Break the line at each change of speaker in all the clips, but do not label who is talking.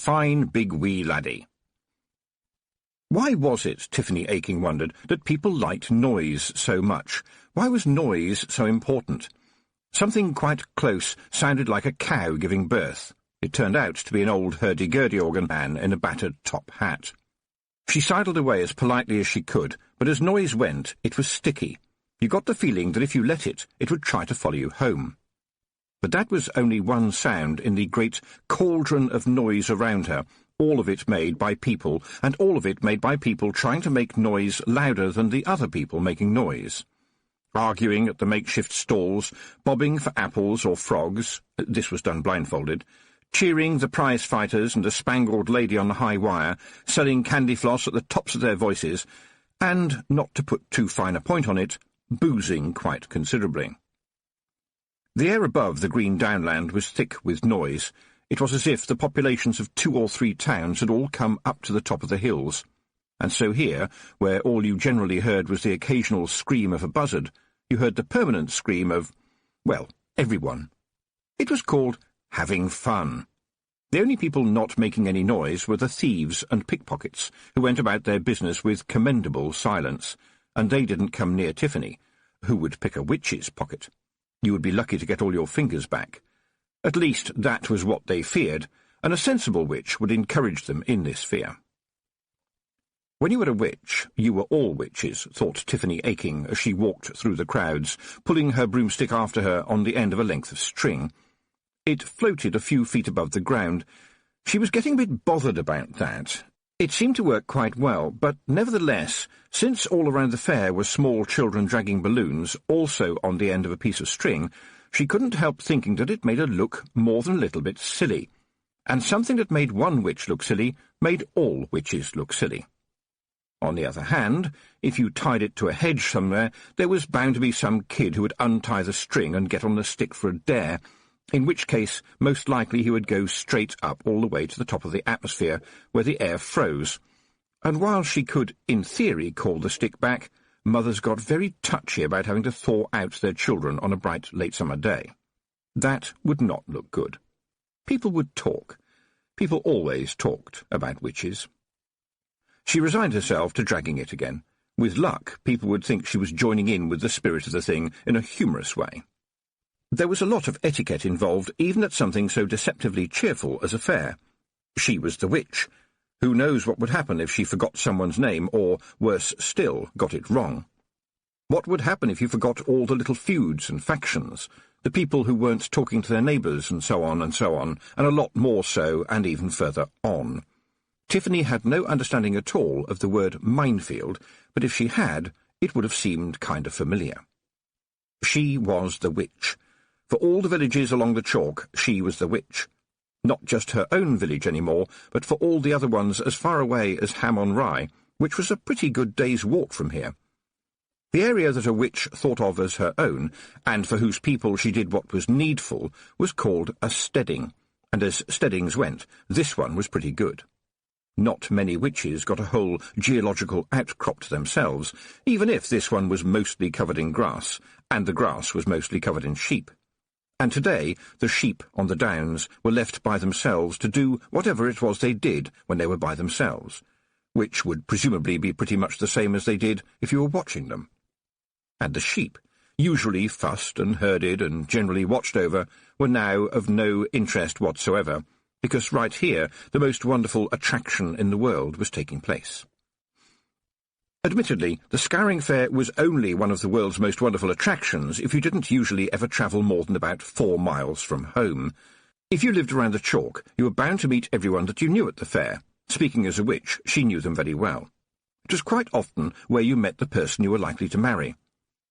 Fine big wee laddie. Why was it, Tiffany Aching wondered, that people liked noise so much? Why was noise so important? Something quite close sounded like a cow giving birth. It turned out to be an old hurdy-gurdy organ man in a battered top hat. She sidled away as politely as she could, but as noise went, it was sticky. You got the feeling that if you let it, it would try to follow you home. But that was only one sound in the great cauldron of noise around her, all of it made by people, and all of it made by people trying to make noise louder than the other people making noise. Arguing at the makeshift stalls, bobbing for apples or frogs, this was done blindfolded, cheering the prize fighters and a spangled lady on the high wire, selling candy floss at the tops of their voices, and, not to put too fine a point on it, boozing quite considerably. The air above the green downland was thick with noise. It was as if the populations of 2 or 3 towns had all come up to the top of the hills. And so here, where all you generally heard was the occasional scream of a buzzard, you heard the permanent scream of, well, everyone. It was called having fun. The only people not making any noise were the thieves and pickpockets, who went about their business with commendable silence, and they didn't come near Tiffany, who would pick a witch's pocket. You would be lucky to get all your fingers back. At least that was what they feared, and a sensible witch would encourage them in this fear. When you were a witch, you were all witches, thought Tiffany Aching as she walked through the crowds, pulling her broomstick after her on the end of a length of string. It floated a few feet above the ground. She was getting a bit bothered about that. It seemed to work quite well, but nevertheless, since all around the fair were small children dragging balloons, also on the end of a piece of string, she couldn't help thinking that it made her look more than a little bit silly. And something that made one witch look silly made all witches look silly. On the other hand, if you tied it to a hedge somewhere, there was bound to be some kid who would untie the string and get on the stick for a dare, in which case most likely he would go straight up all the way to the top of the atmosphere, where the air froze. And while she could, in theory, call the stick back, mothers got very touchy about having to thaw out their children on a bright late summer day. That would not look good. People would talk. People always talked about witches. She resigned herself to dragging it again. With luck, people would think she was joining in with the spirit of the thing in a humorous way. There was a lot of etiquette involved, even at something so deceptively cheerful as a fair. She was the witch. Who knows what would happen if she forgot someone's name, or, worse still, got it wrong? What would happen if you forgot all the little feuds and factions, the people who weren't talking to their neighbours, and so on, and a lot more so, and even further on? Tiffany had no understanding at all of the word minefield, but if she had, it would have seemed kind of familiar. She was the witch. For all the villages along the chalk, she was the witch. Not just her own village any more, but for all the other ones as far away as Ham-on-Rye, which was a pretty good day's walk from here. The area that a witch thought of as her own, and for whose people she did what was needful, was called a steading, and as steadings went, this one was pretty good. Not many witches got a whole geological outcrop to themselves, even if this one was mostly covered in grass, and the grass was mostly covered in sheep. And today the sheep on the downs were left by themselves to do whatever it was they did when they were by themselves, which would presumably be pretty much the same as they did if you were watching them. And the sheep, usually fussed and herded and generally watched over, were now of no interest whatsoever, because right here the most wonderful attraction in the world was taking place. Admittedly, the Scouring Fair was only one of the world's most wonderful attractions if you didn't usually ever travel more than about 4 miles from home. If you lived around the chalk, you were bound to meet everyone that you knew at the fair. Speaking as a witch, she knew them very well. It was quite often where you met the person you were likely to marry.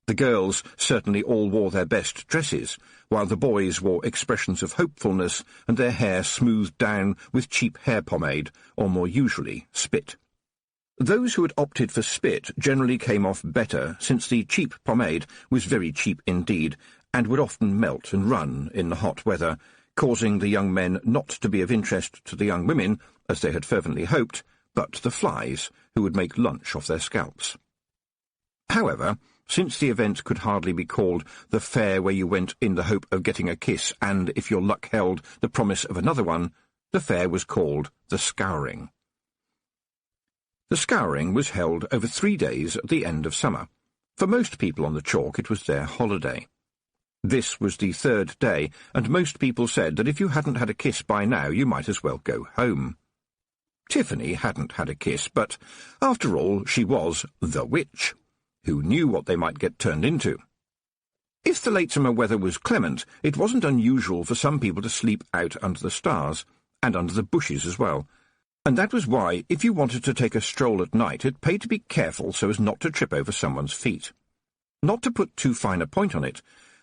The girls certainly all wore their best dresses, while the boys wore expressions of hopefulness and their hair smoothed down with cheap hair pomade, or more usually spit. Those who had opted for spit generally came off better, since the cheap pomade was very cheap indeed, and would often melt and run in the hot weather, causing the young men not to be of interest to the young women, as they had fervently hoped, but the flies, who would make lunch off their scalps. However, since the event could hardly be called the fair where you went in the hope of getting a kiss and, if your luck held, the promise of another one, The fair was called the Scouring. The Scouring was held over 3 days at the end of summer. For most people on the chalk it was their holiday. This was the 3rd day, and most people said that if you hadn't had a kiss by now you might as well go home. Tiffany hadn't had a kiss, but, after all, she was the witch. Who knew what they might get turned into? If the late summer weather was clement, it wasn't unusual for some people to sleep out under the stars, and under the bushes as well. And that was why, if you wanted to take a stroll at night, it paid to be careful so as not to trip over someone's feet. Not to put too fine a point on it,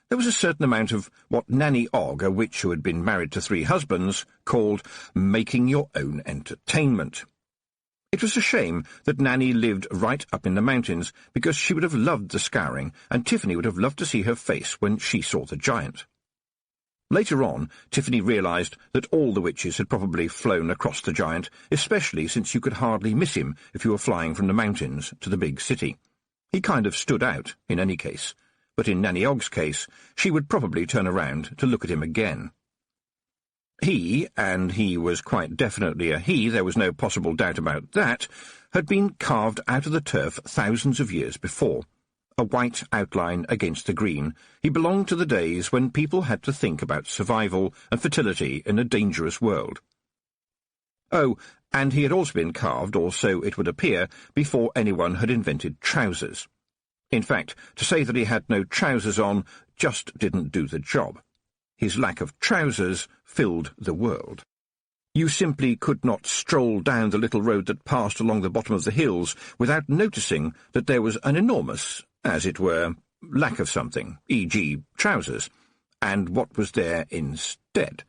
there was a certain amount of what Nanny Ogg, a witch who had been married to 3 husbands, called making your own entertainment. It was a shame that Nanny lived right up in the mountains, because she would have loved the Scouring, and Tiffany would have loved to see her face when she saw the giant. Later on, Tiffany realised that all the witches had probably flown across the giant, especially since you could hardly miss him if you were flying from the mountains to the big city. He kind of stood out, in any case, but in Nanny Ogg's case, she would probably turn around to look at him again. He, and he was quite definitely a he, there was no possible doubt about that, had been carved out of the turf thousands of years before. A white outline against the green, he belonged to the days when people had to think about survival and fertility in a dangerous world. Oh, and he had also been carved, or so it would appear, before anyone had invented trousers. In fact, to say that he had no trousers on just didn't do the job. His lack of trousers filled the world. You simply could not stroll down the little road that passed along the bottom of the hills without noticing that there was an enormous, as it were, lack of something, e.g. trousers. And what was there instead?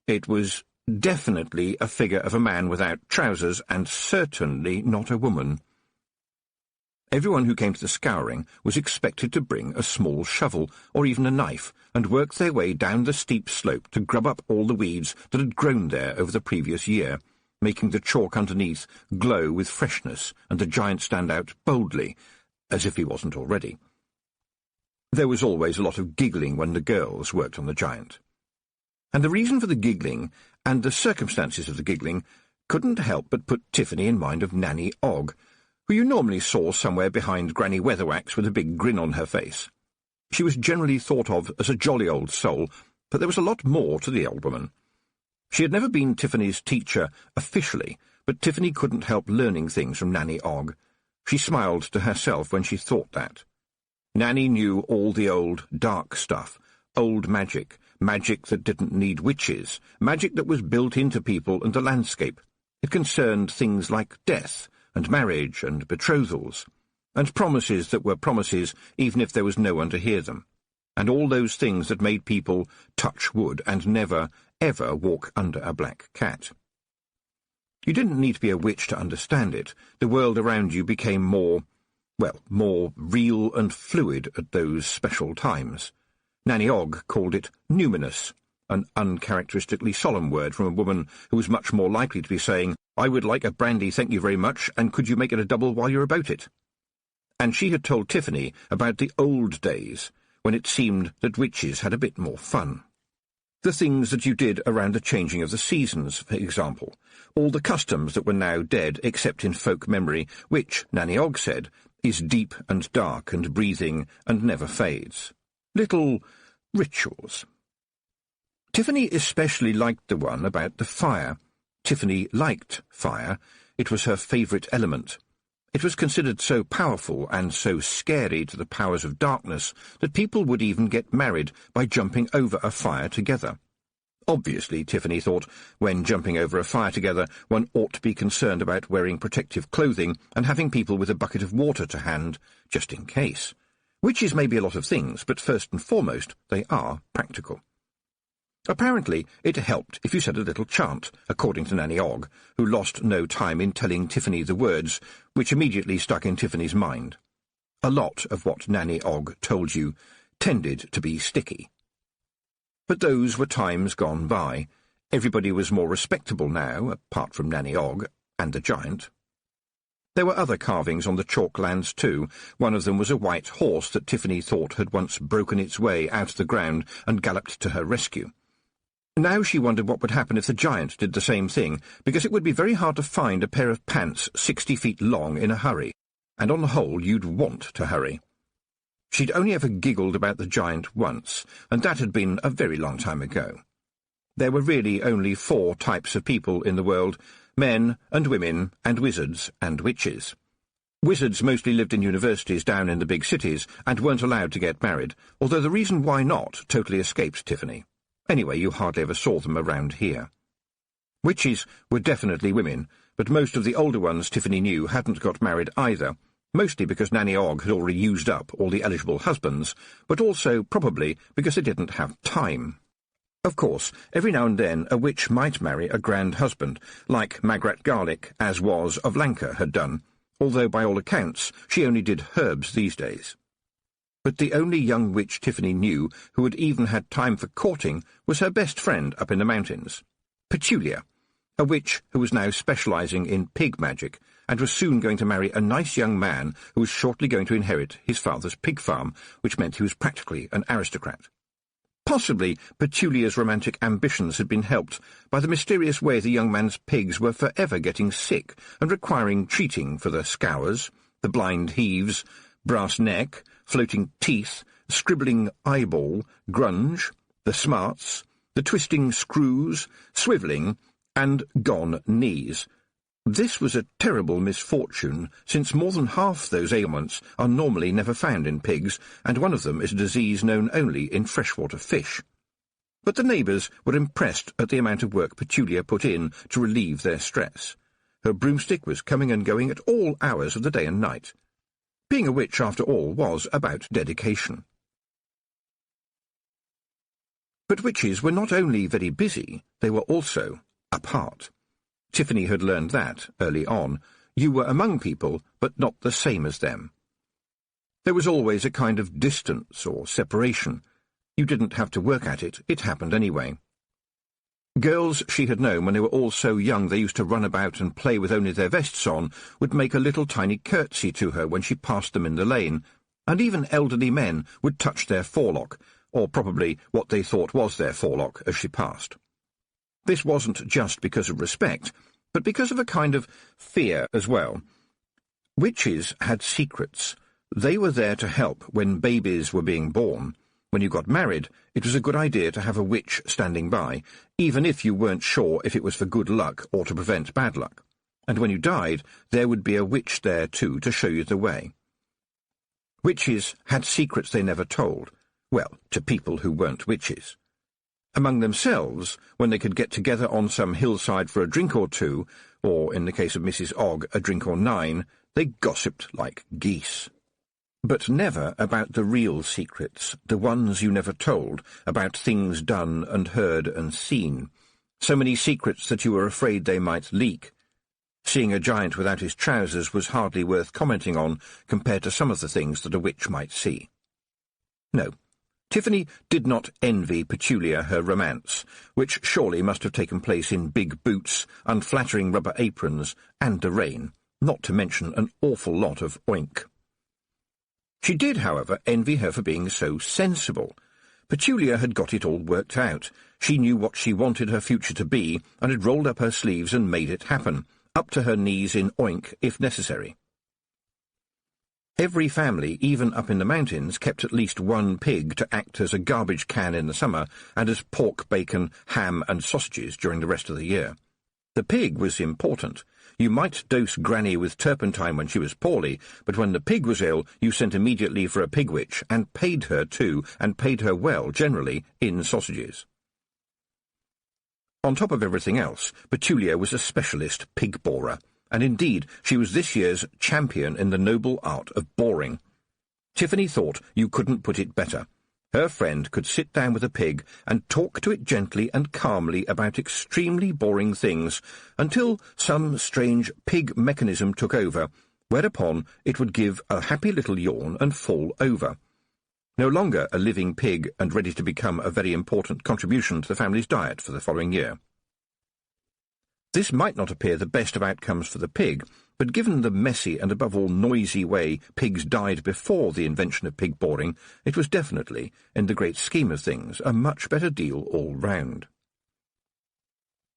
It was definitely a figure of a man without trousers, and certainly not a woman. Everyone who came to the Scouring was expected to bring a small shovel, or even a knife, and work their way down the steep slope to grub up all the weeds that had grown there over the previous year, making the chalk underneath glow with freshness and the giant stand out boldly, as if he wasn't already. There was always a lot of giggling when the girls worked on the giant. And the reason for the giggling, and the circumstances of the giggling, couldn't help but put Tiffany in mind of Nanny Ogg, who you normally saw somewhere behind Granny Weatherwax with a big grin on her face. She was generally thought of as a jolly old soul, but there was a lot more to the old woman. She had never been Tiffany's teacher officially, but Tiffany couldn't help learning things from Nanny Ogg. She smiled to herself when she thought that. Nanny knew all the old, dark stuff, old magic, magic that didn't need witches, magic that was built into people and the landscape. It concerned things like death, and marriage, and betrothals, and promises that were promises even if there was no one to hear them, and all those things that made people touch wood and never, ever walk under a black cat. You didn't need to be a witch to understand it. The world around you became more real and fluid at those special times. Nanny Ogg called it numinous, an uncharacteristically solemn word from a woman who was much more likely to be saying, "I would like a brandy, thank you very much, and could you make it a double while you're about it?" And she had told Tiffany about the old days, when it seemed that witches had a bit more fun. The things that you did around the changing of the seasons, for example, all the customs that were now dead except in folk memory, which, Nanny Ogg said, is deep and dark and breathing and never fades. Little rituals. Tiffany especially liked the one about the fire. Tiffany liked fire. It was her favourite element. It was considered so powerful and so scary to the powers of darkness that people would even get married by jumping over a fire together. Obviously, Tiffany thought, when jumping over a fire together, one ought to be concerned about wearing protective clothing and having people with a bucket of water to hand, just in case. Witches may be a lot of things, but first and foremost, they are practical. Apparently, it helped if you said a little chant, according to Nanny Ogg, who lost no time in telling Tiffany the words, which immediately stuck in Tiffany's mind. A lot of what Nanny Ogg told you tended to be sticky. But those were times gone by. Everybody was more respectable now, apart from Nanny Ogg and the giant. There were other carvings on the chalk lands too. One of them was a white horse that Tiffany thought had once broken its way out of the ground and galloped to her rescue. Now she wondered what would happen if the giant did the same thing, because it would be very hard to find a pair of pants 60 feet long in a hurry, and on the whole you'd want to hurry. She'd only ever giggled about the giant once, and that had been a very long time ago. There were really only 4 types of people in the world: men and women and wizards and witches. Wizards mostly lived in universities down in the big cities and weren't allowed to get married, although the reason why not totally escaped Tiffany. Anyway, you hardly ever saw them around here. Witches were definitely women, but most of the older ones Tiffany knew hadn't got married either, mostly because Nanny Ogg had already used up all the eligible husbands, but also probably because they didn't have time. Of course, every now and then a witch might marry a grand husband, like Magrat Garlick, as was of Lanka, had done, although by all accounts she only did herbs these days. But the only young witch Tiffany knew who had even had time for courting was her best friend up in the mountains, Petulia, a witch who was now specialising in pig magic and was soon going to marry a nice young man who was shortly going to inherit his father's pig farm, which meant he was practically an aristocrat. Possibly Petulia's romantic ambitions had been helped by the mysterious way the young man's pigs were forever getting sick and requiring treating for the scours, the blind heaves, brass neck, floating teeth, scribbling eyeball, grunge, the smarts, the twisting screws, swivelling, and gone knees. This was a terrible misfortune, since more than half those ailments are normally never found in pigs, and one of them is a disease known only in freshwater fish. But the neighbours were impressed at the amount of work Petulia put in to relieve their stress. Her broomstick was coming and going at all hours of the day and night. Being a witch, after all, was about dedication. But witches were not only very busy, they were also apart. Tiffany had learned that early on. You were among people, but not the same as them. There was always a kind of distance or separation. You didn't have to work at it, it happened anyway. Girls she had known when they were all so young they used to run about and play with only their vests on would make a little tiny curtsy to her when she passed them in the lane, and even elderly men would touch their forelock, or probably what they thought was their forelock, as she passed. This wasn't just because of respect, but because of a kind of fear as well. Witches had secrets. They were there to help when babies were being born. When you got married, it was a good idea to have a witch standing by, even if you weren't sure if it was for good luck or to prevent bad luck. And when you died, there would be a witch there too to show you the way. Witches had secrets they never told, well, to people who weren't witches. Among themselves, when they could get together on some hillside for a drink or two, or, in the case of Mrs. Ogg, a drink or 9, they gossiped like geese. But never about the real secrets, the ones you never told, about things done and heard and seen. So many secrets that you were afraid they might leak. Seeing a giant without his trousers was hardly worth commenting on compared to some of the things that a witch might see. No, Tiffany did not envy Petulia her romance, which surely must have taken place in big boots, unflattering rubber aprons, and the rain, not to mention an awful lot of oink. She did, however, envy her for being so sensible. Petulia had got it all worked out. She knew what she wanted her future to be, and had rolled up her sleeves and made it happen, up to her knees in oink if necessary. Every family, even up in the mountains, kept at least one pig to act as a garbage can in the summer and as pork, bacon, ham and sausages during the rest of the year. The pig was important. You might dose Granny with turpentine when she was poorly, but when the pig was ill, you sent immediately for a pig witch, and paid her too, and paid her well, generally, in sausages. On top of everything else, Petulia was a specialist pig borer, and indeed she was this year's champion in the noble art of boring. Tiffany thought you couldn't put it better. Her friend could sit down with a pig and talk to it gently and calmly about extremely boring things until some strange pig mechanism took over, whereupon it would give a happy little yawn and fall over. No longer a living pig and ready to become a very important contribution to the family's diet for the following year. This might not appear the best of outcomes for the pig, but given the messy and above all noisy way pigs died before the invention of pig boring, it was definitely, in the great scheme of things, a much better deal all round.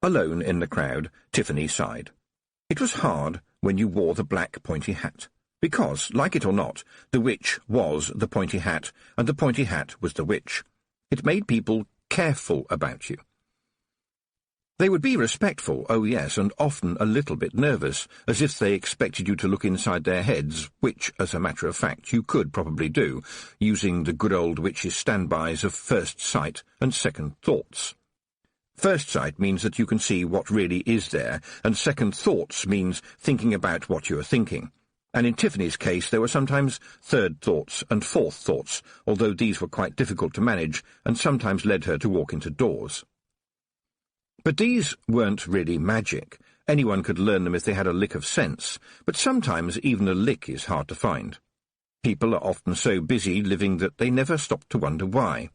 Alone in the crowd, Tiffany sighed. It was hard when you wore the black pointy hat, because, like it or not, the witch was the pointy hat, and the pointy hat was the witch. It made people careful about you. They would be respectful, oh yes, and often a little bit nervous, as if they expected you to look inside their heads, which, as a matter of fact, you could probably do, using the good old witch's standbys of first sight and second thoughts. First sight means that you can see what really is there, and second thoughts means thinking about what you are thinking. And in Tiffany's case there were sometimes third thoughts and fourth thoughts, although these were quite difficult to manage and sometimes led her to walk into doors. But these weren't really magic. Anyone could learn them if they had a lick of sense, but sometimes even a lick is hard to find. People are often so busy living that they never stop to wonder why.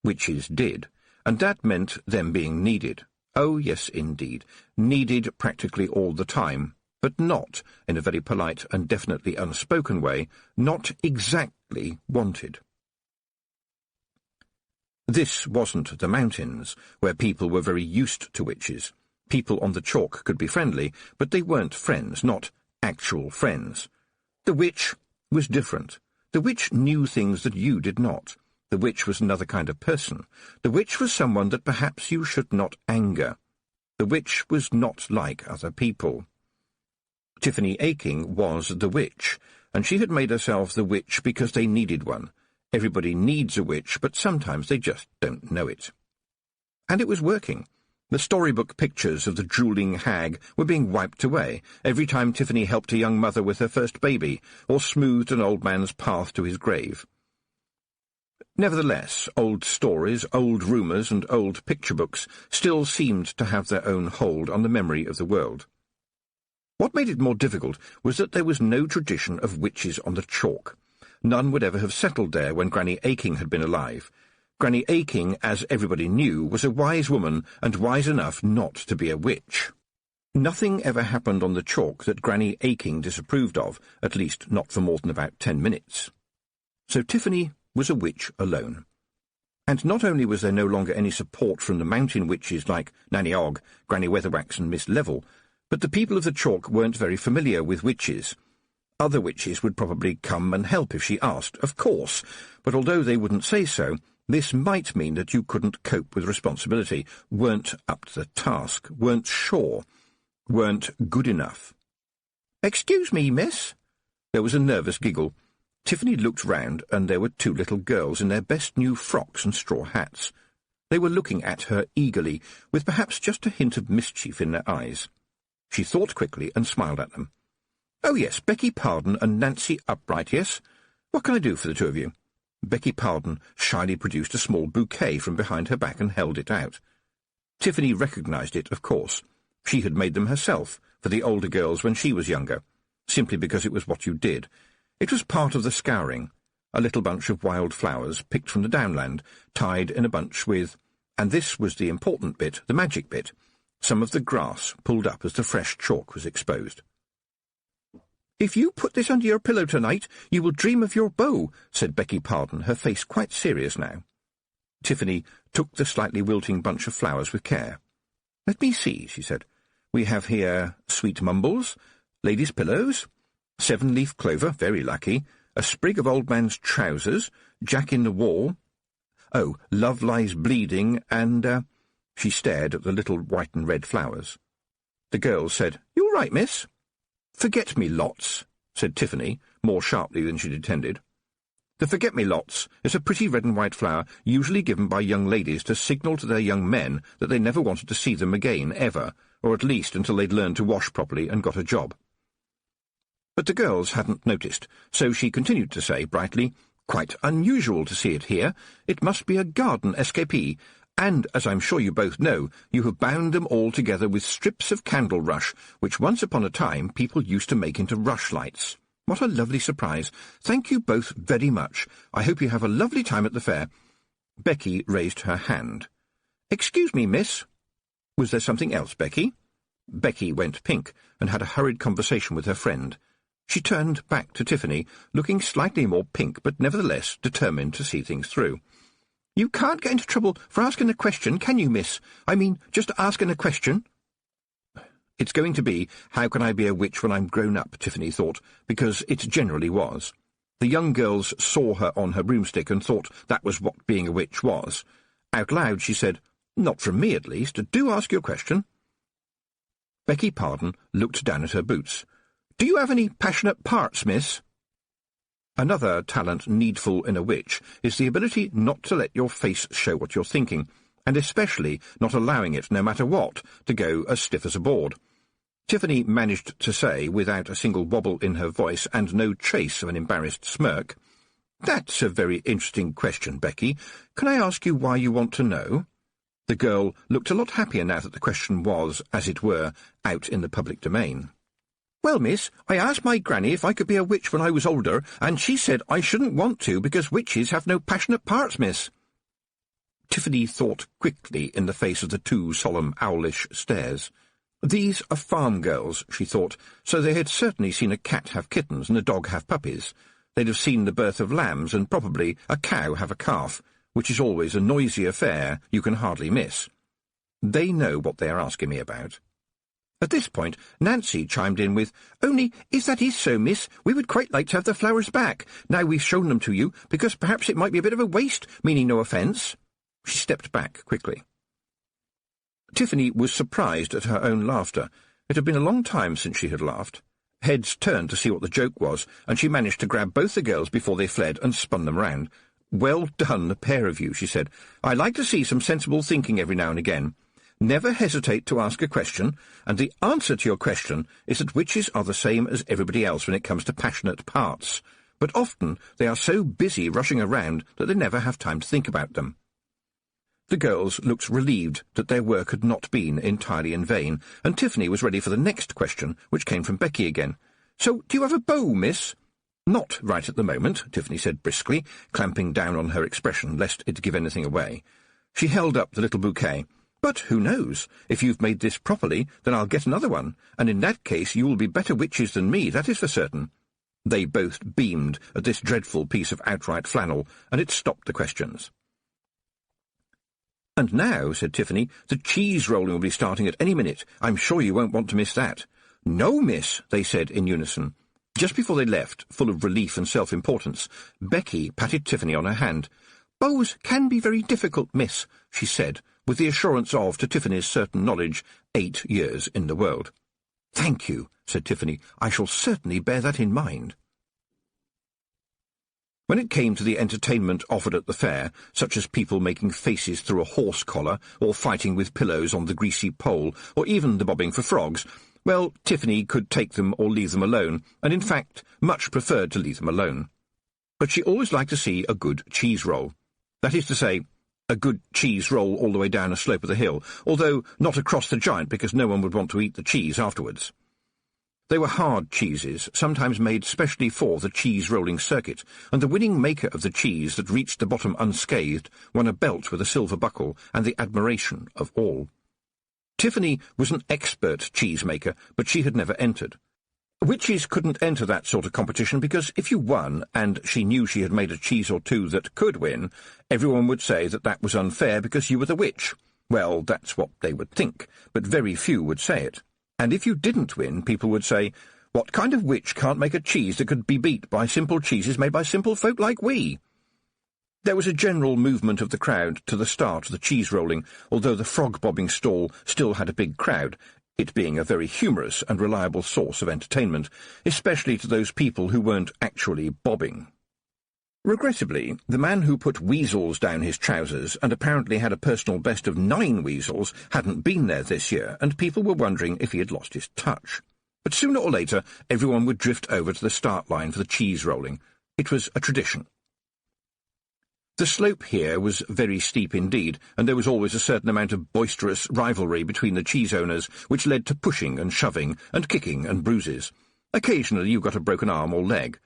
Witches did, and that meant them being needed. Oh, yes, indeed, needed practically all the time, but not, in a very polite and definitely unspoken way, not exactly wanted. This wasn't the mountains, where people were very used to witches. People on the chalk could be friendly, but they weren't friends, not actual friends. The witch was different. The witch knew things that you did not. The witch was another kind of person. The witch was someone that perhaps you should not anger. The witch was not like other people. Tiffany Aching was the witch, and she had made herself the witch because they needed one. Everybody needs a witch, but sometimes they just don't know it. And it was working. The storybook pictures of the drooling hag were being wiped away every time Tiffany helped a young mother with her first baby, or smoothed an old man's path to his grave. Nevertheless, old stories, old rumours, and old picture books still seemed to have their own hold on the memory of the world. What made it more difficult was that there was no tradition of witches on the chalk. None would ever have settled there when Granny Aching had been alive. Granny Aching, as everybody knew, was a wise woman, and wise enough not to be a witch. Nothing ever happened on the chalk that Granny Aching disapproved of, at least not for more than about 10 minutes. So Tiffany was a witch alone. And not only was there no longer any support from the mountain witches like Nanny Ogg, Granny Weatherwax and Miss Level, but the people of the chalk weren't very familiar with witches. Other witches would probably come and help if she asked, of course, but although they wouldn't say so, this might mean that you couldn't cope with responsibility, weren't up to the task, weren't sure, weren't good enough. "Excuse me, miss?" There was a nervous giggle. Tiffany looked round, and there were 2 little girls in their best new frocks and straw hats. They were looking at her eagerly, with perhaps just a hint of mischief in their eyes. She thought quickly and smiled at them. "Oh, yes, Becky Pardon and Nancy Upright, yes? What can I do for the 2 of you?" Becky Pardon shyly produced a small bouquet from behind her back and held it out. Tiffany recognised it, of course. She had made them herself, for the older girls when she was younger, simply because it was what you did. It was part of the scouring, a little bunch of wild flowers picked from the downland, tied in a bunch with, and this was the important bit, the magic bit, some of the grass pulled up as the fresh chalk was exposed. "If you put this under your pillow tonight, you will dream of your beau," said Becky Pardon, her face quite serious now. Tiffany took the slightly wilting bunch of flowers with care. "Let me see," she said. "We have here sweet mumbles, ladies' pillows, 7-leaf clover, very lucky, a sprig of old man's trousers, Jack in the wall. Oh, love lies bleeding, and, She stared at the little white and red flowers. The girls said, "You all right, miss?" "Forget-me-lots," said Tiffany, more sharply than she'd intended. The forget-me-lots is a pretty red and white flower usually given by young ladies to signal to their young men that they never wanted to see them again, ever, or at least until they'd learned to wash properly and got a job. But the girls hadn't noticed, so she continued to say brightly, "Quite unusual to see it here. It must be a garden escapee, and, as I'm sure you both know, you have bound them all together with strips of candle rush, which once upon a time people used to make into rushlights. What a lovely surprise. Thank you both very much. I hope you have a lovely time at the fair." Becky raised her hand. "Excuse me, miss." "Was there something else, Becky?" Becky went pink and had a hurried conversation with her friend. She turned back to Tiffany, looking slightly more pink but nevertheless determined to see things through. You can't get into trouble for asking a question, can you, miss? I mean, just asking a question. It's going to be, how can I be a witch when I'm grown up, Tiffany thought, because it generally was. The young girls saw her on her broomstick and thought that was what being a witch was. Out loud she said, "Not from me, at least. Do ask your question." Becky Pardon looked down at her boots. "Do you have any passionate parts, miss?" Another talent needful in a witch is the ability not to let your face show what you're thinking, and especially not allowing it, no matter what, to go as stiff as a board. Tiffany managed to say, without a single wobble in her voice and no trace of an embarrassed smirk, "That's a very interesting question, Becky. Can I ask you why you want to know?" The girl looked a lot happier now that the question was, as it were, out in the public domain. "Well, miss, I asked my granny if I could be a witch when I was older, and she said I shouldn't want to because witches have no passionate parts, miss." Tiffany thought quickly in the face of the two solemn, owlish stares. These are farm girls, she thought, so they had certainly seen a cat have kittens and a dog have puppies. They'd have seen the birth of lambs and probably a cow have a calf, which is always a noisy affair you can hardly miss. They know what they are asking me about. At this point, Nancy chimed in with, "Only, if that is so, miss, we would quite like to have the flowers back, now we've shown them to you, because perhaps it might be a bit of a waste, meaning no offence." She stepped back quickly. Tiffany was surprised at her own laughter. It had been a long time since she had laughed. Heads turned to see what the joke was, and she managed to grab both the girls before they fled and spun them round. "Well done, the pair of you," she said. "I like to see some sensible thinking every now and again. Never hesitate to ask a question, and the answer to your question is that witches are the same as everybody else when it comes to passionate parts, but often they are so busy rushing around that they never have time to think about them." The girls looked relieved that their work had not been entirely in vain, and Tiffany was ready for the next question, which came from Becky again. "So, do you have a beau, miss?" "Not right at the moment," Tiffany said briskly, clamping down on her expression lest it give anything away. She held up the little bouquet. "But who knows? If you've made this properly, then I'll get another one, and in that case you will be better witches than me, that is for certain." They both beamed at this dreadful piece of outright flannel, and it stopped the questions. "And now," said Tiffany, "the cheese rolling will be starting at any minute. I'm sure you won't want to miss that." "No, miss," they said in unison. Just before they left, full of relief and self-importance, Becky patted Tiffany on her hand. "Beaux can be very difficult, miss," she said, with the assurance of, to Tiffany's certain knowledge, 8 years in the world. "Thank you," said Tiffany. "I shall certainly bear that in mind." When it came to the entertainment offered at the fair, such as people making faces through a horse collar, or fighting with pillows on the greasy pole, or even the bobbing for frogs, well, Tiffany could take them or leave them alone, and in fact much preferred to leave them alone. But she always liked to see a good cheese roll. That is to say, a good cheese roll all the way down a slope of the hill, although not across the giant because no one would want to eat the cheese afterwards. They were hard cheeses, sometimes made specially for the cheese-rolling circuit, and the winning maker of the cheese that reached the bottom unscathed won a belt with a silver buckle and the admiration of all. Tiffany was an expert cheese-maker, but she had never entered. Witches couldn't enter that sort of competition because if you won, and she knew she had made a cheese or two that could win, everyone would say that that was unfair because you were the witch. Well, that's what they would think, but very few would say it. And if you didn't win, people would say, "What kind of witch can't make a cheese that could be beat by simple cheeses made by simple folk like we?" There was a general movement of the crowd to the start of the cheese-rolling, although the frog-bobbing stall still had a big crowd, it being a very humorous and reliable source of entertainment, especially to those people who weren't actually bobbing. Regrettably, the man who put weasels down his trousers and apparently had a personal best of 9 weasels hadn't been there this year, and people were wondering if he had lost his touch. But sooner or later, everyone would drift over to the start line for the cheese rolling. It was a tradition. The slope here was very steep indeed, and there was always a certain amount of boisterous rivalry between the cheese owners, which led to pushing and shoving, and kicking and bruises. Occasionally you got a broken arm or leg.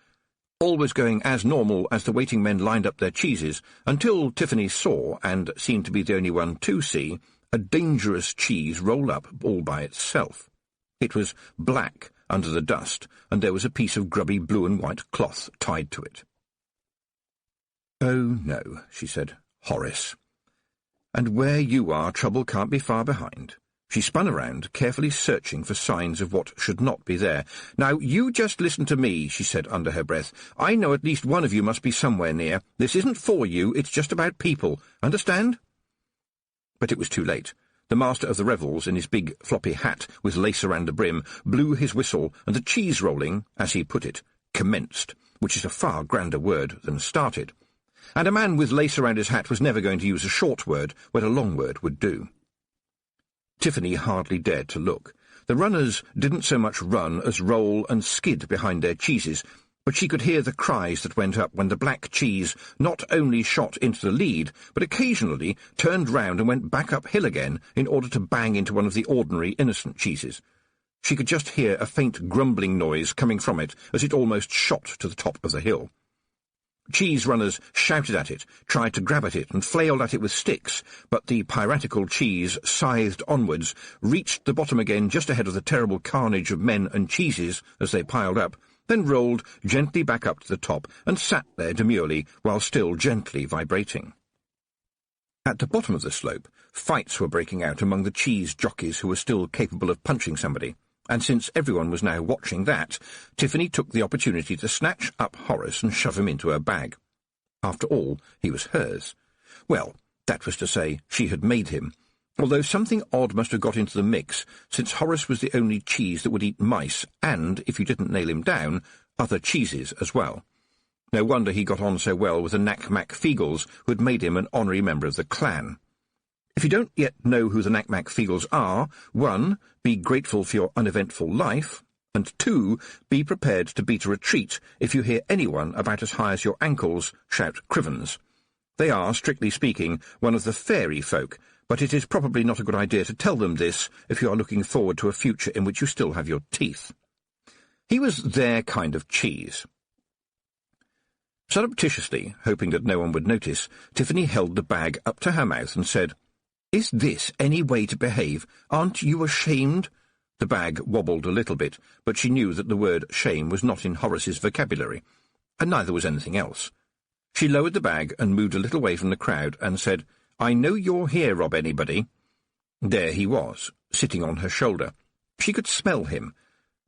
All was going as normal as the waiting men lined up their cheeses, until Tiffany saw, and seemed to be the only one to see, a dangerous cheese roll up all by itself. It was black under the dust, and there was a piece of grubby blue and white cloth tied to it. "Oh, no," she said, Horace. And where you are, trouble can't be far behind. She spun around, carefully searching for signs of what should not be there. Now, you just listen to me, she said under her breath. I know at least one of you must be somewhere near. This isn't for you, it's just about people. Understand? But it was too late. The master of the revels, in his big floppy hat with lace around the brim, blew his whistle, and the cheese-rolling, as he put it, commenced, which is a far grander word than started. And a man with lace around his hat was never going to use a short word when a long word would do. Tiffany hardly dared to look. The runners didn't so much run as roll and skid behind their cheeses, but she could hear the cries that went up when the black cheese not only shot into the lead, but occasionally turned round and went back uphill again in order to bang into one of the ordinary innocent cheeses. She could just hear a faint grumbling noise coming from it as it almost shot to the top of the hill. Cheese runners shouted at it, tried to grab at it, and flailed at it with sticks, but the piratical cheese scythed onwards, reached the bottom again just ahead of the terrible carnage of men and cheeses as they piled up, then rolled gently back up to the top and sat there demurely while still gently vibrating. At the bottom of the slope, fights were breaking out among the cheese jockeys who were still capable of punching somebody. And since everyone was now watching that, Tiffany took the opportunity to snatch up Horace and shove him into her bag. After all, he was hers. Well, that was to say, she had made him, although something odd must have got into the mix, since Horace was the only cheese that would eat mice, and, if you didn't nail him down, other cheeses as well. No wonder he got on so well with the Knack-Mack-Feagles, who had made him an honorary member of the clan. If you don't yet know who the Knack-Mack-Feagles are, 1, be grateful for your uneventful life, and 2, be prepared to beat a retreat if you hear anyone about as high as your ankles shout Crivens. They are, strictly speaking, one of the fairy folk, but it is probably not a good idea to tell them this if you are looking forward to a future in which you still have your teeth. He was their kind of cheese. Surreptitiously, hoping that no one would notice, Tiffany held the bag up to her mouth and said, "Is this any way to behave? Aren't you ashamed?" The bag wobbled a little bit, but she knew that the word shame was not in Horace's vocabulary, and neither was anything else. She lowered the bag and moved a little way from the crowd and said, "I know you're here, Rob anybody." There he was, sitting on her shoulder. She could smell him.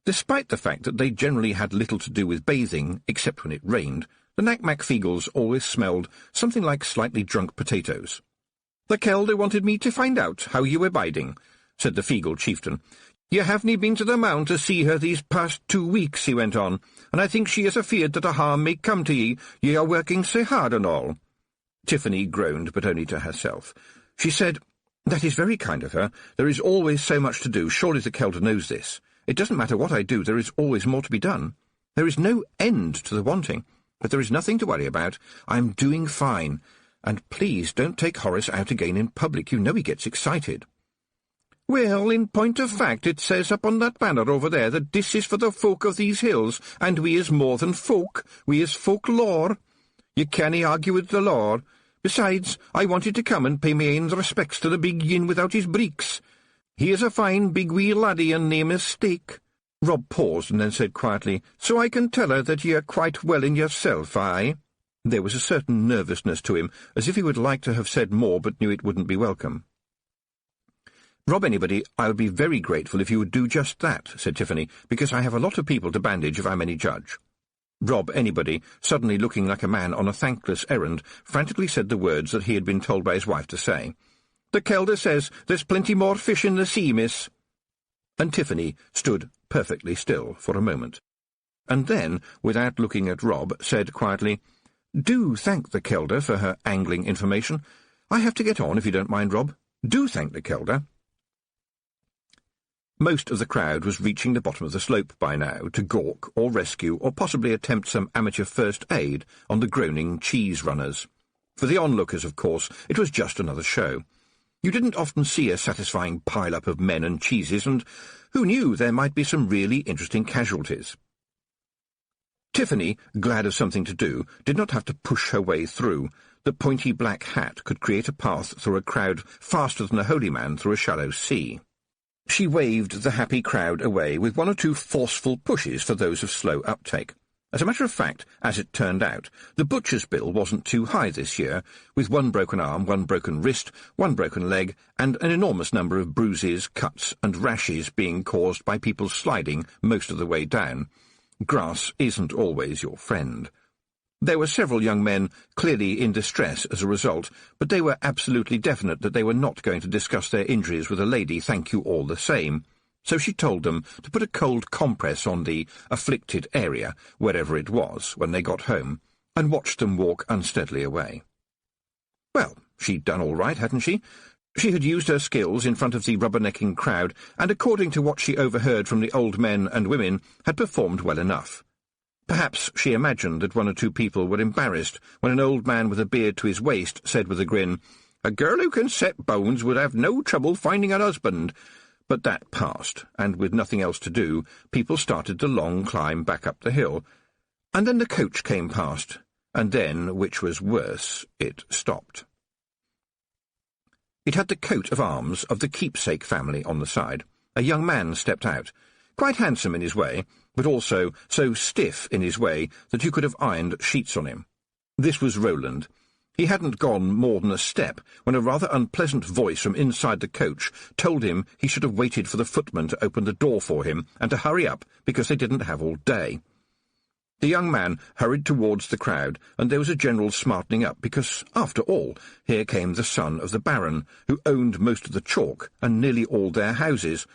Despite the fact that they generally had little to do with bathing, except when it rained, the Knack-Mack-Feagles always smelled something like slightly drunk potatoes. "The Kelder wanted me to find out how you were biding," said the Feagle chieftain. "You haven't been to the Mound to see her these past 2 weeks," he went on, "and I think she is afeard that a harm may come to ye are working so hard and all." Tiffany groaned, but only to herself. She said, "That is very kind of her. There is always so much to do. Surely the Kelder knows this. It doesn't matter what I do, there is always more to be done. There is no end to the wanting, but there is nothing to worry about. I am doing fine. And please don't take Horace out again in public. You know he gets excited." "Well, in point of fact, it says up on that banner over there that this is for the folk of these hills, and we is more than folk. We is folklore. You can't argue with the law. Besides, I wanted to come and pay my ain respects to the big yin without his breeks. He is a fine big wee laddie, and name is Steak." Rob paused and then said quietly, "So I can tell her that ye are quite well in yourself, aye?" There was a certain nervousness to him, as if he would like to have said more but knew it wouldn't be welcome. "Rob anybody, I would be very grateful if you would do just that," said Tiffany, "because I have a lot of people to bandage if I'm any judge." Rob anybody, suddenly looking like a man on a thankless errand, frantically said the words that he had been told by his wife to say. "The Kelder says there's plenty more fish in the sea, miss." And Tiffany stood perfectly still for a moment, and then, without looking at Rob, said quietly, "Do thank the Kelder for her angling information. I have to get on, if you don't mind, Rob. Do thank the Kelder." Most of the crowd was reaching the bottom of the slope by now to gawk or rescue or possibly attempt some amateur first aid on the groaning cheese runners. For the onlookers, of course, it was just another show. You didn't often see a satisfying pile-up of men and cheeses, and who knew there might be some really interesting casualties. Tiffany, glad of something to do, did not have to push her way through. The pointy black hat could create a path through a crowd faster than a holy man through a shallow sea. She waved the happy crowd away with 1 or 2 forceful pushes for those of slow uptake, As a matter of fact, as it turned out, the butcher's bill wasn't too high this year, with 1 broken arm, 1 broken wrist, 1 broken leg, and an enormous number of bruises, cuts, and rashes being caused by people sliding most of the way down. Grass isn't always your friend. There were several young men clearly in distress as a result, but they were absolutely definite that they were not going to discuss their injuries with a lady, thank you all the same. So she told them to put a cold compress on the afflicted area, wherever it was, when they got home, and watched them walk unsteadily away. Well, she'd done all right, hadn't she? She had used her skills in front of the rubbernecking crowd, and according to what she overheard from the old men and women, had performed well enough. Perhaps she imagined that 1 or 2 people were embarrassed when an old man with a beard to his waist said with a grin, "A girl who can set bones would have no trouble finding a husband." But that passed, and with nothing else to do, people started the long climb back up the hill. And then the coach came past, and then, which was worse, it stopped. It had the coat of arms of the Keepsake family on the side. A young man stepped out, quite handsome in his way, but also so stiff in his way that you could have ironed sheets on him. This was Roland. He hadn't gone more than a step when a rather unpleasant voice from inside the coach told him he should have waited for the footman to open the door for him and to hurry up because they didn't have all day. The young man hurried towards the crowd, and there was a general smartening up because, after all, here came the son of the Baron, who owned most of the chalk and nearly all their houses,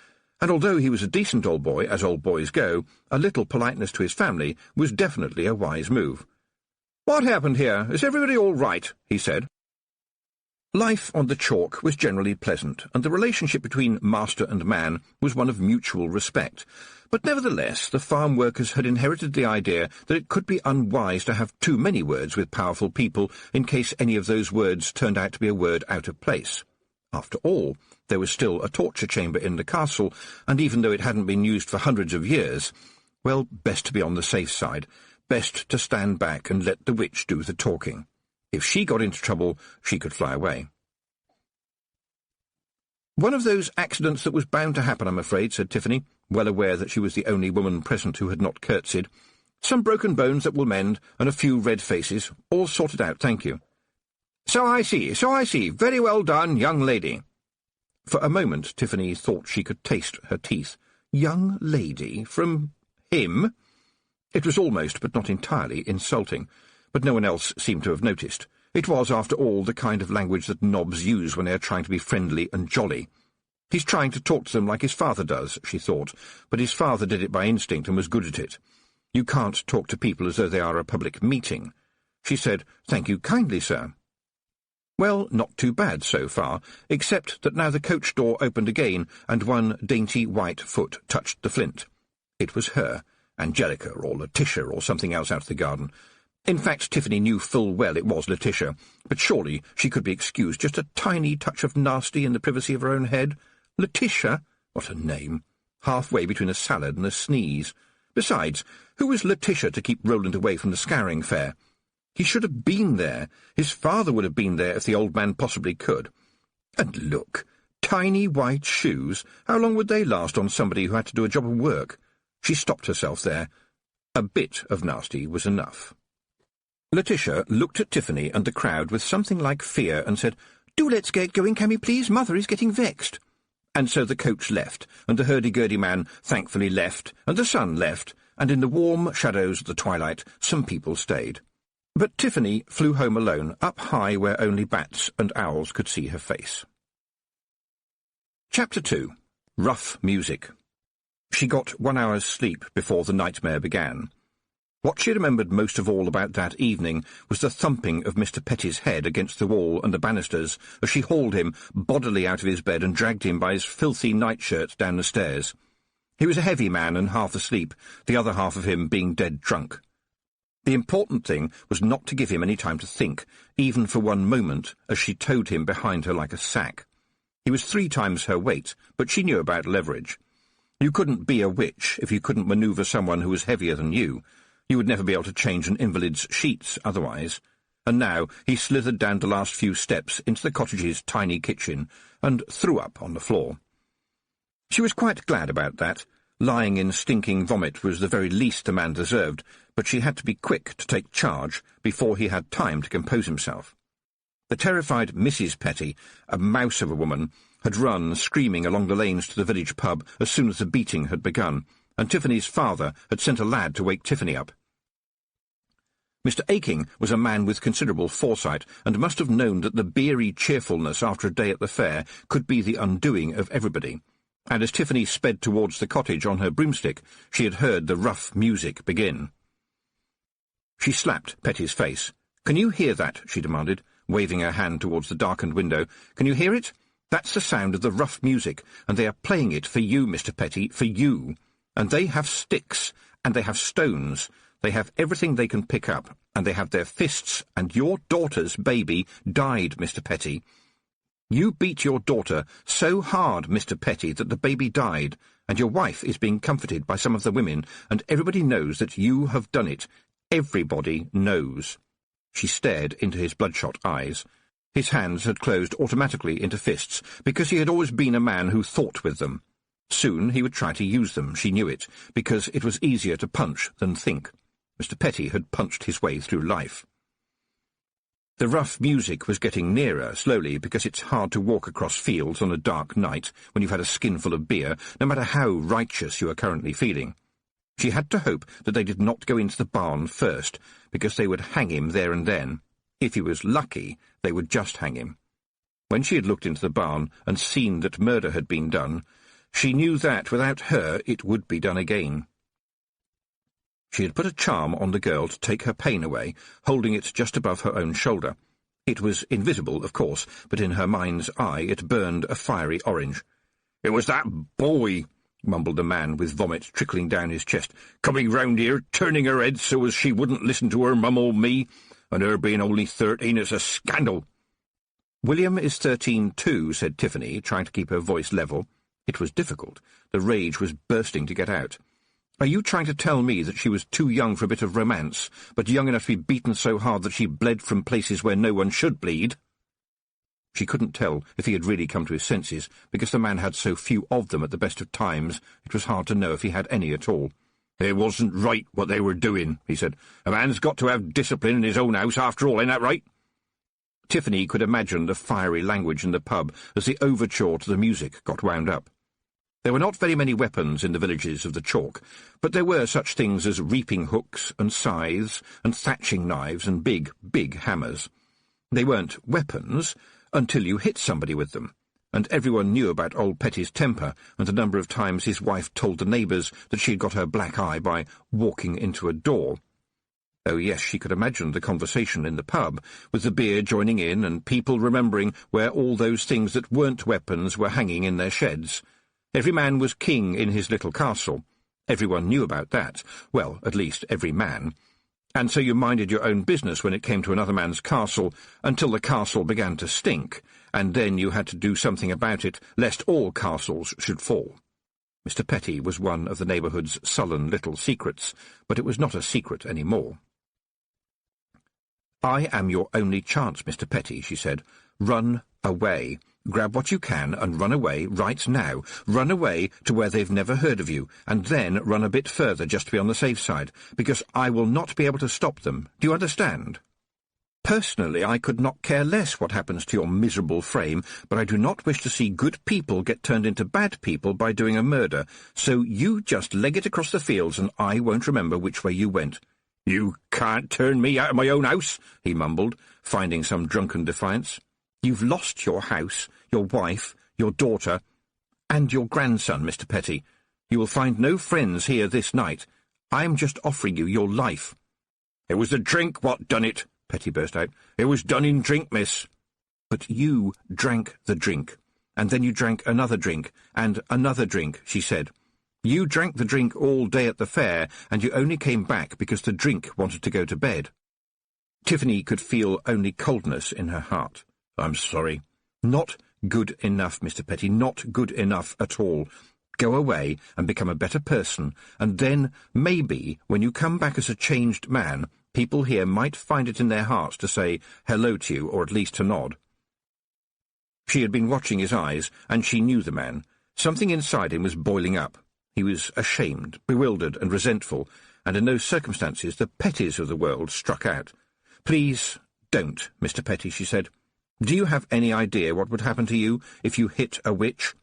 and although he was a decent old boy, as old boys go, a little politeness to his family was definitely a wise move. "What happened here? Is everybody all right?" he said. Life on the chalk was generally pleasant, and the relationship between master and man was one of mutual respect. But nevertheless, the farm workers had inherited the idea that it could be unwise to have too many words with powerful people in case any of those words turned out to be a word out of place. After all, there was still a torture chamber in the castle, and even though it hadn't been used for hundreds of years, well, best to be on the safe side, best to stand back and let the witch do the talking. If she got into trouble, she could fly away. "One of those accidents that was bound to happen, I'm afraid," said Tiffany, well aware that she was the only woman present who had not curtsied. "Some broken bones that will mend, and a few red faces. All sorted out, thank you." So I see. Very well done, young lady." For a moment Tiffany thought she could taste her teeth. Young lady? From him? It was almost, but not entirely, insulting, but no one else seemed to have noticed. It was, after all, the kind of language that knobs use when they are trying to be friendly and jolly. He's trying to talk to them like his father does, she thought, but his father did it by instinct and was good at it. You can't talk to people as though they are a public meeting. She said, "Thank you kindly, sir." Well, not too bad so far, except that now the coach door opened again, and one dainty white foot touched the flint. It was her, Angelica, or Letitia, or something else out of the garden. In fact, Tiffany knew full well it was Letitia, but surely she could be excused just a tiny touch of nasty in the privacy of her own head. Letitia? What a name! Halfway between a salad and a sneeze. Besides, who was Letitia to keep Roland away from the scouring fair? He should have been there. His father would have been there if the old man possibly could. And look, tiny white shoes. How long would they last on somebody who had to do a job of work? She stopped herself there. A bit of nasty was enough. Letitia looked at Tiffany and the crowd with something like fear and said, "Do let's get going, can we please? Mother is getting vexed." And so the coach left, and the hurdy-gurdy man thankfully left, and the sun left, and in the warm shadows of the twilight some people stayed. But Tiffany flew home alone, up high where only bats and owls could see her face. Chapter 2. Rough Music. She got 1 hour's sleep before the nightmare began. What she remembered most of all about that evening was the thumping of Mr. Petty's head against the wall and the banisters as she hauled him bodily out of his bed and dragged him by his filthy nightshirt down the stairs. He was a heavy man and half asleep, the other half of him being dead drunk. The important thing was not to give him any time to think, even for one moment, as she towed him behind her like a sack. He was 3 times her weight, but she knew about leverage. You couldn't be a witch if you couldn't manoeuvre someone who was heavier than you. You would never be able to change an invalid's sheets otherwise. And now he slithered down the last few steps into the cottage's tiny kitchen and threw up on the floor. She was quite glad about that. Lying in stinking vomit was the very least the man deserved, but she had to be quick to take charge before he had time to compose himself. The terrified Mrs. Petty, a mouse of a woman, had run screaming along the lanes to the village pub as soon as the beating had begun, and Tiffany's father had sent a lad to wake Tiffany up. Mr. Aking was a man with considerable foresight, and must have known that the beery cheerfulness after a day at the fair could be the undoing of everybody, and as Tiffany sped towards the cottage on her broomstick, she had heard the rough music begin. She slapped Petty's face. "Can you hear that?" she demanded, waving her hand towards the darkened window. "Can you hear it? That's the sound of the rough music, and they are playing it for you, Mr. Petty, for you. And they have sticks, and they have stones. They have everything they can pick up, and they have their fists, and your daughter's baby died, Mr. Petty. You beat your daughter so hard, Mr. Petty, that the baby died, and your wife is being comforted by some of the women, and everybody knows that you have done it. Everybody knows." She stared into his bloodshot eyes. His hands had closed automatically into fists, because he had always been a man who thought with them. Soon he would try to use them, she knew it, because it was easier to punch than think. Mr. Petty had punched his way through life. The rough music was getting nearer, slowly, because it's hard to walk across fields on a dark night when you've had a skinful of beer, no matter how righteous you are currently feeling. She had to hope that they did not go into the barn first, because they would hang him there and then. If he was lucky, they would just hang him. When she had looked into the barn and seen that murder had been done, she knew that, without her, it would be done again. She had put a charm on the girl to take her pain away, holding it just above her own shoulder. It was invisible, of course, but in her mind's eye it burned a fiery orange. "It was that boy," mumbled the man, with vomit trickling down his chest, "coming round here, turning her head so as she wouldn't listen to her mum or me, and her being only 13 is a scandal." "William is 13 too," said Tiffany, trying to keep her voice level. It was difficult. The rage was bursting to get out. "Are you trying to tell me that she was too young for a bit of romance, but young enough to be beaten so hard that she bled from places where no one should bleed?" She couldn't tell if he had really come to his senses, because the man had so few of them at the best of times. It was hard to know if he had any at all. "It wasn't right what they were doing," he said. "A man's got to have discipline in his own house after all, ain't that right?" Tiffany could imagine the fiery language in the pub as the overture to the music got wound up. There were not very many weapons in the villages of the chalk, but there were such things as reaping hooks and scythes and thatching knives and big, big hammers. They weren't weapons until you hit somebody with them, and everyone knew about old Petty's temper and the number of times his wife told the neighbours that she had got her black eye by walking into a door. Oh yes, she could imagine the conversation in the pub, with the beer joining in and people remembering where all those things that weren't weapons were hanging in their sheds. Every man was king in his little castle. Everyone knew about that. Well, at least every man. And so you minded your own business when it came to another man's castle, until the castle began to stink, and then you had to do something about it, lest all castles should fall. Mr. Petty was one of the neighbourhood's sullen little secrets, but it was not a secret any more. "I am your only chance, Mr. Petty," she said. "Run away. Grab what you can and run away right now. Run away to where they've never heard of you, and then run a bit further just to be on the safe side, because I will not be able to stop them. Do you understand? Personally, I could not care less what happens to your miserable frame, but I do not wish to see good people get turned into bad people by doing a murder, so you just leg it across the fields and I won't remember which way you went." "You can't turn me out of my own house," he mumbled, finding some drunken defiance. "You've lost your house, your wife, your daughter, and your grandson, Mr. Petty. You will find no friends here this night. I am just offering you your life." "It was the drink what done it," Petty burst out. "It was done in drink, miss." "But you drank the drink, and then you drank another drink, and another drink," she said. "You drank the drink all day at the fair, and you only came back because the drink wanted to go to bed." Tiffany could feel only coldness in her heart. "I'm sorry." "Not good enough, Mr. Petty, not good enough at all. Go away and become a better person, and then, maybe, when you come back as a changed man, people here might find it in their hearts to say hello to you, or at least to nod." She had been watching his eyes, and she knew the man. Something inside him was boiling up. He was ashamed, bewildered and resentful, and in those circumstances the Petties of the world struck out. "Please don't, Mr. Petty," she said. "Do you have any idea what would happen to you if you hit a witch?"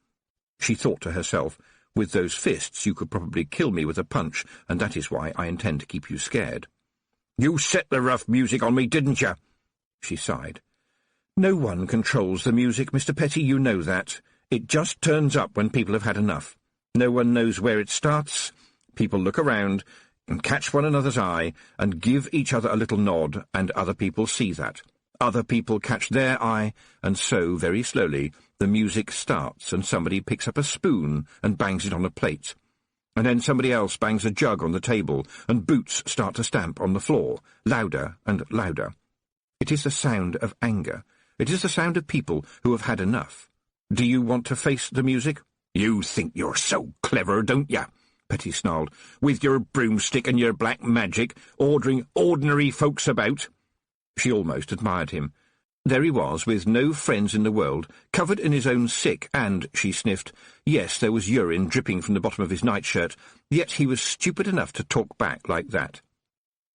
She thought to herself, "With those fists you could probably kill me with a punch, and that is why I intend to keep you scared." "You set the rough music on me, didn't you?" She sighed. "No one controls the music, Mr. Petty, you know that. It just turns up when people have had enough. No one knows where it starts. People look around and catch one another's eye and give each other a little nod, and other people see that. Other people catch their eye, and so, very slowly, the music starts, and somebody picks up a spoon and bangs it on a plate. And then somebody else bangs a jug on the table, and boots start to stamp on the floor, louder and louder. It is the sound of anger. It is the sound of people who have had enough. Do you want to face the music?" "You think you're so clever, don't you?" Petty snarled, "with your broomstick and your black magic, ordering ordinary folks about." She almost admired him. There he was, with no friends in the world, covered in his own sick, and, she sniffed, yes, there was urine dripping from the bottom of his nightshirt, yet he was stupid enough to talk back like that.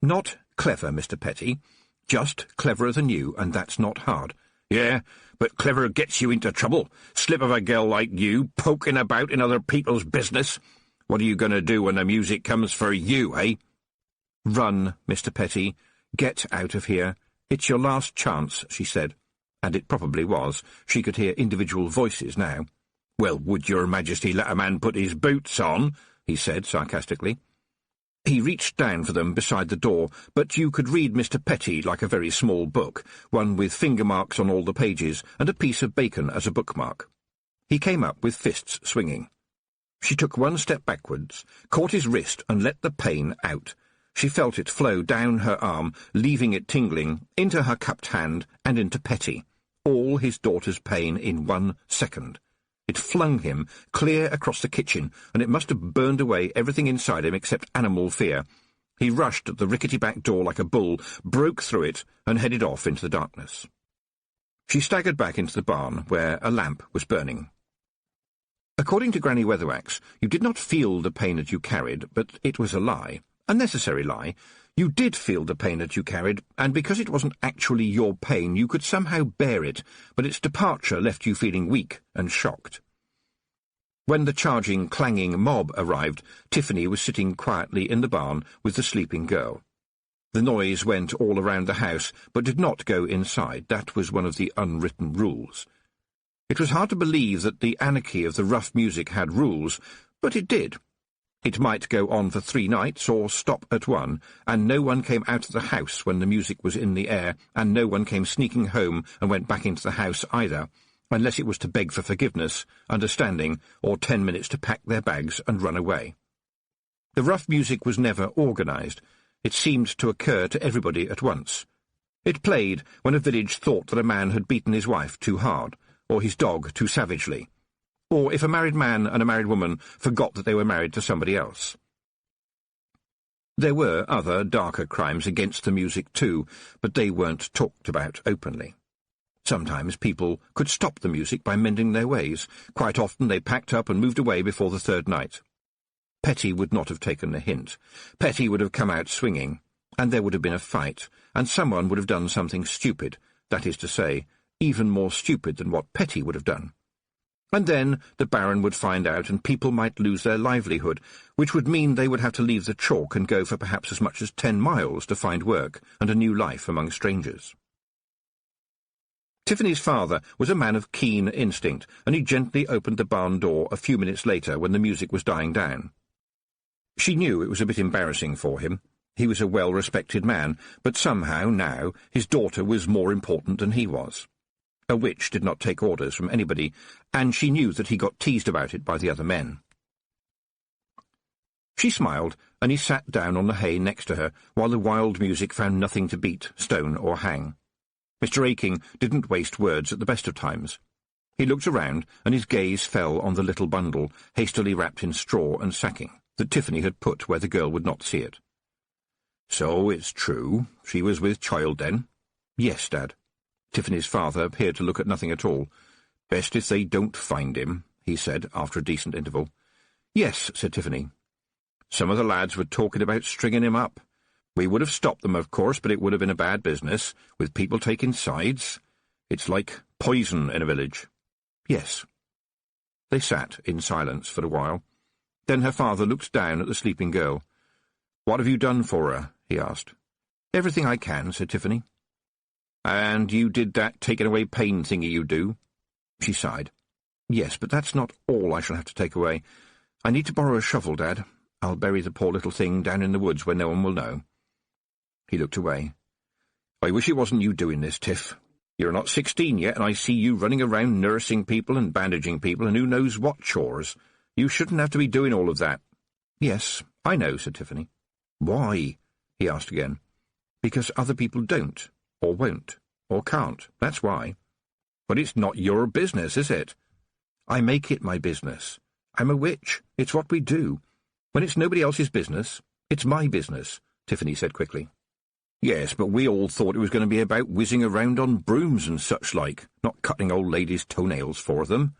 "Not clever, Mr. Petty. Just cleverer than you, and that's not hard." "Yeah, but clever gets you into trouble. Slip of a girl like you, poking about in other people's business. What are you going to do when the music comes for you, eh?" "Run, Mr. Petty. Get out of here. It's your last chance," she said. And it probably was. She could hear individual voices now. "Well, would your Majesty let a man put his boots on?" he said sarcastically. He reached down for them beside the door, but you could read Mr. Petty like a very small book, one with finger marks on all the pages and a piece of bacon as a bookmark. He came up with fists swinging. She took one step backwards, caught his wrist and let the pain out. She felt it flow down her arm, leaving it tingling, into her cupped hand and into Petty. All his daughter's pain in 1 second. It flung him clear across the kitchen, and it must have burned away everything inside him except animal fear. He rushed at the rickety back door like a bull, broke through it, and headed off into the darkness. She staggered back into the barn, where a lamp was burning. According to Granny Weatherwax, you did not feel the pain that you carried, but it was a lie. A necessary lie. You did feel the pain that you carried, and because it wasn't actually your pain, you could somehow bear it, but its departure left you feeling weak and shocked. When the charging, clanging mob arrived, Tiffany was sitting quietly in the barn with the sleeping girl. The noise went all around the house, but did not go inside. That was one of the unwritten rules. It was hard to believe that the anarchy of the rough music had rules, but it did. It might go on for 3 nights, or stop at 1, and no one came out of the house when the music was in the air, and no one came sneaking home and went back into the house either, unless it was to beg for forgiveness, understanding, or 10 minutes to pack their bags and run away. The rough music was never organised. It seemed to occur to everybody at once. It played when a village thought that a man had beaten his wife too hard, or his dog too savagely, or if a married man and a married woman forgot that they were married to somebody else. There were other, darker crimes against the music too, but they weren't talked about openly. Sometimes people could stop the music by mending their ways. Quite often they packed up and moved away before the 3rd night. Petty would not have taken the hint. Petty would have come out swinging, and there would have been a fight, and someone would have done something stupid, that is to say, even more stupid than what Petty would have done. And then the Baron would find out, and people might lose their livelihood, which would mean they would have to leave the chalk and go for perhaps as much as 10 miles to find work and a new life among strangers. Tiffany's father was a man of keen instinct, and he gently opened the barn door a few minutes later when the music was dying down. She knew it was a bit embarrassing for him. He was a well-respected man, but somehow, now, his daughter was more important than he was. A witch did not take orders from anybody, and she knew that he got teased about it by the other men. She smiled, and he sat down on the hay next to her, while the wild music found nothing to beat, stone or hang. Mr. Aking didn't waste words at the best of times. He looked around, and his gaze fell on the little bundle, hastily wrapped in straw and sacking, that Tiffany had put where the girl would not see it. "So it's true. She was with child, then?" "Yes, Dad." Tiffany's father appeared to look at nothing at all. "Best if they don't find him," he said, after a decent interval. Yes, said Tiffany. Some of the lads were talking about stringing him up. We would have stopped them, of course, but it would have been a bad business, with people taking sides. It's like poison in a village. Yes. They sat in silence for a while. Then her father looked down at the sleeping girl. "What have you done for her?" he asked. "Everything I can," said Tiffany. "And you did that taking away pain thingy you do?" She sighed. "Yes, but that's not all I shall have to take away. I need to borrow a shovel, Dad. I'll bury the poor little thing down in the woods where no one will know." He looked away. "I wish it wasn't you doing this, Tiff. You're not 16 yet, and I see you running around nursing people and bandaging people and who knows what chores. You shouldn't have to be doing all of that." "Yes, I know," said Tiffany. "Why?" he asked again. "Because other people don't, or won't, or can't. That's why." "But it's not your business, is it?" "I make it my business. I'm a witch. It's what we do. When it's nobody else's business, it's my business," Tiffany said quickly. "Yes, but we all thought it was going to be about whizzing around on brooms and such like, not cutting old ladies' toenails for them."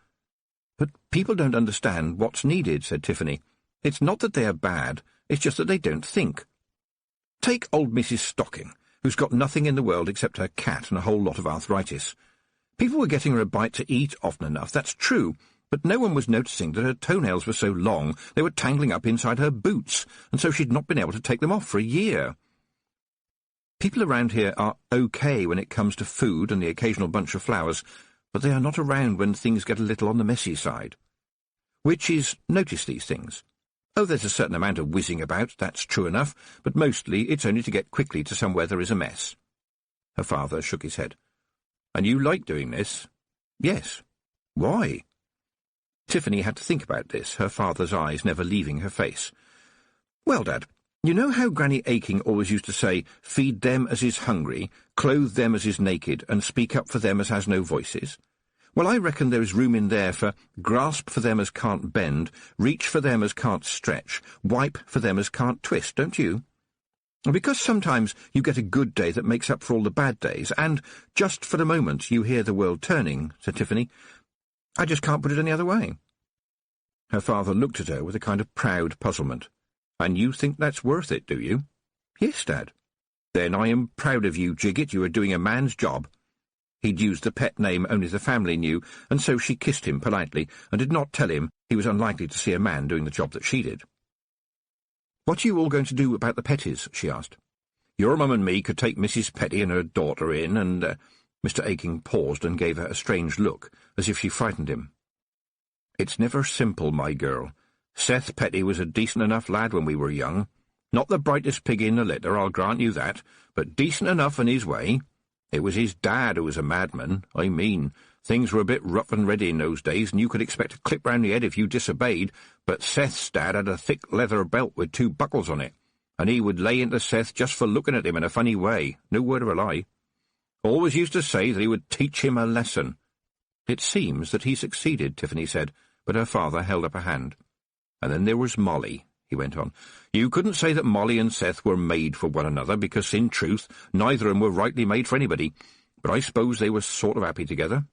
"But people don't understand what's needed," said Tiffany. "It's not that they are bad, it's just that they don't think. Take old Mrs. Stocking, who's got nothing in the world except her cat and a whole lot of arthritis. People were getting her a bite to eat often enough, that's true, but no one was noticing that her toenails were so long they were tangling up inside her boots, and so she'd not been able to take them off for a year. People around here are okay when it comes to food and the occasional bunch of flowers, but they are not around when things get a little on the messy side. Witches notice these things. Oh, there's a certain amount of whizzing about, that's true enough, but mostly it's only to get quickly to somewhere there is a mess." Her father shook his head. "And you like doing this?" "Yes." "Why?" Tiffany had to think about this, her father's eyes never leaving her face. "Well, Dad, you know how Granny Aching always used to say, 'Feed them as is hungry, clothe them as is naked, and speak up for them as has no voices'? Well, I reckon there is room in there for grasp for them as can't bend, reach for them as can't stretch, wipe for them as can't twist, don't you? And because sometimes you get a good day that makes up for all the bad days, and just for a moment you hear the world turning," said Tiffany, "I just can't put it any other way." Her father looked at her with a kind of proud puzzlement. "And you think that's worth it, do you?" "Yes, Dad." "Then I am proud of you, Jiggit. You are doing a man's job." He'd used the pet name only the family knew, and so she kissed him politely, and did not tell him he was unlikely to see a man doing the job that she did. "What are you all going to do about the Petties?" she asked. "Your mum and me could take Mrs. Petty and her daughter in, and—" Mr. Aching paused and gave her a strange look, as if she frightened him. "It's never simple, my girl. Seth Petty was a decent enough lad when we were young. Not the brightest pig in the litter, I'll grant you that, but decent enough in his way. It was his dad who was a madman. I mean, things were a bit rough and ready in those days, and you could expect a clip round the head if you disobeyed, but Seth's dad had a thick leather belt with 2 buckles on it, and he would lay into Seth just for looking at him in a funny way, no word of a lie. Always used to say that he would teach him a lesson." "It seems that he succeeded," Tiffany said, but her father held up a hand. "And then there was Molly," he went on. "You couldn't say that Molly and Seth were made for one another, because, in truth, neither of them were rightly made for anybody, but I suppose they were sort of happy together.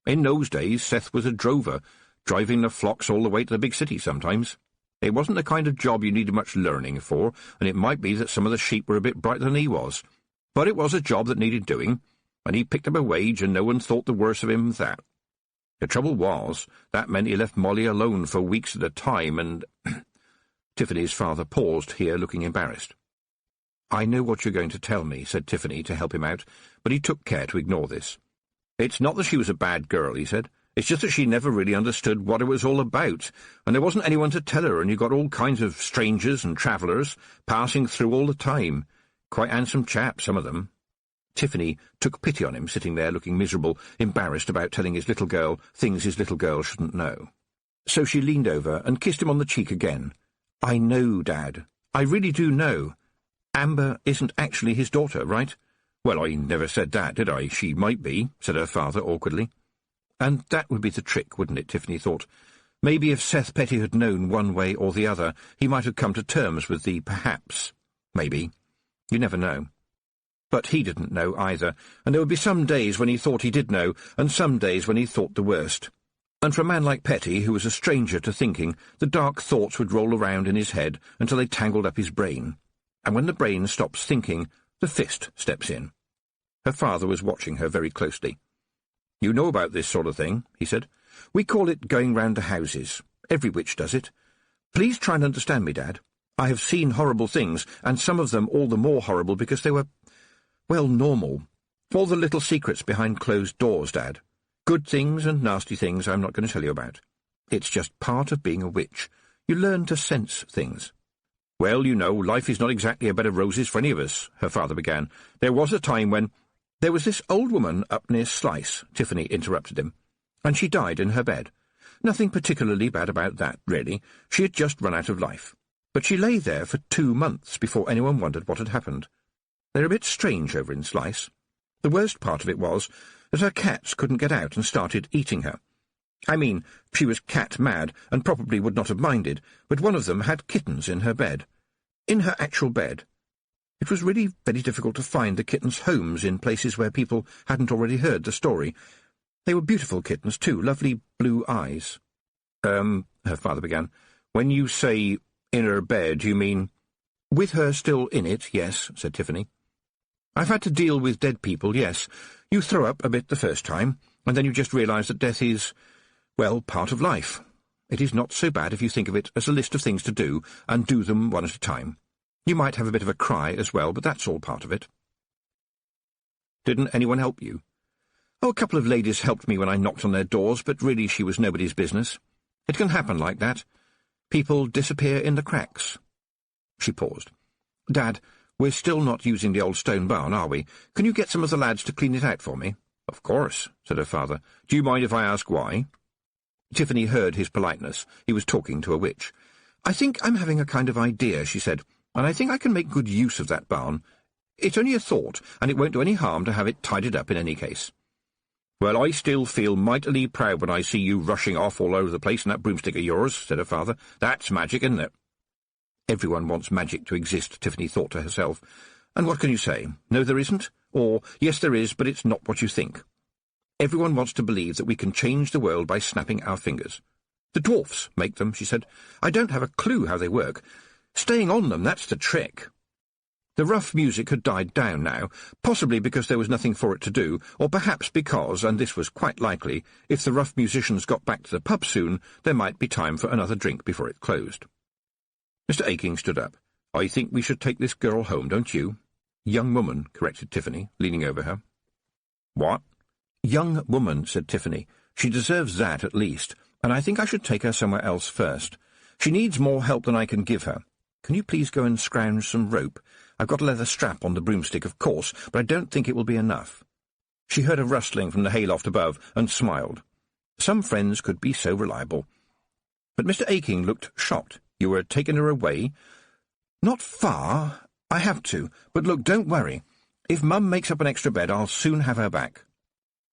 In those days, Seth was a drover, driving the flocks all the way to the big city sometimes. It wasn't the kind of job you needed much learning for, and it might be that some of the sheep were a bit brighter than he was, but it was a job that needed doing, and he picked up a wage, and no one thought the worse of him for that. The trouble was, that meant he left Molly alone for weeks at a time, and—" Tiffany's father paused here, looking embarrassed. "I know what you're going to tell me," said Tiffany to help him out, but he took care to ignore this. "It's not that she was a bad girl," he said. "It's just that she never really understood what it was all about, and there wasn't anyone to tell her, and you got all kinds of strangers and travellers passing through all the time. Quite handsome chaps, some of them." Tiffany took pity on him, sitting there looking miserable, embarrassed about telling his little girl things his little girl shouldn't know. So she leaned over and kissed him on the cheek again. "I know, Dad. I really do know. Amber isn't actually his daughter, right?" "Well, I never said that, did I? She might be," said her father awkwardly. And that would be the trick, wouldn't it, Tiffany thought. Maybe if Seth Petty had known one way or the other, he might have come to terms with the perhaps. Maybe. You never know. But he didn't know either, and there would be some days when he thought he did know, and some days when he thought the worst. And for a man like Petty, who was a stranger to thinking, the dark thoughts would roll around in his head until they tangled up his brain. And when the brain stops thinking, the fist steps in. Her father was watching her very closely. "You know about this sort of thing," he said. "We call it going round the houses. Every witch does it. Please try and understand me, Dad. I have seen horrible things, and some of them all the more horrible because they were, well, normal. All the little secrets behind closed doors, Dad. Good things and nasty things I'm not going to tell you about. It's just part of being a witch. You learn to sense things." "Well, you know, life is not exactly a bed of roses for any of us," her father began. "There was a time when—" "There was this old woman up near Slice," Tiffany interrupted him, "and she died in her bed. Nothing particularly bad about that, really. She had just run out of life. But she lay there for 2 months before anyone wondered what had happened. They're a bit strange over in Slice. The worst part of it was that her cats couldn't get out and started eating her. I mean, she was cat-mad and probably would not have minded, but one of them had kittens in her bed. In her actual bed. It was really very difficult to find the kittens' homes in places where people hadn't already heard the story. They were beautiful kittens, too, lovely blue eyes." Her father began. "When you say in her bed, you mean—" "With her still in it, yes," said Tiffany. "I've had to deal with dead people, yes. You throw up a bit the first time, and then you just realise that death is, well, part of life. It is not so bad if you think of it as a list of things to do, and do them one at a time. You might have a bit of a cry as well, but that's all part of it." "Didn't anyone help you?" "Oh, a couple of ladies helped me when I knocked on their doors, but really she was nobody's business. It can happen like that. People disappear in the cracks." She paused. "Dad, we're still not using the old stone barn, are we? Can you get some of the lads to clean it out for me?" "Of course," said her father. "Do you mind if I ask why?" Tiffany heard his politeness. He was talking to a witch. "I think I'm having a kind of idea," she said, "and I think I can make good use of that barn. It's only a thought, and it won't do any harm to have it tidied up in any case." "Well, I still feel mightily proud when I see you rushing off all over the place in that broomstick of yours," said her father. "That's magic, isn't it?" Everyone wants magic to exist, Tiffany thought to herself. And what can you say? No, there isn't? Or, yes, there is, but it's not what you think. Everyone wants to believe that we can change the world by snapping our fingers. "The dwarfs make them," she said. "I don't have a clue how they work. Staying on them, that's the trick." The rough music had died down now, possibly because there was nothing for it to do, or perhaps because, and this was quite likely, if the rough musicians got back to the pub soon, there might be time for another drink before it closed. Mr. Aking stood up. "I think we should take this girl home, don't you?" "Young woman," corrected Tiffany, leaning over her. "What?" "Young woman," said Tiffany. "She deserves that, at least, and I think I should take her somewhere else first. She needs more help than I can give her. Can you please go and scrounge some rope? I've got a leather strap on the broomstick, of course, but I don't think it will be enough." She heard a rustling from the hayloft above and smiled. Some friends could be so reliable. But Mr. Aking looked shocked. "You were taking her away?" "Not far. I have to. But look, don't worry. If Mum makes up an extra bed, I'll soon have her back."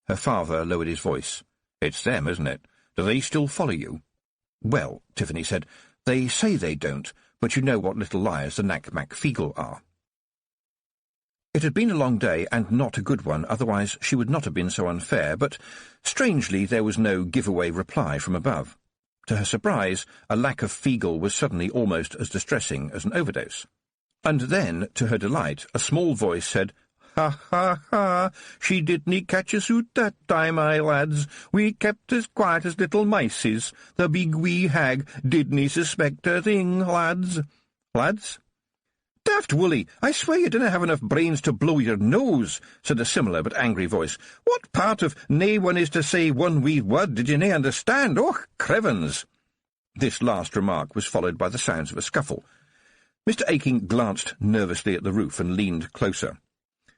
Her father lowered his voice. "It's them, isn't it? Do they still follow you?" "Well," Tiffany said, "they say they don't, but you know what little liars the Knack-Mack-Feegle are." It had been a long day, and not a good one, otherwise she would not have been so unfair, but, strangely, there was no giveaway reply from above. To her surprise, a lack of Feegle was suddenly almost as distressing as an overdose. And then, to her delight, a small voice said, "Ha, ha, ha! She didn't catch us out that time, my lads. We kept as quiet as little mices. The big wee hag didn't suspect a thing, lads." "Lads?" "Daft Woolly, I swear you didn't have enough brains to blow your nose," said a similar but angry voice. "What part of nae one is to say one wee word did you nae understand? Och, crevens!" This last remark was followed by the sounds of a scuffle. Mr. Aking glanced nervously at the roof and leaned closer.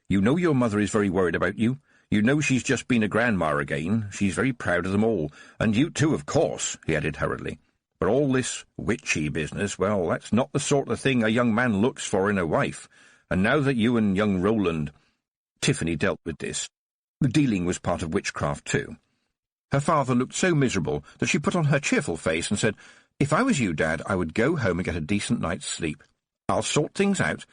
"You know your mother is very worried about you. You know she's just been a grandma again. She's very proud of them all. And you too, of course," he added hurriedly. "But all this witchy business, well, that's not the sort of thing a young man looks for in a wife. And now that you and young Roland—" Tiffany dealt with this. The dealing was part of witchcraft too. Her father looked so miserable that she put on her cheerful face and said, "If I was you, Dad, I would go home and get a decent night's sleep. I'll sort things out.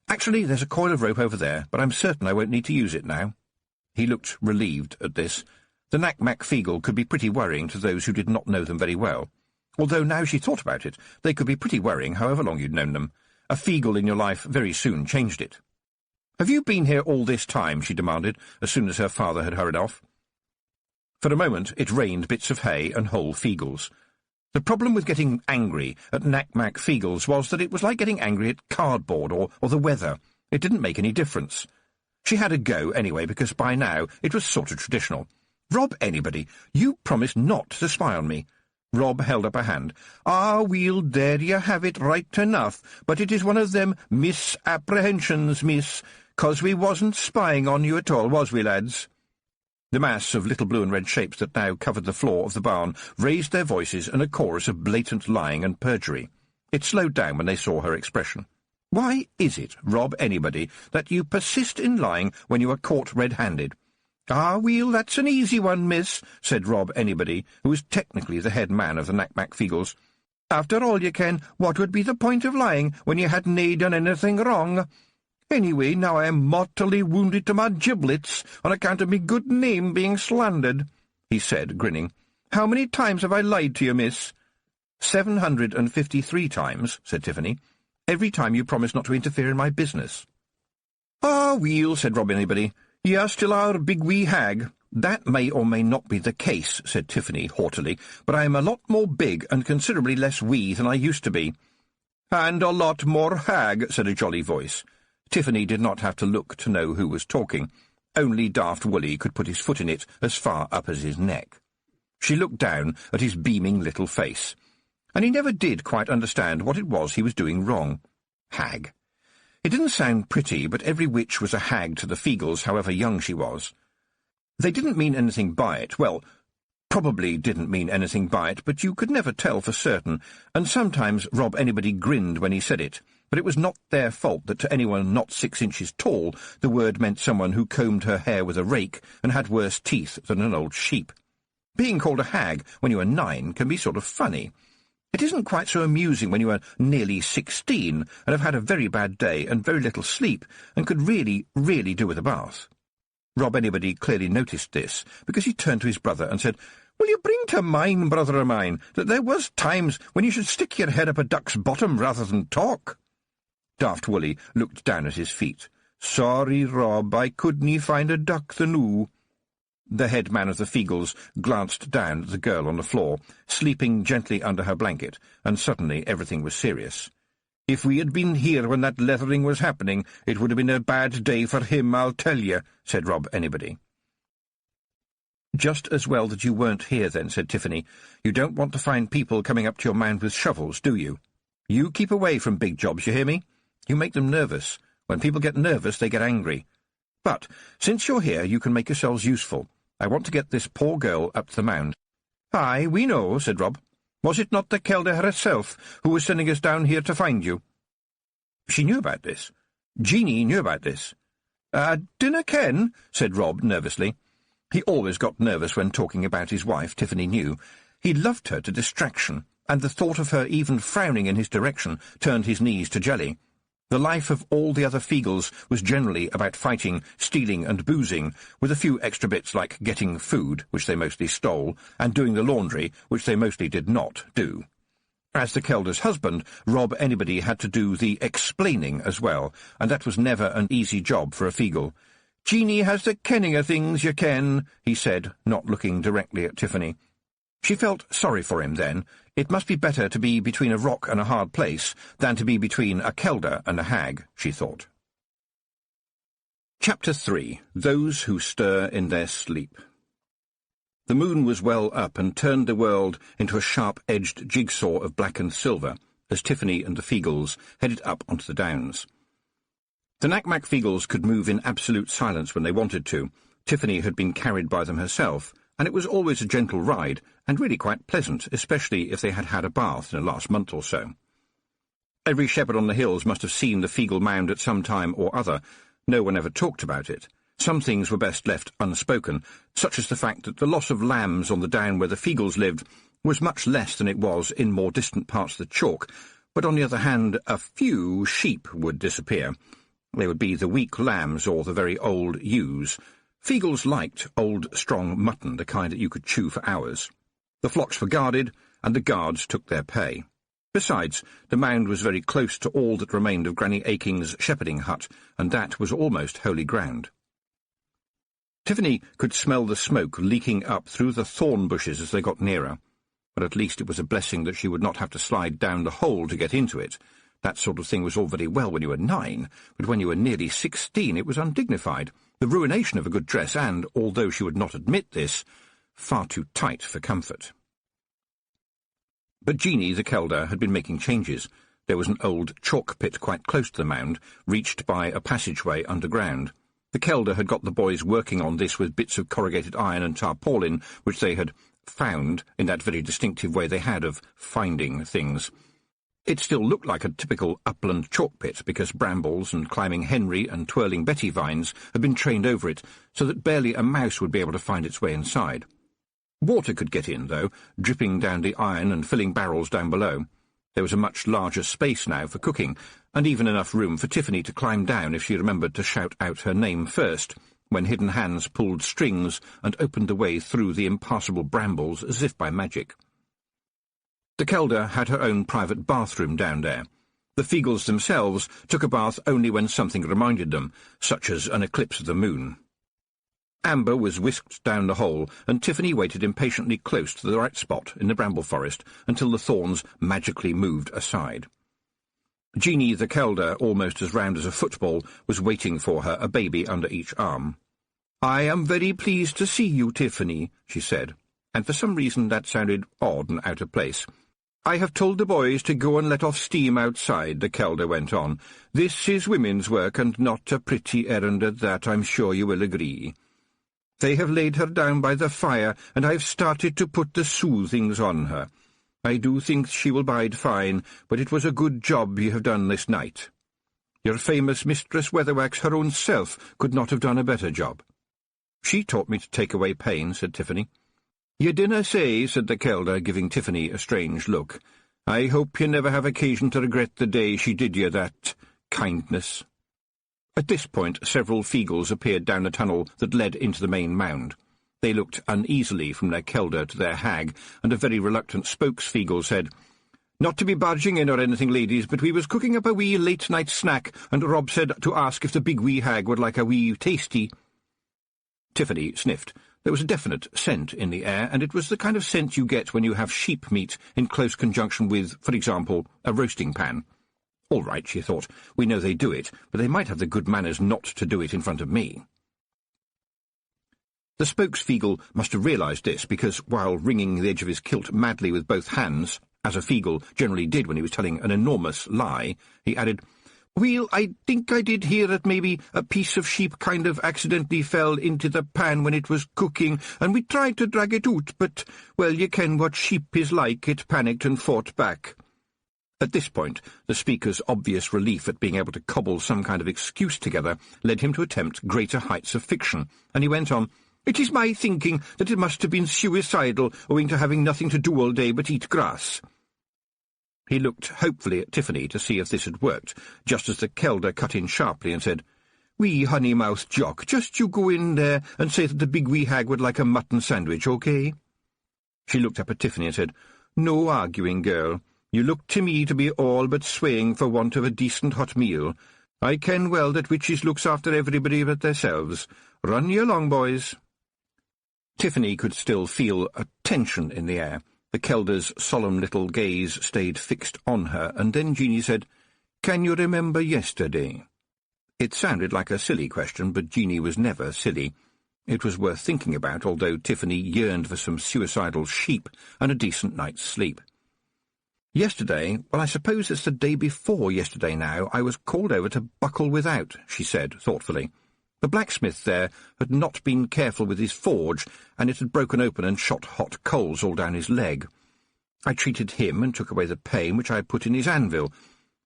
Actually, there's a coil of rope over there, but I'm certain I won't need to use it now." He looked relieved at this. The Knack-Mack Feegle could be pretty worrying to those who did not know them very well. Although now she thought about it, they could be pretty worrying however long you'd known them. A Feegle in your life very soon changed it. "Have you been here all this time?" she demanded, as soon as her father had hurried off. For a moment it rained bits of hay and whole Feegles. The problem with getting angry at Knack-Mack Feegles was that it was like getting angry at cardboard or the weather. It didn't make any difference. She had a go anyway, because by now it was sort of traditional. "Rob anybody, you promised not to spy on me." Rob held up a hand. "Ah, well, there you have it right enough, but it is one of them misapprehensions, miss, 'cause we wasn't spying on you at all, was we, lads?" The mass of little blue and red shapes that now covered the floor of the barn raised their voices in a chorus of blatant lying and perjury. It slowed down when they saw her expression. "Why is it, Rob anybody, that you persist in lying when you are caught red-handed?" "Ah, well, that's an easy one, miss," said Rob anybody, who was technically the head man of the Knack-Mack Feegles. "After all, you ken, what would be the point of lying when you had nae done anything wrong? Anyway, now I am mortally wounded to my giblets on account of me good name being slandered," he said, grinning. "How many times have I lied to you, miss?" 753 times, said Tiffany. "Every time you promised not to interfere in my business." "Ah, well," said Rob anybody, "you are still our big wee hag." "That may or may not be the case," said Tiffany haughtily, "but I am a lot more big and considerably less wee than I used to be." "And a lot more hag," said a jolly voice. Tiffany did not have to look to know who was talking. Only Daft Woolly could put his foot in it as far up as his neck. She looked down at his beaming little face, and he never did quite understand what it was he was doing wrong. Hag. It didn't sound pretty, but every witch was a hag to the Feegles, however young she was. They didn't mean anything by it. Well, probably didn't mean anything by it, but you could never tell for certain, and sometimes Rob anybody grinned when he said it. But it was not their fault that to anyone not 6 inches tall the word meant someone who combed her hair with a rake and had worse teeth than an old sheep. Being called a hag when you are 9 can be sort of funny. It isn't quite so amusing when you are nearly 16 and have had a very bad day and very little sleep and could really, really do with a bath. Rob anybody clearly noticed this, because he turned to his brother and said, "Will you bring to mind, brother of mine, that there was times when you should stick your head up a duck's bottom rather than talk?" Daft Woolly looked down at his feet. "Sorry, Rob, I couldn't find a duck the noo." The head man of the Feegles glanced down at the girl on the floor, sleeping gently under her blanket, and suddenly everything was serious. "If we had been here when that leathering was happening, it would have been a bad day for him, I'll tell you," said Rob anybody. "Just as well that you weren't here then," said Tiffany. "You don't want to find people coming up to your mound with shovels, do you? You keep away from big jobs, you hear me? You make them nervous. When people get nervous, they get angry. But, since you're here, you can make yourselves useful. I want to get this poor girl up to the mound." "Aye, we know," said Rob. "Was it not the Kelda herself who was sending us down here to find you?" She knew about this. Jeanie knew about this. "Dinna ken," said Rob nervously. He always got nervous when talking about his wife, Tiffany knew. He loved her to distraction, and the thought of her even frowning in his direction turned his knees to jelly. The life of all the other Feegles was generally about fighting, stealing and boozing, with a few extra bits like getting food, which they mostly stole, and doing the laundry, which they mostly did not do. As the Kelda's husband, Rob anybody had to do the explaining as well, and that was never an easy job for a Feegle. "Jeanie has the kenning of things, you ken," he said, not looking directly at Tiffany. She felt sorry for him then. It must be better to be between a rock and a hard place than to be between a Kelda and a hag, she thought. Chapter 3. Those Who Stir in Their Sleep. The moon was well up and turned the world into a sharp-edged jigsaw of black and silver as Tiffany and the Feegles headed up onto the downs. The Knack-Mack Feegles could move in absolute silence when they wanted to. Tiffany had been carried by them herself, and it was always a gentle ride, and really quite pleasant, especially if they had had a bath in the last month or so. Every shepherd on the hills must have seen the Feegle mound at some time or other. No one ever talked about it. Some things were best left unspoken, such as the fact that the loss of lambs on the down where the Feegles lived was much less than it was in more distant parts of the chalk, but on the other hand a few sheep would disappear. They would be the weak lambs or the very old ewes. Feagles liked old, strong mutton, the kind that you could chew for hours. The flocks were guarded, and the guards took their pay. Besides, the mound was very close to all that remained of Granny Aking's shepherding hut, and that was almost holy ground. Tiffany could smell the smoke leaking up through the thorn bushes as they got nearer, but at least it was a blessing that she would not have to slide down the hole to get into it. That sort of thing was all very well when you were 9, but when you were nearly 16 it was undignified, the ruination of a good dress and, although she would not admit this, far too tight for comfort. But Jeanie the Kelder had been making changes. There was an old chalk pit quite close to the mound, reached by a passageway underground. The Kelder had got the boys working on this with bits of corrugated iron and tarpaulin, which they had found in that very distinctive way they had of finding things. It still looked like a typical upland chalk pit, because brambles and climbing Henry and twirling Betty vines had been trained over it, so that barely a mouse would be able to find its way inside. Water could get in, though, dripping down the iron and filling barrels down below. There was a much larger space now for cooking, and even enough room for Tiffany to climb down if she remembered to shout out her name first, when hidden hands pulled strings and opened the way through the impassable brambles as if by magic. The Kelder had her own private bathroom down there. The Feagles themselves took a bath only when something reminded them, such as an eclipse of the moon. Amber was whisked down the hole, and Tiffany waited impatiently close to the right spot in the bramble forest until the thorns magically moved aside. Jeanie the Kelder, almost as round as a football, was waiting for her, a baby under each arm. "I am very pleased to see you, Tiffany," she said, and for some reason that sounded odd and out of place. "I have told the boys to go and let off steam outside," the Kelder went on. "This is women's work, and not a pretty errand at that, I'm sure you will agree. They have laid her down by the fire, and I have started to put the soothings on her. I do think she will bide fine, but it was a good job you have done this night. Your famous Mistress Weatherwax, her own self, could not have done a better job." "She taught me to take away pain," said Tiffany. "You dinna say," said the Kelder, giving Tiffany a strange look. "I hope you never have occasion to regret the day she did you that kindness." At this point several Feagles appeared down the tunnel that led into the main mound. They looked uneasily from their Kelder to their hag, and a very reluctant spokes-Feagle said, "Not to be barging in or anything, ladies, but we was cooking up a wee late-night snack, and Rob said to ask if the big wee hag would like a wee tasty." Tiffany sniffed. There was a definite scent in the air, and it was the kind of scent you get when you have sheep meat in close conjunction with, for example, a roasting pan. All right, she thought, we know they do it, but they might have the good manners not to do it in front of me. The spokes-Feagle must have realised this, because while wringing the edge of his kilt madly with both hands, as a Feagle generally did when he was telling an enormous lie, he added, "Well, I think I did hear that maybe a piece of sheep kind of accidentally fell into the pan when it was cooking, and we tried to drag it out, but, well, you ken what sheep is like, it panicked and fought back." At this point, the speaker's obvious relief at being able to cobble some kind of excuse together led him to attempt greater heights of fiction, and he went on, "It is my thinking that it must have been suicidal, owing to having nothing to do all day but eat grass." He looked hopefully at Tiffany to see if this had worked, just as the Kelder cut in sharply and said, "Wee honey-mouthed Jock, just you go in there and say that the big wee hag would like a mutton sandwich, okay?" She looked up at Tiffany and said, "No arguing, girl. You look to me to be all but swaying for want of a decent hot meal. I ken well that witches looks after everybody but theirselves. Run you along, boys." Tiffany could still feel a tension in the air. The Kelder's solemn little gaze stayed fixed on her, and then Jeanie said, "Can you remember yesterday?" It sounded like a silly question, but Jeanie was never silly. It was worth thinking about, although Tiffany yearned for some suicidal sheep and a decent night's sleep. "Yesterday, well, I suppose it's the day before yesterday now, I was called over to buckle without," she said thoughtfully. "The blacksmith there had not been careful with his forge, and it had broken open and shot hot coals all down his leg. I treated him and took away the pain which I had put in his anvil.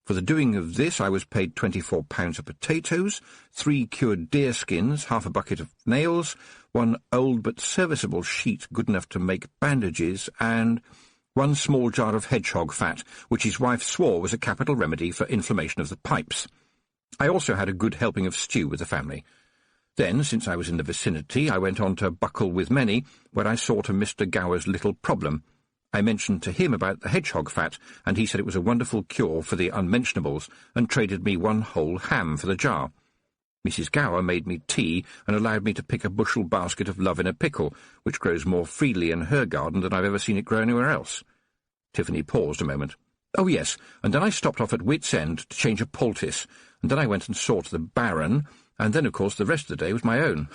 For the doing of this I was paid 24 pounds of potatoes, 3 cured deerskins, half a bucket of nails, 1 old but serviceable sheet good enough to make bandages, and 1 small jar of hedgehog fat, which his wife swore was a capital remedy for inflammation of the pipes. I also had a good helping of stew with the family. Then, since I was in the vicinity, I went on to Buckle with Many, where I saw to Mr. Gower's little problem. I mentioned to him about the hedgehog fat, and he said it was a wonderful cure for the unmentionables, and traded me one whole ham for the jar. Mrs. Gower made me tea and allowed me to pick a bushel basket of love in a pickle, which grows more freely in her garden than I've ever seen it grow anywhere else. Tiffany paused a moment. Oh, yes, and then I stopped off at Wit's End to change a poultice, and then I went and saw to the Baron, and then, of course, the rest of the day was my own.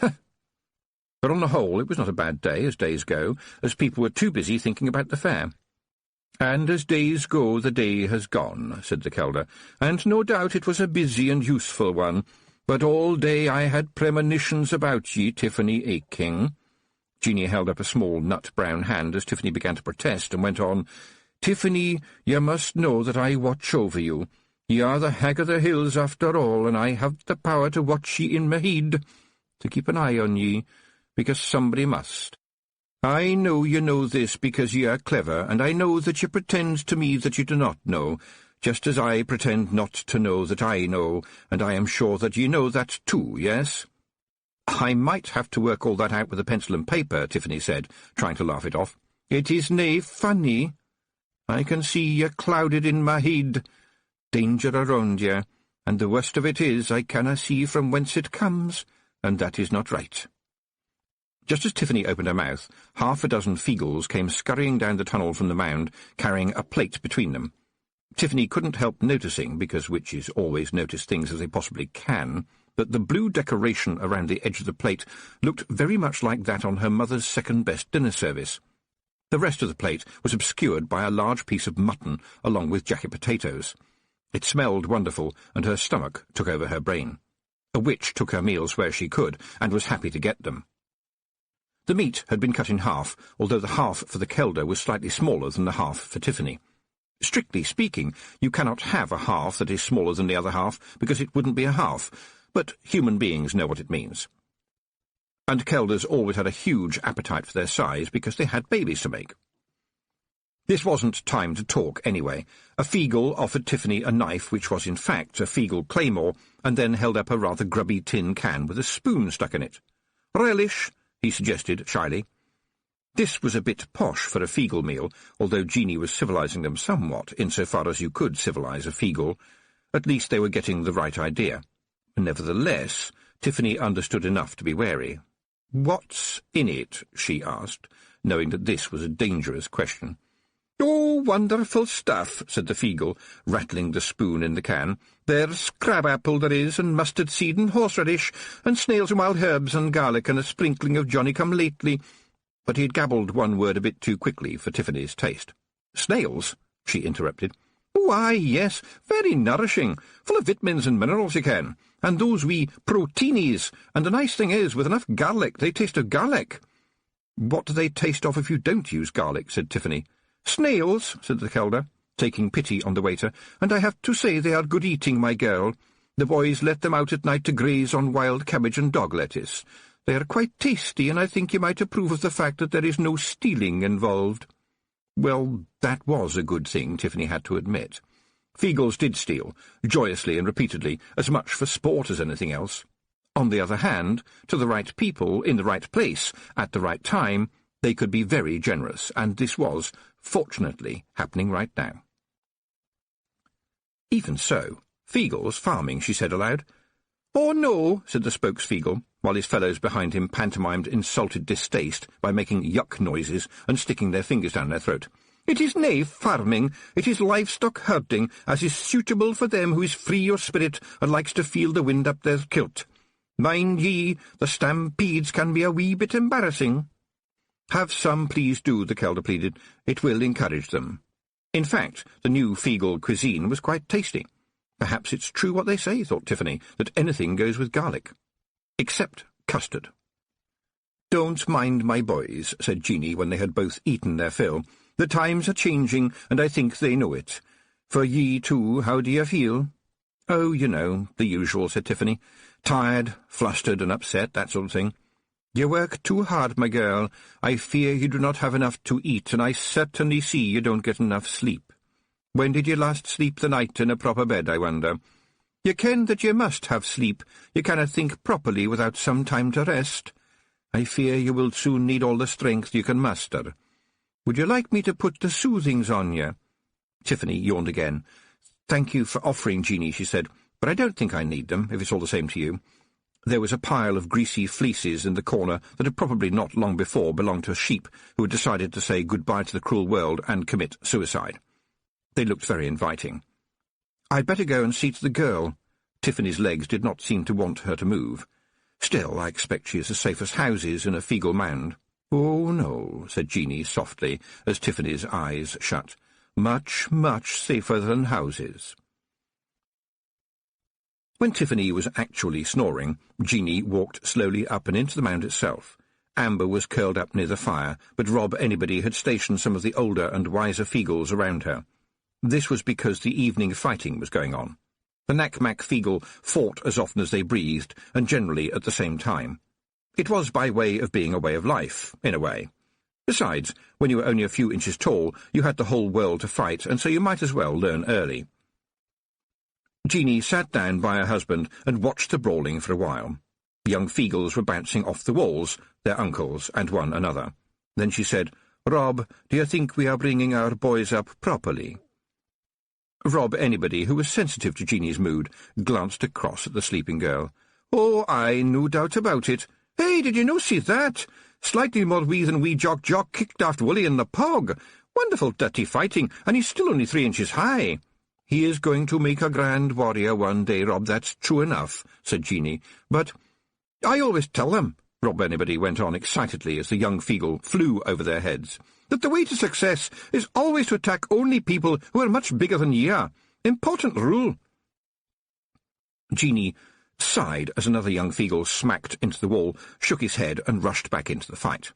But on the whole, it was not a bad day, as days go, as people were too busy thinking about the fair. And as days go, the day has gone, said the Kelder, and no doubt it was a busy and useful one, but all day I had premonitions about ye, Tiffany Aking. Jeanie held up a small nut-brown hand as Tiffany began to protest, and went on, Tiffany, ye must know that I watch over you. Ye are the hag of the hills after all, and I have the power to watch ye in my heed, to keep an eye on ye, because somebody must. I know ye know this because ye are clever, and I know that ye pretend to me that ye do not know, just as I pretend not to know that I know, and I am sure that ye know that too, yes? I might have to work all that out with a pencil and paper, Tiffany said, trying to laugh it off. It is nae funny. I can see ye clouded in my head. Danger around ye, and the worst of it is I canna see from whence it comes, and that is not right. Just as Tiffany opened her mouth, half a dozen Feagles came scurrying down the tunnel from the mound, carrying a plate between them. Tiffany couldn't help noticing, because witches always notice things as they possibly can, that the blue decoration around the edge of the plate looked very much like that on her mother's second-best dinner service. The rest of the plate was obscured by a large piece of mutton, along with jacket potatoes. It smelled wonderful, and her stomach took over her brain. A witch took her meals where she could, and was happy to get them. The meat had been cut in half, although the half for the Kelder was slightly smaller than the half for Tiffany. Strictly speaking, you cannot have a half that is smaller than the other half, because it wouldn't be a half, but human beings know what it means. And Kelders always had a huge appetite for their size, because they had babies to make. This wasn't time to talk, anyway. A Feagle offered Tiffany a knife which was in fact a Feagle claymore, and then held up a rather grubby tin can with a spoon stuck in it. "Relish," he suggested shyly. This was a bit posh for a Feagle meal, although Jeanie was civilizing them somewhat, insofar as you could civilize a Feagle. At least they were getting the right idea. Nevertheless, Tiffany understood enough to be wary. "What's in it?" she asked, knowing that this was a dangerous question. "Oh, wonderful stuff," said the Feagle, rattling the spoon in the can. "There's crab-apple there is, and mustard seed and horseradish, and snails and wild herbs and garlic, and a sprinkling of Johnny-come-lately." But he'd gabbled one word a bit too quickly for Tiffany's taste. "Snails?" she interrupted. "Why, yes, very nourishing, full of vitamins and minerals, you can, and those wee proteinies, and the nice thing is, with enough garlic, they taste of garlic." "What do they taste of if you don't use garlic?" said Tiffany. "Snails," said the Kelder, taking pity on the waiter, "and I have to say they are good eating, my girl. The boys let them out at night to graze on wild cabbage and dog lettuce. They are quite tasty, and I think you might approve of the fact that there is no stealing involved." Well, that was a good thing, Tiffany had to admit. Feagles did steal, joyously and repeatedly, as much for sport as anything else. On the other hand, to the right people, in the right place, at the right time, they could be very generous, and this was, fortunately, happening right now. "Even so, Feagle's farming," she said aloud. "Oh, no," said the spokes-Feagle, while his fellows behind him pantomimed insulted distaste by making yuck noises and sticking their fingers down their throat. "It is nae farming, it is livestock herding, as is suitable for them who is free of spirit and likes to feel the wind up their kilt. Mind ye, the stampedes can be a wee bit embarrassing." "Have some, please do," the Kelder pleaded. "It will encourage them." In fact, the new Feagle cuisine was quite tasty. Perhaps it's true what they say, thought Tiffany, that anything goes with garlic. Except custard. "Don't mind my boys," said Jeanie when they had both eaten their fill. "The times are changing, and I think they know it. For ye, too, how do you feel?" "Oh, you know, the usual," said Tiffany. "Tired, flustered and upset, that sort of thing." "You work too hard, my girl. I fear you do not have enough to eat, and I certainly see you don't get enough sleep. When did you last sleep the night in a proper bed, I wonder?" "Ye ken that ye must have sleep. Ye cannot think properly without some time to rest. I fear you will soon need all the strength you can muster. Would you like me to put the soothings on ye?" Tiffany yawned again. "Thank you for offering, Jeanie," she said, "but I don't think I need them, if it's all the same to you." There was a pile of greasy fleeces in the corner that had probably not long before belonged to a sheep who had decided to say goodbye to the cruel world and commit suicide. They looked very inviting. "I'd better go and see to the girl." Tiffany's legs did not seem to want her to move. "Still, I expect she is as safe as houses in a feegle mound." "Oh, no," said Jeanie softly, as Tiffany's eyes shut. "Much, much safer than houses." When Tiffany was actually snoring, Jeanie walked slowly up and into the mound itself. Amber was curled up near the fire, but Rob Anybody had stationed some of the older and wiser Feagles around her. This was because the evening fighting was going on. The Knack-Mack Feagle fought as often as they breathed, and generally at the same time. It was by way of being a way of life, in a way. Besides, when you were only a few inches tall, you had the whole world to fight, and so you might as well learn early. Jeanie sat down by her husband and watched the brawling for a while. Young Feagles were bouncing off the walls, their uncles and one another. Then she said, "Rob, do you think we are bringing our boys up properly?" Rob Anybody, who was sensitive to Jeanie's mood, glanced across at the sleeping girl. "Oh, aye, no doubt about it. Hey, did you no see that? Slightly more wee than wee Jock kicked aft Wooly in the pog. Wonderful dirty fighting, and he's still only 3 inches high." "He is going to make a grand warrior one day, Rob, that's true enough," said Jeanie. "But I always tell them," Rob Anybody went on excitedly as the young Feagle flew over their heads, "that the way to success is always to attack only people who are much bigger than ye are. Important rule." Jeanie sighed as another young Feagle smacked into the wall, shook his head, and rushed back into the fight.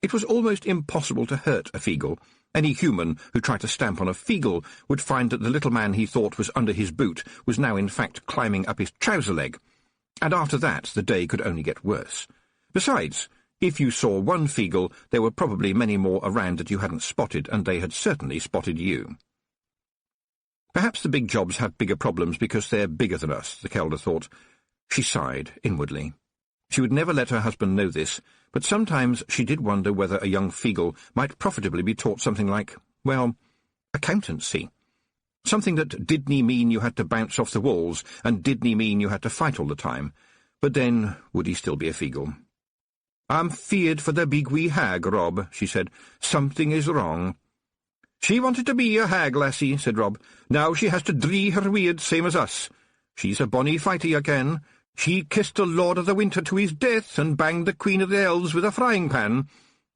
It was almost impossible to hurt a Feagle. Any human who tried to stamp on a Feagle would find that the little man he thought was under his boot was now in fact climbing up his trouser leg, and after that the day could only get worse. Besides, if you saw one Feagle, there were probably many more around that you hadn't spotted, and they had certainly spotted you. Perhaps the big jobs have bigger problems because they're bigger than us, the Kelder thought. She sighed inwardly. She would never let her husband know this, but sometimes she did wonder whether a young Feagle might profitably be taught something like, well, accountancy. Something that didn't mean you had to bounce off the walls, and didn't mean you had to fight all the time. But then, would he still be a Feagle? "I'm feared for the big wee hag, Rob," she said. "Something is wrong." "She wanted to be a hag, lassie," said Rob. "Now she has to dree her weird, same as us. She's a bonny fighter, again. She kissed the Lord of the Winter to his death, and banged the Queen of the Elves with a frying-pan.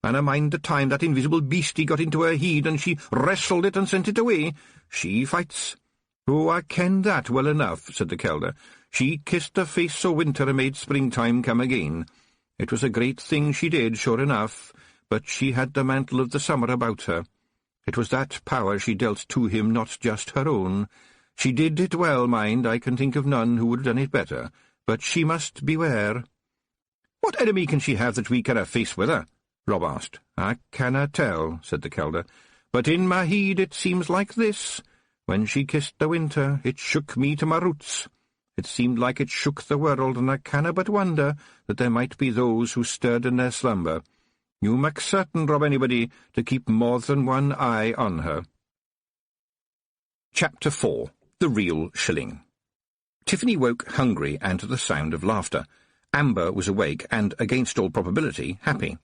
And I mind the time that invisible beastie got into her head, and she wrestled it and sent it away. She fights." "Oh, I ken that well enough," said the Kelder. "She kissed the face o' winter and made springtime come again. It was a great thing she did, sure enough, but she had the mantle of the summer about her. It was that power she dealt to him, not just her own. She did it well, mind, I can think of none who would have done it better, but she must beware." "What enemy can she have that we canna face with her?" Rob asked. "I canna tell," said the Kelder, "but in my heed it seems like this. When she kissed the winter, it shook me to my roots. It seemed like it shook the world, and I canna but wonder that there might be those who stirred in their slumber. You mak' certain, Rob Anybody, to keep more than one eye on her." Chapter 4. The Real Shilling. Tiffany woke hungry and to the sound of laughter. Amber was awake and, against all probability, happy.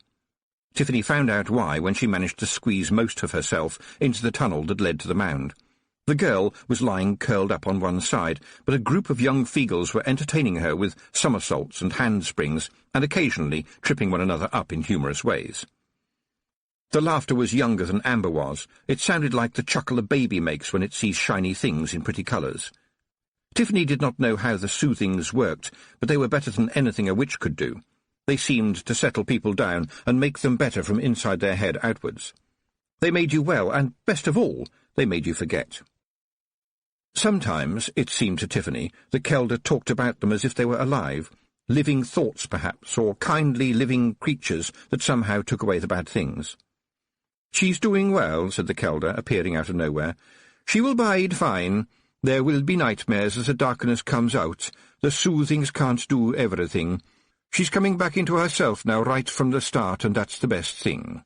Tiffany found out why when she managed to squeeze most of herself into the tunnel that led to the mound. The girl was lying curled up on one side, but a group of young Feagles were entertaining her with somersaults and handsprings, and occasionally tripping one another up in humorous ways. The laughter was younger than Amber was. It sounded like the chuckle a baby makes when it sees shiny things in pretty colours. Tiffany did not know how the soothings worked, but they were better than anything a witch could do. They seemed to settle people down and make them better from inside their head outwards. They made you well, and, best of all, they made you forget. Sometimes, it seemed to Tiffany, the Kelder talked about them as if they were alive, living thoughts perhaps, or kindly living creatures that somehow took away the bad things. "She's doing well," said the Kelder, appearing out of nowhere. "She will bide fine. There will be nightmares as the darkness comes out. The soothings can't do everything. She's coming back into herself now right from the start, and that's the best thing."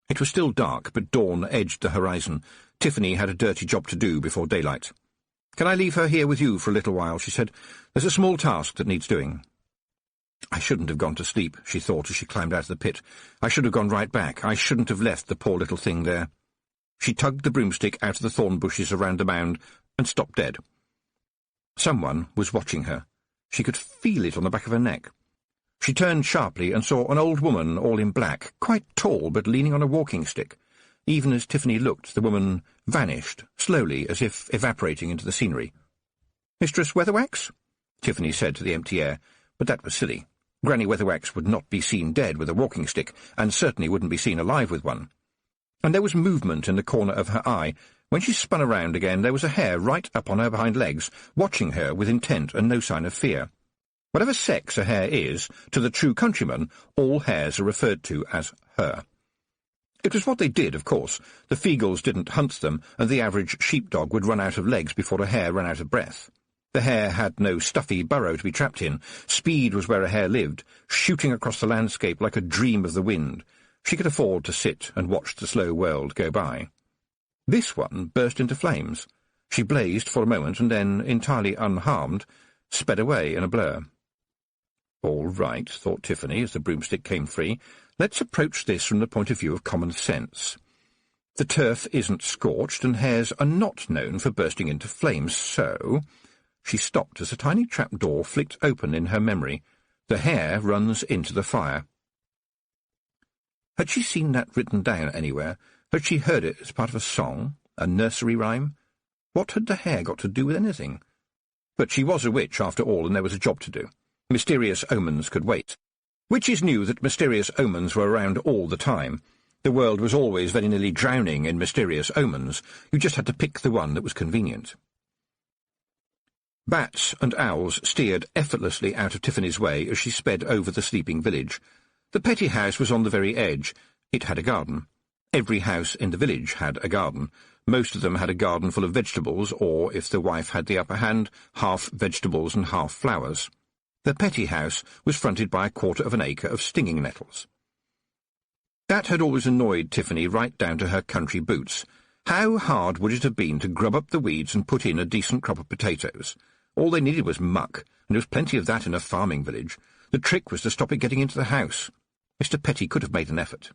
It was still dark, but dawn edged the horizon. Tiffany had a dirty job to do before daylight. "Can I leave her here with you for a little while?" she said. "There's a small task that needs doing." "I shouldn't have gone to sleep," she thought as she climbed out of the pit. "I should have gone right back. I shouldn't have left the poor little thing there." She tugged the broomstick out of the thorn bushes around the mound and stopped dead. Someone was watching her. She could feel it on the back of her neck. She turned sharply and saw an old woman all in black, quite tall but leaning on a walking stick. Even as Tiffany looked, the woman vanished, slowly, as if evaporating into the scenery. "Mistress Weatherwax?" Tiffany said to the empty air, but that was silly. Granny Weatherwax would not be seen dead with a walking stick, and certainly wouldn't be seen alive with one. And there was movement in the corner of her eye. When she spun around again, there was a hare right up on her hind legs, watching her with intent and no sign of fear. Whatever sex a hare is, to the true countryman, all hares are referred to as her. It was what they did, of course. The Feagles didn't hunt them, and the average sheepdog would run out of legs before a hare ran out of breath. The hare had no stuffy burrow to be trapped in. Speed was where a hare lived, shooting across the landscape like a dream of the wind. She could afford to sit and watch the slow world go by. This one burst into flames. She blazed for a moment and then, entirely unharmed, sped away in a blur. "All right," thought Tiffany as the broomstick came free. "Let's approach this from the point of view of common sense. The turf isn't scorched, and hares are not known for bursting into flames, so—" She stopped as a tiny trap-door flicked open in her memory. "The hare runs into the fire." Had she seen that written down anywhere? Had she heard it as part of a song, a nursery rhyme? What had the hare got to do with anything? But she was a witch, after all, and there was a job to do. Mysterious omens could wait. Witches knew that mysterious omens were around all the time. The world was always very nearly drowning in mysterious omens. You just had to pick the one that was convenient. Bats and owls steered effortlessly out of Tiffany's way as she sped over the sleeping village. The petty house was on the very edge. It had a garden. Every house in the village had a garden. Most of them had a garden full of vegetables, or, if the wife had the upper hand, half vegetables and half flowers. The petty house was fronted by 1/4 of an acre of stinging nettles. That had always annoyed Tiffany right down to her country boots. How hard would it have been to grub up the weeds and put in a decent crop of potatoes? All they needed was muck, and there was plenty of that in a farming village. The trick was to stop it getting into the house. Mr. Petty could have made an effort.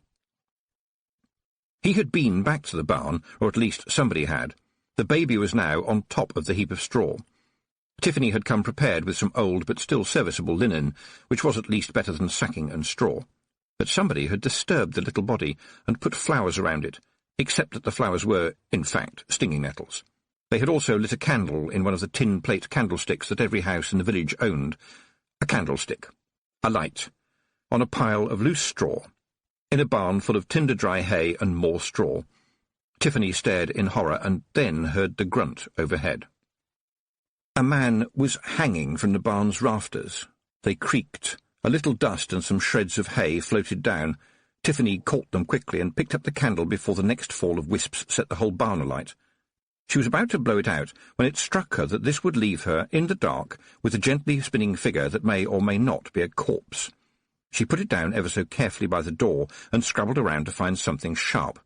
He had been back to the barn, or at least somebody had. The baby was now on top of the heap of straw. Tiffany had come prepared with some old but still serviceable linen, which was at least better than sacking and straw. But somebody had disturbed the little body and put flowers around it, except that the flowers were, in fact, stinging nettles. They had also lit a candle in one of the tin plate candlesticks that every house in the village owned. A candlestick. A light. On a pile of loose straw. In a barn full of tinder-dry hay and more straw. Tiffany stared in horror and then heard the grunt overhead. A man was hanging from the barn's rafters. They creaked. A little dust and some shreds of hay floated down. Tiffany caught them quickly and picked up the candle before the next fall of wisps set the whole barn alight. She was about to blow it out when it struck her that this would leave her in the dark with a gently spinning figure that may or may not be a corpse. She put it down ever so carefully by the door and scrabbled around to find something sharp.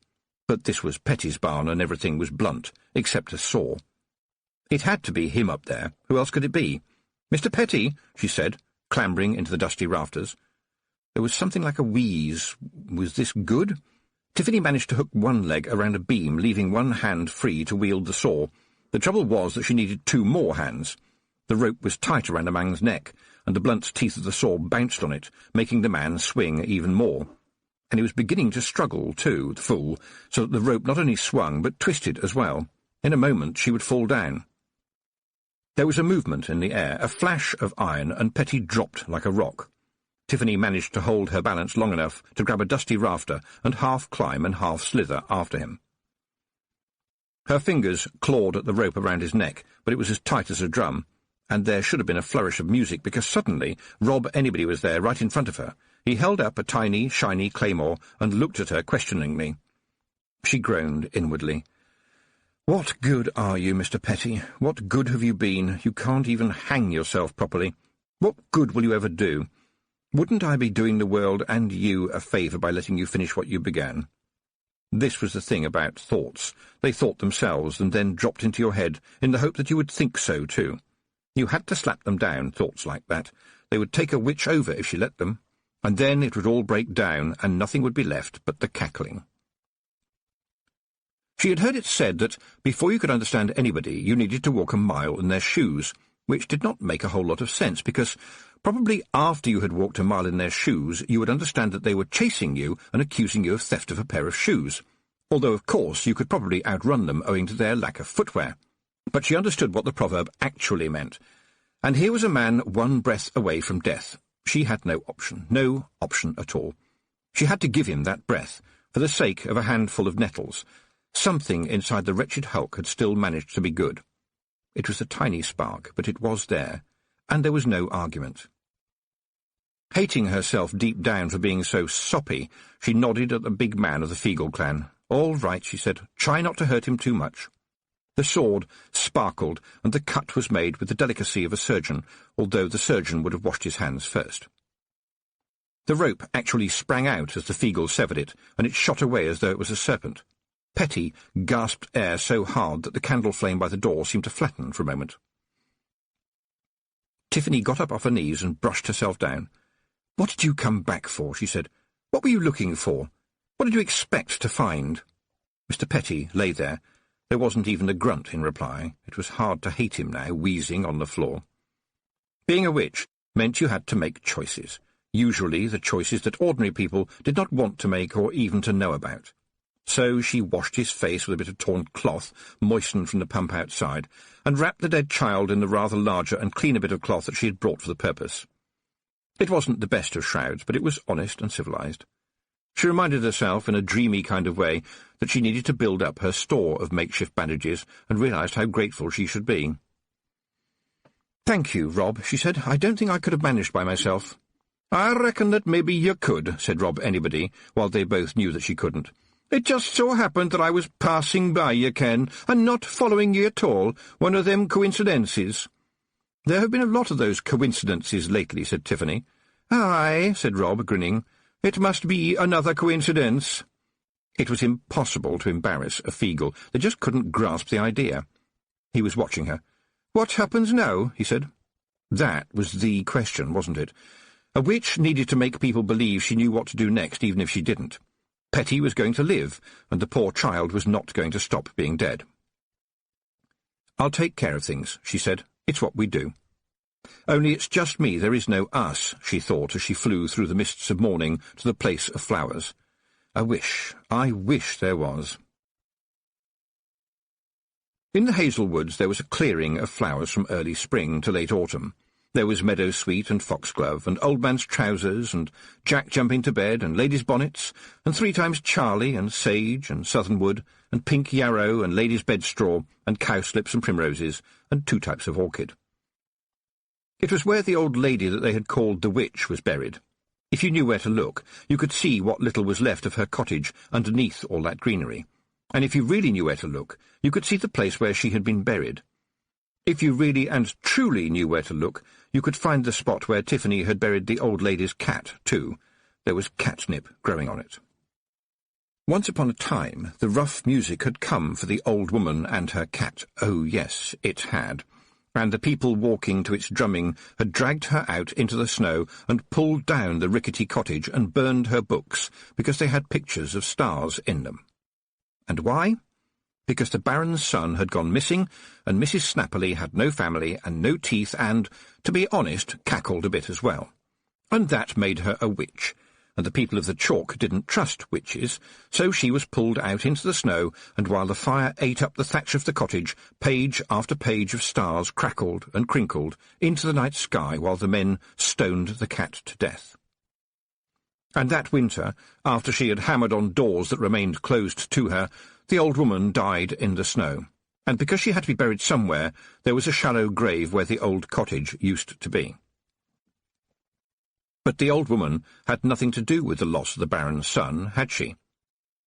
But this was Petty's barn and everything was blunt, except a saw. It had to be him up there. Who else could it be? "Mr. Petty," she said, clambering into the dusty rafters. There was something like a wheeze. Was this good? Tiffany managed to hook one leg around a beam, leaving one hand free to wield the saw. The trouble was that she needed 2 more hands. The rope was tight around the man's neck, and the blunt teeth of the saw bounced on it, making the man swing even more. And he was beginning to struggle, too, the fool, so that the rope not only swung, but twisted as well. In a moment she would fall down. There was a movement in the air, a flash of iron, and Petty dropped like a rock. Tiffany managed to hold her balance long enough to grab a dusty rafter and half climb and half slither after him. Her fingers clawed at the rope around his neck, but it was as tight as a drum, and there should have been a flourish of music, because suddenly Rob Anybody was there right in front of her. He held up a tiny, shiny claymore and looked at her questioningly. She groaned inwardly. "What good are you, Mr. Petty? What good have you been? You can't even hang yourself properly. What good will you ever do? Wouldn't I be doing the world and you a favour by letting you finish what you began?" This was the thing about thoughts. They thought themselves and then dropped into your head in the hope that you would think so too. You had to slap them down, thoughts like that. They would take a witch over if she let them, and then it would all break down and nothing would be left but the cackling. She had heard it said that before you could understand anybody you needed to walk a mile in their shoes, which did not make a whole lot of sense, because probably after you had walked a mile in their shoes you would understand that they were chasing you and accusing you of theft of a pair of shoes, although of course you could probably outrun them owing to their lack of footwear. But she understood what the proverb actually meant, and here was a man one breath away from death. She had no option at all. She had to give him that breath, for the sake of a handful of nettles. Something inside the wretched hulk had still managed to be good. It was a tiny spark, but it was there, and there was no argument. Hating herself deep down for being so soppy, she nodded at the big man of the Feagle clan. "All right," she said. "Try not to hurt him too much." The sword sparkled, and the cut was made with the delicacy of a surgeon, although the surgeon would have washed his hands first. The rope actually sprang out as the Feagle severed it, and it shot away as though it was a serpent. Petty gasped air so hard that the candle flame by the door seemed to flatten for a moment. Tiffany got up off her knees and brushed herself down. "What did you come back for?" she said. "What were you looking for? What did you expect to find?" Mr. Petty lay there. There wasn't even a grunt in reply. It was hard to hate him now, wheezing on the floor. Being a witch meant you had to make choices, usually the choices that ordinary people did not want to make or even to know about. So she washed his face with a bit of torn cloth, moistened from the pump outside, and wrapped the dead child in the rather larger and cleaner bit of cloth that she had brought for the purpose. It wasn't the best of shrouds, but it was honest and civilized. She reminded herself, in a dreamy kind of way, that she needed to build up her store of makeshift bandages, and realized how grateful she should be. "Thank you, Rob," she said. "I don't think I could have managed by myself." "I reckon that maybe you could," said Rob Anybody, while they both knew that she couldn't. "It just so happened that I was passing by you, Ken, and not following you at all, one of them coincidences." "There have been a lot of those coincidences lately," said Tiffany. "Aye," said Rob, grinning. "It must be another coincidence." It was impossible to embarrass a Feagle. They just couldn't grasp the idea. He was watching her. "What happens now?" he said. That was the question, wasn't it? A witch needed to make people believe she knew what to do next, even if she didn't. Petty was going to live, and the poor child was not going to stop being dead. "I'll take care of things," she said. "It's what we do." "Only it's just me, there is no us," she thought as she flew through the mists of morning to the place of flowers. I wish there was. In the hazel woods there was a clearing of flowers from early spring to late autumn. There was meadowsweet and foxglove, and old man's trousers, and Jack jumping to bed, and ladies' bonnets, and 3 times Charlie, and sage, and southernwood, and pink yarrow, and ladies' bedstraw, and cowslips and primroses, and 2 types of orchid. It was where the old lady that they had called the witch was buried. If you knew where to look, you could see what little was left of her cottage underneath all that greenery, and if you really knew where to look, you could see the place where she had been buried. If you really and truly knew where to look, you could find the spot where Tiffany had buried the old lady's cat, too. There was catnip growing on it. Once upon a time, the rough music had come for the old woman and her cat. Oh, yes, it had. And the people walking to its drumming had dragged her out into the snow and pulled down the rickety cottage and burned her books because they had pictures of stars in them. And why? Because the Baron's son had gone missing, and Mrs. Snapperly had no family and no teeth and, to be honest, cackled a bit as well. And that made her a witch, and the people of the chalk didn't trust witches, so she was pulled out into the snow, and while the fire ate up the thatch of the cottage, page after page of stars crackled and crinkled into the night sky while the men stoned the cat to death. And that winter, after she had hammered on doors that remained closed to her, the old woman died in the snow, and because she had to be buried somewhere, there was a shallow grave where the old cottage used to be. But the old woman had nothing to do with the loss of the Baron's son, had she?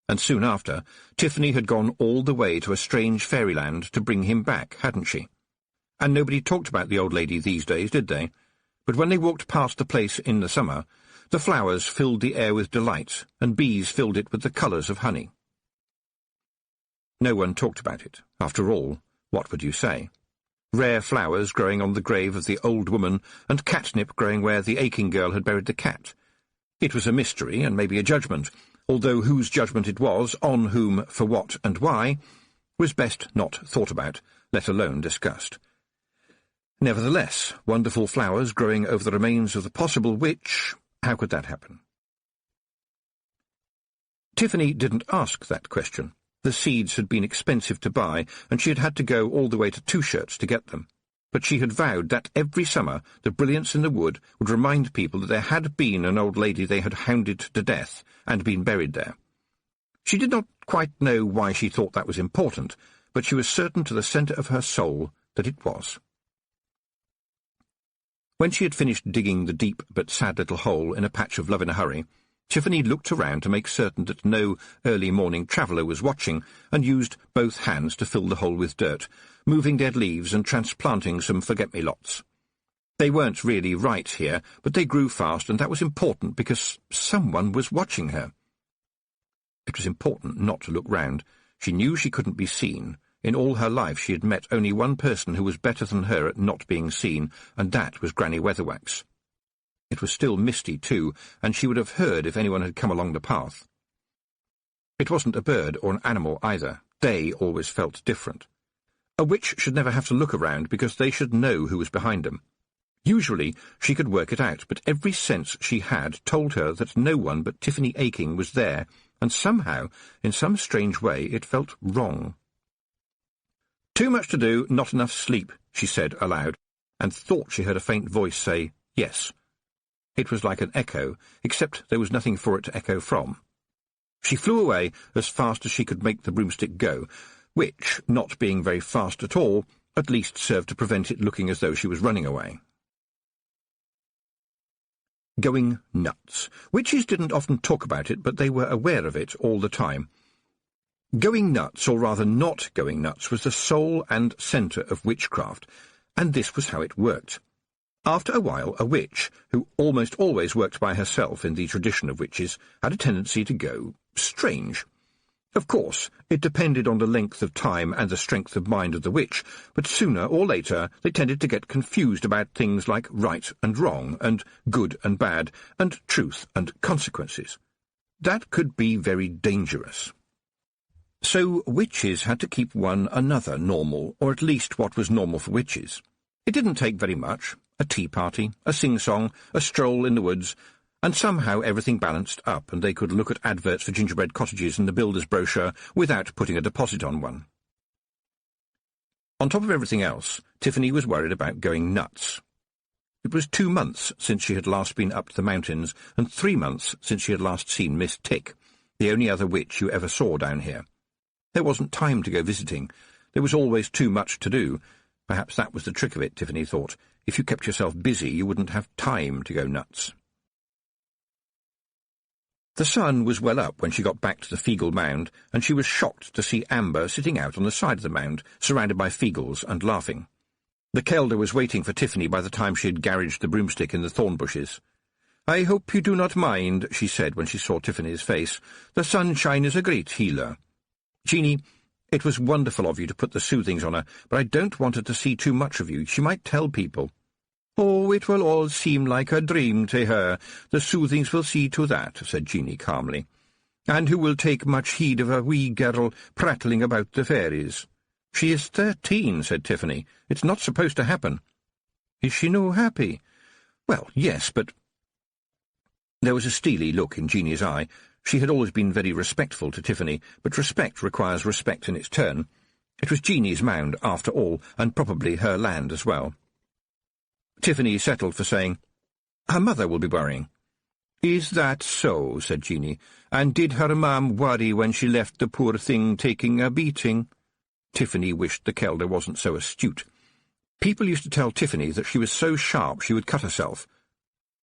And soon after, Tiffany had gone all the way to a strange fairyland to bring him back, hadn't she? And nobody talked about the old lady these days, did they? But when they walked past the place in the summer, the flowers filled the air with delight, and bees filled it with the colours of honey. No one talked about it. After all, what would you say? Rare flowers growing on the grave of the old woman, and catnip growing where the aching girl had buried the cat. It was a mystery, and maybe a judgment, although whose judgment it was, on whom, for what, and why, was best not thought about, let alone discussed. Nevertheless, wonderful flowers growing over the remains of the possible witch, how could that happen? Tiffany didn't ask that question. The seeds had been expensive to buy, and she had had to go all the way to Two Shirts to get them. But she had vowed that every summer the brilliants in the wood would remind people that there had been an old lady they had hounded to death and been buried there. She did not quite know why she thought that was important, but she was certain to the centre of her soul that it was. When she had finished digging the deep but sad little hole in a patch of love in a hurry, Tiffany looked around to make certain that no early-morning traveller was watching, and used both hands to fill the hole with dirt, moving dead leaves and transplanting some forget-me-lots. They weren't really right here, but they grew fast, and that was important because someone was watching her. It was important not to look round. She knew she couldn't be seen. In all her life she had met only one person who was better than her at not being seen, and that was Granny Weatherwax. It was still misty, too, and she would have heard if anyone had come along the path. It wasn't a bird or an animal either. They always felt different. A witch should never have to look around because they should know who was behind them. Usually she could work it out, but every sense she had told her that no one but Tiffany Aching was there, and somehow, in some strange way, it felt wrong. "Too much to do, not enough sleep," she said aloud, and thought she heard a faint voice say, "Yes." It was like an echo, except there was nothing for it to echo from. She flew away as fast as she could make the broomstick go, which, not being very fast at all, at least served to prevent it looking as though she was running away. Going nuts. Witches didn't often talk about it, but they were aware of it all the time. Going nuts, or rather not going nuts, was the soul and centre of witchcraft, and this was how it worked. After a while, a witch, who almost always worked by herself in the tradition of witches, had a tendency to go strange. Of course, it depended on the length of time and the strength of mind of the witch, but sooner or later they tended to get confused about things like right and wrong, and good and bad, and truth and consequences. That could be very dangerous. So witches had to keep one another normal, or at least what was normal for witches. It didn't take very much. A tea party, a sing-song, a stroll in the woods, and somehow everything balanced up, and they could look at adverts for gingerbread cottages in the builder's brochure without putting a deposit on one. On top of everything else, Tiffany was worried about going nuts. It was 2 months since she had last been up to the mountains, and 3 months since she had last seen Miss Tick, the only other witch you ever saw down here. There wasn't time to go visiting. There was always too much to do. Perhaps that was the trick of it, Tiffany thought. If you kept yourself busy, you wouldn't have time to go nuts. The sun was well up when she got back to the Feagle Mound, and she was shocked to see Amber sitting out on the side of the mound, surrounded by Feagles, and laughing. The Kelder was waiting for Tiffany by the time she had garaged the broomstick in the thorn bushes. "I hope you do not mind," she said when she saw Tiffany's face. "The sunshine is a great healer. Jeanie, it was wonderful of you to put the soothings on her, but I don't want her to see too much of you. She might tell people." "Oh, it will all seem like a dream to her. The soothings will see to that," said Jeanie calmly. "And who will take much heed of a wee girl prattling about the fairies?" "She is 13, said Tiffany. "It's not supposed to happen." "Is she no happy?" "Well, yes, but—" There was a steely look in Jeanie's eye. She had always been very respectful to Tiffany, but respect requires respect in its turn. It was Jeanie's mound, after all, and probably her land as well. Tiffany settled for saying, "Her mother will be worrying." "Is that so?" said Jeanie. "And did her ma'am worry when she left the poor thing taking a beating?" Tiffany wished the Kelder wasn't so astute. People used to tell Tiffany that she was so sharp she would cut herself,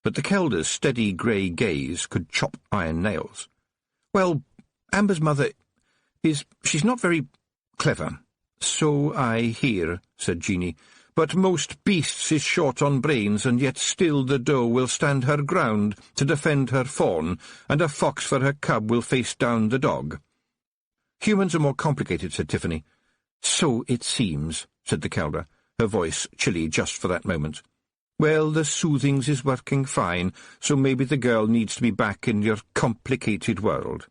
but the Kelder's steady grey gaze could chop iron nails. "Well, Amber's mother she's not very clever. So I hear, said Jeanie, but most beasts is short on brains, and yet still the doe will stand her ground to defend her fawn, and a fox for her cub will face down the dog. Humans are more complicated, said Tiffany. So it seems, said the Kelder, her voice chilly just for that moment. Well, the soothings is working fine, so maybe the girl needs to be back in your complicated world.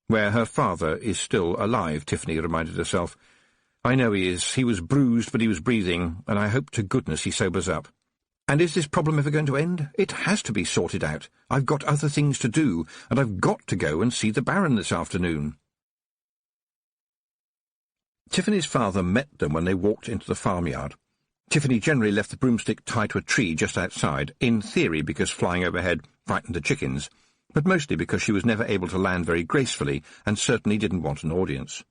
Where her father is still alive, Tiffany reminded herself. I know he is. He was bruised, but he was breathing, and I hope to goodness he sobers up. And is this problem ever going to end? It has to be sorted out. I've got other things to do, and I've got to go and see the Baron this afternoon. Tiffany's father met them when they walked into the farmyard. Tiffany generally left the broomstick tied to a tree just outside, in theory because flying overhead frightened the chickens, but mostly because she was never able to land very gracefully and certainly didn't want an audience.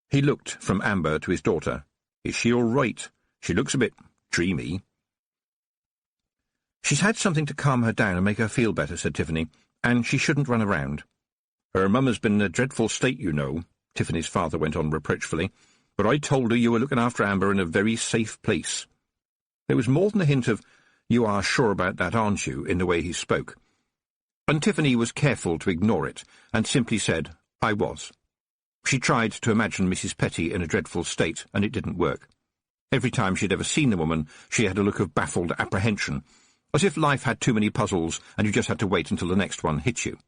He looked from Amber to his daughter. Is she all right? She looks a bit dreamy. She's had something to calm her down and make her feel better, said Tiffany, and she shouldn't run around. Her mum has been in a dreadful state, you know, Tiffany's father went on reproachfully, but I told her you were looking after Amber in a very safe place. There was more than a hint of, you are sure about that, aren't you, in the way he spoke. And Tiffany was careful to ignore it, and simply said, I was. She tried to imagine Mrs. Petty in a dreadful state, and it didn't work. Every time she'd ever seen the woman, she had a look of baffled apprehension, as if life had too many puzzles and you just had to wait until the next one hit you.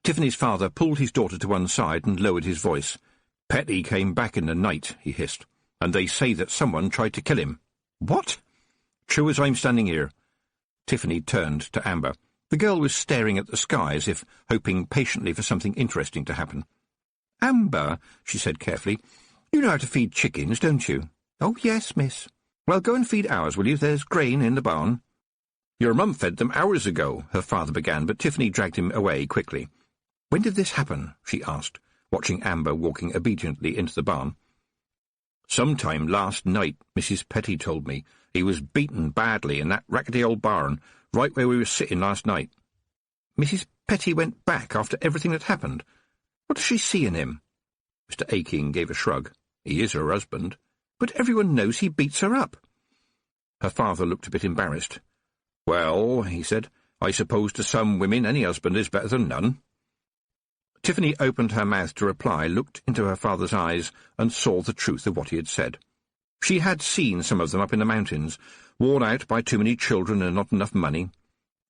Tiffany's father pulled his daughter to one side and lowered his voice. Petty came back in the night, he hissed, and they say that someone tried to kill him. What? True as I'm standing here. Tiffany turned to Amber. The girl was staring at the sky as if hoping patiently for something interesting to happen. Amber, she said carefully, you know how to feed chickens, don't you? Oh, yes, miss. Well, go and feed ours, will you? There's grain in the barn. Your mum fed them hours ago, her father began, but Tiffany dragged him away quickly. When did this happen? She asked, watching Amber walking obediently into the barn. Sometime last night, Mrs. Petty told me. He was beaten badly in that rackety old barn, right where we were sitting last night. Mrs. Petty went back after everything that happened. What does she see in him? Mr. Aking gave a shrug. He is her husband, but everyone knows he beats her up. Her father looked a bit embarrassed. Well, he said, I suppose to some women any husband is better than none. Tiffany opened her mouth to reply, looked into her father's eyes, and saw the truth of what he had said. She had seen some of them up in the mountains, worn out by too many children and not enough money.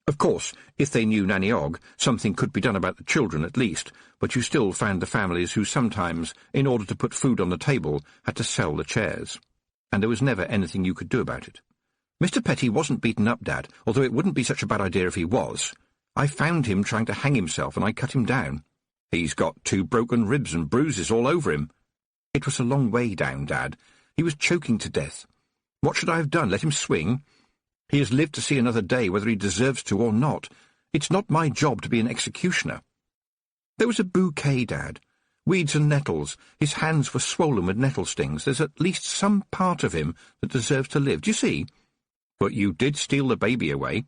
Of course, if they knew Nanny Og, something could be done about the children at least, but you still found the families who sometimes, in order to put food on the table, had to sell the chairs. And there was never anything you could do about it. Mr. Petty wasn't beaten up, Dad, although it wouldn't be such a bad idea if he was. I found him trying to hang himself, and I cut him down. He's got 2 broken ribs and bruises all over him. It was a long way down, Dad. He was choking to death. What should I have done? Let him swing? He has lived to see another day, whether he deserves to or not. It's not my job to be an executioner. There was a bouquet, Dad. Weeds and nettles. His hands were swollen with nettle stings. There's at least some part of him that deserves to live. Do you see? But you did steal the baby away.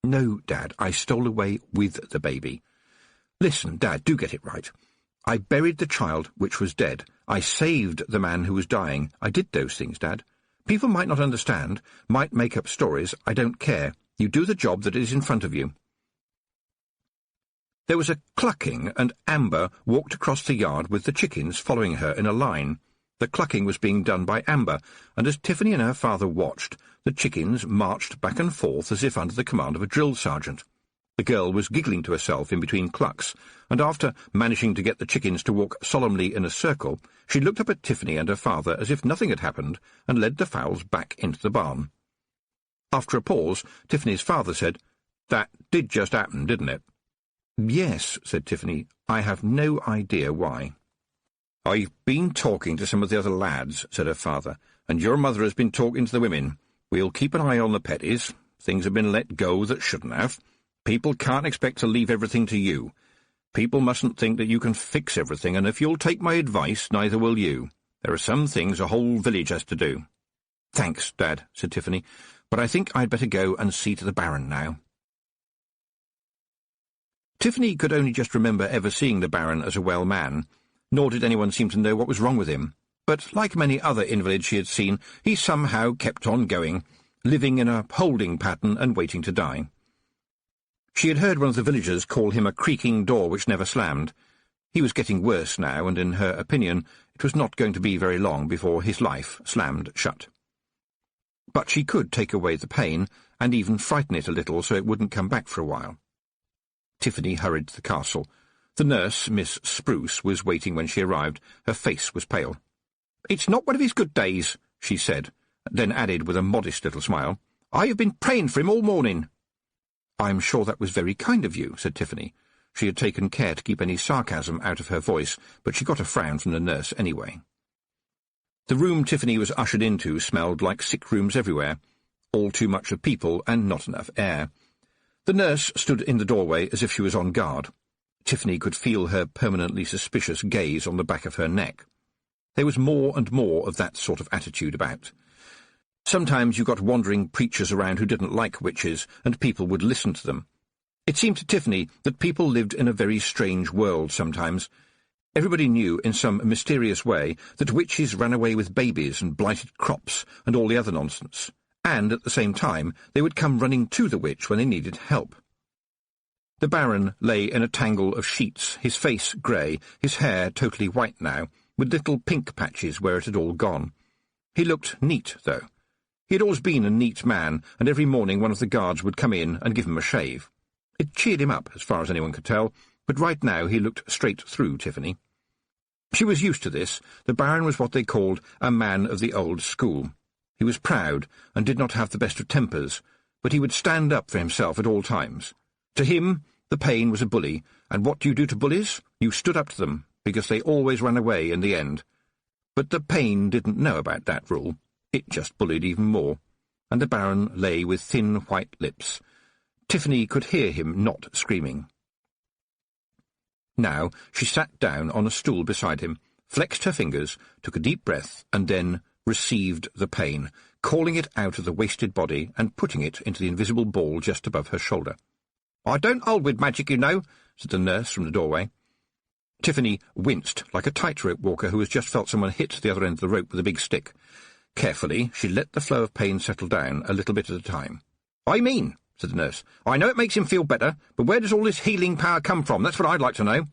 No, Dad, I stole away with the baby. Listen, Dad, do get it right. I buried the child which was dead. I saved the man who was dying. I did those things, Dad. People might not understand, might make up stories. I don't care. You do the job that is in front of you. There was a clucking, and Amber walked across the yard with the chickens following her in a line. The clucking was being done by Amber, and as Tiffany and her father watched, the chickens marched back and forth as if under the command of a drill sergeant. The girl was giggling to herself in between clucks, and after managing to get the chickens to walk solemnly in a circle, she looked up at Tiffany and her father as if nothing had happened, and led the fowls back into the barn. After a pause, Tiffany's father said, That did just happen, didn't it? Yes, said Tiffany. I have no idea why. I've been talking to some of the other lads, said her father, and your mother has been talking to the women. We'll keep an eye on the Petties. Things have been let go that shouldn't have. People can't expect to leave everything to you. People mustn't think that you can fix everything, and if you'll take my advice, neither will you. There are some things a whole village has to do. Thanks, Dad, said Tiffany, but I think I'd better go and see to the Baron now. Tiffany could only just remember ever seeing the Baron as a well man, nor did anyone seem to know what was wrong with him. But like many other invalids she had seen, he somehow kept on going, living in a holding pattern and waiting to die. She had heard one of the villagers call him a creaking door which never slammed. He was getting worse now, and in her opinion it was not going to be very long before his life slammed shut. But she could take away the pain, and even frighten it a little so it wouldn't come back for a while. Tiffany hurried to the castle. The nurse, Miss Spruce, was waiting when she arrived. Her face was pale. "It's not one of his good days," she said, then added with a modest little smile, "I have been praying for him all morning." "I'm sure that was very kind of you," said Tiffany. She had taken care to keep any sarcasm out of her voice, but she got a frown from the nurse anyway. The room Tiffany was ushered into smelled like sick rooms everywhere, all too much of people and not enough air. The nurse stood in the doorway as if she was on guard. Tiffany could feel her permanently suspicious gaze on the back of her neck. There was more and more of that sort of attitude about. Sometimes you got wandering preachers around who didn't like witches, and people would listen to them. It seemed to Tiffany that people lived in a very strange world sometimes. Everybody knew in some mysterious way that witches ran away with babies and blighted crops and all the other nonsense, and at the same time they would come running to the witch when they needed help. The Baron lay in a tangle of sheets, his face grey, his hair totally white now, with little pink patches where it had all gone. He looked neat, though. He had always been a neat man, and every morning one of the guards would come in and give him a shave. It cheered him up, as far as anyone could tell, but right now he looked straight through Tiffany. She was used to this. The Baron was what they called a man of the old school. He was proud, and did not have the best of tempers, but he would stand up for himself at all times. To him, the pain was a bully, and what do you do to bullies? You stood up to them, because they always ran away in the end. But the pain didn't know about that rule. It just bullied even more, and the Baron lay with thin white lips. Tiffany could hear him not screaming. Now she sat down on a stool beside him, flexed her fingers, took a deep breath, and then received the pain, calling it out of the wasted body and putting it into the invisible ball just above her shoulder. "I don't hold with magic, you know," said the nurse from the doorway. Tiffany winced like a tightrope walker who has just felt someone hit the other end of the rope with a big stick. Carefully, she let the flow of pain settle down a little bit at a time. "I mean," said the nurse, "I know it makes him feel better, but where does all this healing power come from? That's what I'd like to know."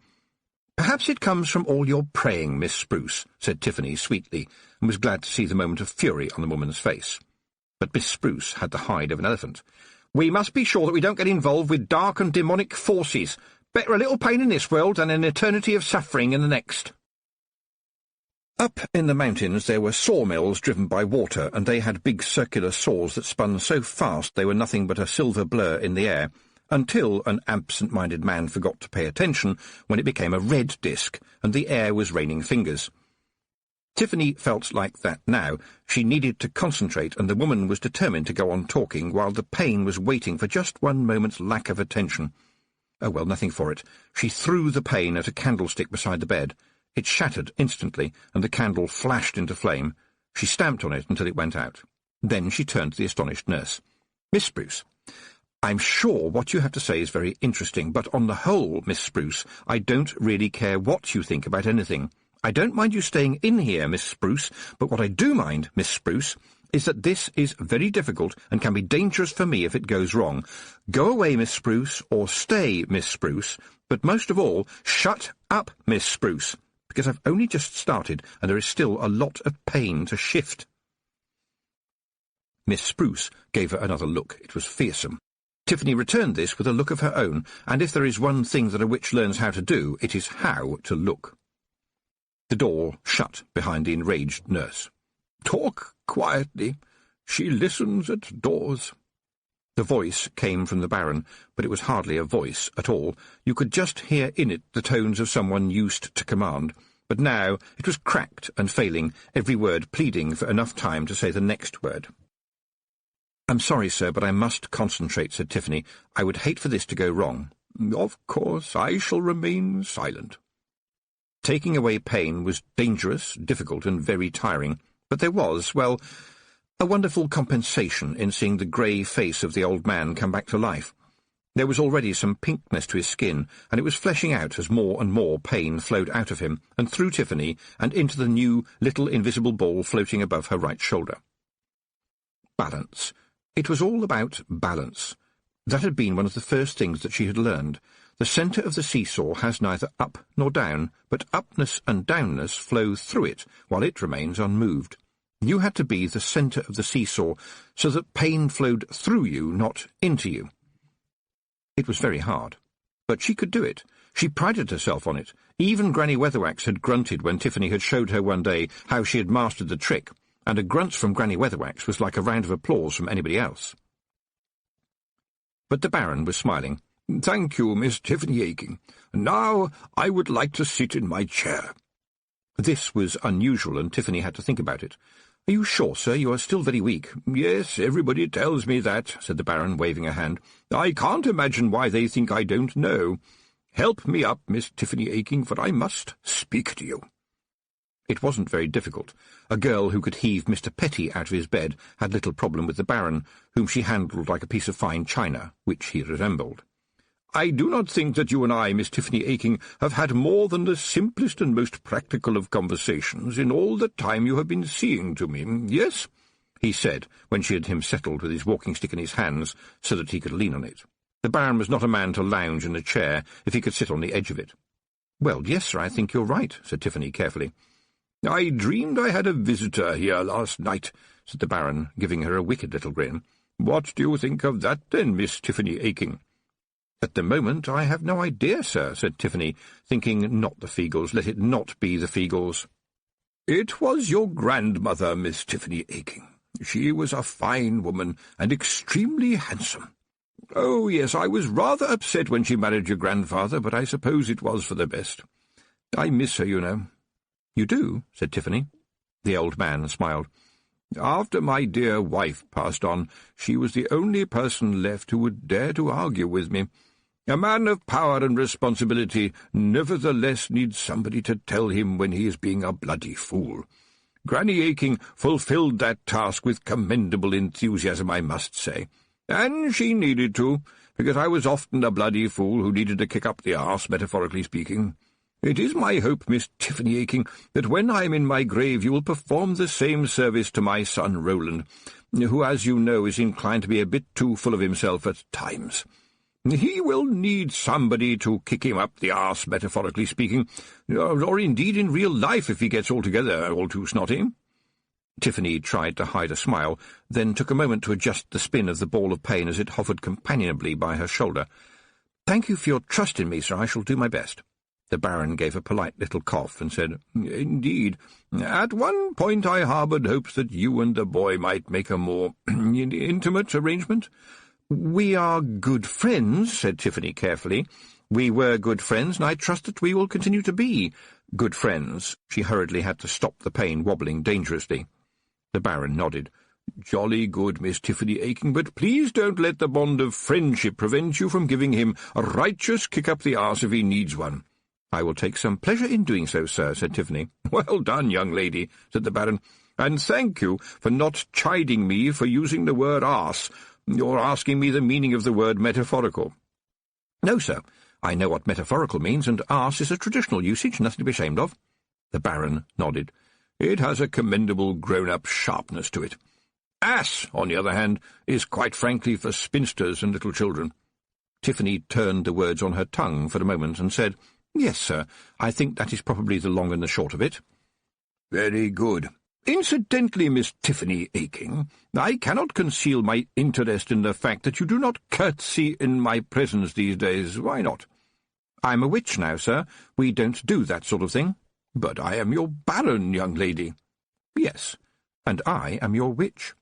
"Perhaps it comes from all your praying, Miss Spruce," said Tiffany sweetly, and was glad to see the moment of fury on the woman's face. But Miss Spruce had the hide of an elephant. "We must be sure that we don't get involved with dark and demonic forces. Better a little pain in this world than an eternity of suffering in the next." Up in the mountains there were sawmills driven by water, and they had big circular saws that spun so fast they were nothing but a silver blur in the air, until an absent-minded man forgot to pay attention when it became a red disk, and the air was raining fingers. Tiffany felt like that now. She needed to concentrate, and the woman was determined to go on talking while the pain was waiting for just one moment's lack of attention. Oh, well, nothing for it. She threw the pain at a candlestick beside the bed. It shattered instantly, and the candle flashed into flame. She stamped on it until it went out. Then she turned to the astonished nurse. "Miss Spruce, I'm sure what you have to say is very interesting, but on the whole, Miss Spruce, I don't really care what you think about anything. I don't mind you staying in here, Miss Spruce, but what I do mind, Miss Spruce, is that this is very difficult and can be dangerous for me if it goes wrong. Go away, Miss Spruce, or stay, Miss Spruce, but most of all, shut up, Miss Spruce, because I've only just started and there is still a lot of pain to shift." Miss Spruce gave her another look. It was fearsome. Tiffany returned this with a look of her own, and if there is one thing that a witch learns how to do, it is how to look. The door shut behind the enraged nurse. "Talk quietly. She listens at doors." The voice came from the Baron, but it was hardly a voice at all. You could just hear in it the tones of someone used to command, but now it was cracked and failing, every word pleading for enough time to say the next word. "I'm sorry, sir, but I must concentrate," said Tiffany. "I would hate for this to go wrong." "Of course, I shall remain silent." Taking away pain was dangerous, difficult, and very tiring, but there was, well, a wonderful compensation in seeing the grey face of the old man come back to life. There was already some pinkness to his skin, and it was fleshing out as more and more pain flowed out of him and through Tiffany and into the new little invisible ball floating above her right shoulder. Balance. It was all about balance. That had been one of the first things that she had learned. The centre of the seesaw has neither up nor down, but upness and downness flow through it while it remains unmoved. You had to be the centre of the seesaw so that pain flowed through you, not into you. It was very hard, but she could do it. She prided herself on it. Even Granny Weatherwax had grunted when Tiffany had showed her one day how she had mastered the trick, and a grunt from Granny Weatherwax was like a round of applause from anybody else. But the Baron was smiling. "Thank you, Miss Tiffany Aching. Now I would like to sit in my chair." This was unusual, and Tiffany had to think about it. "Are you sure, sir, you are still very weak?" "Yes, everybody tells me that," said the Baron, waving a hand. "I can't imagine why they think I don't know. Help me up, Miss Tiffany Aching, for I must speak to you." It wasn't very difficult. A girl who could heave Mr. Petty out of his bed had little problem with the Baron, whom she handled like a piece of fine china, which he resembled. "I do not think that you and I, Miss Tiffany Aching, have had more than the simplest and most practical of conversations in all the time you have been seeing to me, yes?" he said, when she had him settled with his walking-stick in his hands so that he could lean on it. The Baron was not a man to lounge in a chair if he could sit on the edge of it. "Well, yes, sir, I think you're right," said Tiffany carefully. "I dreamed I had a visitor here last night," said the Baron, giving her a wicked little grin. "What do you think of that, then, Miss Tiffany Aching?" "At the moment I have no idea, sir," said Tiffany, thinking not the Feagles, let it not be the Feagles. "It was your grandmother, Miss Tiffany Aching. She was a fine woman, and extremely handsome. Oh, yes, I was rather upset when she married your grandfather, but I suppose it was for the best. I miss her, you know." "You do?" said Tiffany. The old man smiled. "After my dear wife passed on, she was the only person left who would dare to argue with me. A man of power and responsibility nevertheless needs somebody to tell him when he is being a bloody fool. Granny Aching fulfilled that task with commendable enthusiasm, I must say. And she needed to, because I was often a bloody fool who needed to kick up the arse, metaphorically speaking. It is my hope, Miss Tiffany Aching, that when I am in my grave you will perform the same service to my son Roland, who, as you know, is inclined to be a bit too full of himself at times. He will need somebody to kick him up the arse, metaphorically speaking, or indeed in real life if he gets altogether all too snotty." Tiffany tried to hide a smile, then took a moment to adjust the spin of the ball of pain as it hovered companionably by her shoulder. "Thank you for your trust in me, sir. I shall do my best." The Baron gave a polite little cough and said, "Indeed. At one point I harboured hopes that you and the boy might make a more intimate arrangement." "We are good friends," said Tiffany carefully. "We were good friends, and I trust that we will continue to be good friends." She hurriedly had to stop the pain wobbling dangerously. The Baron nodded. "Jolly good, Miss Tiffany Aching, but please don't let the bond of friendship prevent you from giving him a righteous kick-up-the-arse if he needs one." "I will take some pleasure in doing so, sir," said Tiffany. "Well done, young lady," said the Baron, "and thank you for not chiding me for using the word arse, or asking me the meaning of the word metaphorical." "No, sir. I know what metaphorical means, and arse is a traditional usage, nothing to be ashamed of." The Baron nodded. "It has a commendable grown-up sharpness to it. Ass, on the other hand, is quite frankly for spinsters and little children." Tiffany turned the words on her tongue for a moment and said, "Yes, sir, I think that is probably the long and the short of it." "Very good. Incidentally, Miss Tiffany Aching, I cannot conceal my interest in the fact that you do not curtsy in my presence these days. Why not?" "I'm a witch now, sir. We don't do that sort of thing." "But I am your Baron, young lady." "Yes, and I am your witch."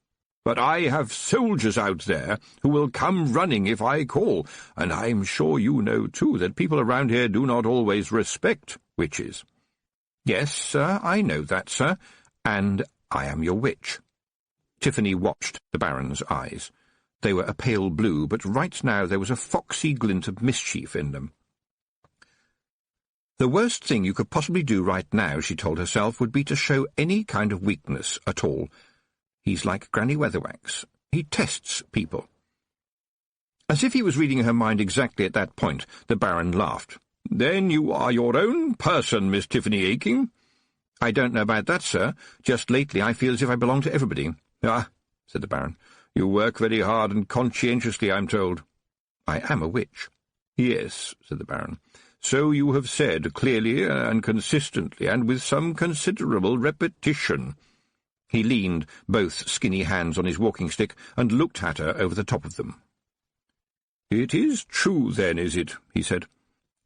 "But I have soldiers out there who will come running if I call, and I'm sure you know, too, that people around here do not always respect witches." "Yes, sir, I know that, sir, and I am your witch." Tiffany watched the Baron's eyes. They were a pale blue, but right now there was a foxy glint of mischief in them. The worst thing you could possibly do right now, she told herself, would be to show any kind of weakness at all. He's like Granny Weatherwax. He tests people. As if he was reading her mind exactly at that point, the Baron laughed. "Then you are your own person, Miss Tiffany Aking." "I don't know about that, sir. Just lately I feel as if I belong to everybody." "Ah," said the Baron, "you work very hard and conscientiously, I'm told." "I am a witch." "Yes," said the Baron. "So you have said, clearly and consistently, and with some considerable repetition." He leaned both skinny hands on his walking-stick and looked at her over the top of them. "It is true, then, is it," he said,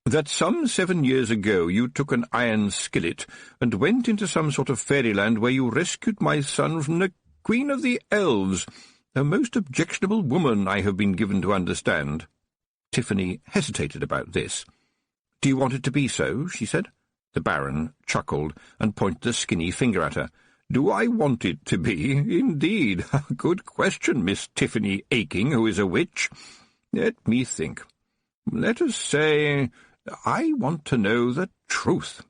"that some 7 years ago you took an iron skillet and went into some sort of fairyland where you rescued my son from the Queen of the Elves, a most objectionable woman, I have been given to understand?" Tiffany hesitated about this. "Do you want it to be so?" she said. The Baron chuckled and pointed a skinny finger at her. "Do I want it to be? Indeed. Good question, Miss Tiffany Aking, who is a witch. Let me think. Let us say I want to know the truth."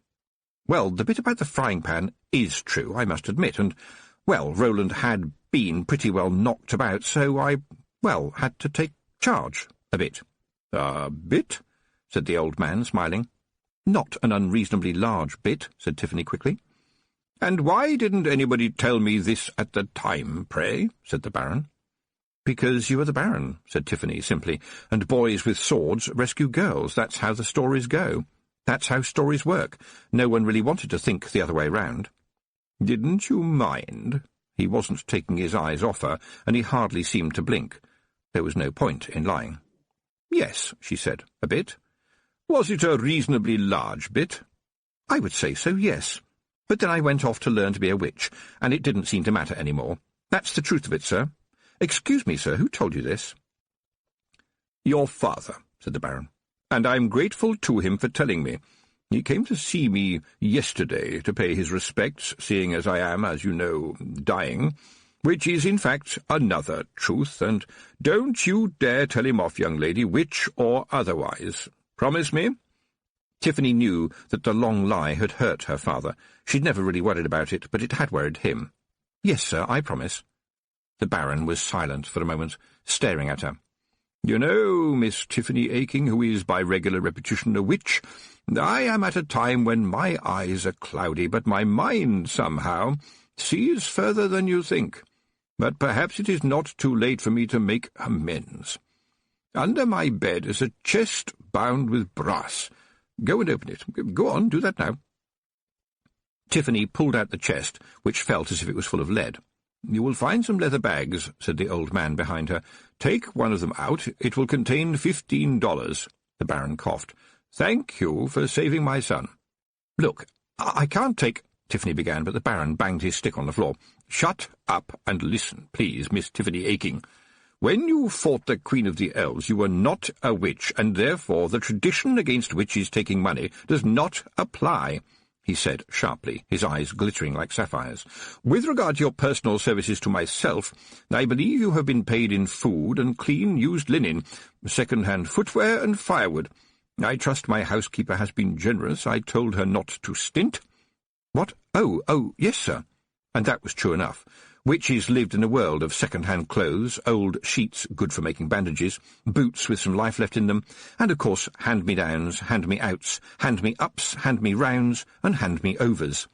Well, the bit about the frying pan is true, I must admit, and, well, Roland had been pretty well knocked about, so I, well, had to take charge a bit. "A bit?" said the old man, smiling. "Not an unreasonably large bit," said Tiffany quickly. "And why didn't anybody tell me this at the time, pray?" said the Baron. "Because you are the Baron," said Tiffany simply, "and boys with swords rescue girls. That's how the stories go. That's how stories work. No one really wanted to think the other way round." "Didn't you mind?" He wasn't taking his eyes off her, and he hardly seemed to blink. There was no point in lying. "Yes," she said, "a bit." "Was it a reasonably large bit?" "I would say so, yes. But then I went off to learn to be a witch, and it didn't seem to matter any more. That's the truth of it, sir. Excuse me, sir, who told you this?" "Your father," said the Baron, "and I'm grateful to him for telling me. He came to see me yesterday to pay his respects, seeing as I am, as you know, dying, which is, in fact, another truth, and don't you dare tell him off, young lady, witch or otherwise. Promise me?" Tiffany knew that the long lie had hurt her father. She'd never really worried about it, but it had worried him. "Yes, sir, I promise." The Baron was silent for a moment, staring at her. "You know, Miss Tiffany Aking, who is by regular repetition a witch, I am at a time when my eyes are cloudy, but my mind, somehow, sees further than you think. But perhaps it is not too late for me to make amends. Under my bed is a chest bound with brass. Go and open it. Go on, do that now." Tiffany pulled out the chest, which felt as if it was full of lead. "You will find some leather bags," said the old man behind her. "Take one of them out. It will contain $15. The Baron coughed. "Thank you for saving my son." "Look, I can't take—" Tiffany began, but the Baron banged his stick on the floor. "Shut up and listen, please, Miss Tiffany Aking. When you fought the Queen of the Elves, you were not a witch, and therefore the tradition against witches taking money does not apply," he said sharply, his eyes glittering like sapphires. "With regard to your personal services to myself, I believe you have been paid in food and clean used linen, second-hand footwear and firewood. I trust my housekeeper has been generous. I told her not to stint." "What? Oh, yes, sir." And that was true enough. Witches lived in a world of second-hand clothes, old sheets good for making bandages, boots with some life left in them, and, of course, hand-me-downs, hand-me-outs, hand-me-ups, hand-me-rounds, and hand-me-overs.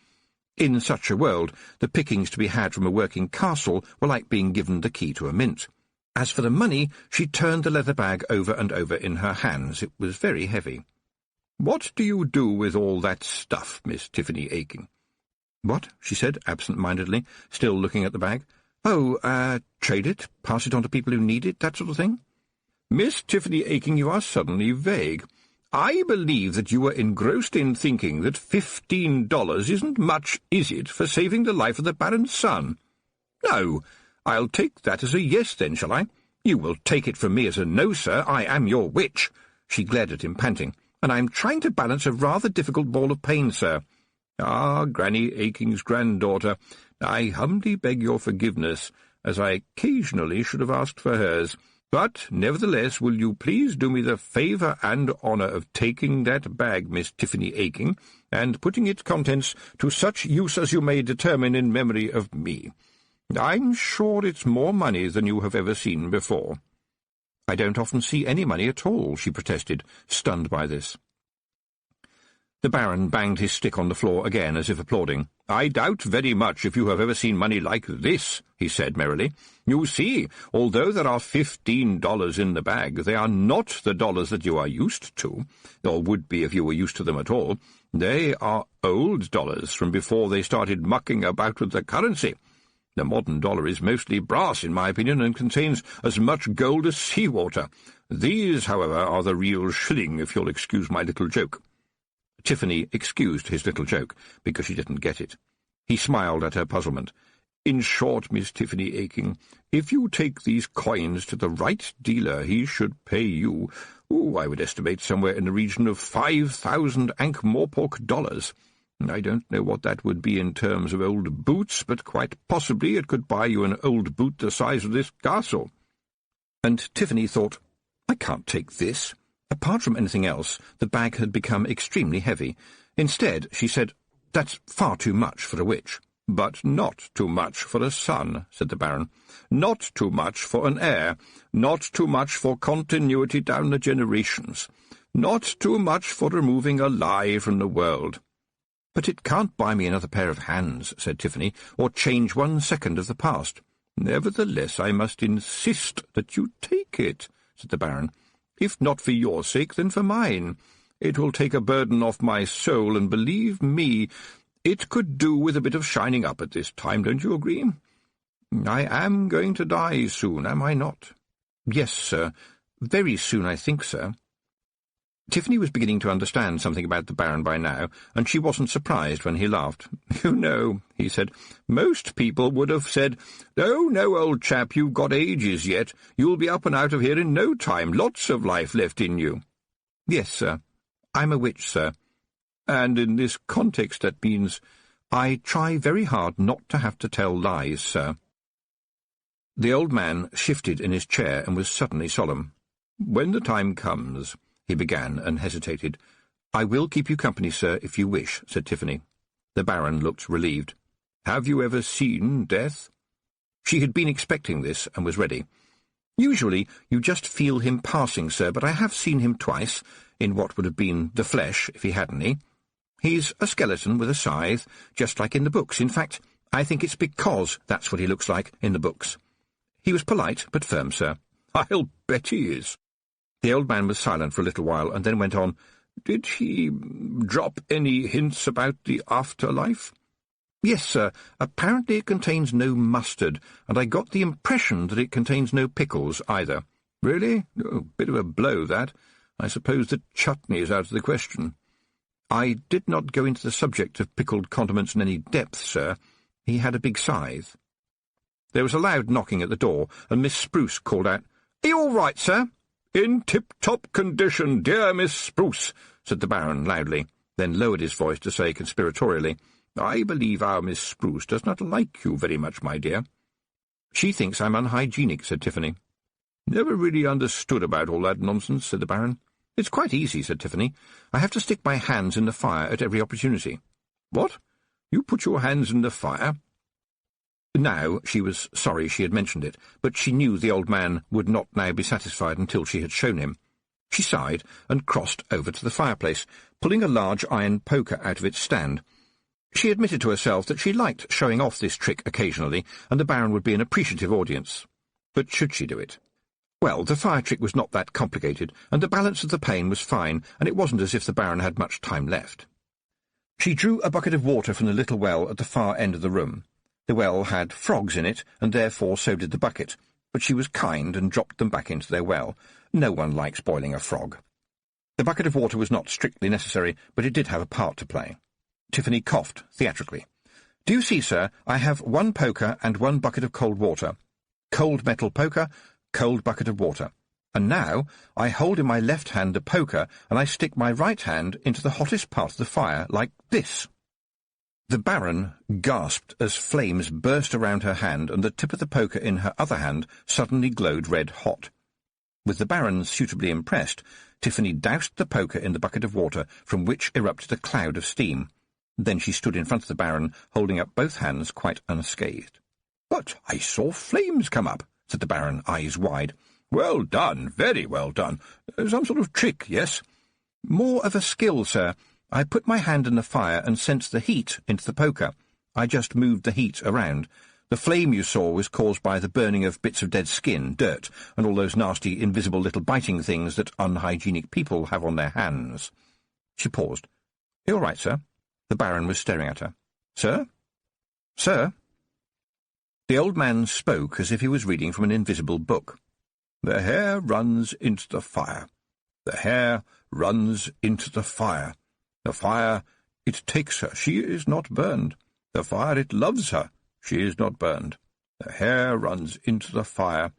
In such a world, the pickings to be had from a working castle were like being given the key to a mint. As for the money, she turned the leather bag over and over in her hands. It was very heavy. "What do you do with all that stuff, Miss Tiffany Aking?" "What?" she said, absent-mindedly, still looking at the bag. "Oh, trade it, pass it on to people who need it, that sort of thing." "Miss Tiffany Aking, you are suddenly vague. I believe that you were engrossed in thinking that $15 isn't much, is it, for saving the life of the Baron's son? No, I'll take that as a yes, then, shall I? You will take it from me as a no, sir. I am your witch." She glared at him, panting. "And I'm trying to balance a rather difficult ball of pain, sir. Ah, Granny Aking's granddaughter, I humbly beg your forgiveness, as I occasionally should have asked for hers. But, nevertheless, will you please do me the favour and honour of taking that bag, Miss Tiffany Aking, and putting its contents to such use as you may determine in memory of me. I'm sure it's more money than you have ever seen before." "I don't often see any money at all," she protested, stunned by this. The Baron banged his stick on the floor again, as if applauding. "I doubt very much if you have ever seen money like this," he said merrily. "You see, although there are $15 in the bag, they are not the dollars that you are used to, or would be if you were used to them at all. They are old dollars from before they started mucking about with the currency. The modern dollar is mostly brass, in my opinion, and contains as much gold as seawater. These, however, are the real shilling, if you'll excuse my little joke." Tiffany excused his little joke, because she didn't get it. He smiled at her puzzlement. "In short, Miss Tiffany Aching, if you take these coins to the right dealer, he should pay you, I would estimate somewhere in the region of 5,000 Ankh-Morpork dollars. I don't know what that would be in terms of old boots, but quite possibly it could buy you an old boot the size of this castle." And Tiffany thought, "I can't take this." Apart from anything else, the bag had become extremely heavy. Instead, she said, "That's far too much for a witch." "But not too much for a son," said the Baron. "Not too much for an heir. Not too much for continuity down the generations. Not too much for removing a lie from the world." "But it can't buy me another pair of hands," said Tiffany, "or change 1 second of the past." "Nevertheless, I must insist that you take it," said the Baron. "If not for your sake, then for mine. It will take a burden off my soul, and believe me, it could do with a bit of shining up at this time, don't you agree? I am going to die soon, am I not?" "Yes, sir. Very soon, I think, sir." Tiffany was beginning to understand something about the Baron by now, and she wasn't surprised when he laughed. "You know," he said, "most people would have said, 'Oh, no, old chap, you've got ages yet. You'll be up and out of here in no time. Lots of life left in you.'" "Yes, sir. I'm a witch, sir. And in this context that means I try very hard not to have to tell lies, sir." The old man shifted in his chair and was suddenly solemn. "When the time comes," he began, and hesitated. "I will keep you company, sir, if you wish," said Tiffany. The Baron looked relieved. "Have you ever seen death?" She had been expecting this, and was ready. "Usually you just feel him passing, sir, but I have seen him twice, in what would have been the flesh, if he had any. He's a skeleton with a scythe, just like in the books. In fact, I think it's because that's what he looks like in the books. He was polite, but firm, sir." "I'll bet he is." The old man was silent for a little while, and then went on, "Did he drop any hints about the afterlife?" "Yes, sir. Apparently it contains no mustard, and I got the impression that it contains no pickles, either." "Really? Oh, bit of a blow, that. I suppose the chutney is out of the question." "I did not go into the subject of pickled condiments in any depth, sir. He had a big scythe." There was a loud knocking at the door, and Miss Spruce called out, "Are you all right, sir?" "In tip-top condition, dear Miss Spruce," said the Baron loudly, then lowered his voice to say conspiratorially, "I believe our Miss Spruce does not like you very much, my dear." "She thinks I'm unhygienic," said Tiffany. "Never really understood about all that nonsense," said the Baron. "It's quite easy," said Tiffany. "I have to stick my hands in the fire at every opportunity." "What? You put your hands in the fire?" Now she was sorry she had mentioned it, but she knew the old man would not now be satisfied until she had shown him. She sighed and crossed over to the fireplace, pulling a large iron poker out of its stand. She admitted to herself that she liked showing off this trick occasionally, and the Baron would be an appreciative audience. But should she do it? Well, the fire trick was not that complicated, and the balance of the pane was fine, and it wasn't as if the Baron had much time left. She drew a bucket of water from the little well at the far end of the room. The well had frogs in it, and therefore so did the bucket, but she was kind and dropped them back into their well. No one likes boiling a frog. The bucket of water was not strictly necessary, but it did have a part to play. Tiffany coughed theatrically. "Do you see, sir, I have 1 poker and 1 bucket of cold water. Cold metal poker, cold bucket of water. And now I hold in my left hand the poker, and I stick my right hand into the hottest part of the fire, like this." The Baron gasped as flames burst around her hand, and the tip of the poker in her other hand suddenly glowed red-hot. With the Baron suitably impressed, Tiffany doused the poker in the bucket of water, from which erupted a cloud of steam. Then she stood in front of the Baron, holding up both hands quite unscathed. "But I saw flames come up," said the Baron, eyes wide. "Well done, very well done. Some sort of trick, yes?" "More of a skill, sir. I put my hand in the fire and sensed the heat into the poker. I just moved the heat around. The flame you saw was caused by the burning of bits of dead skin, dirt, and all those nasty, invisible little biting things that unhygienic people have on their hands." She paused. "You all right, sir?" The Baron was staring at her. "Sir? Sir?" The old man spoke as if he was reading from an invisible book. "The hare runs into the fire. The hare runs into the fire. The fire, it takes her. She is not burned. The fire, it loves her. She is not burned. The hare runs into the fire.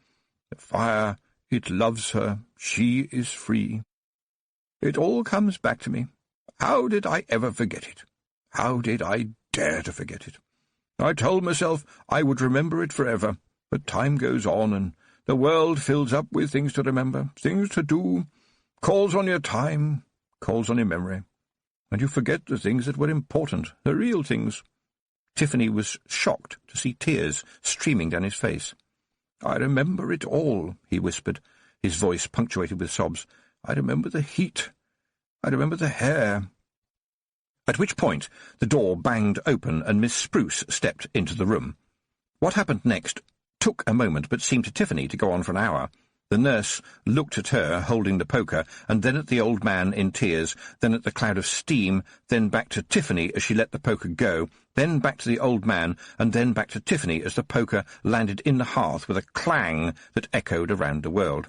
The fire, it loves her. She is free. It all comes back to me. How did I ever forget it? How did I dare to forget it? I told myself I would remember it forever, but time goes on, and the world fills up with things to remember, things to do, calls on your time, calls on your memory, and you forget the things that were important, the real things." Tiffany was shocked to see tears streaming down his face. "I remember it all," he whispered, his voice punctuated with sobs. "I remember the heat. I remember the hair." At which point the door banged open and Miss Spruce stepped into the room. What happened next took a moment, but seemed to Tiffany to go on for an hour. The nurse looked at her, holding the poker, and then at the old man in tears, then at the cloud of steam, then back to Tiffany as she let the poker go, then back to the old man, and then back to Tiffany as the poker landed in the hearth with a clang that echoed around the world.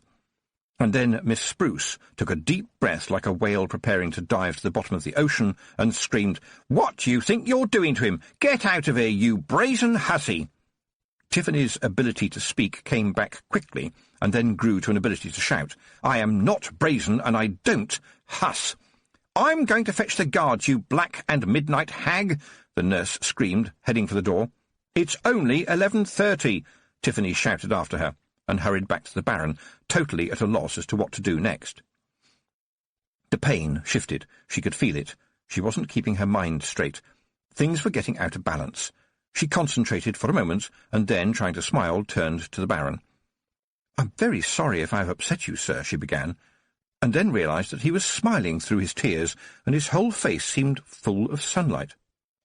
And then Miss Spruce took a deep breath like a whale preparing to dive to the bottom of the ocean, and screamed, "What do you think you're doing to him? Get out of here, you brazen hussy!" Tiffany's ability to speak came back quickly, and then grew to an ability to shout. "I am not brazen, and I don't huss." "I'm going to fetch the guards, you black and midnight hag!" the nurse screamed, heading for the door. "It's only 11:30, Tiffany shouted after her, and hurried back to the Baron, totally at a loss as to what to do next. The pain shifted. She could feel it. She wasn't keeping her mind straight. Things were getting out of balance. She concentrated for a moment, and then, trying to smile, turned to the Baron. "I'm very sorry if I've upset you, sir," she began, and then realized that he was smiling through his tears, and his whole face seemed full of sunlight.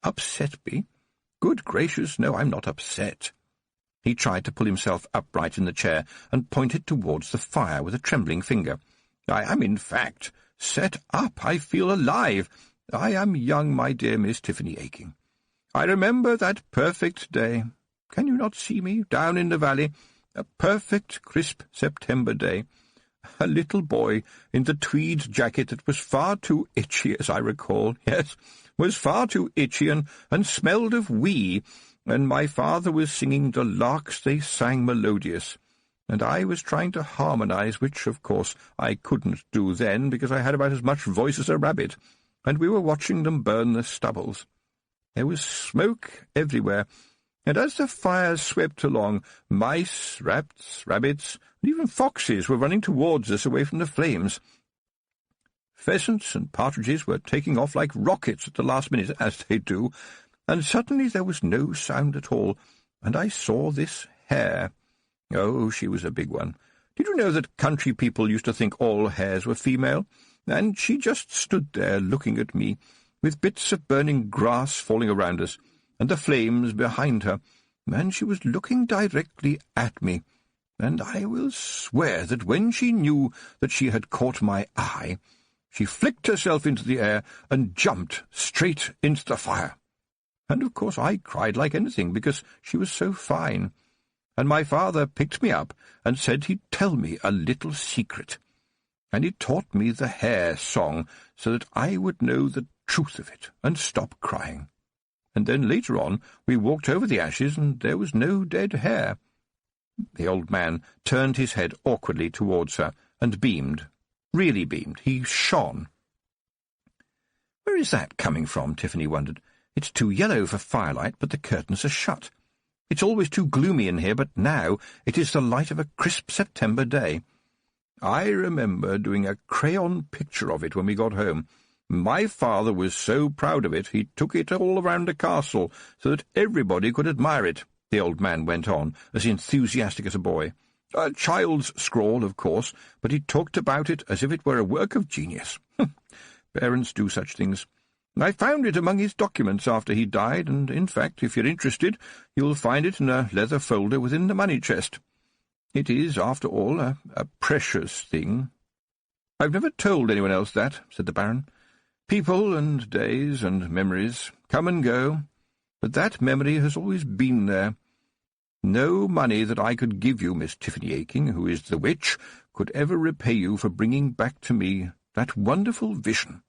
"Upset me? Good gracious, no, I'm not upset." He tried to pull himself upright in the chair and pointed towards the fire with a trembling finger. "I am, in fact, set up. I feel alive. I am young, my dear Miss Tiffany Aching. I remember that perfect day. Can you not see me, down in the valley? A perfect, crisp September day. A little boy in the tweed jacket that was far too itchy, as I recall. Yes, was far too itchy and smelled of wee, and my father was singing the larks they sang melodious, and I was trying to harmonize, which, of course, I couldn't do then, because I had about as much voice as a rabbit, and we were watching them burn the stubbles. There was smoke everywhere, and as the fire swept along, mice, rats, rabbits, and even foxes were running towards us away from the flames. Pheasants and partridges were taking off like rockets at the last minute, as they do, and suddenly there was no sound at all, and I saw this hare. Oh, she was a big one. Did you know that country people used to think all hares were female? And she just stood there looking at me, with bits of burning grass falling around us, and the flames behind her, and she was looking directly at me, and I will swear that when she knew that she had caught my eye, she flicked herself into the air and jumped straight into the fire. And of course I cried like anything, because she was so fine, and my father picked me up and said he'd tell me a little secret, and he taught me the hare song so that I would know the truth of it and stop crying. And then later on we walked over the ashes, and there was no dead hare." The old man turned his head awkwardly towards her and beamed. Really beamed. He shone. "Where is that coming from?" Tiffany wondered. "It's too yellow for firelight, but the curtains are shut. It's always too gloomy in here, but now it is the light of a crisp September day. I remember doing a crayon picture of it when we got home. My father was so proud of it, he took it all around the castle so that everybody could admire it," the old man went on, as enthusiastic as a boy. A child's scrawl, of course, but he talked about it as if it were a work of genius. Parents do such things. I found it among his documents after he died, and, in fact, if you're interested, you'll find it in a leather folder within the money chest. It is, after all, a precious thing. I've never told anyone else that, said the Baron. People and days and memories come and go, but that memory has always been there. No money that I could give you, Miss Tiffany Aking, who is the witch, could ever repay you for bringing back to me that wonderful vision,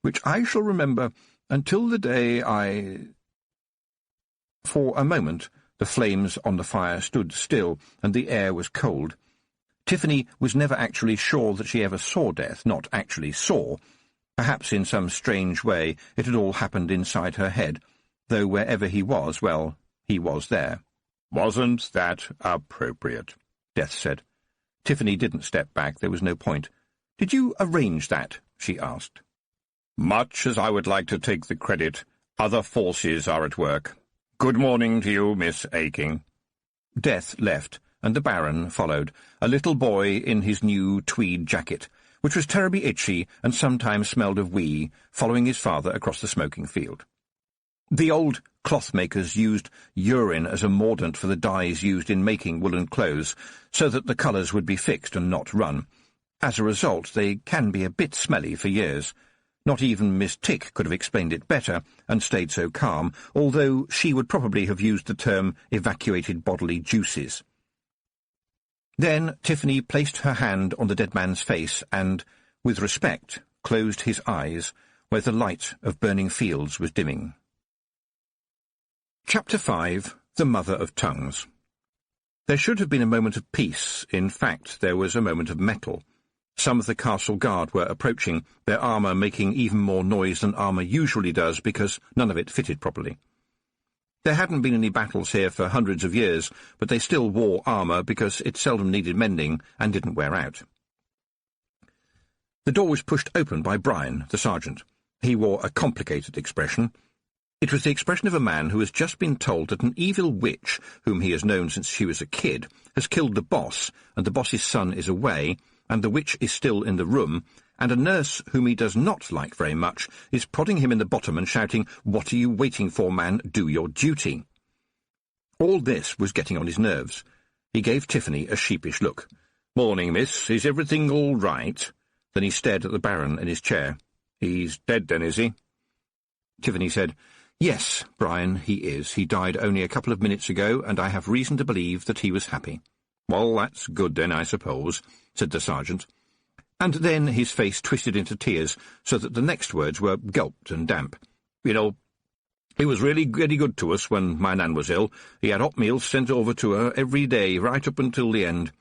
which I shall remember until the day I— For a moment the flames on the fire stood still, and the air was cold. Tiffany was never actually sure that she ever saw death, not actually saw. Perhaps in some strange way it had all happened inside her head, though wherever he was, well, he was there. "Wasn't that appropriate?" Death said. Tiffany didn't step back. There was no point. "Did you arrange that?" she asked. "Much as I would like to take the credit, other forces are at work. Good morning to you, Miss Aking." Death left, and the Baron followed, a little boy in his new tweed jacket, which was terribly itchy and sometimes smelled of wee, following his father across the smoking field. The old cloth-makers used urine as a mordant for the dyes used in making woolen clothes, so that the colours would be fixed and not run. As a result, they can be a bit smelly for years. Not even Miss Tick could have explained it better, and stayed so calm, although she would probably have used the term evacuated bodily juices. Then Tiffany placed her hand on the dead man's face and, with respect, closed his eyes, where the light of burning fields was dimming. Chapter 5. The Mother of Tongues. There should have been a moment of peace. In fact, there was a moment of mettle. Some of the castle guard were approaching, their armour making even more noise than armour usually does because none of it fitted properly. There hadn't been any battles here for hundreds of years, but they still wore armour because it seldom needed mending and didn't wear out. The door was pushed open by Brian, the sergeant. He wore a complicated expression. It was the expression of a man who has just been told that an evil witch, whom he has known since she was a kid, has killed the boss, and the boss's son is away, and the witch is still in the room, and a nurse whom he does not like very much is prodding him in the bottom and shouting, "What are you waiting for, man? Do your duty." All this was getting on his nerves. He gave Tiffany a sheepish look. "Morning, miss. Is everything all right?" Then he stared at the Baron in his chair. "He's dead, then, is he?" Tiffany said, "Yes, Brian, he is. He died only a couple of minutes ago, and I have reason to believe that he was happy." "Well, that's good, then, I suppose," said the sergeant. And then his face twisted into tears, so that the next words were gulped and damp. "You know, he was really very good to us when my Nan was ill. He had hot meals sent over to her every day, right up until the end."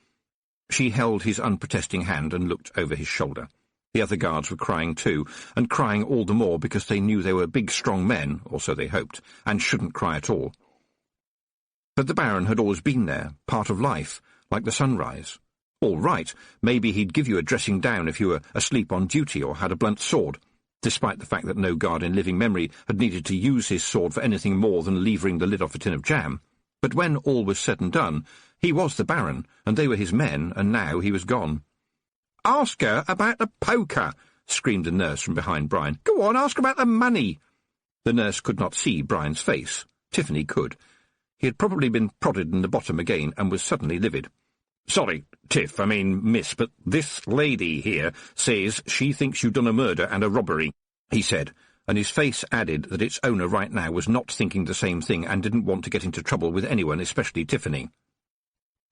She held his unprotesting hand and looked over his shoulder. The other guards were crying too, and crying all the more because they knew they were big, strong men, or so they hoped, and shouldn't cry at all. But the Baron had always been there, part of life, like the sunrise. All right, maybe he'd give you a dressing down if you were asleep on duty or had a blunt sword, despite the fact that no guard in living memory had needed to use his sword for anything more than levering the lid off a tin of jam. But when all was said and done, he was the Baron, and they were his men, and now he was gone. "Ask her about the poker," screamed a nurse from behind Brian. "Go on, ask about the money." The nurse could not see Brian's face. Tiffany could. He had probably been prodded in the bottom again and was suddenly livid. "Sorry, Tiff, I mean, miss, but this lady here says she thinks you've done a murder and a robbery," he said, and his face added that its owner right now was not thinking the same thing and didn't want to get into trouble with anyone, especially Tiffany.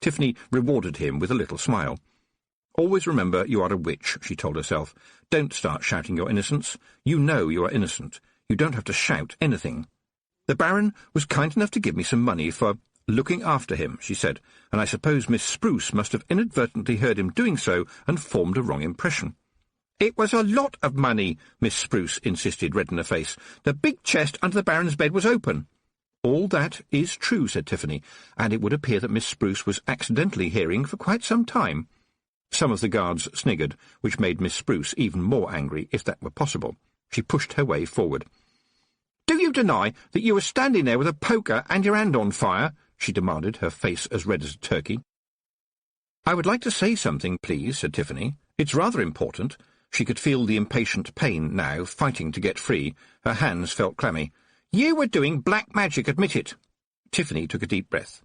Tiffany rewarded him with a little smile. "Always remember you are a witch," she told herself. "Don't start shouting your innocence. You know you are innocent. You don't have to shout anything." "The Baron was kind enough to give me some money for looking after him," she said, "and I suppose Miss Spruce must have inadvertently heard him doing so and formed a wrong impression." "It was a lot of money," Miss Spruce insisted, red in the face. "The big chest under the Baron's bed was open." "All that is true," said Tiffany, and it would appear that Miss Spruce was accidentally hearing for quite some time. Some of the guards sniggered, which made Miss Spruce even more angry, if that were possible. She pushed her way forward. "Do you deny that you were standing there with a poker and your hand on fire?" she demanded, her face as red as a turkey. "I would like to say something, please," said Tiffany. "It's rather important." She could feel the impatient pain now, fighting to get free. Her hands felt clammy. "You were doing black magic, admit it." Tiffany took a deep breath.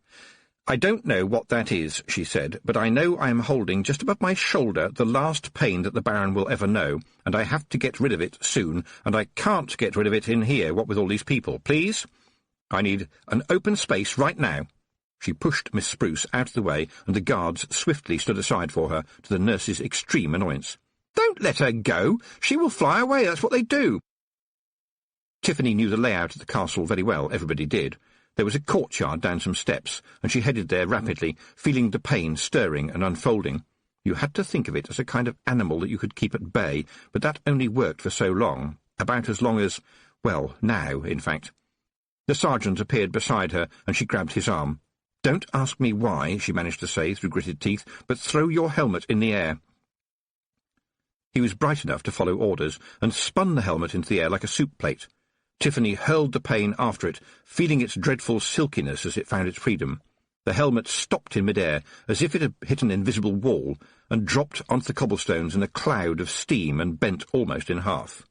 "I don't know what that is," she said, "but I know I am holding just above my shoulder the last pain that the Baron will ever know, and I have to get rid of it soon, and I can't get rid of it in here, what with all these people. Please? I need an open space right now." She pushed Miss Spruce out of the way, and the guards swiftly stood aside for her, to the nurse's extreme annoyance. "Don't let her go. She will fly away. That's what they do." Tiffany knew the layout of the castle very well. Everybody did. There was a courtyard down some steps, and she headed there rapidly, feeling the pain stirring and unfolding. You had to think of it as a kind of animal that you could keep at bay, but that only worked for so long, about as long as, well, now, in fact. The sergeant appeared beside her, and she grabbed his arm. "Don't ask me why," she managed to say through gritted teeth, "but throw your helmet in the air." He was bright enough to follow orders, and spun the helmet into the air like a soup plate. Tiffany hurled the pain after it, feeling its dreadful silkiness as it found its freedom. The helmet stopped in mid-air, as if it had hit an invisible wall, and dropped onto the cobblestones in a cloud of steam and bent almost in half.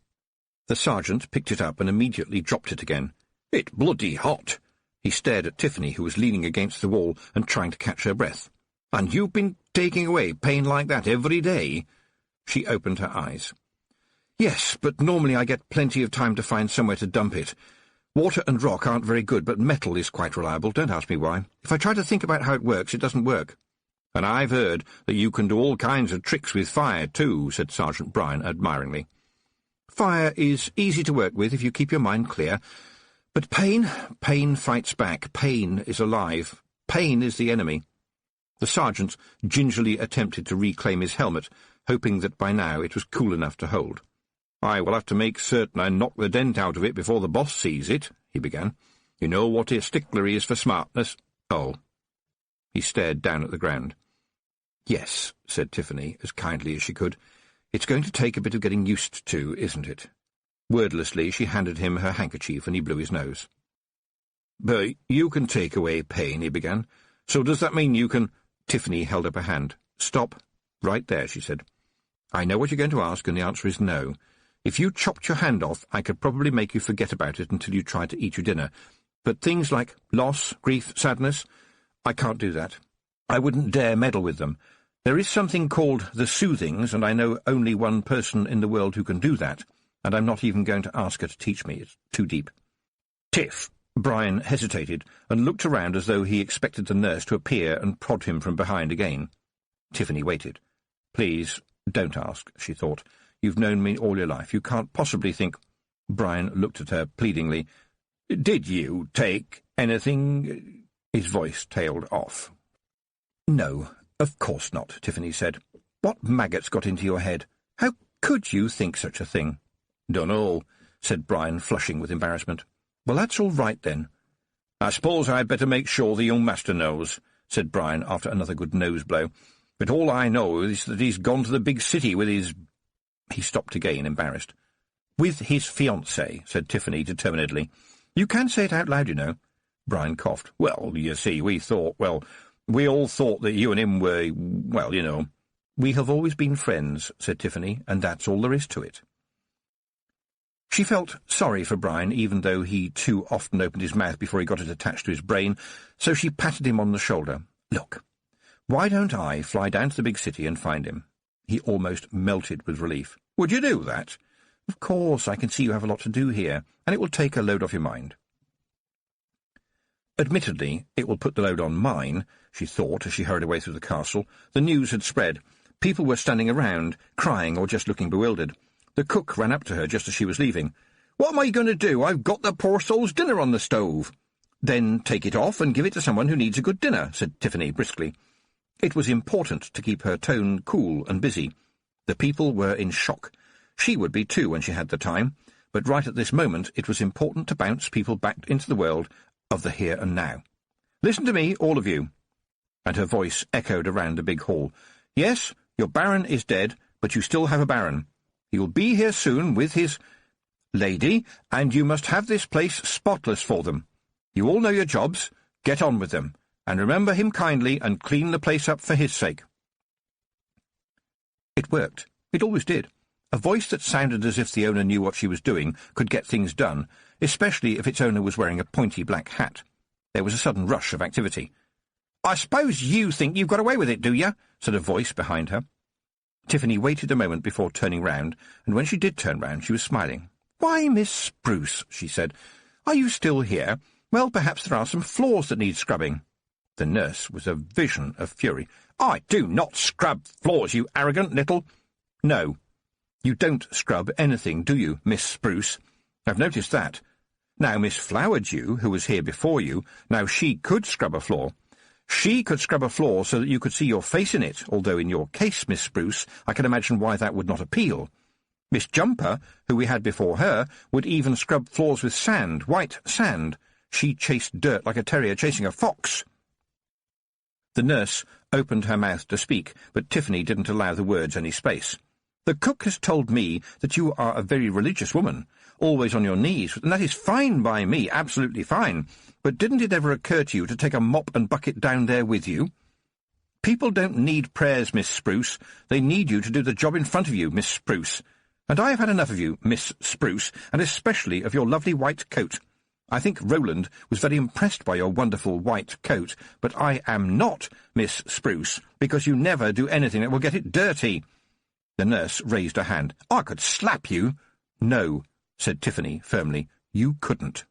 The sergeant picked it up and immediately dropped it again. "It's bloody hot." He stared at Tiffany, who was leaning against the wall and trying to catch her breath. "And you've been taking away pain like that every day?" She opened her eyes. "Yes, but normally I get plenty of time to find somewhere to dump it. Water and rock aren't very good, but metal is quite reliable. Don't ask me why. If I try to think about how it works, it doesn't work." "And I've heard that you can do all kinds of tricks with fire, too," said Sergeant Bryan admiringly. "Fire is easy to work with if you keep your mind clear. But pain fights back. Pain is alive. Pain is the enemy." The sergeant gingerly attempted to reclaim his helmet, hoping that by now it was cool enough to hold. "I will have to make certain I knock the dent out of it before the boss sees it," he began. "You know what a stickler is for smartness." "Oh." He stared down at the ground. "Yes," said Tiffany, as kindly as she could. "It's going to take a bit of getting used to, isn't it?" Wordlessly, she handed him her handkerchief, and he blew his nose. "But you can take away pain," he began. "So does that mean you can—" Tiffany held up a hand. "Stop. Right there," she said. "I know what you're going to ask, and the answer is no. If you chopped your hand off, I could probably make you forget about it until you tried to eat your dinner. But things like loss, grief, sadness, I can't do that. I wouldn't dare meddle with them. There is something called the soothings, and I know only one person in the world who can do that, and I'm not even going to ask her to teach me. It's too deep." "Tiff." Bryan hesitated and looked around as though he expected the nurse to appear and prod him from behind again. Tiffany waited. "Please, don't ask," she thought. "You've known me all your life. You can't possibly think—" Bryan looked at her pleadingly. "Did you take anything—" His voice tailed off. "No, of course not," Tiffany said. "What maggots got into your head? How could you think such a thing?" "Dunno," said Bryan, flushing with embarrassment. "Well, that's all right, then." "I suppose I'd better make sure the young master knows," said Bryan after another good nose-blow. "But all I know is that he's gone to the big city with his—" He stopped again, embarrassed. "With his fiancée," said Tiffany determinedly. "You can say it out loud, you know." Bryan coughed. "Well, you see, we all thought that you and him were, well, you know." "We have always been friends," said Tiffany, "and that's all there is to it." She felt sorry for Bryan, even though he too often opened his mouth before he got it attached to his brain, so she patted him on the shoulder. "Look, why don't I fly down to the big city and find him?" He almost melted with relief. "Would you do that?" "Of course, I can see you have a lot to do here, and it will take a load off your mind." Admittedly, it will put the load on mine, she thought as she hurried away through the castle. The news had spread. People were standing around, crying or just looking bewildered. The cook ran up to her just as she was leaving. "What am I going to do? I've got the poor soul's dinner on the stove." "Then take it off and give it to someone who needs a good dinner," said Tiffany briskly. It was important to keep her tone cool and busy. The people were in shock. She would be too when she had the time, but right at this moment it was important to bounce people back into the world of the here and now. "Listen to me, all of you." And her voice echoed around the big hall. "Yes, your Baron is dead, but you still have a Baron. He will be here soon with his lady, and you must have this place spotless for them. You all know your jobs. Get on with them, and remember him kindly and clean the place up for his sake." It worked. It always did. A voice that sounded as if the owner knew what she was doing could get things done, especially if its owner was wearing a pointy black hat. There was a sudden rush of activity. "I suppose you think you've got away with it, do you?" said a voice behind her. Tiffany waited a moment before turning round, and when she did turn round she was smiling. "Why, Miss Spruce," she said, "are you still here? Well, perhaps there are some floors that need scrubbing." The nurse was a vision of fury. "I do not scrub floors, you arrogant little—" "No, you don't scrub anything, do you, Miss Spruce? I've noticed that. Now, Miss Flowerdew, who was here before you, now she could scrub a floor. She could scrub a floor so that you could see your face in it, although in your case, Miss Spruce, I can imagine why that would not appeal. Miss Jumper, who we had before her, would even scrub floors with sand, white sand. She chased dirt like a terrier chasing a fox." The nurse opened her mouth to speak, but Tiffany didn't allow the words any space. "The cook has told me that you are a very religious woman, always on your knees, and that is fine by me, absolutely fine. But didn't it ever occur to you to take a mop and bucket down there with you? People don't need prayers, Miss Spruce. They need you to do the job in front of you, Miss Spruce. And I have had enough of you, Miss Spruce, and especially of your lovely white coat. I think Roland was very impressed by your wonderful white coat, but I am not Miss Spruce, because you never do anything that will get it dirty." The nurse raised a hand. "I could slap you." "No," said Tiffany firmly, "you couldn't."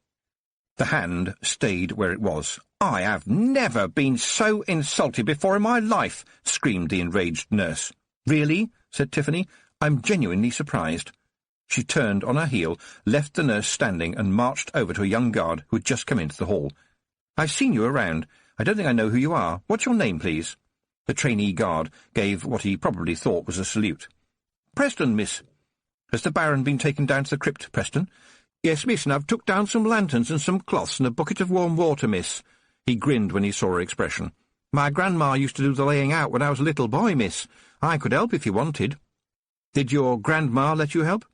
The hand stayed where it was. "I have never been so insulted before in my life," screamed the enraged nurse. "Really?" said Tiffany. "I'm genuinely surprised." She turned on her heel, left the nurse standing, and marched over to a young guard who had just come into the hall. "I've seen you around. I don't think I know who you are. What's your name, please?" The trainee guard gave what he probably thought was a salute. "Preston, miss." "Has the Baron been taken down to the crypt, Preston?" "Yes, miss, and I've took down some lanterns and some cloths and a bucket of warm water, miss." He grinned when he saw her expression. "My grandma used to do the laying out when I was a little boy, miss. I could help if you wanted." "Did your grandma let you help?"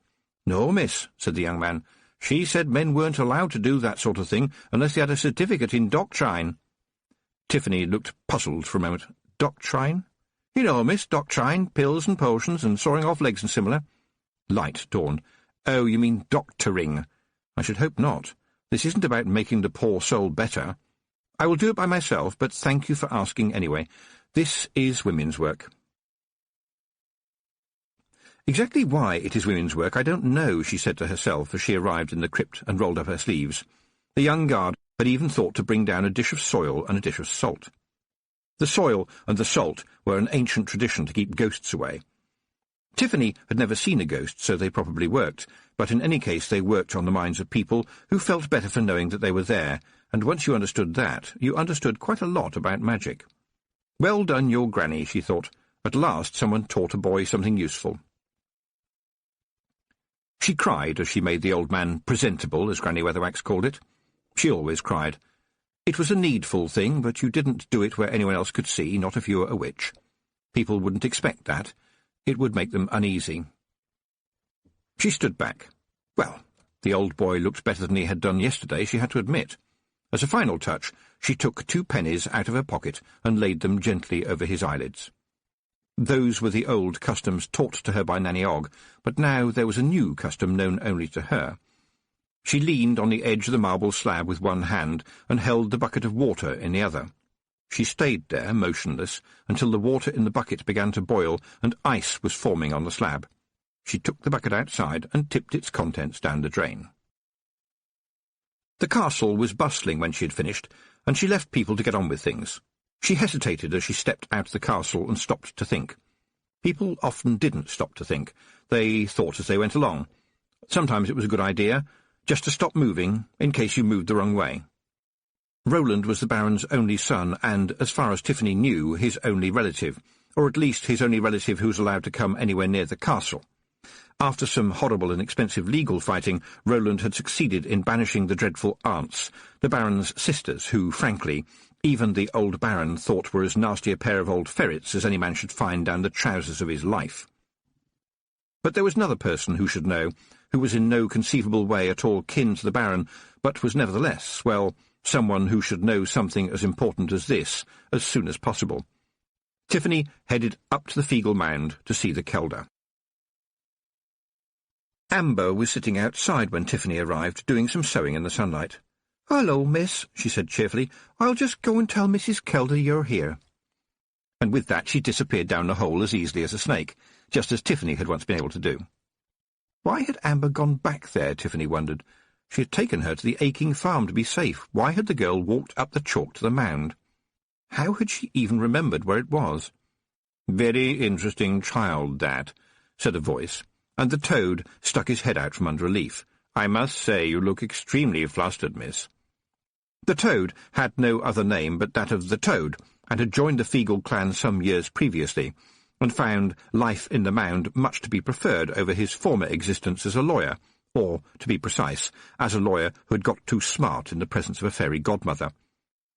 "No, miss," said the young man. "She said men weren't allowed to do that sort of thing unless they had a certificate in doctrine." Tiffany looked puzzled for a moment. "Doctrine?" "You know, miss, doctrine, pills and potions and sawing off legs and similar." Light dawned. "Oh, you mean doctoring. I should hope not. This isn't about making the poor soul better. I will do it by myself, but thank you for asking anyway. This is women's work." "Exactly why it is women's work I don't know," she said to herself as she arrived in the crypt and rolled up her sleeves. The young guard had even thought to bring down a dish of soil and a dish of salt. The soil and the salt were an ancient tradition to keep ghosts away. Tiffany had never seen a ghost, so they probably worked, but in any case they worked on the minds of people who felt better for knowing that they were there, and once you understood that, you understood quite a lot about magic. Well done, your granny, she thought. At last someone taught a boy something useful. She cried as she made the old man presentable, as Granny Weatherwax called it. She always cried. It was a needful thing, but you didn't do it where anyone else could see, not if you were a witch. People wouldn't expect that. It would make them uneasy. She stood back. Well, the old boy looked better than he had done yesterday, she had to admit. As a final touch, she took 2 pennies out of her pocket and laid them gently over his eyelids. Those were the old customs taught to her by Nanny Ogg, but now there was a new custom known only to her. She leaned on the edge of the marble slab with one hand and held the bucket of water in the other. She stayed there, motionless, until the water in the bucket began to boil and ice was forming on the slab. She took the bucket outside and tipped its contents down the drain. The castle was bustling when she had finished, and she left people to get on with things. She hesitated as she stepped out of the castle and stopped to think. People often didn't stop to think. They thought as they went along. Sometimes it was a good idea, just to stop moving, in case you moved the wrong way. Roland was the Baron's only son and, as far as Tiffany knew, his only relative, or at least his only relative who was allowed to come anywhere near the castle. After some horrible and expensive legal fighting, Roland had succeeded in banishing the dreadful aunts, the Baron's sisters, who, frankly, even the old Baron thought were as nasty a pair of old ferrets as any man should find down the trousers of his life. But there was another person who should know, who was in no conceivable way at all kin to the Baron, but was nevertheless, well, someone who should know something as important as this as soon as possible. Tiffany headed up to the Feegle Mound to see the Kelder. Amber was sitting outside when Tiffany arrived, doing some sewing in the sunlight. "Hello, miss," she said cheerfully. "I'll just go and tell Mrs. Kelder you're here." And with that she disappeared down the hole as easily as a snake, just as Tiffany had once been able to do. Why had Amber gone back there, Tiffany wondered. She had taken her to the aching farm to be safe. Why had the girl walked up the chalk to the mound? How had she even remembered where it was? "Very interesting child, that," said a voice, and the toad stuck his head out from under a leaf. "I must say you look extremely flustered, miss." The toad had no other name but that of the Toad, and had joined the Feegle clan some years previously, and found life in the mound much to be preferred over his former existence as a lawyer, or, to be precise, as a lawyer who had got too smart in the presence of a fairy godmother.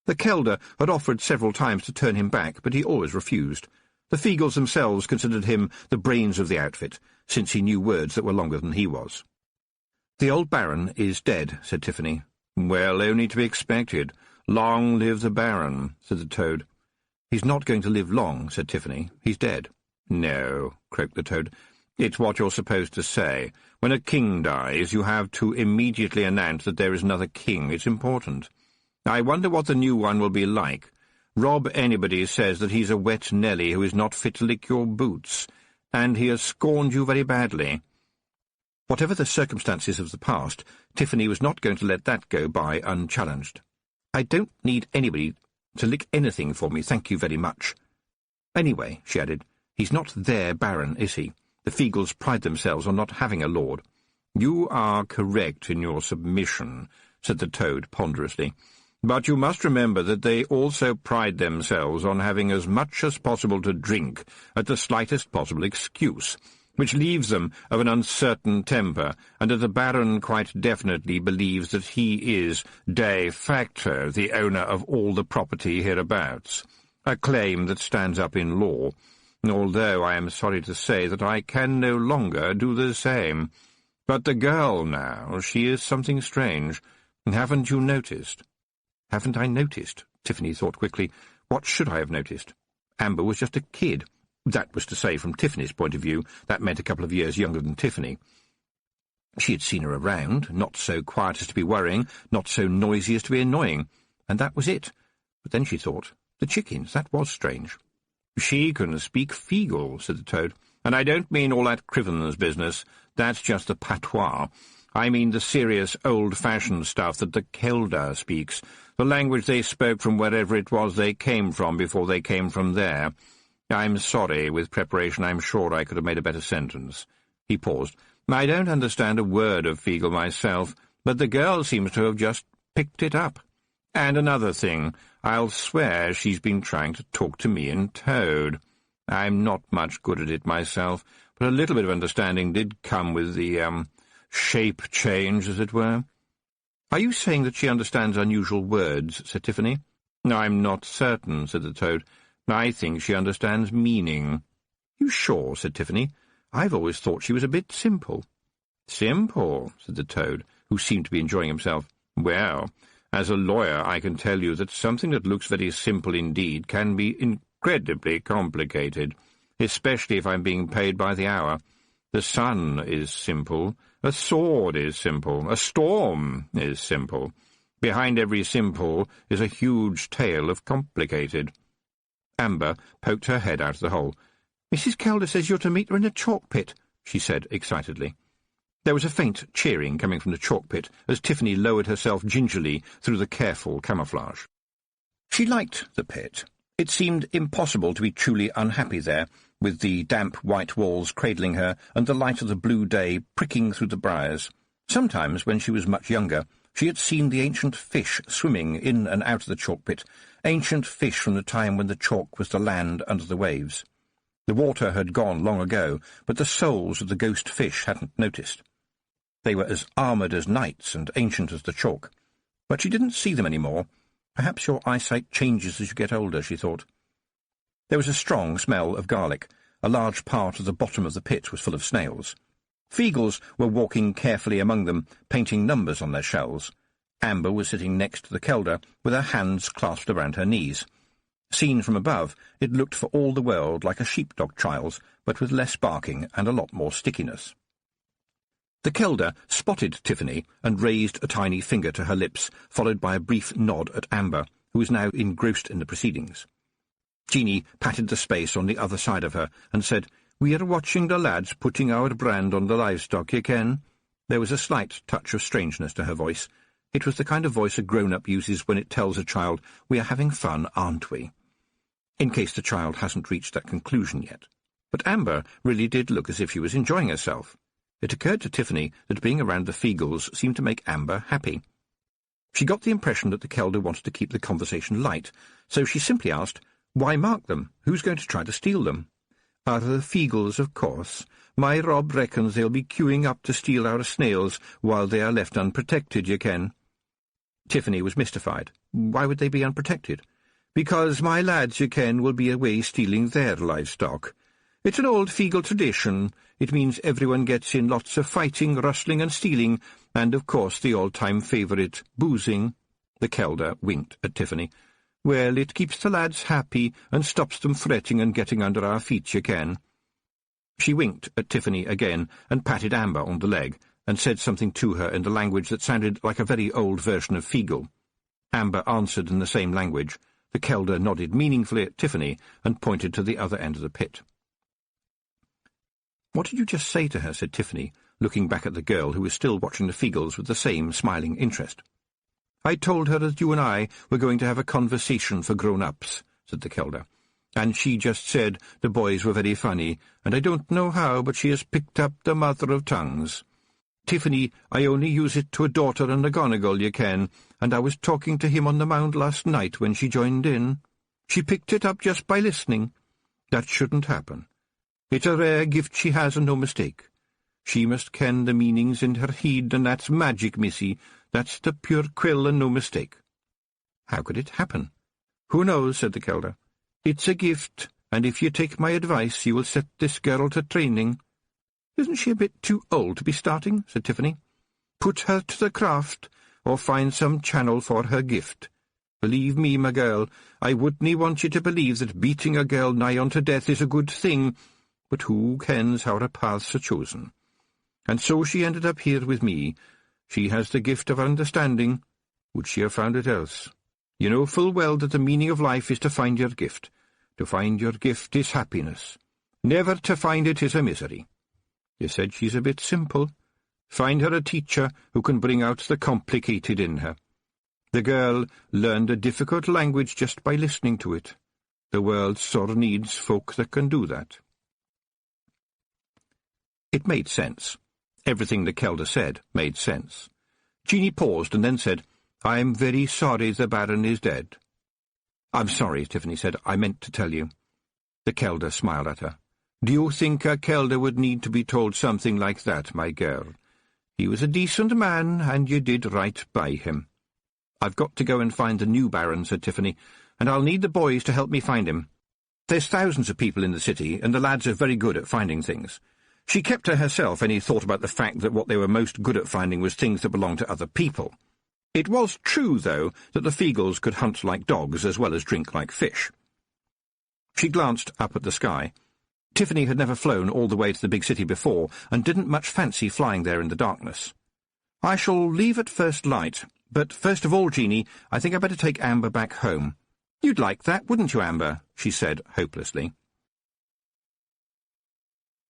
The Kelder had offered several times to turn him back, but he always refused. The Feegles themselves considered him the brains of the outfit, since he knew words that were longer than he was. "The old Baron is dead," said Tiffany. "Well, only to be expected. Long live the Baron," said the Toad. "He's not going to live long," said Tiffany. "He's dead." "No," croaked the Toad. "It's what you're supposed to say. When a king dies, you have to immediately announce that there is another king. It's important. I wonder what the new one will be like. Rob anybody says that he's a wet Nelly who is not fit to lick your boots, and he has scorned you very badly." Whatever the circumstances of the past, Tiffany was not going to let that go by unchallenged. "I don't need anybody to lick anything for me, thank you very much. Anyway," she added, "he's not their Baron, is he? The Feegles pride themselves on not having a lord." "You are correct in your submission," said the Toad ponderously. "But you must remember that they also pride themselves on having as much as possible to drink at the slightest possible excuse, which leaves them of an uncertain temper, and that the Baron quite definitely believes that he is, de facto, the owner of all the property hereabouts, a claim that stands up in law, although I am sorry to say that I can no longer do the same. But the girl, now, she is something strange. Haven't you noticed?" "Haven't I noticed?" Tiffany thought quickly. What should I have noticed? Amber was just a kid. That was to say, from Tiffany's point of view, that meant a couple of years younger than Tiffany. She had seen her around, not so quiet as to be worrying, not so noisy as to be annoying, and that was it. But then she thought, the chickens, that was strange. "She can speak Feegle," said the Toad, "and I don't mean all that Criven's business. That's just the patois. I mean the serious, old-fashioned stuff that the Kelder speaks, the language they spoke from wherever it was they came from before they came from there. I'm sorry, with preparation I'm sure I could have made a better sentence." He paused. "I don't understand a word of Feegle myself, but the girl seems to have just picked it up. And another thing, I'll swear she's been trying to talk to me in Toad. I'm not much good at it myself, but a little bit of understanding did come with the, shape change, as it were." "Are you saying that she understands unusual words?" said Tiffany. "I'm not certain," said the Toad. "I think she understands meaning." "You sure?" said Tiffany. "I've always thought she was a bit simple." "Simple?" said the Toad, who seemed to be enjoying himself. "Well, as a lawyer I can tell you that something that looks very simple indeed can be incredibly complicated, especially if I'm being paid by the hour. The sun is simple, a sword is simple, a storm is simple. Behind every simple is a huge tale of complicated." Amber poked her head out of the hole. "Mrs. Kelder says you're to meet her in a chalk pit," she said excitedly. There was a faint cheering coming from the chalk pit as Tiffany lowered herself gingerly through the careful camouflage. She liked the pit. It seemed impossible to be truly unhappy there, with the damp white walls cradling her and the light of the blue day pricking through the briars. Sometimes, when she was much younger, she had seen the ancient fish swimming in and out of the chalk pit, ancient fish from the time when the chalk was the land under the waves. The water had gone long ago, but the souls of the ghost fish hadn't noticed. They were as armoured as knights and ancient as the chalk. But she didn't see them any more. Perhaps your eyesight changes as you get older, she thought. There was a strong smell of garlic. A large part of the bottom of the pit was full of snails. Feegles were walking carefully among them, painting numbers on their shells. Amber was sitting next to the Kelder, with her hands clasped around her knees. Seen from above, it looked for all the world like a sheepdog trials, but with less barking and a lot more stickiness. The Kelder spotted Tiffany and raised a tiny finger to her lips, followed by a brief nod at Amber, who was now engrossed in the proceedings. Jeanie patted the space on the other side of her and said, "We are watching the lads putting our brand on the livestock, ye ken." There was a slight touch of strangeness to her voice. It was the kind of voice a grown-up uses when it tells a child, "We are having fun, aren't we?" in case the child hasn't reached that conclusion yet. But Amber really did look as if she was enjoying herself. It occurred to Tiffany that being around the Feagles seemed to make Amber happy. She got the impression that the Kelder wanted to keep the conversation light, so she simply asked, "Why mark them? Who's going to try to steal them?" "The Feagles, of course. My Rob reckons they'll be queuing up to steal our snails while they are left unprotected, ye ken." Tiffany was mystified. Why would they be unprotected? "Because my lads, ye ken, will be away stealing their livestock. It's an old Feagle tradition. It means everyone gets in lots of fighting, rustling and stealing, and, of course, the all-time favourite, boozing." The Kelder winked at Tiffany. "Well, it keeps the lads happy and stops them fretting and getting under our feet, ye ken." She winked at Tiffany again and patted Amber on the leg and said something to her in the language that sounded like a very old version of Feagle. Amber answered in the same language. The Kelder nodded meaningfully at Tiffany and pointed to the other end of the pit. "What did you just say to her?" said Tiffany, looking back at the girl who was still watching the Feagles with the same smiling interest. "I told her that you and I were going to have a conversation for grown-ups," said the Kelder, "and she just said the boys were very funny, and I don't know how, but she has picked up the mother of tongues. Tiffany, I only use it to a daughter and a Gonigal, ye ken, and I was talking to him on the mound last night when she joined in. She picked it up just by listening. That shouldn't happen. It's a rare gift she has, and no mistake. She must ken the meanings in her heed, and that's magic, missy. That's the pure quill, and no mistake." "How could it happen?" "Who knows," said the Kelder. "It's a gift, and if you take my advice, you will set this girl to training." "Isn't she a bit too old to be starting?" said Tiffany. "Put her to the craft, or find some channel for her gift. Believe me, my girl, I wouldn't want you to believe that beating a girl nigh unto death is a good thing, but who kens how her paths are chosen? And so she ended up here with me. She has the gift of understanding. Would she have found it else? You know full well that the meaning of life is to find your gift. To find your gift is happiness. Never to find it is a misery. You said she's a bit simple. Find her a teacher who can bring out the complicated in her. The girl learned a difficult language just by listening to it. The world sore needs folk that can do that." It made sense. Everything the Kelder said made sense. Jeanie paused and then said, "I'm very sorry the Baron is dead." "I'm sorry," Tiffany said. "I meant to tell you." The Kelder smiled at her. "Do you think a Kelder would need to be told something like that, my girl? He was a decent man, and you did right by him." "I've got to go and find the new Baron," said Tiffany, "and I'll need the boys to help me find him. There's thousands of people in the city, and the lads are very good at finding things." She kept to herself any thought about the fact that what they were most good at finding was things that belonged to other people. It was true, though, that the Feagles could hunt like dogs as well as drink like fish. She glanced up at the sky. Tiffany had never flown all the way to the big city before, and didn't much fancy flying there in the darkness. "I shall leave at first light, but first of all, Jeanie, I think I'd better take Amber back home." "You'd like that, wouldn't you, Amber?" she said hopelessly.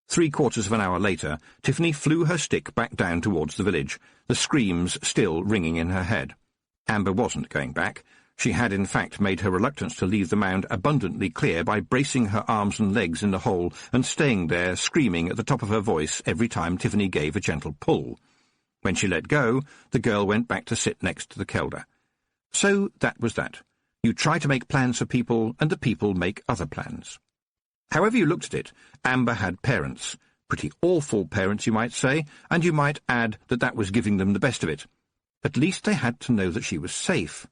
3/4 of an hour later, Tiffany flew her stick back down towards the village, the screams still ringing in her head. Amber wasn't going back. She had, in fact, made her reluctance to leave the mound abundantly clear by bracing her arms and legs in the hole and staying there, screaming at the top of her voice every time Tiffany gave a gentle pull. When she let go, the girl went back to sit next to the Kelder. So that was that. You try to make plans for people, and the people make other plans. However you looked at it, Amber had parents. Pretty awful parents, you might say, and you might add that that was giving them the best of it. At least they had to know that she was safe.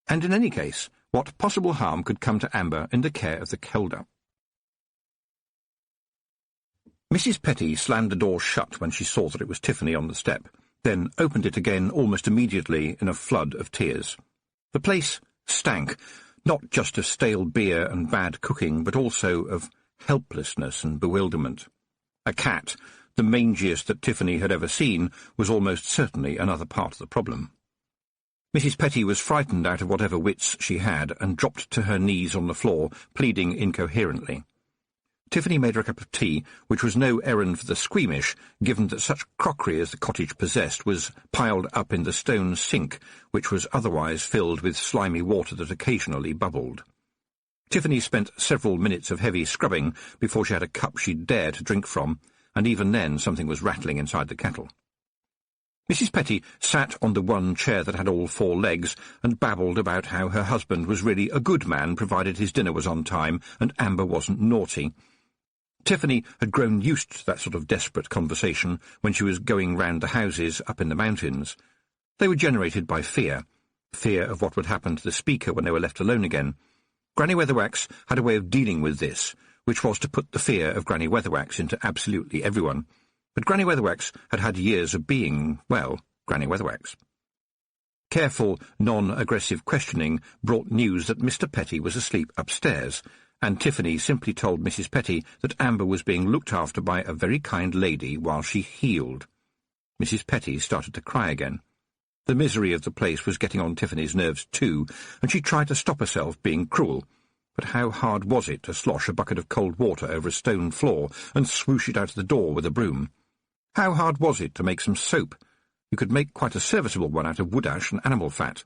And in any case, what possible harm could come to Amber in the care of the Kelder? Mrs. Petty slammed the door shut when she saw that it was Tiffany on the step, then opened it again almost immediately in a flood of tears. The place stank. not just of stale beer and bad cooking, but also of helplessness and bewilderment. A cat, the mangiest that Tiffany had ever seen, was almost certainly another part of the problem. Mrs. Petty was frightened out of whatever wits she had and dropped to her knees on the floor, pleading incoherently. Tiffany made her a cup of tea, which was no errand for the squeamish, given that such crockery as the cottage possessed was piled up in the stone sink, which was otherwise filled with slimy water that occasionally bubbled. Tiffany spent several minutes of heavy scrubbing before she had a cup she'd dare to drink from, and even then something was rattling inside the kettle. Mrs. Petty sat on the one chair that had all four legs and babbled about how her husband was really a good man provided his dinner was on time and Amber wasn't naughty. Tiffany had grown used to that sort of desperate conversation when she was going round the houses up in the mountains. They were generated by fear of what would happen to the speaker when they were left alone again. Granny Weatherwax had a way of dealing with this, which was to put the fear of Granny Weatherwax into absolutely everyone. But Granny Weatherwax had had years of being, well, Granny Weatherwax. Careful, non-aggressive questioning brought news that Mr. Petty was asleep upstairs, and Tiffany simply told Mrs. Petty that Amber was being looked after by a very kind lady while she healed. Mrs. Petty started to cry again. The misery of the place was getting on Tiffany's nerves too, and she tried to stop herself being cruel. But how hard was it to slosh a bucket of cold water over a stone floor and swoosh it out of the door with a broom? How hard was it to make some soap? You could make quite a serviceable one out of wood ash and animal fat.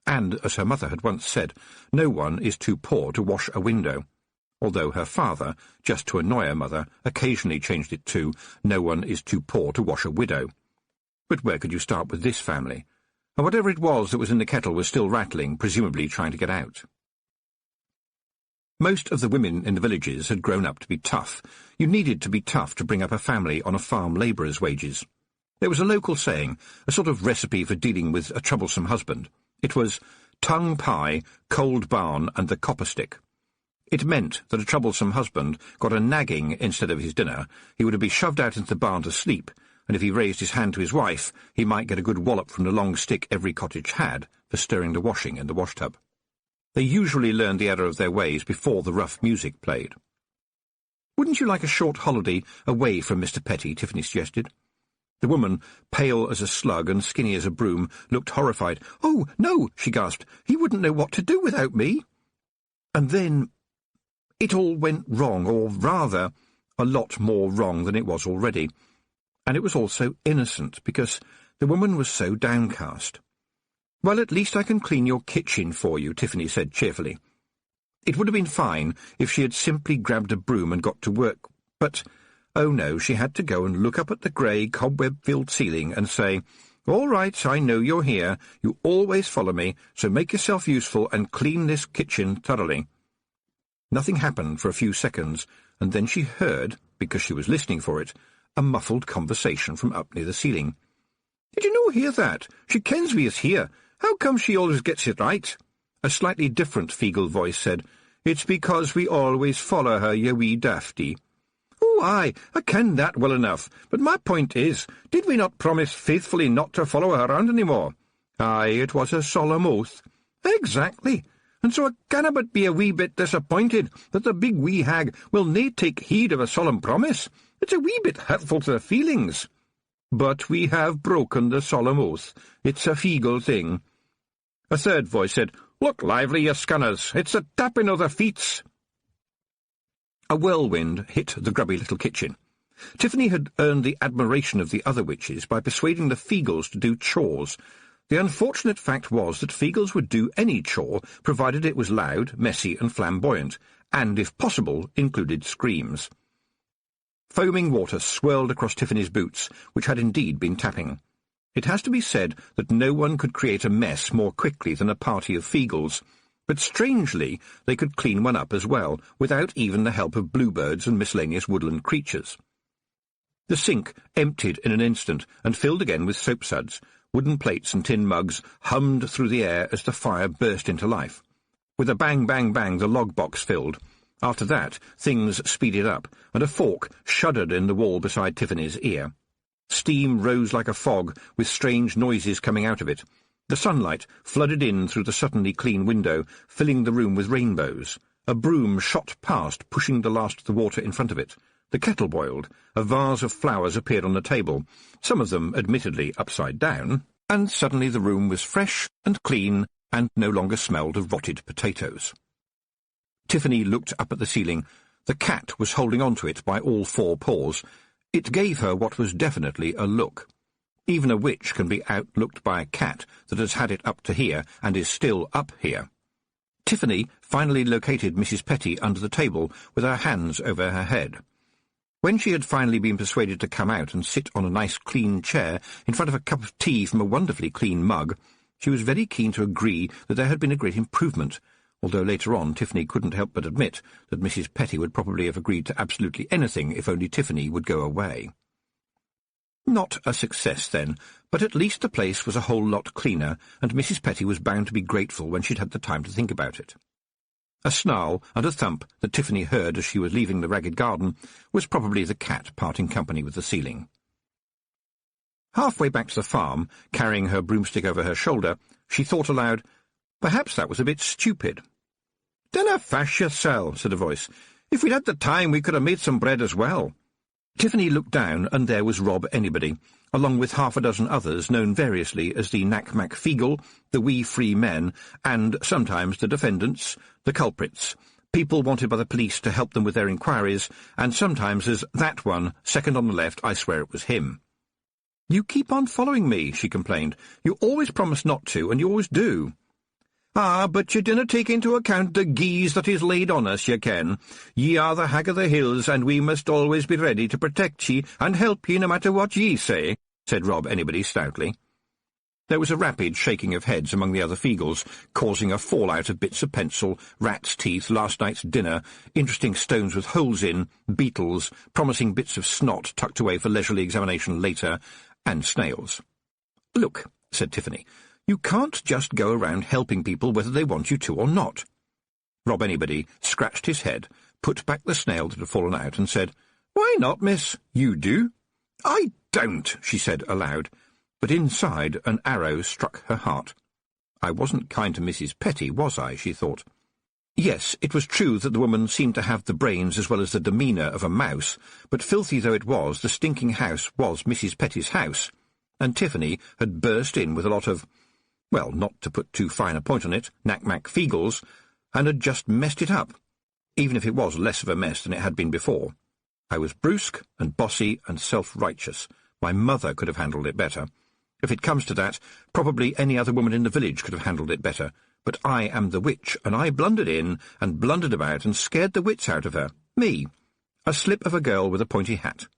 And, as her mother had once said, no one is too poor to wash a window, although her father, just to annoy her mother, occasionally changed it to, no one is too poor to wash a widow. But where could you start with this family? And whatever it was that was in the kettle was still rattling, presumably trying to get out. Most of the women in the villages had grown up to be tough. You needed to be tough to bring up a family on a farm labourer's wages. There was a local saying, a sort of recipe for dealing with a troublesome husband. It was tongue pie, cold barn, and the copper stick. It meant that a troublesome husband got a nagging instead of his dinner. He would be shoved out into the barn to sleep, and if he raised his hand to his wife, he might get a good wallop from the long stick every cottage had for stirring the washing in the washtub. They usually learned the error of their ways before the rough music played. "Wouldn't you like a short holiday away from Mr. Petty?" Tiffany suggested. The woman, pale as a slug and skinny as a broom, looked horrified. "Oh, no," she gasped. "He wouldn't know what to do without me." And then it all went wrong, or rather, a lot more wrong than it was already. And it was all so innocent, because the woman was so downcast. "Well, at least I can clean your kitchen for you," Tiffany said cheerfully. It would have been fine if she had simply grabbed a broom and got to work, but, oh no, she had to go and look up at the grey, cobweb-filled ceiling and say, "All right, I know you're here. You always follow me, so make yourself useful and clean this kitchen thoroughly." Nothing happened for a few seconds, and then she heard, because she was listening for it, a muffled conversation from up near the ceiling. "Did you no hear that? She kens we is here. How come she always gets it right?" A slightly different feeble voice said, "It's because we always follow her, ye wee dafty." "Oh, aye, I ken that well enough, but my point is, did we not promise faithfully not to follow her around any more?" "Aye, it was a solemn oath." "Exactly. And so I canna but be a wee bit disappointed that the big wee hag will nae take heed of a solemn promise. It's a wee bit hurtful to the feelings." "But we have broken the solemn oath. It's a feegle thing." A third voice said, "Look lively, ye scunners. It's the tapping o' the feets." A whirlwind hit the grubby little kitchen. Tiffany had earned the admiration of the other witches by persuading the Feagles to do chores. The unfortunate fact was that Feagles would do any chore, provided it was loud, messy, and flamboyant, and, if possible, included screams. Foaming water swirled across Tiffany's boots, which had indeed been tapping. It has to be said that no one could create a mess more quickly than a party of Feagles, but strangely they could clean one up as well, without even the help of bluebirds and miscellaneous woodland creatures. The sink emptied in an instant and filled again with soapsuds. Wooden plates and tin mugs hummed through the air as the fire burst into life. With a bang, bang, bang, the log box filled. After that, things speeded up, and a fork shuddered in the wall beside Tiffany's ear. Steam rose like a fog, with strange noises coming out of it. The sunlight flooded in through the suddenly clean window, filling the room with rainbows. A broom shot past, pushing the last of the water in front of it. The kettle boiled. A vase of flowers appeared on the table, some of them admittedly upside down, and suddenly the room was fresh and clean and no longer smelled of rotted potatoes. Tiffany looked up at the ceiling. The cat was holding on to it by all four paws. It gave her what was definitely a look. Even a witch can be outlooked by a cat that has had it up to here and is still up here. Tiffany finally located Mrs. Petty under the table with her hands over her head. When she had finally been persuaded to come out and sit on a nice clean chair in front of a cup of tea from a wonderfully clean mug, she was very keen to agree that there had been a great improvement, although later on Tiffany couldn't help but admit that Mrs. Petty would probably have agreed to absolutely anything if only Tiffany would go away. Not a success, then, but at least the place was a whole lot cleaner, and Mrs. Petty was bound to be grateful when she'd had the time to think about it. A snarl and a thump that Tiffany heard as she was leaving the ragged garden was probably the cat parting company with the ceiling. Halfway back to the farm, carrying her broomstick over her shoulder, she thought aloud, "Perhaps that was a bit stupid." "Dinna fash yoursel," said a voice. "If we'd had the time, we could have made some bread as well." Tiffany looked down, and there was Rob Anybody, along with half a dozen others known variously as the Knack-Mack-Feegle, the Wee Free Men, and sometimes the defendants, the culprits, people wanted by the police to help them with their inquiries, and sometimes as that one, second on the left, I swear it was him. "You keep on following me," she complained. "You always promise not to, and you always do." "Ah, but ye dinna take into account the geese that is laid on us, ye ken. Ye are the hag of the hills, and we must always be ready to protect ye and help ye no matter what ye say," said Rob Anybody stoutly. There was a rapid shaking of heads among the other Feegles, causing a fallout of bits of pencil, rat's teeth, last night's dinner, interesting stones with holes in, beetles, promising bits of snot tucked away for leisurely examination later, and snails. "Look," said Tiffany, "you can't just go around helping people whether they want you to or not." Rob Anybody scratched his head, put back the snail that had fallen out, and said, "Why not, miss? You do." "I don't," she said aloud, but inside an arrow struck her heart. I wasn't kind to Mrs. Petty, was I, she thought. Yes, it was true that the woman seemed to have the brains as well as the demeanour of a mouse, but filthy though it was, the stinking house was Mrs. Petty's house, and Tiffany had burst in with a lot of, well, not to put too fine a point on it, Knack-Mack-Feegles, and had just messed it up, even if it was less of a mess than it had been before. I was brusque and bossy and self-righteous. My mother could have handled it better. If it comes to that, probably any other woman in the village could have handled it better. But I am the witch, and I blundered in and blundered about and scared the wits out of her. Me, a slip of a girl with a pointy hat.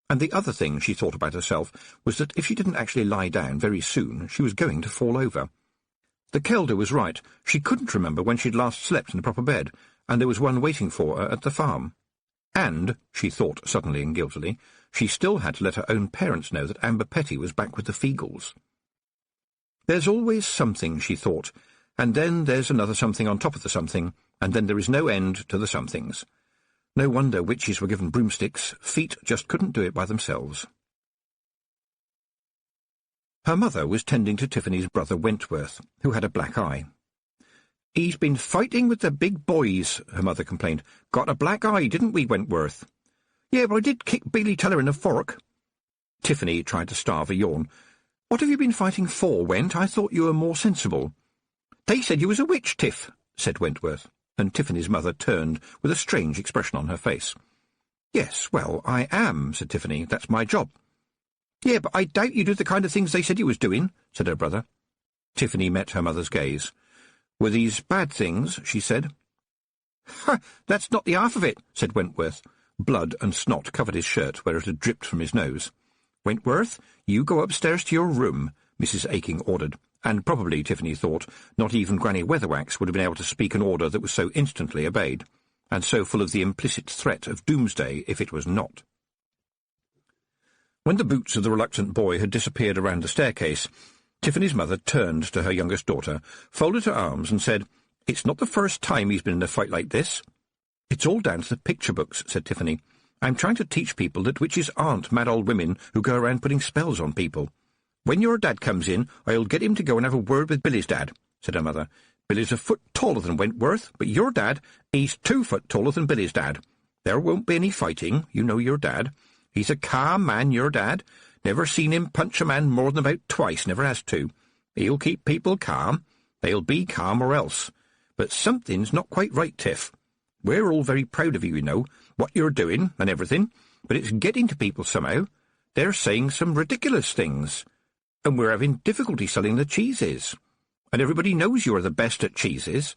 And the other thing she thought about herself was that if she didn't actually lie down very soon, she was going to fall over. The Kelder was right. She couldn't remember when she'd last slept in a proper bed, and there was one waiting for her at the farm. And, she thought suddenly and guiltily, she still had to let her own parents know that Amber Petty was back with the Feegles. There's always something, she thought, and then there's another something on top of the something, and then there is no end to the somethings. No wonder witches were given broomsticks. Feet just couldn't do it by themselves. Her mother was tending to Tiffany's brother Wentworth, who had a black eye. "He's been fighting with the big boys," her mother complained. "Got a black eye, didn't we, Wentworth?" "Yeah, but I did kick Bailey Teller in the fork." Tiffany tried to starve a yawn. "What have you been fighting for, Went? I thought you were more sensible." "They said you was a witch, Tiff," said Wentworth, and Tiffany's mother turned with a strange expression on her face. "Yes, well, I am," said Tiffany. "That's my job." "Yeah, but I doubt you do the kind of things they said you was doing," said her brother. Tiffany met her mother's gaze. "Were these bad things?" she said. "Ha! That's not the half of it," said Wentworth. Blood and snot covered his shirt where it had dripped from his nose. "Wentworth, you go upstairs to your room," Mrs. Aking ordered, and probably, Tiffany thought, not even Granny Weatherwax would have been able to speak an order that was so instantly obeyed, and so full of the implicit threat of doomsday if it was not. When the boots of the reluctant boy had disappeared around the staircase, Tiffany's mother turned to her youngest daughter, folded her arms, and said, "It's not the first time he's been in a fight like this." "It's all down to the picture books," said Tiffany. "I'm trying to teach people that witches aren't mad old women who go around putting spells on people. "When your dad comes in, I'll get him to go and have a word with Billy's dad," said her mother. "Billy's a foot taller than Wentworth, but your dad, he's 2 foot taller than Billy's dad. There won't be any fighting, you know your dad. He's a calm man, your dad. Never seen him punch a man more than about twice, never has to. He'll keep people calm. They'll be calm or else. But something's not quite right, Tiff. We're all very proud of you, you know, what you're doing and everything, but it's getting to people somehow. They're saying some ridiculous things. And we're having difficulty selling the cheeses. And everybody knows you're the best at cheeses.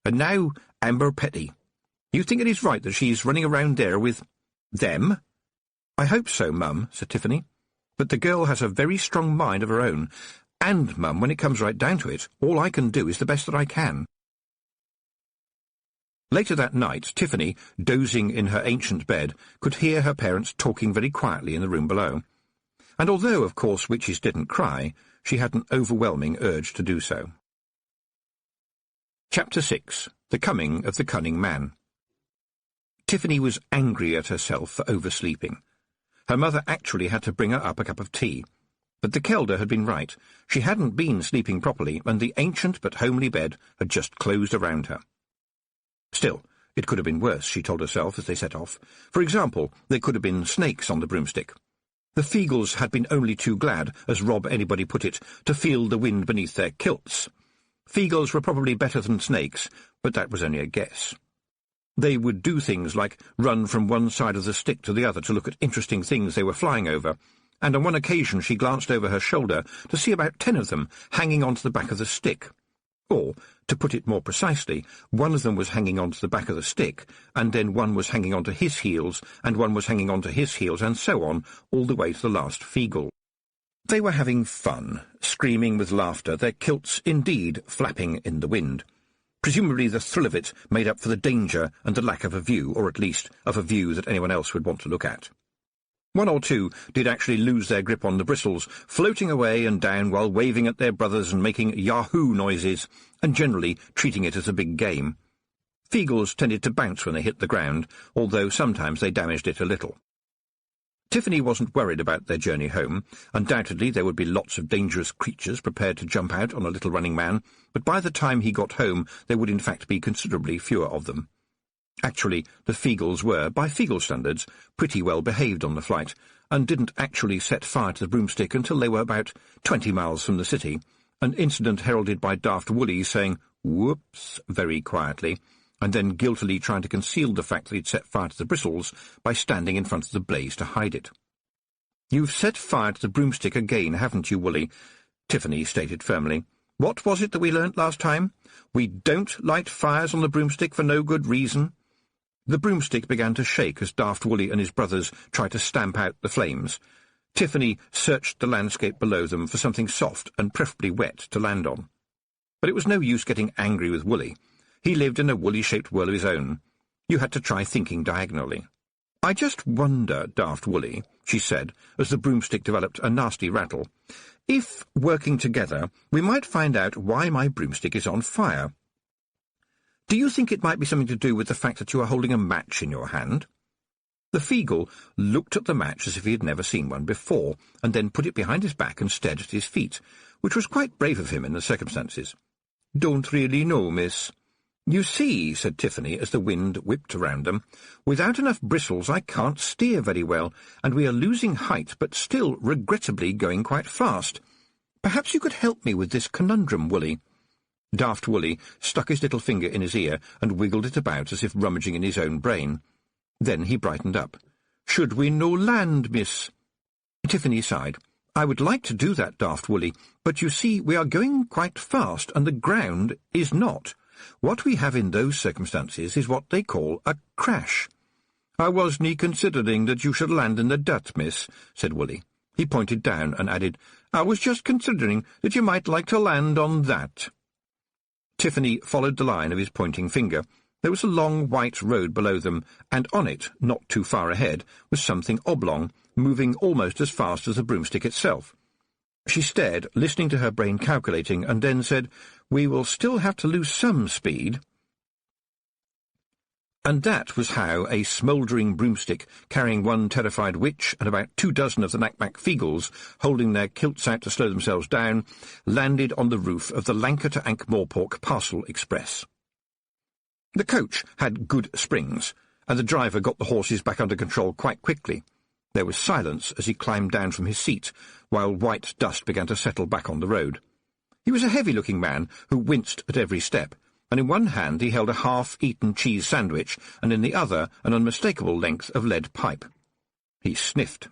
And now Amber Petty. You think it is right that she's running around there with them?" "I hope so, Mum," said Tiffany. "But the girl has a very strong mind of her own. And, Mum, when it comes right down to it, all I can do is the best that I can." Later that night, Tiffany, dozing in her ancient bed, could hear her parents talking very quietly in the room below. And although, of course, witches didn't cry, she had an overwhelming urge to do so. Chapter 6. The Coming of the Cunning Man. Tiffany was angry at herself for oversleeping. Her mother actually had to bring her up a cup of tea. But the Kelder had been right. She hadn't been sleeping properly, and the ancient but homely bed had just closed around her. Still, it could have been worse, she told herself as they set off. For example, there could have been snakes on the broomstick. The Feagles had been only too glad, as Rob anybody put it, to feel the wind beneath their kilts. Feagles were probably better than snakes, but that was only a guess. They would do things like run from one side of the stick to the other to look at interesting things they were flying over, and on one occasion she glanced over her shoulder to see about 10 of them hanging onto the back of the stick. Or, to put it more precisely, one of them was hanging onto the back of the stick, and then one was hanging onto his heels, and one was hanging onto his heels, and so on, all the way to the last Feagle. They were having fun, screaming with laughter, their kilts indeed flapping in the wind. Presumably the thrill of it made up for the danger and the lack of a view, or at least of a view that anyone else would want to look at. One or two did actually lose their grip on the bristles, floating away and down while waving at their brothers and making yahoo noises, and generally treating it as a big game. Feagles tended to bounce when they hit the ground, although sometimes they damaged it a little. Tiffany wasn't worried about their journey home. Undoubtedly there would be lots of dangerous creatures prepared to jump out on a little running man, but by the time he got home there would in fact be considerably fewer of them. Actually, the Feagles were, by Feagle standards, pretty well behaved on the flight, and didn't actually set fire to the broomstick until they were about 20 miles from the city, an incident heralded by Daft Woolly saying, "Whoops," very quietly, and then guiltily trying to conceal the fact that he'd set fire to the bristles by standing in front of the blaze to hide it. "You've set fire to the broomstick again, haven't you, Woolly?" Tiffany stated firmly. "What was it that we learnt last time? We don't light fires on the broomstick for no good reason." The broomstick began to shake as Daft Woolly and his brothers tried to stamp out the flames. Tiffany searched the landscape below them for something soft and preferably wet to land on. But it was no use getting angry with Woolly. He lived in a woolly-shaped world of his own. You had to try thinking diagonally. "I just wonder, Daft Woolly," she said, as the broomstick developed a nasty rattle, "if, working together, we might find out why my broomstick is on fire. Do you think it might be something to do with the fact that you are holding a match in your hand?" The Feagle looked at the match as if he had never seen one before, and then put it behind his back and stared at his feet, which was quite brave of him in the circumstances. "Don't really know, miss." "You see," said Tiffany, as the wind whipped around them, "without enough bristles I can't steer very well, and we are losing height, but still regrettably going quite fast. Perhaps you could help me with this conundrum, Woolly." Daft Woolly stuck his little finger in his ear and wiggled it about as if rummaging in his own brain. Then he brightened up. "Should we no land, miss?" Tiffany sighed. "I would like to do that, Daft Woolly, but you see we are going quite fast and the ground is not. What we have in those circumstances is what they call a crash." "I wasn't considering that you should land in the dirt, miss," said Woolly. He pointed down and added, "I was just considering that you might like to land on that." Tiffany followed the line of his pointing finger. There was a long white road below them, and on it, not too far ahead, was something oblong, moving almost as fast as the broomstick itself. She stared, listening to her brain calculating, and then said, "We will still have to lose some speed." And that was how a smouldering broomstick carrying one terrified witch and about 24 of the Knack-Mack Feagles, holding their kilts out to slow themselves down, landed on the roof of the Lanka to Ankh-Morpork Parcel Express. The coach had good springs, and the driver got the horses back under control quite quickly. There was silence as he climbed down from his seat, while white dust began to settle back on the road. He was a heavy-looking man who winced at every step, and in one hand he held a half-eaten cheese sandwich, and in the other an unmistakable length of lead pipe. He sniffed.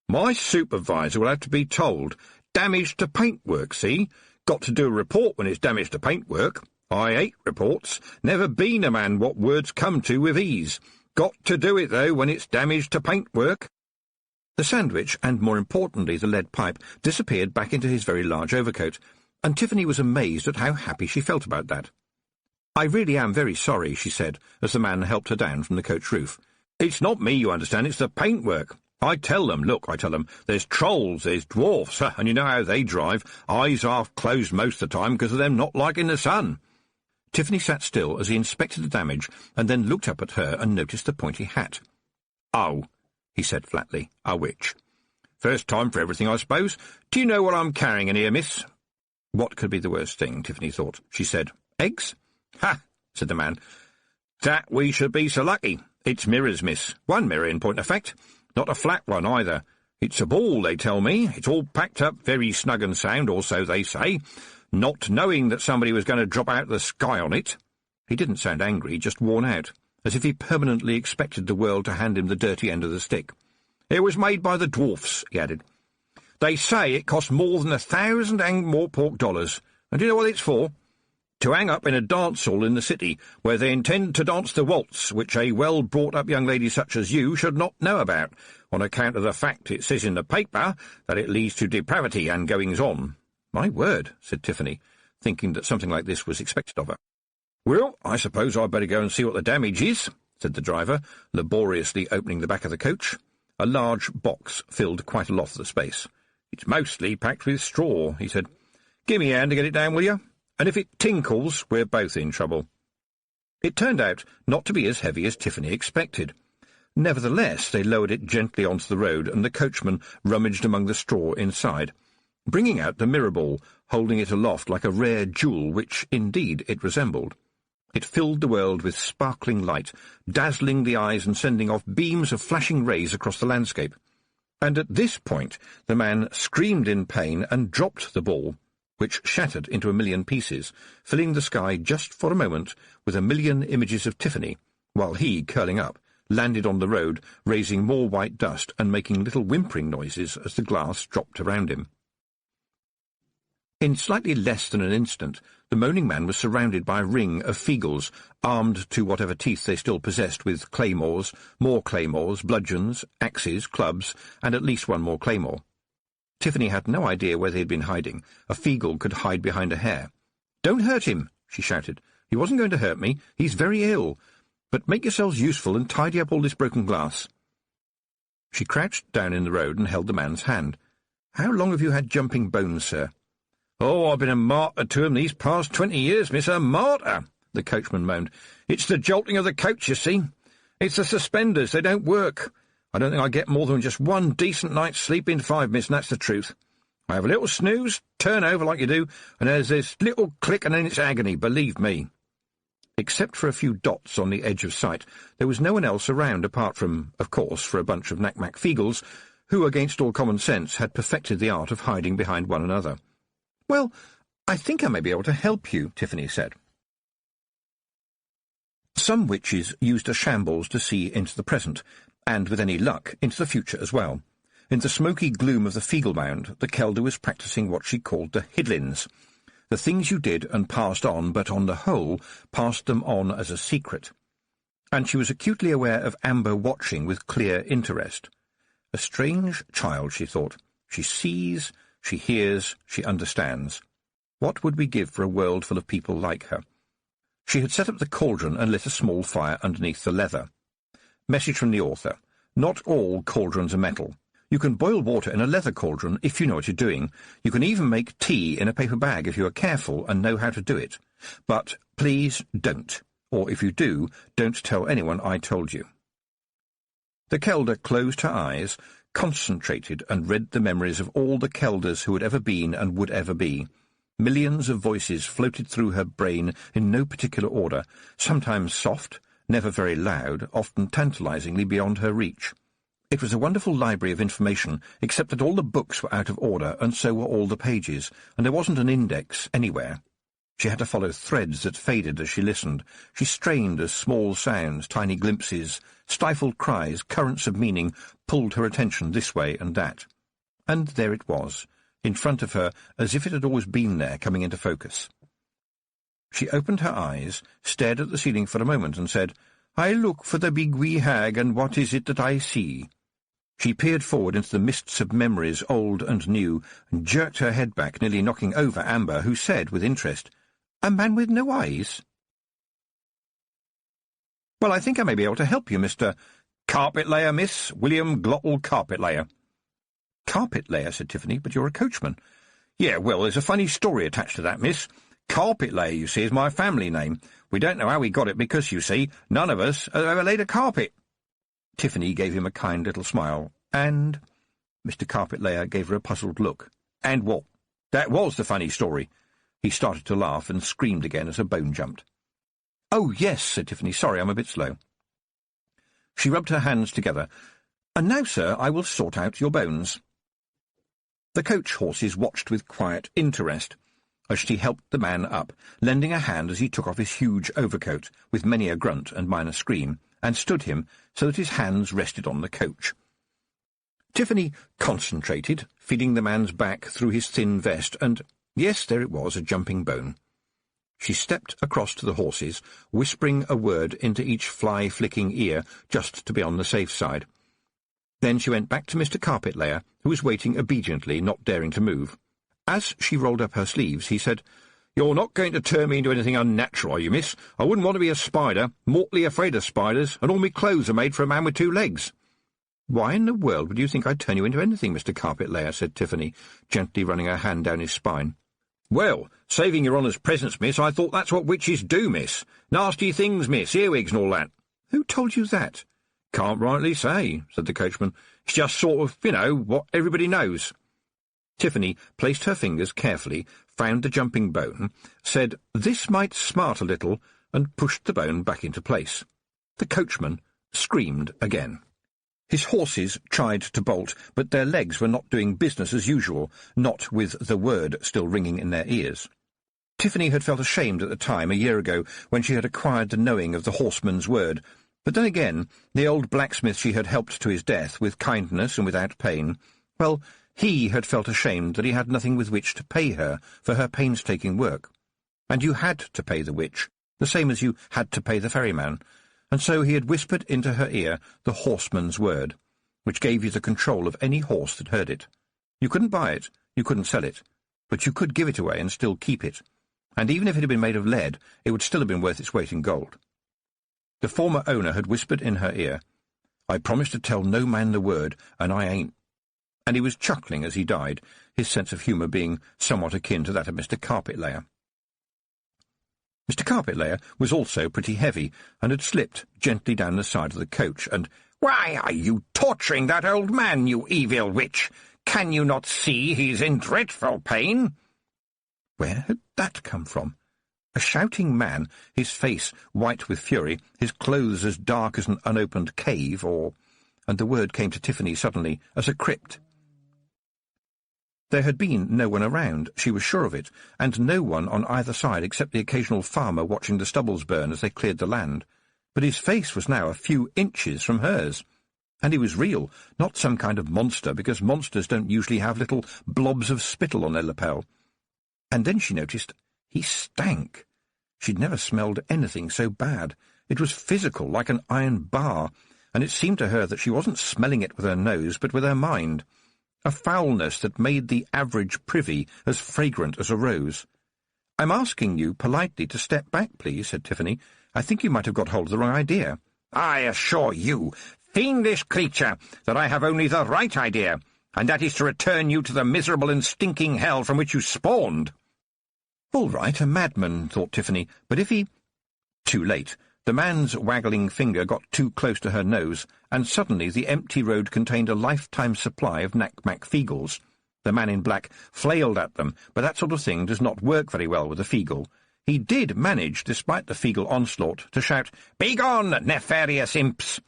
"My supervisor will have to be told. Damage to paintwork, see? Got to do a report when it's damage to paintwork. I hate reports. Never been a man what words come to with ease. Got to do it, though, when it's damage to paintwork." The sandwich, and more importantly the lead pipe, disappeared back into his very large overcoat, and Tiffany was amazed at how happy she felt about that. "I really am very sorry," she said, as the man helped her down from the coach roof. "It's not me, you understand, it's the paintwork. I tell them, there's trolls, there's dwarfs, and you know how they drive, eyes half closed most of the time because of them not liking the sun." Tiffany sat still as he inspected the damage, and then looked up at her and noticed the pointy hat. "Oh," he said flatly, "a witch. First time for everything, I suppose. Do you know what I'm carrying in here, miss?" What could be the worst thing, Tiffany thought. She said, "Eggs?" "Ha!" said the man. "That we should be so lucky. It's mirrors, miss. One mirror, in point of fact. Not a flat one, either. It's a ball, they tell me. It's all packed up very snug and sound, or so they say, not knowing that somebody was going to drop out of the sky on it." He didn't sound angry, just worn out, as if he permanently expected the world to hand him the dirty end of the stick. "It was made by the dwarfs," he added. "They say it costs more than 1,000 Ankh-Morpork dollars. And do you know what it's for? To hang up in a dance hall in the city, where they intend to dance the waltz, which a well-brought-up young lady such as you should not know about, on account of the fact it says in the paper that it leads to depravity and goings-on." "My word," said Tiffany, thinking that something like this was expected of her. "Well, I suppose I'd better go and see what the damage is," said the driver, laboriously opening the back of the coach. A large box filled quite a lot of the space. "It's mostly packed with straw," he said. "Give me a hand to get it down, will you? And if it tinkles, we're both in trouble." It turned out not to be as heavy as Tiffany expected. Nevertheless, they lowered it gently onto the road, and the coachman rummaged among the straw inside, bringing out the mirror ball, holding it aloft like a rare jewel, which, indeed, it resembled. It filled the world with sparkling light, dazzling the eyes and sending off beams of flashing rays across the landscape. And at this point the man screamed in pain and dropped the ball, which shattered into a million pieces, filling the sky just for a moment with a million images of Tiffany, while he, curling up, landed on the road, raising more white dust and making little whimpering noises as the glass dropped around him. In slightly less than an instant, the moaning man was surrounded by a ring of Feagles, armed to whatever teeth they still possessed with claymores, more claymores, bludgeons, axes, clubs, and at least one more claymore. Tiffany had no idea where they had been hiding. A Feagle could hide behind a hair. "Don't hurt him," she shouted. "He wasn't going to hurt me. He's very ill. But make yourselves useful and tidy up all this broken glass." She crouched down in the road and held the man's hand. "How long have you had jumping bones, sir?" "Oh, I've been a martyr to 'em these past 20 years, miss, a martyr," the coachman moaned. "It's the jolting of the coach, you see. It's the suspenders, they don't work. I don't think I get more than just one decent night's sleep in 5, miss, and that's the truth. I have a little snooze, turn over like you do, and there's this little click and then it's agony, believe me." Except for a few dots on the edge of sight, there was no one else around apart from, of course, for a bunch of Knack-Mack Feagles, who, against all common sense, had perfected the art of hiding behind one another. "Well, I think I may be able to help you," Tiffany said. Some witches used a shambles to see into the present, and, with any luck, into the future as well. In the smoky gloom of the Feagle Mound, the Kelder was practising what she called the hidlins, the things you did and passed on, but on the whole passed them on as a secret. And she was acutely aware of Amber watching with clear interest. A strange child, she thought. She sees, she hears, she understands. What would we give for a world full of people like her? She had set up the cauldron and lit a small fire underneath the leather. Message from the author. Not all cauldrons are metal. You can boil water in a leather cauldron if you know what you're doing. You can even make tea in a paper bag if you are careful and know how to do it. But please don't. or if you do, don't tell anyone I told you." The Kelder closed her eyes, concentrated, and read the memories of all the Kelders who had ever been and would ever be. Millions of voices floated through her brain in no particular order, sometimes soft, never very loud, often tantalizingly beyond her reach. It was a wonderful library of information, except that all the books were out of order, and so were all the pages, and there wasn't an index anywhere. She had to follow threads that faded as she listened. She strained as small sounds, tiny glimpses, stifled cries, currents of meaning pulled her attention this way and that. And there it was, in front of her, as if it had always been there, coming into focus. She opened her eyes, stared at the ceiling for a moment, and said, "I look for the big wee hag, and what is it that I see?" She peered forward into the mists of memories, old and new, and jerked her head back, nearly knocking over Amber, who said, with interest, "A man with no eyes?" "Well, I think I may be able to help you, Mr. Carpet-layer, miss. William Glottal Carpet-layer." "Carpet-layer," said Tiffany, "but you're a coachman." "Yeah, well, there's a funny story attached to that, miss. Carpet-layer, you see, is my family name. We don't know how we got it because, you see, none of us have ever laid a carpet." Tiffany gave him a kind little smile. "And—" Mr. Carpet-layer gave her a puzzled look. "And what? That was the funny story." He started to laugh and screamed again as a bone jumped. "Oh, yes," said Tiffany. "Sorry, I'm a bit slow." She rubbed her hands together. "And now, sir, I will sort out your bones." The coach horses watched with quiet interest as she helped the man up, lending a hand as he took off his huge overcoat, with many a grunt and minor scream, and stood him so that his hands rested on the coach. Tiffany concentrated, feeling the man's back through his thin vest, and, yes, there it was, a jumping bone. She stepped across to the horses, whispering a word into each fly-flicking ear, just to be on the safe side. Then she went back to Mr. Carpet-layer, who was waiting obediently, not daring to move. As she rolled up her sleeves, he said, "You're not going to turn me into anything unnatural, are you, miss? I wouldn't want to be a spider, mortally afraid of spiders, and all my clothes are made for a man with 2 legs." "Why in the world would you think I'd turn you into anything, Mr. Carpet-layer?" said Tiffany, gently running her hand down his spine. "Well, saving your honour's presence, miss, I thought that's what witches do, miss. Nasty things, miss, earwigs and all that." "Who told you that?" "Can't rightly say," said the coachman. "It's just sort of, what everybody knows." Tiffany placed her fingers carefully, found the jumping bone, said, "This might smart a little," and pushed the bone back into place. The coachman screamed again. His horses tried to bolt, but their legs were not doing business as usual, not with the word still ringing in their ears. Tiffany had felt ashamed at the time, a year ago, when she had acquired the knowing of the horseman's word, but then again, the old blacksmith she had helped to his death, with kindness and without pain, well, he had felt ashamed that he had nothing with which to pay her for her painstaking work. And you had to pay the witch, the same as you had to pay the ferryman, and so he had whispered into her ear the horseman's word, which gave you the control of any horse that heard it. You couldn't buy it, you couldn't sell it, but you could give it away and still keep it, and even if it had been made of lead, it would still have been worth its weight in gold. The former owner had whispered in her ear, "I promise to tell no man the word, and I ain't." And he was chuckling as he died, his sense of humour being somewhat akin to that of Mr. Carpet-layer. Mr. Carpet-layer was also pretty heavy, and had slipped gently down the side of the coach, and, "Why are you torturing that old man, you evil witch? Can you not see he's in dreadful pain?" Where had that come from? A shouting man, his face white with fury, his clothes as dark as an unopened cave, or— and the word came to Tiffany suddenly, as a crypt. There had been no one around, she was sure of it, and no one on either side except the occasional farmer watching the stubbles burn as they cleared the land. But his face was now a few inches from hers. And he was real, not some kind of monster, because monsters don't usually have little blobs of spittle on their lapel. And then she noticed he stank. She'd never smelled anything so bad. It was physical, like an iron bar, and it seemed to her that she wasn't smelling it with her nose, but with her mind. A foulness that made the average privy as fragrant as a rose. "I'm asking you politely to step back, please," said Tiffany. "I think you might have got hold of the wrong idea." "I assure you, fiendish creature, that I have only the right idea, and that is to return you to the miserable and stinking hell from which you spawned." All right, a madman, thought Tiffany, but if he— Too late. The man's waggling finger got too close to her nose, and suddenly the empty road contained a lifetime supply of knack-mack feagles. The man in black flailed at them, but that sort of thing does not work very well with a feagle. He did manage, despite the feagle onslaught, to shout, "Begone, nefarious imps!"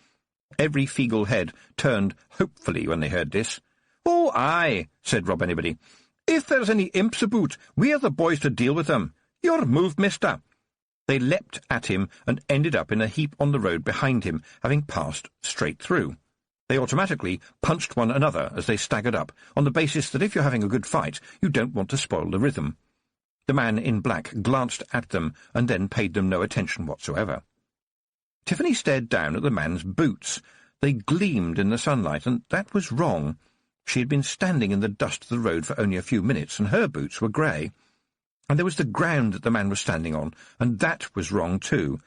Every feagle head turned hopefully when they heard this. "Oh, aye," said Rob Anybody. "If there's any imps about, we're the boys to deal with them. You're moved, mister." They leapt at him and ended up in a heap on the road behind him, having passed straight through. They automatically punched one another as they staggered up, on the basis that if you're having a good fight, you don't want to spoil the rhythm. The man in black glanced at them and then paid them no attention whatsoever. Tiffany stared down at the man's boots. They gleamed in the sunlight, and that was wrong. She had been standing in the dust of the road for only a few minutes, and her boots were grey. And there was the ground that the man was standing on, and that was wrong too.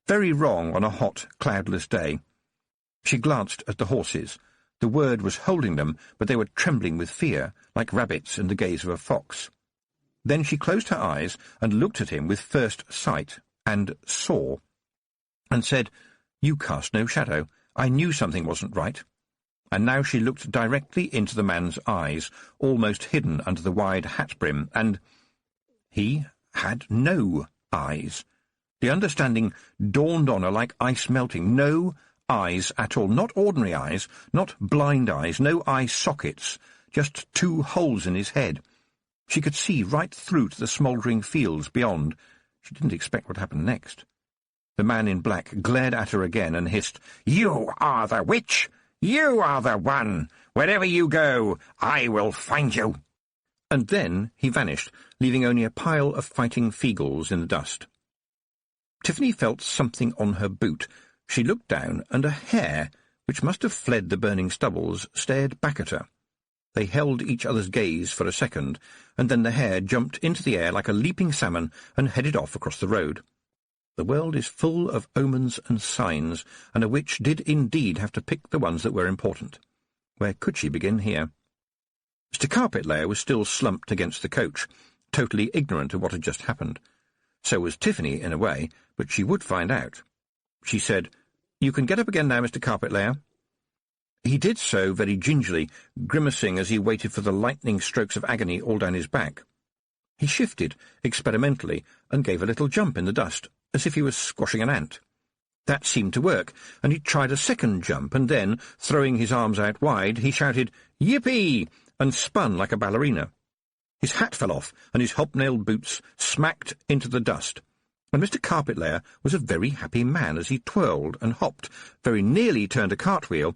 Very wrong on a hot, cloudless day. She glanced at the horses. The word was holding them, but they were trembling with fear, like rabbits in the gaze of a fox. Then she closed her eyes and looked at him with first sight, and saw, and said, "You cast no shadow. I knew something wasn't right." And now she looked directly into the man's eyes, almost hidden under the wide hat-brim, and he had no eyes. The understanding dawned on her like ice melting. No eyes at all. Not ordinary eyes, not blind eyes, no eye sockets, just two holes in his head. She could see right through to the smouldering fields beyond. She didn't expect what happened next. The man in black glared at her again and hissed, "You are the witch! You are the one! Wherever you go, I will find you!" And then he vanished, leaving only a pile of fighting feagles in the dust. Tiffany felt something on her boot. She looked down, and a hare, which must have fled the burning stubbles, stared back at her. They held each other's gaze for a second, and then the hare jumped into the air like a leaping salmon and headed off across the road. The world is full of omens and signs, and a witch did indeed have to pick the ones that were important. Where could she begin here? Mr. Carpet-layer was still slumped against the coach, totally ignorant of what had just happened. So was Tiffany, in a way, but she would find out. She said, "You can get up again now, Mr. Carpet-layer." He did so very gingerly, grimacing as he waited for the lightning strokes of agony all down his back. He shifted, experimentally, and gave a little jump in the dust, as if he was squashing an ant. That seemed to work, and he tried a second jump, and then, throwing his arms out wide, he shouted, "Yippee!" and spun like a ballerina. His hat fell off, and his hobnailed boots smacked into the dust, and Mr. Carpet-layer was a very happy man as he twirled and hopped, very nearly turned a cartwheel,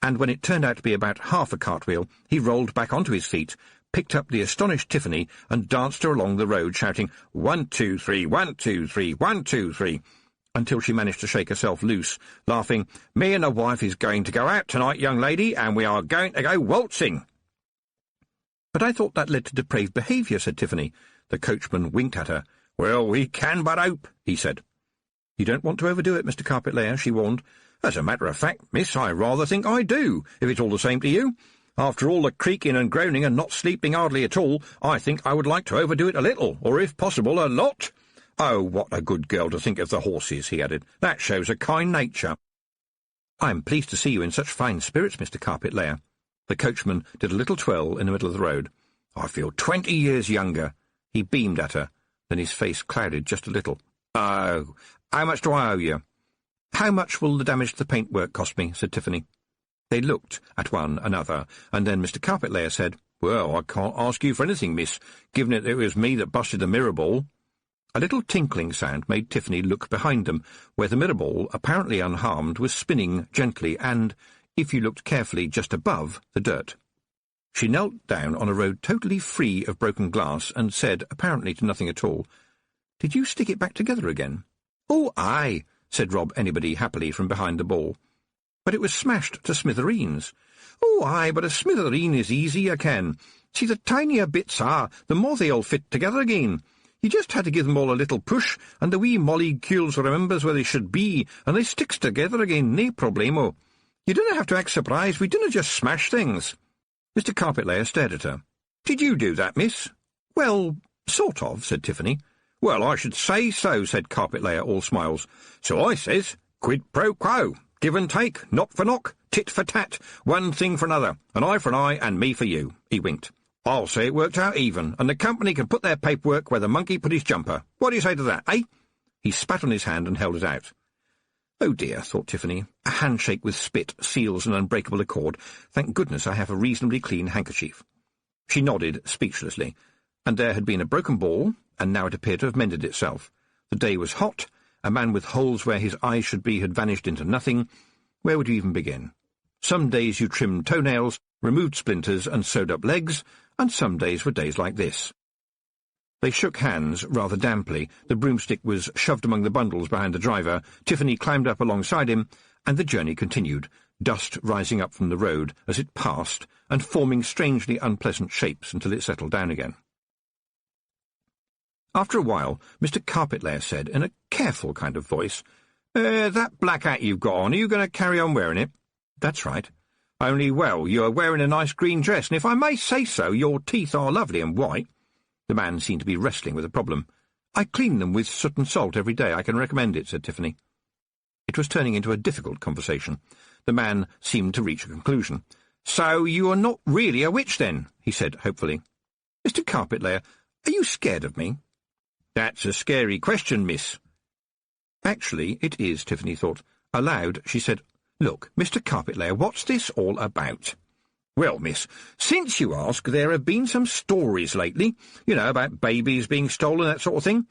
and when it turned out to be about half a cartwheel, he rolled back onto his feet, picked up the astonished Tiffany, and danced her along the road, shouting, 1, 2, 3, 1, 2, 3, 1, 2, 3, until she managed to shake herself loose, laughing, "Me and the wife is going to go out tonight, young lady, and we are going to go waltzing." "But I thought that led to depraved behaviour," said Tiffany. The coachman winked at her. "Well, we can but hope," he said. "You don't want to overdo it, Mr. Carpet-layer," she warned. "As a matter of fact, miss, I rather think I do, if it's all the same to you. After all the creaking and groaning and not sleeping hardly at all, I think I would like to overdo it a little, or if possible, a lot. Oh, what a good girl to think of the horses," he added. "That shows a kind nature." "I am pleased to see you in such fine spirits, Mr. Carpet-layer." The coachman did a little twirl in the middle of the road. "I feel 20 years younger." He beamed at her. Then his face clouded just a little. "Oh, how much do I owe you?" "How much will the damage to the paintwork cost me?" said Tiffany. They looked at one another, and then Mr. Carpet-layer said, "Well, I can't ask you for anything, miss, given it was me that busted the mirror ball." A little tinkling sound made Tiffany look behind them, where the mirror ball, apparently unharmed, was spinning gently and, if you looked carefully, just above the dirt. She knelt down on a road totally free of broken glass and said, apparently to nothing at all, "Did you stick it back together again?" "Oh, aye," said Rob Anybody happily from behind the ball. "But it was smashed to smithereens." "Oh, aye, but a smithereen is easy, I can. See, the tinier bits are, the more they all fit together again. You just had to give them all a little push, and the wee molecules remembers where they should be, and they sticks together again, nae problemo. You didn't have to act surprised, we didn't just smash things." Mr. Carpet-layer stared at her. "Did you do that, miss?" "Well, sort of," said Tiffany. "Well, I should say so," said Carpet Layer, all smiles. "So I says, quid pro quo, give and take, knock for knock, tit for tat, one thing for another, an eye for an eye and me for you." He winked. "I'll say it worked out even, and the company can put their paperwork where the monkey put his jumper. What do you say to that, eh?" He spat on his hand and held it out. "Oh dear," thought Tiffany, "a handshake with spit seals an unbreakable accord. Thank goodness I have a reasonably clean handkerchief." She nodded speechlessly, and there had been a broken ball, and now it appeared to have mended itself. The day was hot. A man with holes where his eyes should be had vanished into nothing. Where would you even begin? Some days you trimmed toenails, removed splinters, and sewed up legs, and some days were days like this. They shook hands rather damply. The broomstick was shoved among the bundles behind the driver. Tiffany climbed up alongside him, and the journey continued, dust rising up from the road as it passed and forming strangely unpleasant shapes until it settled down again. After a while, Mr. Carpet-Layer said, in a careful kind of voice, "That black hat you've got on, are you going to carry on wearing it?" "That's right." "Only, well, you are wearing a nice green dress, and if I may say so, your teeth are lovely and white." The man seemed to be wrestling with a problem. "I clean them with soot and salt every day. I can recommend it," said Tiffany. It was turning into a difficult conversation. The man seemed to reach a conclusion. "So you are not really a witch, then?" he said hopefully. "Mr. Carpet-Layer, are you scared of me?" "That's a scary question, miss." Actually, it is, Tiffany thought. Aloud, she said, "Look, Mr. Carpet-Layer, what's this all about?" "Well, miss, since you ask, there have been some stories lately, about babies being stolen, that sort of thing.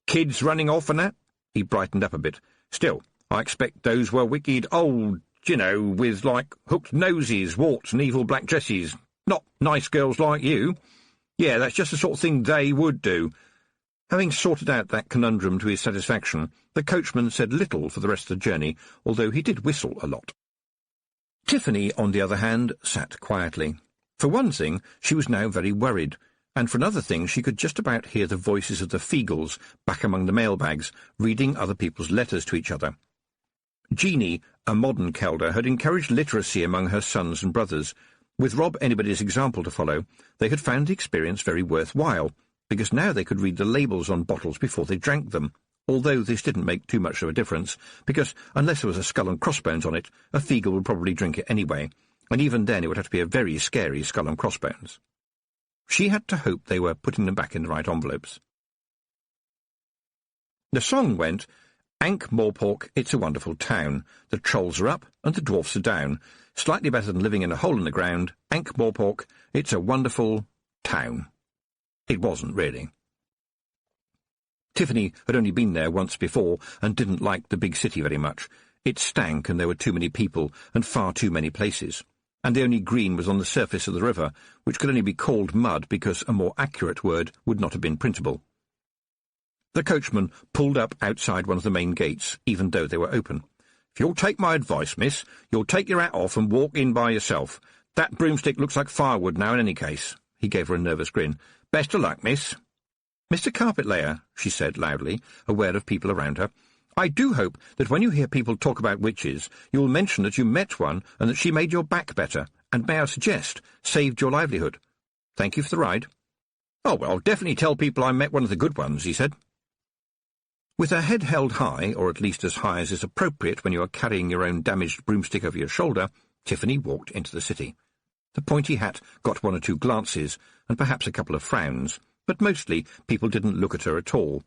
Kids running off and that." He brightened up a bit. "Still, I expect those were wicked old, with, hooked noses, warts and evil black dresses. Not nice girls like you. Yeah, that's just the sort of thing they would do." Having sorted out that conundrum to his satisfaction, the coachman said little for the rest of the journey, although he did whistle a lot. Tiffany, on the other hand, sat quietly. For one thing, she was now very worried, and for another thing she could just about hear the voices of the Feagles back among the mailbags, reading other people's letters to each other. Jeanie, a modern Kelder, had encouraged literacy among her sons and brothers. With Rob Anybody's example to follow, they had found the experience very worthwhile, because now they could read the labels on bottles before they drank them, although this didn't make too much of a difference, because unless there was a skull and crossbones on it, a Feagle would probably drink it anyway, and even then it would have to be a very scary skull and crossbones. She had to hope they were putting them back in the right envelopes. The song went, "Ankh-Morpork, it's a wonderful town. The trolls are up and the dwarfs are down. Slightly better than living in a hole in the ground. Ankh-Morpork, it's a wonderful town." It wasn't, really. Tiffany had only been there once before and didn't like the big city very much. It stank and there were too many people and far too many places. And the only green was on the surface of the river, which could only be called mud because a more accurate word would not have been printable. The coachman pulled up outside one of the main gates, even though they were open. "If you'll take my advice, miss, you'll take your hat off and walk in by yourself. That broomstick looks like firewood now in any case." He gave her a nervous grin. "Best of luck, miss." "Mr. Carpet-Layer," she said loudly, aware of people around her, "I do hope that when you hear people talk about witches, you'll mention that you met one and that she made your back better, and may I suggest, saved your livelihood. Thank you for the ride." "Oh, well, I'll definitely tell people I met one of the good ones," he said. With her head held high, or at least as high as is appropriate when you are carrying your own damaged broomstick over your shoulder, Tiffany walked into the city. The pointy hat got one or two glances, and perhaps a couple of frowns, but mostly people didn't look at her at all.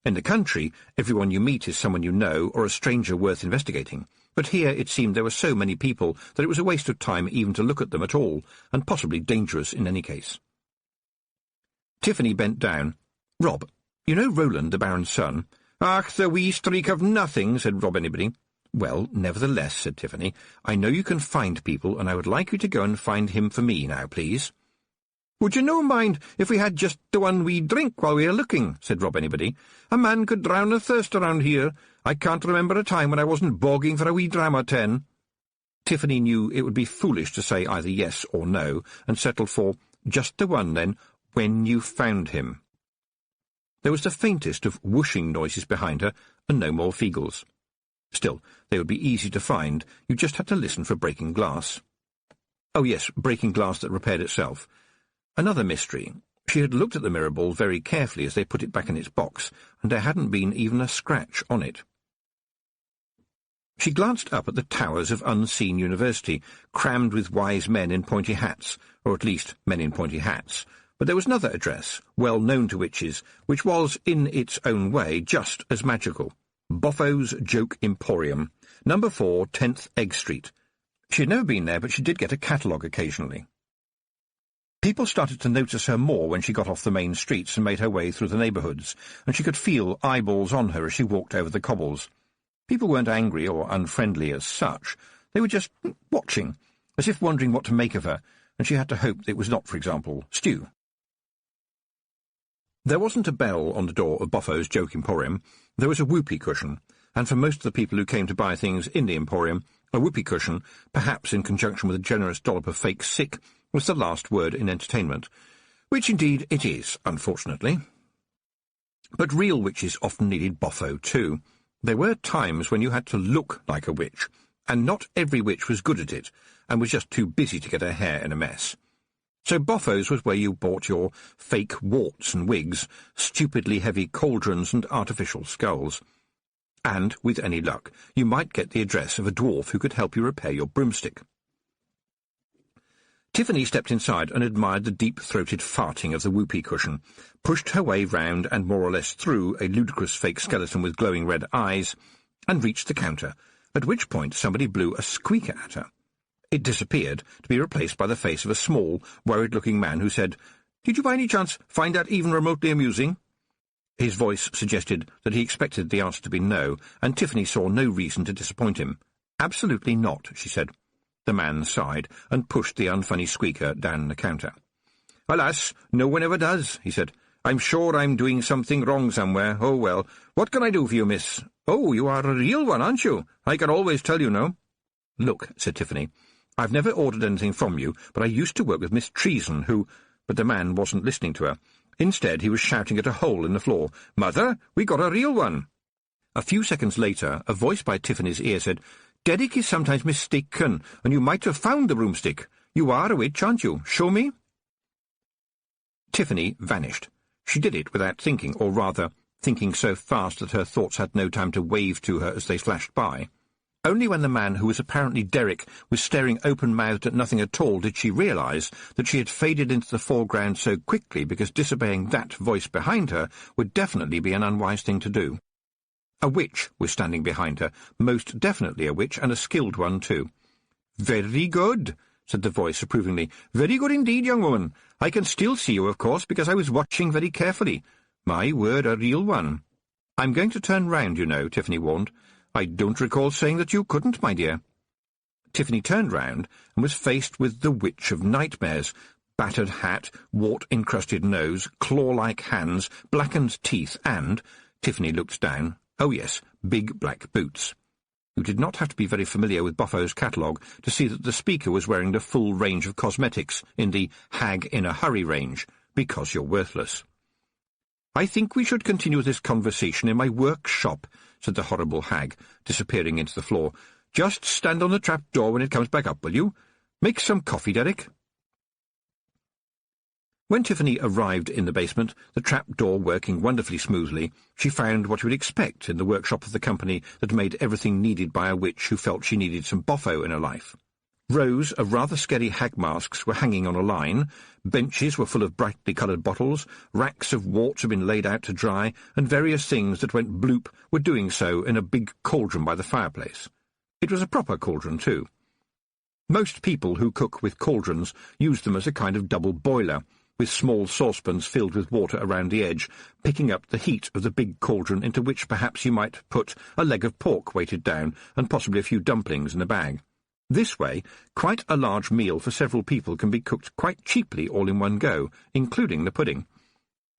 In the country, everyone you meet is someone you know or a stranger worth investigating, but here it seemed there were so many people that it was a waste of time even to look at them at all, and possibly dangerous in any case. Tiffany bent down. "Rob, you know Roland, the Baron's son?" "Ach, the wee streak of nothing," said Rob Anybody. "Well, nevertheless," said Tiffany, "I know you can find people, and I would like you to go and find him for me now, please." "Would you no mind if we had just the one wee drink while we are looking?" said Rob Anybody. "A man could drown of thirst around here. I can't remember a time when I wasn't bogging for a wee dram or 10. Tiffany knew it would be foolish to say either yes or no, and settled for just the one, then, when you found him. There was the faintest of whooshing noises behind her, and no more Feagles. Still, they would be easy to find. You just had to listen for breaking glass. Oh yes, breaking glass that repaired itself. Another mystery. She had looked at the mirror ball very carefully as they put it back in its box, and there hadn't been even a scratch on it. She glanced up at the towers of Unseen University, crammed with wise men in pointy hats, or at least men in pointy hats, but there was another address, well known to witches, which was, in its own way, just as magical. Boffo's Joke Emporium, No. 4, 10th Egg Street. She had never been there, but she did get a catalogue occasionally. People started to notice her more when she got off the main streets and made her way through the neighbourhoods, and she could feel eyeballs on her as she walked over the cobbles. People weren't angry or unfriendly as such. They were just watching, as if wondering what to make of her, and she had to hope it was not, for example, stew. There wasn't a bell on the door of Boffo's Joke Emporium. There was a whoopee cushion, and for most of the people who came to buy things in the Emporium, a whoopee cushion, perhaps in conjunction with a generous dollop of fake sick, was the last word in entertainment, which indeed it is, unfortunately. But real witches often needed Boffo too. There were times when you had to look like a witch, and not every witch was good at it, and was just too busy to get her hair in a mess. So Boffo's was where you bought your fake warts and wigs, stupidly heavy cauldrons and artificial skulls. And, with any luck, you might get the address of a dwarf who could help you repair your broomstick. Tiffany stepped inside and admired the deep-throated farting of the whoopee cushion, pushed her way round and more or less through a ludicrous fake skeleton with glowing red eyes, and reached the counter, at which point somebody blew a squeaker at her. It disappeared, to be replaced by the face of a small, worried-looking man who said, "Did you by any chance find that even remotely amusing?" His voice suggested that he expected the answer to be no, and Tiffany saw no reason to disappoint him. "Absolutely not," she said. The man sighed and pushed the unfunny squeaker down the counter. "Alas, no one ever does," he said. "I'm sure I'm doing something wrong somewhere. Oh, well, what can I do for you, miss? Oh, you are a real one, aren't you? I can always tell you no." "Look," said Tiffany, "I've never ordered anything from you, but I used to work with Miss Treason, who—" But the man wasn't listening to her. Instead, he was shouting at a hole in the floor, "Mother, we got a real one!" A few seconds later, a voice by Tiffany's ear said, "Derek is sometimes mistaken, and you might have found the broomstick. You are a witch, aren't you? Show me." Tiffany vanished. She did it without thinking, or rather, thinking so fast that her thoughts had no time to wave to her as they flashed by. Only when the man who was apparently Derek was staring open-mouthed at nothing at all did she realise that she had faded into the foreground so quickly because disobeying that voice behind her would definitely be an unwise thing to do. A witch was standing behind her, most definitely a witch, and a skilled one too. "Very good," said the voice approvingly. "Very good indeed, young woman. I can still see you, of course, because I was watching very carefully. My word, a real one." "I'm going to turn round, you know," Tiffany warned. "I don't recall saying that you couldn't, my dear." Tiffany turned round and was faced with the witch of nightmares. Battered hat, wart-encrusted nose, claw-like hands, blackened teeth, and, Tiffany looked down, oh yes, big black boots. You did not have to be very familiar with Boffo's catalogue to see that the speaker was wearing the full range of cosmetics in the hag-in-a-hurry range, because you're worthless. "I think we should continue this conversation in my workshop," said the horrible hag, disappearing into the floor. "Just stand on the trap-door when it comes back up, will you? Make some coffee, Derek." When Tiffany arrived in the basement, the trap-door working wonderfully smoothly, she found what you would expect in the workshop of the company that made everything needed by a witch who felt she needed some Boffo in her life. Rows of rather scary hag masks were hanging on a line, benches were full of brightly coloured bottles, racks of warts had been laid out to dry, and various things that went bloop were doing so in a big cauldron by the fireplace. It was a proper cauldron, too. Most people who cook with cauldrons use them as a kind of double boiler, with small saucepans filled with water around the edge, picking up the heat of the big cauldron into which perhaps you might put a leg of pork weighted down and possibly a few dumplings in a bag. This way, quite a large meal for several people can be cooked quite cheaply all in one go, including the pudding.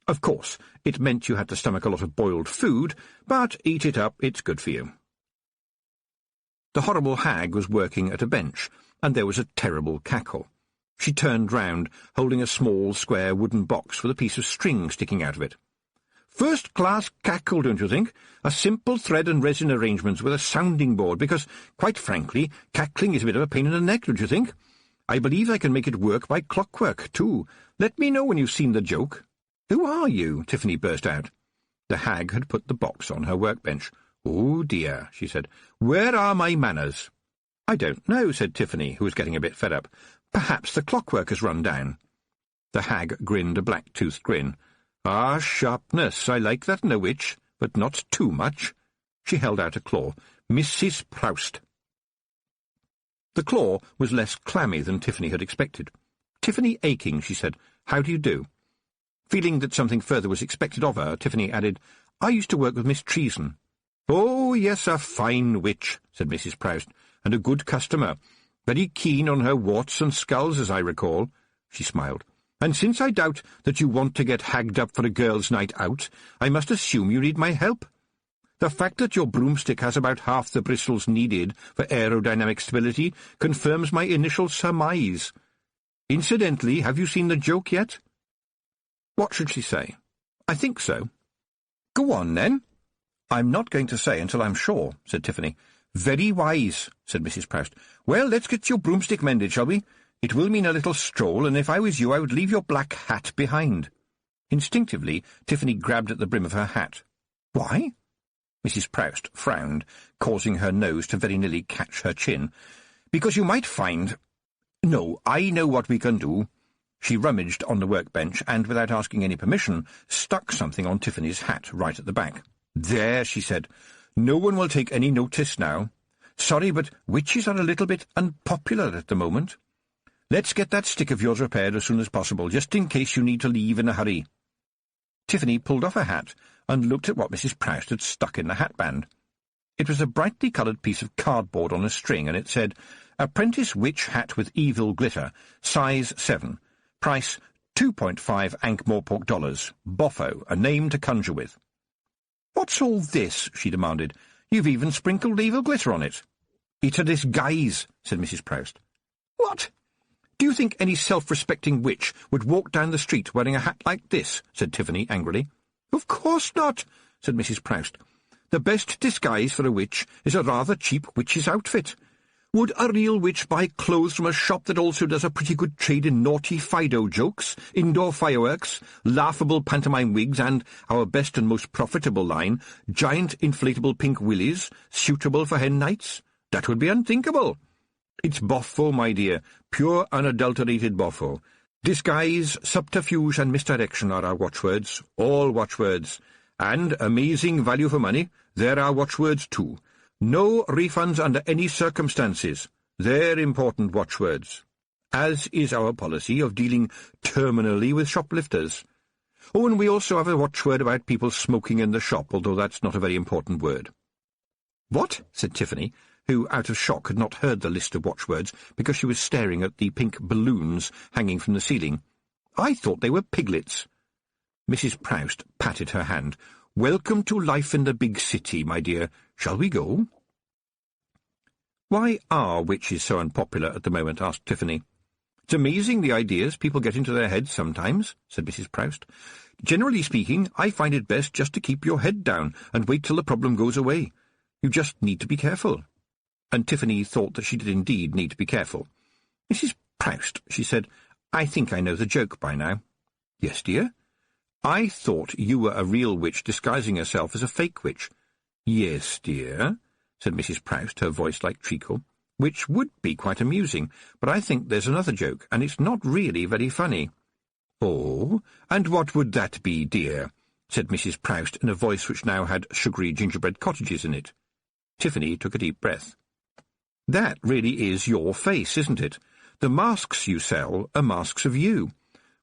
Of course, it meant you had to stomach a lot of boiled food, but eat it up, it's good for you. The horrible hag was working at a bench, and there was a terrible cackle. She turned round, holding a small, square wooden box with a piece of string sticking out of it. "First-class cackle, don't you think? A simple thread and resin arrangements with a sounding board, because, quite frankly, cackling is a bit of a pain in the neck, don't you think? I believe I can make it work by clockwork, too. Let me know when you've seen the joke." "Who are you?" Tiffany burst out. The hag had put the box on her workbench. "Oh, dear," she said. "Where are my manners?" "I don't know," said Tiffany, who was getting a bit fed up. "Perhaps the clockwork has run down." The hag grinned a black-toothed grin. "Ah, sharpness, I like that in a witch, but not too much." She held out a claw. "Mrs. Proust." The claw was less clammy than Tiffany had expected. "Tiffany Aching," she said. "How do you do?" Feeling that something further was expected of her, Tiffany added, "I used to work with Miss Treason." "Oh, yes, a fine witch," said Mrs. Proust, "and a good customer. Very keen on her warts and skulls, as I recall." She smiled. "And since I doubt that you want to get hagged up for a girls' night out, I must assume you need my help. The fact that your broomstick has about half the bristles needed for aerodynamic stability confirms my initial surmise. Incidentally, have you seen the joke yet?" What should she say? "I think so." "Go on, then." "I'm not going to say until I'm sure," said Tiffany. "Very wise," said Mrs. Proust. "Well, let's get your broomstick mended, shall we? It will mean a little stroll, and if I was you, I would leave your black hat behind." Instinctively, Tiffany grabbed at the brim of her hat. "Why?" Mrs. Proust frowned, causing her nose to very nearly catch her chin. "Because you might find— No, I know what we can do." She rummaged on the workbench and, without asking any permission, stuck something on Tiffany's hat right at the back. "There," she said. "No one will take any notice now. Sorry, but witches are a little bit unpopular at the moment. Let's get that stick of yours repaired as soon as possible, just in case you need to leave in a hurry." Tiffany pulled off her hat and looked at what Mrs. Proust had stuck in the hatband. It was a brightly coloured piece of cardboard on a string, and it said, "Apprentice Witch Hat with Evil Glitter, size 7. Price $2.5 Ankh-Morpork dollars. Boffo, a name to conjure with." "What's all this?" she demanded. "You've even sprinkled evil glitter on it." "It's a disguise," said Mrs. Proust. "What? Do you think any self-respecting witch would walk down the street wearing a hat like this?" said Tiffany angrily. "Of course not," said Mrs. Proust. "The best disguise for a witch is a rather cheap witch's outfit. Would a real witch buy clothes from a shop that also does a pretty good trade in naughty Fido jokes, indoor fireworks, laughable pantomime wigs, and, our best and most profitable line, giant inflatable pink willies, suitable for hen nights? That would be unthinkable. It's boffo, my dear, pure unadulterated boffo. Disguise, subterfuge, and misdirection are our watchwords, all watchwords. And, amazing value for money, there are watchwords too. No refunds under any circumstances. They're important watchwords. As is our policy of dealing terminally with shoplifters. Oh, and we also have a watchword about people smoking in the shop, although that's not a very important word." "What?" said Tiffany, who, out of shock, had not heard the list of watchwords because she was staring at the pink balloons hanging from the ceiling. "I thought they were piglets." Mrs. Proust patted her hand. "Welcome to life in the big city, my dear. Shall we go?" "Why are witches so unpopular at the moment?" asked Tiffany. "It's amazing the ideas people get into their heads sometimes," said Mrs. Proust. "Generally speaking, I find it best just to keep your head down and wait till the problem goes away. You just need to be careful." And Tiffany thought that she did indeed need to be careful. "Mrs. Proust," she said, "I think I know the joke by now." "Yes, dear?" "I thought you were a real witch disguising herself as a fake witch." "Yes, dear," said Mrs. Proust, her voice like treacle, "which would be quite amusing, but I think there's another joke, and it's not really very funny." "Oh, and what would that be, dear?" said Mrs. Proust in a voice which now had sugary gingerbread cottages in it. Tiffany took a deep breath. "That really is your face, isn't it? The masks you sell are masks of you."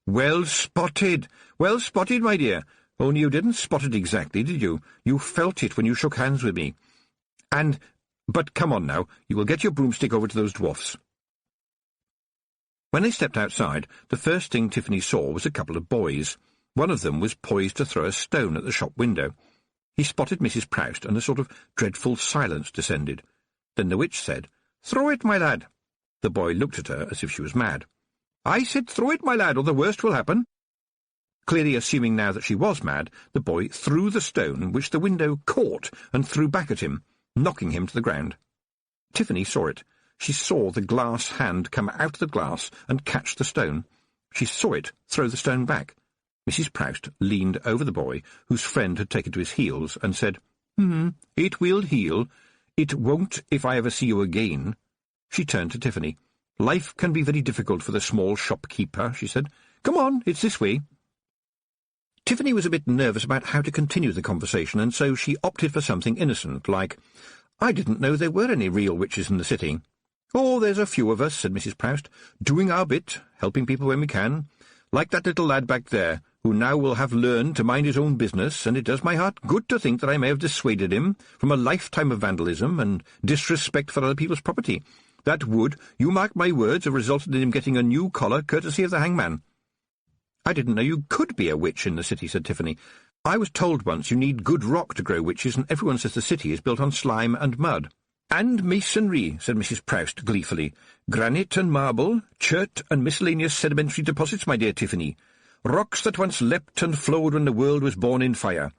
"Well spotted! Well spotted, my dear. Only you didn't spot it exactly, did you? You felt it when you shook hands with me. But come on now, you will get your broomstick over to those dwarfs." When they stepped outside, the first thing Tiffany saw was a couple of boys. One of them was poised to throw a stone at the shop window. He spotted Mrs. Proust, and a sort of dreadful silence descended. Then the witch said, "Throw it, my lad." The boy looked at her as if she was mad. "I said throw it, my lad, or the worst will happen." Clearly assuming now that she was mad, the boy threw the stone, which the window caught and threw back at him, knocking him to the ground. Tiffany saw it. She saw the glass hand come out of the glass and catch the stone. She saw it throw the stone back. Mrs. Proust leaned over the boy, whose friend had taken to his heels, and said, "It will heal. It won't if I ever see you again." She turned to Tiffany. "Life can be very difficult for the small shopkeeper," she said. "Come on, it's this way." Tiffany was a bit nervous about how to continue the conversation, and so she opted for something innocent, like, "I didn't know there were any real witches in the city." "Oh, there's a few of us," said Mrs. Proust, "doing our bit, helping people when we can, like that little lad back there, who now will have learned to mind his own business, and it does my heart good to think that I may have dissuaded him from a lifetime of vandalism and disrespect for other people's property. That would, you mark my words, have resulted in him getting a new collar courtesy of the hangman." "I didn't know you could be a witch in the city," said Tiffany. "I was told once you need good rock to grow witches, and everyone says the city is built on slime and mud." "And masonry," said Mrs. Proust gleefully. "Granite and marble, chert and miscellaneous sedimentary deposits, my dear Tiffany. Rocks that once leapt and flowed when the world was born in fire.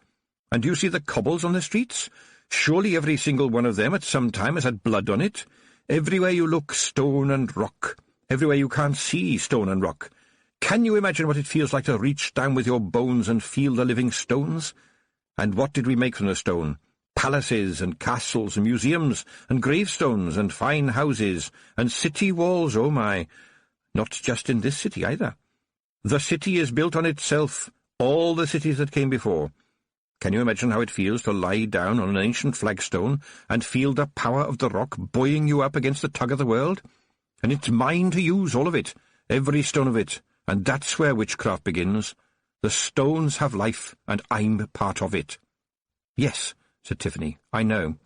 And do you see the cobbles on the streets? Surely every single one of them at some time has had blood on it. Everywhere you look, stone and rock. Everywhere you can't see, stone and rock. Can you imagine what it feels like to reach down with your bones and feel the living stones? And what did we make from the stone? Palaces and castles and museums and gravestones and fine houses and city walls, oh my. Not just in this city either. The city is built on itself, all the cities that came before. Can you imagine how it feels to lie down on an ancient flagstone and feel the power of the rock buoying you up against the tug of the world? And it's mine to use, all of it, every stone of it, and that's where witchcraft begins. The stones have life, and I'm part of it." "Yes," said Tiffany, "I know."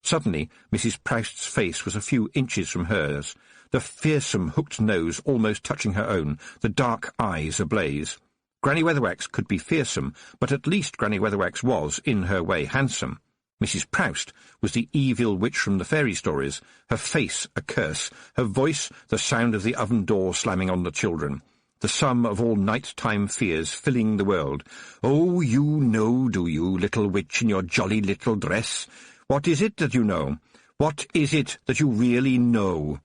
Suddenly Mrs. Proust's face was a few inches from hers, the fearsome hooked nose almost touching her own, the dark eyes ablaze. Granny Weatherwax could be fearsome, but at least Granny Weatherwax was, in her way, handsome. Mrs. Proust was the evil witch from the fairy stories, her face a curse, her voice the sound of the oven door slamming on the children, the sum of all night-time fears filling the world. "Oh, you know, do you, little witch in your jolly little dress? What is it that you know? What is it that you really know?"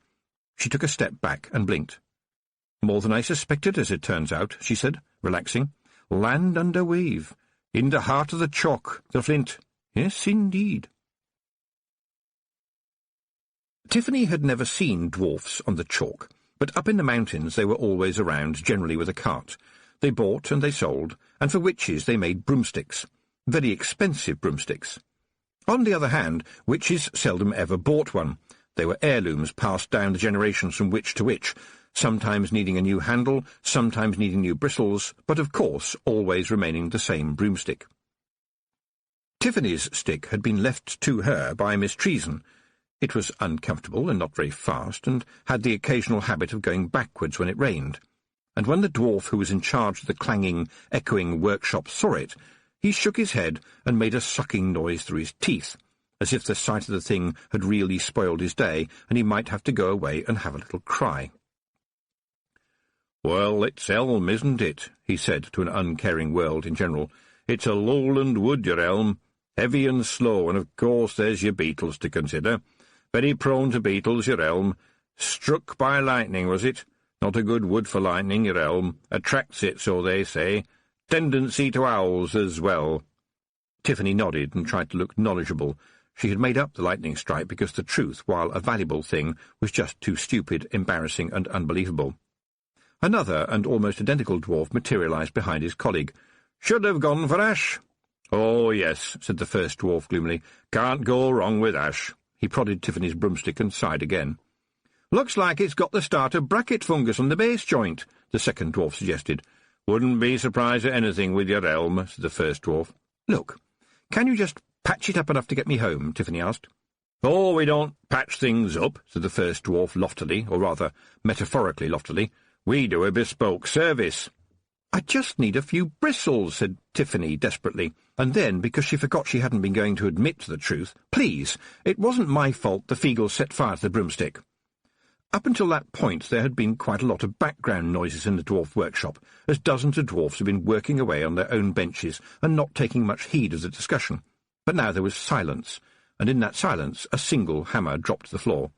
She took a step back and blinked. "More than I suspected, as it turns out," she said, relaxing. "Land under wave, in the heart of the chalk, the flint. Yes, indeed." Tiffany had never seen dwarfs on the chalk, but up in the mountains they were always around, generally with a cart. They bought and they sold, and for witches they made broomsticks, very expensive broomsticks. On the other hand, witches seldom ever bought one. They were heirlooms passed down the generations from witch to witch, sometimes needing a new handle, sometimes needing new bristles, but of course always remaining the same broomstick. Tiffany's stick had been left to her by Miss Treason. It was uncomfortable and not very fast, and had the occasional habit of going backwards when it rained. And when the dwarf who was in charge of the clanging, echoing workshop saw it, he shook his head and made a sucking noise through his teeth, as if the sight of the thing had really spoiled his day, and he might have to go away and have a little cry. "Well, it's elm, isn't it?" he said to an uncaring world in general. "It's a lowland wood, your elm. Heavy and slow, and of course there's your beetles to consider. Very prone to beetles, your elm. Struck by lightning, was it? Not a good wood for lightning, your elm. Attracts it, so they say. Tendency to owls as well." Tiffany nodded and tried to look knowledgeable. She had made up the lightning strike because the truth, while a valuable thing, was just too stupid, embarrassing, and unbelievable. Another and almost identical dwarf materialized behind his colleague. "Should have gone for ash." "Oh, yes," said the first dwarf gloomily. "Can't go wrong with ash." He prodded Tiffany's broomstick and sighed again. "Looks like it's got the start of bracket fungus on the base joint," the second dwarf suggested. "Wouldn't be surprised at anything with your elm," said the first dwarf. "Look, can you just patch it up enough to get me home?" Tiffany asked. "Oh, we don't patch things up," said the first dwarf loftily, or rather, metaphorically loftily. "We do a bespoke service." "I just need a few bristles," said Tiffany desperately, and then, because she forgot she hadn't been going to admit the truth, "Please, it wasn't my fault the Feagles set fire to the broomstick." Up until that point there had been quite a lot of background noises in the dwarf workshop, as dozens of dwarfs had been working away on their own benches and not taking much heed of the discussion. But now there was silence, and in that silence a single hammer dropped to the floor.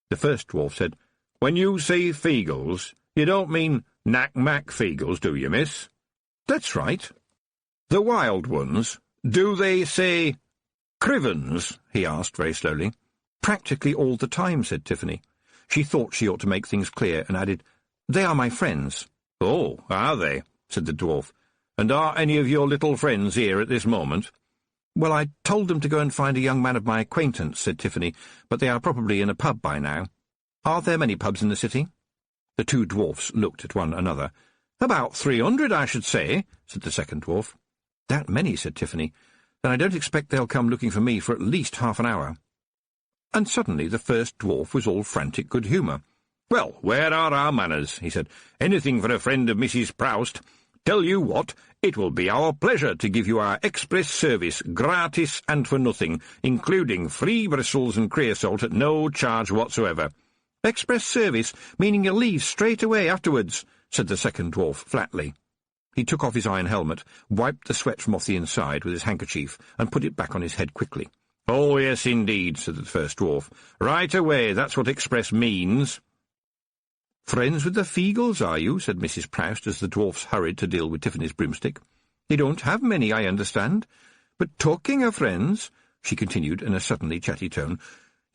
The first dwarf said, "When you say Feagles, you don't mean Knack-Mack Feagles, do you, miss?" "That's right." "The wild ones, do they say Crivens?" he asked very slowly. "Practically all the time," said Tiffany. She thought she ought to make things clear, and added, "They are my friends." "Oh, are they?" said the dwarf. "And are any of your little friends here at this moment?" "Well, I told them to go and find a young man of my acquaintance," said Tiffany, "but they are probably in a pub by now. Are there many pubs in the city?" The two dwarfs looked at one another. "About 300, I should say," said the second dwarf. "That many," said Tiffany. "Then I don't expect they'll come looking for me for at least half an hour." And suddenly the first dwarf was all frantic good humour. "Well, where are our manners?" he said. "Anything for a friend of Mrs. Proust. Tell you what, it will be our pleasure to give you our express service, gratis and for nothing, including free bristles and creosote at no charge whatsoever." "Express service, meaning you'll leave straight away afterwards," said the second dwarf flatly. He took off his iron helmet, wiped the sweat from off the inside with his handkerchief, and put it back on his head quickly. "Oh, yes, indeed," said the first dwarf. "Right away, that's what express means." "Friends with the Feagles, are you?" said Mrs. Proust, as the dwarfs hurried to deal with Tiffany's broomstick. "They don't have many, I understand. But talking of friends," she continued in a suddenly chatty tone,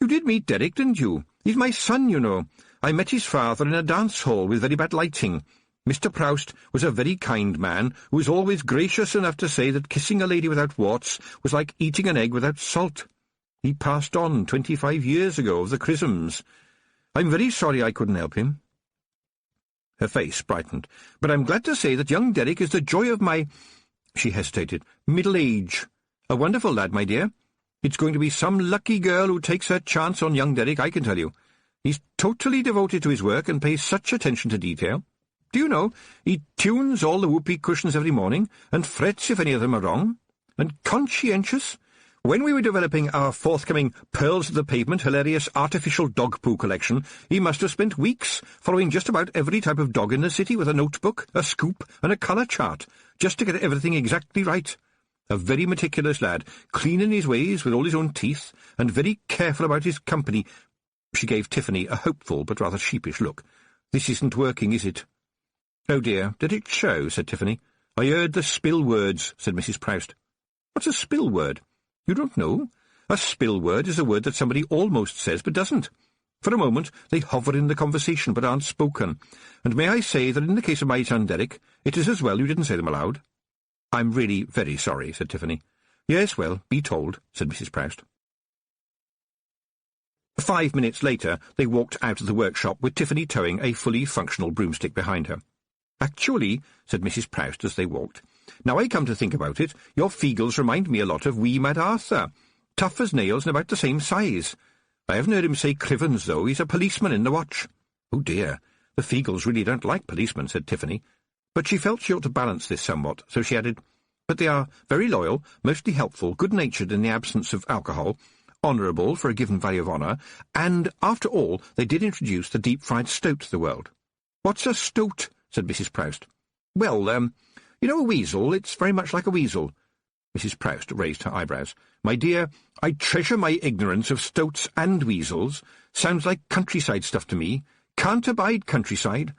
"you did meet Derek, didn't you? He's my son, you know. I met his father in a dance-hall with very bad lighting. Mr. Proust was a very kind man, who was always gracious enough to say that kissing a lady without warts was like eating an egg without salt. He passed on 25 years ago of the chrisms. I'm very sorry I couldn't help him." Her face brightened. "But I'm glad to say that young Derek is the joy of my—" she hesitated— "middle age. A wonderful lad, my dear. It's going to be some lucky girl who takes her chance on young Derek, I can tell you. He's totally devoted to his work and pays such attention to detail. Do you know, he tunes all the whoopee cushions every morning, and frets if any of them are wrong. And conscientious. When we were developing our forthcoming Pearls of the Pavement hilarious artificial dog-poo collection, he must have spent weeks following just about every type of dog in the city with a notebook, a scoop, and a colour chart, just to get everything exactly right. A very meticulous lad, clean in his ways with all his own teeth, and very careful about his company." She gave Tiffany a hopeful but rather sheepish look. "This isn't working, is it?" "Oh dear, did it show?" said Tiffany. "I heard the spill words," said Mrs. Proust. "What's a spill word? You don't know? A spill word is a word that somebody almost says but doesn't. For a moment they hover in the conversation but aren't spoken, and may I say that in the case of my son Derek, it is as well you didn't say them aloud." "I'm really very sorry," said Tiffany. "Yes, well, be told," said Mrs. Proust. 5 minutes later they walked out of the workshop with Tiffany towing a fully functional broomstick behind her. "Actually," said Mrs. Proust as they walked, "now I come to think about it, your Feagles remind me a lot of wee Mad Arthur. Tough as nails and about the same size. I haven't heard him say Crivens, though. He's a policeman in the watch." "Oh dear, the Feagles really don't like policemen," said Tiffany. But she felt she ought to balance this somewhat, so she added, "But they are very loyal, mostly helpful, good-natured in the absence of alcohol, honourable for a given value of honour, and, after all, they did introduce the deep-fried stoat to the world." "What's a stoat?" said Mrs. Proust. "Well, you know a weasel? It's very much like a weasel." Mrs. Proust raised her eyebrows. "My dear, I treasure my ignorance of stoats and weasels. Sounds like countryside stuff to me. Can't abide countryside.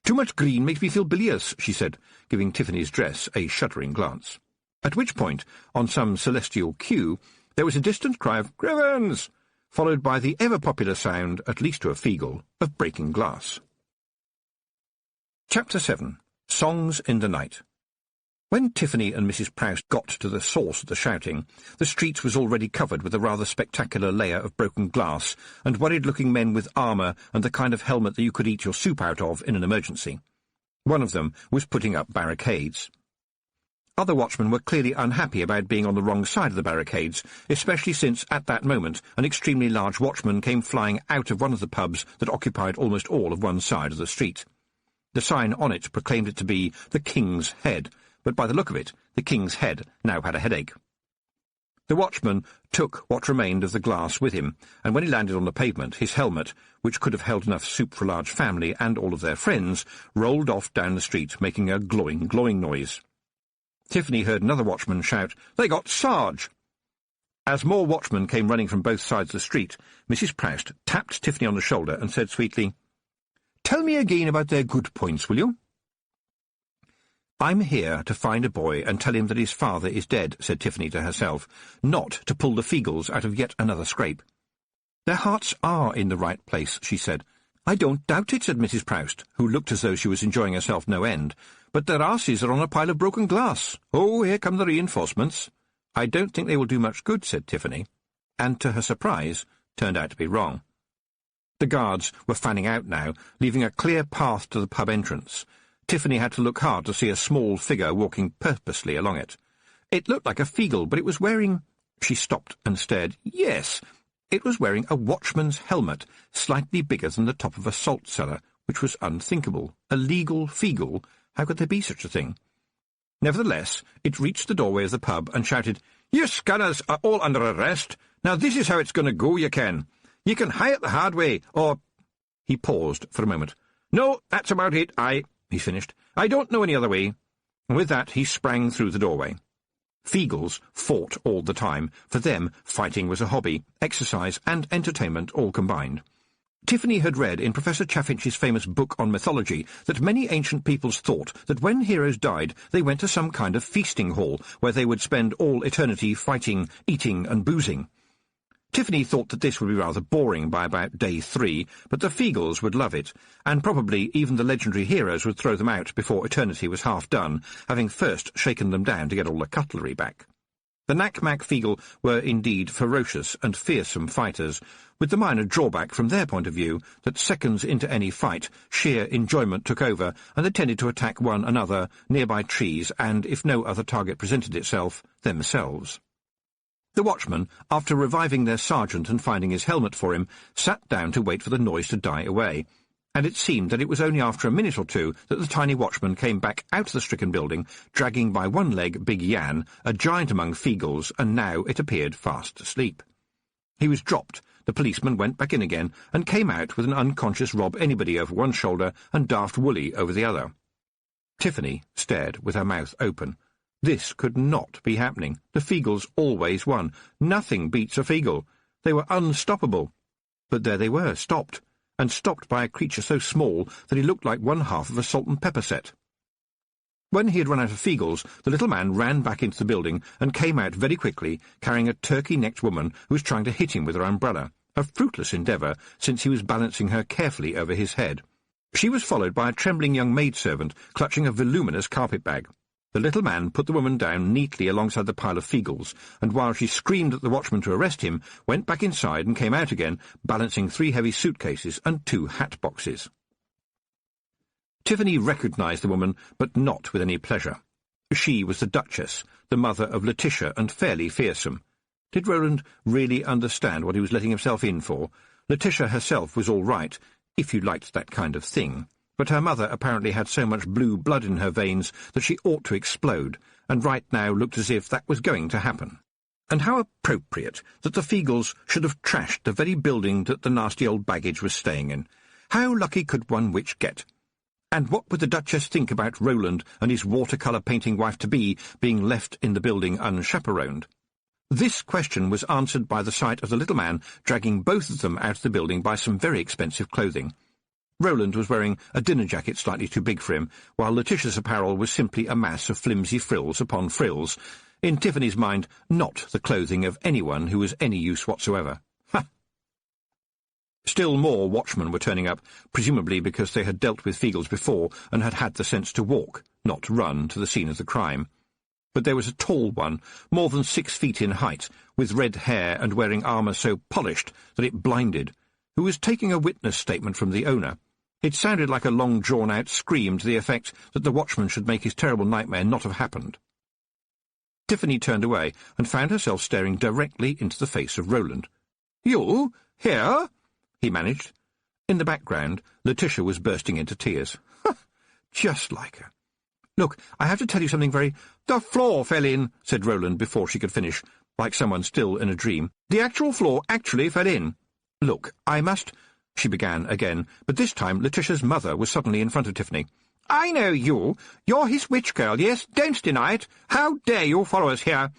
Too much green makes me feel bilious," she said, giving Tiffany's dress a shuddering glance. At which point, on some celestial cue, there was a distant cry of "Crivens!" followed by the ever-popular sound, at least to a Feagle, of breaking glass. Chapter 7. Songs in the Night. When Tiffany and Mrs. Proust got to the source of the shouting, the street was already covered with a rather spectacular layer of broken glass and worried-looking men with armour and the kind of helmet that you could eat your soup out of in an emergency. One of them was putting up barricades. Other watchmen were clearly unhappy about being on the wrong side of the barricades, especially since, at that moment, an extremely large watchman came flying out of one of the pubs that occupied almost all of one side of the street. The sign on it proclaimed it to be the King's Head, but by the look of it, the King's Head now had a headache. The watchman took what remained of the glass with him, and when he landed on the pavement, his helmet, which could have held enough soup for a large family and all of their friends, rolled off down the street, making a glowing noise. Tiffany heard another watchman shout, "They got Sarge!" As more watchmen came running from both sides of the street, Mrs. Prachett tapped Tiffany on the shoulder and said sweetly, "Tell me again about their good points, will you?" "I'm here to find a boy and tell him that his father is dead," said Tiffany to herself, "not to pull the Feagles out of yet another scrape." "Their hearts are in the right place," she said. "I don't doubt it," said Mrs. Prachett, who looked as though she was enjoying herself no end. "But their arses are on a pile of broken glass. Oh, here come the reinforcements." "I don't think they will do much good," said Tiffany, and to her surprise turned out to be wrong. The guards were fanning out now, leaving a clear path to the pub entrance. Tiffany had to look hard to see a small figure walking purposely along it. It looked like a Feagle, but it was wearing— She stopped and stared. Yes, it was wearing a watchman's helmet, slightly bigger than the top of a salt cellar, which was unthinkable. A legal Feagle? How could there be such a thing? Nevertheless, it reached the doorway of the pub and shouted, "You scunners are all under arrest. Now this is how it's going to go, you can. You can hie it the hard way, or—" He paused for a moment. "No, that's about it, he finished. "I don't know any other way." And with that he sprang through the doorway. Feagles fought all the time. For them, fighting was a hobby, exercise and entertainment all combined. Tiffany had read in Professor Chaffinch's famous book on mythology that many ancient peoples thought that when heroes died they went to some kind of feasting hall where they would spend all eternity fighting, eating and boozing. Tiffany thought that this would be rather boring by about day 3, but the Feagles would love it, and probably even the legendary heroes would throw them out before eternity was half done, having first shaken them down to get all the cutlery back. The Knack-Mack Feagle were indeed ferocious and fearsome fighters, with the minor drawback from their point of view that seconds into any fight, sheer enjoyment took over, and they tended to attack one another, nearby trees, and, if no other target presented itself, themselves. The watchmen, after reviving their sergeant and finding his helmet for him, sat down to wait for the noise to die away, and it seemed that it was only after a minute or two that the tiny watchman came back out of the stricken building, dragging by one leg Big Yan, a giant among Feagles, and now, it appeared, fast asleep. He was dropped, the policeman went back in again, and came out with an unconscious Rob Anybody over one shoulder and Daft Woolly over the other. Tiffany stared with her mouth open. This could not be happening. The Feagles always won. Nothing beats a Feagle. They were unstoppable. But there they were, stopped, and stopped by a creature so small that he looked like one half of a salt and pepper set. When he had run out of Feagles, the little man ran back into the building and came out very quickly, carrying a turkey-necked woman who was trying to hit him with her umbrella, a fruitless endeavour, since he was balancing her carefully over his head. She was followed by a trembling young maidservant, clutching a voluminous carpet-bag. The little man put the woman down neatly alongside the pile of Feagles, and while she screamed at the watchman to arrest him, went back inside and came out again, balancing 3 heavy suitcases and 2 hat boxes. Tiffany recognised the woman, but not with any pleasure. She was the Duchess, the mother of Letitia, and fairly fearsome. Did Roland really understand what he was letting himself in for? Letitia herself was all right, if you liked that kind of thing. But her mother apparently had so much blue blood in her veins that she ought to explode, and right now looked as if that was going to happen. And how appropriate that the Feagles should have trashed the very building that the nasty old baggage was staying in. How lucky could one witch get? And what would the Duchess think about Roland and his watercolour-painting wife-to-be being left in the building unchaperoned? This question was answered by the sight of the little man dragging both of them out of the building by some very expensive clothing. Roland was wearing a dinner jacket slightly too big for him, while Letitia's apparel was simply a mass of flimsy frills upon frills, in Tiffany's mind not the clothing of anyone who was any use whatsoever. Ha! Still more watchmen were turning up, presumably because they had dealt with Feagles before and had had the sense to walk, not run, to the scene of the crime. But there was a tall one, more than 6 feet in height, with red hair and wearing armour so polished that it blinded, who was taking a witness statement from the owner. It sounded like a long drawn-out scream to the effect that the watchman should make his terrible nightmare not have happened. Tiffany turned away and found herself staring directly into the face of Roland. "You? Here?" he managed. In the background, Letitia was bursting into tears. Just like her. "Look, I have to tell you something very—" "The floor fell in," said Roland before she could finish, like someone still in a dream. "The actual floor actually fell in." "Look, I must—" she began again, but this time Letitia's mother was suddenly in front of Tiffany. "I know you. You're his witch girl, yes? Don't deny it. How dare you follow us here?"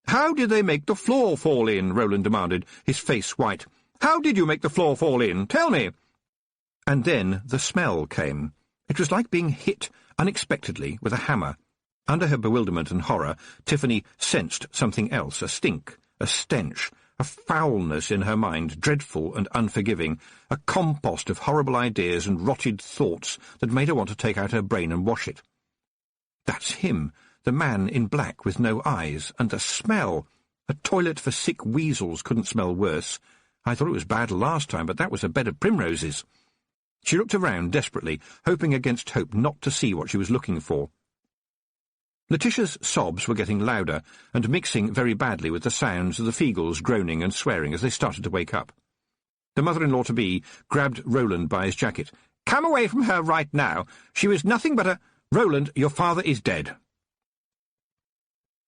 "How did they make the floor fall in?" Roland demanded, his face white. "How did you make the floor fall in? Tell me." And then the smell came. It was like being hit unexpectedly with a hammer. Under her bewilderment and horror, Tiffany sensed something else, a stink, a stench, a foulness in her mind, dreadful and unforgiving, a compost of horrible ideas and rotted thoughts that made her want to take out her brain and wash it. That's him, the man in black with no eyes, and the smell. A toilet for sick weasels couldn't smell worse. I thought it was bad last time, but that was a bed of primroses. She looked around desperately, hoping against hope not to see what she was looking for. Letitia's sobs were getting louder and mixing very badly with the sounds of the Feagles groaning and swearing as they started to wake up. The mother-in-law-to-be grabbed Roland by his jacket. "Come away from her right now. She was nothing but a— Roland, your father is dead."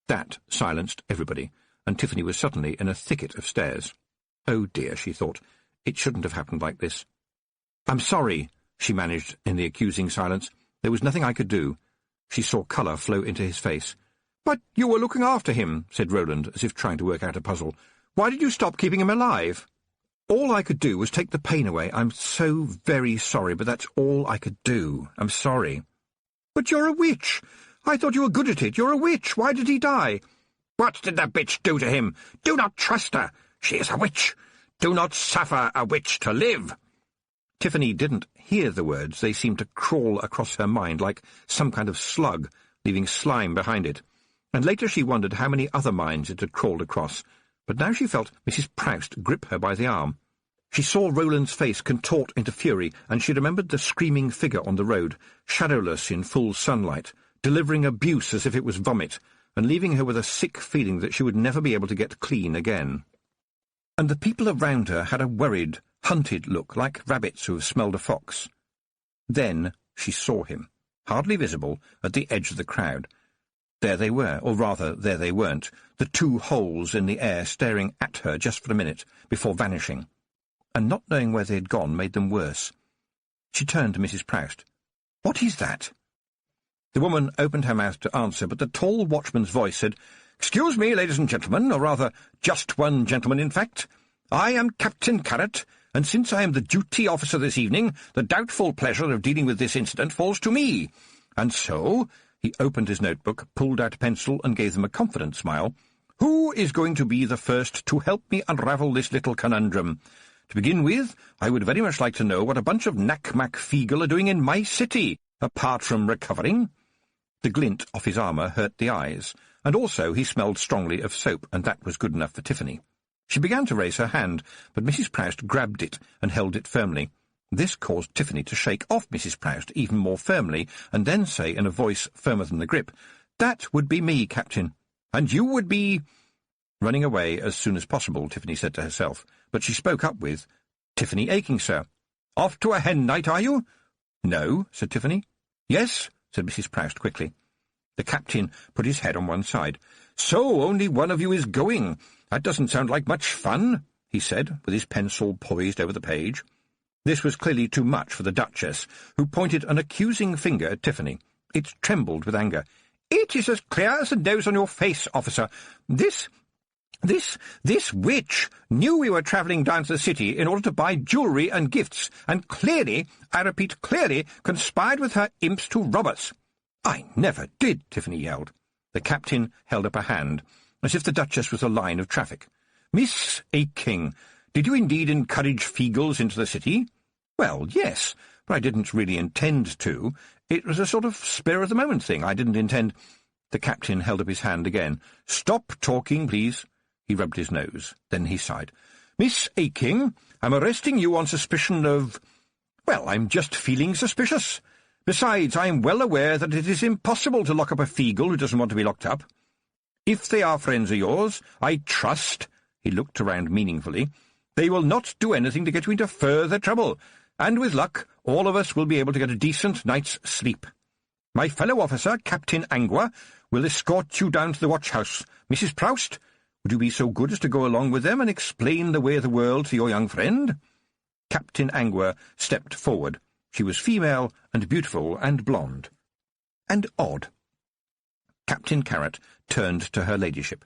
That silenced everybody, and Tiffany was suddenly in a thicket of stairs. Oh dear, she thought, it shouldn't have happened like this. "I'm sorry," she managed in the accusing silence. "There was nothing I could do." She saw colour flow into his face. "But you were looking after him," said Roland, as if trying to work out a puzzle. "Why did you stop keeping him alive?" "All I could do was take the pain away. I'm so very sorry, but that's all I could do. I'm sorry." "But you're a witch. I thought you were good at it. You're a witch. Why did he die?" "What did the bitch do to him? Do not trust her. She is a witch. Do not suffer a witch to live." Tiffany didn't hear the words. They seemed to crawl across her mind like some kind of slug, leaving slime behind it. And later she wondered how many other minds it had crawled across. But now she felt Mrs. Proust grip her by the arm. She saw Roland's face contort into fury, and she remembered the screaming figure on the road, shadowless in full sunlight, delivering abuse as if it was vomit, and leaving her with a sick feeling that she would never be able to get clean again. And the people around her had a worried, hunted look, like rabbits who have smelled a fox. Then she saw him, hardly visible, at the edge of the crowd. There they were, or rather, there they weren't, the two holes in the air staring at her just for a minute, before vanishing. And not knowing where they had gone made them worse. She turned to Mrs. Proust. "What is that?" The woman opened her mouth to answer, but the tall watchman's voice said, "Excuse me, ladies and gentlemen, or rather, just one gentleman, in fact. I am Captain Carrot, and since I am the duty officer this evening, the doubtful pleasure of dealing with this incident falls to me. And so," he opened his notebook, pulled out a pencil, and gave them a confident smile, "who is going to be the first to help me unravel this little conundrum? To begin with, I would very much like to know what a bunch of knack-mack Feagle are doing in my city, apart from recovering." The glint off his armour hurt the eyes, and also he smelled strongly of soap, and that was good enough for Tiffany. She began to raise her hand, but Mrs. Proust grabbed it and held it firmly. This caused Tiffany to shake off Mrs. Proust even more firmly, and then say in a voice firmer than the grip, "That would be me, Captain. And you would be—" Running away as soon as possible, Tiffany said to herself, but she spoke up with, "Tiffany Aching, sir." "Off to a hen night, are you?" "No," said Tiffany. "Yes," said Mrs. Proust quickly. The captain put his head on one side. "So only one of you is going. That doesn't sound like much fun," he said, with his pencil poised over the page. This was clearly too much for the Duchess, who pointed an accusing finger at Tiffany. It trembled with anger. "It is as clear as the nose on your face, officer. This witch knew we were travelling down to the city in order to buy jewellery and gifts, and clearly, I repeat clearly, conspired with her imps to rob us." "I never did," Tiffany yelled. The captain held up a hand, as if the Duchess was a line of traffic. "Miss Aching, did you indeed encourage Feagles into the city?" "Well, yes, but I didn't really intend to. It was a sort of spur-of-the-moment thing. I didn't intend—" The captain held up his hand again. "Stop talking, please." He rubbed his nose. Then he sighed. "Miss Aching, I'm arresting you on suspicion of— Well, I'm just feeling suspicious. Besides, I am well aware that it is impossible to lock up a Feagle who doesn't want to be locked up. If they are friends of yours, I trust," he looked around meaningfully, "they will not do anything to get you into further trouble, and with luck all of us will be able to get a decent night's sleep. My fellow officer, Captain Angua, will escort you down to the watch-house. Mrs. Proust, would you be so good as to go along with them and explain the way of the world to your young friend?" Captain Angua stepped forward. She was female and beautiful and blonde. And odd. Captain Carrot turned to her ladyship.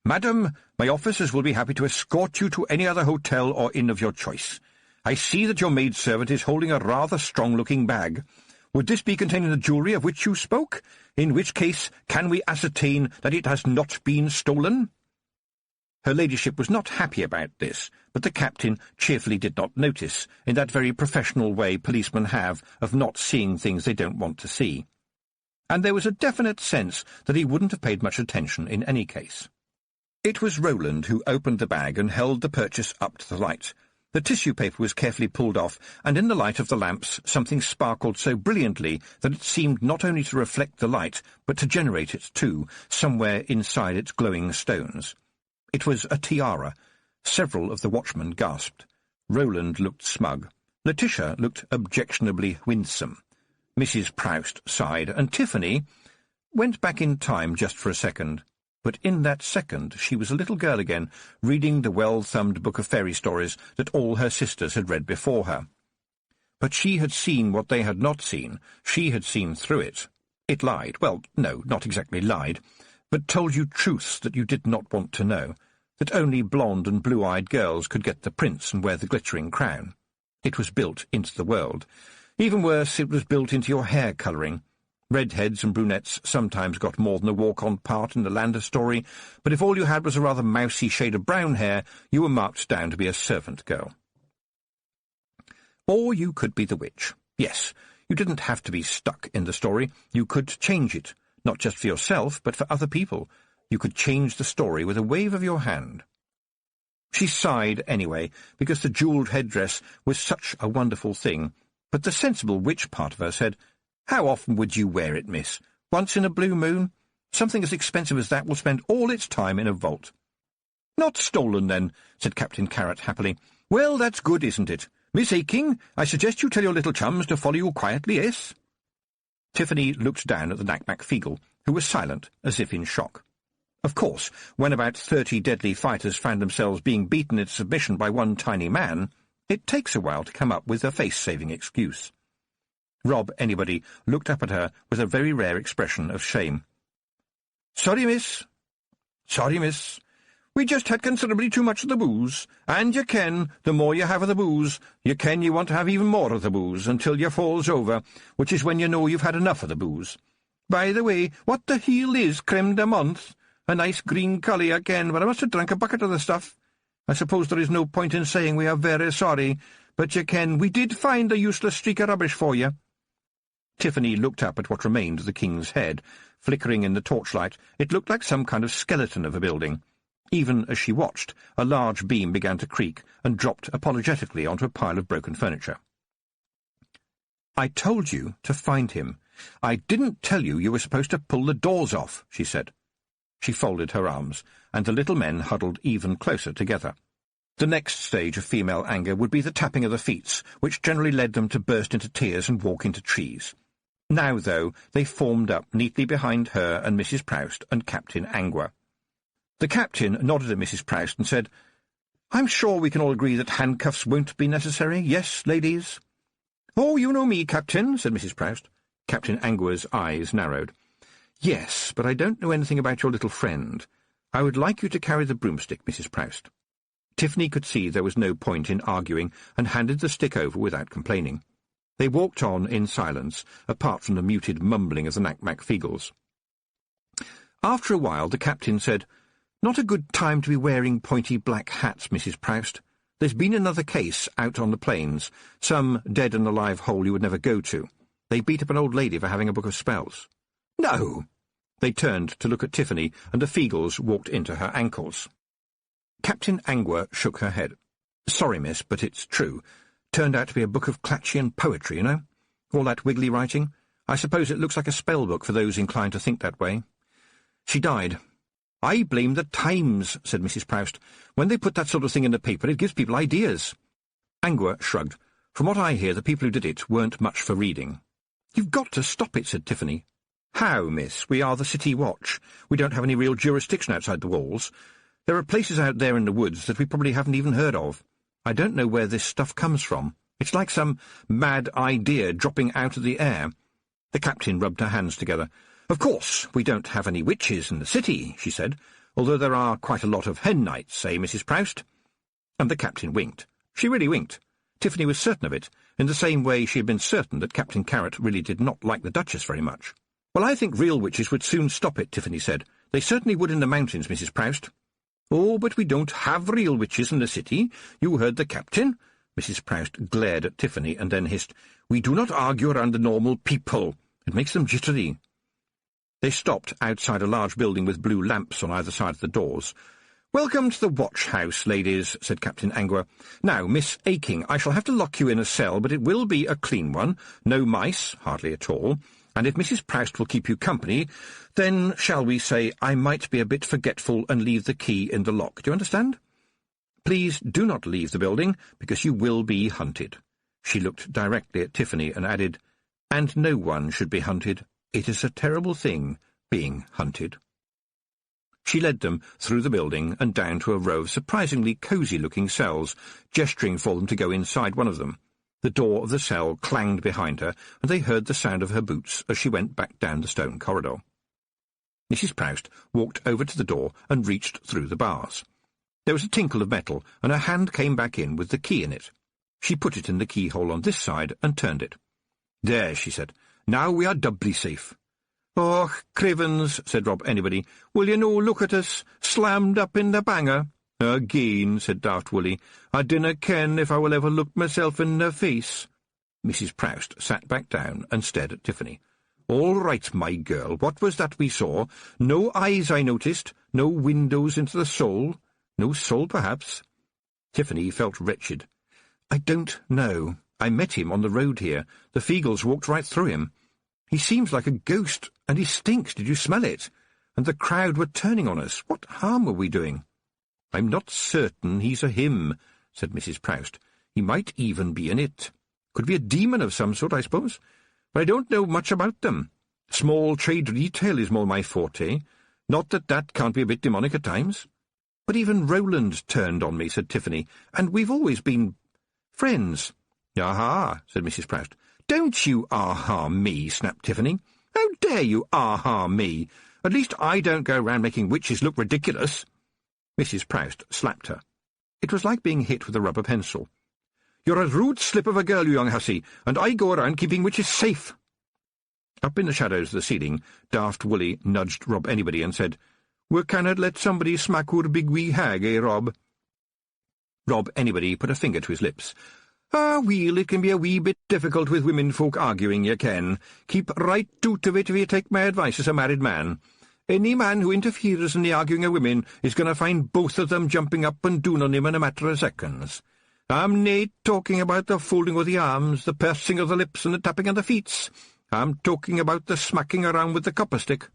"Madam, my officers will be happy to escort you to any other hotel or inn of your choice. I see that your maidservant is holding a rather strong-looking bag. Would this be containing the jewellery of which you spoke? In which case, can we ascertain that it has not been stolen?" Her ladyship was not happy about this, but the captain cheerfully did not notice, in that very professional way policemen have of not seeing things they don't want to see. And there was a definite sense that he wouldn't have paid much attention in any case. It was Roland who opened the bag and held the purchase up to the light. The tissue paper was carefully pulled off, and in the light of the lamps something sparkled so brilliantly that it seemed not only to reflect the light, but to generate it too, somewhere inside its glowing stones. It was a tiara. Several of the watchmen gasped. Roland looked smug. Letitia looked objectionably winsome. Mrs. Proust sighed, and Tiffany went back in time just for a second. But in that second she was a little girl again, reading the well-thumbed book of fairy stories that all her sisters had read before her. But she had seen what they had not seen. She had seen through it. It lied. Well, no, not exactly lied, but told you truths that you did not want to know, that only blonde and blue-eyed girls could get the prince and wear the glittering crown. It was built into the world. Even worse, it was built into your hair colouring. Redheads and brunettes sometimes got more than a walk-on part in the Lander story, but if all you had was a rather mousy shade of brown hair, you were marked down to be a servant girl. Or you could be the witch. Yes, you didn't have to be stuck in the story. You could change it, not just for yourself, but for other people. You could change the story with a wave of your hand. She sighed anyway, because the jewelled headdress was such a wonderful thing, but the sensible witch part of her said, "How often would you wear it, miss? Once in a blue moon? Something as expensive as that will spend all its time in a vault." "Not stolen, then," said Captain Carrot happily. "Well, that's good, isn't it? Miss Aking, I suggest you tell your little chums to follow you quietly, yes?" Tiffany looked down at the Knack-Mack-Feagle, who was silent, as if in shock. Of course, when about 30 deadly fighters found themselves being beaten into submission by one tiny man, it takes a while to come up with a face-saving excuse. Rob Anybody looked up at her with a very rare expression of shame. "Sorry, miss. Sorry, miss. We just had considerably too much of the booze, and you ken, the more you have of the booze, you ken you want to have even more of the booze, until you falls over, which is when you know you've had enough of the booze. By the way, what the heel is creme de menthe? A nice green colour, I ken, but I must have drunk a bucket of the stuff. I suppose there is no point in saying we are very sorry, but you ken, we did find a useless streak of rubbish for you." Tiffany looked up at what remained of the king's head. Flickering in the torchlight, it looked like some kind of skeleton of a building. Even as she watched, a large beam began to creak and dropped apologetically onto a pile of broken furniture. "I told you to find him. I didn't tell you you were supposed to pull the doors off," she said. She folded her arms, and the little men huddled even closer together. The next stage of female anger would be the tapping of the feet, which generally led them to burst into tears and walk into trees. Now, though, they formed up neatly behind her and Mrs. Proust and Captain Angua. The captain nodded at Mrs. Proust and said, "I'm sure we can all agree that handcuffs won't be necessary, yes, ladies?" "Oh, you know me, Captain," said Mrs. Proust. Captain Angua's eyes narrowed. "Yes, but I don't know anything about your little friend. I would like you to carry the broomstick, Mrs. Proust." Tiffany could see there was no point in arguing, and handed the stick over without complaining. They walked on in silence, apart from the muted mumbling of the Knack-Mack-Feagles. After a while the captain said, "Not a good time to be wearing pointy black hats, Mrs. Proust. There's been another case out on the plains, some dead and alive hole you would never go to. They beat up an old lady for having a book of spells." "No!" They turned to look at Tiffany, and the Feagles walked into her ankles. Captain Angua shook her head. "Sorry, miss, but it's true. Turned out to be a book of Clatchian poetry, you know. All that wiggly writing. I suppose it looks like a spell book for those inclined to think that way. She died." "I blame the Times," said Mrs. Proust. "When they put that sort of thing in the paper, it gives people ideas." Angua shrugged. "From what I hear, the people who did it weren't much for reading." "You've got to stop it," said Tiffany. "How, miss? We are the City Watch. We don't have any real jurisdiction outside the walls. There are places out there in the woods that we probably haven't even heard of. I don't know where this stuff comes from. It's like some mad idea dropping out of the air." The captain rubbed her hands together. "Of course, we don't have any witches in the city," she said, although there are quite a lot of hen nights, eh, Mrs. Proust?" And the captain winked. She really winked. Tiffany was certain of it, in the same way she had been certain that Captain Carrot really did not like the Duchess very much. "Well, I think real witches would soon stop it," Tiffany said. "They certainly would in the mountains, Mrs. Proust." "Oh, but we don't have real witches in the city. You heard the captain." Mrs. Proust glared at Tiffany and then hissed, "We do not argue around the normal people. It makes them jittery." They stopped outside a large building with blue lamps on either side of the doors. "Welcome to the watch-house, ladies," said Captain Angua. "Now, Miss Aking, I shall have to lock you in a cell, but it will be a clean one. No mice, hardly at all. And if Mrs. Proust will keep you company, then, shall we say, I might be a bit forgetful and leave the key in the lock. Do you understand? Please do not leave the building, because you will be hunted." She looked directly at Tiffany and added, "And no one should be hunted. It is a terrible thing, being hunted." She led them through the building and down to a row of surprisingly cosy-looking cells, gesturing for them to go inside one of them. The door of the cell clanged behind her, and they heard the sound of her boots as she went back down the stone corridor. Mrs. Proust walked over to the door and reached through the bars. There was a tinkle of metal, and her hand came back in with the key in it. She put it in the keyhole on this side and turned it. "There," she said. "Now we are doubly safe." "Och, Crivens," said Rob Anybody, "will you no look at us, slammed up in the banger?" "Again," said Daft Woolly, "I dinna ken if I will ever look myself in the face." Mrs. Proust sat back down and stared at Tiffany. "All right, my girl, what was that we saw? No eyes, I noticed, no windows into the soul. No soul, perhaps?" Tiffany felt wretched. "I don't know. I met him on the road here. The Feagles walked right through him. He seems like a ghost, and he stinks. Did you smell it? And the crowd were turning on us. What harm were we doing?" "I'm not certain he's a him," said Mrs. Proust. "He might even be an it. Could be a demon of some sort, I suppose. But I don't know much about them. Small trade retail is more my forte. Not that that can't be a bit demonic at times." "But even Roland turned on me," said Tiffany, "and we've always been friends." "Aha," said Mrs. Proust. "Don't you aha me," snapped Tiffany. "How dare you aha me? At least I don't go round making witches look ridiculous." Mrs. Proust slapped her. It was like being hit with a rubber pencil. "You're a rude slip of a girl, you young hussy, and I go around keeping witches safe." Up in the shadows of the ceiling, Daft Woolly nudged Rob Anybody and said, "We cannot let somebody smack our big wee hag, eh, Rob?" Rob Anybody put a finger to his lips. "Ah, weel, it can be a wee bit difficult with women folk arguing, ye ken. Keep right out of it if you take my advice as a married man. Any man who interferes in the arguing of women is going to find both of them jumping up and down on him in a matter of seconds. I'm nae talking about the folding of the arms, the pursing of the lips, and the tapping of the feet. I'm talking about the smacking around with the copper stick."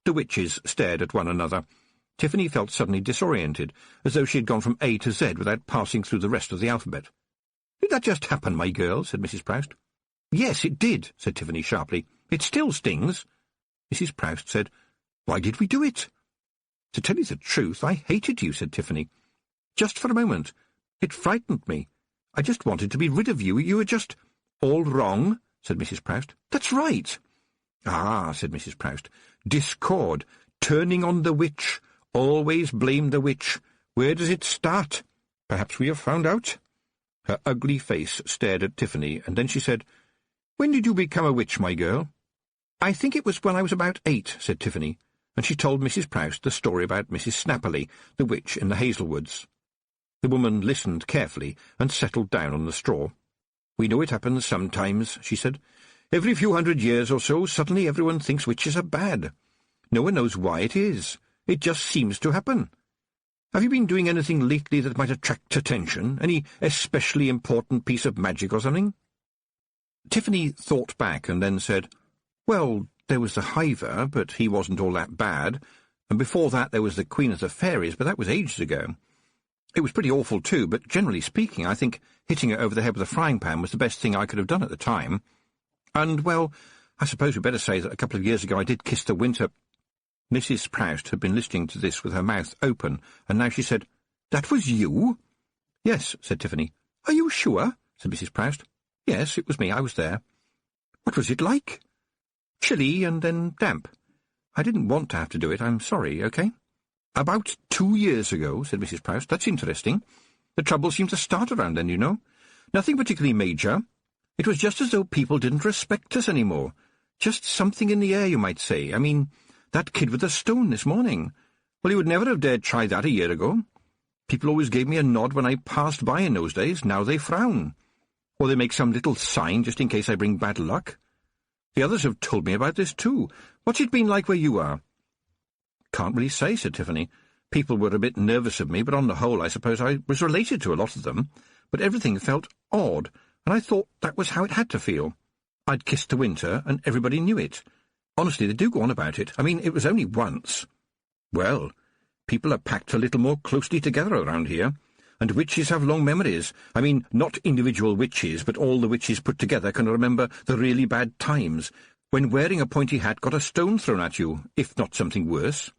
The witches stared at one another. Tiffany felt suddenly disoriented, as though she had gone from A to Z without passing through the rest of the alphabet. "Did that just happen, my girl?" said Mrs. Proust. "Yes, it did," said Tiffany sharply. "It still stings." Mrs. Proust said, "Why did we do it?" "To tell you the truth, I hated you," said Tiffany. "Just for a moment. It frightened me. I just wanted to be rid of you. You were just—" "All wrong," said Mrs. Proust. "That's right." "Ah," said Mrs. Proust. "Discord. Turning on the witch. Always blame the witch. Where does it start? Perhaps we have found out." Her ugly face stared at Tiffany, and then she said, "When did you become a witch, my girl?" "I think it was when I was about 8, said Tiffany, and she told Mrs. Proust the story about Mrs. Snapperly, the witch in the Hazelwoods. The woman listened carefully and settled down on the straw. "We know it happens sometimes," she said. "Every few hundred years or so, suddenly everyone thinks witches are bad. No one knows why it is. It just seems to happen. Have you been doing anything lately that might attract attention? Any especially important piece of magic or something?" Tiffany thought back and then said, "Well, there was the Hiver, but he wasn't all that bad, and before that there was the Queen of the Fairies, but that was ages ago. It was pretty awful too, but generally speaking, I think hitting her over the head with a frying pan was the best thing I could have done at the time. And, well, I suppose we'd better say that a couple of years ago I did kiss the winter—" Mrs. Proust had been listening to this with her mouth open, and now she said, "That was you?" "Yes," said Tiffany. "Are you sure?" said Mrs. Proust. "Yes, it was me. I was there." "What was it like?" "Chilly and then damp. I didn't want to have to do it. I'm sorry, OK?" "About 2 years ago," said Mrs. Proust. "That's interesting. The trouble seemed to start around then, you know. Nothing particularly major. It was just as though people didn't respect us any more. Just something in the air, you might say. I mean, that kid with the stone this morning. Well, you would never have dared try that a year ago. People always gave me a nod when I passed by in those days. Now they frown. Or they make some little sign just in case I bring bad luck. The others have told me about this too. What's it been like where you are?" "Can't really say," said Tiffany. "People were a bit nervous of me, but on the whole I suppose I was related to a lot of them. But everything felt odd, and I thought that was how it had to feel. I'd kissed the winter, and everybody knew it. Honestly, they do go on about it. I mean, it was only once. Well, people are packed a little more closely together around here. And witches have long memories. I mean, not individual witches, but all the witches put together can remember the really bad times, when wearing a pointy hat got a stone thrown at you, if not something worse.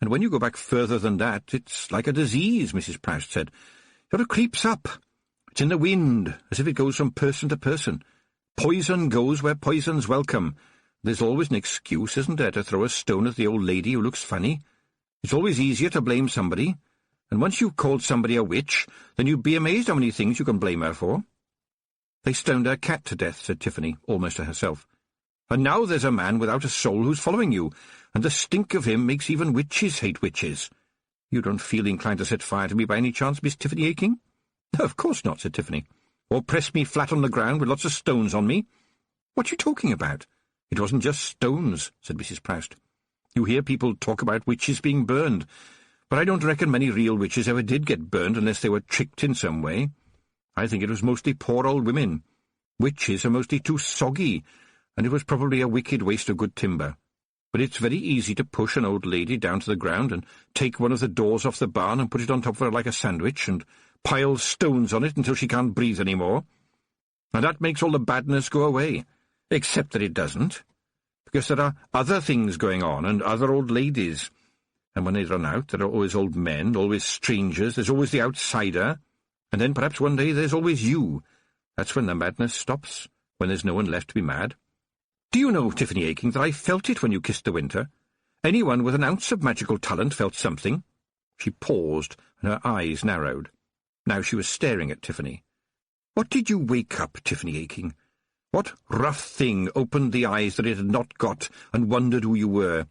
And when you go back further than that, it's like a disease," Mrs. Proust said. "It sort of creeps up. It's in the wind, as if it goes from person to person. Poison goes where poison's welcome. There's always an excuse, isn't there, to throw a stone at the old lady who looks funny? It's always easier to blame somebody. And once you've called somebody a witch, then you'd be amazed how many things you can blame her for." "They stoned our cat to death," said Tiffany, almost to herself. "And now there's a man without a soul who's following you, and the stink of him makes even witches hate witches. You don't feel inclined to set fire to me by any chance, Miss Tiffany Aching?" "No, of course not," said Tiffany. "Or press me flat on the ground with lots of stones on me?" "What are you talking about?" "It wasn't just stones," said Mrs. Proust. "You hear people talk about witches being burned, but I don't reckon many real witches ever did get burned unless they were tricked in some way. I think it was mostly poor old women. Witches are mostly too soggy, and it was probably a wicked waste of good timber. But it's very easy to push an old lady down to the ground and take one of the doors off the barn and put it on top of her like a sandwich and pile stones on it until she can't breathe any more. And that makes all the badness go away, except that it doesn't, because there are other things going on and other old ladies. And when they run out, there are always old men, always strangers, there's always the outsider, and then perhaps one day there's always you. That's when the madness stops, when there's no one left to be mad. Do you know, Tiffany Aching, that I felt it when you kissed the winter? Anyone with an ounce of magical talent felt something." She paused, and her eyes narrowed. Now she was staring at Tiffany. "What did you wake up, Tiffany Aching? What rough thing opened the eyes that it had not got and wondered who you were?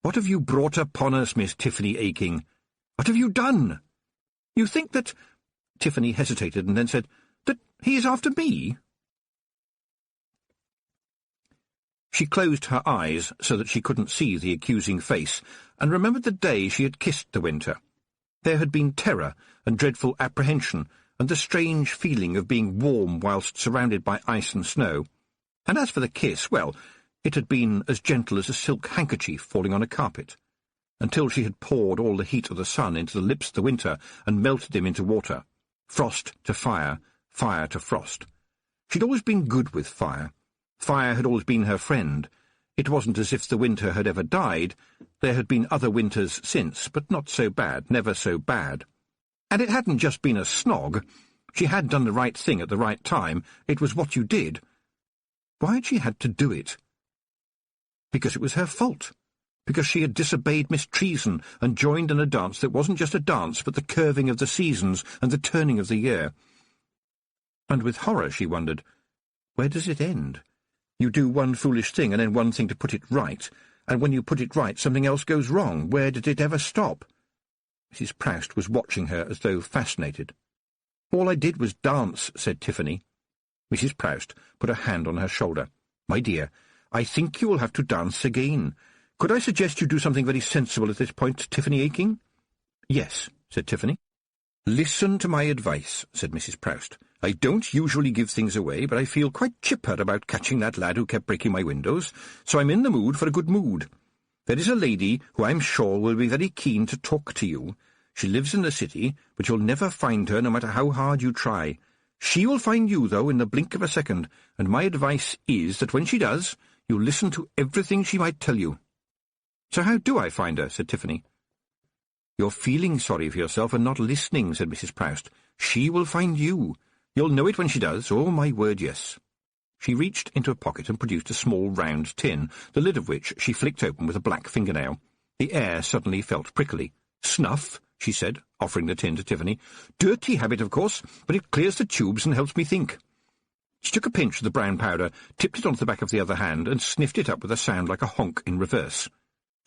What have you brought upon us, Miss Tiffany Aching? What have you done? You think that—" Tiffany hesitated and then said, "that he is after me?" She closed her eyes so that she couldn't see the accusing face, and remembered the day she had kissed the winter. There had been terror and dreadful apprehension, and the strange feeling of being warm whilst surrounded by ice and snow. And as for the kiss, well, it had been as gentle as a silk handkerchief falling on a carpet, until she had poured all the heat of the sun into the lips of the winter and melted them into water. Frost to fire, fire to frost. She'd always been good with fire. Fire had always been her friend. It wasn't as if the winter had ever died. There had been other winters since, but not so bad, never so bad. And it hadn't just been a snog. She had done the right thing at the right time. It was what you did. Why had she had to do it? Because it was her fault. Because she had disobeyed Miss Treason and joined in a dance that wasn't just a dance, but the curving of the seasons and the turning of the year. And with horror she wondered, where does it end? You do one foolish thing and then one thing to put it right, and when you put it right something else goes wrong. Where did it ever stop? Mrs. Proust was watching her as though fascinated. "All I did was dance," said Tiffany. Mrs. Proust put a hand on her shoulder. "My dear, I think you will have to dance again. Could I suggest you do something very sensible at this point, Tiffany Aching?" "Yes," said Tiffany. "Listen to my advice," said Mrs. Proust. "I don't usually give things away, but I feel quite chipper about catching that lad who kept breaking my windows, so I'm in the mood for a good mood. There is a lady who I'm sure will be very keen to talk to you. She lives in the city, but you'll never find her no matter how hard you try. She will find you, though, in the blink of a second, and my advice is that when she does, you listen to everything she might tell you." "So how do I find her?" said Tiffany. "You're feeling sorry for yourself and not listening," said Mrs. Proust. "She will find you. You'll know it when she does. Oh, my word, yes." She reached into a pocket and produced a small round tin, the lid of which she flicked open with a black fingernail. The air suddenly felt prickly. "Snuff," she said, offering the tin to Tiffany. "Dirty habit, of course, but it clears the tubes and helps me think." She took a pinch of the brown powder, tipped it onto the back of the other hand, and sniffed it up with a sound like a honk in reverse.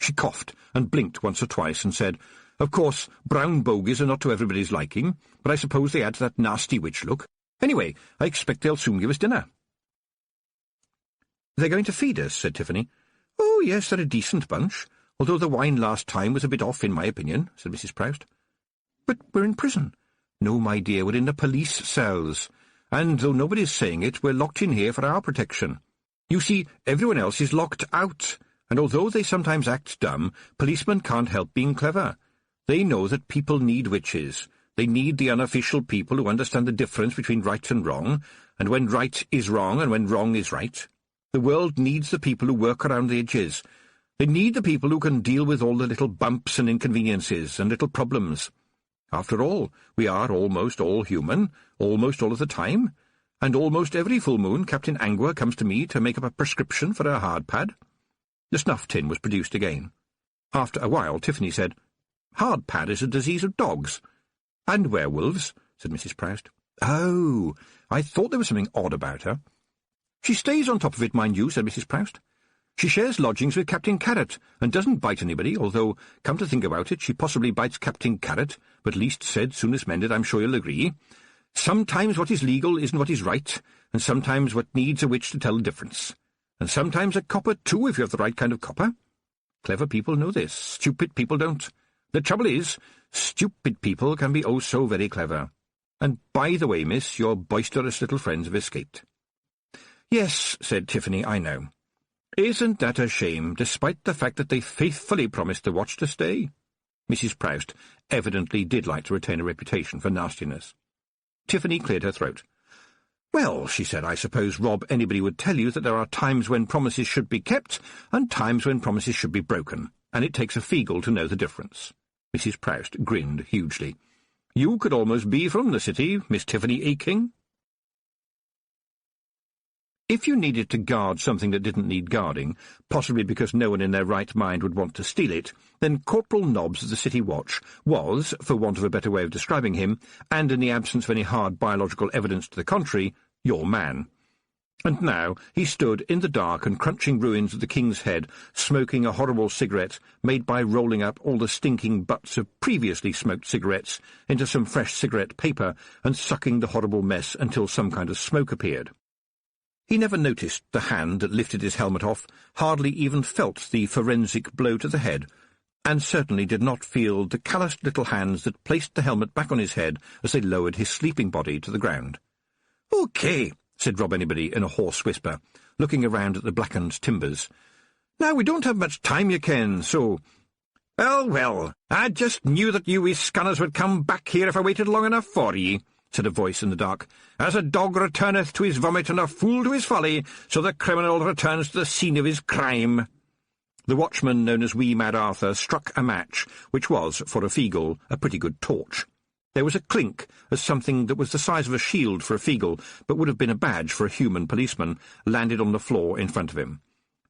She coughed and blinked once or twice and said, "Of course, brown bogies are not to everybody's liking, but I suppose they add to that nasty witch look. Anyway, I expect they'll soon give us dinner." "They're going to feed us," said Tiffany. "Oh, yes, they're a decent bunch, although the wine last time was a bit off, in my opinion," said Mrs. Proust. "But we're in prison." "No, my dear, we're in the police cells. And, though nobody's saying it, we're locked in here for our protection. You see, everyone else is locked out, and although they sometimes act dumb, policemen can't help being clever. They know that people need witches. They need the unofficial people who understand the difference between right and wrong, and when right is wrong and when wrong is right. The world needs the people who work around the edges. They need the people who can deal with all the little bumps and inconveniences and little problems. After all, we are almost all human, almost all of the time, and almost every full moon Captain Angua comes to me to make up a prescription for a hard pad." The snuff tin was produced again. After a while, Tiffany said, "Hard pad is a disease of dogs." "And werewolves," said Mrs. Proust. "Oh, I thought there was something odd about her." "She stays on top of it, mind you," said Mrs. Proust. "She shares lodgings with Captain Carrot, and doesn't bite anybody, although, come to think about it, she possibly bites Captain Carrot, but least said, soonest mended, I'm sure you'll agree. Sometimes what is legal isn't what is right, and sometimes what needs a witch to tell the difference. And sometimes a copper, too, if you have the right kind of copper. Clever people know this. Stupid people don't. The trouble is, stupid people can be oh so very clever. And by the way, miss, your boisterous little friends have escaped." "Yes," said Tiffany, "I know. Isn't that a shame, despite the fact that they faithfully promised the watch to stay?" Mrs. Proust evidently did like to retain a reputation for nastiness. Tiffany cleared her throat. "Well," she said, "I suppose, Rob, anybody would tell you that there are times when promises should be kept and times when promises should be broken, and it takes a Feagle to know the difference." Mrs. Proust grinned hugely. "You could almost be from the city, Miss Tiffany Aking." If you needed to guard something that didn't need guarding, possibly because no one in their right mind would want to steal it, then Corporal Nobbs of the City Watch was, for want of a better way of describing him, and in the absence of any hard biological evidence to the contrary, your man. And now he stood in the dark and crunching ruins of the King's Head, smoking a horrible cigarette made by rolling up all the stinking butts of previously smoked cigarettes into some fresh cigarette paper and sucking the horrible mess until some kind of smoke appeared. He never noticed the hand that lifted his helmet off, hardly even felt the forensic blow to the head, and certainly did not feel the calloused little hands that placed the helmet back on his head as they lowered his sleeping body to the ground. "OK," said Rob Anybody in a hoarse whisper, looking around at the blackened timbers. "Now, we don't have much time, you ken, so—" Well, I just knew that you scanners would come back here if I waited long enough for ye," said a voice in the dark. "As a dog returneth to his vomit and a fool to his folly, so the criminal returns to the scene of his crime." The watchman known as Wee Mad Arthur struck a match, which was, for a Feagle, a pretty good torch. There was a clink, as something that was the size of a shield for a Feagle, but would have been a badge for a human policeman, landed on the floor in front of him.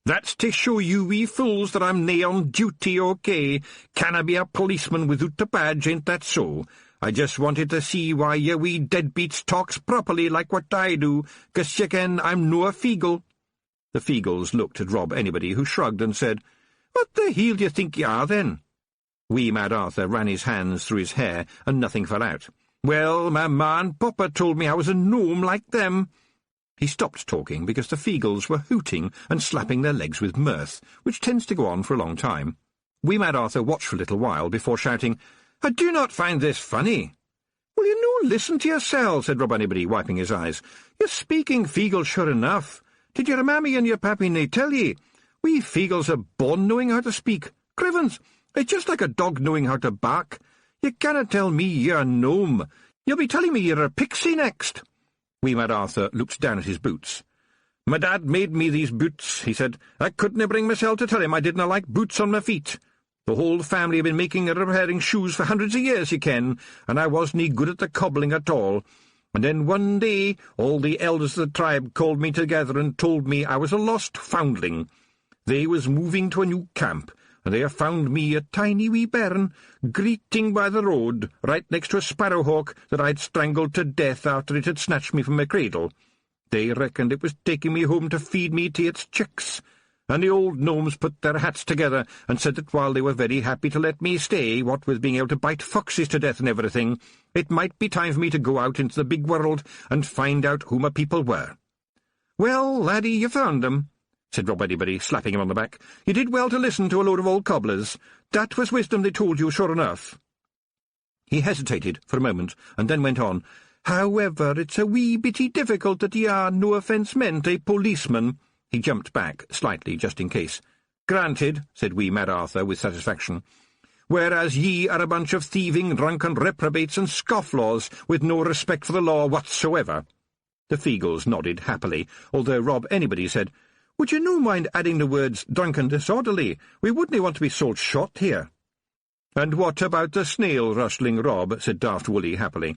"That's to show you wee fools that I'm nae on duty, OK? Canna be a policeman withoot a badge, ain't that so? I just wanted to see why ye wee deadbeats talks properly like what I do, 'cause ye ken I'm no a Feagle." The Feagles looked at Rob Anybody, who shrugged and said, "What the hell do you think ye are, then?" Wee Mad Arthur ran his hands through his hair, and nothing fell out. "Well, my ma and papa told me I was a gnome like them." He stopped talking because the Feagles were hooting and slapping their legs with mirth, which tends to go on for a long time. Wee Mad Arthur watched for a little while before shouting, "I do not find this funny." "Will you no listen to yourself?" said Rob Anybody, wiping his eyes. "You're speaking Feagle sure enough. Did your mammy and your pappy nae tell ye? We Feagles are born knowing how to speak. Crivens, it's just like a dog knowing how to bark. You cannot tell me you're a gnome. You'll be telling me you're a pixie next." Wee Mad Arthur looked down at his boots. "My dad made me these boots," he said. "I couldna bring myself to tell him I didna like boots on my feet. The whole family have been making and repairing shoes for hundreds of years, ye ken, and I wasn't good at the cobbling at all. And then one day all the elders of the tribe called me together and told me I was a lost foundling. They was moving to a new camp, and they have found me a tiny wee bairn, greeting by the road, right next to a sparrowhawk that I'd strangled to death after it had snatched me from my cradle. They reckoned it was taking me home to feed me to its chicks, and the old gnomes put their hats together and said that while they were very happy to let me stay, what with being able to bite foxes to death and everything, it might be time for me to go out into the big world and find out who my people were. "Well, laddie, you found them," said Rob Anybody, slapping him on the back. "You did well to listen to a load of old cobblers. That was wisdom they told you, sure enough." He hesitated for a moment, and then went on. "However, it's a wee bitty difficult that ye are, no offence meant, a policeman." He jumped back slightly, just in case. "Granted," said wee Mad Arthur with satisfaction. "Whereas ye are a bunch of thieving, drunken reprobates and scofflaws, with no respect for the law whatsoever." The Feagles nodded happily, although Rob Anybody said, "Would you no mind adding the words drunken disorderly? We wouldn't want to be sold shot here." "And what about the snail-rustling, Rob?" said Daft Woolly happily.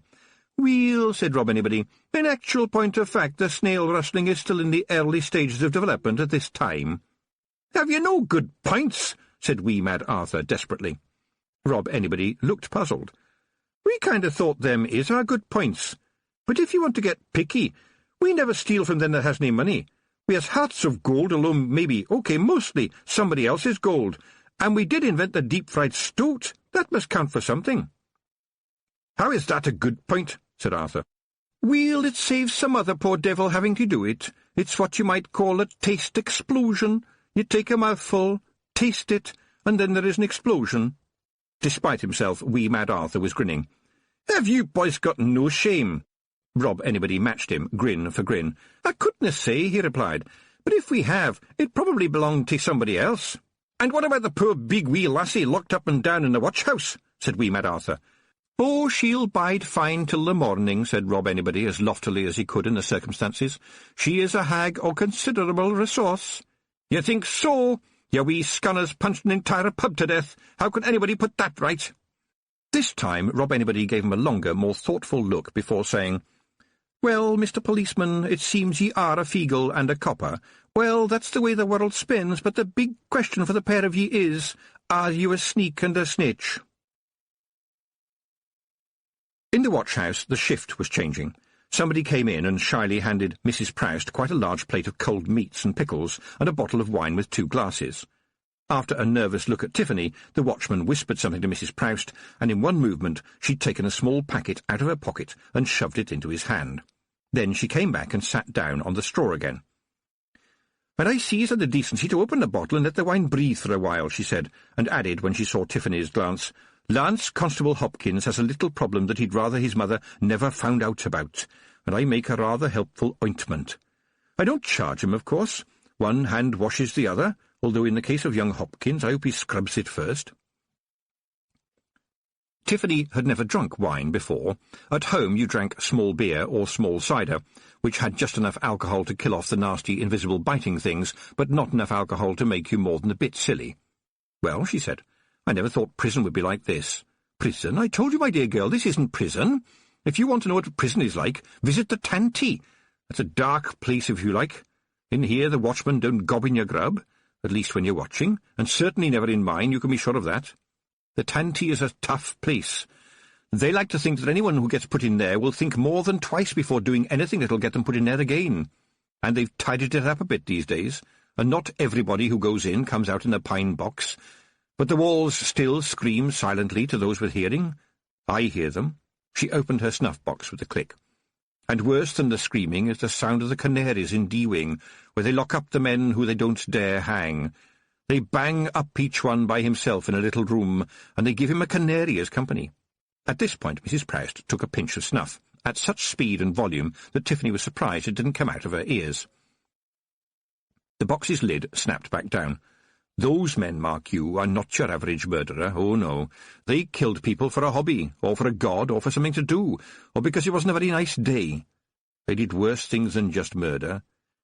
"Weel," said Rob Anybody, "in actual point of fact, the snail-rustling is still in the early stages of development at this time." "Have you no good points?" said wee Mad Arthur desperately. Rob Anybody looked puzzled. "We kind of thought them is our good points. But if you want to get picky, we never steal from them that has any money. We has hearts of gold, although maybe, mostly, somebody else's gold. And we did invent the deep-fried stoat. That must count for something." "How is that a good point?" said Arthur. "Well, it saves some other poor devil having to do it. It's what you might call a taste explosion. You take a mouthful, taste it, and then there is an explosion." Despite himself, wee Mad Arthur was grinning. "Have you boys got no shame?" Rob Anybody matched him, grin for grin. "I couldn't say," he replied, "but if we have, it probably belonged to somebody else." "And what about the poor big wee lassie locked up and down in the watch-house?" said wee Mad Arthur. "Oh, she'll bide fine till the morning," said Rob Anybody as loftily as he could in the circumstances. "She is a hag o' considerable resource." "You think so? You wee scunners punched an entire pub to death. How could anybody put that right?" This time Rob Anybody gave him a longer, more thoughtful look before saying, "Well, Mr. Policeman, it seems ye are a Feagle and a copper. Well, that's the way the world spins, but the big question for the pair of ye is, are you a sneak and a snitch?" In the watch-house, the shift was changing. Somebody came in and shyly handed Mrs. Proust quite a large plate of cold meats and pickles and a bottle of wine with 2 glasses. After a nervous look at Tiffany, the watchman whispered something to Mrs. Proust, and in one movement she'd taken a small packet out of her pocket and shoved it into his hand. Then she came back and sat down on the straw again. "And I see he's had the decency to open the bottle and let the wine breathe for a while," she said, and added, when she saw Tiffany's glance, "Lance Constable Hopkins has a little problem that he'd rather his mother never found out about, and I make a rather helpful ointment. I don't charge him, of course. One hand washes the other, although in the case of young Hopkins I hope he scrubs it first." Tiffany had never drunk wine before. At home you drank small beer or small cider, which had just enough alcohol to kill off the nasty invisible biting things, but not enough alcohol to make you more than a bit silly. "Well," she said, "I never thought prison would be like this." "Prison? I told you, my dear girl, this isn't prison. If you want to know what prison is like, visit the Tanty. That's a dark place, if you like. In here the watchmen don't gob in your grub, at least when you're watching, and certainly never in mine, you can be sure of that. The Tanty is a tough place. They like to think that anyone who gets put in there will think more than twice before doing anything that'll get them put in there again. And they've tidied it up a bit these days, and not everybody who goes in comes out in a pine box. But the walls still scream silently to those with hearing. I hear them." She opened her snuff-box with a click. "And worse than the screaming is the sound of the canaries in D-Wing, where they lock up the men who they don't dare hang. They bang up each one by himself in a little room, and they give him a canary as company." At this point Mrs. Proust took a pinch of snuff, at such speed and volume that Tiffany was surprised it didn't come out of her ears. The box's lid snapped back down. "Those men, mark you, are not your average murderer. Oh, no. They killed people for a hobby, or for a god, or for something to do, or because it wasn't a very nice day. They did worse things than just murder.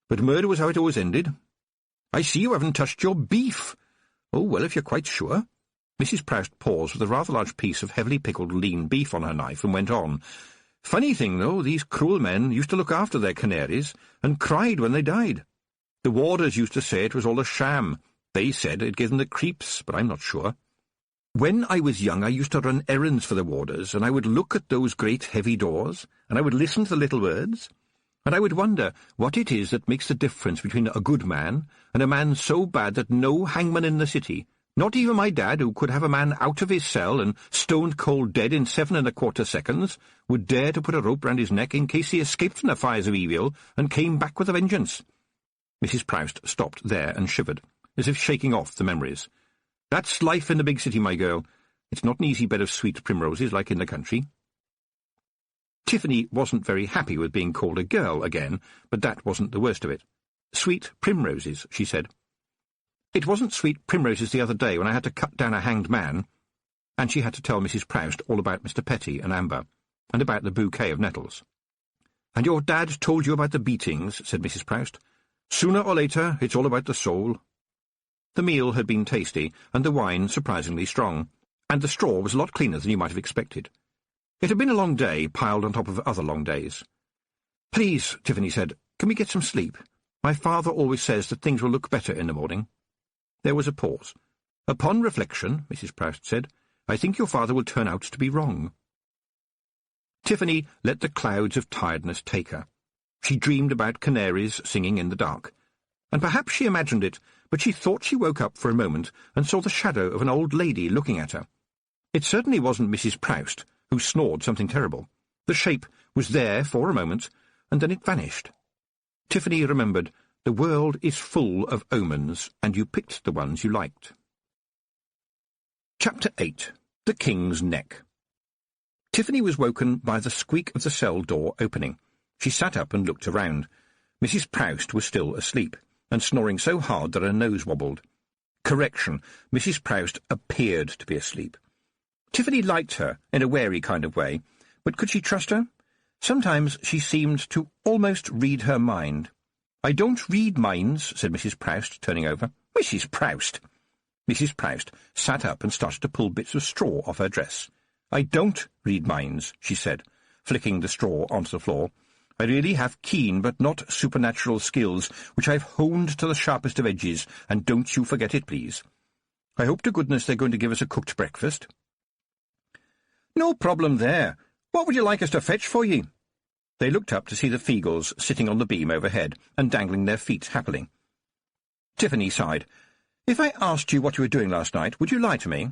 But murder was how it always ended. I see you haven't touched your beef. Oh, well, if you're quite sure." Mrs. Proust paused with a rather large piece of heavily pickled lean beef on her knife and went on. "Funny thing, though, these cruel men used to look after their canaries, and cried when they died. The warders used to say it was all a sham. They said it gave them the creeps, but I'm not sure. When I was young, I used to run errands for the warders, and I would look at those great heavy doors, and I would listen to the little words, and I would wonder what it is that makes the difference between a good man and a man so bad that no hangman in the city, not even my dad, who could have a man out of his cell and stoned cold dead in 7¼ seconds, would dare to put a rope round his neck in case he escaped from the fires of evil and came back with a vengeance. Mrs. Proust stopped there and shivered, as if shaking off the memories. That's life in the big city, my girl. It's not an easy bed of sweet primroses like in the country. Tiffany wasn't very happy with being called a girl again, but that wasn't the worst of it. Sweet primroses, she said. It wasn't sweet primroses the other day when I had to cut down a hanged man. And she had to tell Mrs. Proust all about Mr. Petty and Amber, and about the bouquet of nettles. And your dad told you about the beatings, said Mrs. Proust. Sooner or later, it's all about the soul. The meal had been tasty, and the wine surprisingly strong, and the straw was a lot cleaner than you might have expected. It had been a long day, piled on top of other long days. Please, Tiffany said, can we get some sleep? My father always says that things will look better in the morning. There was a pause. Upon reflection, Mrs. Proust said, I think your father will turn out to be wrong. Tiffany let the clouds of tiredness take her. She dreamed about canaries singing in the dark, and perhaps she imagined it, but she thought she woke up for a moment and saw the shadow of an old lady looking at her. It certainly wasn't Mrs. Proust, who snored something terrible. The shape was there for a moment, and then it vanished. Tiffany remembered, the world is full of omens, and you picked the ones you liked. Chapter 8. The King's Neck. Tiffany was woken by the squeak of the cell door opening. She sat up and looked around. Mrs. Proust was still asleep, and snoring so hard that her nose wobbled. Correction, Mrs. Proust appeared to be asleep. Tiffany liked her in a wary kind of way, but could she trust her? Sometimes she seemed to almost read her mind. I don't read minds, said Mrs. Proust, turning over. Mrs. Proust! Mrs. Proust sat up and started to pull bits of straw off her dress. I don't read minds, she said, flicking the straw onto the floor. I really have keen but not supernatural skills, which I've honed to the sharpest of edges, and don't you forget it, please. I hope to goodness they're going to give us a cooked breakfast. No problem there. What would you like us to fetch for ye? They looked up to see the Feagles sitting on the beam overhead and dangling their feet happily. Tiffany sighed. If I asked you what you were doing last night, would you lie to me?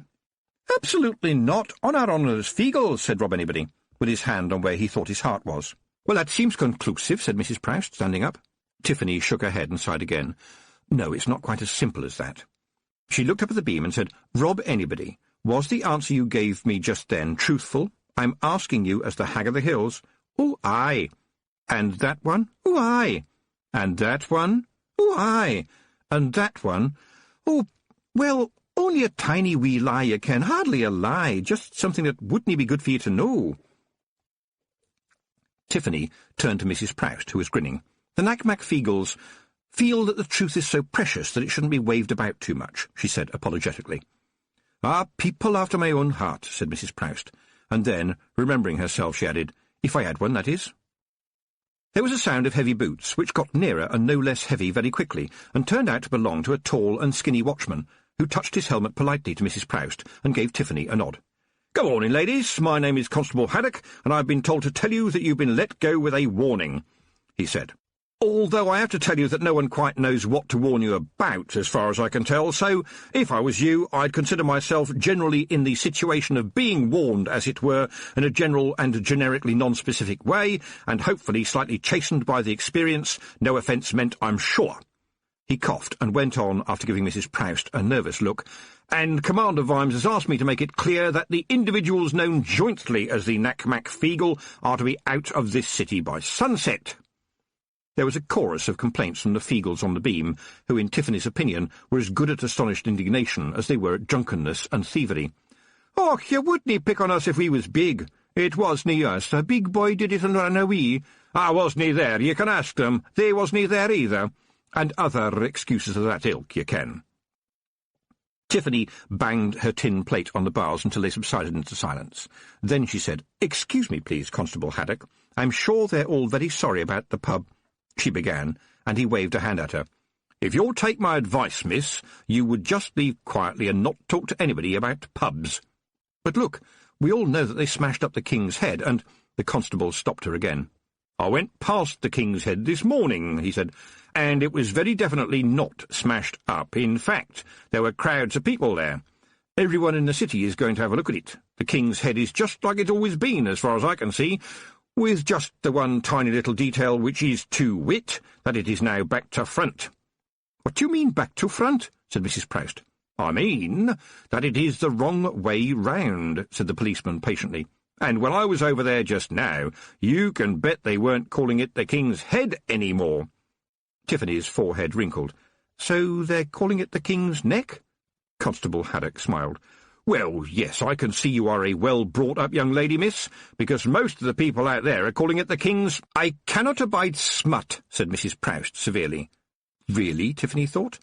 Absolutely not, on our honour as Feagles, said Rob Anybody, with his hand on where he thought his heart was. Well, that seems conclusive, said Mrs. Proust, standing up. Tiffany shook her head and sighed again. No, it's not quite as simple as that. She looked up at the beam and said, Rob Anybody, was the answer you gave me just then truthful? I'm asking you as the Hag of the Hills. Oh, aye. And that one? Oh, aye. And that one? Oh, aye. And that one? Oh, well, only a tiny wee lie you ken, hardly a lie, just something that wouldn't be good for you to know. Tiffany turned to Mrs. Proust, who was grinning. The Knack-Mack Feagles feel that the truth is so precious that it shouldn't be waved about too much, she said apologetically. Ah, people after my own heart, said Mrs. Proust, and then, remembering herself, she added, if I had one, that is. There was a sound of heavy boots, which got nearer and no less heavy very quickly, and turned out to belong to a tall and skinny watchman, who touched his helmet politely to Mrs. Proust and gave Tiffany a nod. Good morning, ladies. My name is Constable Haddock, and I've been told to tell you that you've been let go with a warning, he said. Although I have to tell you that no one quite knows what to warn you about, as far as I can tell, so if I was you, I'd consider myself generally in the situation of being warned, as it were, in a general and generically non-specific way, and hopefully slightly chastened by the experience, no offence meant, I'm sure. He coughed and went on, after giving Mrs. Proust a nervous look, and Commander Vimes has asked me to make it clear that the individuals known jointly as the Knack-Mack Feagle are to be out of this city by sunset. There was a chorus of complaints from the Feagles on the beam, who, in Tiffany's opinion, were as good at astonished indignation as they were at drunkenness and thievery. "Och, you wouldn't pick on us if we was big. It wasn't us. A big boy did it and ran away. I wasn't there, you can ask them. They wasn't there either." And other excuses of that ilk, you can. Tiffany banged her tin plate on the bars until they subsided into silence. Then she said, "Excuse me, please, Constable Haddock. I'm sure they're all very sorry about the pub," she began, and he waved a hand at her. If you'll take my advice, miss, you would just leave quietly and not talk to anybody about pubs. But look, we all know that they smashed up the King's Head, and—" The constable stopped her again. "I went past the King's Head this morning," he said, "and it was very definitely not smashed up. In fact, there were crowds of people there. Everyone in the city is going to have a look at it. The King's Head is just like it's always been, as far as I can see, with just the one tiny little detail, which is, to wit, that it is now back to front." "What do you mean, back to front?" said Mrs. Proust. "I mean that it is the wrong way round," said the policeman patiently. "And when I was over there just now, you can bet they weren't calling it the King's Head any more." Tiffany's forehead wrinkled. "So they're calling it the King's Neck?" Constable Haddock smiled. "Well, yes, I can see you are a well-brought-up young lady, miss, because most of the people out there are calling it the King's—" "I cannot abide smut," said Mrs. Proust severely. Really, Tiffany thought?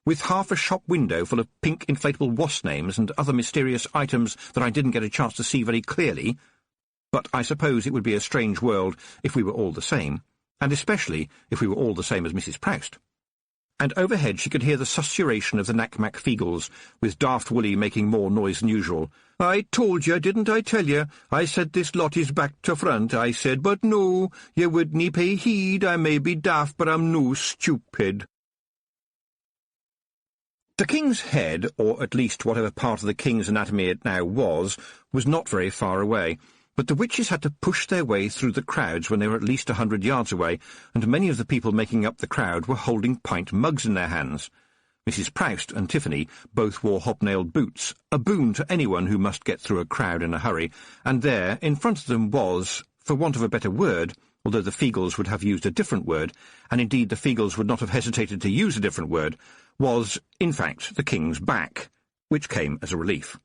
With half a shop window full of pink inflatable wasp names and other mysterious items that I didn't get a chance to see very clearly. But I suppose it would be a strange world if we were all the same, and especially if we were all the same as Mrs. Proust. And overhead she could hear the susurration of the Knack-Mack Feagles, with Daft Woolly making more noise than usual. "I told you, didn't I tell you? I said this lot is back to front, I said, but no, you wouldn't pay heed. I may be daft, but I'm no stupid." The King's Head, or at least whatever part of the King's anatomy it now was not very far away, but the witches had to push their way through the crowds when they were at least 100 yards away, and many of the people making up the crowd were holding pint mugs in their hands. Mrs. Proust and Tiffany both wore hobnailed boots, a boon to anyone who must get through a crowd in a hurry, and there, in front of them was, for want of a better word, although the Feagles would have used a different word, and indeed the Feagles would not have hesitated to use a different word, was, in fact, the King's back, which came as a relief.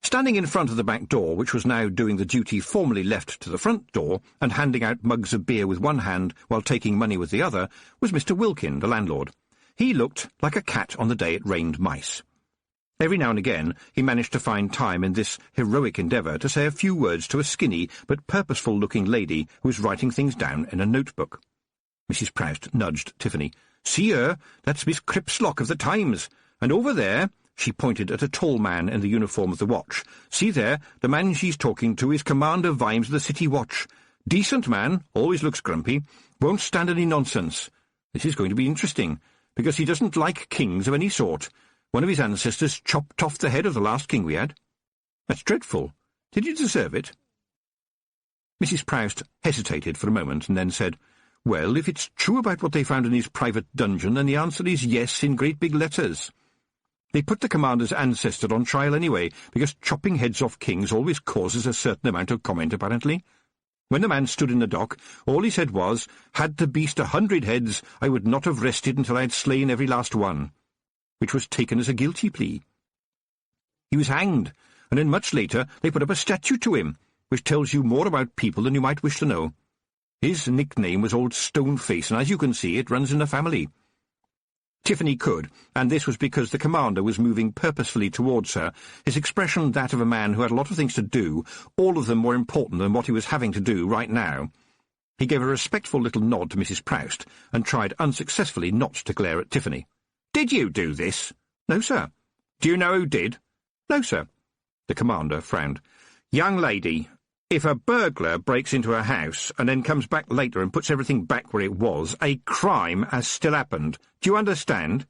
Standing in front of the back door, which was now doing the duty formerly left to the front door, and handing out mugs of beer with one hand while taking money with the other, was Mr. Wilkin, the landlord. He looked like a cat on the day it rained mice. Every now and again he managed to find time in this heroic endeavour to say a few words to a skinny but purposeful-looking lady who was writing things down in a notebook. Mrs. Proust nudged Tiffany. "See her? That's Miss Cripslock of the Times. And over there—" she pointed at a tall man in the uniform of the watch. "See there, the man she's talking to is Commander Vimes of the City Watch. Decent man, always looks grumpy, won't stand any nonsense. This is going to be interesting, because he doesn't like kings of any sort. One of his ancestors chopped off the head of the last king we had. That's dreadful. Did you deserve it?" Mrs. Proust hesitated for a moment and then said, "Well, if it's true about what they found in his private dungeon, then the answer is yes in great big letters. They put the commander's ancestor on trial anyway, because chopping heads off kings always causes a certain amount of comment, apparently. When the man stood in the dock, all he said was, 'Had the beast 100 heads, I would not have rested until I had slain every last one,' which was taken as a guilty plea. He was hanged, and then much later they put up a statue to him, which tells you more about people than you might wish to know. His nickname was Old Stoneface, and as you can see, it runs in the family." Tiffany could, and this was because the commander was moving purposefully towards her, his expression that of a man who had a lot of things to do, all of them more important than what he was having to do right now. He gave a respectful little nod to Mrs. Proust, and tried unsuccessfully not to glare at Tiffany. "Did you do this?" "No, sir." "Do you know who did?" "No, sir." The commander frowned. "Young lady, if a burglar breaks into a house and then comes back later and puts everything back where it was, a crime has still happened. Do you understand?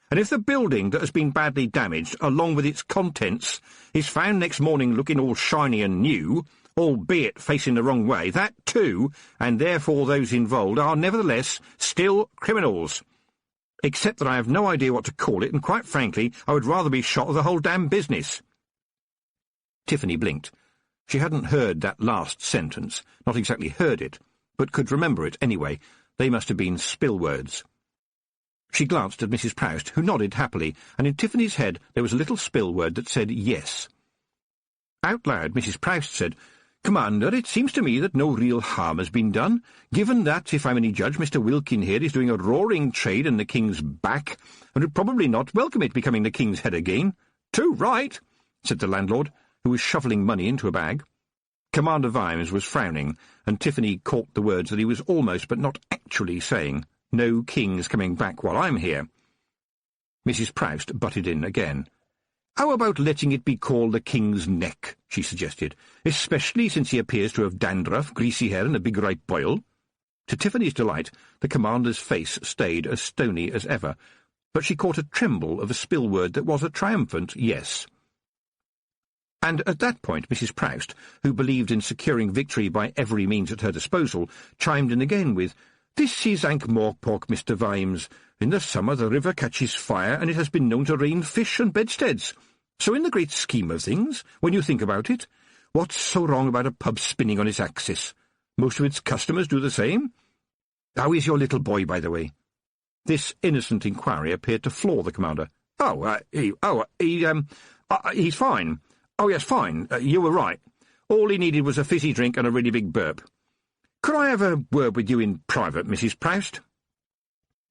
And if the building that has been badly damaged, along with its contents, is found next morning looking all shiny and new, albeit facing the wrong way, that too, and therefore those involved, are nevertheless still criminals. Except that I have no idea what to call it, and quite frankly, I would rather be shot of the whole damn business." Tiffany blinked. She hadn't heard that last sentence, not exactly heard it, but could remember it anyway. They must have been spill words. She glanced at Mrs. Proust, who nodded happily, and in Tiffany's head there was a little spill word that said yes. Out loud, Mrs. Proust said, "Commander, it seems to me that no real harm has been done, given that, if I'm any judge, Mr. Wilkin here is doing a roaring trade in the King's back, and would probably not welcome it becoming the King's head again." "Too right," said the landlord, who was shoveling money into a bag. Commander Vimes was frowning, and Tiffany caught the words that he was almost but not actually saying. No king's coming back while I'm here. Mrs. Proust butted in again. How about letting it be called the King's Neck, she suggested, especially since he appears to have dandruff, greasy hair, and a big ripe boil? To Tiffany's delight, the commander's face stayed as stony as ever, but she caught a tremble of a spill word that was a triumphant yes. And at that point Mrs. Proust, who believed in securing victory by every means at her disposal, chimed in again with, This is Ankh-Morpork, Mr. Vimes. In the summer the river catches fire, and it has been known to rain fish and bedsteads. So in the great scheme of things, when you think about it, what's so wrong about a pub spinning on its axis? Most of its customers do the same. How is your little boy, by the way? This innocent inquiry appeared to floor the commander. He's fine. Oh, yes, fine. You were right. All he needed was a fizzy drink and a really big burp. Could I have a word with you in private, Mrs. Proust?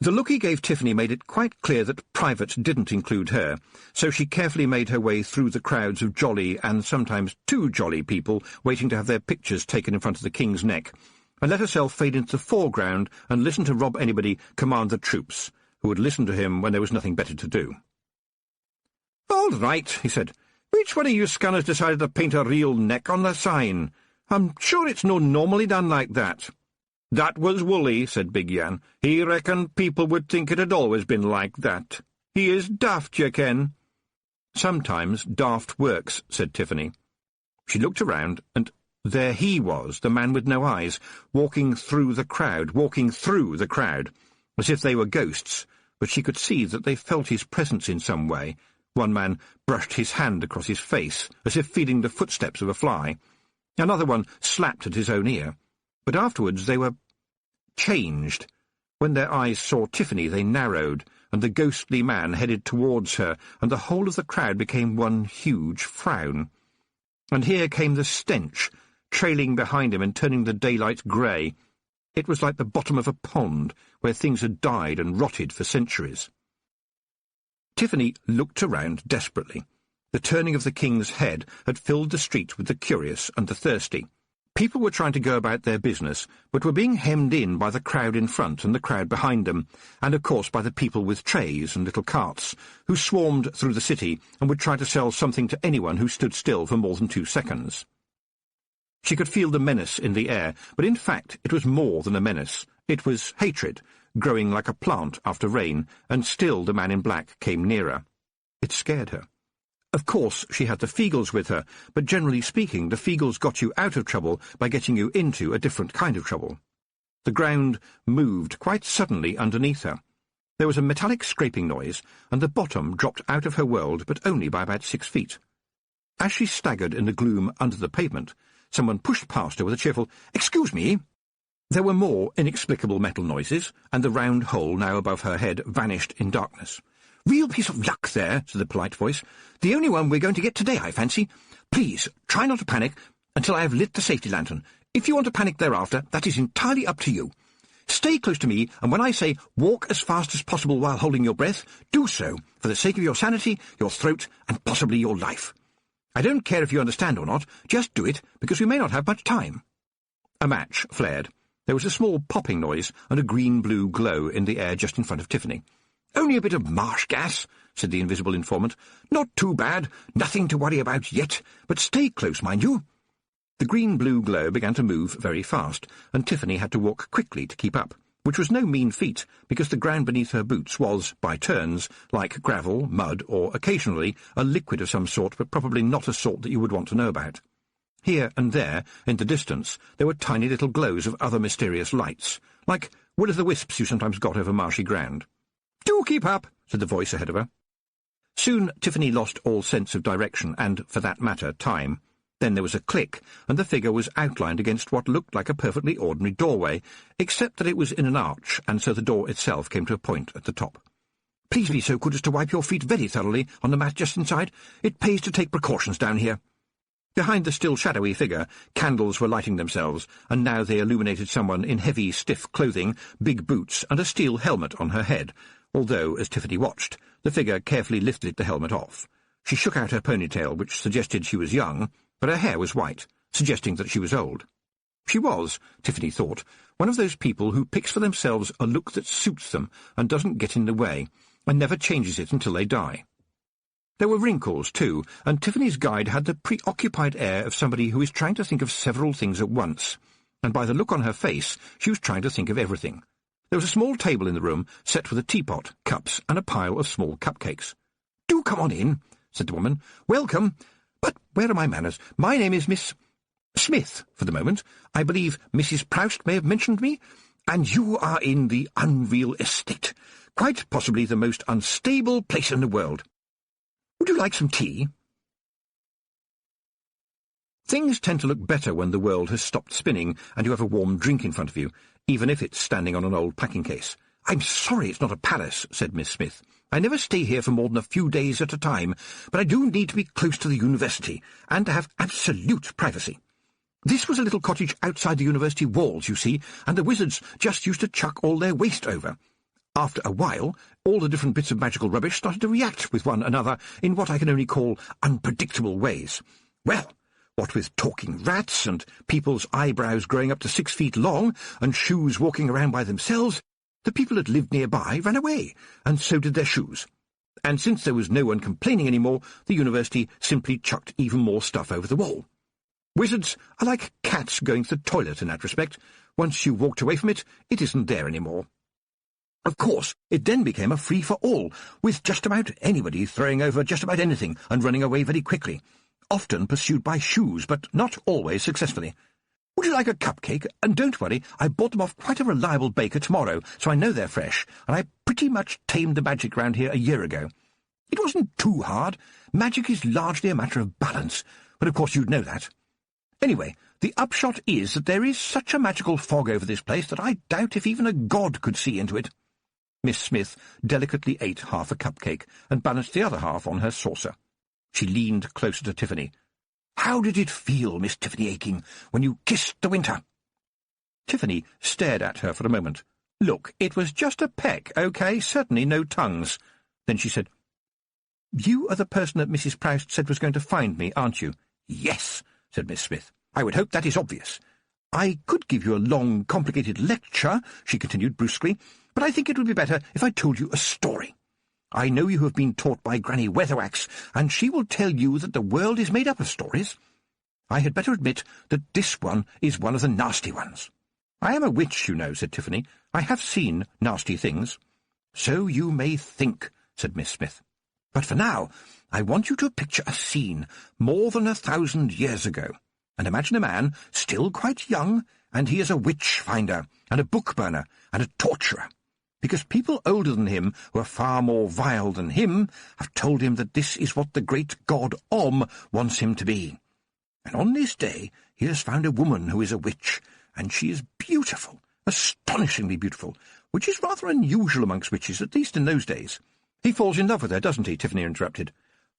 The look he gave Tiffany made it quite clear that private didn't include her, so she carefully made her way through the crowds of jolly and sometimes too jolly people waiting to have their pictures taken in front of the King's Neck, and let herself fade into the foreground and listen to Rob Anybody command the troops, who would listen to him when there was nothing better to do. All right, he said. Which one of you scanners decided to paint a real neck on the sign? I'm sure it's no normally done like that. That was Wooly, said Big Yan. He reckoned people would think it had always been like that. He is daft, you ken. Sometimes daft works, said Tiffany. She looked around, and there he was, the man with no eyes, walking through the crowd, as if they were ghosts, but she could see that they felt his presence in some way. One man brushed his hand across his face, as if feeling the footsteps of a fly. Another one slapped at his own ear. But afterwards they were changed. When their eyes saw Tiffany, they narrowed, and the ghostly man headed towards her, and the whole of the crowd became one huge frown. And here came the stench, trailing behind him and turning the daylight grey. It was like the bottom of a pond, where things had died and rotted for centuries. Tiffany looked around desperately. The turning of the king's head had filled the street with the curious and the thirsty. People were trying to go about their business, but were being hemmed in by the crowd in front and the crowd behind them, and of course by the people with trays and little carts, who swarmed through the city and would try to sell something to anyone who stood still for more than 2 seconds. She could feel the menace in the air, but in fact it was more than a menace. It was hatred, growing like a plant after rain, and still the man in black came nearer. It scared her. Of course she had the Feagles with her, but generally speaking the Feagles got you out of trouble by getting you into a different kind of trouble. The ground moved quite suddenly underneath her. There was a metallic scraping noise, and the bottom dropped out of her world, but only by about 6 feet. As she staggered in the gloom under the pavement, someone pushed past her with a cheerful, "Excuse me." There were more inexplicable metal noises, and the round hole now above her head vanished in darkness. "Real piece of luck there," said the polite voice. "The only one we're going to get today, I fancy. Please, try not to panic until I have lit the safety lantern. If you want to panic thereafter, that is entirely up to you. Stay close to me, and when I say walk as fast as possible while holding your breath, do so, for the sake of your sanity, your throat, and possibly your life. I don't care if you understand or not, just do it, because we may not have much time." A match flared. There was a small popping noise and a green-blue glow in the air just in front of Tiffany. "Only a bit of marsh gas," said the invisible informant. "Not too bad, nothing to worry about yet, but stay close, mind you." The green-blue glow began to move very fast, and Tiffany had to walk quickly to keep up, which was no mean feat, because the ground beneath her boots was, by turns, like gravel, mud, or, occasionally, a liquid of some sort, but probably not a sort that you would want to know about. Here and there, in the distance, there were tiny little glows of other mysterious lights, like will-o'-the-wisps you sometimes got over marshy ground. "Do keep up," said the voice ahead of her. Soon Tiffany lost all sense of direction and, for that matter, time. Then there was a click, and the figure was outlined against what looked like a perfectly ordinary doorway, except that it was in an arch, and so the door itself came to a point at the top. "Please be so good as to wipe your feet very thoroughly on the mat just inside. It pays to take precautions down here." Behind the still shadowy figure, candles were lighting themselves, and now they illuminated someone in heavy, stiff clothing, big boots, and a steel helmet on her head, although, as Tiffany watched, the figure carefully lifted the helmet off. She shook out her ponytail, which suggested she was young, but her hair was white, suggesting that she was old. She was, Tiffany thought, one of those people who picks for themselves a look that suits them and doesn't get in the way, and never changes it until they die. There were wrinkles, too, and Tiffany's guide had the preoccupied air of somebody who is trying to think of several things at once, and by the look on her face she was trying to think of everything. There was a small table in the room, set with a teapot, cups, and a pile of small cupcakes. "Do come on in," said the woman. "Welcome. But where are my manners? My name is Miss Smith, for the moment. I believe Mrs. Proust may have mentioned me. And you are in the Unreal Estate, quite possibly the most unstable place in the world. Would you like some tea?" Things tend to look better when the world has stopped spinning and you have a warm drink in front of you, even if it's standing on an old packing case. "I'm sorry it's not a palace," said Miss Smith. "I never stay here for more than a few days at a time, but I do need to be close to the university, and to have absolute privacy. This was a little cottage outside the university walls, you see, and the wizards just used to chuck all their waste over. After a while, all the different bits of magical rubbish started to react with one another in what I can only call unpredictable ways. Well, what with talking rats, and people's eyebrows growing up to 6 feet long, and shoes walking around by themselves, the people that lived nearby ran away, and so did their shoes. And since there was no one complaining any more, the university simply chucked even more stuff over the wall. Wizards are like cats going to the toilet in that respect. Once you've walked away from it, it isn't there any more. Of course, it then became a free-for-all, with just about anybody throwing over just about anything and running away very quickly, often pursued by shoes, but not always successfully. Would you like a cupcake? And don't worry, I bought them off quite a reliable baker tomorrow, so I know they're fresh, and I pretty much tamed the magic round here a year ago. It wasn't too hard. Magic is largely a matter of balance, but of course you'd know that. Anyway, the upshot is that there is such a magical fog over this place that I doubt if even a god could see into it." Miss Smith delicately ate half a cupcake and balanced the other half on her saucer. She leaned closer to Tiffany. "How did it feel, Miss Tiffany Aching, when you kissed the winter?" Tiffany stared at her for a moment. "Look, it was just a peck, OK? Certainly no tongues." Then she said, "You are the person that Mrs. Proust said was going to find me, aren't you?" "Yes," said Miss Smith. "I would hope that is obvious. I could give you a long, complicated lecture," she continued brusquely, "but I think it would be better if I told you a story. I know you have been taught by Granny Weatherwax, and she will tell you that the world is made up of stories. I had better admit that this one is one of the nasty ones." "I am a witch, you know," said Tiffany. "I have seen nasty things." "So you may think," said Miss Smith. "But for now, I want you to picture a scene more than 1,000 years ago, and imagine a man still quite young, and he is a witch-finder, and a book-burner, and a torturer, because people older than him, who are far more vile than him, have told him that this is what the great god Om wants him to be. And on this day he has found a woman who is a witch, and she is beautiful, astonishingly beautiful, which is rather unusual amongst witches, at least in those days." "He falls in love with her, doesn't he?" Tiffany interrupted.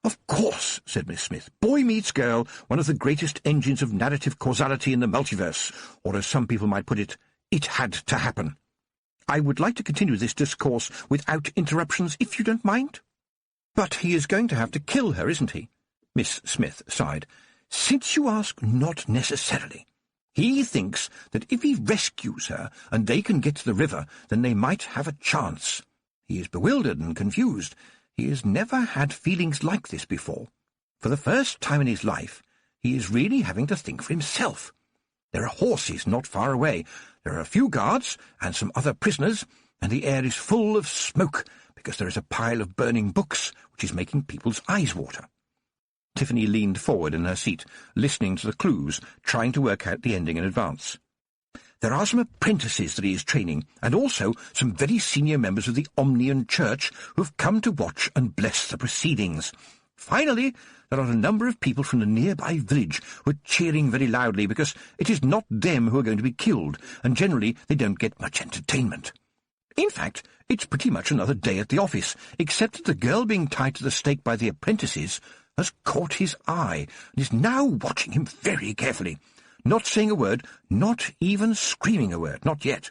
"Of course," said Miss Smith. "Boy meets girl, one of the greatest engines of narrative causality in the multiverse, or as some people might put it, it had to happen. I would like to continue this discourse without interruptions, if you don't mind." "But he is going to have to kill her, isn't he?" Miss Smith sighed. "Since you ask, not necessarily. He thinks that if he rescues her and they can get to the river, then they might have a chance. He is bewildered and confused. He has never had feelings like this before. For the first time in his life, he is really having to think for himself. There are horses not far away. There are a few guards and some other prisoners, and the air is full of smoke because there is a pile of burning books which is making people's eyes water." Tiffany leaned forward in her seat, listening to the clues, trying to work out the ending in advance. "There are some apprentices that he is training, and also some very senior members of the Omnian Church who have come to watch and bless the proceedings. Finally, there are a number of people from the nearby village who are cheering very loudly because it is not them who are going to be killed, and generally they don't get much entertainment. In fact, it's pretty much another day at the office, except that the girl being tied to the stake by the apprentices has caught his eye and is now watching him very carefully. Not saying a word, not even screaming a word, not yet."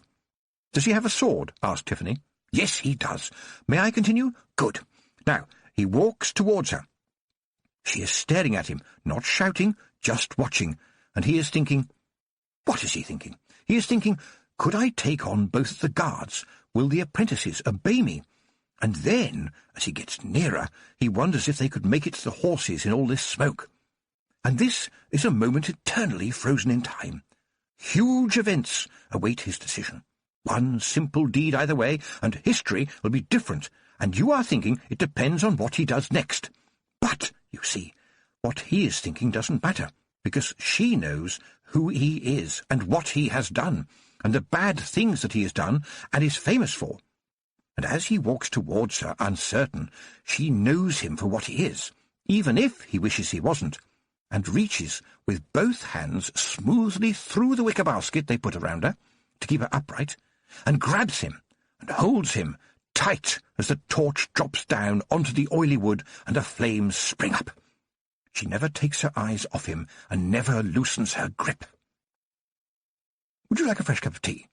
"Does he have a sword?" asked Tiffany. "Yes, he does. May I continue? Good. Now, he walks towards her. She is staring at him, not shouting, just watching, and he is thinking, What is he thinking? He is thinking, could I take on both the guards? Will the apprentices obey me? And then, as he gets nearer, he wonders if they could make it to the horses in all this smoke. And this is a moment eternally frozen in time. Huge events await his decision. One simple deed either way, and history will be different, and you are thinking it depends on what he does next. But, you see, what he is thinking doesn't matter, because she knows who he is and what he has done, and the bad things that he has done and is famous for. And as he walks towards her, uncertain, she knows him for what he is, even if he wishes he wasn't, and reaches with both hands smoothly through the wicker basket they put around her, to keep her upright, and grabs him, and holds him tight as the torch drops down onto the oily wood and the flames spring up. She never takes her eyes off him, and never loosens her grip. "Would you like a fresh cup of tea?"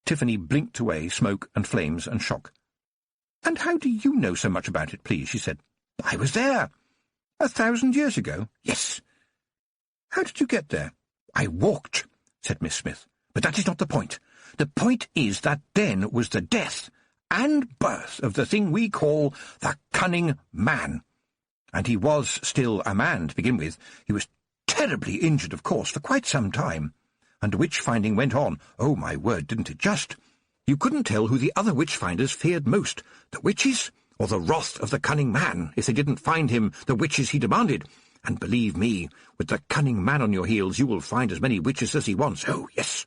Tiffany blinked away smoke and flames and shock. "And how do you know so much about it, please?" she said. "I was there. 1,000 years ago." "Yes." "How did you get there?" "I walked," said Miss Smith. "But that is not the point. The point is that then was the death and birth of the thing we call the cunning man. And he was still a man to begin with. He was terribly injured, of course, for quite some time. And witch-finding went on. Oh, my word, didn't it just? You couldn't tell who the other witch-finders feared most, the witches or the wrath of the cunning man, if they didn't find him the witches he demanded. And believe me, with the cunning man on your heels, you will find as many witches as he wants. Oh, yes.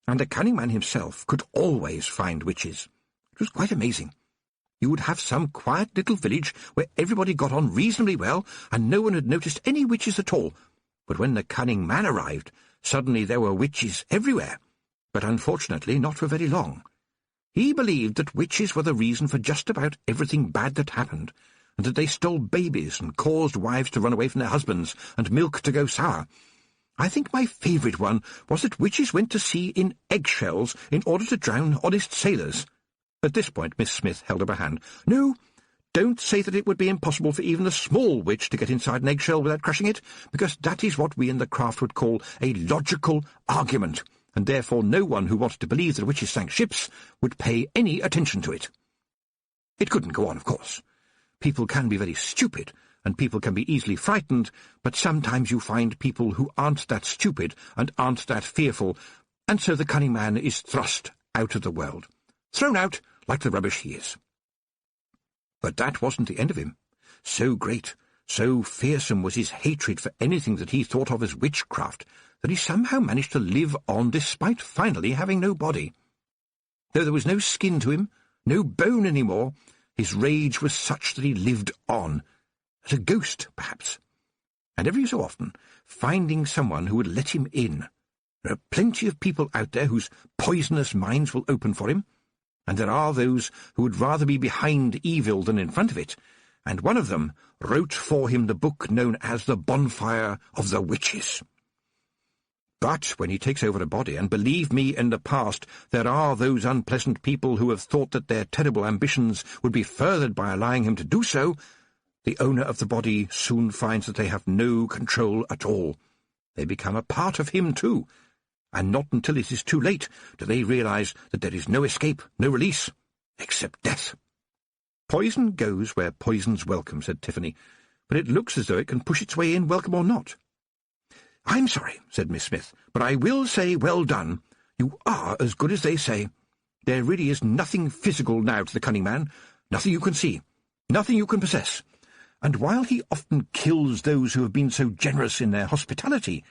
And the cunning man himself could always find witches. It was quite amazing. You would have some quiet little village where everybody got on reasonably well, and no one had noticed any witches at all. But when the cunning man arrived, suddenly there were witches everywhere, but unfortunately not for very long. He believed that witches were the reason for just about everything bad that happened, and that they stole babies and caused wives to run away from their husbands and milk to go sour. I think my favourite one was that witches went to sea in eggshells in order to drown honest sailors. At this point Miss Smith held up her hand. "No, don't say that it would be impossible for even a small witch to get inside an eggshell without crushing it, because that is what we in the craft would call a logical argument, and therefore no one who wanted to believe that witches sank ships would pay any attention to it." It couldn't go on, of course. People can be very stupid, and people can be easily frightened, but sometimes you find people who aren't that stupid and aren't that fearful, and so the cunning man is thrust out of the world. Thrown out like the rubbish he is. But that wasn't the end of him. So great, so fearsome was his hatred for anything that he thought of as witchcraft, that he somehow managed to live on despite finally having no body. Though there was no skin to him, no bone any more, his rage was such that he lived on, as a ghost, perhaps, and every so often finding someone who would let him in. There are plenty of people out there whose poisonous minds will open for him, and there are those who would rather be behind evil than in front of it, and one of them wrote for him the book known as The Bonfire of the Witches. But when he takes over a body, and believe me, in the past there are those unpleasant people who have thought that their terrible ambitions would be furthered by allowing him to do so, the owner of the body soon finds that they have no control at all. They become a part of him too, and not until it is too late do they realize that there is no escape, no release, except death. "Poison goes where poison's welcome," said Tiffany, "but it looks as though it can push its way in, welcome or not." "I'm sorry," said Miss Smith, "but I will say well done. You are as good as they say. There really is nothing physical now to the cunning man, nothing you can see, nothing you can possess. And while he often kills those who have been so generous in their hospitality,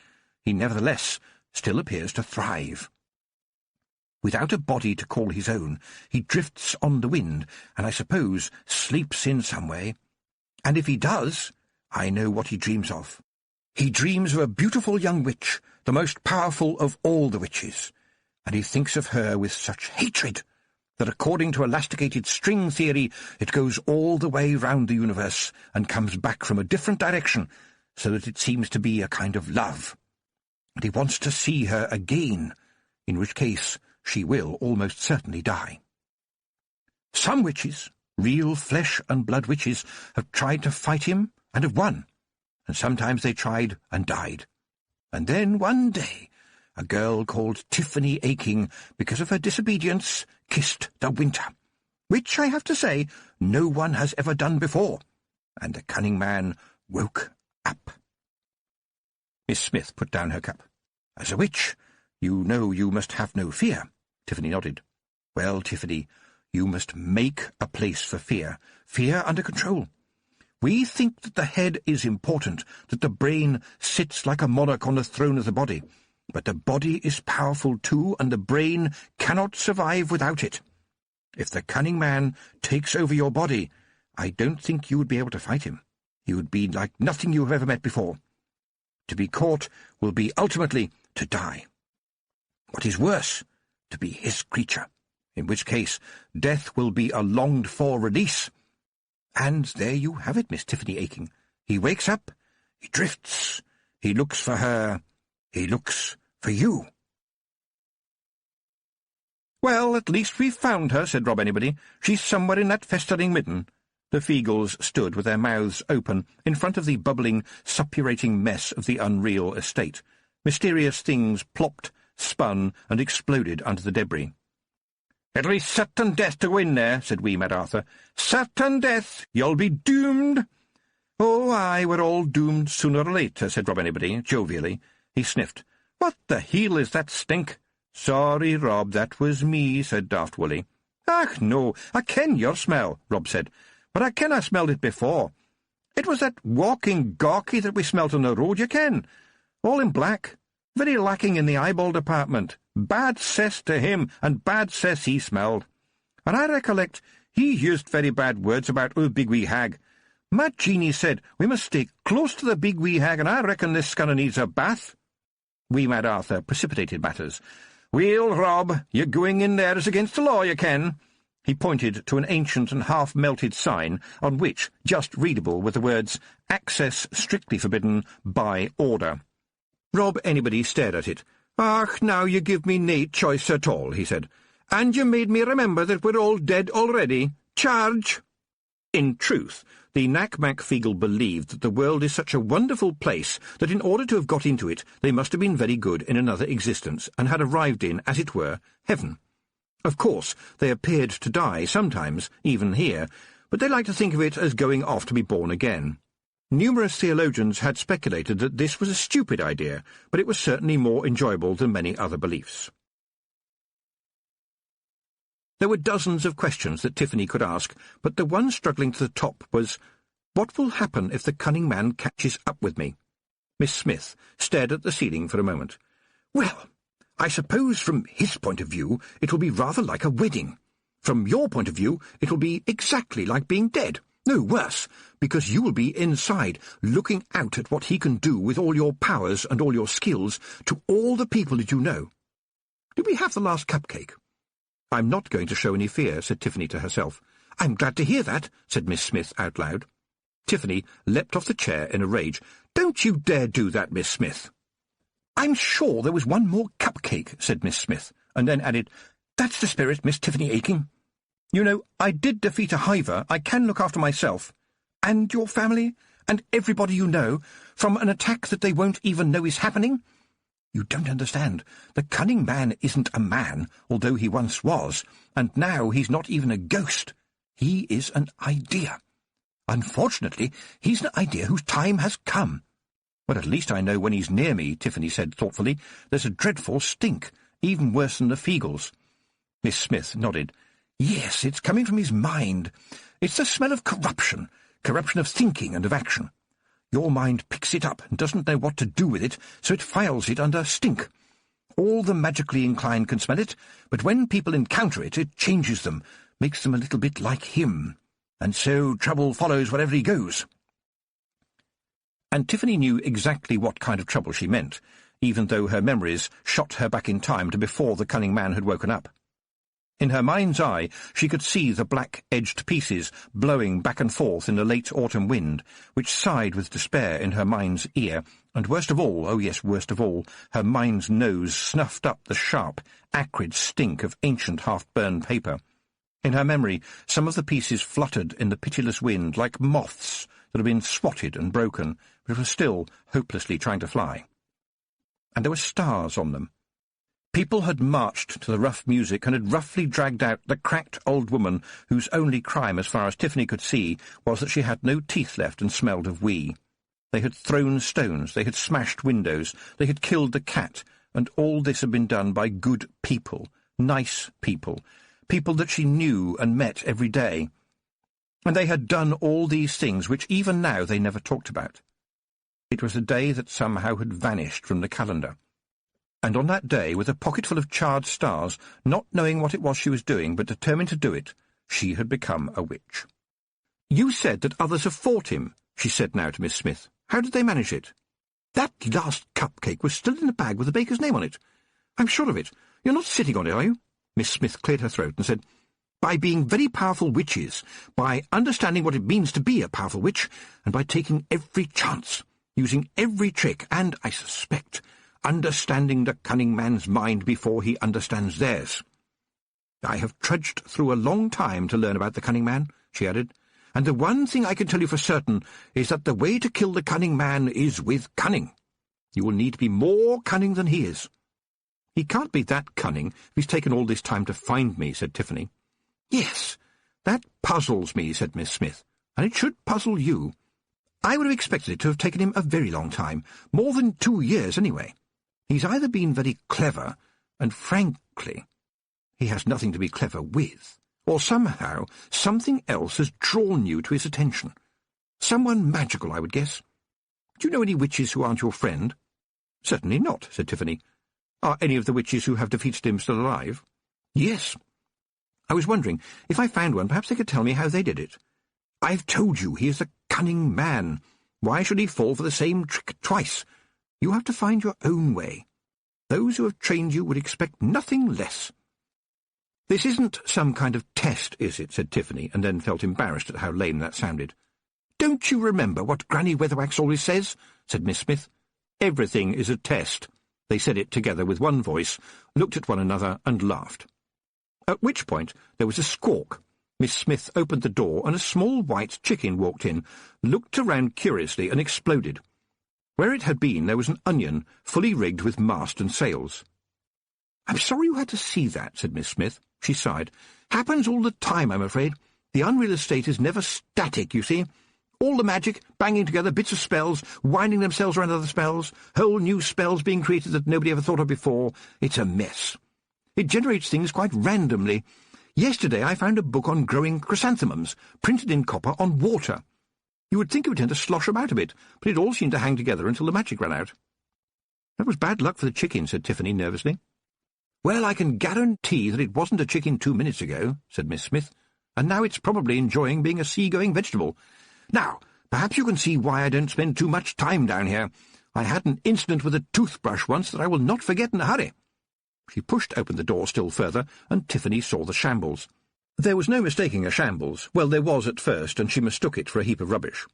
he nevertheless still appears to thrive. Without a body to call his own, he drifts on the wind, and I suppose sleeps in some way. And if he does, I know what he dreams of. He dreams of a beautiful young witch, the most powerful of all the witches, and he thinks of her with such hatred that according to elasticated string theory it goes all the way round the universe and comes back from a different direction, so that it seems to be a kind of love. And he wants to see her again, in which case she will almost certainly die. Some witches, real flesh and blood witches, have tried to fight him and have won, and sometimes they tried and died. And then one day A girl called Tiffany Aching, because of her disobedience, kissed the winter, which, I have to say, no one has ever done before. And the cunning man woke up. Miss Smith put down her cup. As a witch, you know you must have no fear. Tiffany nodded. Well, Tiffany, you must make a place for fear. Fear under control. We think that the head is important, that the brain sits like a monarch on the throne of the body. But the body is powerful too, and the brain cannot survive without it. If the cunning man takes over your body, I don't think you would be able to fight him. He would be like nothing you have ever met before. To be caught will be ultimately to die. What is worse, to be his creature, in which case death will be a longed-for release. And there you have it, Miss Tiffany Aching. He wakes up, he drifts, he looks for her, he looks for you. Well, at least we've found her, said Rob Anybody. She's somewhere in that festering midden. The Feagles stood with their mouths open in front of the bubbling, suppurating mess of the unreal estate. Mysterious things plopped, spun, and exploded under the debris. "It'll be certain death to go in there," said wee Mad Arthur. "Certain death! You'll be doomed!" "Oh, aye, we're all doomed sooner or later," said Rob Anybody, jovially. He sniffed. "What the heel is that stink?" "Sorry, Rob, that was me," said Daft Woolly. "Ach, no, I ken your smell," Rob said, "but I ken I smelled it before. It was that walking gawky that we smelt on the road, you ken. All in black, very lacking in the eyeball department. Bad cess to him, and bad cess he smelled. And I recollect he used very bad words about old Big Wee Hag. Mad Jeanie said we must stay close to the Big Wee Hag, and I reckon this scunner needs a bath." Wee Mad Arthur precipitated matters. "Well, Rob, you're going in there as against the law, you ken." He pointed to an ancient and half-melted sign on which, just readable, were the words, "Access strictly forbidden by order." Rob Anybody stared at it. "Ach, now you give me nae choice at all," he said. "And you made me remember that we're all dead already. Charge!" In truth, the Knack-Mack Feagle believed that the world is such a wonderful place that in order to have got into it they must have been very good in another existence and had arrived in, as it were, heaven. Of course, they appeared to die sometimes, even here, but they liked to think of it as going off to be born again. Numerous theologians had speculated that this was a stupid idea, but it was certainly more enjoyable than many other beliefs. There were dozens of questions that Tiffany could ask, but the one struggling to the top was, what will happen if the cunning man catches up with me? Miss Smith stared at the ceiling for a moment. "Well, I suppose from his point of view it will be rather like a wedding. From your point of view it will be exactly like being dead. No, worse, because you will be inside, looking out at what he can do with all your powers and all your skills to all the people that you know. Did we have the last cupcake?" "I'm not going to show any fear," said Tiffany to herself. "I'm glad to hear that," said Miss Smith out loud. Tiffany leapt off the chair in a rage. "Don't you dare do that, Miss Smith." "I'm sure there was one more cupcake," said Miss Smith, and then added, "That's the spirit, Miss Tiffany Aching. You know, I did defeat a hiver. I can look after myself. And your family, and everybody you know, from an attack that they won't even know is happening. You don't understand. The cunning man isn't a man, although he once was, and now he's not even a ghost. He is an idea. Unfortunately, he's an idea whose time has come." "Well, at least I know when he's near me," Tiffany said thoughtfully. "There's a dreadful stink, even worse than the Feagles." Miss Smith nodded. "Yes, it's coming from his mind. It's the smell of corruption of thinking and of action. Your mind picks it up and doesn't know what to do with it, so it files it under stink. All the magically inclined can smell it, but when people encounter it, it changes them, makes them a little bit like him. And so trouble follows wherever he goes." And Tiffany knew exactly what kind of trouble she meant, even though her memories shot her back in time to before the cunning man had woken up. In her mind's eye she could see the black-edged pieces blowing back and forth in the late autumn wind, which sighed with despair in her mind's ear, and worst of all, oh yes, worst of all, her mind's nose snuffed up the sharp, acrid stink of ancient half-burned paper. In her memory some of the pieces fluttered in the pitiless wind like moths that had been swatted and broken, but were still hopelessly trying to fly. And there were stars on them, People had marched to the rough music and had roughly dragged out the cracked old woman whose only crime, as far as Tiffany could see, was that she had no teeth left and smelled of wee. They had thrown stones, they had smashed windows, they had killed the cat, and all this had been done by good people, nice people, people that she knew and met every day. And they had done all these things which even now they never talked about. It was a day that somehow had vanished from the calendar. And on that day, with a pocket full of charred stars, not knowing what it was she was doing, but determined to do it, she had become a witch. "You said that others have fought him," she said now to Miss Smith. "How did they manage it?" "That last cupcake was still in the bag with the baker's name on it. I'm sure of it. You're not sitting on it, are you?" Miss Smith cleared her throat and said, "By being very powerful witches, by understanding what it means to be a powerful witch, and by taking every chance, using every trick, and, I suspect, understanding the cunning man's mind before he understands theirs. I have trudged through a long time to learn about the cunning man," she added, "and the one thing I can tell you for certain is that the way to kill the cunning man is with cunning. You will need to be more cunning than he is." "He can't be that cunning if he's taken all this time to find me," said Tiffany. "Yes, that puzzles me," said Miss Smith, "and it should puzzle you. I would have expected it to have taken him a very long time, more than 2 years anyway. He's either been very clever, and frankly, he has nothing to be clever with, or somehow something else has drawn you to his attention. Someone magical, I would guess. Do you know any witches who aren't your friend?" "Certainly not," said Tiffany. "Are any of the witches who have defeated him still alive?" "Yes. I was wondering, if I found one, perhaps they could tell me how they did it. I've told you he is a cunning man. Why should he fall for the same trick twice? You have to find your own way. Those who have trained you would expect nothing less." "This isn't some kind of test, is it?" said Tiffany, and then felt embarrassed at how lame that sounded. "Don't you remember what Granny Weatherwax always says?" said Miss Smith. "Everything is a test." They said it together with one voice, looked at one another, and laughed. At which point there was a squawk. Miss Smith opened the door, and a small white chicken walked in, looked around curiously, and exploded. Where it had been there was an onion, fully rigged with mast and sails. "I'm sorry you had to see that," said Miss Smith. She sighed. "Happens all the time, I'm afraid. The unreal estate is never static, you see. All the magic, banging together bits of spells, winding themselves around other spells, whole new spells being created that nobody ever thought of before. It's a mess. It generates things quite randomly. Yesterday I found a book on growing chrysanthemums, printed in copper on water. You would think it would tend to slosh about a bit, but it all seemed to hang together until the magic ran out." "That was bad luck for the chicken," said Tiffany nervously. "Well, I can guarantee that it wasn't a chicken 2 minutes ago," said Miss Smith, "and now it's probably enjoying being a sea-going vegetable. Now, perhaps you can see why I don't spend too much time down here. I had an incident with a toothbrush once that I will not forget in a hurry." She pushed open the door still further, and Tiffany saw the shambles. There was no mistaking a shambles. Well, there was at first, and she mistook it for a heap of rubbish.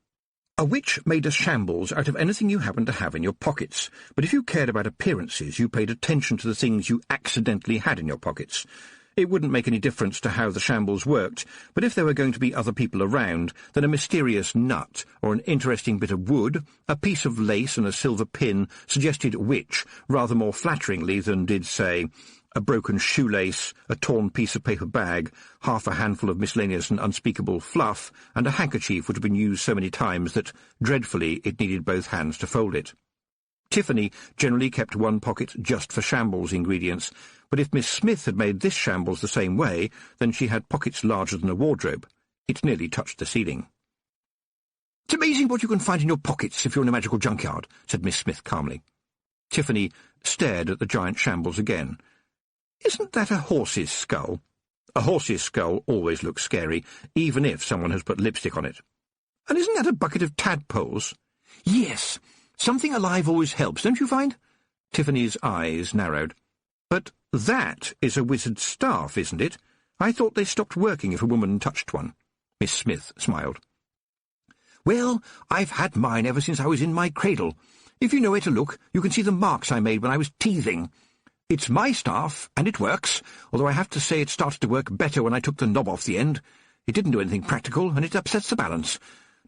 A witch made a shambles out of anything you happened to have in your pockets, but if you cared about appearances, you paid attention to the things you accidentally had in your pockets. It wouldn't make any difference to how the shambles worked, but if there were going to be other people around, then a mysterious nut, or an interesting bit of wood, a piece of lace and a silver pin suggested witch rather more flatteringly than did, say, a broken shoelace, a torn piece of paper bag, half a handful of miscellaneous and unspeakable fluff, and a handkerchief which had been used so many times that, dreadfully, it needed both hands to fold it. Tiffany generally kept one pocket just for shambles ingredients, but if Miss Smith had made this shambles the same way, then she had pockets larger than a wardrobe. It nearly touched the ceiling. "It's amazing what you can find in your pockets if you're in a magical junkyard," said Miss Smith calmly. Tiffany stared at the giant shambles again. "Isn't that a horse's skull?" "A horse's skull always looks scary, even if someone has put lipstick on it." "And isn't that a bucket of tadpoles?" "Yes. Something alive always helps, don't you find?" Tiffany's eyes narrowed. "But that is a wizard's staff, isn't it? I thought they stopped working if a woman touched one." Miss Smith smiled. "Well, I've had mine ever since I was in my cradle. If you know where to look, you can see the marks I made when I was teething. It's my staff, and it works, although I have to say it started to work better when I took the knob off the end. It didn't do anything practical, and it upsets the balance.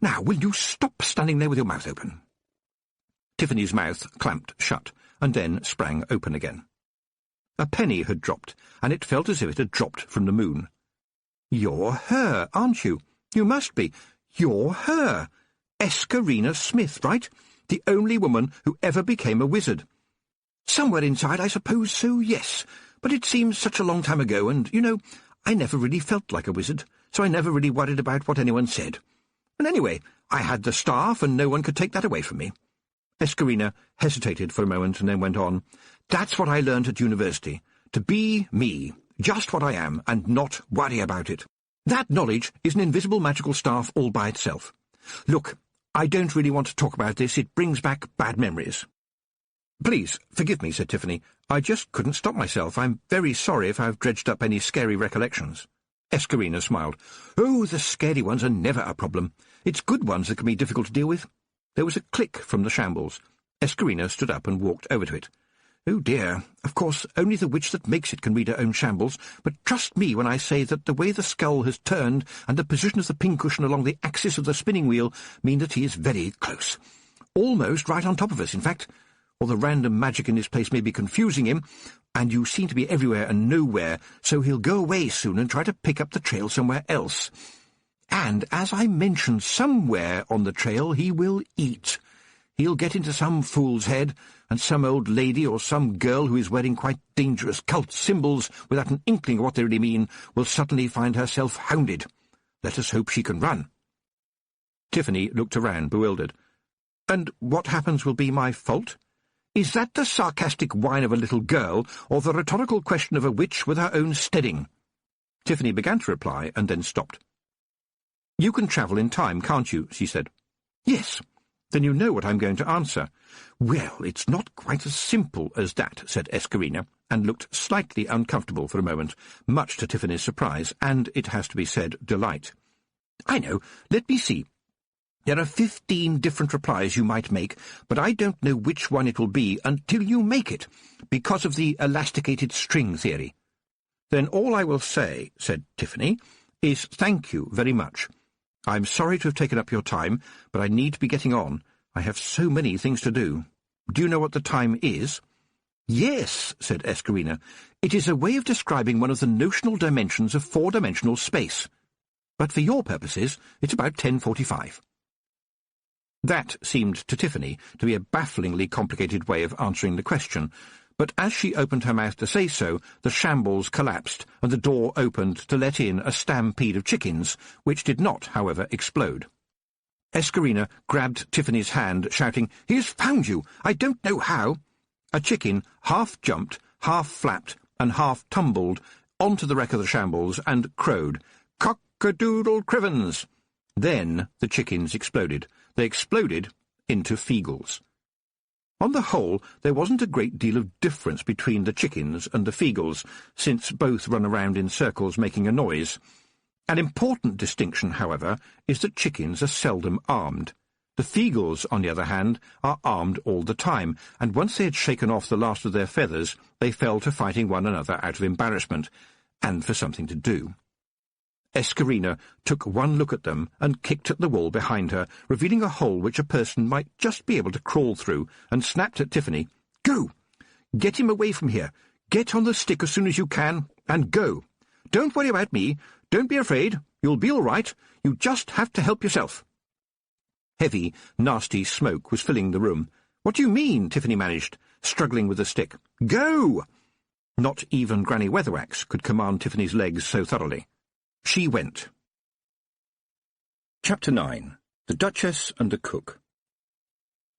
Now, will you stop standing there with your mouth open?" Tiffany's mouth clamped shut, and then sprang open again. A penny had dropped, and it felt as if it had dropped from the moon. "You're her, aren't you? You must be. You're her. Escarina Smith, right? The only woman who ever became a wizard. Somewhere inside, I suppose so, yes. But it seems such a long time ago, and, you know, I never really felt like a wizard, so I never really worried about what anyone said. And anyway, I had the staff, and no one could take that away from me." Escarina hesitated for a moment and then went on. "That's what I learned at university. To be me, just what I am, and not worry about it. That knowledge is an invisible magical staff all by itself. Look, I don't really want to talk about this. It brings back bad memories." "Please, forgive me," said Tiffany. "I just couldn't stop myself. I'm very sorry if I've dredged up any scary recollections." Escarina smiled. "Oh, the scary ones are never a problem. It's good ones that can be difficult to deal with." There was a click from the shambles. Escarina stood up and walked over to it. "Oh dear, of course, only the witch that makes it can read her own shambles, but trust me when I say that the way the skull has turned and the position of the pincushion along the axis of the spinning wheel mean that he is very close. Almost right on top of us, in fact. Or the random magic in this place may be confusing him, and you seem to be everywhere and nowhere, so he'll go away soon and try to pick up the trail somewhere else. And, as I mentioned, somewhere on the trail he will eat. He'll get into some fool's head, and some old lady or some girl who is wearing quite dangerous cult symbols without an inkling of what they really mean will suddenly find herself hounded. Let us hope she can run." Tiffany looked around, bewildered. "And what happens will be my fault? Is that the sarcastic whine of a little girl, or the rhetorical question of a witch with her own steading?" Tiffany began to reply, and then stopped. "You can travel in time, can't you?" she said. "Yes." "Then you know what I'm going to answer." "Well, it's not quite as simple as that," said Escarina, and looked slightly uncomfortable for a moment, much to Tiffany's surprise, and, it has to be said, delight. "I know. Let me see. There are 15 different replies you might make, but I don't know which one it will be until you make it, because of the elasticated string theory." "Then all I will say," said Tiffany, "is thank you very much. I'm sorry to have taken up your time, but I need to be getting on. I have so many things to do. Do you know what the time is?" "Yes," said Escarina. "It is a way of describing one of the notional dimensions of four-dimensional space. But for your purposes, it's about 10:45. That seemed to Tiffany to be a bafflingly complicated way of answering the question, but as she opened her mouth to say so, the shambles collapsed, and the door opened to let in a stampede of chickens, which did not, however, explode. Escarina grabbed Tiffany's hand, shouting, "He has found you! I don't know how!" A chicken half jumped, half flapped, and half tumbled onto the wreck of the shambles and crowed, "Cock-a-doodle-crivens!" Then the chickens exploded. They exploded into Feagles. On the whole, there wasn't a great deal of difference between the chickens and the Feagles, since both run around in circles making a noise. An important distinction, however, is that chickens are seldom armed. The Feagles, on the other hand, are armed all the time, and once they had shaken off the last of their feathers, they fell to fighting one another out of embarrassment, and for something to do. Escarina took one look at them and kicked at the wall behind her, revealing a hole which a person might just be able to crawl through, and snapped at Tiffany, "Go! Get him away from here. Get on the stick as soon as you can, and go. Don't worry about me. Don't be afraid. You'll be all right. You just have to help yourself." Heavy, nasty smoke was filling the room. "What do you mean?" Tiffany managed, struggling with the stick. "Go!" Not even Granny Weatherwax could command Tiffany's legs so thoroughly. She went. Chapter 9. The Duchess and the Cook.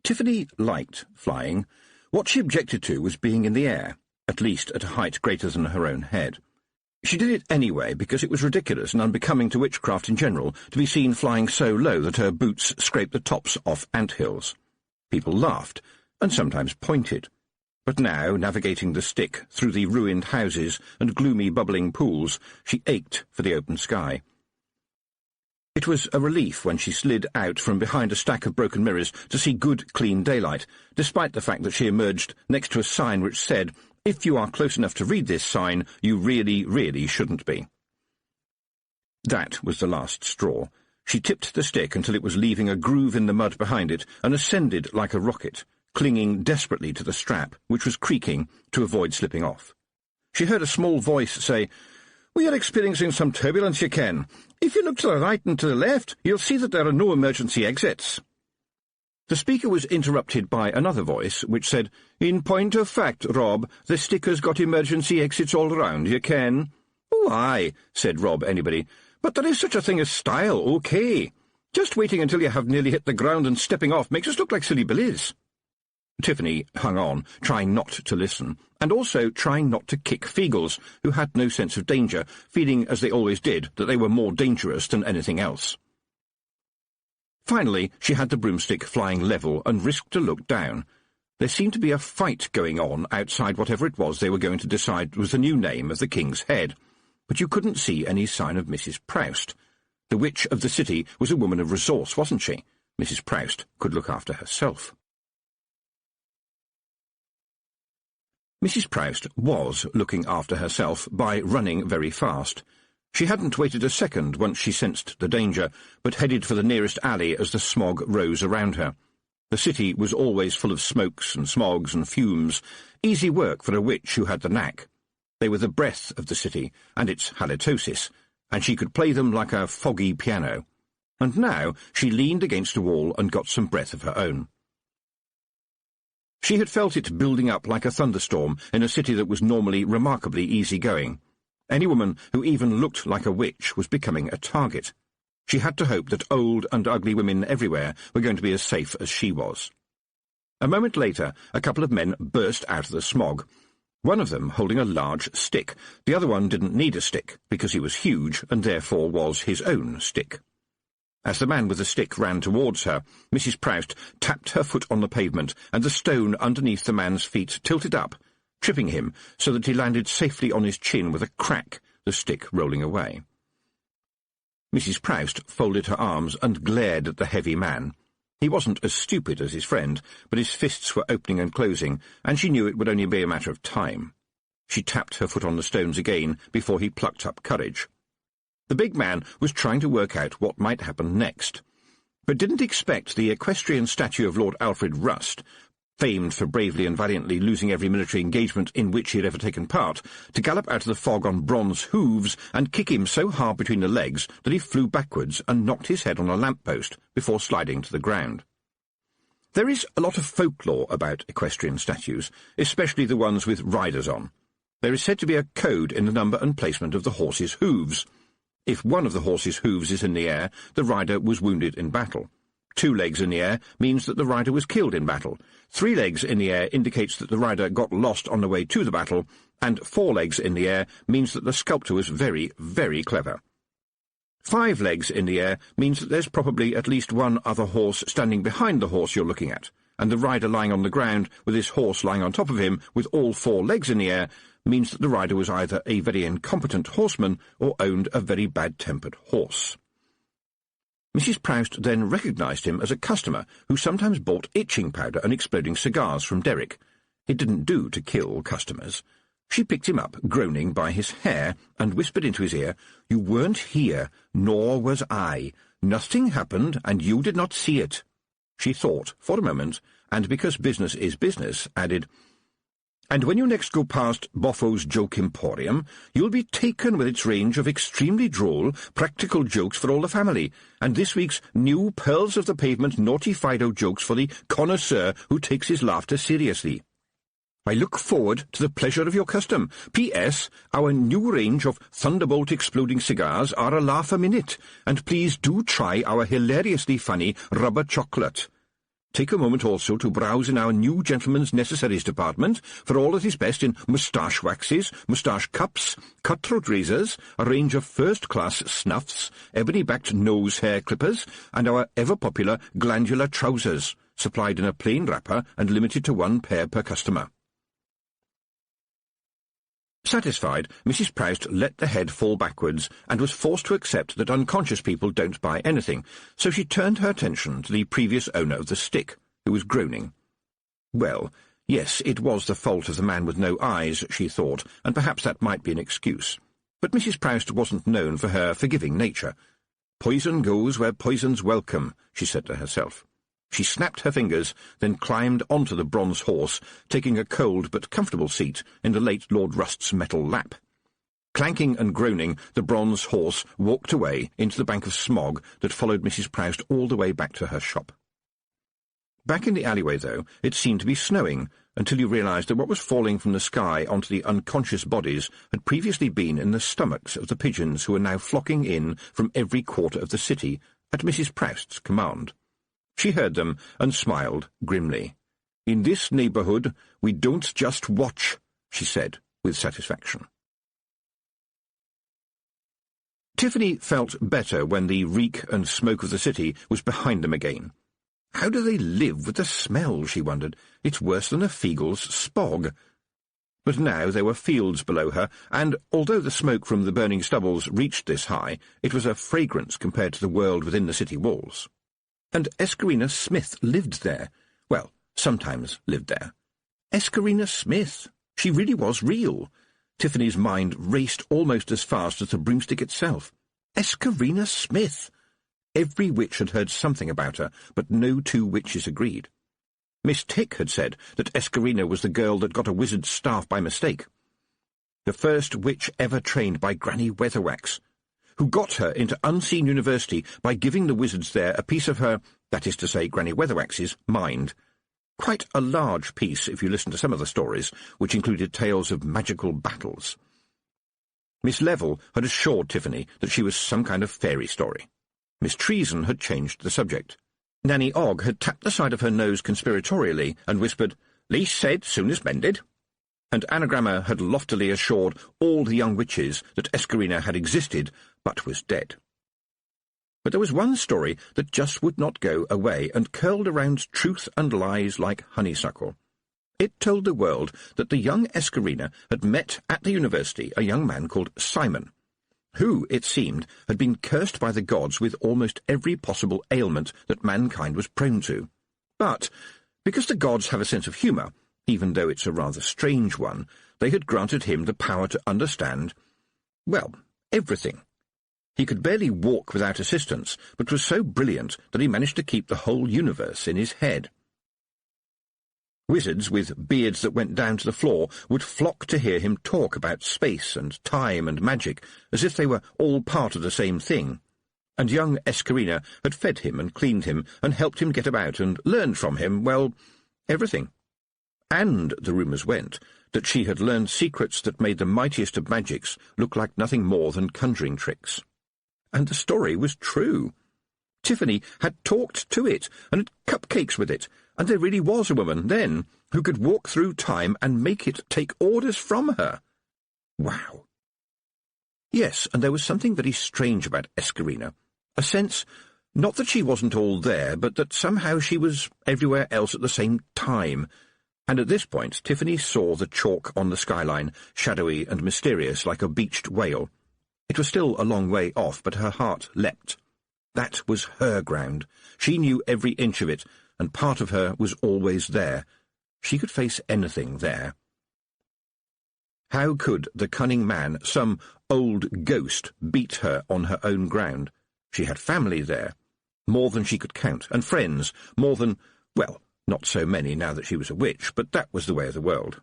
Tiffany liked flying. What she objected to was being in the air, at least at a height greater than her own head. She did it anyway because it was ridiculous and unbecoming to witchcraft in general to be seen flying so low that her boots scraped the tops off ant-hills. People laughed, and sometimes pointed. But now, navigating the stick through the ruined houses and gloomy bubbling pools, she ached for the open sky. It was a relief when she slid out from behind a stack of broken mirrors to see good, clean daylight, despite the fact that she emerged next to a sign which said, "If you are close enough to read this sign, you really, really shouldn't be." That was the last straw. She tipped the stick until it was leaving a groove in the mud behind it and ascended like a rocket, clinging desperately to the strap, which was creaking, to avoid slipping off. She heard a small voice say, "We are experiencing some turbulence, you ken. If you look to the right and to the left, you'll see that there are no emergency exits." The speaker was interrupted by another voice, which said, "In point of fact, Rob, the stick has got emergency exits all round, you ken." "Oh, aye," said Rob Anybody, "but there is such a thing as style, OK. Just waiting until you have nearly hit the ground and stepping off makes us look like silly billies." Tiffany hung on, trying not to listen, and also trying not to kick Feagles, who had no sense of danger, feeling, as they always did, that they were more dangerous than anything else. Finally, she had the broomstick flying level and risked a look down. There seemed to be a fight going on outside whatever it was they were going to decide was the new name of the King's Head, but you couldn't see any sign of Mrs. Proust. The witch of the city was a woman of resource, wasn't she? Mrs. Proust could look after herself. Mrs. Proust was looking after herself by running very fast. She hadn't waited a second once she sensed the danger, but headed for the nearest alley as the smog rose around her. The city was always full of smokes and smogs and fumes, easy work for a witch who had the knack. They were the breath of the city, and its halitosis, and she could play them like a foggy piano. And now she leaned against a wall and got some breath of her own. She had felt it building up like a thunderstorm in a city that was normally remarkably easy-going. Any woman who even looked like a witch was becoming a target. She had to hope that old and ugly women everywhere were going to be as safe as she was. A moment later, a couple of men burst out of the smog, one of them holding a large stick. The other one didn't need a stick, because he was huge and therefore was his own stick. As the man with the stick ran towards her, Mrs. Proust tapped her foot on the pavement, and the stone underneath the man's feet tilted up, tripping him so that he landed safely on his chin with a crack, the stick rolling away. Mrs. Proust folded her arms and glared at the heavy man. He wasn't as stupid as his friend, but his fists were opening and closing, and she knew it would only be a matter of time. She tapped her foot on the stones again before he plucked up courage. The big man was trying to work out what might happen next, but didn't expect the equestrian statue of Lord Alfred Rust, famed for bravely and valiantly losing every military engagement in which he had ever taken part, to gallop out of the fog on bronze hooves and kick him so hard between the legs that he flew backwards and knocked his head on a lamp-post before sliding to the ground. There is a lot of folklore about equestrian statues, especially the ones with riders on. There is said to be a code in the number and placement of the horse's hooves. If one of the horse's hooves is in the air, the rider was wounded in battle. 2 legs in the air means that the rider was killed in battle. 3 legs in the air indicates that the rider got lost on the way to the battle, and 4 legs in the air means that the sculptor was very, very clever. 5 legs in the air means that there's probably at least one other horse standing behind the horse you're looking at, and the rider lying on the ground with his horse lying on top of him with all 4 legs in the air means that the rider was either a very incompetent horseman or owned a very bad-tempered horse. Mrs. Proust then recognised him as a customer who sometimes bought itching powder and exploding cigars from Derrick. It didn't do to kill customers. She picked him up, groaning, by his hair, and whispered into his ear, "You weren't here, nor was I. Nothing happened, and you did not see it." She thought for a moment, and because business is business, added, "And when you next go past Boffo's Joke Emporium, you'll be taken with its range of extremely droll, practical jokes for all the family, and this week's new Pearls of the Pavement Naughty Fido jokes for the connoisseur who takes his laughter seriously. I look forward to the pleasure of your custom. P.S. Our new range of Thunderbolt exploding cigars are a laugh a minute, and please do try our hilariously funny rubber chocolate. Take a moment also to browse in our new gentleman's necessaries department for all that is best in moustache waxes, moustache cups, cutthroat razors, a range of first-class snuffs, ebony-backed nose hair clippers, and our ever-popular glandular trousers, supplied in a plain wrapper and limited to 1 pair per customer." Satisfied, Mrs. Proust let the head fall backwards and was forced to accept that unconscious people don't buy anything, so she turned her attention to the previous owner of the stick, who was groaning. Well, yes, it was the fault of the man with no eyes, she thought, and perhaps that might be an excuse. But Mrs. Proust wasn't known for her forgiving nature. "Poison goes where poison's welcome," she said to herself. She snapped her fingers, then climbed onto the bronze horse, taking a cold but comfortable seat in the late Lord Rust's metal lap. Clanking and groaning, the bronze horse walked away into the bank of smog that followed Mrs. Proust all the way back to her shop. Back in the alleyway, though, it seemed to be snowing, until you realised that what was falling from the sky onto the unconscious bodies had previously been in the stomachs of the pigeons who were now flocking in from every quarter of the city at Mrs. Proust's command. She heard them and smiled grimly. "In this neighbourhood we don't just watch," she said with satisfaction. Tiffany felt better when the reek and smoke of the city was behind them again. How do they live with the smell, she wondered. It's worse than a Fiegel's spog. But now there were fields below her, and although the smoke from the burning stubbles reached this high, it was a fragrance compared to the world within the city walls. And Escarina Smith lived there. Well, sometimes lived there. Escarina Smith! She really was real. Tiffany's mind raced almost as fast as the broomstick itself. Escarina Smith! Every witch had heard something about her, but no two witches agreed. Miss Tick had said that Escarina was the girl that got a wizard's staff by mistake. The first witch ever trained by Granny Weatherwax, who got her into Unseen University by giving the wizards there a piece of her, that is to say, Granny Weatherwax's, mind. Quite a large piece, if you listen to some of the stories, which included tales of magical battles. Miss Level had assured Tiffany that she was some kind of fairy story. Miss Treason had changed the subject. Nanny Ogg had tapped the side of her nose conspiratorially and whispered, "Least said, soon as mended." And Anagramma had loftily assured all the young witches that Escarina had existed, but was dead. But there was one story that just would not go away and curled around truth and lies like honeysuckle. It told the world that the young Escarina had met at the university a young man called Simon, who, it seemed, had been cursed by the gods with almost every possible ailment that mankind was prone to. But, because the gods have a sense of humour, even though it's a rather strange one, they had granted him the power to understand, well, everything. He could barely walk without assistance, but was so brilliant that he managed to keep the whole universe in his head. Wizards with beards that went down to the floor would flock to hear him talk about space and time and magic, as if they were all part of the same thing. And young Escarina had fed him and cleaned him and helped him get about and learned from him, well, everything. And, the rumours went, that she had learned secrets that made the mightiest of magics look like nothing more than conjuring tricks. And the story was true. Tiffany had talked to it and had cupcakes with it, and there really was a woman, then, who could walk through time and make it take orders from her. Wow. Yes, and there was something very strange about Escarina. A sense, not that she wasn't all there, but that somehow she was everywhere else at the same time. And at this point Tiffany saw the chalk on the skyline, shadowy and mysterious like a beached whale. It was still a long way off, but her heart leapt. That was her ground. She knew every inch of it, and part of her was always there. She could face anything there. How could the cunning man, some old ghost, beat her on her own ground? She had family there, more than she could count, and friends, more than, well, not so many now that she was a witch, but that was the way of the world.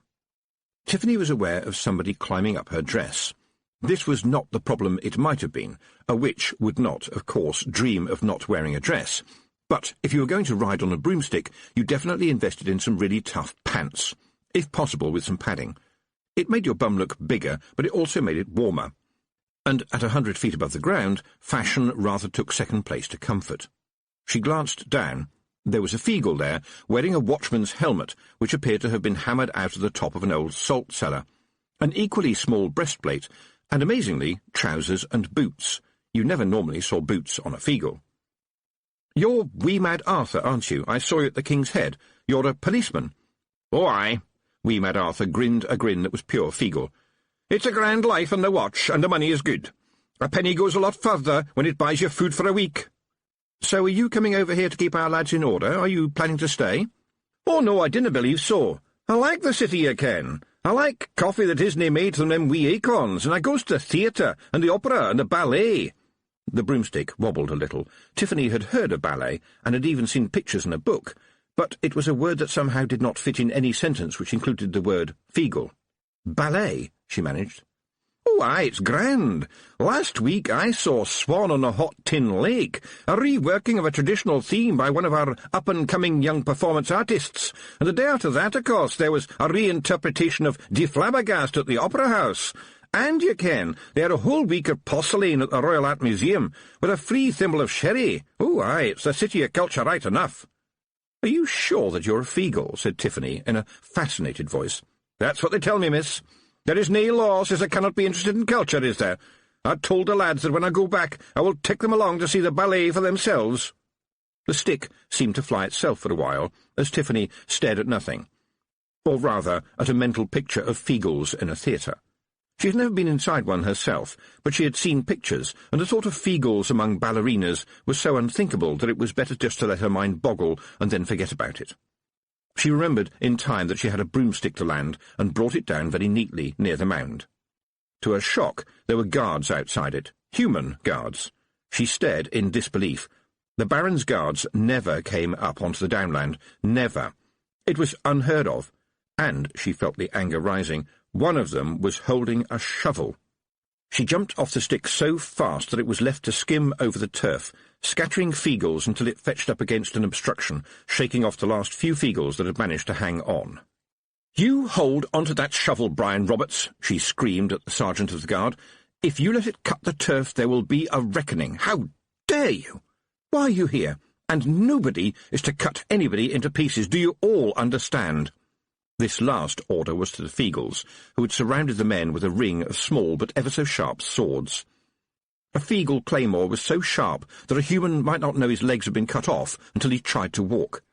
Tiffany was aware of somebody climbing up her dress. This was not the problem it might have been. A witch would not, of course, dream of not wearing a dress. But if you were going to ride on a broomstick, you definitely invested in some really tough pants, if possible with some padding. It made your bum look bigger, but it also made it warmer. And at 100 feet above the ground, fashion rather took second place to comfort. She glanced down. There was a Fiegel there, wearing a watchman's helmet, which appeared to have been hammered out of the top of an old salt cellar, an equally small breastplate, and, amazingly, trousers and boots. You never normally saw boots on a Fiegel. "You're Wee Mad Arthur, aren't you? I saw you at the King's Head. You're a policeman." "Oh, aye." Wee Mad Arthur grinned a grin that was pure Fiegel. "It's a grand life on the watch, and the money is good. A penny goes a lot further when it buys you food for a week." "So are you coming over here to keep our lads in order? Are you planning to stay?" "Oh, no, I didn't believe so. I like the city, you ken. I like coffee that isn't made from them wee acorns, and I goes to the theatre, and the opera, and the ballet." The broomstick wobbled a little. Tiffany had heard of ballet, and had even seen pictures in a book, but it was a word that somehow did not fit in any sentence which included the word feegle. "Ballet," she managed. "Oh, aye, it's grand. Last week I saw Swan on a Hot Tin Lake, a reworking of a traditional theme by one of our up-and-coming young performance artists, and the day after that, of course, there was a reinterpretation of Die Flabbergast at the Opera House. And, you ken, they had a whole week of porcelain at the Royal Art Museum, with a free thimble of sherry. Oh, aye, it's the city of culture right enough." "Are you sure that you're a feegle?" said Tiffany, in a fascinated voice. "That's what they tell me, miss. There is nae law says I cannot be interested in culture, is there? I told the lads that when I go back I will take them along to see the ballet for themselves." The stick seemed to fly itself for a while, as Tiffany stared at nothing, or rather at a mental picture of feegles in a theatre. She had never been inside one herself, but she had seen pictures, and the thought of feegles among ballerinas was so unthinkable that it was better just to let her mind boggle and then forget about it. She remembered in time that she had a broomstick to land, and brought it down very neatly near the mound. To her shock, there were guards outside it, human guards. She stared in disbelief. The Baron's guards never came up onto the downland, never. It was unheard of, and, she felt the anger rising, one of them was holding a shovel. She jumped off the stick so fast that it was left to skim over the turf, scattering feegles until it fetched up against an obstruction, shaking off the last few feegles that had managed to hang on. "You hold onto that shovel, Brian Roberts," she screamed at the sergeant of the guard. "If you let it cut the turf, there will be a reckoning. How dare you? Why are you here? And nobody is to cut anybody into pieces. Do you all understand?" This last order was to the feegles, who had surrounded the men with a ring of small but ever so sharp swords. A feegle claymore was so sharp that a human might not know his legs had been cut off until he tried to walk.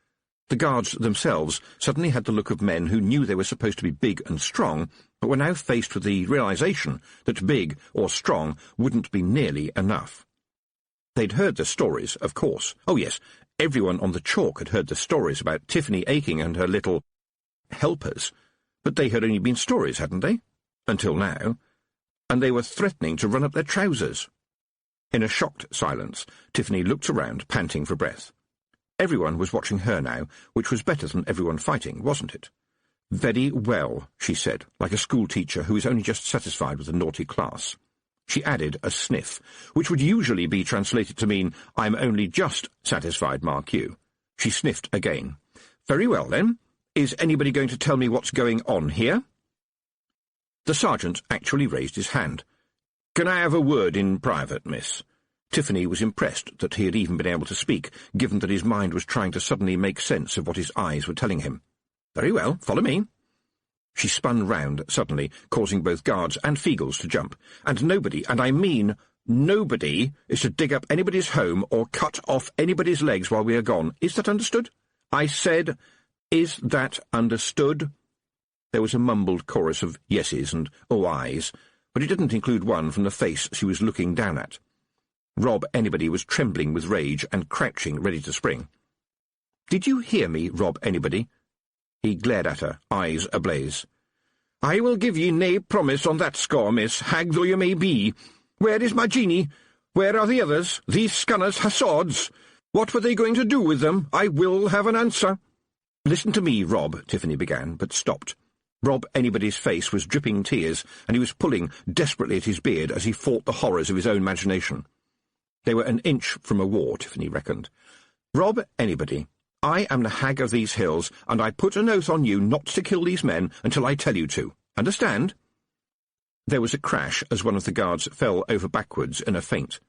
The guards themselves suddenly had the look of men who knew they were supposed to be big and strong, but were now faced with the realization that big or strong wouldn't be nearly enough. They'd heard the stories, of course. Oh yes, everyone on the chalk had heard the stories about Tiffany Aching and her little helpers, but they had only been stories, hadn't they? Until now. And they were threatening to run up their trousers. In a shocked silence, Tiffany looked around, panting for breath. Everyone was watching her now, which was better than everyone fighting, wasn't it? "Very well," she said, like a schoolteacher who is only just satisfied with a naughty class. She added a sniff, which would usually be translated to mean, "I'm only just satisfied, mark you." She sniffed again. "Very well, then. Is anybody going to tell me what's going on here?" The sergeant actually raised his hand. "Can I have a word in private, miss?" Tiffany was impressed that he had even been able to speak, given that his mind was trying to suddenly make sense of what his eyes were telling him. "Very well, follow me." She spun round suddenly, causing both guards and feegles to jump. "And nobody, and I mean nobody, is to dig up anybody's home or cut off anybody's legs while we are gone. Is that understood? I said, is that understood?" There was a mumbled chorus of yeses and oh-ayes, but it didn't include one from the face she was looking down at. Rob Anybody was trembling with rage and crouching, ready to spring. "Did you hear me, Rob Anybody?" He glared at her, eyes ablaze. "I will give ye nae promise on that score, miss, hag though you may be. Where is my genie? Where are the others? These scunners ha' swords. What were they going to do with them? I will have an answer." "Listen to me, Rob," Tiffany began, but stopped. Rob Anybody's face was dripping tears, and he was pulling desperately at his beard as he fought the horrors of his own imagination. They were an inch from a war, Tiffany reckoned. "Rob Anybody, I am the hag of these hills, and I put an oath on you not to kill these men until I tell you to. Understand?" There was a crash as one of the guards fell over backwards in a faint.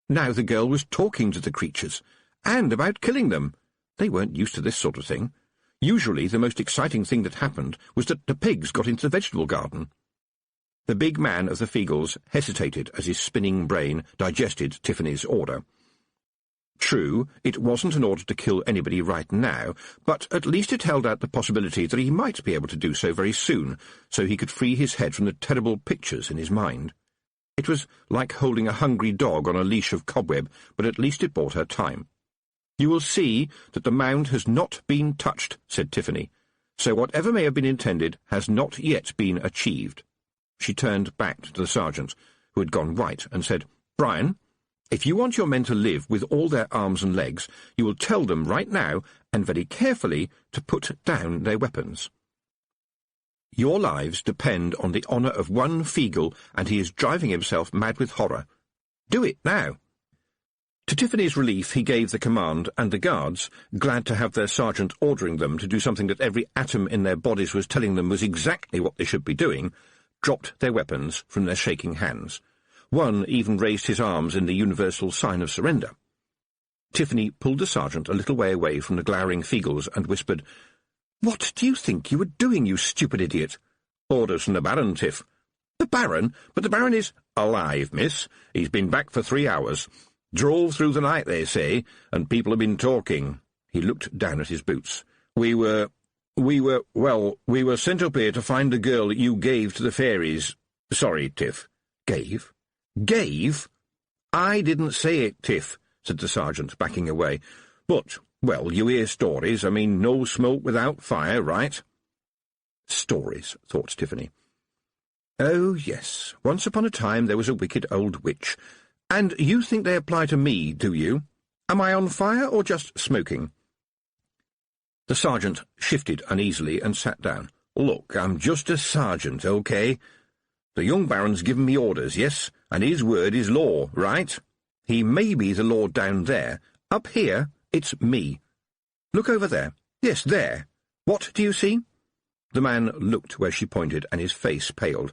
Now the girl was talking to the creatures, and about killing them. They weren't used to this sort of thing. Usually the most exciting thing that happened was that the pigs got into the vegetable garden. The big man of the feegles hesitated as his spinning brain digested Tiffany's order. True, it wasn't an order to kill anybody right now, but at least it held out the possibility that he might be able to do so very soon, so he could free his head from the terrible pictures in his mind. It was like holding a hungry dog on a leash of cobweb, but at least it bought her time. "You will see that the mound has not been touched," said Tiffany, "so whatever may have been intended has not yet been achieved." She turned back to the sergeant, who had gone white, and said, "Brian, If you want your men to live with all their arms and legs, you will tell them right now, and very carefully, to put down their weapons. Your lives depend on the honour of one Feegle, and he is driving himself mad with horror. Do it now." To Tiffany's relief, he gave the command, and the guards, glad to have their sergeant ordering them to do something that every atom in their bodies was telling them was exactly what they should be doing, dropped their weapons from their shaking hands. One even raised his arms in the universal sign of surrender. Tiffany pulled the sergeant a little way away from the glowering Feegles and whispered, "What do you think you were doing, you stupid idiot?" "Orders from the Baron, Tiff." "The Baron? But the Baron is—" "Alive, miss. He's been back for 3 hours. Drove through the night, they say, and people have been talking." He looked down at his boots. We were sent up here to find the girl that you gave to the fairies." "Sorry, Tiff." "Gave? Gave?" "I didn't say it, Tiff," said the sergeant, backing away. "But, well, you hear stories. I mean, no smoke without fire, right?" Stories, thought Tiffany. Oh, yes, once upon a time there was a wicked old witch. And you think they apply to me, do you? Am I on fire or just smoking? The sergeant shifted uneasily and sat down. "Look, I'm just a sergeant, okay? The young Baron's given me orders, yes, and his word is law, right? He may be the law down there. Up here, it's me. Look over there. Yes, there. What do you see?" The man looked where she pointed, and his face paled.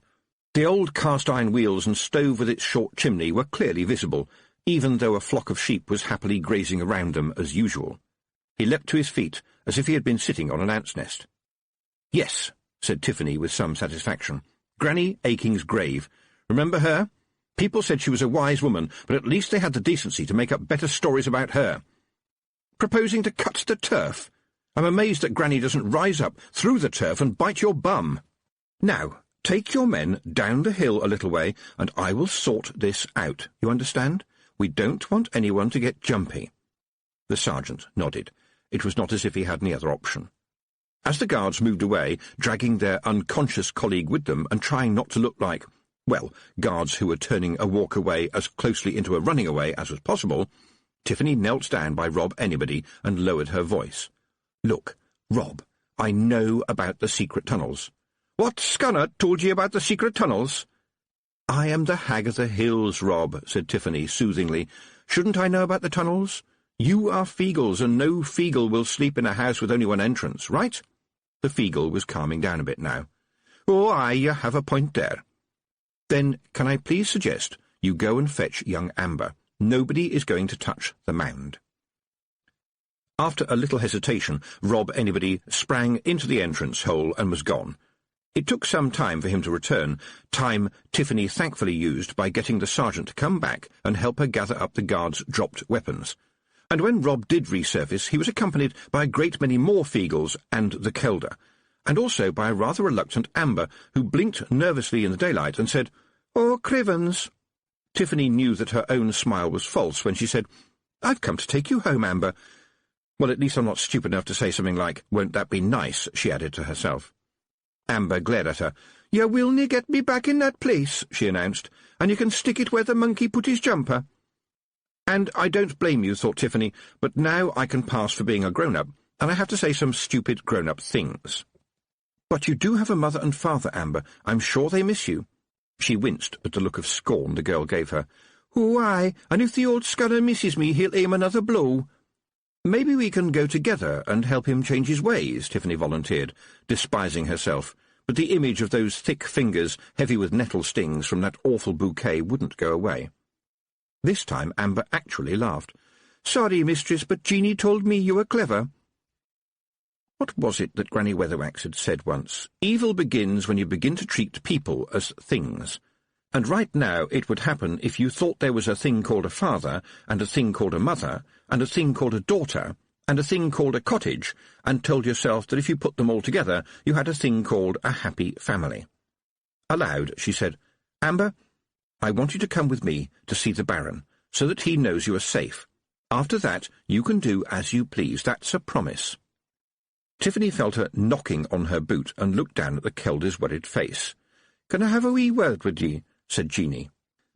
The old cast-iron wheels and stove with its short chimney were clearly visible, even though a flock of sheep was happily grazing around them as usual. He leapt to his feet, as if he had been sitting on an ant's nest. "Yes," said Tiffany with some satisfaction. "Granny Aking's grave. Remember her? People said she was a wise woman, but at least they had the decency to make up better stories about her. Proposing to cut the turf? I'm amazed that Granny doesn't rise up through the turf and bite your bum. Now, take your men down the hill a little way, and I will sort this out. You understand? We don't want anyone to get jumpy." The sergeant nodded. It was not as if he had any other option. As the guards moved away, dragging their unconscious colleague with them and trying not to look like, well, guards who were turning a walk away as closely into a running away as was possible, Tiffany knelt down by Rob Anybody and lowered her voice. "Look, Rob, I know about the secret tunnels." "What scunner told you about the secret tunnels?" "I am the Hag of the Hills, Rob," said Tiffany soothingly. "Shouldn't I know about the tunnels? You are Feegles, and no Feegle will sleep in a house with only one entrance, right?" The Feegle was calming down a bit now. "Oh, aye, you have a point there." "Then can I please suggest you go and fetch young Amber? Nobody is going to touch the mound." After a little hesitation, Rob Anybody sprang into the entrance hole and was gone. It took some time for him to return, time Tiffany thankfully used by getting the sergeant to come back and help her gather up the guards' dropped weapons. And when Rob did resurface, he was accompanied by a great many more Feegles and the Kelder, and also by a rather reluctant Amber, who blinked nervously in the daylight and said, "Oh, Crivens." Tiffany knew that her own smile was false when she said, "I've come to take you home, Amber." Well, at least I'm not stupid enough to say something like, "Won't that be nice?" she added to herself. Amber glared at her. "You will nae get me back in that place," she announced, "and you can stick it where the monkey put his jumper." And I don't blame you, thought Tiffany, but now I can pass for being a grown-up, and I have to say some stupid grown-up things. "But you do have a mother and father, Amber. I'm sure they miss you." She winced at the look of scorn the girl gave her. "Oh, aye, and if the old scunner misses me, he'll aim another blow." "Maybe we can go together and help him change his ways," Tiffany volunteered, despising herself, but the image of those thick fingers heavy with nettle stings from that awful bouquet wouldn't go away. This time Amber actually laughed. "Sorry, mistress, but Jeanie told me you were clever." What was it that Granny Weatherwax had said once? Evil begins when you begin to treat people as things. And right now it would happen if you thought there was a thing called a father, and a thing called a mother, and a thing called a daughter, and a thing called a cottage, and told yourself that if you put them all together you had a thing called a happy family. Aloud she said, "Amber, I want you to come with me to see the Baron, so that he knows you are safe. After that you can do as you please. That's a promise." Tiffany felt her knocking on her boot and looked down at the Kelder's worried face. "Can I have a wee word with ye?" said Jeanie.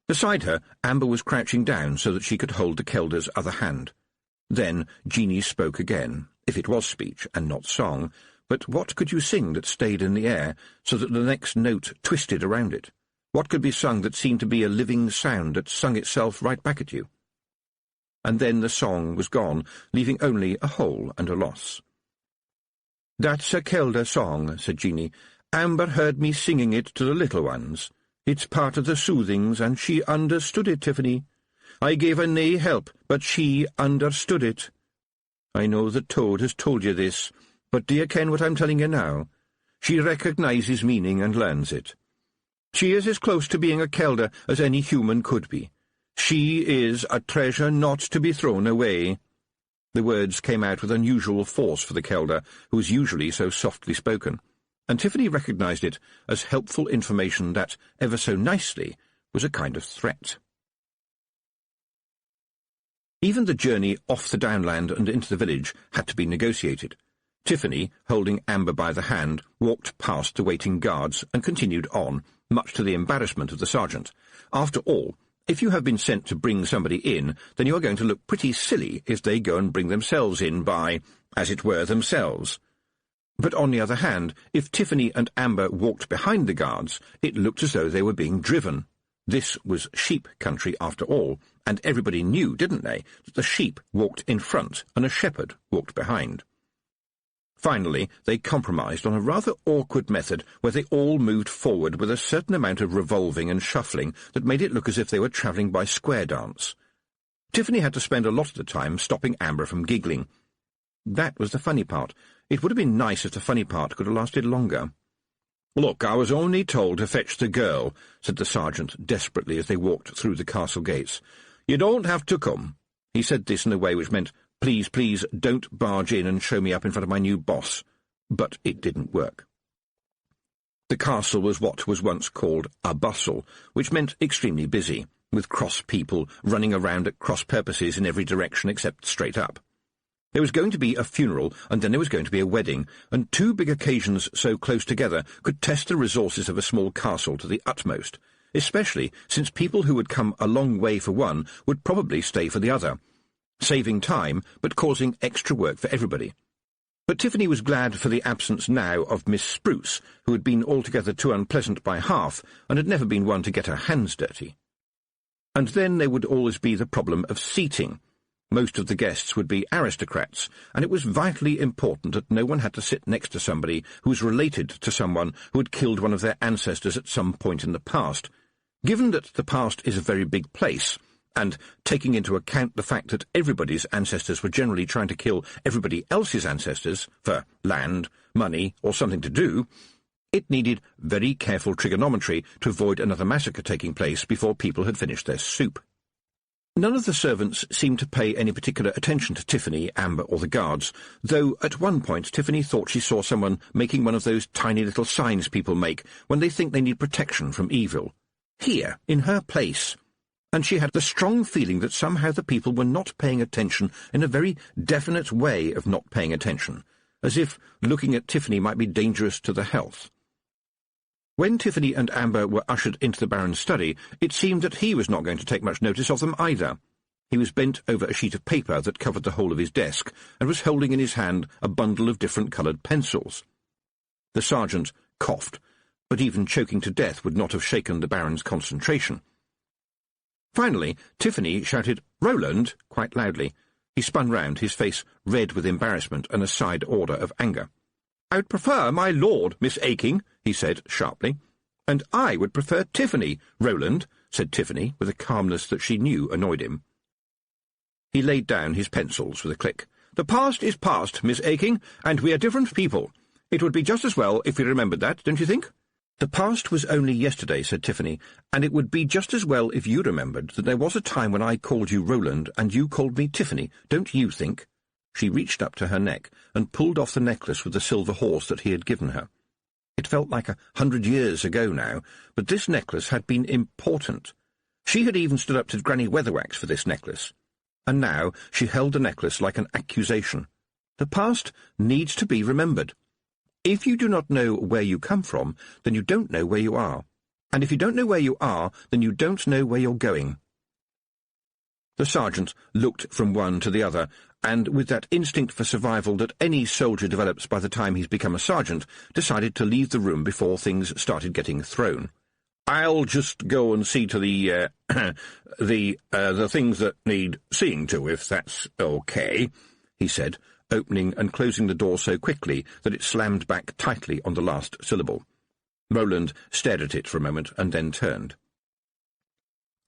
Beside her, Amber was crouching down so that she could hold the Kelder's other hand. Then Jeanie spoke again, if it was speech and not song, but what could you sing that stayed in the air, so that the next note twisted around it? What could be sung that seemed to be a living sound that sung itself right back at you? And then the song was gone, leaving only a hole and a loss. "That's a Kelder song," said Jeanie. "Amber heard me singing it to the little ones. It's part of the soothings, and she understood it, Tiffany. I gave her nae help, but she understood it. I know that Toad has told you this, but do you ken what I'm telling you now? She recognises meaning and learns it. She is as close to being a Kelder as any human could be. She is a treasure not to be thrown away." The words came out with unusual force for the Kelder, who was usually so softly spoken, and Tiffany recognised it as helpful information that, ever so nicely, was a kind of threat. Even the journey off the downland and into the village had to be negotiated. Tiffany, holding Amber by the hand, walked past the waiting guards and continued on, much to the embarrassment of the sergeant. After all, if you have been sent to bring somebody in, then you are going to look pretty silly if they go and bring themselves in by, as it were, themselves. But on the other hand, if Tiffany and Amber walked behind the guards, it looked as though they were being driven. This was sheep country after all, and everybody knew, didn't they, that the sheep walked in front and a shepherd walked behind. Finally, they compromised on a rather awkward method where they all moved forward with a certain amount of revolving and shuffling that made it look as if they were travelling by square dance. Tiffany had to spend a lot of the time stopping Amber from giggling. That was the funny part. It would have been nice if the funny part could have lasted longer. "Look, I was only told to fetch the girl," said the sergeant desperately as they walked through the castle gates. "You don't have to come." He said this in a way which meant, "Please, please, don't barge in and show me up in front of my new boss." But it didn't work. The castle was what was once called a bustle, which meant extremely busy, with cross people running around at cross purposes in every direction except straight up. There was going to be a funeral, and then there was going to be a wedding, and two big occasions so close together could test the resources of a small castle to the utmost, especially since people who would come a long way for one would probably stay for the other, saving time but causing extra work for everybody. But Tiffany was glad for the absence now of Miss Spruce, who had been altogether too unpleasant by half, and had never been one to get her hands dirty. And then there would always be the problem of seating. Most of the guests would be aristocrats, and it was vitally important that no one had to sit next to somebody who was related to someone who had killed one of their ancestors at some point in the past. Given that the past is a very big place, and taking into account the fact that everybody's ancestors were generally trying to kill everybody else's ancestors for land, money, or something to do, it needed very careful trigonometry to avoid another massacre taking place before people had finished their soup. None of the servants seemed to pay any particular attention to Tiffany, Amber, or the guards, though at one point Tiffany thought she saw someone making one of those tiny little signs people make when they think they need protection from evil. Here, in her place. And she had the strong feeling that somehow the people were not paying attention in a very definite way of not paying attention, as if looking at Tiffany might be dangerous to the health. When Tiffany and Amber were ushered into the Baron's study, it seemed that he was not going to take much notice of them either. He was bent over a sheet of paper that covered the whole of his desk, and was holding in his hand a bundle of different-coloured pencils. The sergeant coughed, but even choking to death would not have shaken the Baron's concentration. Finally, Tiffany shouted, "Roland!" quite loudly. He spun round, his face red with embarrassment and a side order of anger. "I would prefer my lord, Miss Aking," he said sharply. "And I would prefer Tiffany, Roland," said Tiffany, with a calmness that she knew annoyed him. He laid down his pencils with a click. "The past is past, Miss Aking, and we are different people. It would be just as well if we remembered that, don't you think?" "The past was only yesterday," said Tiffany, "and it would be just as well if you remembered that there was a time when I called you Roland and you called me Tiffany, don't you think?" She reached up to her neck and pulled off the necklace with the silver horse that he had given her. It felt like 100 years ago now, but this necklace had been important. She had even stood up to Granny Weatherwax for this necklace. And now she held the necklace like an accusation. The past needs to be remembered. If you do not know where you come from, then you don't know where you are. And if you don't know where you are, then you don't know where you're going." The sergeant looked from one to the other, and with that instinct for survival that any soldier develops by the time he's become a sergeant, decided to leave the room before things started getting thrown. "I'll just go and see to the things that need seeing to, if that's okay," he said, opening and closing the door so quickly that it slammed back tightly on the last syllable. Roland stared at it for a moment and then turned.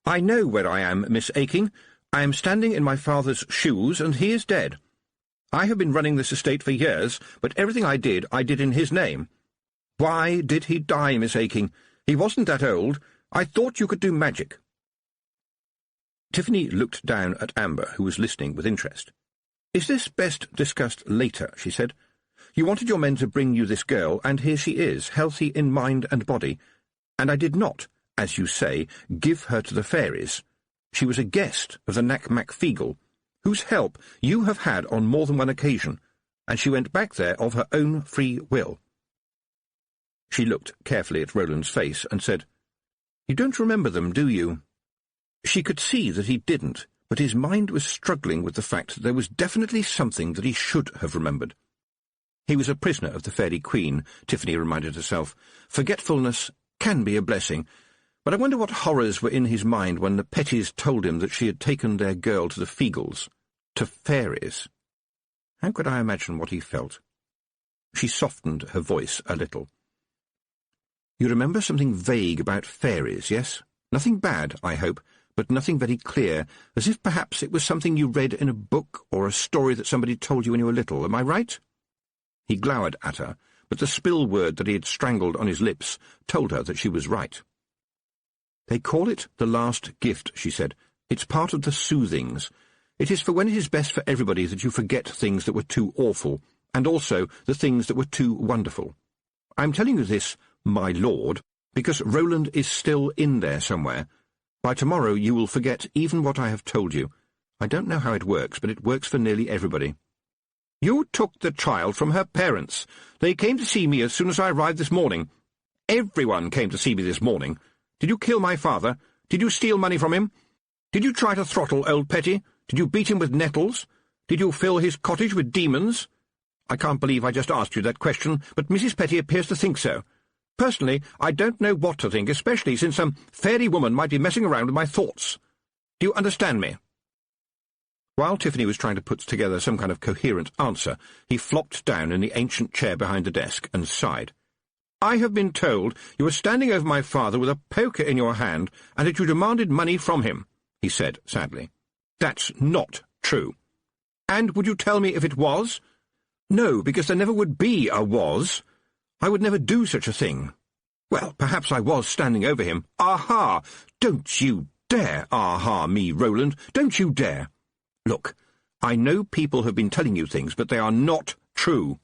"I know where I am, Miss Aking. I am standing in my father's shoes, and he is dead. I have been running this estate for years, but everything I did in his name. Why did he die, Miss Aking? He wasn't that old. I thought you could do magic." Tiffany looked down at Amber, who was listening with interest. "Is this best discussed later?" she said. "You wanted your men to bring you this girl, and here she is, healthy in mind and body. And I did not, as you say, give her to the fairies. She was a guest of the Nac-Mac-Feegle, whose help you have had on more than one occasion, and she went back there of her own free will." She looked carefully at Roland's face and said, "You don't remember them, do you?" She could see that he didn't, but his mind was struggling with the fact that there was definitely something that he should have remembered. He was a prisoner of the Fairy Queen, Tiffany reminded herself. Forgetfulness can be a blessing, but I wonder what horrors were in his mind when the Petties told him that she had taken their girl to the Feegles, to fairies. How could I imagine what he felt? She softened her voice a little. "You remember something vague about fairies, yes? Nothing bad, I hope, but nothing very clear, as if perhaps it was something you read in a book or a story that somebody told you when you were little. Am I right?" He glowered at her, but the spill word that he had strangled on his lips told her that she was right. "They call it the last gift," she said. "It's part of the soothings. It is for when it is best for everybody that you forget things that were too awful, and also the things that were too wonderful. I'm telling you this, my lord, because Roland is still in there somewhere. By tomorrow you will forget even what I have told you. I don't know how it works, but it works for nearly everybody." "You took the child from her parents. They came to see me as soon as I arrived this morning. Everyone came to see me this morning. Did you kill my father? Did you steal money from him? Did you try to throttle old Petty? Did you beat him with nettles? Did you fill his cottage with demons? I can't believe I just asked you that question, but Mrs. Petty appears to think so. Personally, I don't know what to think, especially since some fairy woman might be messing around with my thoughts. Do you understand me?" While Tiffany was trying to put together some kind of coherent answer, he flopped down in the ancient chair behind the desk and sighed. "I have been told you were standing over my father with a poker in your hand and that you demanded money from him," he said sadly. "That's not true. And would you tell me if it was?" "No, because there never would be a was. I would never do such a thing. Well, perhaps I was standing over him. Aha! Don't you dare aha me, Roland. Don't you dare. Look, I know people have been telling you things, but they are not true.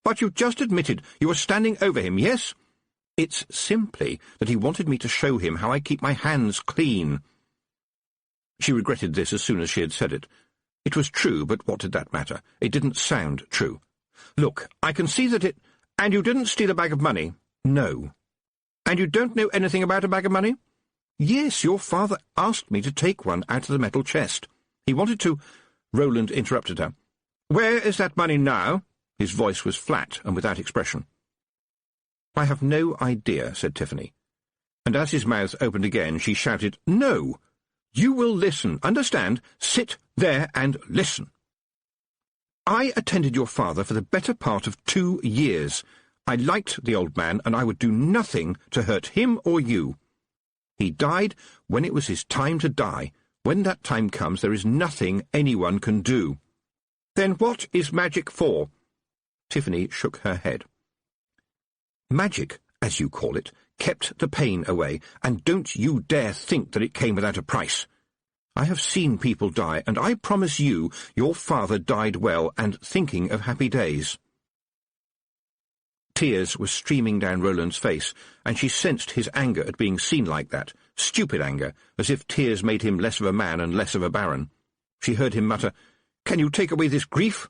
But you just admitted you were standing over him, yes? It's simply that he wanted me to show him how I keep my hands clean." She regretted this as soon as she had said it. It was true, but what did that matter? It didn't sound true. "Look, I can see that it— And you didn't steal a bag of money?" "No." "And you don't know anything about a bag of money?" "Yes, your father asked me to take one out of the metal chest. He wanted to—" Roland interrupted her. "Where is that money now?" His voice was flat and without expression. "I have no idea," said Tiffany. And as his mouth opened again, she shouted, "No! You will listen, understand? Sit there and listen. I attended your father for the better part of 2 years. I liked the old man, and I would do nothing to hurt him or you. He died when it was his time to die. When that time comes, there is nothing anyone can do." "Then what is magic for?" Tiffany shook her head. "Magic, as you call it, kept the pain away, and don't you dare think that it came without a price. I have seen people die, and I promise you your father died well and thinking of happy days." Tears were streaming down Roland's face, and she sensed his anger at being seen like that, stupid anger, as if tears made him less of a man and less of a baron. She heard him mutter, "Can you take away this grief?"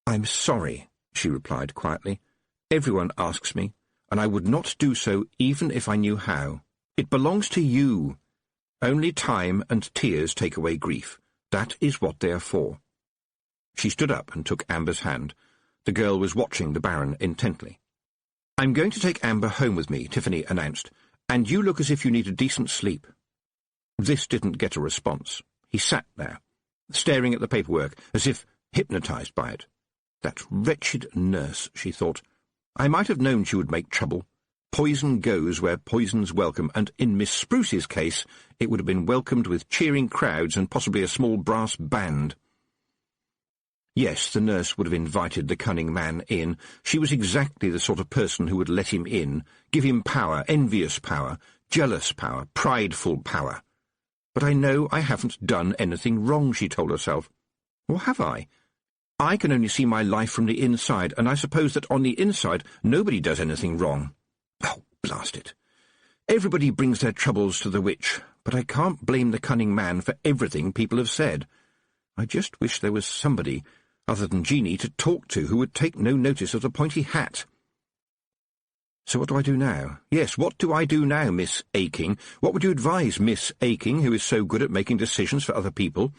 "I'm sorry," she replied quietly. "Everyone asks me. and I would not do so even if I knew how. It belongs to you. Only time and tears take away grief. That is what they are for." She stood up and took Amber's hand. The girl was watching the Baron intently. "I'm going to take Amber home with me," Tiffany announced, "and you look as if you need a decent sleep." This didn't get a response. He sat there, staring at the paperwork, as if hypnotized by it. That wretched nurse, she thought. I might have known she would make trouble. Poison goes where poison's welcome, and in Miss Spruce's case it would have been welcomed with cheering crowds and possibly a small brass band. Yes, the nurse would have invited the cunning man in. She was exactly the sort of person who would let him in, give him power, envious power, jealous power, prideful power. But I know I haven't done anything wrong, she told herself. Or have I? I can only see my life from the inside, and I suppose that on the inside nobody does anything wrong. Oh, blast it. Everybody brings their troubles to the witch, but I can't blame the cunning man for everything people have said. I just wish there was somebody, other than Jeanie, to talk to who would take no notice of the pointy hat. So what do I do now? Yes, what do I do now, Miss Aking? What would you advise Miss Aking, who is so good at making decisions for other people?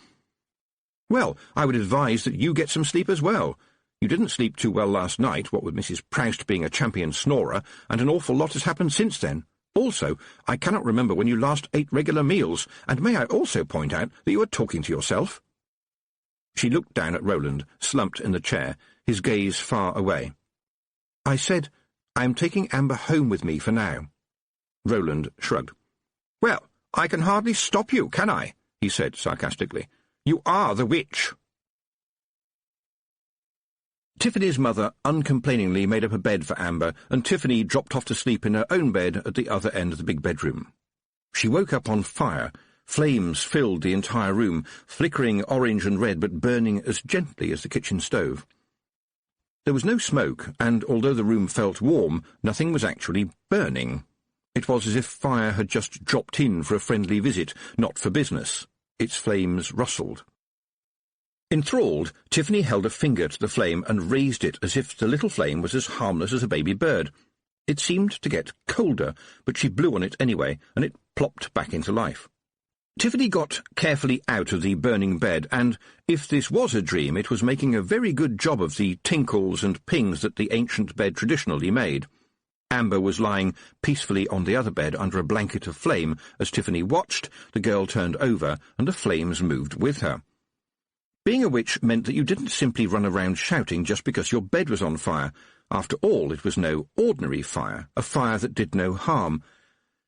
Well, I would advise that you get some sleep as well. You didn't sleep too well last night, what with Mrs. Proust being a champion snorer, and an awful lot has happened since then. Also, I cannot remember when you last ate regular meals, and may I also point out that you are talking to yourself? She looked down at Roland, slumped in the chair, his gaze far away. I said, I am taking Amber home with me for now. Roland shrugged. Well, I can hardly stop you, can I? He said sarcastically. You are the witch. Tiffany's mother uncomplainingly made up a bed for Amber, and Tiffany dropped off to sleep in her own bed at the other end of the big bedroom. She woke up on fire. Flames filled the entire room, flickering orange and red but burning as gently as the kitchen stove. There was no smoke, and although the room felt warm, nothing was actually burning. It was as if fire had just dropped in for a friendly visit, not for business. Its flames rustled. Enthralled, Tiffany held a finger to the flame and raised it as if the little flame was as harmless as a baby bird. It seemed to get colder, but she blew on it anyway, and it plopped back into life. Tiffany got carefully out of the burning bed, and, if this was a dream, it was making a very good job of the tinkles and pings that the ancient bed traditionally made. Amber was lying peacefully on the other bed under a blanket of flame. As Tiffany watched, the girl turned over, and the flames moved with her. Being a witch meant that you didn't simply run around shouting just because your bed was on fire. After all, it was no ordinary fire, a fire that did no harm.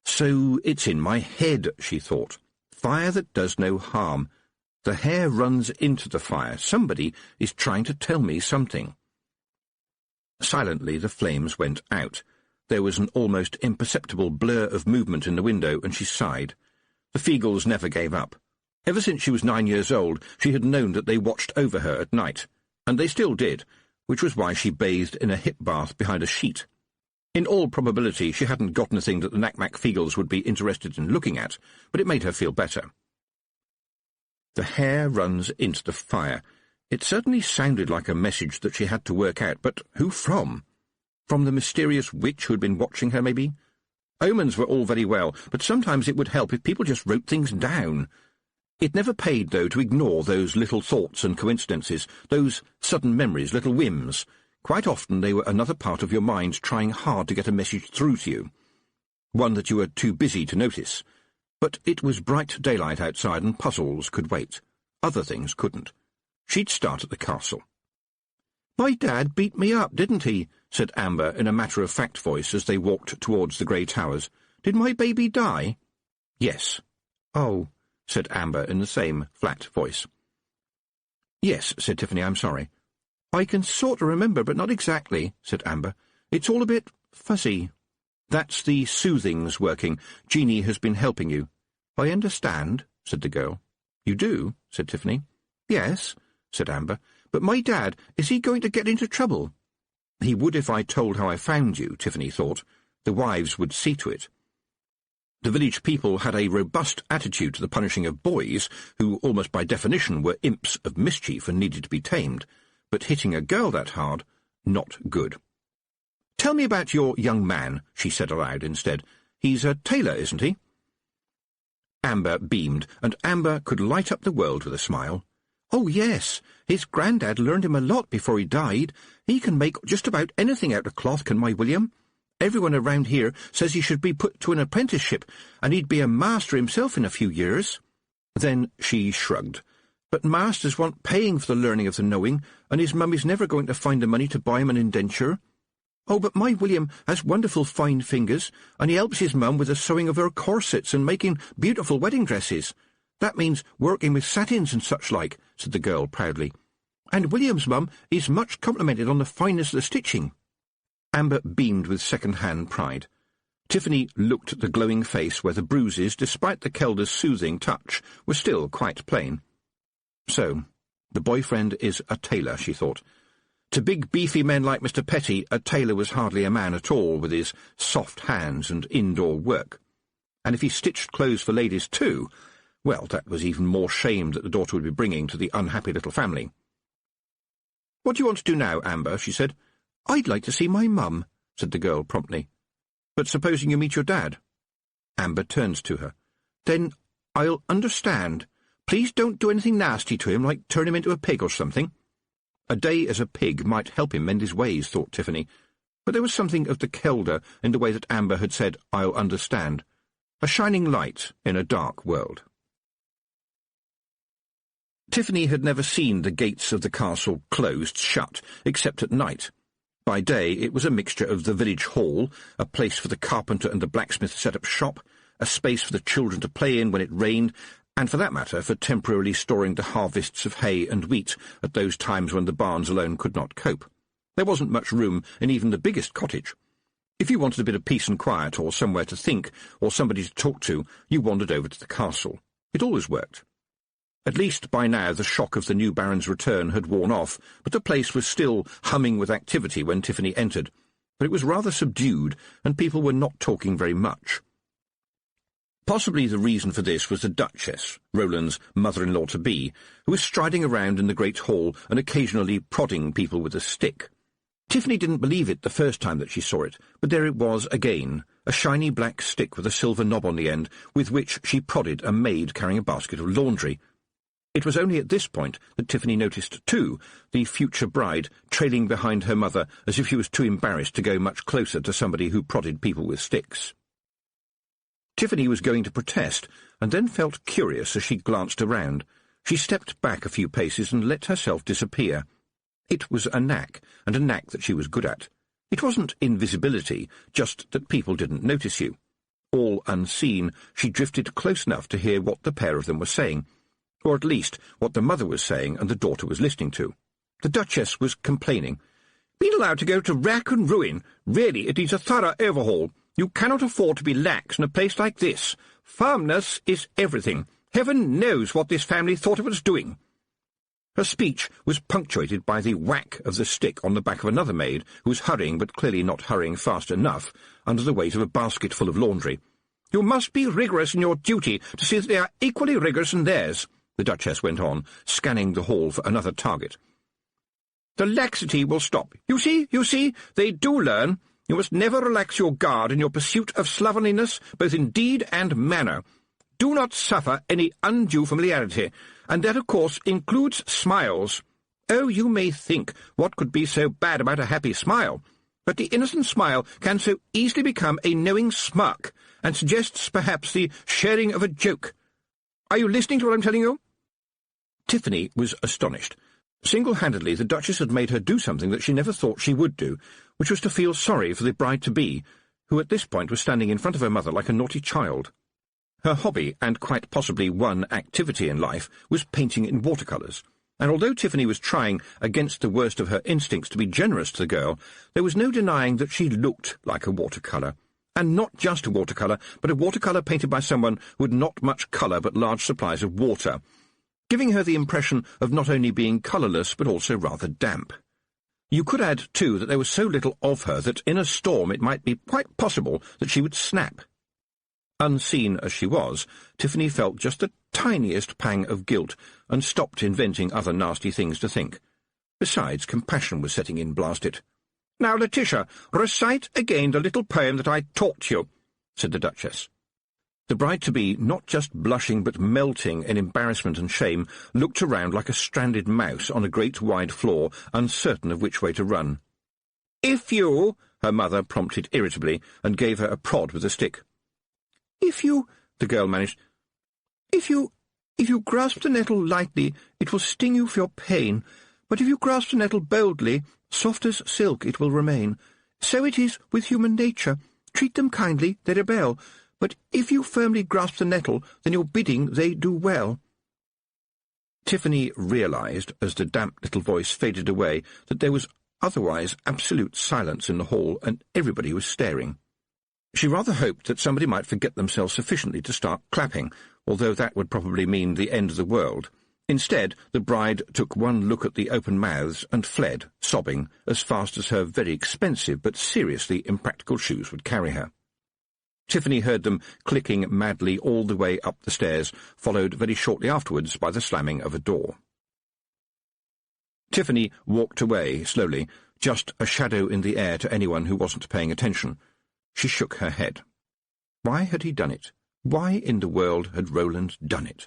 So it's in my head, she thought. Fire that does no harm. The hair runs into the fire. Somebody is trying to tell me something. Silently, the flames went out. There was an almost imperceptible blur of movement in the window, and she sighed. The Feagles never gave up. Ever since she was 9 years old, she had known that they watched over her at night, and they still did, which was why she bathed in a hip bath behind a sheet. In all probability, she hadn't gotten a thing that the Knack-Mack Feagles would be interested in looking at, but it made her feel better. The hair runs into the fire. It certainly sounded like a message that she had to work out, but who from? From the mysterious witch who had been watching her, maybe? Omens were all very well, but sometimes it would help if people just wrote things down. It never paid, though, to ignore those little thoughts and coincidences, those sudden memories, little whims. Quite often they were another part of your mind trying hard to get a message through to you, one that you were too busy to notice. But it was bright daylight outside, and puzzles could wait. Other things couldn't. She'd start at the castle. "My dad beat me up, didn't he?" said Amber in a matter-of-fact voice as they walked towards the grey towers. "Did my baby die?" "Yes." "Oh," said Amber in the same flat voice. "Yes," said Tiffany, "I'm sorry." "I can sort of remember, but not exactly," said Amber. "It's all a bit fuzzy." "That's the soothings working. Jeanie has been helping you." "I understand," said the girl. "You do?" said Tiffany. "Yes," said Amber. "But my dad, is he going to get into trouble?" "He would if I told how I found you," Tiffany thought. The wives would see to it. The village people had a robust attitude to the punishing of boys, who almost by definition were imps of mischief and needed to be tamed, but hitting a girl that hard, not good. "Tell me about your young man," she said aloud instead. "He's a tailor, isn't he?" Amber beamed, and Amber could light up the world with a smile. "Oh, yes. His grandad learned him a lot before he died. He can make just about anything out of cloth, can my William. Everyone around here says he should be put to an apprenticeship, and he'd be a master himself in a few years." Then she shrugged. "But masters want paying for the learning of the knowing, and his mummy's never going to find the money to buy him an indenture. Oh, but my William has wonderful fine fingers, and he helps his mum with the sewing of her corsets and making beautiful wedding dresses. That means working with satins and such like," said the girl proudly. "And William's mum is much complimented on the fineness of the stitching." Amber beamed with second-hand pride. Tiffany looked at the glowing face where the bruises, despite the Kelder's soothing touch, were still quite plain. So, the boyfriend is a tailor, she thought. To big beefy men like Mr. Petty, a tailor was hardly a man at all, with his soft hands and indoor work. And if he stitched clothes for ladies too, well, that was even more shame that the daughter would be bringing to the unhappy little family. "What do you want to do now, Amber?" she said. "I'd like to see my mum," said the girl promptly. "But supposing you meet your dad?" Amber turns to her. "Then I'll understand. Please don't do anything nasty to him, like turn him into a pig or something." A day as a pig might help him mend his ways, thought Tiffany, but there was something of the Kelder in the way that Amber had said, "I'll understand." A shining light in a dark world. Tiffany had never seen the gates of the castle closed shut, except at night. By day it was a mixture of the village hall, a place for the carpenter and the blacksmith to set up shop, a space for the children to play in when it rained, and for that matter for temporarily storing the harvests of hay and wheat at those times when the barns alone could not cope. There wasn't much room in even the biggest cottage. If you wanted a bit of peace and quiet, or somewhere to think, or somebody to talk to, you wandered over to the castle. It always worked. At least by now the shock of the new Baron's return had worn off, but the place was still humming with activity when Tiffany entered. But it was rather subdued, and people were not talking very much. Possibly the reason for this was the Duchess, Roland's mother-in-law-to-be, who was striding around in the great hall and occasionally prodding people with a stick. Tiffany didn't believe it the first time that she saw it, but there it was again, a shiny black stick with a silver knob on the end, with which she prodded a maid carrying a basket of laundry. It was only at this point that Tiffany noticed, too, the future bride trailing behind her mother as if she was too embarrassed to go much closer to somebody who prodded people with sticks. Tiffany was going to protest, and then felt curious as she glanced around. She stepped back a few paces and let herself disappear. It was a knack, and a knack that she was good at. It wasn't invisibility, just that people didn't notice you. All unseen, she drifted close enough to hear what the pair of them were saying, or at least what the mother was saying and the daughter was listening to. The Duchess was complaining. "Been allowed to go to rack and ruin. Really, it needs a thorough overhaul. You cannot afford to be lax in a place like this. Firmness is everything. Heaven knows what this family thought it was doing." Her speech was punctuated by the whack of the stick on the back of another maid, who was hurrying, but clearly not hurrying fast enough, under the weight of a basket full of laundry. "You must be rigorous in your duty to see that they are equally rigorous in theirs," the Duchess went on, scanning the hall for another target. "The laxity will stop. You see, they do learn. You must never relax your guard in your pursuit of slovenliness, both in deed and manner. Do not suffer any undue familiarity, and that, of course, includes smiles. Oh, you may think, what could be so bad about a happy smile? But the innocent smile can so easily become a knowing smirk, and suggests, perhaps, the sharing of a joke. Are you listening to what I'm telling you?" Tiffany was astonished. Single-handedly, the Duchess had made her do something that she never thought she would do, which was to feel sorry for the bride-to-be, who at this point was standing in front of her mother like a naughty child. Her hobby, and quite possibly one activity in life, was painting in watercolours, and although Tiffany was trying, against the worst of her instincts, to be generous to the girl, there was no denying that she looked like a watercolour. And not just a watercolour, but a watercolour painted by someone who had not much colour but large supplies of water, giving her the impression of not only being colourless but also rather damp. You could add, too, that there was so little of her that in a storm it might be quite possible that she would snap. Unseen as she was, Tiffany felt just the tiniest pang of guilt and stopped inventing other nasty things to think. Besides, compassion was setting in, blast it. "Now, Letitia, recite again the little poem that I taught you," said the Duchess. The bride-to-be, not just blushing but melting in embarrassment and shame, looked around like a stranded mouse on a great wide floor, uncertain of which way to run. "If you—" her mother prompted irritably, and gave her a prod with a stick. "If you—" the girl managed. If you grasp the nettle lightly, it will sting you for your pain, but if you grasp the nettle boldly, soft as silk it will remain. So it is with human nature. Treat them kindly, they rebel, but if you firmly grasp the nettle, then your bidding they do well." Tiffany realised, as the damp little voice faded away, that there was otherwise absolute silence in the hall, and everybody was staring. She rather hoped that somebody might forget themselves sufficiently to start clapping, although that would probably mean the end of the world. Instead, the bride took one look at the open mouths and fled, sobbing, as fast as her very expensive but seriously impractical shoes would carry her. Tiffany heard them clicking madly all the way up the stairs, followed very shortly afterwards by the slamming of a door. Tiffany walked away slowly, just a shadow in the air to anyone who wasn't paying attention. She shook her head. Why had he done it? Why in the world had Roland done it?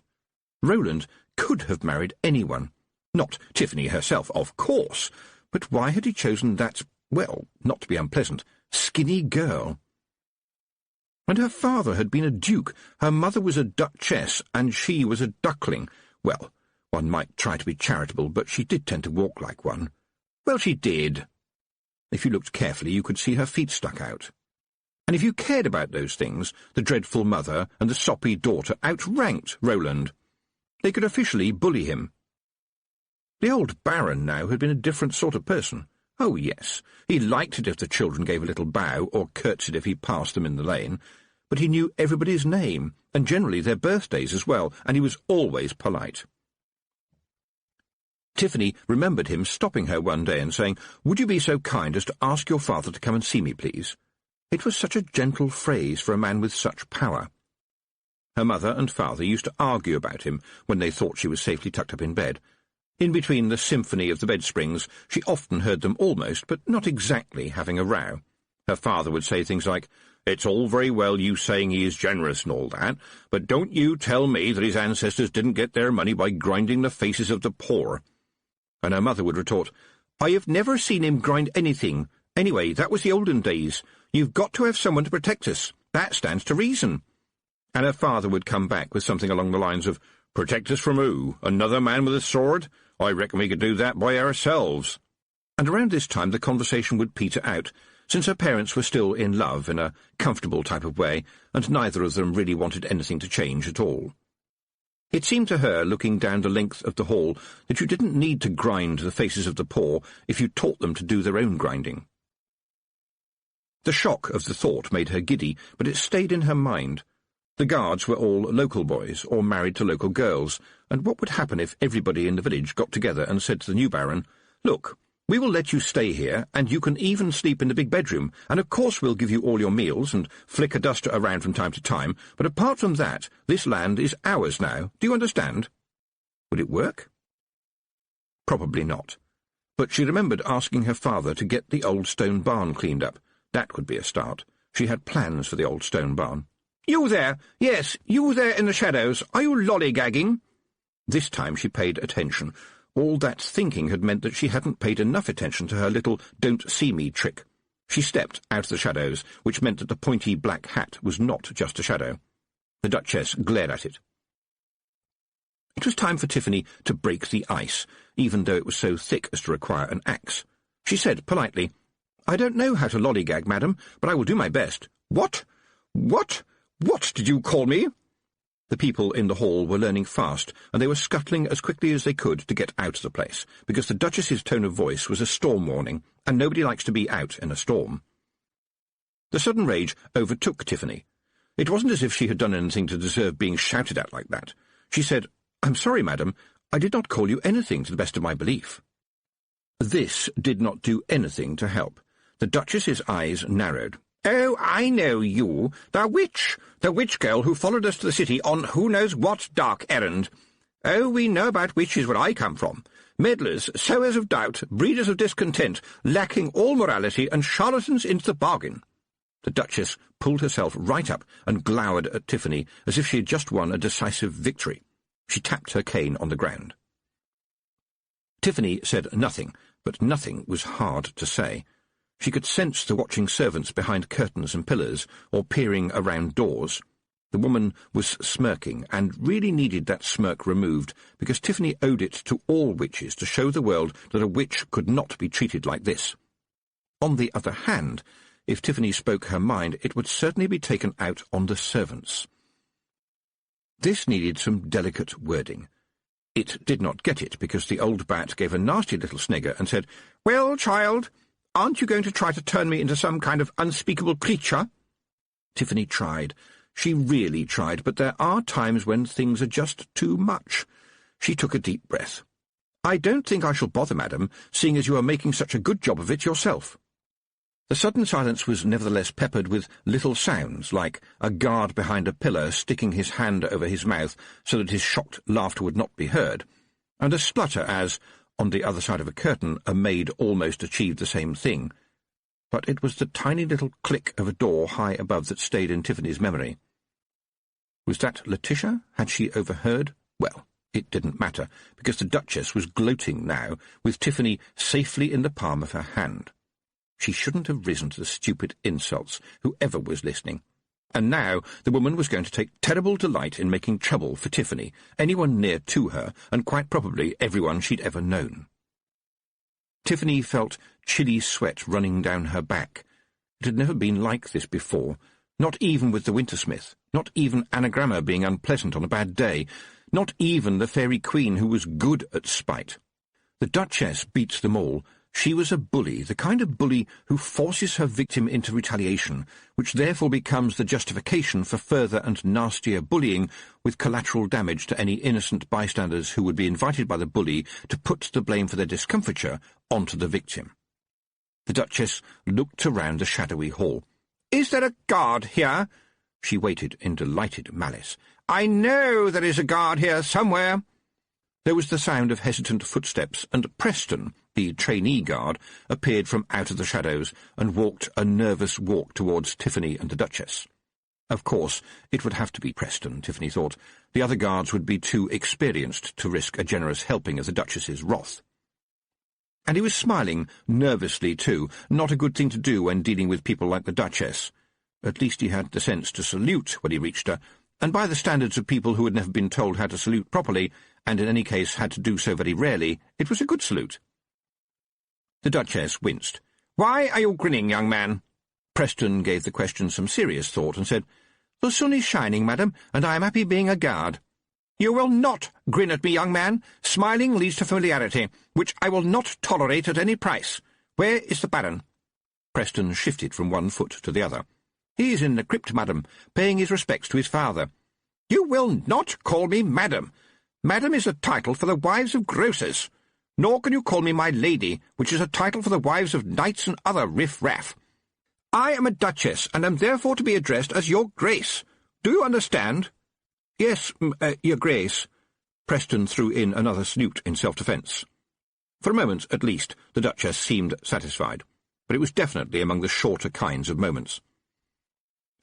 Roland could have married anyone. Not Tiffany herself, of course, but why had he chosen that, well, not to be unpleasant, skinny girl? And her father had been a duke, her mother was a duchess, and she was a duckling. Well, one might try to be charitable, but she did tend to walk like one. Well, she did. If you looked carefully, you could see her feet stuck out. And if you cared about those things, the dreadful mother and the soppy daughter outranked Roland. They could officially bully him. The old Baron now had been a different sort of person. Oh, yes, he liked it if the children gave a little bow or curtsied if he passed them in the lane, but he knew everybody's name, and generally their birthdays as well, and he was always polite. Tiffany remembered him stopping her one day and saying, "Would you be so kind as to ask your father to come and see me, please?" It was such a gentle phrase for a man with such power. Her mother and father used to argue about him when they thought she was safely tucked up in bed. In between the symphony of the bed-springs, she often heard them almost, but not exactly, having a row. Her father would say things like, "It's all very well you saying he is generous and all that, but don't you tell me that his ancestors didn't get their money by grinding the faces of the poor." And her mother would retort, "I have never seen him grind anything. Anyway, that was the olden days. You've got to have someone to protect us. That stands to reason." And her father would come back with something along the lines of, "Protect us from who? Another man with a sword? I reckon we could do that by ourselves." And around this time the conversation would peter out, since her parents were still in love in a comfortable type of way, and neither of them really wanted anything to change at all. It seemed to her, looking down the length of the hall, that you didn't need to grind the faces of the poor if you taught them to do their own grinding. The shock of the thought made her giddy, but it stayed in her mind. The guards were all local boys, or married to local girls, and what would happen if everybody in the village got together and said to the new Baron, "Look, we will let you stay here, and you can even sleep in the big bedroom, and of course we'll give you all your meals and flick a duster around from time to time, but apart from that, this land is ours now. Do you understand?" Would it work? Probably not. But she remembered asking her father to get the old stone barn cleaned up. That would be a start. She had plans for the old stone barn. "You there! Yes, you there in the shadows! Are you lollygagging?" This time she paid attention. All that thinking had meant that she hadn't paid enough attention to her little don't-see-me trick. She stepped out of the shadows, which meant that the pointy black hat was not just a shadow. The Duchess glared at it. It was time for Tiffany to break the ice, even though it was so thick as to require an axe. She said politely, "I don't know how to lollygag, madam, but I will do my best." "What? What? What did you call me?" The people in the hall were learning fast, and they were scuttling as quickly as they could to get out of the place, because the Duchess's tone of voice was a storm warning, and nobody likes to be out in a storm. The sudden rage overtook Tiffany. It wasn't as if she had done anything to deserve being shouted at like that. She said, "I'm sorry, madam, I did not call you anything to the best of my belief." This did not do anything to help. The Duchess's eyes narrowed. "Oh, I know you, the witch girl who followed us to the city on who knows what dark errand. "Oh, we know about witches where I come from. Meddlers, sowers of doubt, breeders of discontent, lacking all morality, and charlatans into the bargain." The Duchess pulled herself right up and glowered at Tiffany as if she had just won a decisive victory. She tapped her cane on the ground. Tiffany said nothing, but nothing was hard to say. She could sense the watching servants behind curtains and pillars, or peering around doors. The woman was smirking, and really needed that smirk removed, because Tiffany owed it to all witches to show the world that a witch could not be treated like this. On the other hand, if Tiffany spoke her mind, it would certainly be taken out on the servants. This needed some delicate wording. It did not get it, because the old bat gave a nasty little snigger and said, "Well, child, aren't you going to try to turn me into some kind of unspeakable creature?" Tiffany tried. She really tried, but there are times when things are just too much. She took a deep breath. "I don't think I shall bother, madam, seeing as you are making such a good job of it yourself." The sudden silence was nevertheless peppered with little sounds, like a guard behind a pillar sticking his hand over his mouth so that his shocked laughter would not be heard, and a splutter as, on the other side of a curtain, a maid almost achieved the same thing. But it was the tiny little click of a door high above that stayed in Tiffany's memory. Was that Letitia? Had she overheard? Well, it didn't matter, because the Duchess was gloating now, with Tiffany safely in the palm of her hand. She shouldn't have risen to the stupid insults, whoever was listening. And now the woman was going to take terrible delight in making trouble for Tiffany, anyone near to her, and quite probably everyone she'd ever known. Tiffany felt chilly sweat running down her back. It had never been like this before, not even with the Wintersmith, not even Anagramma being unpleasant on a bad day, not even the Fairy Queen who was good at spite. The Duchess beats them all. She was a bully, the kind of bully who forces her victim into retaliation, which therefore becomes the justification for further and nastier bullying, with collateral damage to any innocent bystanders who would be invited by the bully to put the blame for their discomfiture onto the victim. The Duchess looked around the shadowy hall. "Is there a guard here?" She waited in delighted malice. "I know there is a guard here somewhere." There was the sound of hesitant footsteps, and Preston, the trainee guard, appeared from out of the shadows and walked a nervous walk towards Tiffany and the Duchess. Of course, it would have to be Preston, Tiffany thought. The other guards would be too experienced to risk a generous helping of the Duchess's wrath. And he was smiling, nervously too, not a good thing to do when dealing with people like the Duchess. At least he had the sense to salute when he reached her, and by the standards of people who had never been told how to salute properly, and in any case had to do so very rarely, it was a good salute. The Duchess winced. "Why are you grinning, young man?" Preston gave the question some serious thought and said, "The sun is shining, madam, and I am happy being a guard." "You will not grin at me, young man. Smiling leads to familiarity, which I will not tolerate at any price. Where is the Baron?" Preston shifted from one foot to the other. "He is in the crypt, madam, paying his respects to his father." "You will not call me madam. Madam is a title for the wives of grocers. Nor can you call me my lady, which is a title for the wives of knights and other riff-raff. I am a duchess, and am therefore to be addressed as your grace. Do you understand?" "Yes, your grace." Preston threw in another salute in self-defence. For a moment, at least, the Duchess seemed satisfied, but it was definitely among the shorter kinds of moments.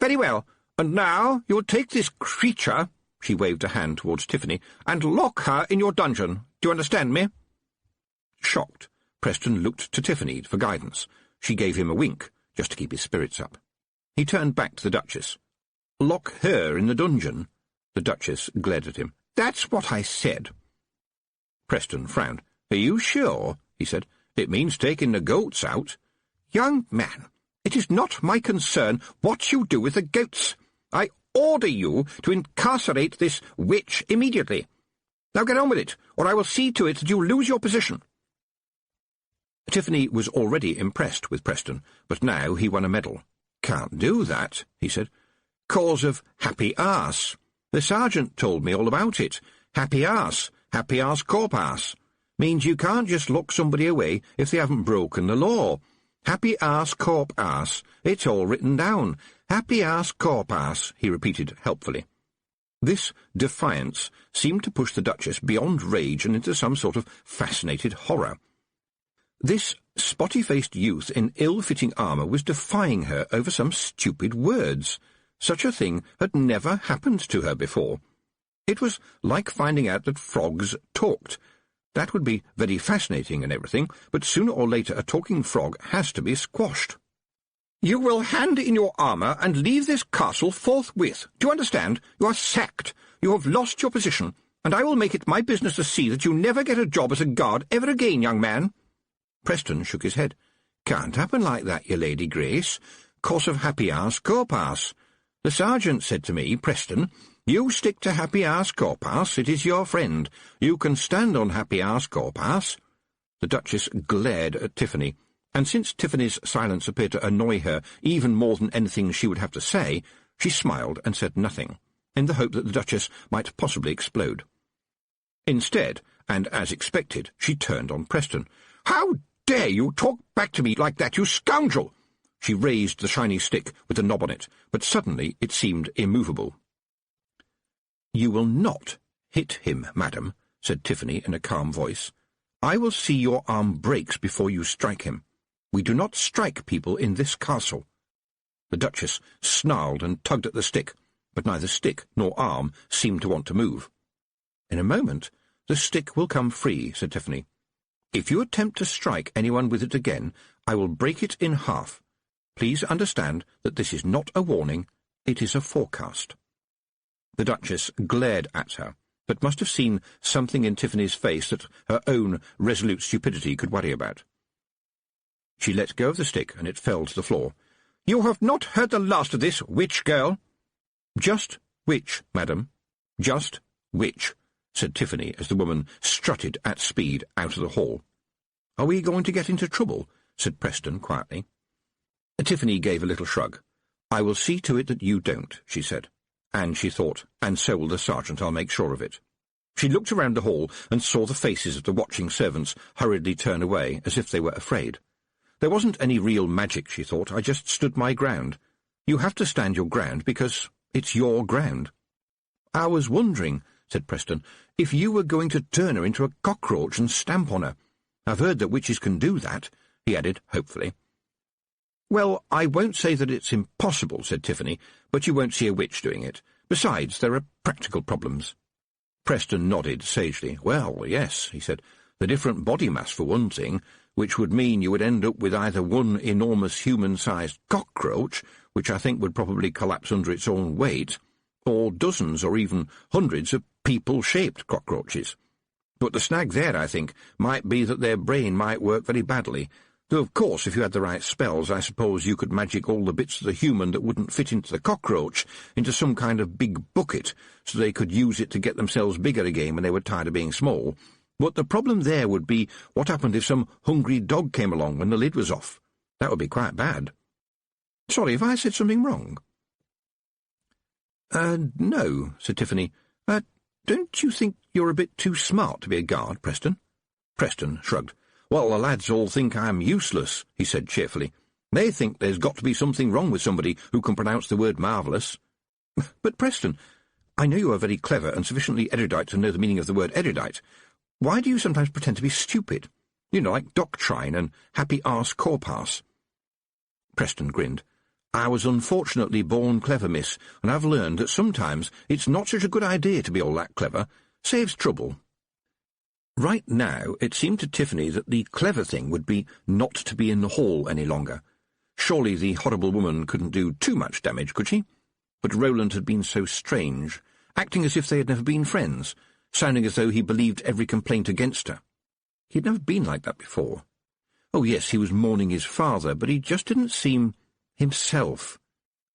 "Very well, and now you will take this creature," she waved a hand towards Tiffany, "and lock her in your dungeon. Do you understand me?" Shocked, Preston looked to Tiffany for guidance. She gave him a wink, just to keep his spirits up. He turned back to the Duchess. "Lock her in the dungeon?" The Duchess glared at him. "That's what I said." Preston frowned. "Are you sure?" he said. "It means taking the goats out." "Young man, it is not my concern what you do with the goats. I order you to incarcerate this witch immediately. Now get on with it, or I will see to it that you lose your position." Tiffany was already impressed with Preston, but now he won a medal. "Can't do that," he said. "Cause of happy arse. The sergeant told me all about it. Happy arse corp arse. Means you can't just lock somebody away if they haven't broken the law. Happy arse corp arse. It's all written down. Happy arse corp arse," he repeated helpfully. This defiance seemed to push the Duchess beyond rage and into some sort of fascinated horror. This spotty-faced youth in ill-fitting armour was defying her over some stupid words. Such a thing had never happened to her before. It was like finding out that frogs talked. That would be very fascinating and everything, but sooner or later a talking frog has to be squashed. "You will hand in your armour and leave this castle forthwith. Do you understand? You are sacked. You have lost your position, and I will make it my business to see that you never get a job as a guard ever again, young man." Preston shook his head. "Can't happen like that, your Lady Grace. Course of happy hour Scorepass. The sergeant said to me, 'Preston, you stick to happy hour Scorepass. It is your friend. You can stand on happy hour Scorepass.'" The Duchess glared at Tiffany, and since Tiffany's silence appeared to annoy her even more than anything she would have to say, she smiled and said nothing, in the hope that the Duchess might possibly explode. Instead, and as expected, she turned on Preston. "How dare you talk back to me like that, you scoundrel!" She raised the shiny stick with the knob on it, but suddenly it seemed immovable. "You will not hit him, madam," said Tiffany in a calm voice. "I will see your arm breaks before you strike him. We do not strike people in this castle." The Duchess snarled and tugged at the stick, but neither stick nor arm seemed to want to move. "In a moment, the stick will come free," said Tiffany. "If you attempt to strike anyone with it again, I will break it in half. Please understand that this is not a warning, it is a forecast." The Duchess glared at her, but must have seen something in Tiffany's face that her own resolute stupidity could worry about. She let go of the stick, and it fell to the floor. "You have not heard the last of this, witch girl." "Just witch, madam. Just witch," said Tiffany as the woman strutted at speed out of the hall. "Are we going to get into trouble?" said Preston quietly. Tiffany gave a little shrug. "I will see to it that you don't," she said. And she thought, "And so will the sergeant, I'll make sure of it." She looked around the hall and saw the faces of the watching servants hurriedly turn away, as if they were afraid. There wasn't any real magic, she thought. I just stood my ground. You have to stand your ground because it's your ground. "I was wondering," said Preston, "if you were going to turn her into a cockroach and stamp on her. I've heard that witches can do that," he added hopefully. "Well, I won't say that it's impossible," said Tiffany, "but you won't see a witch doing it. Besides, there are practical problems." Preston nodded sagely. "Well, yes," he said. "The different body mass, for one thing, which would mean you would end up with either one enormous human-sized cockroach, which I think would probably collapse under its own weight, or dozens or even hundreds of people-shaped cockroaches. But the snag there, I think, might be that their brain might work very badly, though of course if you had the right spells I suppose you could magic all the bits of the human that wouldn't fit into the cockroach into some kind of big bucket so they could use it to get themselves bigger again when they were tired of being small. But the problem there would be what happened if some hungry dog came along when the lid was off. That would be quite bad. Sorry, have I said something wrong?" No," said Tiffany. Don't you think you're a bit too smart to be a guard, Preston?" Preston shrugged. "Well, the lads all think I'm useless," he said cheerfully. "They think there's got to be something wrong with somebody who can pronounce the word marvellous." "But, Preston, I know you are very clever and sufficiently erudite to know the meaning of the word erudite. Why do you sometimes pretend to be stupid? You know, like doctrine and happy arse corpass." Preston grinned. "I was unfortunately born clever, miss, and I've learned that sometimes it's not such a good idea to be all that clever. Saves trouble." Right now, it seemed to Tiffany that the clever thing would be not to be in the hall any longer. Surely the horrible woman couldn't do too much damage, could she? But Roland had been so strange, acting as if they had never been friends, sounding as though he believed every complaint against her. He had never been like that before. Oh, yes, he was mourning his father, but he just didn't seem himself.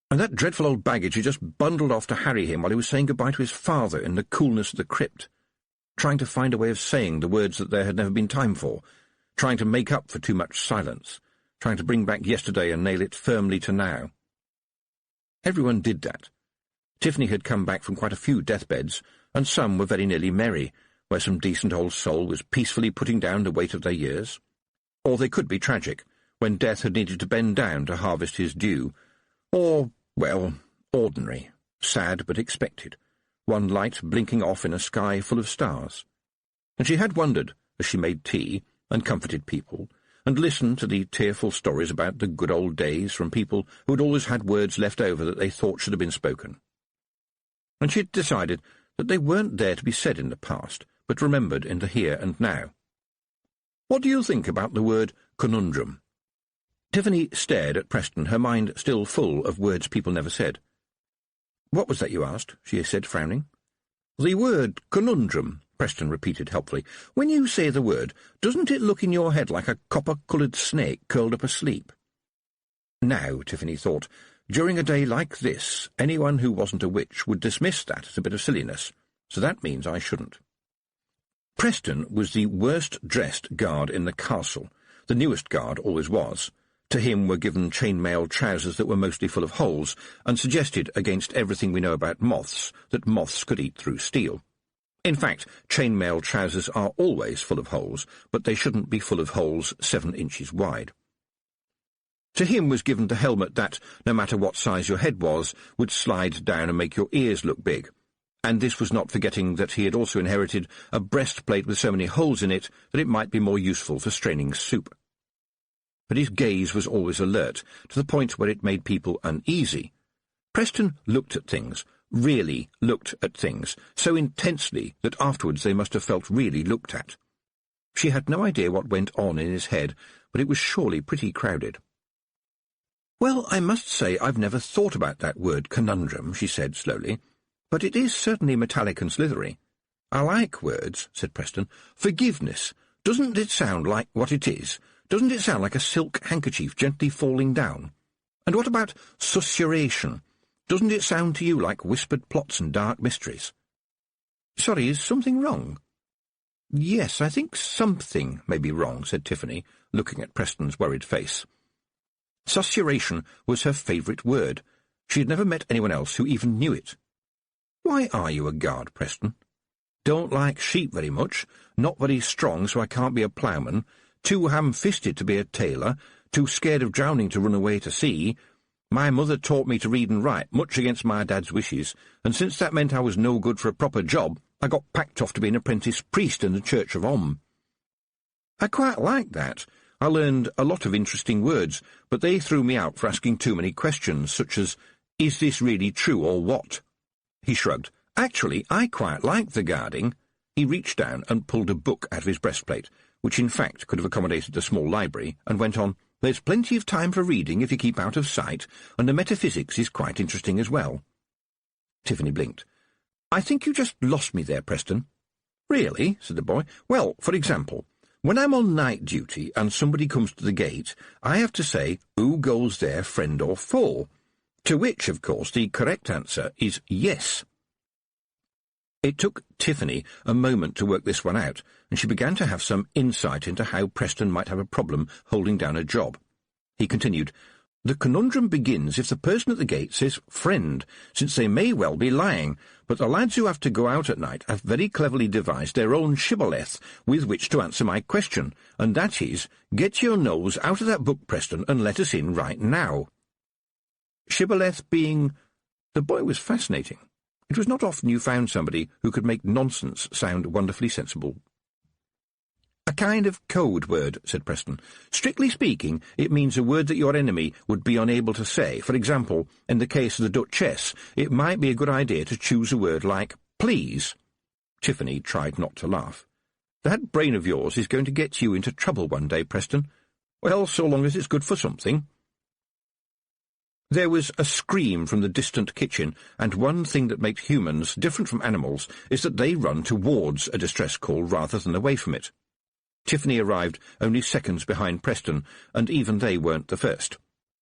And that dreadful old baggage had just bundled off to harry him while he was saying goodbye to his father in the coolness of the crypt, trying to find a way of saying the words that there had never been time for, trying to make up for too much silence, trying to bring back yesterday and nail it firmly to now. Everyone did that. Tiffany had come back from quite a few deathbeds, and some were very nearly merry, where some decent old soul was peacefully putting down the weight of their years. Or they could be tragic, when death had needed to bend down to harvest his due. Or, well, ordinary, sad but expected, one light blinking off in a sky full of stars. And she had wondered, as she made tea and comforted people, and listened to the tearful stories about the good old days from people who had always had words left over that they thought should have been spoken. And she had decided that they weren't there to be said in the past, but remembered in the here and now. "What do you think about the word conundrum?" Tiffany stared at Preston, her mind still full of words people never said. "What was that you asked?" she said, frowning. "The word conundrum," Preston repeated helpfully. "When you say the word, doesn't it look in your head like a copper-coloured snake curled up asleep?" Now, Tiffany thought, during a day like this, anyone who wasn't a witch would dismiss that as a bit of silliness, so that means I shouldn't. Preston was the worst-dressed guard in the castle. The newest guard always was. To him were given chain-mail trousers that were mostly full of holes, and suggested, against everything we know about moths, that moths could eat through steel. In fact, chain-mail trousers are always full of holes, but they shouldn't be full of holes 7 inches wide. To him was given the helmet that, no matter what size your head was, would slide down and make your ears look big, and this was not forgetting that he had also inherited a breastplate with so many holes in it that it might be more useful for straining soup. But his gaze was always alert, to the point where it made people uneasy. Preston looked at things, really looked at things, so intensely that afterwards they must have felt really looked at. She had no idea what went on in his head, but it was surely pretty crowded. "Well, I must say I've never thought about that word conundrum," she said slowly, "but it is certainly metallic and slithery." "I like words," said Preston. "Forgiveness. Doesn't it sound like what it is? Doesn't it sound like a silk handkerchief gently falling down? And what about susurration? Doesn't it sound to you like whispered plots and dark mysteries?" "Sorry, is something wrong?" "Yes, I think something may be wrong," said Tiffany, looking at Preston's worried face. Susurration was her favourite word. She had never met anyone else who even knew it. "Why are you a guard, Preston?" "Don't like sheep very much, not very strong so I can't be a ploughman, too ham-fisted to be a tailor, too scared of drowning to run away to sea. My mother taught me to read and write, much against my dad's wishes, and since that meant I was no good for a proper job, I got packed off to be an apprentice priest in the Church of Om." "I quite like that. I learned a lot of interesting words, but they threw me out for asking too many questions, such as, 'Is this really true or what?'" He shrugged. "Actually, I quite like the guarding." He reached down and pulled a book out of his breastplate, which in fact could have accommodated a small library, and went on, "There's plenty of time for reading if you keep out of sight, and the metaphysics is quite interesting as well." Tiffany blinked. "I think you just lost me there, Preston." "Really?" said the boy. "Well, for example, when I'm on night duty and somebody comes to the gate, I have to say, 'Who goes there, friend or foe?' To which, of course, the correct answer is yes." It took Tiffany a moment to work this one out, and she began to have some insight into how Preston might have a problem holding down a job. He continued, "The conundrum begins if the person at the gate says 'friend,' since they may well be lying, but the lads who have to go out at night have very cleverly devised their own shibboleth with which to answer my question, and that is, 'Get your nose out of that book, Preston, and let us in right now.'" Shibboleth being... The boy was fascinating. It was not often you found somebody who could make nonsense sound wonderfully sensible. "A kind of code word," said Preston. "Strictly speaking, it means a word that your enemy would be unable to say. For example, in the case of the Duchess, it might be a good idea to choose a word like please." Tiffany tried not to laugh. "That brain of yours is going to get you into trouble one day, Preston. Well, so long as it's good for something." There was a scream from the distant kitchen, and one thing that makes humans different from animals is that they run towards a distress call rather than away from it. Tiffany arrived only seconds behind Preston, and even they weren't the first.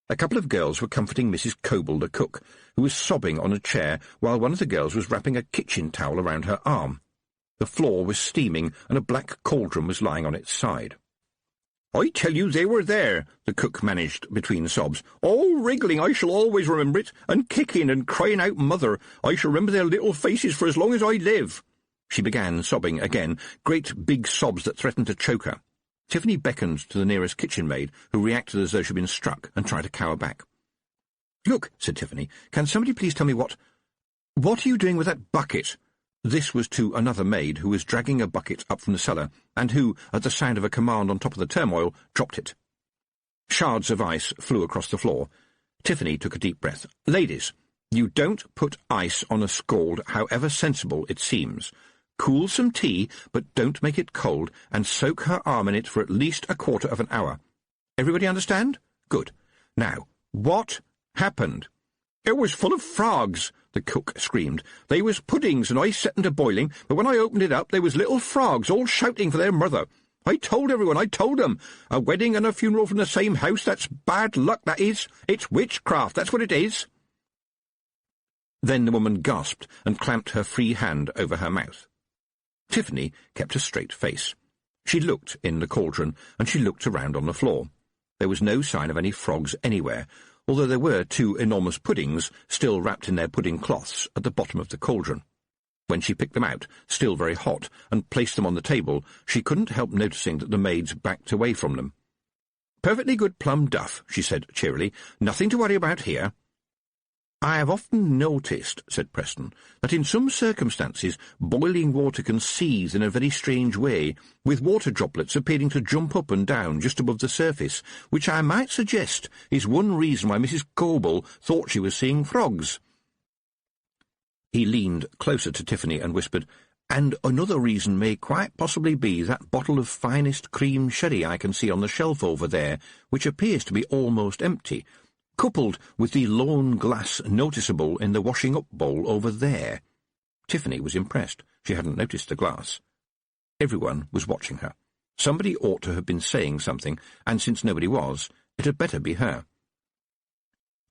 A couple of girls were comforting Mrs. Coble, the cook, who was sobbing on a chair while one of the girls was wrapping a kitchen towel around her arm. The floor was steaming, and a black cauldron was lying on its side. "I tell you they were there," the cook managed between sobs. "All wriggling, I shall always remember it, and kicking and crying out mother. I shall remember their little faces for as long as I live." She began sobbing again, great big sobs that threatened to choke her. Tiffany beckoned to the nearest kitchen maid, who reacted as though she'd been struck, and tried to cower back. "Look," said Tiffany, "can somebody please tell me what—" "What are you doing with that bucket?" This was to another maid who was dragging a bucket up from the cellar, and who, at the sound of a command on top of the turmoil, dropped it. Shards of ice flew across the floor. Tiffany took a deep breath. "Ladies, you don't put ice on a scald, however sensible it seems. Cool some tea, but don't make it cold, and soak her arm in it for at least a quarter of an hour. Everybody understand? Good. Now, what happened?" "It was full of frogs," the cook screamed. "They was puddings, and I set them to boiling, but when I opened it up, they was little frogs all shouting for their mother. I told everyone, I told them. A wedding and a funeral from the same house, that's bad luck, that is. It's witchcraft, that's what it is." Then the woman gasped and clamped her free hand over her mouth. Tiffany kept a straight face. She looked in the cauldron, and she looked around on the floor. There was no sign of any frogs anywhere, although there were 2 enormous puddings still wrapped in their pudding cloths at the bottom of the cauldron. When she picked them out, still very hot, and placed them on the table, she couldn't help noticing that the maids backed away from them. "Perfectly good plum duff," she said cheerily. "Nothing to worry about here." "I have often noticed," said Preston, "that in some circumstances boiling water can seethe in a very strange way, with water droplets appearing to jump up and down just above the surface, which I might suggest is one reason why Mrs. Coble thought she was seeing frogs." He leaned closer to Tiffany and whispered, "And another reason may quite possibly be that bottle of finest cream sherry I can see on the shelf over there, which appears to be almost empty, coupled with the lone glass noticeable in the washing-up bowl over there." Tiffany was impressed. She hadn't noticed the glass. Everyone was watching her. Somebody ought to have been saying something, and since nobody was, it had better be her.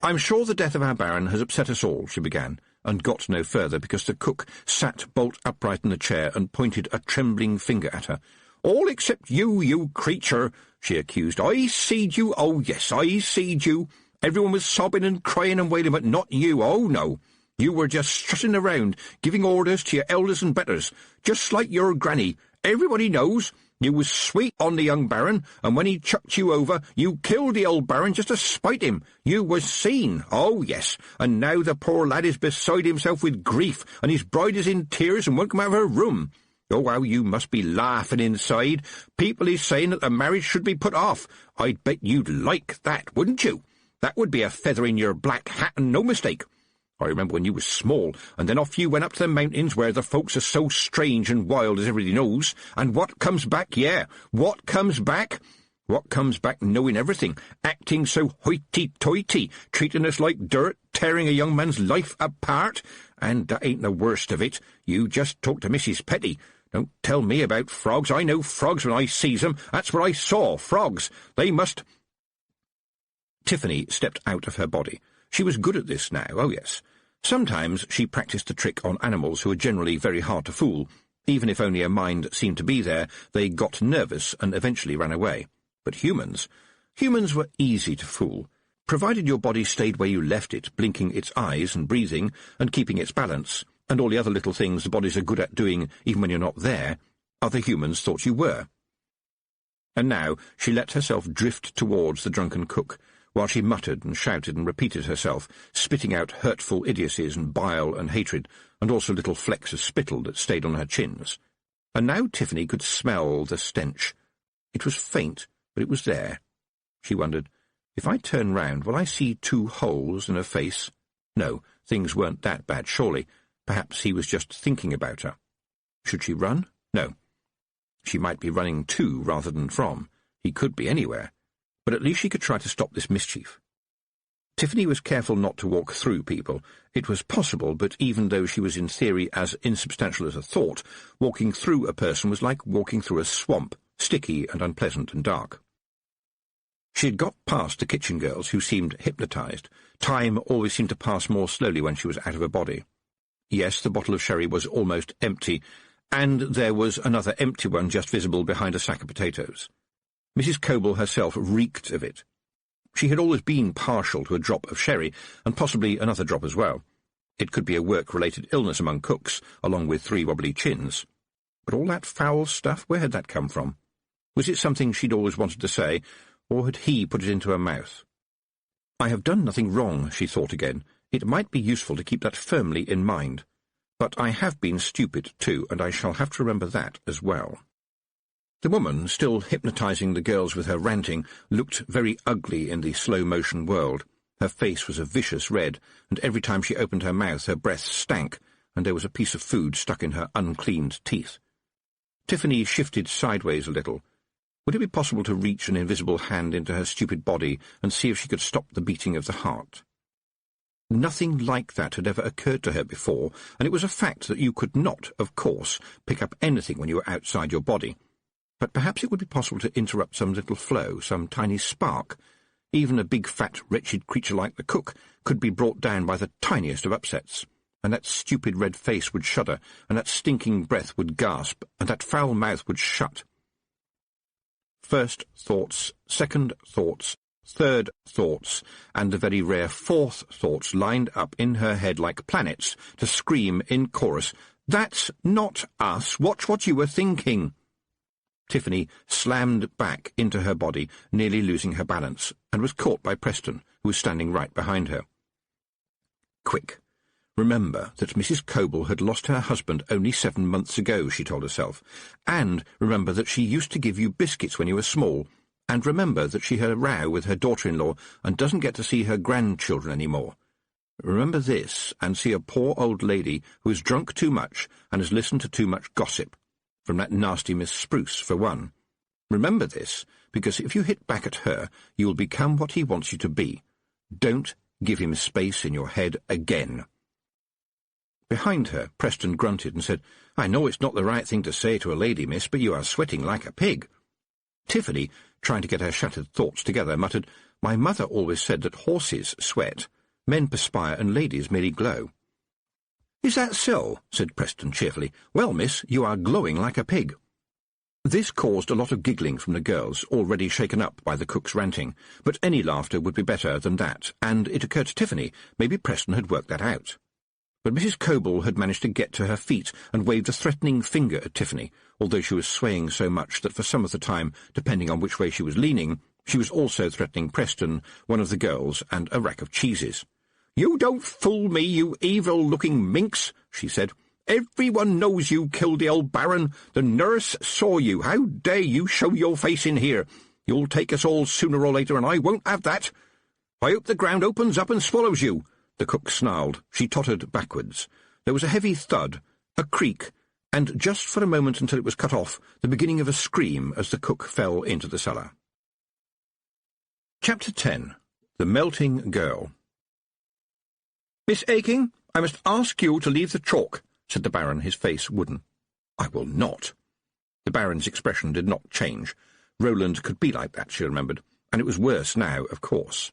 "I'm sure the death of our Baron has upset us all," she began, and got no further because the cook sat bolt upright in the chair and pointed a trembling finger at her. "All except you, you creature," she accused. "I seed you, oh yes, I seed you. Everyone was sobbing and crying and wailing, but not you, oh no. You were just strutting around, giving orders to your elders and betters, just like your granny. Everybody knows. You was sweet on the young Baron, and when he chucked you over, you killed the old Baron just to spite him. You was seen, oh yes, and now the poor lad is beside himself with grief, and his bride is in tears and won't come out of her room. Oh, how you must be laughing inside. People is saying that the marriage should be put off. I'd bet you'd like that, wouldn't you? That would be a feather in your black hat and no mistake. I remember when you was small, and then off you went up to the mountains where the folks are so strange and wild as everybody knows, and what comes back, what comes back? What comes back knowing everything, acting so hoity-toity, treating us like dirt, tearing a young man's life apart? And that ain't the worst of it. You just talk to Mrs. Petty. Don't tell me about frogs. I know frogs when I sees them. That's what I saw, frogs. They must—" Tiffany stepped out of her body. She was good at this now, oh yes. Sometimes she practised the trick on animals who are generally very hard to fool. Even if only a mind seemed to be there, they got nervous and eventually ran away. But humans were easy to fool. Provided your body stayed where you left it, blinking its eyes and breathing and keeping its balance, and all the other little things the bodies are good at doing even when you're not there, other humans thought you were. And now she let herself drift towards the drunken cook, while she muttered and shouted and repeated herself, spitting out hurtful idiocies and bile and hatred, and also little flecks of spittle that stayed on her chins. And now Tiffany could smell the stench. It was faint, but it was there. She wondered, if I turn round, will I see 2 holes in her face? No, things weren't that bad, surely. Perhaps he was just thinking about her. Should she run? No. She might be running to rather than from. He could be anywhere. But at least she could try to stop this mischief. Tiffany was careful not to walk through people. It was possible, but even though she was in theory as insubstantial as a thought, walking through a person was like walking through a swamp, sticky and unpleasant and dark. She had got past the kitchen girls, who seemed hypnotized. Time always seemed to pass more slowly when she was out of her body. Yes, the bottle of sherry was almost empty, and there was another empty one just visible behind a sack of potatoes. Mrs. Coble herself reeked of it. She had always been partial to a drop of sherry, and possibly another drop as well. It could be a work-related illness among cooks, along with 3 wobbly chins. But all that foul stuff, where had that come from? Was it something she'd always wanted to say, or had he put it into her mouth? I have done nothing wrong, she thought again. It might be useful to keep that firmly in mind. But I have been stupid too, and I shall have to remember that as well. The woman, still hypnotizing the girls with her ranting, looked very ugly in the slow-motion world. Her face was a vicious red, and every time she opened her mouth her breath stank, and there was a piece of food stuck in her uncleaned teeth. Tiffany shifted sideways a little. Would it be possible to reach an invisible hand into her stupid body and see if she could stop the beating of the heart? Nothing like that had ever occurred to her before, and it was a fact that you could not, of course, pick up anything when you were outside your body. But perhaps it would be possible to interrupt some little flow, some tiny spark. Even a big, fat, wretched creature like the cook could be brought down by the tiniest of upsets, and that stupid red face would shudder, and that stinking breath would gasp, and that foul mouth would shut. First thoughts, second thoughts, third thoughts, and the very rare fourth thoughts lined up in her head like planets to scream in chorus, "That's not us! Watch what you were thinking!" Tiffany slammed back into her body, nearly losing her balance, and was caught by Preston, who was standing right behind her. Quick. Remember that Mrs. Coble had lost her husband only 7 months ago, she told herself, and remember that she used to give you biscuits when you were small, and remember that she had a row with her daughter-in-law and doesn't get to see her grandchildren any more. Remember this, and see a poor old lady who has drunk too much and has listened to too much gossip, from that nasty Miss Spruce, for one. Remember this, because if you hit back at her, you will become what he wants you to be. Don't give him space in your head again. Behind her, Preston grunted and said, "I know it's not the right thing to say to a lady, miss, but you are sweating like a pig." Tiffany, trying to get her shattered thoughts together, muttered, "My mother always said that horses sweat. Men perspire and ladies merely glow." "Is that so?" said Preston cheerfully. "Well, miss, you are glowing like a pig." This caused a lot of giggling from the girls, already shaken up by the cook's ranting, but any laughter would be better than that, and it occurred to Tiffany maybe Preston had worked that out. But Mrs. Coble had managed to get to her feet and waved a threatening finger at Tiffany, although she was swaying so much that for some of the time, depending on which way she was leaning, she was also threatening Preston, one of the girls, and a rack of cheeses. "You don't fool me, you evil-looking minx," she said. "Everyone knows you killed the old Baron. The nurse saw you. How dare you show your face in here? You'll take us all sooner or later, and I won't have that. I hope the ground opens up and swallows you." The cook snarled. She tottered backwards. There was a heavy thud, a creak, and just for a moment until it was cut off, the beginning of a scream as the cook fell into the cellar. Chapter 10. The Melting Girl. "Miss Aking, I must ask you to leave the chalk," said the Baron, his face wooden. "I will not." The Baron's expression did not change. Roland could be like that, she remembered, and it was worse now, of course.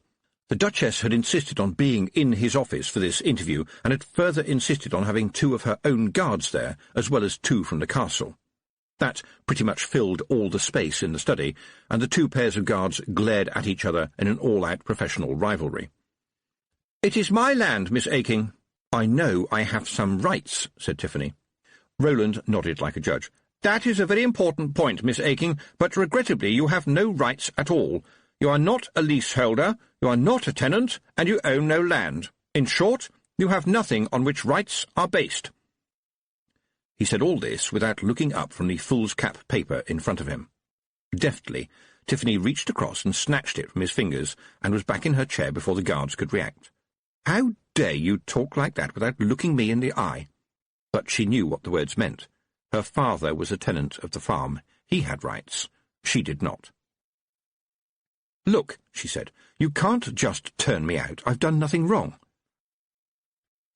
The Duchess had insisted on being in his office for this interview, and had further insisted on having 2 of her own guards there, as well as 2 from the castle. That pretty much filled all the space in the study, and the 2 pairs of guards glared at each other in an all-out professional rivalry. "It is my land, Miss Aking." "I know I have some rights," said Tiffany. Roland nodded like a judge. "That is a very important point, Miss Aking, but regrettably you have no rights at all. You are not a leaseholder, you are not a tenant, and you own no land. In short, you have nothing on which rights are based." He said all this without looking up from the foolscap paper in front of him. Deftly, Tiffany reached across and snatched it from his fingers, and was back in her chair before the guards could react. "How dare you talk like that without looking me in the eye?" But she knew what the words meant. Her father was a tenant of the farm. He had rights. She did not. "Look," she said, "you can't just turn me out. I've done nothing wrong."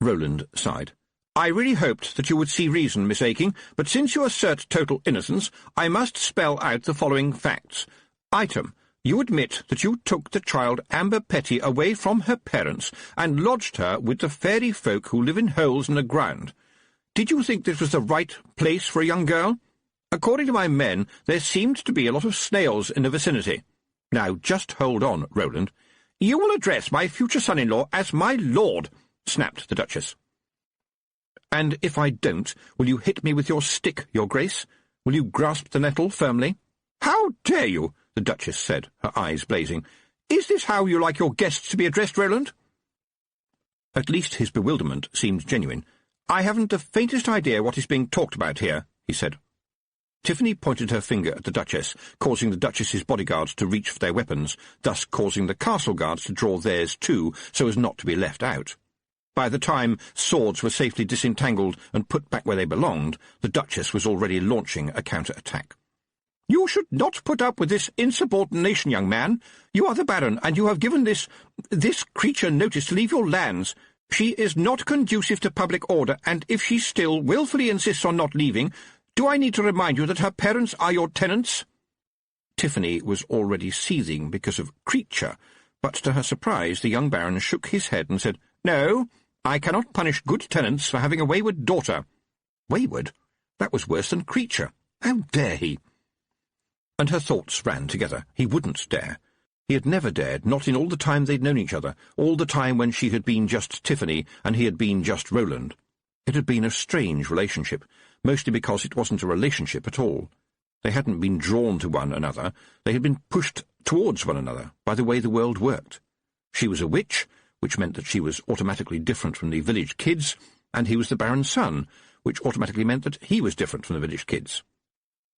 Roland sighed. "I really hoped that you would see reason, Miss Aking, but since you assert total innocence, I must spell out the following facts. Item, you admit that you took the child Amber Petty away from her parents and lodged her with the fairy folk who live in holes in the ground. Did you think this was the right place for a young girl? According to my men, there seemed to be a lot of snails in the vicinity. Now, just hold on, Roland. You will address my future son-in-law as my lord," snapped the Duchess. "And if I don't, will you hit me with your stick, your grace? Will you grasp the nettle firmly?" "How dare you?" the Duchess said, her eyes blazing. "Is this how you like your guests to be addressed, Roland?" At least his bewilderment seemed genuine. "I haven't the faintest idea what is being talked about here," he said. Tiffany pointed her finger at the Duchess, causing the Duchess's bodyguards to reach for their weapons, thus causing the castle guards to draw theirs too, so as not to be left out. By the time swords were safely disentangled and put back where they belonged, the Duchess was already launching a counter-attack. "You should not put up with this insubordination, young man. You are the Baron, and you have given this creature notice to leave your lands. She is not conducive to public order, and if she still wilfully insists on not leaving, do I need to remind you that her parents are your tenants?" Tiffany was already seething because of creature, but to her surprise the young Baron shook his head and said, "No, I cannot punish good tenants for having a wayward daughter." Wayward? That was worse than creature. How dare he? And her thoughts ran together. He wouldn't dare. He had never dared, not in all the time they'd known each other, all the time when she had been just Tiffany and he had been just Roland. It had been a strange relationship, mostly because it wasn't a relationship at all. They hadn't been drawn to one another, they had been pushed towards one another by the way the world worked. She was a witch, which meant that she was automatically different from the village kids, and he was the Baron's son, which automatically meant that he was different from the village kids.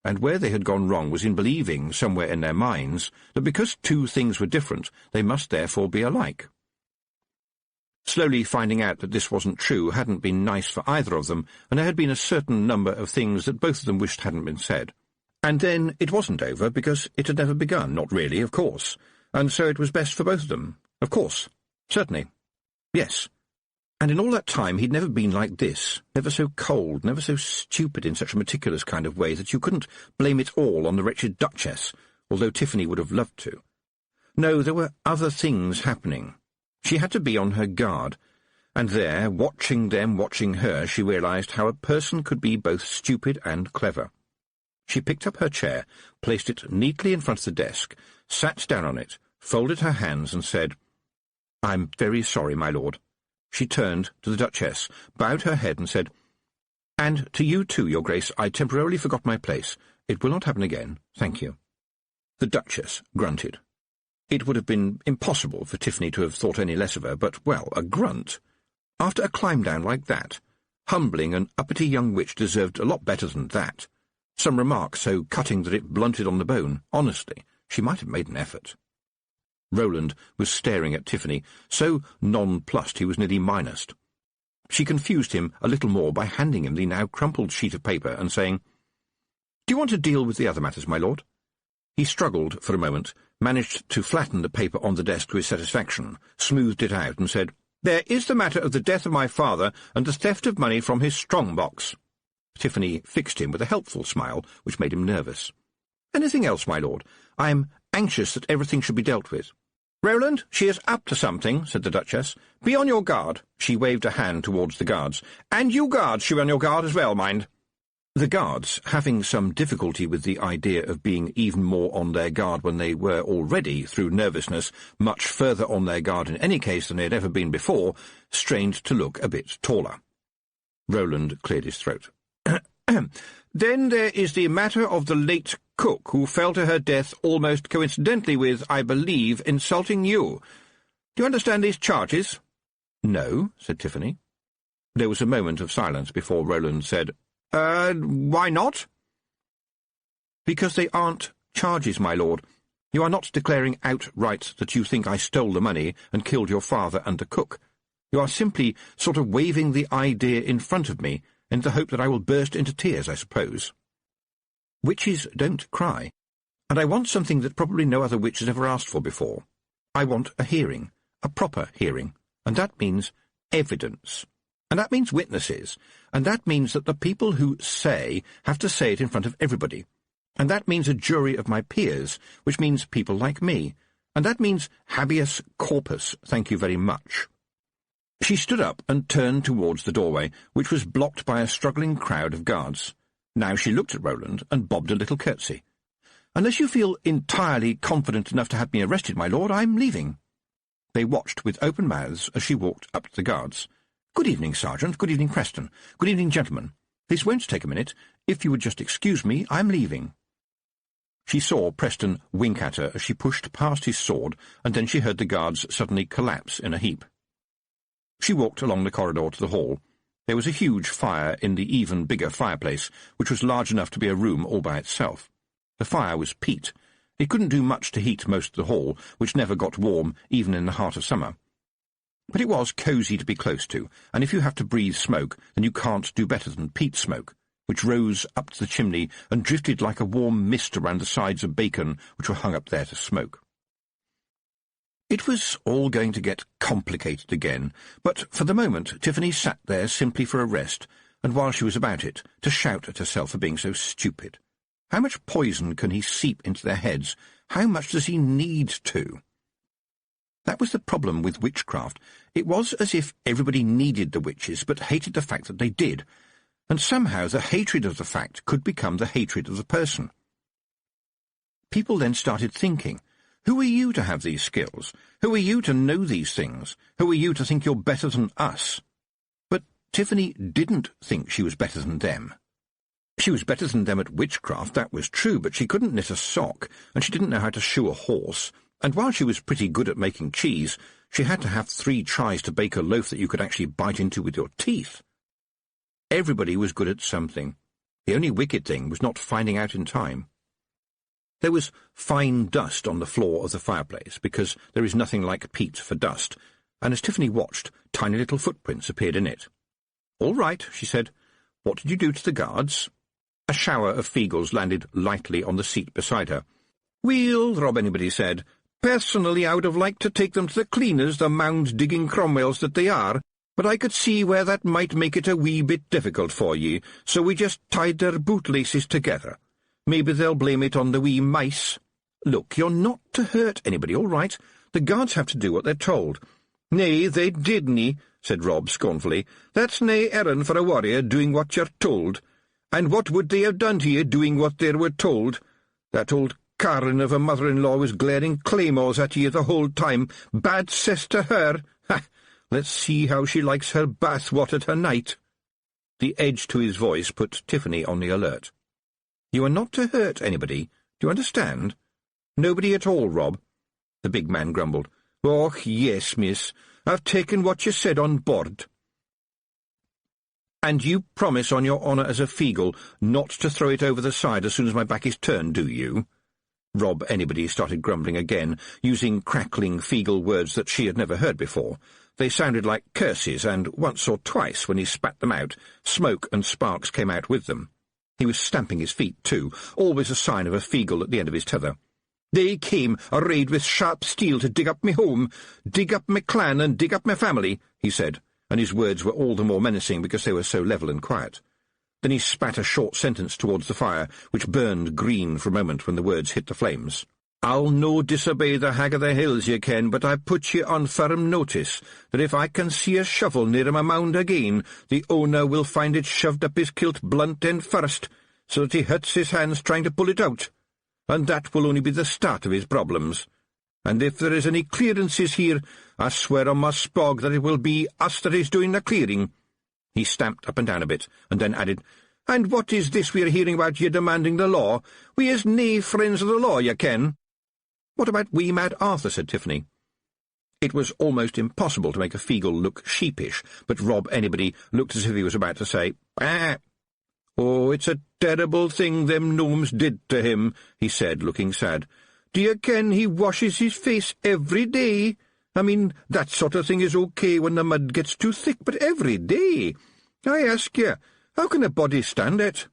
And where they had gone wrong was in believing, somewhere in their minds, that because two things were different, they must therefore be alike. Slowly finding out that this wasn't true hadn't been nice for either of them, and there had been a certain number of things that both of them wished hadn't been said. And then it wasn't over, because it had never begun, not really, of course, and so it was best for both of them. Of course. Certainly. Yes. And in all that time he'd never been like this, never so cold, never so stupid in such a meticulous kind of way that you couldn't blame it all on the wretched Duchess, although Tiffany would have loved to. No, there were other things happening. She had to be on her guard, and there, watching them watching her, she realized how a person could be both stupid and clever. She picked up her chair, placed it neatly in front of the desk, sat down on it, folded her hands, and said, "I'm very sorry, my lord." She turned to the Duchess, bowed her head, and said, "And to you too, your grace, I temporarily forgot my place. It will not happen again, thank you." The Duchess grunted. It would have been impossible for Tiffany to have thought any less of her, but, well, a grunt. After a climb-down like that, humbling an uppity young witch deserved a lot better than that. Some remark so cutting that it blunted on the bone. Honestly, she might have made an effort. Roland was staring at Tiffany, so nonplussed he was nearly minused. She confused him a little more by handing him the now crumpled sheet of paper and saying, "Do you want to deal with the other matters, my lord?" He struggled for a moment, managed to flatten the paper on the desk to his satisfaction, smoothed it out, and said, "There is the matter of the death of my father and the theft of money from his strong-box." Tiffany fixed him with a helpful smile, which made him nervous. "Anything else, my lord? I am anxious that everything should be dealt with." "Roland, she is up to something," said the Duchess. "Be on your guard." She waved a hand towards the guards. "And you guards should be on your guard as well, mind." The guards, having some difficulty with the idea of being even more on their guard when they were already, through nervousness, much further on their guard in any case than they had ever been before, strained to look a bit taller. Roland cleared his throat. "Then there is the matter of the late cook, who fell to her death almost coincidentally with, I believe, insulting you. Do you understand these charges?" "No," said Tiffany. There was a moment of silence before Roland said, Why not?" "Because they aren't charges, my lord. You are not declaring outright that you think I stole the money and killed your father and the cook. You are simply sort of waving the idea in front of me, in the hope that I will burst into tears, I suppose. Witches don't cry, and I want something that probably no other witch has ever asked for before. I want a hearing, a proper hearing, and that means evidence. And that means witnesses, and that means that the people who say have to say it in front of everybody. And that means a jury of my peers, which means people like me. And that means habeas corpus, thank you very much." She stood up and turned towards the doorway, which was blocked by a struggling crowd of guards. Now she looked at Roland and bobbed a little curtsy. "Unless you feel entirely confident enough to have me arrested, my lord, I'm leaving." They watched with open mouths as she walked up to the guards. "Good evening, Sergeant. Good evening, Preston. Good evening, gentlemen. This won't take a minute. If you would just excuse me, I'm leaving." She saw Preston wink at her as she pushed past his sword, and then she heard the guards suddenly collapse in a heap. She walked along the corridor to the hall. There was a huge fire in the even bigger fireplace, which was large enough to be a room all by itself. The fire was peat. It couldn't do much to heat most of the hall, which never got warm even in the heart of summer. But it was cosy to be close to, and if you have to breathe smoke, then you can't do better than peat smoke, which rose up to the chimney and drifted like a warm mist around the sides of bacon which were hung up there to smoke. It was all going to get complicated again, but for the moment Tiffany sat there simply for a rest, and while she was about it, to shout at herself for being so stupid. How much poison can he seep into their heads? How much does he need to? That was the problem with witchcraft. It was as if everybody needed the witches, but hated the fact that they did, and somehow the hatred of the fact could become the hatred of the person. People then started thinking, who are you to have these skills? Who are you to know these things? Who are you to think you're better than us? But Tiffany didn't think she was better than them. She was better than them at witchcraft, that was true, but she couldn't knit a sock, and she didn't know how to shoe a horse, and while she was pretty good at making cheese, she had to have 3 tries to bake a loaf that you could actually bite into with your teeth. Everybody was good at something. The only wicked thing was not finding out in time. There was fine dust on the floor of the fireplace, because there is nothing like peat for dust, and as Tiffany watched, tiny little footprints appeared in it. "All right," she said. "What did you do to the guards?" A shower of Feagles landed lightly on the seat beside her. "Well," Rob Anybody said, "personally I would have liked to take them to the cleaners, the mound-digging Cromwells that they are, but I could see where that might make it a wee bit difficult for ye, so we just tied their bootlaces together. Maybe they'll blame it on the wee mice. Look, you're not to hurt anybody, all right? The guards have to do what they're told." "Nay, they didn't," said Rob scornfully. "That's nae errand for a warrior, doing what you're told. And what would they have done to you, doing what they were told? That old carlin of a mother-in-law was glaring claymores at you the whole time. Bad cess to her. Ha! Let's see how she likes her bath-water tonight." The edge to his voice put Tiffany on the alert. "You are not to hurt anybody. Do you understand?" "Nobody at all, Rob." The big man grumbled. "Oh, yes, miss. I've taken what you said on board." "And you promise on your honour as a Feagle not to throw it over the side as soon as my back is turned, do you?" Rob Anybody started grumbling again, using crackling Feagle words that she had never heard before. They sounded like curses, and once or twice, when he spat them out, smoke and sparks came out with them. He was stamping his feet, too, always a sign of a Feagle at the end of his tether. "They came arrayed with sharp steel to dig up me home, dig up me clan and dig up me family," he said, and his words were all the more menacing because they were so level and quiet. Then he spat a short sentence towards the fire, which burned green for a moment when the words hit the flames. "I'll no disobey the Hag of the Hills, ye ken, but I put ye on firm notice that if I can see a shovel near my mound again, the owner will find it shoved up his kilt blunt end first, so that he hurts his hands trying to pull it out. And that will only be the start of his problems. And if there is any clearances here, I swear on my spog that it will be us that is doing the clearing." He stamped up and down a bit, and then added, "And what is this we are hearing about ye demanding the law? We is nae friends of the law, ye ken." "What about wee Mad Arthur?" said Tiffany. It was almost impossible to make a Feagle look sheepish, but Rob Anybody looked as if he was about to say, "Ah!" "Oh, it's a terrible thing them gnomes did to him," he said, looking sad. "Do you ken he washes his face every day? I mean, that sort of thing is okay when the mud gets too thick, but every day? I ask you, how can a body stand it?"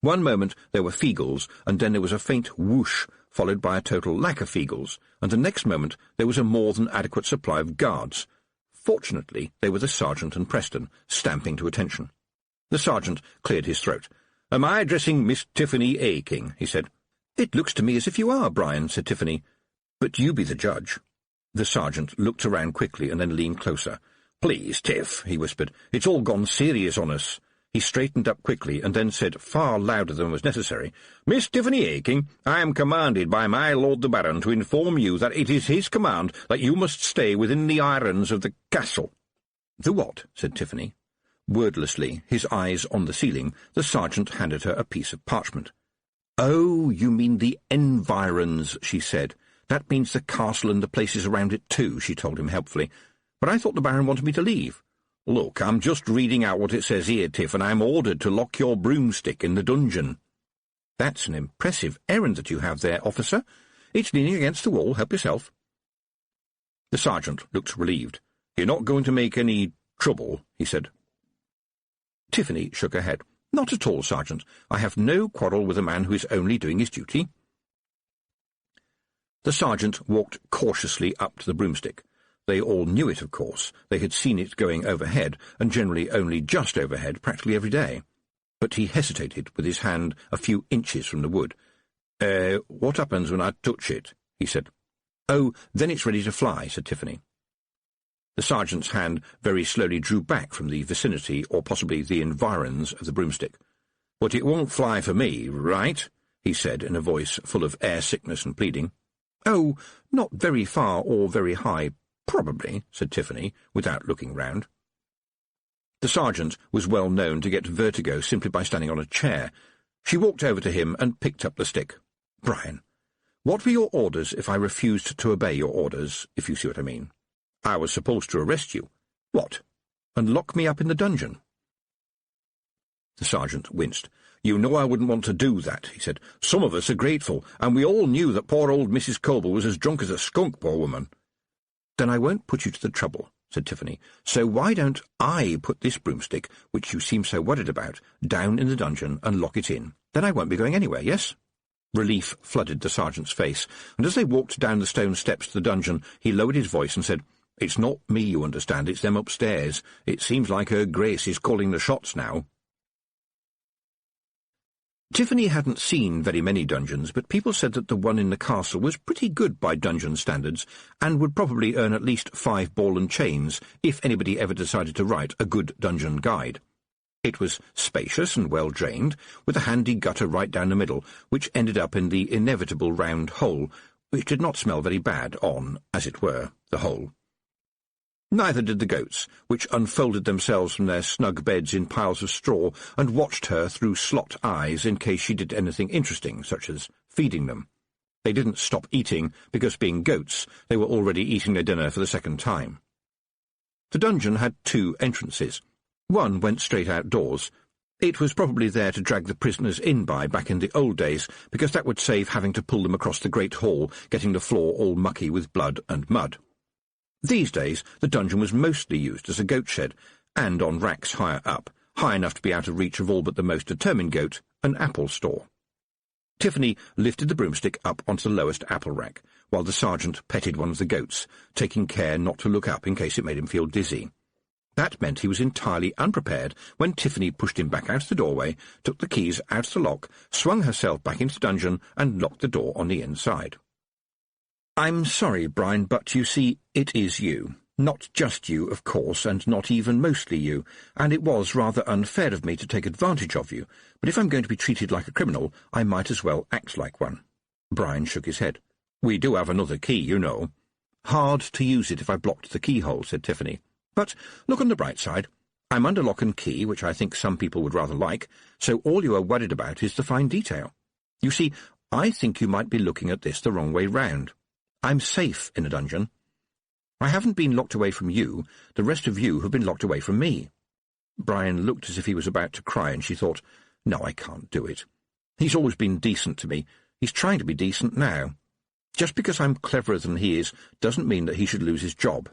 One moment there were Feagles, and then there was a faint whoosh, followed by a total lack of Feagles, and the next moment there was a more than adequate supply of guards. Fortunately, they were the sergeant and Preston, stamping to attention. The sergeant cleared his throat. "Am I addressing Miss Tiffany Aking?" he said. "It looks to me as if you are, Brian," said Tiffany. "But you be the judge." The sergeant looked around quickly and then leaned closer. "Please, Tiff," he whispered, "it's all gone serious on us." He straightened up quickly and then said, far louder than was necessary, "Miss Tiffany Aking, I am commanded by my lord the Baron to inform you that it is his command that you must stay within the irons of the castle." "The what?" said Tiffany. Wordlessly, his eyes on the ceiling, the sergeant handed her a piece of parchment. "Oh, you mean the environs," she said. "That means the castle and the places around it too," she told him helpfully. but I thought the Baron wanted me to leave. Look, I'm just reading out what it says here, Tiff, and I'm ordered to lock your broomstick in the dungeon. That's an impressive errand that you have there, officer. It's leaning against the wall. Help yourself. The sergeant looked relieved. You're not going to make any trouble, he said. Tiffany shook her head. Not at all, Sergeant. I have no quarrel with a man who is only doing his duty. The sergeant walked cautiously up to the broomstick. They all knew it, of course. They had seen it going overhead, and generally only just overhead, practically every day. But he hesitated, with his hand a few inches from the wood. What happens when I touch it? He said. Oh, then it's ready to fly, said Tiffany. The sergeant's hand very slowly drew back from the vicinity, or possibly the environs, of the broomstick. But it won't fly for me, right? He said in a voice full of air-sickness and pleading. Oh, not very far or very high, probably, said Tiffany, without looking round. The sergeant was well known to get vertigo simply by standing on a chair. She walked over to him and picked up the stick. Brian, what were your orders if I refused to obey your orders, if you see what I mean? I was supposed to arrest you. What? And lock me up in the dungeon? The sergeant winced. You know I wouldn't want to do that, he said. Some of us are grateful, and we all knew that poor old Mrs. Coble was as drunk as a skunk, poor woman. Then I won't put you to the trouble, said Tiffany. So why don't I put this broomstick, which you seem so worried about, down in the dungeon and lock it in? Then I won't be going anywhere, yes? Relief flooded the sergeant's face, and as they walked down the stone steps to the dungeon, he lowered his voice and said, It's not me, you understand, it's them upstairs. It seems like Her Grace is calling the shots now. Tiffany hadn't seen very many dungeons, but people said that the one in the castle was pretty good by dungeon standards, and would probably earn at least 5 ball and chains if anybody ever decided to write a good dungeon guide. It was spacious and well-drained, with a handy gutter right down the middle, which ended up in the inevitable round hole, which did not smell very bad on, as it were, the hole. Neither did the goats, which unfolded themselves from their snug beds in piles of straw and watched her through slot eyes in case she did anything interesting, such as feeding them. They didn't stop eating because, being goats, they were already eating their dinner for the second time. The dungeon had 2 entrances. One went straight outdoors. It was probably there to drag the prisoners in by back in the old days, because that would save having to pull them across the great hall, getting the floor all mucky with blood and mud. These days, the dungeon was mostly used as a goat shed, and on racks higher up, high enough to be out of reach of all but the most determined goat, an apple store. Tiffany lifted the broomstick up onto the lowest apple rack, while the sergeant petted one of the goats, taking care not to look up in case it made him feel dizzy. That meant he was entirely unprepared when Tiffany pushed him back out of the doorway, took the keys out of the lock, swung herself back into the dungeon, and locked the door on the inside. I'm sorry, Brian, but you see, it is you. Not just you, of course, and not even mostly you, and it was rather unfair of me to take advantage of you, but if I'm going to be treated like a criminal, I might as well act like one. Brian shook his head. We do have another key, you know. Hard to use it if I blocked the keyhole, said Tiffany. But look on the bright side. I'm under lock and key, which I think some people would rather like, so all you are worried about is the fine detail. You see, I think you might be looking at this the wrong way round. I'm safe in a dungeon. I haven't been locked away from you. The rest of you have been locked away from me. Brian looked as if he was about to cry, and she thought, No, I can't do it. He's always been decent to me. He's trying to be decent now. Just because I'm cleverer than he is doesn't mean that he should lose his job.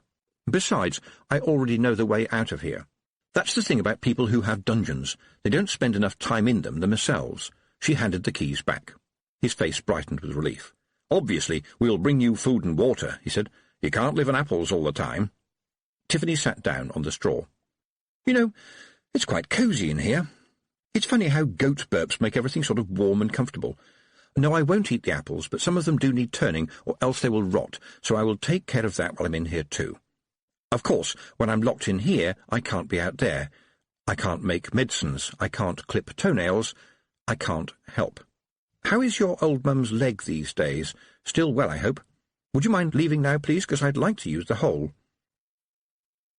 Besides, I already know the way out of here. That's the thing about people who have dungeons. They don't spend enough time in them themselves. She handed the keys back. His face brightened with relief. Obviously, we'll bring you food and water, he said. You can't live on apples all the time. Tiffany sat down on the straw. You know, it's quite cosy in here. It's funny how goat burps make everything sort of warm and comfortable. No, I won't eat the apples, but some of them do need turning, or else they will rot, so I will take care of that while I'm in here too. Of course, when I'm locked in here, I can't be out there. I can't make medicines. I can't clip toenails. I can't help. How is your old mum's leg these days? Still well, I hope. Would you mind leaving now, please, because I'd like to use the hole.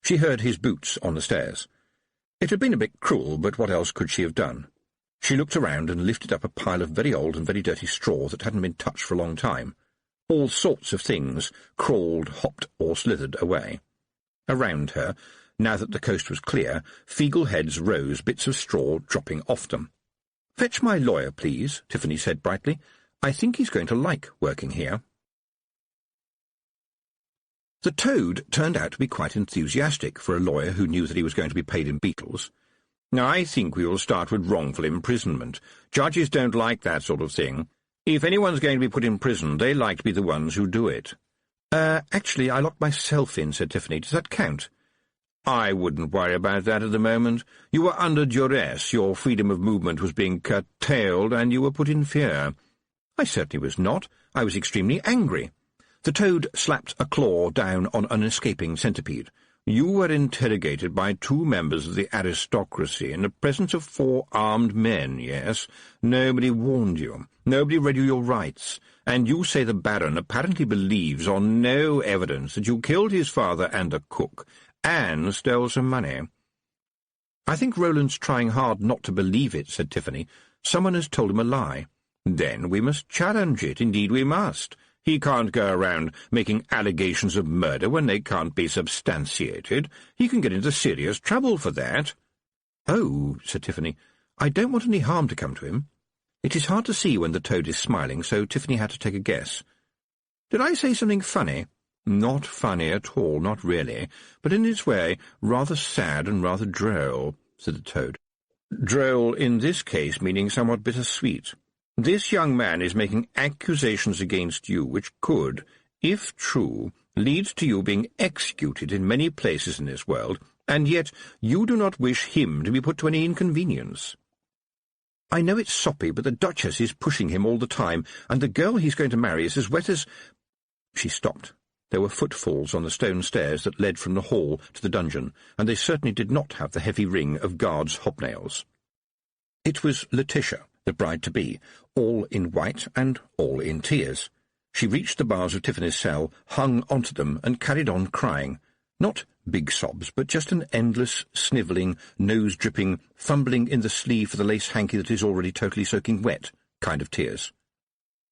She heard his boots on the stairs. It had been a bit cruel, but what else could she have done? She looked around and lifted up a pile of very old and very dirty straw that hadn't been touched for a long time. All sorts of things crawled, hopped, or slithered away. Around her, now that the coast was clear, feeble heads rose, bits of straw dropping off them. "Fetch my lawyer, please," Tiffany said brightly. "I think he's going to like working here." The toad turned out to be quite enthusiastic for a lawyer who knew that he was going to be paid in beetles. "I think we will start with wrongful imprisonment. Judges don't like that sort of thing. If anyone's going to be put in prison, they like to be the ones who do it." Actually, I locked myself in," said Tiffany. "Does that count?" "I wouldn't worry about that at the moment. You were under duress, your freedom of movement was being curtailed, and you were put in fear." "I certainly was not. I was extremely angry." The toad slapped a claw down on an escaping centipede. "You were interrogated by 2 members of the aristocracy in the presence of 4 armed men, yes? Nobody warned you. Nobody read you your rights. And you say the Baron apparently believes on no evidence that you killed his father and the cook, and stole some money." "I think Roland's trying hard not to believe it," said Tiffany. "Someone has told him a lie." "Then we must challenge it. Indeed we must. He can't go around making allegations of murder when they can't be substantiated. He can get into serious trouble for that." "Oh," said Tiffany, "I don't want any harm to come to him." It is hard to see when the toad is smiling, so Tiffany had to take a guess. "Did I say something funny?" "Not funny at all, not really, but in its way rather sad and rather droll," said the toad. "Droll in this case meaning somewhat bittersweet. This young man is making accusations against you which could, if true, lead to you being executed in many places in this world, and yet you do not wish him to be put to any inconvenience. I know it's soppy, but the Duchess is pushing him all the time, and the girl he's going to marry is as wet as—" She stopped. There were footfalls on the stone stairs that led from the hall to the dungeon, and they certainly did not have the heavy ring of guards' hobnails. It was Letitia, the bride-to-be, all in white and all in tears. She reached the bars of Tiffany's cell, hung onto them, and carried on crying. Not big sobs, but just an endless, snivelling, nose-dripping, fumbling in the sleeve for the lace hanky that is already totally soaking wet kind of tears.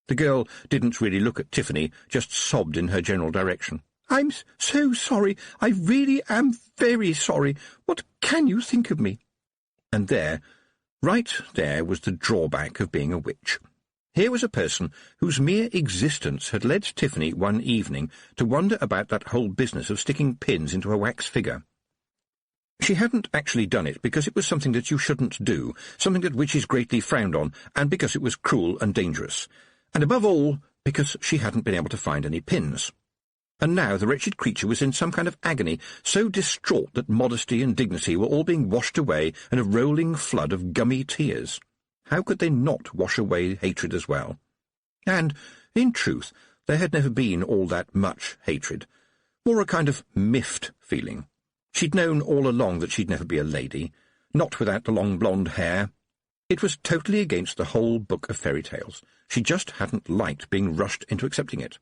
The girl didn't really look at Tiffany, just sobbed in her general direction. "I'm so sorry. I really am very sorry. What can you think of me?" And there, right there, was the drawback of being a witch. Here was a person whose mere existence had led Tiffany one evening to wonder about that whole business of sticking pins into a wax figure. She hadn't actually done it because it was something that you shouldn't do, something that witches greatly frowned on, and because it was cruel and dangerous, and above all, because she hadn't been able to find any pins. And now the wretched creature was in some kind of agony, so distraught that modesty and dignity were all being washed away in a rolling flood of gummy tears. How could they not wash away hatred as well? And, in truth, there had never been all that much hatred, more a kind of miffed feeling. She'd known all along that she'd never be a lady, not without the long blonde hair. It was totally against the whole book of fairy tales. She just hadn't liked being rushed into accepting it.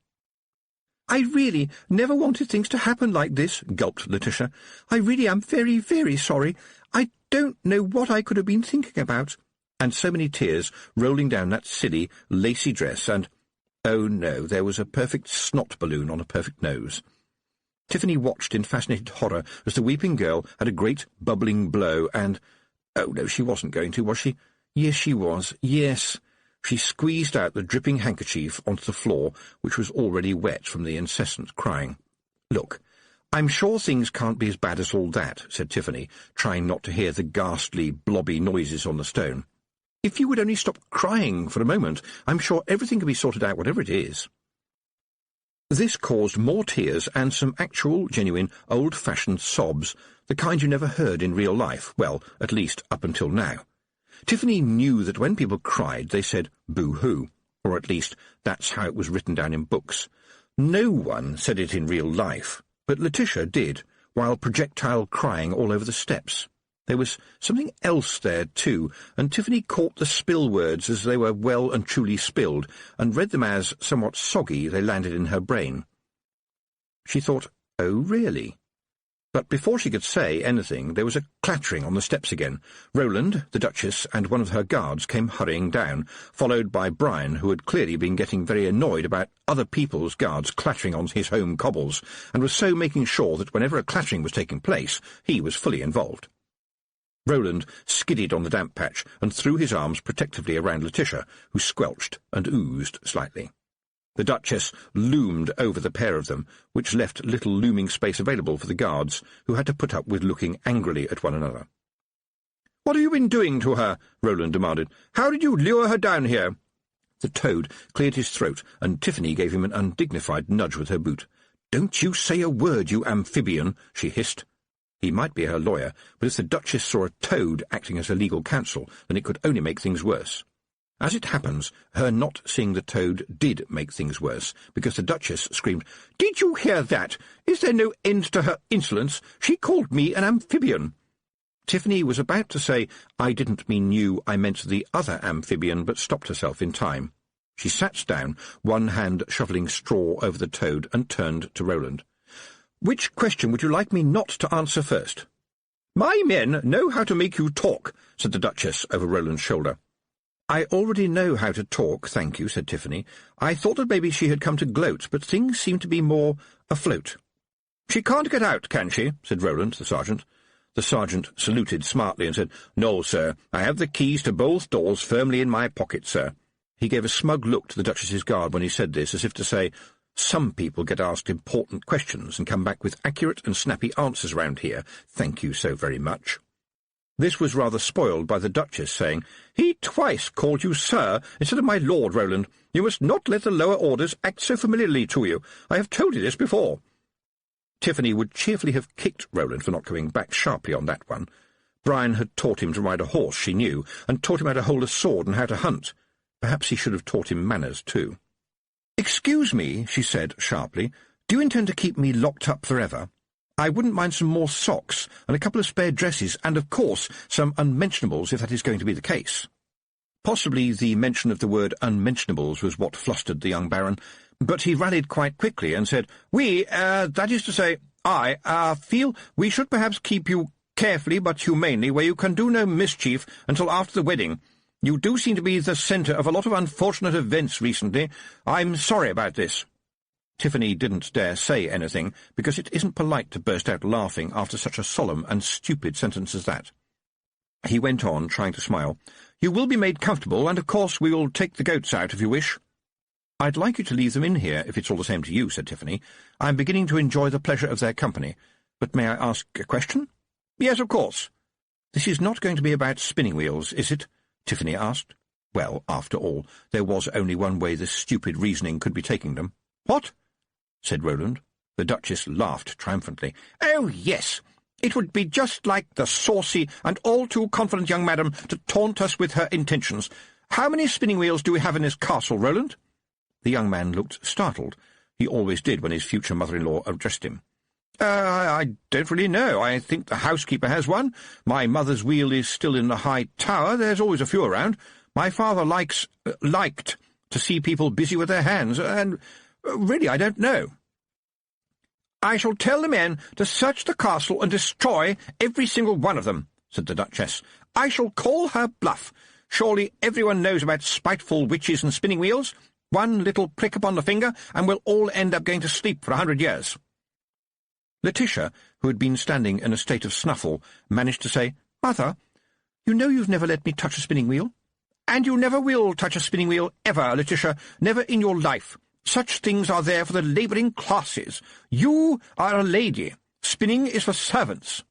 "I really never wanted things to happen like this," gulped Letitia. "I really am very, very sorry. I don't know what I could have been thinking about." And so many tears rolling down that silly, lacy dress, and, oh no, there was a perfect snot balloon on a perfect nose. Tiffany watched in fascinated horror as the weeping girl had a great bubbling blow, and, oh no, she wasn't going to, was she? Yes, she was, yes. She squeezed out the dripping handkerchief onto the floor, which was already wet from the incessant crying. "Look, I'm sure things can't be as bad as all that," said Tiffany, trying not to hear the ghastly, blobby noises on the stone. "If you would only stop crying for a moment, I'm sure everything can be sorted out, whatever it is." This caused more tears and some actual, genuine, old-fashioned sobs, the kind you never heard in real life, well, at least up until now. Tiffany knew that when people cried, they said boo-hoo, or at least that's how it was written down in books. No one said it in real life, but Letitia did, while projectile crying all over the steps. There was something else there, too, and Tiffany caught the spill words as they were well and truly spilled, and read them as, somewhat soggy, they landed in her brain. She thought, oh, really? But before she could say anything, there was a clattering on the steps again. Roland, the Duchess, and one of her guards came hurrying down, followed by Brian, who had clearly been getting very annoyed about other people's guards clattering on his home cobbles, and was so making sure that whenever a clattering was taking place, he was fully involved. Roland skidded on the damp patch and threw his arms protectively around Letitia, who squelched and oozed slightly. The Duchess loomed over the pair of them, which left little looming space available for the guards, who had to put up with looking angrily at one another. "What have you been doing to her?" Roland demanded. "How did you lure her down here?" The toad cleared his throat, and Tiffany gave him an undignified nudge with her boot. "Don't you say a word, you amphibian," she hissed. He might be her lawyer, but if the Duchess saw a toad acting as her legal counsel, then it could only make things worse. As it happens, her not seeing the toad did make things worse, because the Duchess screamed, "Did you hear that? Is there no end to her insolence? She called me an amphibian." Tiffany was about to say, "I didn't mean you, I meant the other amphibian," but stopped herself in time. She sat down, one hand shoveling straw over the toad, and turned to Roland. "Which question would you like me not to answer first?" "My men know how to make you talk," said the Duchess over Roland's shoulder. "I already know how to talk, thank you," said Tiffany. "I thought that maybe she had come to gloat, but things seem to be more afloat." "She can't get out, can she?" said Roland, the sergeant. The sergeant saluted smartly and said, "No, sir. I have the keys to both doors firmly in my pocket, sir." He gave a smug look to the Duchess's guard when he said this, as if to say, "Some people get asked important questions and come back with accurate and snappy answers round here. Thank you so very much." This was rather spoiled by the Duchess saying, "He twice called you sir instead of my lord, Roland. You must not let the lower orders act so familiarly to you. I have told you this before." Tiffany would cheerfully have kicked Roland for not coming back sharply on that one. Brian had taught him to ride a horse, she knew, and taught him how to hold a sword and how to hunt. Perhaps he should have taught him manners, too. "Excuse me," she said sharply, "do you intend to keep me locked up forever? I wouldn't mind some more socks, and a couple of spare dresses, and, of course, some unmentionables, if that is going to be the case." Possibly the mention of the word unmentionables was what flustered the young Baron, but he rallied quite quickly and said, that is to say, I feel we should perhaps keep you carefully but humanely where you can do no mischief until after the wedding. You do seem to be the centre of a lot of unfortunate events recently. I'm sorry about this." Tiffany didn't dare say anything, because it isn't polite to burst out laughing after such a solemn and stupid sentence as that. He went on, trying to smile. "You will be made comfortable, and of course we will take the goats out if you wish." "I'd like you to leave them in here, if it's all the same to you," said Tiffany. "I'm beginning to enjoy the pleasure of their company. But may I ask a question?" "Yes, of course." "This is not going to be about spinning wheels, is it?" Tiffany asked. Well, after all, there was only one way this stupid reasoning could be taking them. "What?" said Roland. The Duchess laughed triumphantly. "Oh, yes. It would be just like the saucy and all-too-confident young madam to taunt us with her intentions. How many spinning wheels do we have in this castle, Roland?" The young man looked startled. He always did when his future mother-in-law addressed him. I don't really know. I think the housekeeper has one. My mother's wheel is still in the high tower. There's always a few around. My father liked to see people busy with their hands, and really I don't know." "I shall tell the men to search the castle and destroy every single one of them," said the Duchess. "I shall call her bluff. Surely everyone knows about spiteful witches and spinning wheels. One little prick upon the finger, and we'll all end up going to sleep for 100 years. Letitia, who had been standing in a state of snuffle, managed to say, "Mother, you know you've never let me touch a spinning wheel. And you never will touch a spinning wheel ever, Letitia, never in your life. Such things are there for the labouring classes. You are a lady. Spinning is for servants."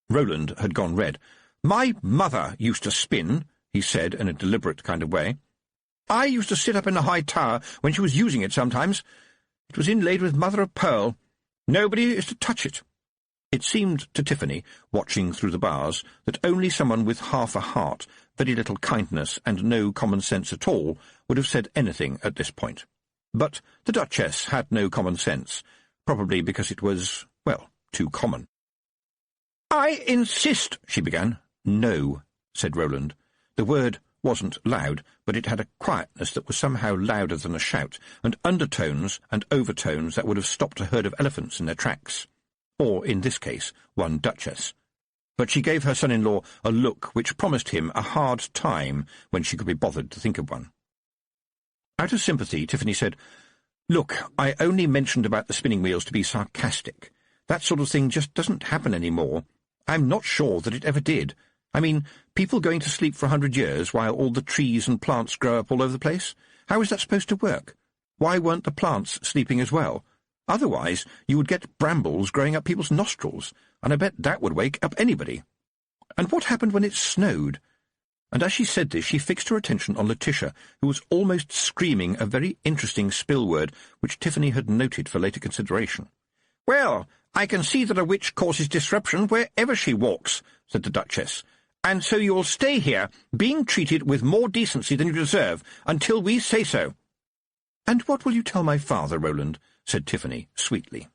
Roland had gone red. "My mother used to spin," he said in a deliberate kind of way. "I used to sit up in the high tower when she was using it sometimes. It was inlaid with mother-of-pearl. Nobody is to touch it." It seemed to Tiffany, watching through the bars, that only someone with half a heart, very little kindness, and no common sense at all would have said anything at this point. But the Duchess had no common sense, probably because it was, well, too common. "I insist," she began. "No," said Roland. The word wasn't loud, but it had a quietness that was somehow louder than a shout, and undertones and overtones that would have stopped a herd of elephants in their tracks. or in this case, one duchess. But she gave her son-in-law a look which promised him a hard time when she could be bothered to think of one. Out of sympathy, Tiffany said, "Look, I only mentioned about the spinning wheels to be sarcastic. That sort of thing just doesn't happen any more. I'm not sure that it ever did. I mean, people going to sleep for 100 years while all the trees and plants grow up all over the place? How is that supposed to work? Why weren't the plants sleeping as well? Otherwise, you would get brambles growing up people's nostrils, and I bet that would wake up anybody. And what happened when it snowed?" And as she said this, she fixed her attention on Letitia, who was almost screaming a very interesting spill word which Tiffany had noted for later consideration. "Well, I can see that a witch causes disruption wherever she walks," said the Duchess. "And so you'll stay here, being treated with more decency than you deserve, until we say so." "And what will you tell my father, Roland?" said Tiffany, sweetly.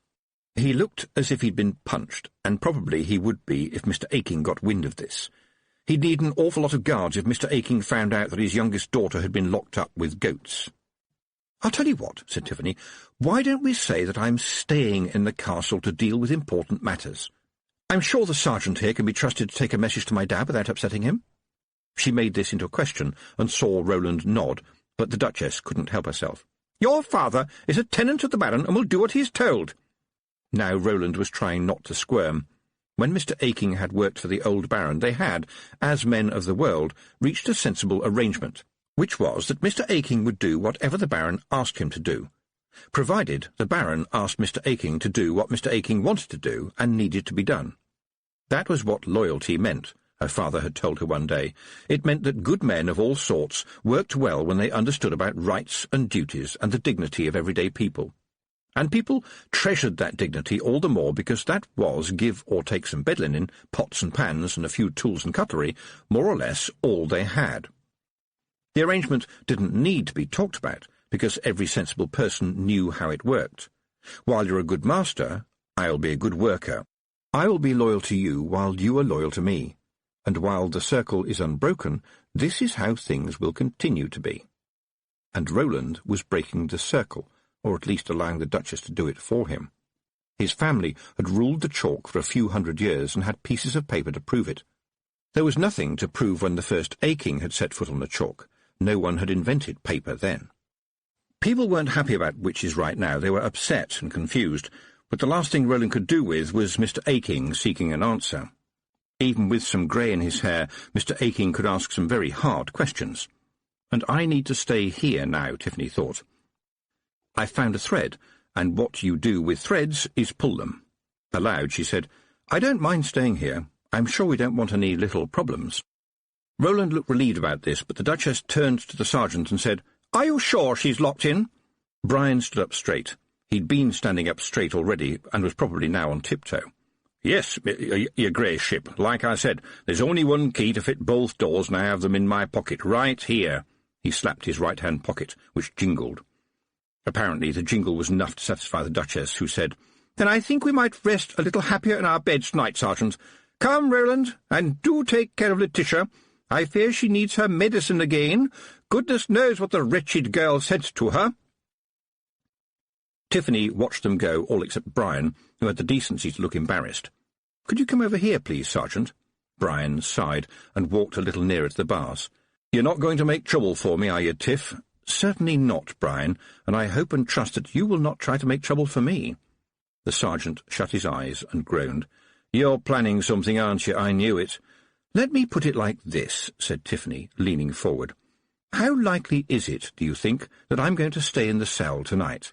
He looked as if he'd been punched, and probably he would be if Mr. Aking got wind of this. He'd need an awful lot of guards if Mr. Aking found out that his youngest daughter had been locked up with goats. "I'll tell you what," said Tiffany. "Why don't we say that I'm staying in the castle to deal with important matters? I'm sure the sergeant here can be trusted to take a message to my dad without upsetting him." She made this into a question and saw Roland nod, but the Duchess couldn't help herself. "Your father is a tenant of the Baron and will do what he is told." Now Roland was trying not to squirm. When Mr. Aking had worked for the old Baron, they had, as men of the world, reached a sensible arrangement, which was that Mr. Aking would do whatever the Baron asked him to do, provided the Baron asked Mr. Aking to do what Mr. Aking wanted to do and needed to be done. That was what loyalty meant, her father had told her one day. It meant that good men of all sorts worked well when they understood about rights and duties and the dignity of everyday people. And people treasured that dignity all the more because that was, give or take some bed linen, pots and pans, and a few tools and cutlery, more or less all they had. The arrangement didn't need to be talked about, because every sensible person knew how it worked. While you're a good master, I'll be a good worker. I will be loyal to you while you are loyal to me. And while the circle is unbroken, this is how things will continue to be. And Roland was breaking the circle, or at least allowing the Duchess to do it for him. His family had ruled the chalk for a few 100 years and had pieces of paper to prove it. There was nothing to prove when the first Aking had set foot on the chalk. No one had invented paper then. People weren't happy about witches right now. They were upset and confused, but the last thing Roland could do with was Mr. Aking seeking an answer. Even with some grey in his hair, Mr. Aking could ask some very hard questions. And I need to stay here now, Tiffany thought. I found a thread, and what you do with threads is pull them. Aloud she said, "I don't mind staying here. I'm sure we don't want any little problems." Roland looked relieved about this, but the Duchess turned to the sergeant and said, "Are you sure she's locked in?" Brian stood up straight. He'd been standing up straight already, and was probably now on tiptoe. "Yes, your Greyship. Like I said, there's only one key to fit both doors, and I have them in my pocket, right here." He slapped his right-hand pocket, which jingled. Apparently the jingle was enough to satisfy the Duchess, who said, "Then I think we might rest a little happier in our beds tonight, Sergeant. Come, Roland, and do take care of Letitia. I fear she needs her medicine again. Goodness knows what the wretched girl said to her." Tiffany watched them go, all except Brian, who had the decency to look embarrassed. "Could you come over here, please, Sergeant?" Brian sighed and walked a little nearer to the bars. "You're not going to make trouble for me, are you, Tiff?" "Certainly not, Brian, and I hope and trust that you will not try to make trouble for me." The sergeant shut his eyes and groaned. "You're planning something, aren't you? I knew it." "Let me put it like this," said Tiffany, leaning forward. "How likely is it, do you think, that I'm going to stay in the cell tonight?"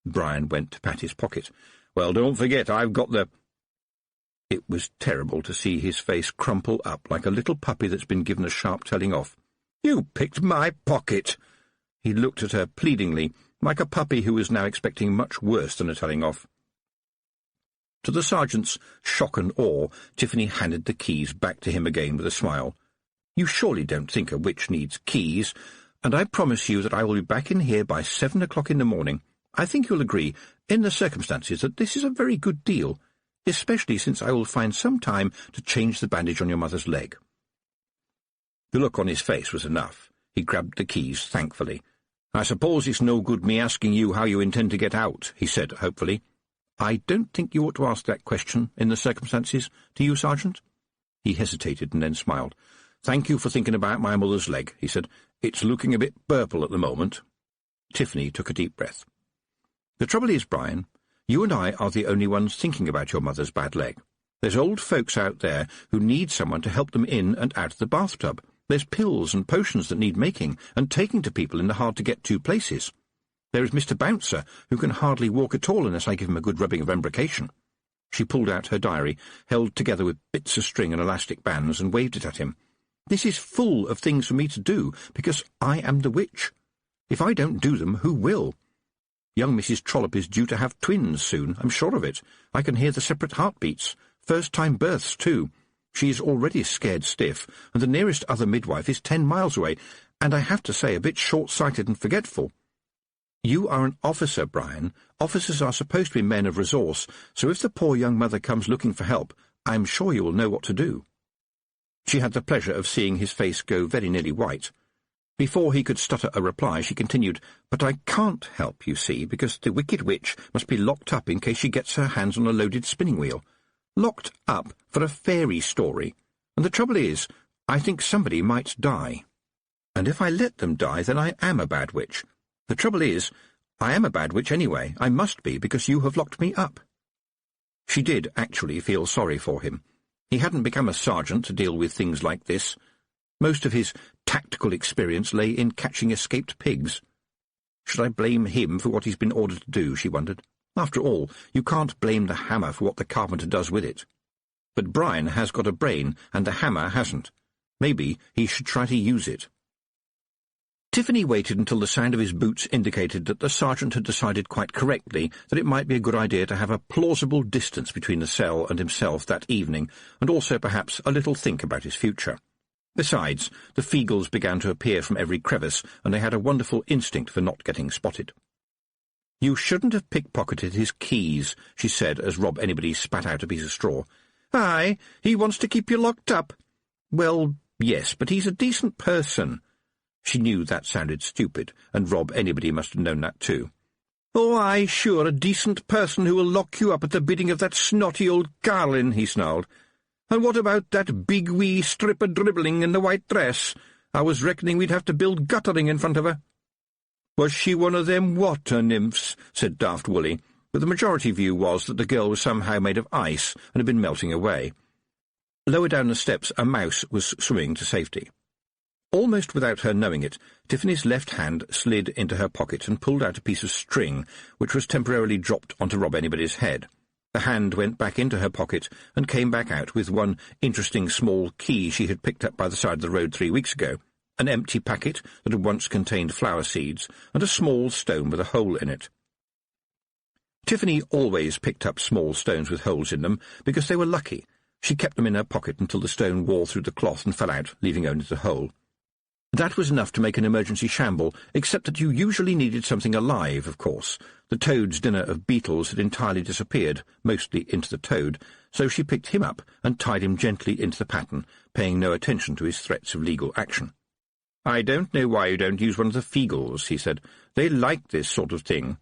Brian went to pat his pocket. "Well, don't forget, I've got the—" It was terrible to see his face crumple up like a little puppy that's been given a sharp telling off. "You picked my pocket!" He looked at her pleadingly, like a puppy who was now expecting much worse than a telling off. To the sergeant's shock and awe, Tiffany handed the keys back to him again with a smile. "You surely don't think a witch needs keys, and I promise you that I will be back in here by 7 o'clock in the morning. I think you'll agree, in the circumstances, that this is a very good deal, especially since I will find some time to change the bandage on your mother's leg." The look on his face was enough. He grabbed the keys thankfully. "I suppose it's no good me asking you how you intend to get out," he said hopefully. "I don't think you ought to ask that question in the circumstances, do you, Sergeant?" He hesitated and then smiled. "Thank you for thinking about my mother's leg," he said. "It's looking a bit purple at the moment." Tiffany took a deep breath. "The trouble is, Brian, you and I are the only ones thinking about your mother's bad leg. There's old folks out there who need someone to help them in and out of the bathtub. There's pills and potions that need making and taking to people in the hard-to-get-to places. There is Mr. Bouncer, who can hardly walk at all unless I give him a good rubbing of embrocation." She pulled out her diary, held together with bits of string and elastic bands, and waved it at him. "This is full of things for me to do, because I am the witch. If I don't do them, who will? Young Mrs. Trollope is due to have twins soon, I'm sure of it. I can hear the separate heartbeats. First-time births, too. She is already scared stiff, and the nearest other midwife is 10 miles away, and I have to say a bit short-sighted and forgetful. You are an officer, Brian. Officers are supposed to be men of resource, so if the poor young mother comes looking for help, I am sure you will know what to do." She had the pleasure of seeing his face go very nearly white. Before he could stutter a reply, she continued, "But I can't help, you see, because the wicked witch must be locked up in case she gets her hands on a loaded spinning wheel. Locked up for a fairy story. And the trouble is, I think somebody might die. And if I let them die, then I am a bad witch. The trouble is, I am a bad witch anyway. I must be, because you have locked me up." She did actually feel sorry for him. He hadn't become a sergeant to deal with things like this. Most of his tactical experience lay in catching escaped pigs. Should I blame him for what he's been ordered to do, she wondered. After all, you can't blame the hammer for what the carpenter does with it. But Brian has got a brain, and the hammer hasn't. Maybe he should try to use it. Tiffany waited until the sound of his boots indicated that the sergeant had decided quite correctly that it might be a good idea to have a plausible distance between the cell and himself that evening, and also perhaps a little think about his future. Besides, the Feagles began to appear from every crevice, and they had a wonderful instinct for not getting spotted. "You shouldn't have pickpocketed his keys," she said as Rob Anybody spat out a piece of straw. "Aye, he wants to keep you locked up." "Well, yes, but he's a decent person." She knew that sounded stupid, and Rob Anybody must have known that too. "Oh, aye, sure, a decent person who will lock you up at the bidding of that snotty old Carlin," he snarled. "And what about that big wee stripper dribbling in the white dress? I was reckoning we'd have to build guttering in front of her." "Was she one of them water nymphs?" said Daft Woolly, but the majority view was that the girl was somehow made of ice and had been melting away. Lower down the steps a mouse was swimming to safety. Almost without her knowing it, Tiffany's left hand slid into her pocket and pulled out a piece of string, which was temporarily dropped onto Rob Anybody's head. The hand went back into her pocket and came back out with one interesting small key she had picked up by the side of the road 3 weeks ago, an empty packet that had once contained flower seeds, and a small stone with a hole in it. Tiffany always picked up small stones with holes in them because they were lucky. She kept them in her pocket until the stone wore through the cloth and fell out, leaving only the hole. That was enough to make an emergency shamble, except that you usually needed something alive, of course. The toad's dinner of beetles had entirely disappeared, mostly into the toad, so she picked him up and tied him gently into the pattern, paying no attention to his threats of legal action. "I don't know why you don't use one of the Feagles," he said. "They like this sort of thing."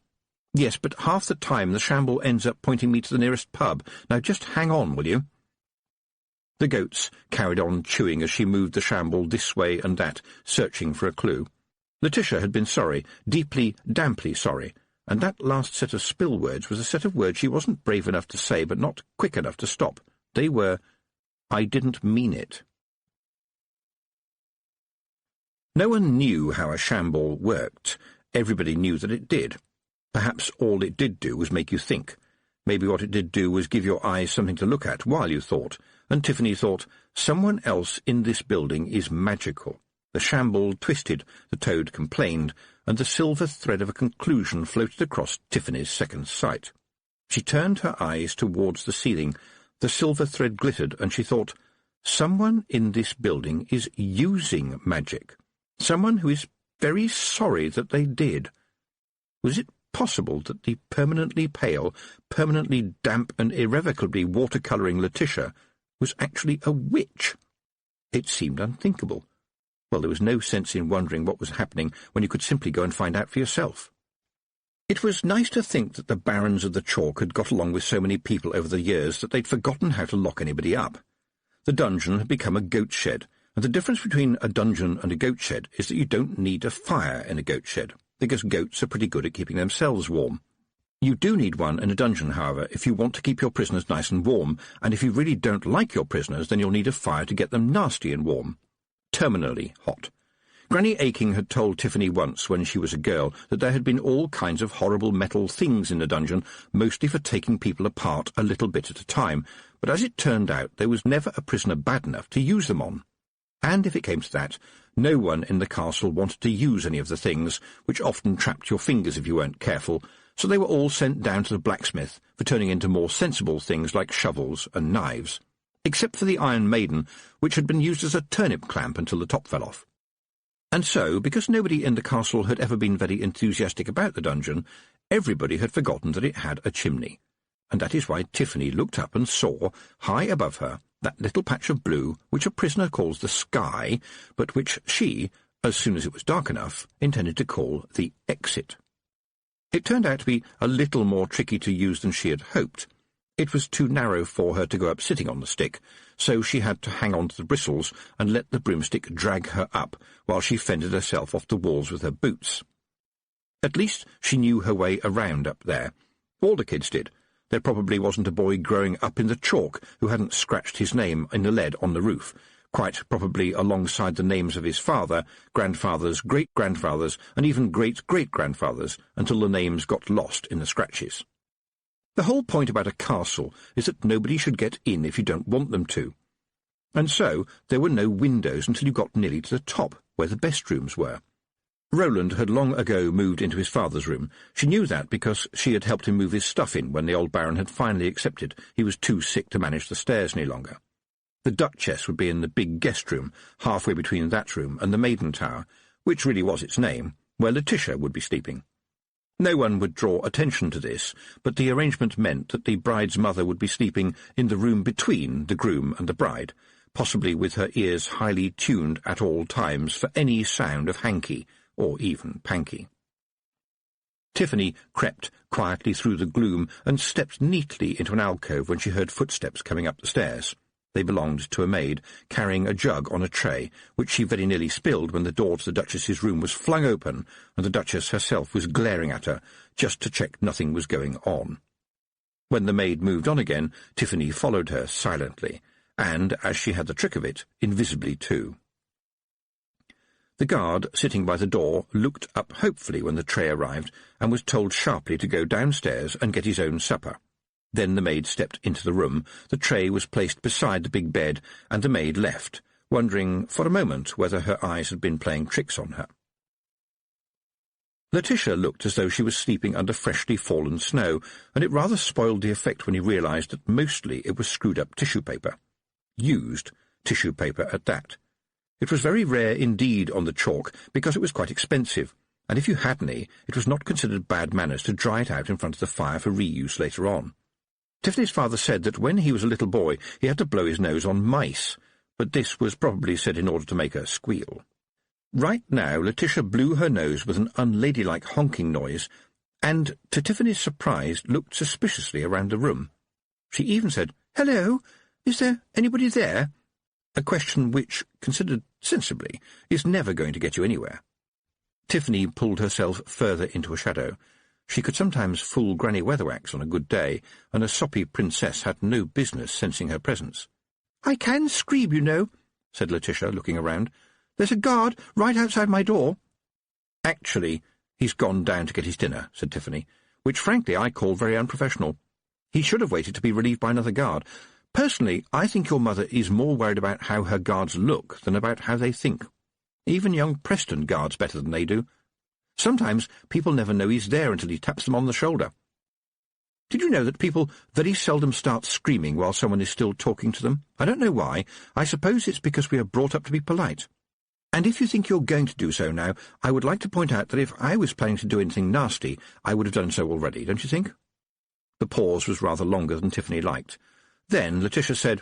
"Yes, but half the time the shamble ends up pointing me to the nearest pub. Now just hang on, will you?" The goats carried on chewing as she moved the shamble this way and that, searching for a clue. Letitia had been sorry, deeply, damply sorry, and that last set of spill words was a set of words she wasn't brave enough to say but not quick enough to stop. They were, "I didn't mean it." No one knew how a shamble worked. Everybody knew that it did. Perhaps all it did do was make you think. Maybe what it did do was give your eyes something to look at while you thought, and Tiffany thought, someone else in this building is magical. The shamble twisted, the toad complained, and the silver thread of a conclusion floated across Tiffany's second sight. She turned her eyes towards the ceiling. The silver thread glittered, and she thought, someone in this building is using magic. Someone who is very sorry that they did. Was it possible that the permanently pale, permanently damp and irrevocably watercolouring Letitia was actually a witch? It seemed unthinkable. Well, there was no sense in wondering what was happening when you could simply go and find out for yourself. It was nice to think that the barons of the chalk had got along with so many people over the years that they'd forgotten how to lock anybody up. The dungeon had become a goat shed, and the difference between a dungeon and a goat shed is that you don't need a fire in a goat shed, because goats are pretty good at keeping themselves warm. You do need one in a dungeon, however, if you want to keep your prisoners nice and warm, and if you really don't like your prisoners, then you'll need a fire to get them nasty and warm. Terminally hot. Granny Aching had told Tiffany once, when she was a girl, that there had been all kinds of horrible metal things in the dungeon, mostly for taking people apart a little bit at a time, but as it turned out, there was never a prisoner bad enough to use them on. And if it came to that, no one in the castle wanted to use any of the things, which often trapped your fingers if you weren't careful, so they were all sent down to the blacksmith for turning into more sensible things like shovels and knives, except for the Iron Maiden, which had been used as a turnip clamp until the top fell off. And so, because nobody in the castle had ever been very enthusiastic about the dungeon, everybody had forgotten that it had a chimney, and that is why Tiffany looked up and saw, high above her, that little patch of blue which a prisoner calls the sky, but which she, as soon as it was dark enough, intended to call the exit. It turned out to be a little more tricky to use than she had hoped. It was too narrow for her to go up sitting on the stick, so she had to hang on to the bristles and let the broomstick drag her up while she fended herself off the walls with her boots. At least she knew her way around up there. All the kids did. There probably wasn't a boy growing up in the chalk who hadn't scratched his name in the lead on the roof, quite probably alongside the names of his father, grandfathers, great-grandfathers, and even great-great-grandfathers, until the names got lost in the scratches. The whole point about a castle is that nobody should get in if you don't want them to. And so there were no windows until you got nearly to the top, where the best rooms were. Roland had long ago moved into his father's room. She knew that because she had helped him move his stuff in when the old baron had finally accepted he was too sick to manage the stairs any longer. The Duchess would be in the big guest room, halfway between that room and the Maiden Tower, which really was its name, where Letitia would be sleeping. No one would draw attention to this, but the arrangement meant that the bride's mother would be sleeping in the room between the groom and the bride, possibly with her ears highly tuned at all times for any sound of hanky, or even panky. Tiffany crept quietly through the gloom and stepped neatly into an alcove when she heard footsteps coming up the stairs. They belonged to a maid, carrying a jug on a tray, which she very nearly spilled when the door to the Duchess's room was flung open, and the Duchess herself was glaring at her, just to check nothing was going on. When the maid moved on again, Tiffany followed her silently, and, as she had the trick of it, invisibly too. The guard, sitting by the door, looked up hopefully when the tray arrived, and was told sharply to go downstairs and get his own supper. Then the maid stepped into the room, the tray was placed beside the big bed, and the maid left, wondering for a moment whether her eyes had been playing tricks on her. Letitia looked as though she was sleeping under freshly fallen snow, and it rather spoiled the effect when he realized that mostly it was screwed-up tissue paper. Used tissue paper at that. It was very rare indeed on the chalk, because it was quite expensive, and if you had any, it was not considered bad manners to dry it out in front of the fire for reuse later on. Tiffany's father said that when he was a little boy he had to blow his nose on mice, but this was probably said in order to make her squeal. Right now Letitia blew her nose with an unladylike honking noise, and, to Tiffany's surprise, looked suspiciously around the room. She even said, "Hello, is there anybody there?" A question which, considered sensibly, is never going to get you anywhere. Tiffany pulled herself further into a shadow. She could sometimes fool Granny Weatherwax on a good day, and a soppy princess had no business sensing her presence. "I can scream, you know," said Letitia, looking around. "There's a guard right outside my door." "Actually, he's gone down to get his dinner," said Tiffany, which frankly I call very unprofessional. He should have waited to be relieved by another guard. Personally, I think your mother is more worried about how her guards look than about how they think. Even young Preston guards better than they do. Sometimes people never know he's there until he taps them on the shoulder. Did you know that people very seldom start screaming while someone is still talking to them? I don't know why. I suppose it's because we are brought up to be polite. And if you think you're going to do so now, I would like to point out that if I was planning to do anything nasty, I would have done so already, don't you think? The pause was rather longer than Tiffany liked. Then Letitia said,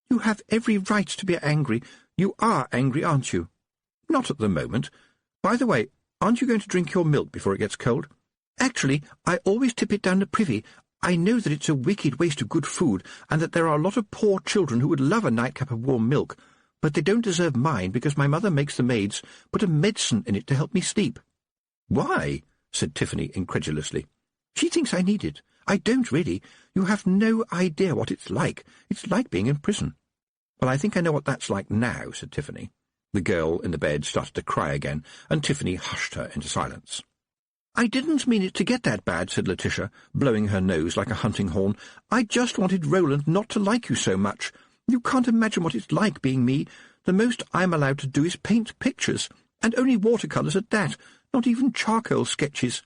"You have every right to be angry. You are angry, aren't you?" "Not at the moment. By the way, aren't you going to drink your milk before it gets cold?" Actually, I always tip it down the privy. I know that it's a wicked waste of good food, and that there are a lot of poor children who would love a nightcap of warm milk, but they don't deserve mine because my mother makes the maids put a medicine in it to help me sleep." "Why?" said Tiffany incredulously. "She thinks I need it. I don't really. You have no idea what it's like. It's like being in prison." "Well, I think I know what that's like now," said Tiffany. The girl in the bed started to cry again, and Tiffany hushed her into silence. "I didn't mean it to get that bad," said Letitia, blowing her nose like a hunting horn. "I just wanted Roland not to like you so much. You can't imagine what it's like being me. The most I'm allowed to do is paint pictures, and only watercolours at that, not even charcoal sketches."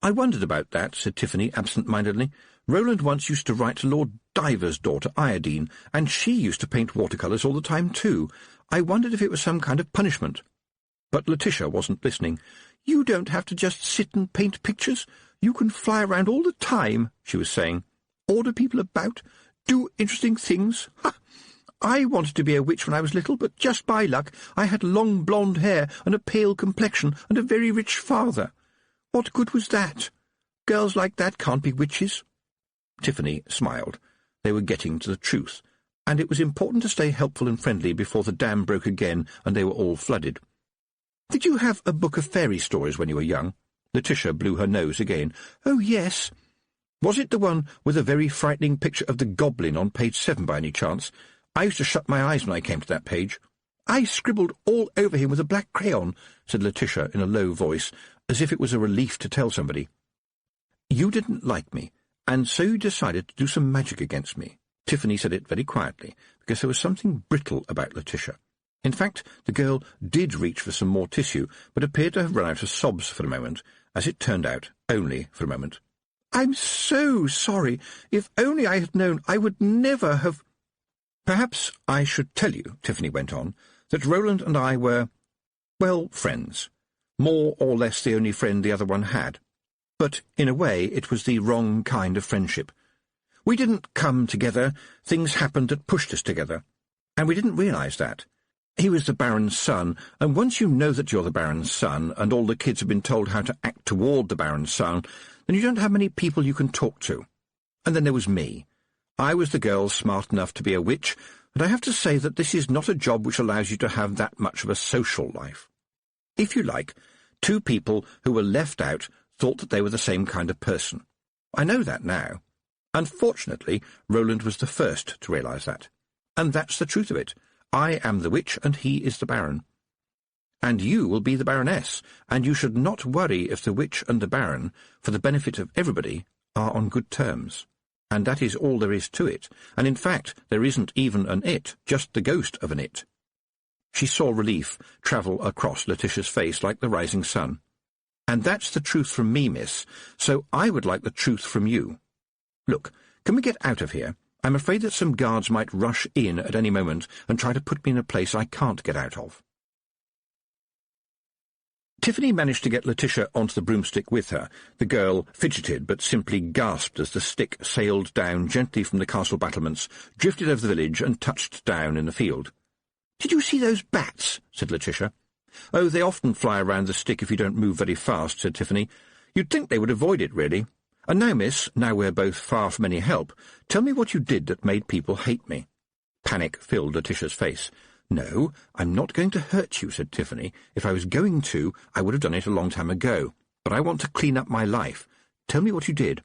"I wondered about that," said Tiffany absent-mindedly. "Roland once used to write to Lord Diver's daughter, Iodine, and she used to paint watercolours all the time too. I wondered if it was some kind of punishment." But Letitia wasn't listening. "You don't have to just sit and paint pictures. You can fly around all the time," she was saying. "Order people about, do interesting things. Ha! I wanted to be a witch when I was little, but just by luck I had long blonde hair and a pale complexion and a very rich father. What good was that? Girls like that can't be witches." Tiffany smiled. They were getting to the truth, and it was important to stay helpful and friendly before the dam broke again and they were all flooded. "Did you have a book of fairy stories when you were young?" Letitia blew her nose again. "Oh, yes." "Was it the one with a very frightening picture of the goblin on page 7 by any chance? I used to shut my eyes when I came to that page." "I scribbled all over him with a black crayon," said Letitia in a low voice, as if it was a relief to tell somebody. "You didn't like me, and so you decided to do some magic against me." Tiffany said it very quietly, because there was something brittle about Letitia. In fact, the girl did reach for some more tissue, but appeared to have run out of sobs for a moment, as it turned out, only for a moment. "I'm so sorry. If only I had known, I would never have—" "Perhaps I should tell you," Tiffany went on, "that Roland and I were, well, friends. More or less the only friend the other one had. But, in a way, it was the wrong kind of friendship. We didn't come together. Things happened that pushed us together. And we didn't realise that. He was the Baron's son, and once you know that you're the Baron's son, and all the kids have been told how to act toward the Baron's son, then you don't have many people you can talk to. And then there was me. I was the girl smart enough to be a witch, but I have to say that this is not a job which allows you to have that much of a social life. If you like, two people who were left out thought that they were the same kind of person. I know that now. Unfortunately, Roland was the first to realise that. And that's the truth of it. I am the witch, and he is the Baron. And you will be the Baroness, and you should not worry if the witch and the Baron, for the benefit of everybody, are on good terms. And that is all there is to it, and in fact there isn't even an it, just the ghost of an it." She saw relief travel across Letitia's face like the rising sun. "And that's the truth from me, miss, so I would like the truth from you. Look, can we get out of here? I'm afraid that some guards might rush in at any moment and try to put me in a place I can't get out of." Tiffany managed to get Letitia onto the broomstick with her. The girl fidgeted, but simply gasped as the stick sailed down gently from the castle battlements, drifted over the village, and touched down in the field. "Did you see those bats?" said Letitia. "Oh, they often fly around the stick if you don't move very fast," said Tiffany. "You'd think they would avoid it, really. And now, miss, now we're both far from any help, tell me what you did that made people hate me." Panic filled Letitia's face. "No, I'm not going to hurt you," said Tiffany. "If I was going to, I would have done it a long time ago. But I want to clean up my life. Tell me what you did."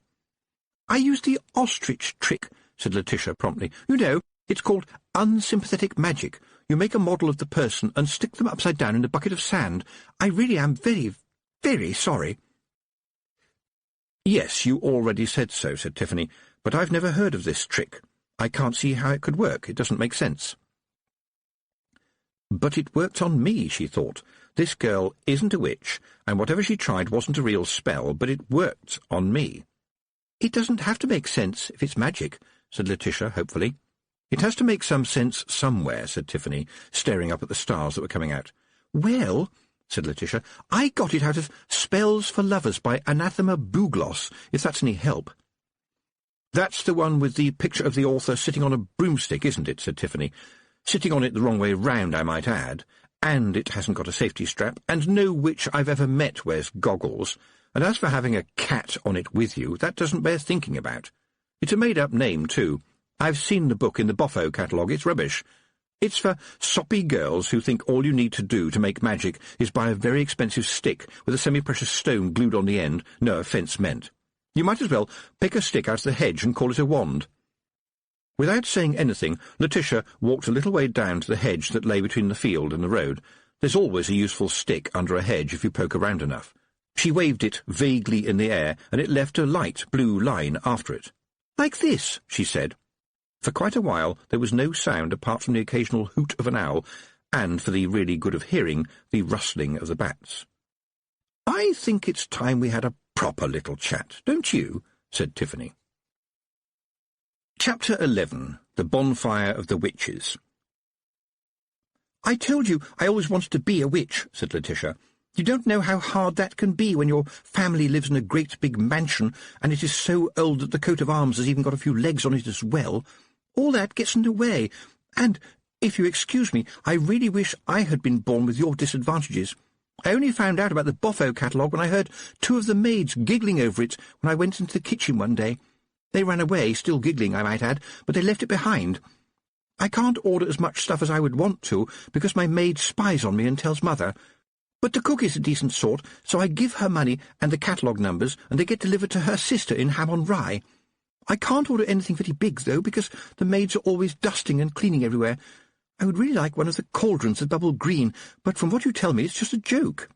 "I used the ostrich trick," said Letitia promptly. "You know, it's called unsympathetic magic. You make a model of the person and stick them upside down in a bucket of sand. I really am very, very sorry." "Yes, you already said so," said Tiffany, "but I've never heard of this trick. I can't see how it could work. It doesn't make sense." But it worked on me, she thought. This girl isn't a witch, and whatever she tried wasn't a real spell, but it worked on me. "It doesn't have to make sense if it's magic," said Letitia hopefully. "It has to make some sense somewhere," said Tiffany, staring up at the stars that were coming out. "Well," said Letitia, "I got it out of Spells for Lovers by Anathema Bugloss, if that's any help." "That's the one with the picture of the author sitting on a broomstick, isn't it?" said Tiffany. "Sitting on it the wrong way round, I might add. And it hasn't got a safety strap, and no witch I've ever met wears goggles. And as for having a cat on it with you, that doesn't bear thinking about. It's a made-up name, too. I've seen the book in the Boffo catalogue. It's rubbish. It's for soppy girls who think all you need to do to make magic is buy a very expensive stick with a semi-precious stone glued on the end, no offence meant. You might as well pick a stick out of the hedge and call it a wand. Without saying anything, Letitia walked a little way down to the hedge that lay between the field and the road. There's always a useful stick under a hedge if you poke around enough. She waved it vaguely in the air, and it left a light blue line after it. "Like this," she said. For quite a while there was no sound apart from the occasional hoot of an owl, and, for the really good of hearing, the rustling of the bats. "I think it's time we had a proper little chat, don't you?" said Tiffany. Chapter 11. The Bonfire of the Witches. "I told you I always wanted to be a witch," said Letitia. "You don't know how hard that can be when your family lives in a great big mansion, and it is so old that the coat of arms has even got a few legs on it as well. All that gets in the way, and, if you excuse me, I really wish I had been born with your disadvantages. I only found out about the Boffo catalogue when I heard two of the maids giggling over it when I went into the kitchen one day. They ran away, still giggling, I might add, but they left it behind. I can't order as much stuff as I would want to, because my maid spies on me and tells Mother. But the cook is a decent sort, so I give her money and the catalogue numbers, and they get delivered to her sister in Ham-on-Rye. I can't order anything very big, though, because the maids are always dusting and cleaning everywhere. I would really like one of the cauldrons that bubble green, but from what you tell me, it's just a joke."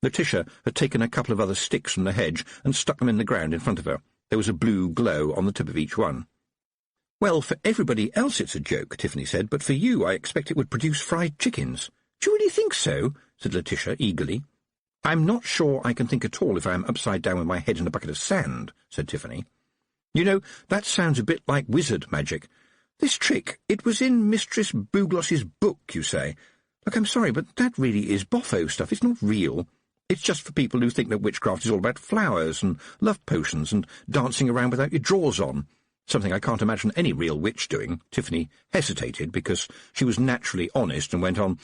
Letitia had taken a couple of other sticks from the hedge and stuck them in the ground in front of her. There was a blue glow on the tip of each one. "Well, for everybody else it's a joke," Tiffany said, "but for you I expect it would produce fried chickens." "Do you really think so?" said Letitia eagerly. "I'm not sure I can think at all if I'm upside down with my head in a bucket of sand," said Tiffany. "You know, that sounds a bit like wizard magic. This trick, it was in Mistress Bugloss's book, you say. Look, I'm sorry, but that really is Boffo stuff. It's not real. It's just for people who think that witchcraft is all about flowers and love potions and dancing around without your drawers on. Something I can't imagine any real witch doing." Tiffany hesitated because she was naturally honest and went on,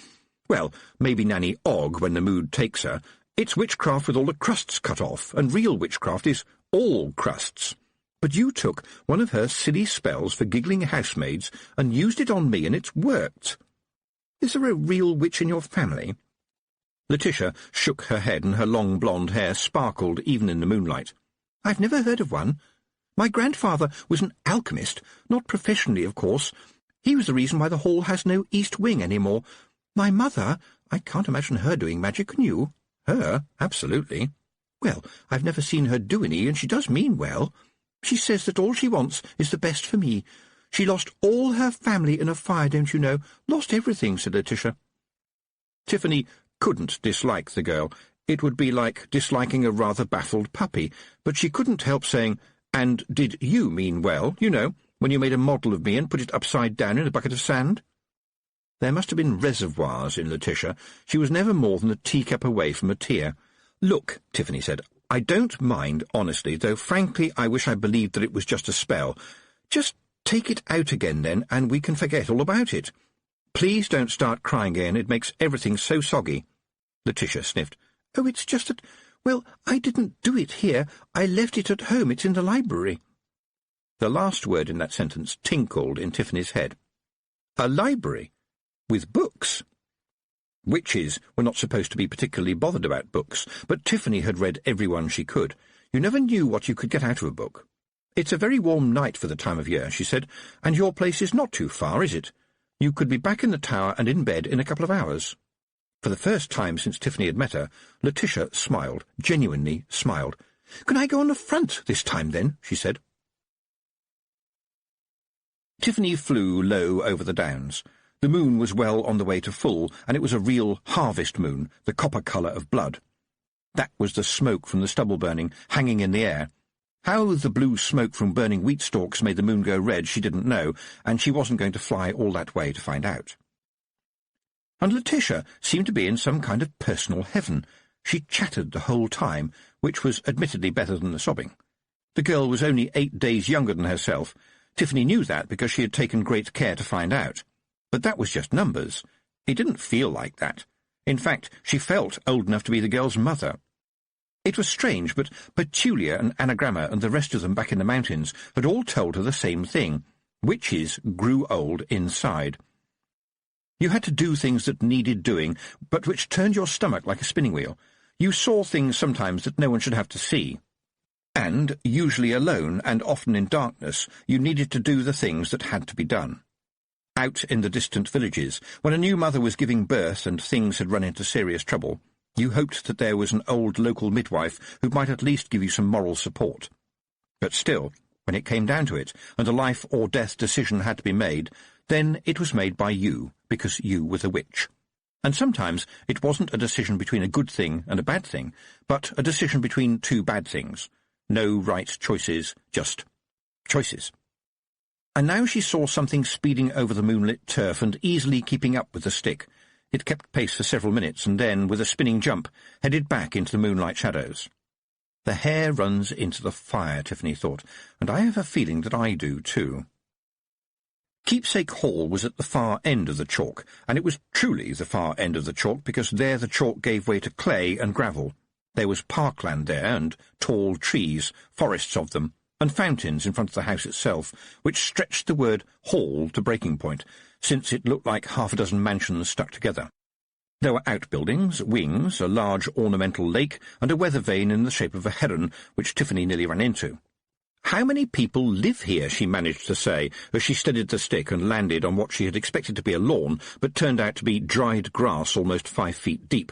"Well, maybe Nanny Og when the mood takes her. It's witchcraft with all the crusts cut off, and real witchcraft is all crusts. But you took one of her silly spells for giggling housemaids and used it on me, and it's worked. Is there a real witch in your family?" Letitia shook her head, and her long blonde hair sparkled even in the moonlight. "I've never heard of one. My grandfather was an alchemist, not professionally, of course. He was the reason why the hall has no east wing any more. My mother, I can't imagine her doing magic, can you?" "Her? Absolutely." "Well, I've never seen her do any, and she does mean well. She says that all she wants is the best for me. She lost all her family in a fire, don't you know? Lost everything," said Letitia. Tiffany couldn't dislike the girl. It would be like disliking a rather baffled puppy, but she couldn't help saying, "And did you mean well, you know, when you made a model of me and put it upside down in a bucket of sand?" There must have been reservoirs in Letitia. She was never more than a teacup away from a tear. "Look," Tiffany said, "I don't mind, honestly, though frankly I wish I believed that it was just a spell. Just take it out again, then, and we can forget all about it. Please don't start crying again. It makes everything so soggy." Letitia sniffed. "Oh, it's just that, well, I didn't do it here. I left it at home. It's in the library." The last word in that sentence tinkled in Tiffany's head. A library? With books? Witches were not supposed to be particularly bothered about books, but Tiffany had read every one she could. You never knew what you could get out of a book. "It's a very warm night for the time of year," she said, "and your place is not too far, is it? You could be back in the tower and in bed in a couple of hours." For the first time since Tiffany had met her, Letitia smiled, genuinely smiled. "Can I go on the front this time, then?" she said. Tiffany flew low over the downs. The moon was well on the way to full, and it was a real harvest moon, the copper colour of blood. That was the smoke from the stubble burning, hanging in the air. How the blue smoke from burning wheat stalks made the moon go red she didn't know, and she wasn't going to fly all that way to find out. And Letitia seemed to be in some kind of personal heaven. She chattered the whole time, which was admittedly better than the sobbing. The girl was only 8 days younger than herself. Tiffany knew that because she had taken great care to find out. But that was just numbers. It didn't feel like that. In fact, she felt old enough to be the girl's mother. It was strange, but Petulia and Anagramma and the rest of them back in the mountains had all told her the same thing. Witches grew old inside. You had to do things that needed doing, but which turned your stomach like a spinning wheel. You saw things sometimes that no one should have to see. And, usually alone, and often in darkness, you needed to do the things that had to be done. Out in the distant villages, when a new mother was giving birth and things had run into serious trouble, you hoped that there was an old local midwife who might at least give you some moral support. But still, when it came down to it, and a life-or-death decision had to be made, then it was made by you, because you were the witch. And sometimes it wasn't a decision between a good thing and a bad thing, but a decision between two bad things. No right choices, just choices. And now she saw something speeding over the moonlit turf and easily keeping up with the stick. It kept pace for several minutes and then, with a spinning jump, headed back into the moonlight shadows. The hare runs into the fire, Tiffany thought, and I have a feeling that I do too. Keepsake Hall was at the far end of the chalk, and it was truly the far end of the chalk because there the chalk gave way to clay and gravel. There was parkland there, and tall trees, forests of them, and fountains in front of the house itself, which stretched the word hall to breaking point, since it looked like half a dozen mansions stuck together. There were outbuildings, wings, a large ornamental lake, and a weather vane in the shape of a heron, which Tiffany nearly ran into. "How many people live here?" she managed to say, as she steadied the stick and landed on what she had expected to be a lawn, but turned out to be dried grass almost 5 feet deep.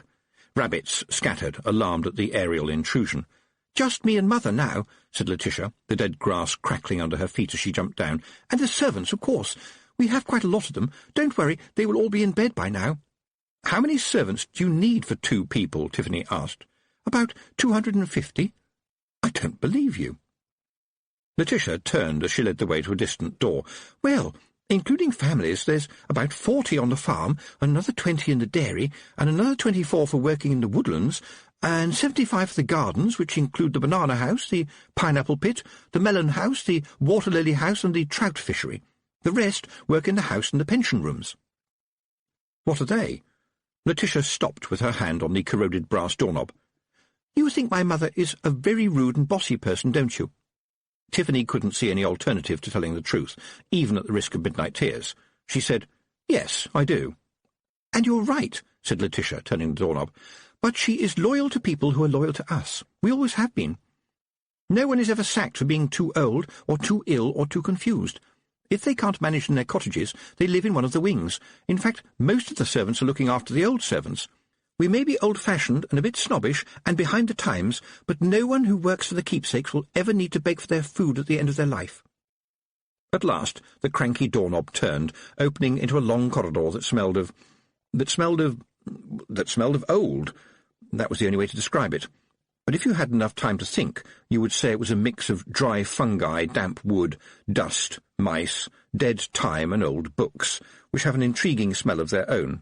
Rabbits scattered, alarmed at the aerial intrusion. "Just me and Mother now," said Letitia, the dead grass crackling under her feet as she jumped down. "And the servants, of course. We have quite a lot of them. Don't worry, they will all be in bed by now." "How many servants do you need for 2 people?" Tiffany asked. "About 250. "I don't believe you." Letitia turned as she led the way to a distant door. "Well, including families, there's about 40 on the farm, another 20 in the dairy, and another 24 for working in the woodlands, and 75 for the gardens, which include the banana house, the pineapple pit, the melon house, the water lily house, and the trout fishery. The rest work in the house and the pension rooms." "What are they?" Letitia stopped with her hand on the corroded brass doorknob. "You think my mother is a very rude and bossy person, don't you?" Tiffany couldn't see any alternative to telling the truth, even at the risk of midnight tears. She said, "Yes, I do." "And you're right," said Letitia, turning the doorknob. "But she is loyal to people who are loyal to us. We always have been. No one is ever sacked for being too old, or too ill, or too confused. If they can't manage in their cottages, they live in one of the wings. In fact, most of the servants are looking after the old servants. We may be old-fashioned and a bit snobbish and behind the times, but no one who works for the keepsakes will ever need to beg for their food at the end of their life." At last the cranky doorknob turned, opening into a long corridor that smelled of old. That was the only way to describe it. But if you had enough time to think, you would say it was a mix of dry fungi, damp wood, dust, mice, dead time, and old books, which have an intriguing smell of their own.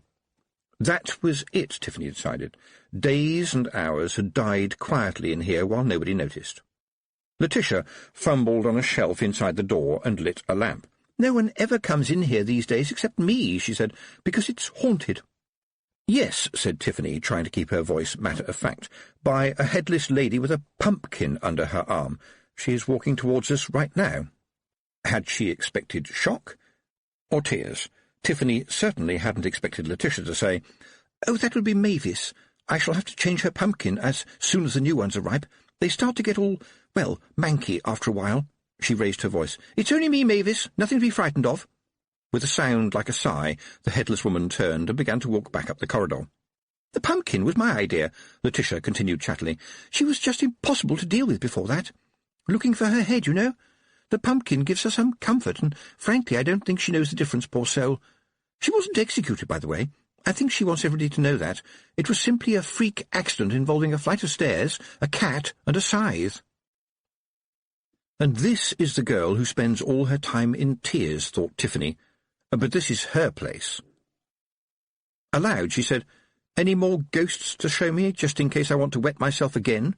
That was it, Tiffany decided. Days and hours had died quietly in here while nobody noticed. Letitia fumbled on a shelf inside the door and lit a lamp. "No one ever comes in here these days except me," she said, "because it's haunted." "Yes," said Tiffany, trying to keep her voice matter-of-fact, "by a headless lady with a pumpkin under her arm. She is walking towards us right now." Had she expected shock? Or tears? Tiffany certainly hadn't expected Letitia to say, "Oh, that will be Mavis. I shall have to change her pumpkin as soon as the new ones are ripe. They start to get all, well, manky after a while." She raised her voice. "It's only me, Mavis. Nothing to be frightened of." With a sound like a sigh, the headless woman turned and began to walk back up the corridor. "The pumpkin was my idea," Letitia continued chattily. "She was just impossible to deal with before that. Looking for her head, you know. The pumpkin gives her some comfort, and frankly I don't think she knows the difference, poor soul. She wasn't executed, by the way. I think she wants everybody to know that. It was simply a freak accident involving a flight of stairs, a cat, and a scythe." "And this is the girl who spends all her time in tears," thought Tiffany. "But this is her place." Aloud she said, "Any more ghosts to show me, just in case I want to wet myself again?"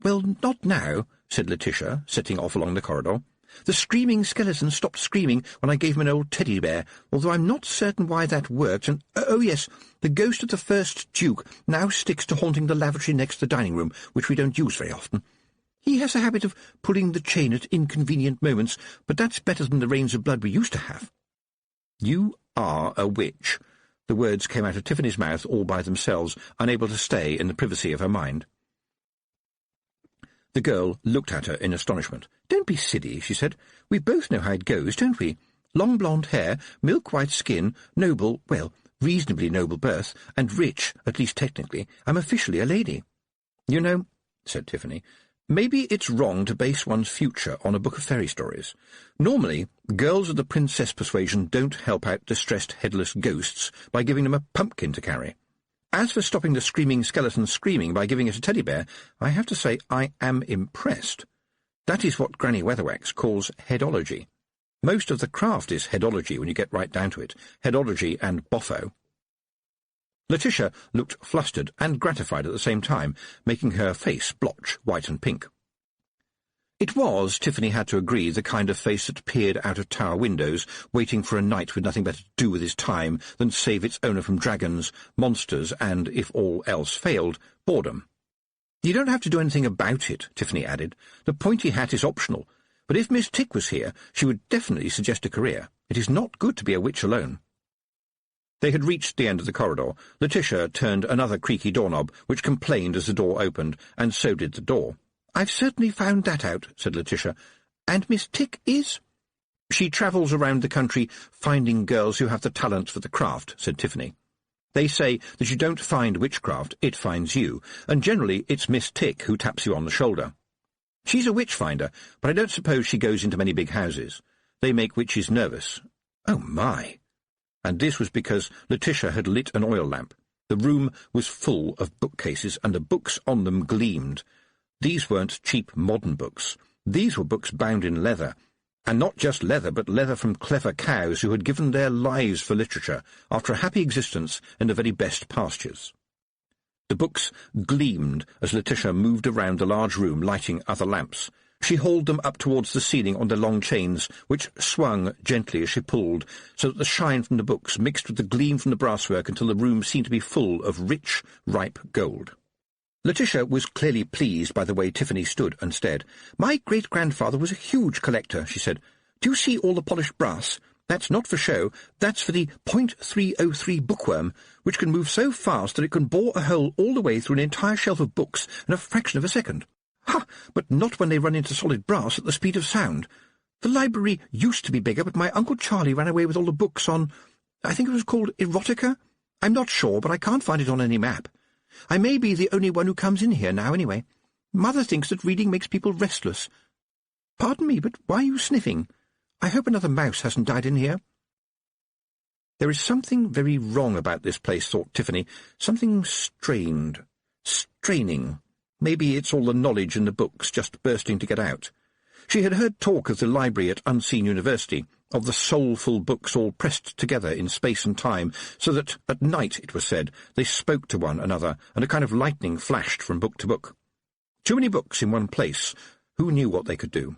"Well, not now," said Letitia, setting off along the corridor. The screaming skeleton stopped screaming when I gave him an old teddy bear, although I'm not certain why that worked, and, oh yes, the ghost of the first Duke now sticks to haunting the lavatory next to the dining room, which we don't use very often. He has a habit of pulling the chain at inconvenient moments, but that's better than the rains of blood we used to have. You are a witch. The words came out of Tiffany's mouth all by themselves, unable to stay in the privacy of her mind. The girl looked at her in astonishment. "Don't be silly," she said. "We both know how it goes, don't we? Long blonde hair, milk-white skin, noble, well, reasonably noble birth, and rich, at least technically. I'm officially a lady." "You know," said Tiffany, "maybe it's wrong to base one's future on a book of fairy stories. Normally, girls of the princess persuasion don't help out distressed headless ghosts by giving them a pumpkin to carry. As for stopping the screaming skeleton screaming by giving it a teddy bear, I have to say I am impressed. That is what Granny Weatherwax calls headology. Most of the craft is headology when you get right down to it, headology and boffo." Letitia looked flustered and gratified at the same time, making her face blotch white and pink. It was, Tiffany had to agree, the kind of face that peered out of tower windows, waiting for a knight with nothing better to do with his time than save its owner from dragons, monsters, and, if all else failed, boredom. "You don't have to do anything about it," Tiffany added. "The pointy hat is optional, but if Miss Tick was here, she would definitely suggest a career. It is not good to be a witch alone." They had reached the end of the corridor. Letitia turned another creaky doorknob, which complained as the door opened, and so did the door. "I've certainly found that out," said Letitia. "And Miss Tick is—" "She travels around the country finding girls who have the talent for the craft," said Tiffany. "They say that you don't find witchcraft, it finds you, and generally it's Miss Tick who taps you on the shoulder. She's a witch-finder, but I don't suppose she goes into many big houses. They make witches nervous." "Oh, my!" And this was because Letitia had lit an oil lamp. The room was full of bookcases, and the books on them gleamed. These weren't cheap modern books. These were books bound in leather, and not just leather, but leather from clever cows who had given their lives for literature after a happy existence in the very best pastures. The books gleamed as Letitia moved around the large room, lighting other lamps. She hauled them up towards the ceiling on their long chains, which swung gently as she pulled, so that the shine from the books mixed with the gleam from the brasswork until the room seemed to be full of rich, ripe gold. Letitia was clearly pleased by the way Tiffany stood and stared. "My great-grandfather was a huge collector," she said. "Do you see all the polished brass? That's not for show. That's for the .303 bookworm, which can move so fast that it can bore a hole all the way through an entire shelf of books in a fraction of a second. Ha! But not when they run into solid brass at the speed of sound. The library used to be bigger, but my Uncle Charlie ran away with all the books on, I think it was called erotica? I'm not sure, but I can't find it on any map. I may be the only one who comes in here now, anyway. Mother thinks that reading makes people restless. Pardon me, but why are you sniffing? I hope another mouse hasn't died in here." There is something very wrong about this place, thought Tiffany. Something strained. Straining. Maybe it's all the knowledge in the books just bursting to get out. She had heard talk of the library at Unseen University, of the soulful books all pressed together in space and time, so that at night, it was said, they spoke to one another, and a kind of lightning flashed from book to book. Too many books in one place. Who knew what they could do?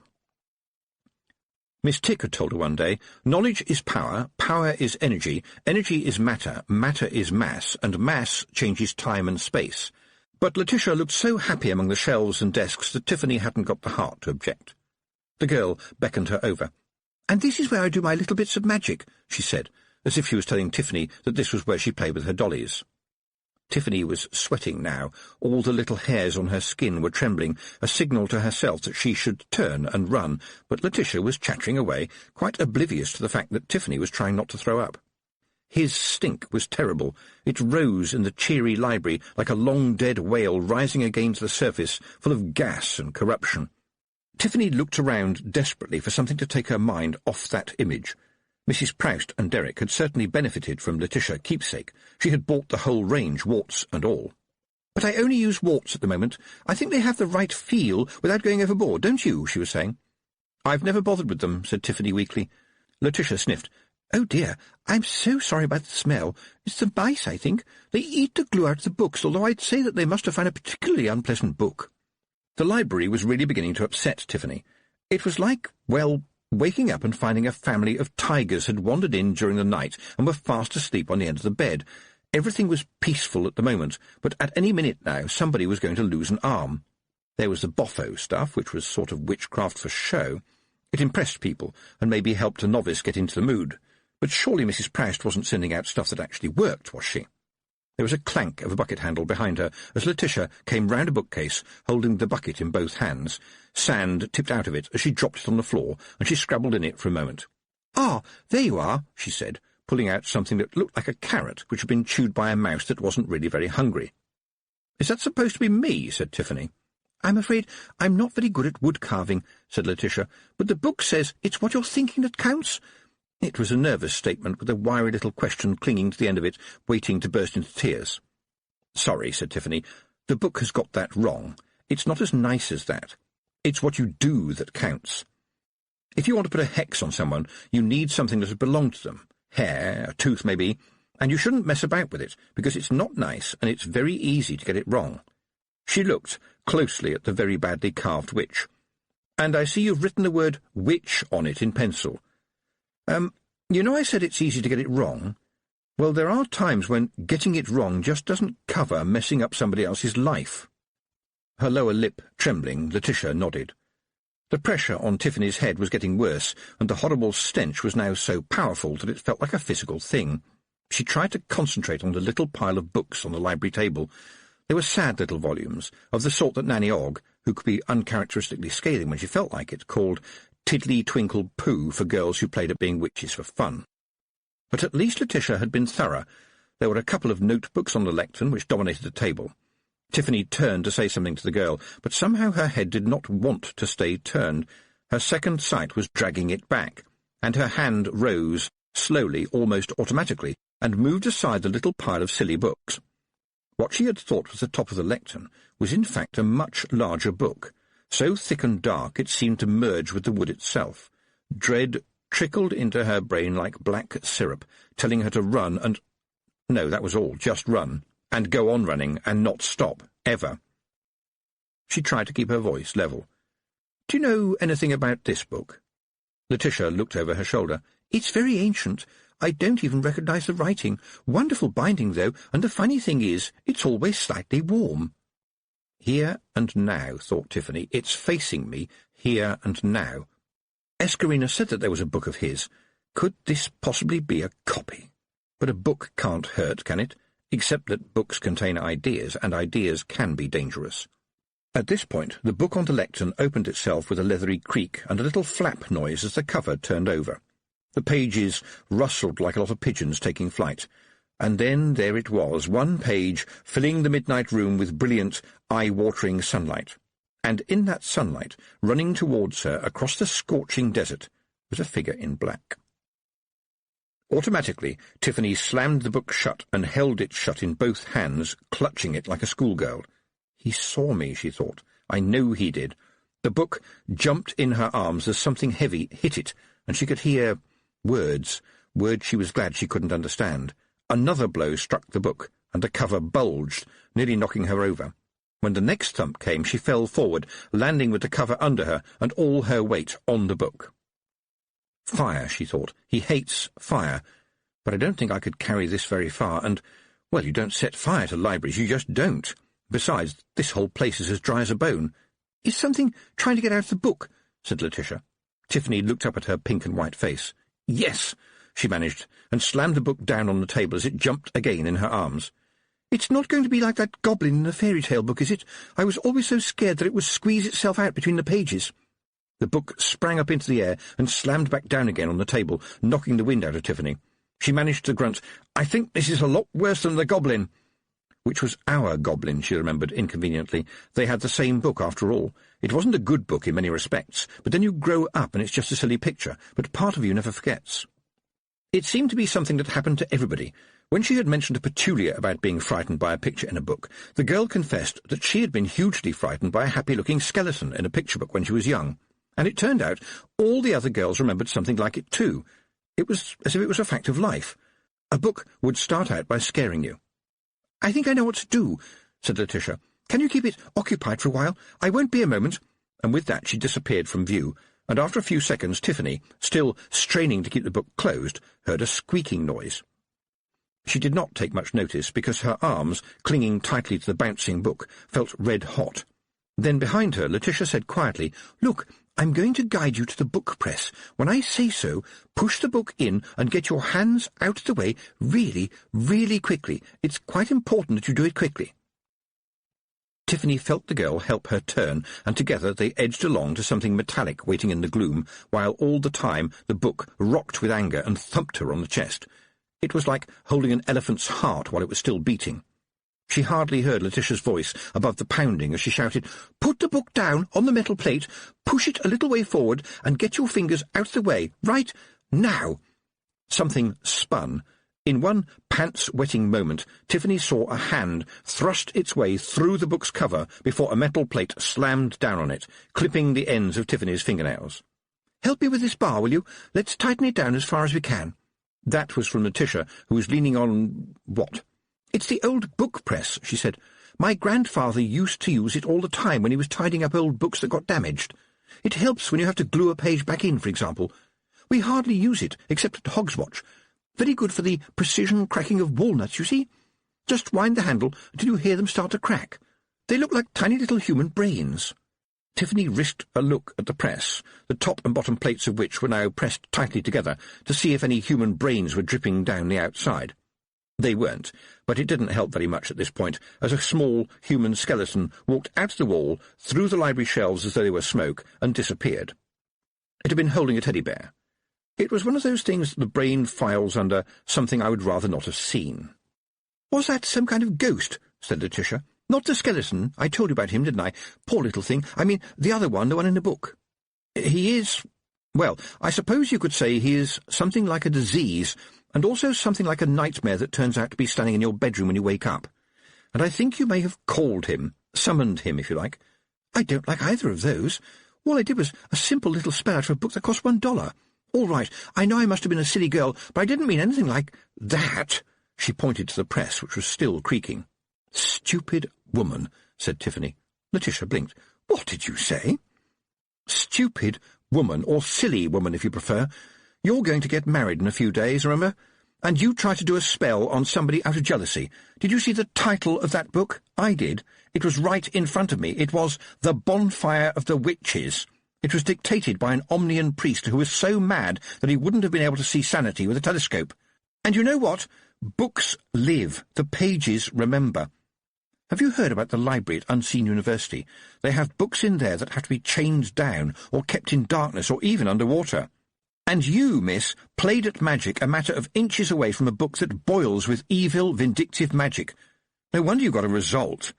Miss Tick had told her one day, "Knowledge is power, power is energy, energy is matter, matter is mass, and mass changes time and space." But Letitia looked so happy among the shelves and desks that Tiffany hadn't got the heart to object. The girl beckoned her over. "And this is where I do my little bits of magic," she said, as if she was telling Tiffany that this was where she played with her dollies. Tiffany was sweating now. All the little hairs on her skin were trembling, a signal to herself that she should turn and run, but Letitia was chattering away, quite oblivious to the fact that Tiffany was trying not to throw up. His stink was terrible. It rose in the cheery library like a long-dead whale rising against the surface, full of gas and corruption. Tiffany looked around desperately for something to take her mind off that image. Mrs. Proust and Derek had certainly benefited from Letitia keepsake. She had bought the whole range, warts and all. "But I only use warts at the moment. I think they have the right feel without going overboard, don't you?" she was saying. "I've never bothered with them," said Tiffany weakly. Letitia sniffed. "Oh dear, I'm so sorry about the smell. It's the mice, I think. They eat the glue out of the books, although I'd say that they must have found a particularly unpleasant book." The library was really beginning to upset Tiffany. It was like Well, waking up and finding a family of tigers had wandered in during the night and were fast asleep on the end of the bed. Everything was peaceful at the moment, but at any minute now somebody was going to lose an arm. There was the boffo stuff, which was sort of witchcraft for show. It impressed people, and maybe helped a novice get into the mood. But surely Mrs. Prachett wasn't sending out stuff that actually worked, was she? There was a clank of a bucket handle behind her as Letitia came round a bookcase, holding the bucket in both hands. Sand tipped out of it as she dropped it on the floor, and she scrabbled in it for a moment. "Ah, there you are," she said, pulling out something that looked like a carrot which had been chewed by a mouse that wasn't really very hungry. "Is that supposed to be me?" said Tiffany. "I'm afraid I'm not very good at wood-carving," said Letitia, "but the book says it's what you're thinking that counts." It was a nervous statement with a wiry little question clinging to the end of it, waiting to burst into tears. "Sorry," said Tiffany. "The book has got that wrong. It's not as nice as that. It's what you do that counts. If you want to put a hex on someone, you need something that has belonged to them. Hair, a tooth maybe, and you shouldn't mess about with it, because it's not nice and it's very easy to get it wrong." She looked closely at the very badly carved witch. "And I see you've written the word witch on it in pencil. You know I said it's easy to get it wrong? Well, there are times when getting it wrong just doesn't cover messing up somebody else's life." Her lower lip trembling, Letitia nodded. The pressure on Tiffany's head was getting worse, and the horrible stench was now so powerful that it felt like a physical thing. She tried to concentrate on the little pile of books on the library table. They were sad little volumes, of the sort that Nanny Ogg, who could be uncharacteristically scathing when she felt like it, called Tiddly Twinkle Pooh for girls who played at being witches for fun. But at least Letitia had been thorough. There were a couple of notebooks on the lectern which dominated the table. Tiffany turned to say something to the girl, but somehow her head did not want to stay turned. Her second sight was dragging it back, and her hand rose, slowly, almost automatically, and moved aside the little pile of silly books. What she had thought was the top of the lectern was in fact a much larger book, so thick and dark it seemed to merge with the wood itself. Dread trickled into her brain like black syrup, telling her to run and— no, that was all, just run, and go on running, and not stop, ever. She tried to keep her voice level. "Do you know anything about this book?" Letitia looked over her shoulder. "It's very ancient. I don't even recognize the writing. Wonderful binding, though, and the funny thing is, it's always slightly warm." Here and now, thought Tiffany. It's facing me, here and now. Escarina said that there was a book of his. Could this possibly be a copy? But a book can't hurt, can it? Except that books contain ideas, and ideas can be dangerous. At this point, the book on the lectern opened itself with a leathery creak and a little flap noise as the cover turned over. The pages rustled like a lot of pigeons taking flight. And then there it was, one page filling the midnight room with brilliant, eye-watering sunlight. And in that sunlight, running towards her across the scorching desert, was a figure in black. Automatically, Tiffany slammed the book shut and held it shut in both hands, clutching it like a schoolgirl. "He saw me," she thought. "I know he did." The book jumped in her arms as something heavy hit it, and she could hear words she was glad she couldn't understand. Another blow struck the book, and the cover bulged, nearly knocking her over. When the next thump came, she fell forward, landing with the cover under her and all her weight on the book. Fire, she thought. He hates fire. But I don't think I could carry this very far, and, well, you don't set fire to libraries, you just don't. Besides, this whole place is as dry as a bone. "Is something trying to get out of the book?" said Letitia. Tiffany looked up at her pink and white face. "Yes," she managed, and slammed the book down on the table as it jumped again in her arms. "It's not going to be like that goblin in the fairy tale book, is it? I was always so scared that it would squeeze itself out between the pages." The book sprang up into the air and slammed back down again on the table, knocking the wind out of Tiffany. She managed to grunt, "I think this is a lot worse than the goblin." Which was our goblin, she remembered inconveniently. They had the same book, after all. It wasn't a good book in many respects, but then you grow up and it's just a silly picture, but part of you never forgets. It seemed to be something that happened to everybody. When she had mentioned to Petulia about being frightened by a picture in a book, the girl confessed that she had been hugely frightened by a happy-looking skeleton in a picture book when she was young, and it turned out all the other girls remembered something like it too. It was as if it was a fact of life. A book would start out by scaring you. "I think I know what to do," said Letitia. "Can you keep it occupied for a while? I won't be a moment." And with that she disappeared from view, and after a few seconds Tiffany, still straining to keep the book closed, heard a squeaking noise. She did not take much notice, because her arms, clinging tightly to the bouncing book, felt red-hot. Then behind her, Letitia said quietly, "Look, I'm going to guide you to the book press. When I say so, push the book in and get your hands out of the way really, really quickly. It's quite important that you do it quickly." Tiffany felt the girl help her turn, and together they edged along to something metallic waiting in the gloom, while all the time the book rocked with anger and thumped her on the chest. It was like holding an elephant's heart while it was still beating. She hardly heard Letitia's voice above the pounding as she shouted, "Put the book down on the metal plate, push it a little way forward, and get your fingers out of the way, right now." Something spun. In one pants-wetting moment, Tiffany saw a hand thrust its way through the book's cover before a metal plate slammed down on it, clipping the ends of Tiffany's fingernails. "Help me with this bar, will you? Let's tighten it down as far as we can." That was from Letitia, who was leaning on... what? "It's the old book press," she said. "My grandfather used to use it all the time when he was tidying up old books that got damaged. It helps when you have to glue a page back in, for example. We hardly use it, except at Hogswatch. Very good for the precision cracking of walnuts, you see. Just wind the handle until you hear them start to crack. They look like tiny little human brains." Tiffany risked a look at the press, the top and bottom plates of which were now pressed tightly together, to see if any human brains were dripping down the outside. They weren't, but it didn't help very much at this point, as a small human skeleton walked out of the wall, through the library shelves as though they were smoke, and disappeared. It had been holding a teddy bear. It was one of those things that the brain files under something I would rather not have seen. "Was that some kind of ghost?" said Letitia. "Not the skeleton. I told you about him, didn't I? Poor little thing. I mean, the other one, the one in the book." "He is... well, I suppose you could say he is something like a disease, and also something like a nightmare that turns out to be standing in your bedroom when you wake up. And I think you may have called him, summoned him, if you like." "I don't like either of those. All I did was a simple little spell out of a book that cost $1. All right, I know I must have been a silly girl, but I didn't mean anything like that." She pointed to the press, which was still creaking. "Stupid woman," said Tiffany. Letitia blinked. "What did you say?" "Stupid woman, or silly woman, if you prefer. You're going to get married in a few days, remember? And you tried to do a spell on somebody out of jealousy. Did you see the title of that book? I did. It was right in front of me. It was The Bonfire of the Witches. It was dictated by an Omnian priest who was so mad that he wouldn't have been able to see sanity with a telescope. And you know what? Books live. The pages remember. Have you heard about the library at Unseen University? They have books in there that have to be chained down, or kept in darkness, or even underwater. And you, miss, played at magic a matter of inches away from a book that boils with evil, vindictive magic. No wonder you got a result.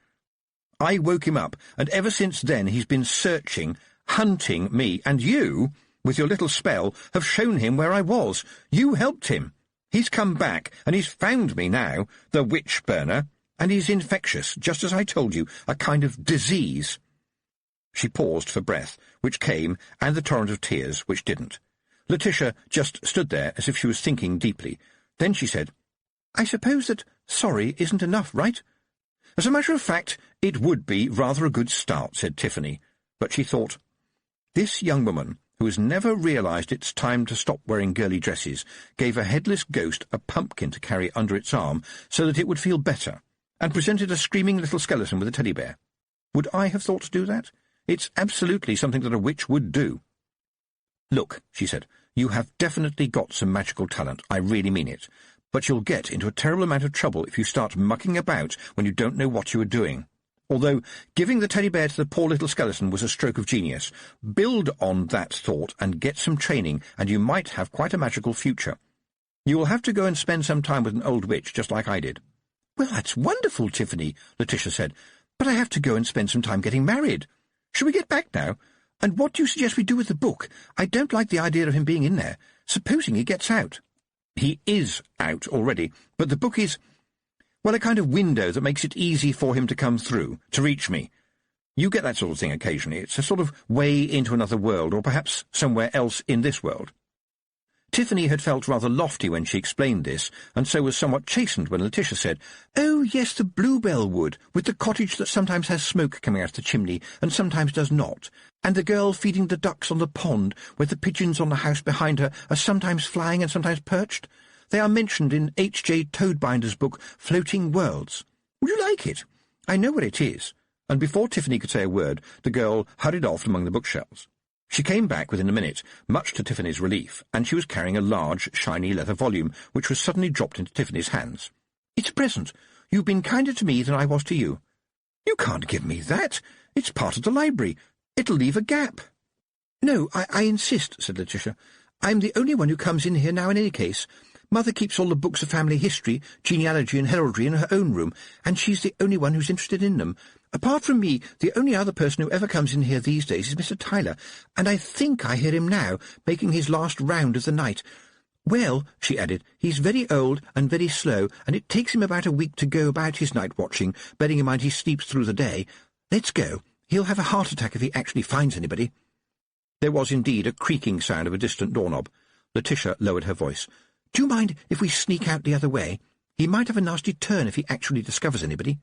I woke him up, and ever since then he's been searching, hunting me, and you, with your little spell, have shown him where I was. You helped him. He's come back, and he's found me now, the witch-burner, and he's infectious, just as I told you, a kind of disease." She paused for breath, which came, and the torrent of tears, which didn't. Letitia just stood there as if she was thinking deeply. Then she said, "I suppose that sorry isn't enough, right?" "As a matter of fact, it would be rather a good start," said Tiffany, but she thought, this young woman, who has never realized it's time to stop wearing girly dresses, gave a headless ghost a pumpkin to carry under its arm so that it would feel better, and presented a screaming little skeleton with a teddy bear. Would I have thought to do that? It's absolutely something that a witch would do. "Look," she said, "you have definitely got some magical talent, I really mean it, but you'll get into a terrible amount of trouble if you start mucking about when you don't know what you are doing. Although giving the teddy bear to the poor little skeleton was a stroke of genius, build on that thought and get some training, and you might have quite a magical future. You will have to go and spend some time with an old witch, just like I did." "Well, that's wonderful, Tiffany," Letitia said, "but I have to go and spend some time getting married. Shall we get back now? And what do you suggest we do with the book? I don't like the idea of him being in there. Supposing he gets out." "He is out already, but the book is, well, a kind of window that makes it easy for him to come through, to reach me. You get that sort of thing occasionally. It's a sort of way into another world, or perhaps somewhere else in this world." Tiffany had felt rather lofty when she explained this, and so was somewhat chastened when Letitia said, "Oh, yes, the Bluebell Wood, with the cottage that sometimes has smoke coming out of the chimney and sometimes does not, and the girl feeding the ducks on the pond, where the pigeons on the house behind her are sometimes flying and sometimes perched. They are mentioned in H.J. Toadbinder's book, Floating Worlds. Would you like it? I know what it is." And before Tiffany could say a word, the girl hurried off among the bookshelves. She came back within a minute, much to Tiffany's relief, and she was carrying a large, shiny leather volume, which was suddenly dropped into Tiffany's hands. "It's a present. You've been kinder to me than I was to you." "You can't give me that. It's part of the library. It'll leave a gap." "No, I insist," said Letitia. "I'm the only one who comes in here now in any case. Mother keeps all the books of family history, genealogy and heraldry in her own room, and she's the only one who's interested in them. Apart from me, the only other person who ever comes in here these days is Mr. Tyler, and I think I hear him now, making his last round of the night. Well," she added, "he's very old and very slow, and it takes him about a week to go about his night-watching, bearing in mind he sleeps through the day. Let's go. He'll have a heart attack if he actually finds anybody." There was indeed a creaking sound of a distant doorknob. Letitia lowered her voice. "Do you mind if we sneak out the other way? He might have a nasty turn if he actually discovers anybody."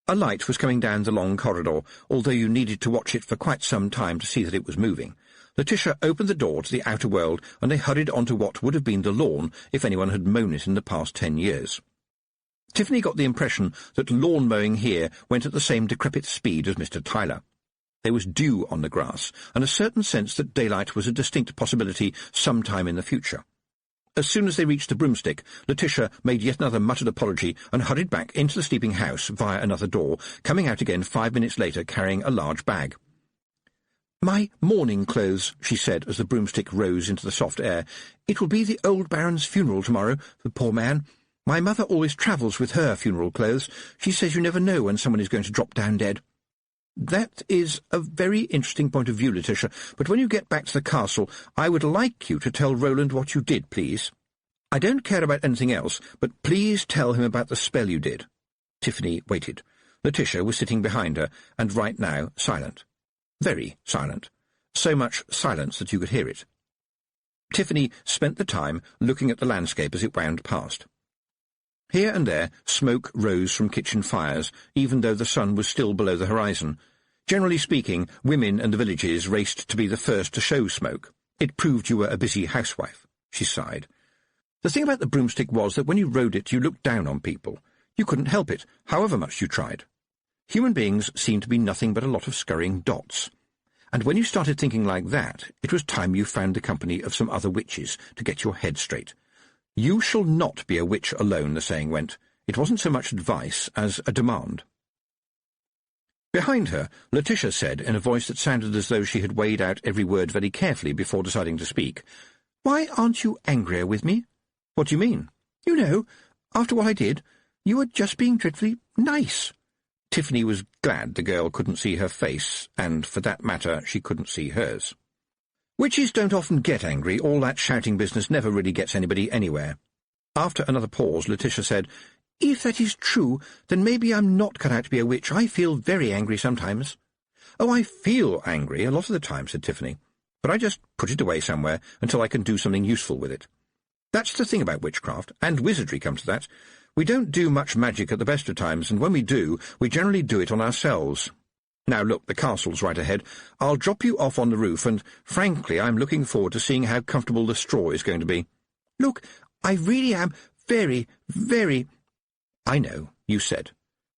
A light was coming down the long corridor, although you needed to watch it for quite some time to see that it was moving. Letitia opened the door to the outer world, and they hurried onto what would have been the lawn if anyone had mown it in the past 10 years. Tiffany got the impression that lawn-mowing here went at the same decrepit speed as Mr. Tyler. There was dew on the grass, and a certain sense that daylight was a distinct possibility sometime in the future. As soon as they reached the broomstick, Letitia made yet another muttered apology and hurried back into the sleeping house via another door, coming out again 5 minutes later carrying a large bag. "My mourning clothes," she said as the broomstick rose into the soft air. "It will be the old Baron's funeral tomorrow, the poor man. My mother always travels with her funeral clothes. She says you never know when someone is going to drop down dead." "That is a very interesting point of view, Letitia, but when you get back to the castle, I would like you to tell Roland what you did, please. I don't care about anything else, but please tell him about the spell you did." Tiffany waited. Letitia was sitting behind her, and right now silent. Very silent. So much silence that you could hear it. Tiffany spent the time looking at the landscape as it wound past. Here and there smoke rose from kitchen fires, even though the sun was still below the horizon. Generally speaking, women in the villages raced to be the first to show smoke. It proved you were a busy housewife. She sighed. The thing about the broomstick was that when you rode it, you looked down on people. You couldn't help it, however much you tried. Human beings seemed to be nothing but a lot of scurrying dots. And when you started thinking like that, it was time you found the company of some other witches to get your head straight. "You shall not be a witch alone," the saying went. It wasn't so much advice as a demand. Behind her, Letitia said, in a voice that sounded as though she had weighed out every word very carefully before deciding to speak, "Why aren't you angrier with me?" "What do you mean?" "You know, after what I did, you were just being dreadfully nice." Tiffany was glad the girl couldn't see her face, and, for that matter, she couldn't see hers. Witches don't often get angry. All that shouting business never really gets anybody anywhere. After another pause, Letitia said, "If that is true, then maybe I'm not cut out to be a witch. I feel very angry sometimes." "Oh, I feel angry a lot of the time," said Tiffany, "but I just put it away somewhere until I can do something useful with it. That's the thing about witchcraft, and wizardry come to that. We don't do much magic at the best of times, and when we do, we generally do it on ourselves. Now look, the castle's right ahead. I'll drop you off on the roof, and, frankly, I'm looking forward to seeing how comfortable the straw is going to be." "Look, I really am very, very—" "I know," you said.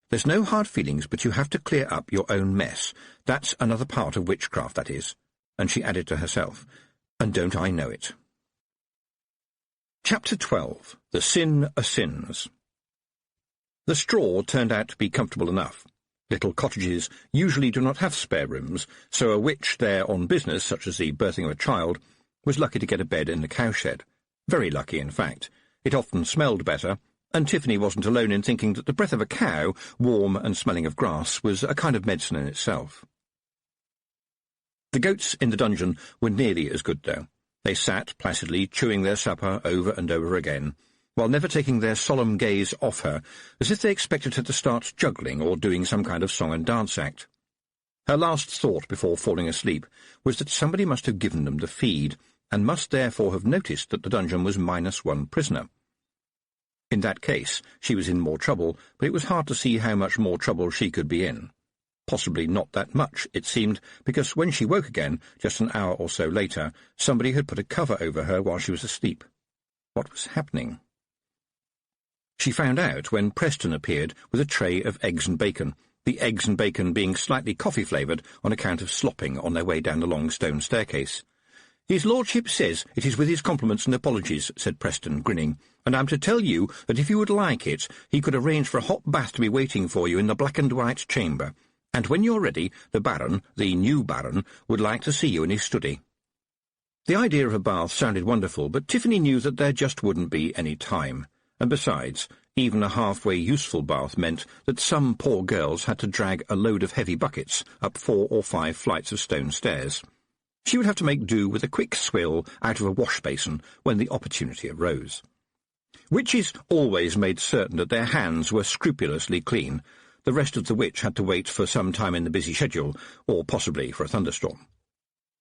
"There's no hard feelings, but you have to clear up your own mess. That's another part of witchcraft, that is." And she added to herself, "And don't I know it?" Chapter 12. The Sin o' Sins. The straw turned out to be comfortable enough. Little cottages usually do not have spare rooms, so a witch there on business, such as the birthing of a child, was lucky to get a bed in the cowshed. Very lucky, in fact. It often smelled better, and Tiffany wasn't alone in thinking that the breath of a cow, warm and smelling of grass, was a kind of medicine in itself. The goats in the dungeon were nearly as good, though. They sat placidly chewing their supper over and over again, while never taking their solemn gaze off her, as if they expected her to start juggling or doing some kind of song and dance act. Her last thought before falling asleep was that somebody must have given them the feed, and must therefore have noticed that the dungeon was -1 prisoner. In that case, she was in more trouble, but it was hard to see how much more trouble she could be in. Possibly not that much, it seemed, because when she woke again, just an hour or so later, somebody had put a cover over her while she was asleep. What was happening? She found out when Preston appeared with a tray of eggs and bacon, the eggs and bacon being slightly coffee-flavoured on account of slopping on their way down the long stone staircase. "His lordship says it is with his compliments and apologies," said Preston, grinning, "and I'm to tell you that if you would like it, he could arrange for a hot bath to be waiting for you in the black-and-white chamber, and when you're ready, the Baron, the new Baron, would like to see you in his study." The idea of a bath sounded wonderful, but Tiffany knew that there just wouldn't be any time, and besides, even a halfway useful bath meant that some poor girls had to drag a load of heavy buckets up 4 or 5 flights of stone stairs. She would have to make do with a quick swill out of a wash-basin when the opportunity arose. Witches always made certain that their hands were scrupulously clean, the rest of the witch had to wait for some time in the busy schedule, or possibly for a thunderstorm.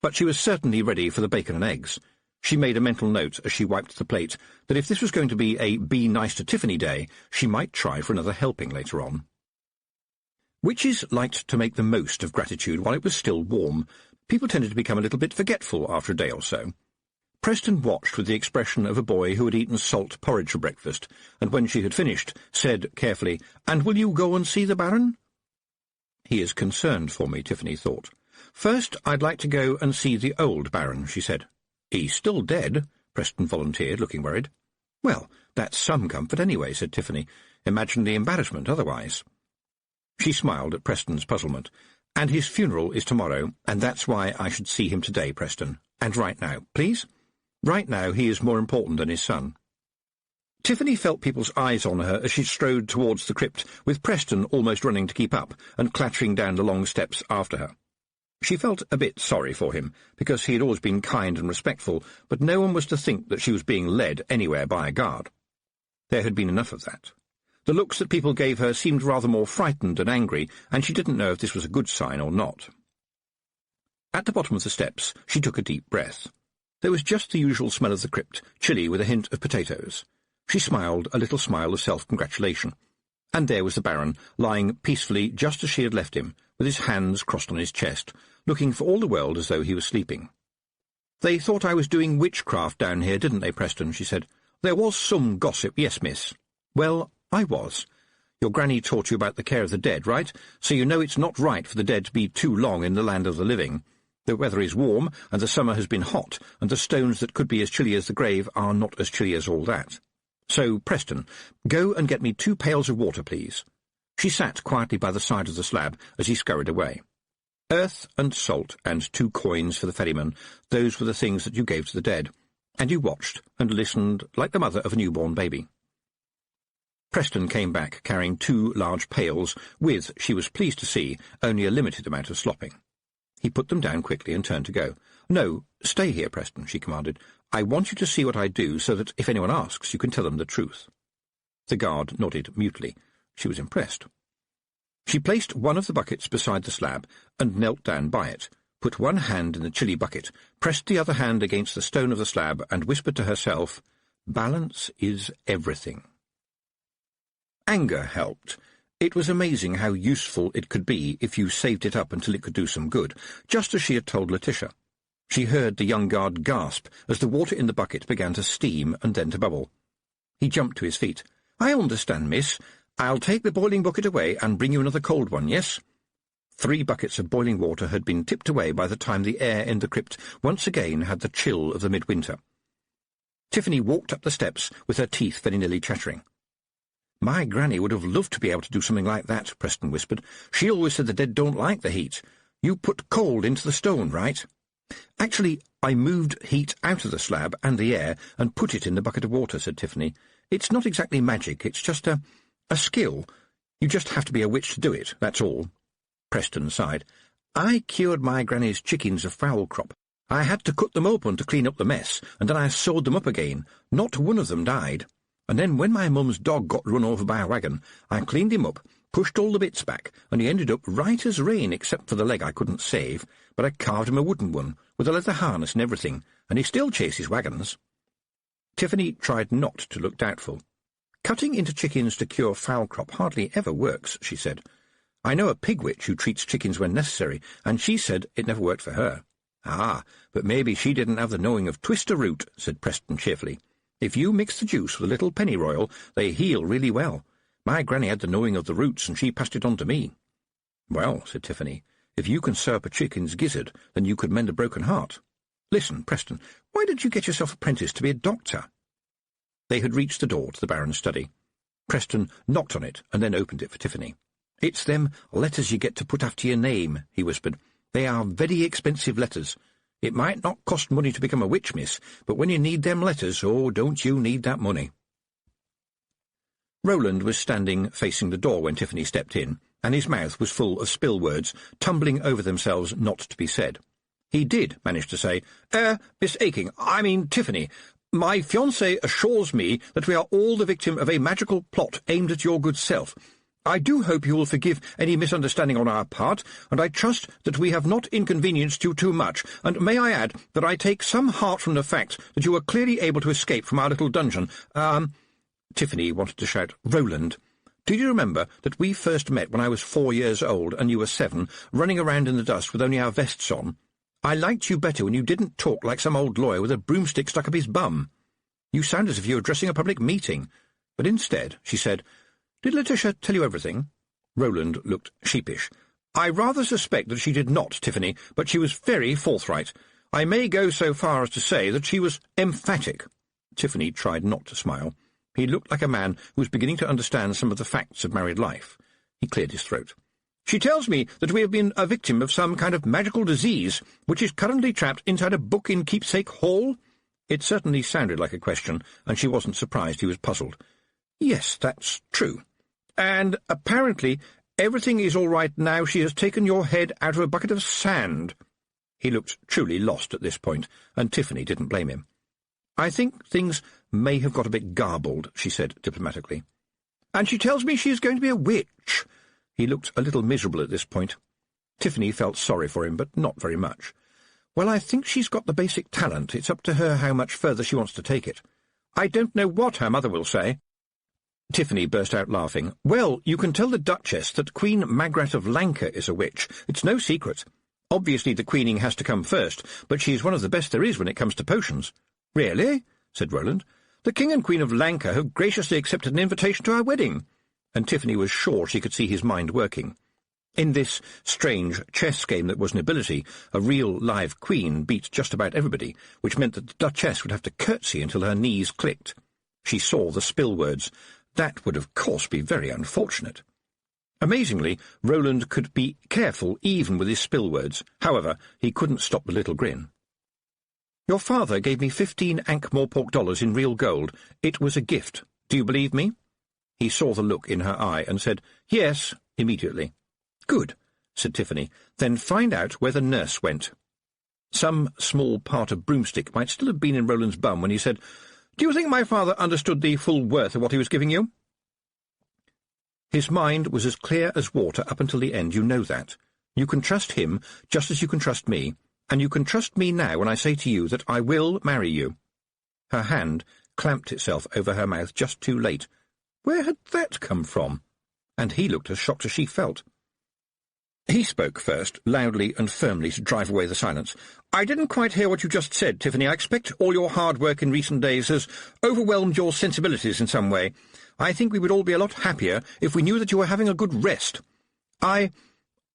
But she was certainly ready for the bacon and eggs. She made a mental note as she wiped the plate that if this was going to be a Be Nice to Tiffany day, she might try for another helping later on. Witches liked to make the most of gratitude while it was still warm. People tended to become a little bit forgetful after a day or so. Preston watched with the expression of a boy who had eaten salt porridge for breakfast, and when she had finished, said carefully, "And will you go and see the Baron?" "He is concerned for me," Tiffany thought. "First, I'd like to go and see the old Baron," she said. "He's still dead," Preston volunteered, looking worried. "Well, that's some comfort anyway," said Tiffany. "Imagine the embarrassment otherwise." She smiled at Preston's puzzlement. "And his funeral is tomorrow, and that's why I should see him today, Preston. And right now, please? Right now he is more important than his son." Tiffany felt people's eyes on her as she strode towards the crypt, with Preston almost running to keep up and clattering down the long steps after her. She felt a bit sorry for him, because he had always been kind and respectful, but no one was to think that she was being led anywhere by a guard. There had been enough of that. The looks that people gave her seemed rather more frightened than angry, and she didn't know if this was a good sign or not. At the bottom of the steps, she took a deep breath. There was just the usual smell of the crypt, chilly with a hint of potatoes. She smiled a little smile of self-congratulation. And there was the Baron, lying peacefully just as she had left him, with his hands crossed on his chest, looking for all the world as though he was sleeping. "They thought I was doing witchcraft down here, didn't they, Preston?" she said. "There was some gossip, yes, miss." "Well, I was. Your granny taught you about the care of the dead, right? So you know it's not right for the dead to be too long in the land of the living. The weather is warm, and the summer has been hot, and the stones that could be as chilly as the grave are not as chilly as all that. So, Preston, go and get me 2 pails of water, please." She sat quietly by the side of the slab as he scurried away. Earth and salt and 2 coins for the ferryman, those were the things that you gave to the dead, and you watched and listened like the mother of a newborn baby. Preston came back carrying 2 large pails with, she was pleased to see, only a limited amount of slopping. He put them down quickly and turned to go. "No, stay here, Preston," she commanded. "I want you to see what I do so that if anyone asks, you can tell them the truth." The guard nodded mutely. She was impressed. She placed one of the buckets beside the slab and knelt down by it, put one hand in the chilly bucket, pressed the other hand against the stone of the slab, and whispered to herself, "Balance is everything." Anger helped. It was amazing how useful it could be if you saved it up until it could do some good, just as she had told Letitia. She heard the young guard gasp as the water in the bucket began to steam and then to bubble. He jumped to his feet. "I understand, miss. I'll take the boiling bucket away and bring you another cold one, yes?" 3 buckets of boiling water had been tipped away by the time the air in the crypt once again had the chill of the midwinter. Tiffany walked up the steps with her teeth very nearly chattering. "My granny would have loved to be able to do something like that," Preston whispered. "She always said the dead don't like the heat. You put cold into the stone, right?" "Actually, I moved heat out of the slab and the air and put it in the bucket of water," said Tiffany. "It's not exactly magic, it's just a skill. You just have to be a witch to do it, that's all." Preston sighed. "I cured my granny's chickens of fowl crop. I had to cut them open to clean up the mess, and then I sewed them up again. Not one of them died. And then when my mum's dog got run over by a wagon, I cleaned him up, pushed all the bits back, and he ended up right as rain except for the leg I couldn't save, but I carved him a wooden one, with a leather harness and everything, and he still chases wagons." Tiffany tried not to look doubtful. "Cutting into chickens to cure fowl crop hardly ever works," she said. "I know a pig witch who treats chickens when necessary, and she said it never worked for her." "Ah, but maybe she didn't have the knowing of twister root," said Preston cheerfully. "If you mix the juice with a little pennyroyal, they heal really well. My granny had the knowing of the roots, and she passed it on to me." "Well," said Tiffany, "if you can sew up a chicken's gizzard, then you could mend a broken heart. Listen, Preston, why don't you get yourself apprenticed to be a doctor?" They had reached the door to the Baron's study. Preston knocked on it and then opened it for Tiffany. "It's them letters you get to put after your name," he whispered. "They are very expensive letters. It might not cost money to become a witch, miss, but when you need them letters, oh, don't you need that money." Roland was standing facing the door when Tiffany stepped in, and his mouth was full of spill words, tumbling over themselves not to be said. He did manage to say, Miss Tiffany, my fiancé assures me that we are all the victim of a magical plot aimed at your good self. I do hope you will forgive any misunderstanding on our part, and I trust that we have not inconvenienced you too much, and may I add that I take some heart from the fact that you were clearly able to escape from our little dungeon. Tiffany wanted to shout, "Roland, do you remember that we first met when I was 4 years old and you were 7, running around in the dust with only our vests on? I liked you better when you didn't talk like some old lawyer with a broomstick stuck up his bum. You sound as if you were addressing a public meeting." But instead she said, "Did Letitia tell you everything?" Roland looked sheepish. "I rather suspect that she did not, Tiffany, but she was very forthright. I may go so far as to say that she was emphatic." Tiffany tried not to smile. He looked like a man who was beginning to understand some of the facts of married life. He cleared his throat. "She tells me that we have been a victim of some kind of magical disease, which is currently trapped inside a book in Keepsake Hall." It certainly sounded like a question, and she wasn't surprised he was puzzled. "Yes, that's true. And apparently everything is all right now she has taken your head out of a bucket of sand." He looked truly lost at this point, and Tiffany didn't blame him. "I think things may have got a bit garbled," she said diplomatically. "And she tells me she is going to be a witch." He looked a little miserable at this point. Tiffany felt sorry for him, but not very much. "Well, I think she's got the basic talent. It's up to her how much further she wants to take it. I don't know what her mother will say." Tiffany burst out laughing. "Well, you can tell the Duchess that Queen Magrat of Lanka is a witch. It's no secret. Obviously the queening has to come first, but she's one of the best there is when it comes to potions." "Really?" said Roland. "The King and Queen of Lanka have graciously accepted an invitation to our wedding." And Tiffany was sure she could see his mind working. In this strange chess game that was nobility, a real live queen beat just about everybody, which meant that the Duchess would have to curtsy until her knees clicked. She saw the spill words. That would, of course, be very unfortunate. Amazingly, Roland could be careful even with his spill words. However, he couldn't stop the little grin. "Your father gave me 15 Ankh-Morpork dollars in real gold. It was a gift. Do you believe me?" He saw the look in her eye and said, "Yes," immediately. "Good," said Tiffany. "Then find out where the nurse went." Some small part of broomstick might still have been in Roland's bum when he said, "Do you think my father understood the full worth of what he was giving you?" "His mind was as clear as water up until the end, you know that. You can trust him just as you can trust me, and you can trust me now when I say to you that I will marry you." Her hand clamped itself over her mouth just too late. Where had that come from? And he looked as shocked as she felt. He spoke first, loudly and firmly, to drive away the silence. "I didn't quite hear what you just said, Tiffany. I expect all your hard work in recent days has overwhelmed your sensibilities in some way. I think we would all be a lot happier if we knew that you were having a good rest. I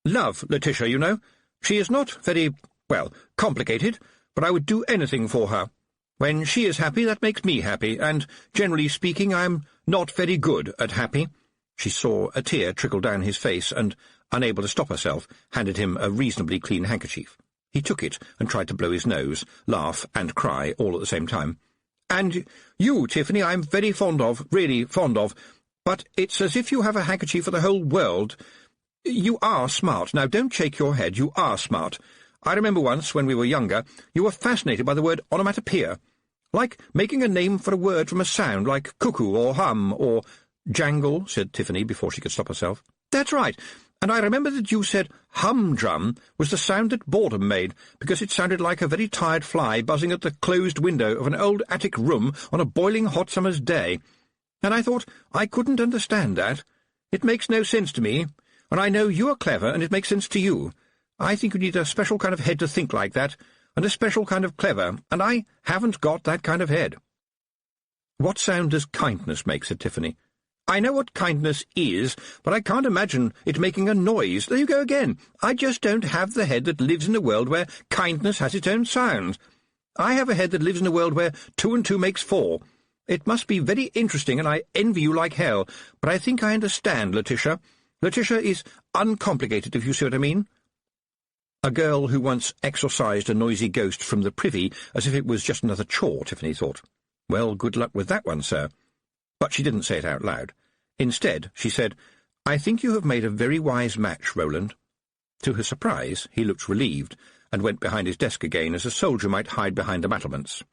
love Letitia, you know. She is not very, complicated, but I would do anything for her. When she is happy, that makes me happy, and, generally speaking, I'm not very good at happy." She saw a tear trickle down his face and, unable to stop herself, handed him a reasonably clean handkerchief. He took it and tried to blow his nose, laugh and cry all at the same time. "And you, Tiffany, I'm very fond of, really fond of, but it's as if you have a handkerchief for the whole world. You are smart. Now, don't shake your head. You are smart. I remember once, when we were younger, you were fascinated by the word onomatopoeia, like making a name for a word from a sound, like cuckoo or hum or—" "Jangle," said Tiffany before she could stop herself. That's right. And I remember that you said humdrum was the sound that boredom made, because it sounded like a very tired fly buzzing at the closed window of an old attic room on a boiling hot summer's day. And I thought I couldn't understand that. It makes no sense to me, and I know you are clever, and it makes sense to you. I think you need a special kind of head to think like that, and a special kind of clever, and I haven't got that kind of head. What sound does kindness make? Said Tiffany. I know what kindness is, but I can't imagine it making a noise. There you go again. I just don't have the head that lives in a world where kindness has its own sound. I have a head that lives in a world where 2 and 2 makes 4. It must be very interesting, and I envy you like hell, but I think I understand, Letitia. Letitia is uncomplicated, if you see what I mean. A girl who once exorcised a noisy ghost from the privy as if it was just another chore, Tiffany thought. Well, good luck with that one, sir. But she didn't say it out loud. Instead, she said, I think you have made a very wise match, Roland. To her surprise, he looked relieved, and went behind his desk again as a soldier might hide behind the battlements.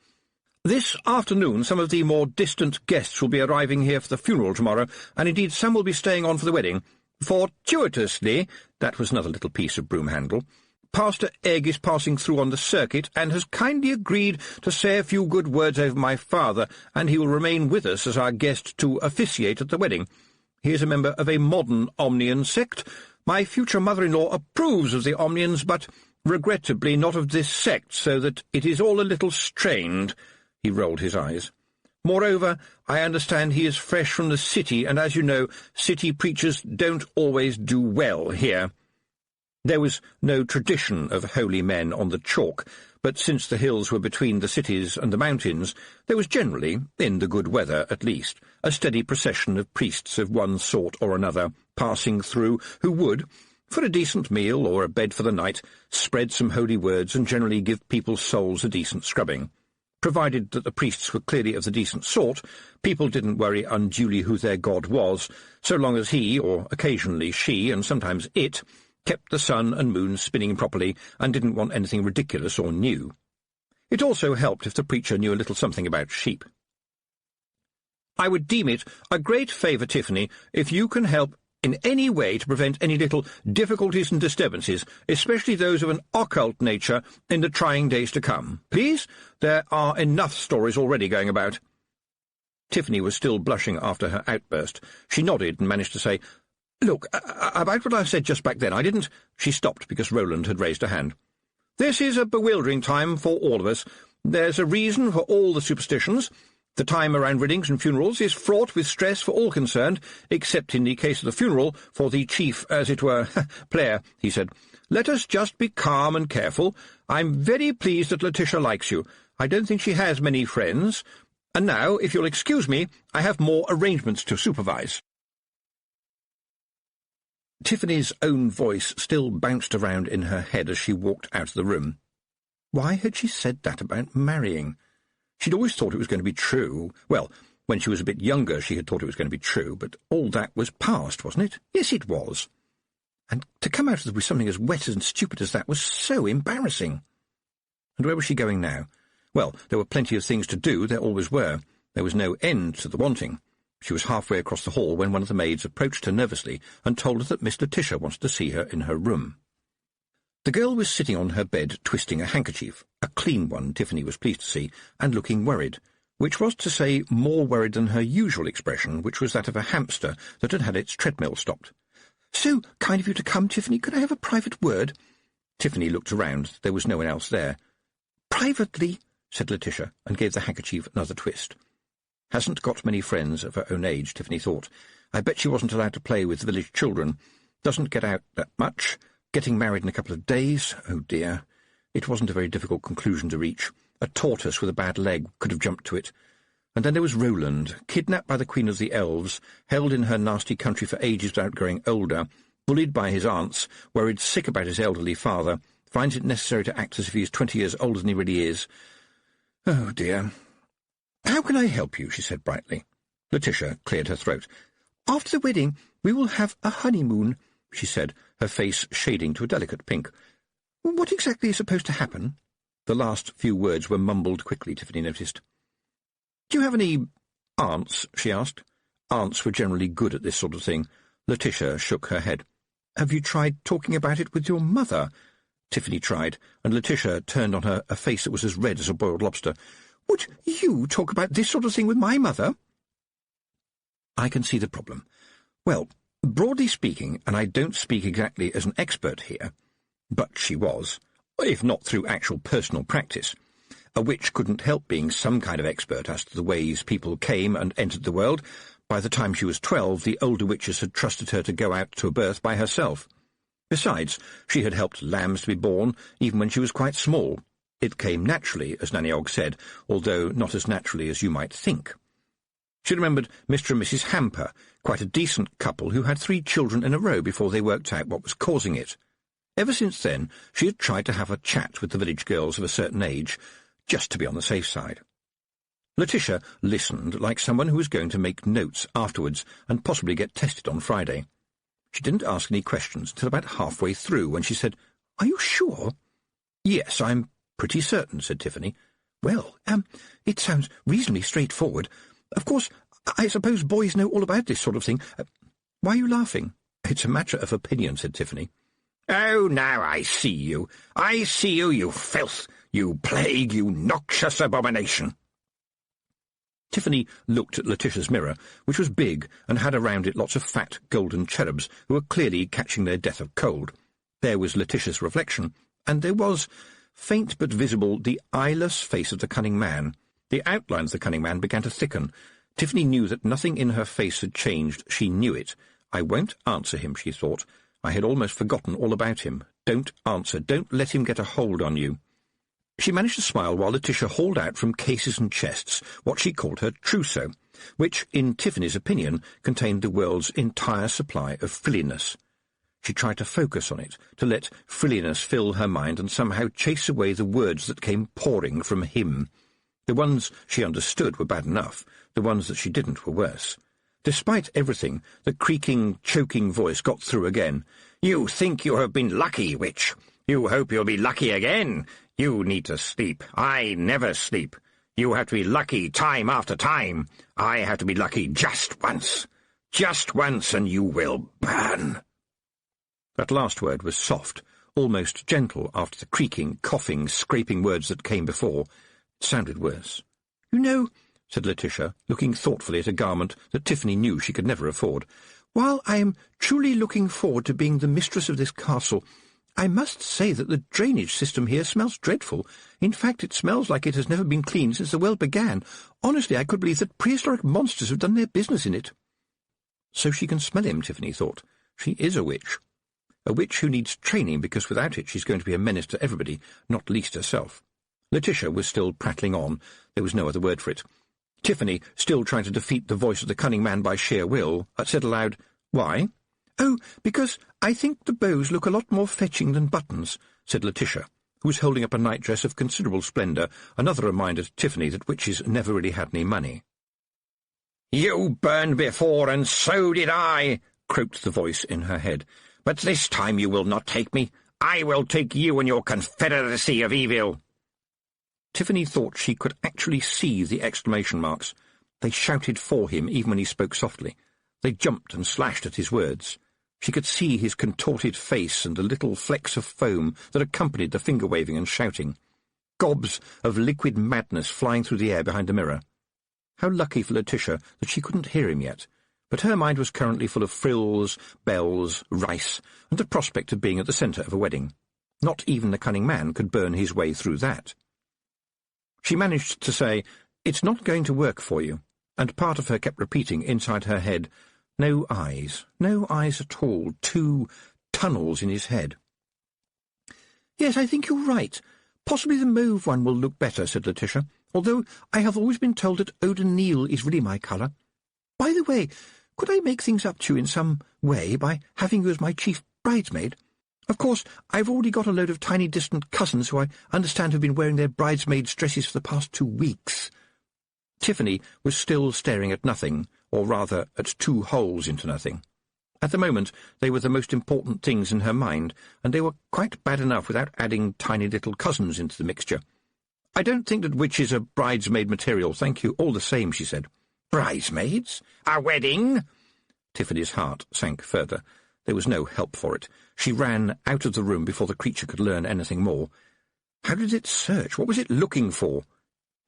This afternoon some of the more distant guests will be arriving here for the funeral tomorrow, and indeed some will be staying on for the wedding. Fortuitously, that was another little piece of broom handle, Pastor Egg is passing through on the circuit, and has kindly agreed to say a few good words over my father, and he will remain with us as our guest to officiate at the wedding. He is a member of a modern Omnian sect. My future mother-in-law approves of the Omnians, but regrettably not of this sect, so that it is all a little strained. He rolled his eyes. Moreover, I understand he is fresh from the city, and as you know, city preachers don't always do well here. There was no tradition of holy men on the chalk, but since the hills were between the cities and the mountains, there was generally, in the good weather at least, a steady procession of priests of one sort or another passing through, who would, for a decent meal or a bed for the night, spread some holy words and generally give people's souls a decent scrubbing. Provided that the priests were clearly of the decent sort, people didn't worry unduly who their god was, so long as he, or occasionally she, and sometimes it, kept the sun and moon spinning properly and didn't want anything ridiculous or new. It also helped if the preacher knew a little something about sheep. I would deem it a great favour, Tiffany, if you can help in any way to prevent any little difficulties and disturbances, especially those of an occult nature, in the trying days to come. Please? There are enough stories already going about. Tiffany was still blushing after her outburst. She nodded and managed to say, Look, about what I said just back then, I didn't— She stopped because Roland had raised a hand. This is a bewildering time for all of us. There's a reason for all the superstitions. The time around weddings and funerals is fraught with stress for all concerned, except in the case of the funeral, for the chief, as it were, player, he said. Let us just be calm and careful. I'm very pleased that Letitia likes you. I don't think she has many friends. And now, if you'll excuse me, I have more arrangements to supervise. Tiffany's own voice still bounced around in her head as she walked out of the room. Why had she said that about marrying? She'd always thought it was going to be true. Well, when she was a bit younger she had thought it was going to be true, but all that was past, wasn't it? Yes, it was. And to come out of it with something as wet and stupid as that was so embarrassing. And where was she going now? Well, there were plenty of things to do, there always were. There was no end to the wanting. She was halfway across the hall when one of the maids approached her nervously and told her that Miss Letitia wanted to see her in her room. The girl was sitting on her bed twisting a handkerchief, a clean one, Tiffany was pleased to see, and looking worried, which was to say more worried than her usual expression, which was that of a hamster that had had its treadmill stopped. "So kind of you to come, Tiffany. Could I have a private word?" Tiffany looked around. There was no one else there. "Privately," said Letitia, and gave the handkerchief another twist. Hasn't got many friends of her own age, Tiffany thought. I bet she wasn't allowed to play with village children. Doesn't get out that much. Getting married in a couple of days. Oh, dear. It wasn't a very difficult conclusion to reach. A tortoise with a bad leg could have jumped to it. And then there was Roland, kidnapped by the Queen of the Elves, held in her nasty country for ages without growing older, bullied by his aunts, worried sick about his elderly father, finds it necessary to act as if he is 20 years older than he really is. Oh, dear. "How can I help you?" she said brightly. Letitia cleared her throat. "After the wedding we will have a honeymoon," she said, her face shading to a delicate pink. "What exactly is supposed to happen?" The last few words were mumbled quickly, Tiffany noticed. "Do you have any aunts?" she asked. Aunts were generally good at this sort of thing. Letitia shook her head. "Have you tried talking about it with your mother?" Tiffany tried, and Letitia turned on her a face that was as red as a boiled lobster. "Would you talk about this sort of thing with my mother?" "I can see the problem. Well, broadly speaking, and I don't speak exactly as an expert here, but she was, if not through actual personal practice. A witch couldn't help being some kind of expert as to the ways people came and entered the world. By the time she was 12, the older witches had trusted her to go out to a birth by herself. Besides, she had helped lambs to be born, even when she was quite small. It came naturally, as Nanny Ogg said, although not as naturally as you might think. She remembered Mr. and Mrs. Hamper, quite a decent couple who had 3 children in a row before they worked out what was causing it. Ever since then, she had tried to have a chat with the village girls of a certain age, just to be on the safe side. Letitia listened like someone who was going to make notes afterwards and possibly get tested on Friday. She didn't ask any questions till about halfway through, when she said, "Are you sure?" "Yes, I'm pretty certain," said Tiffany. "Well, it sounds reasonably straightforward. Of course, I suppose boys know all about this sort of thing. Why are you laughing?" "It's a matter of opinion," said Tiffany. "Oh, now I see you. I see you, you filth, you plague, you noxious abomination." Tiffany looked at Letitia's mirror, which was big and had around it lots of fat golden cherubs who were clearly catching their death of cold. There was Letitia's reflection, and there was, faint but visible, the eyeless face of the cunning man. The outline of the cunning man began to thicken. Tiffany knew that nothing in her face had changed. She knew it. "I won't answer him," she thought. "I had almost forgotten all about him. Don't answer. Don't let him get a hold on you." She managed to smile while Letitia hauled out from cases and chests what she called her trousseau, which, in Tiffany's opinion, contained the world's entire supply of frilliness. She tried to focus on it, to let frilliness fill her mind and somehow chase away the words that came pouring from him. The ones she understood were bad enough, the ones that she didn't were worse. Despite everything, the creaking, choking voice got through again. "You think you have been lucky, witch. You hope you'll be lucky again. You need to sleep. I never sleep. You have to be lucky time after time. I have to be lucky just once. Just once, and you will burn." That last word was soft, almost gentle after the creaking, coughing, scraping words that came before. It sounded worse. "You know," said Letitia, looking thoughtfully at a garment that Tiffany knew she could never afford, "while I am truly looking forward to being the mistress of this castle, I must say that the drainage system here smells dreadful. In fact, it smells like it has never been cleaned since the world began. Honestly, I could believe that prehistoric monsters have done their business in it." So she can smell him, Tiffany thought. She is a witch. A witch who needs training, because without it she's going to be a menace to everybody, not least herself. Letitia was still prattling on. There was no other word for it. Tiffany, still trying to defeat the voice of the cunning man by sheer will, said aloud, "Why?" "Oh, because I think the bows look a lot more fetching than buttons," said Letitia, who was holding up a nightdress of considerable splendour, another reminder to Tiffany that witches never really had any money. "You burned before, and so did I," croaked the voice in her head. "But this time you will not take me. I will take you and your confederacy of evil." Tiffany thought she could actually see the exclamation marks. They shouted for him even when he spoke softly. They jumped and slashed at his words. She could see his contorted face and the little flecks of foam that accompanied the finger-waving and shouting. Gobs of liquid madness flying through the air behind the mirror. How lucky for Letitia that she couldn't hear him yet, but her mind was currently full of frills, bells, rice, and the prospect of being at the centre of a wedding. Not even the cunning man could burn his way through that. She managed to say, "It's not going to work for you," and part of her kept repeating inside her head, "No eyes at all, 2 tunnels in his head." "Yes, I think you're right. Possibly the mauve one will look better," said Letitia, "although I have always been told that eau de Nil is really my colour. By the way, could I make things up to you in some way by having you as my chief bridesmaid? Of course, I've already got a load of tiny distant cousins who I understand have been wearing their bridesmaids' dresses for the past 2 weeks. Tiffany was still staring at nothing, or rather at 2 holes into nothing. At the moment, they were the most important things in her mind, and they were quite bad enough without adding tiny little cousins into the mixture. "I don't think that witches are bridesmaid material, thank you, all the same," she said. "Bridesmaids? A wedding?" Tiffany's heart sank further. There was no help for it. She ran out of the room before the creature could learn anything more. How did it search? What was it looking for?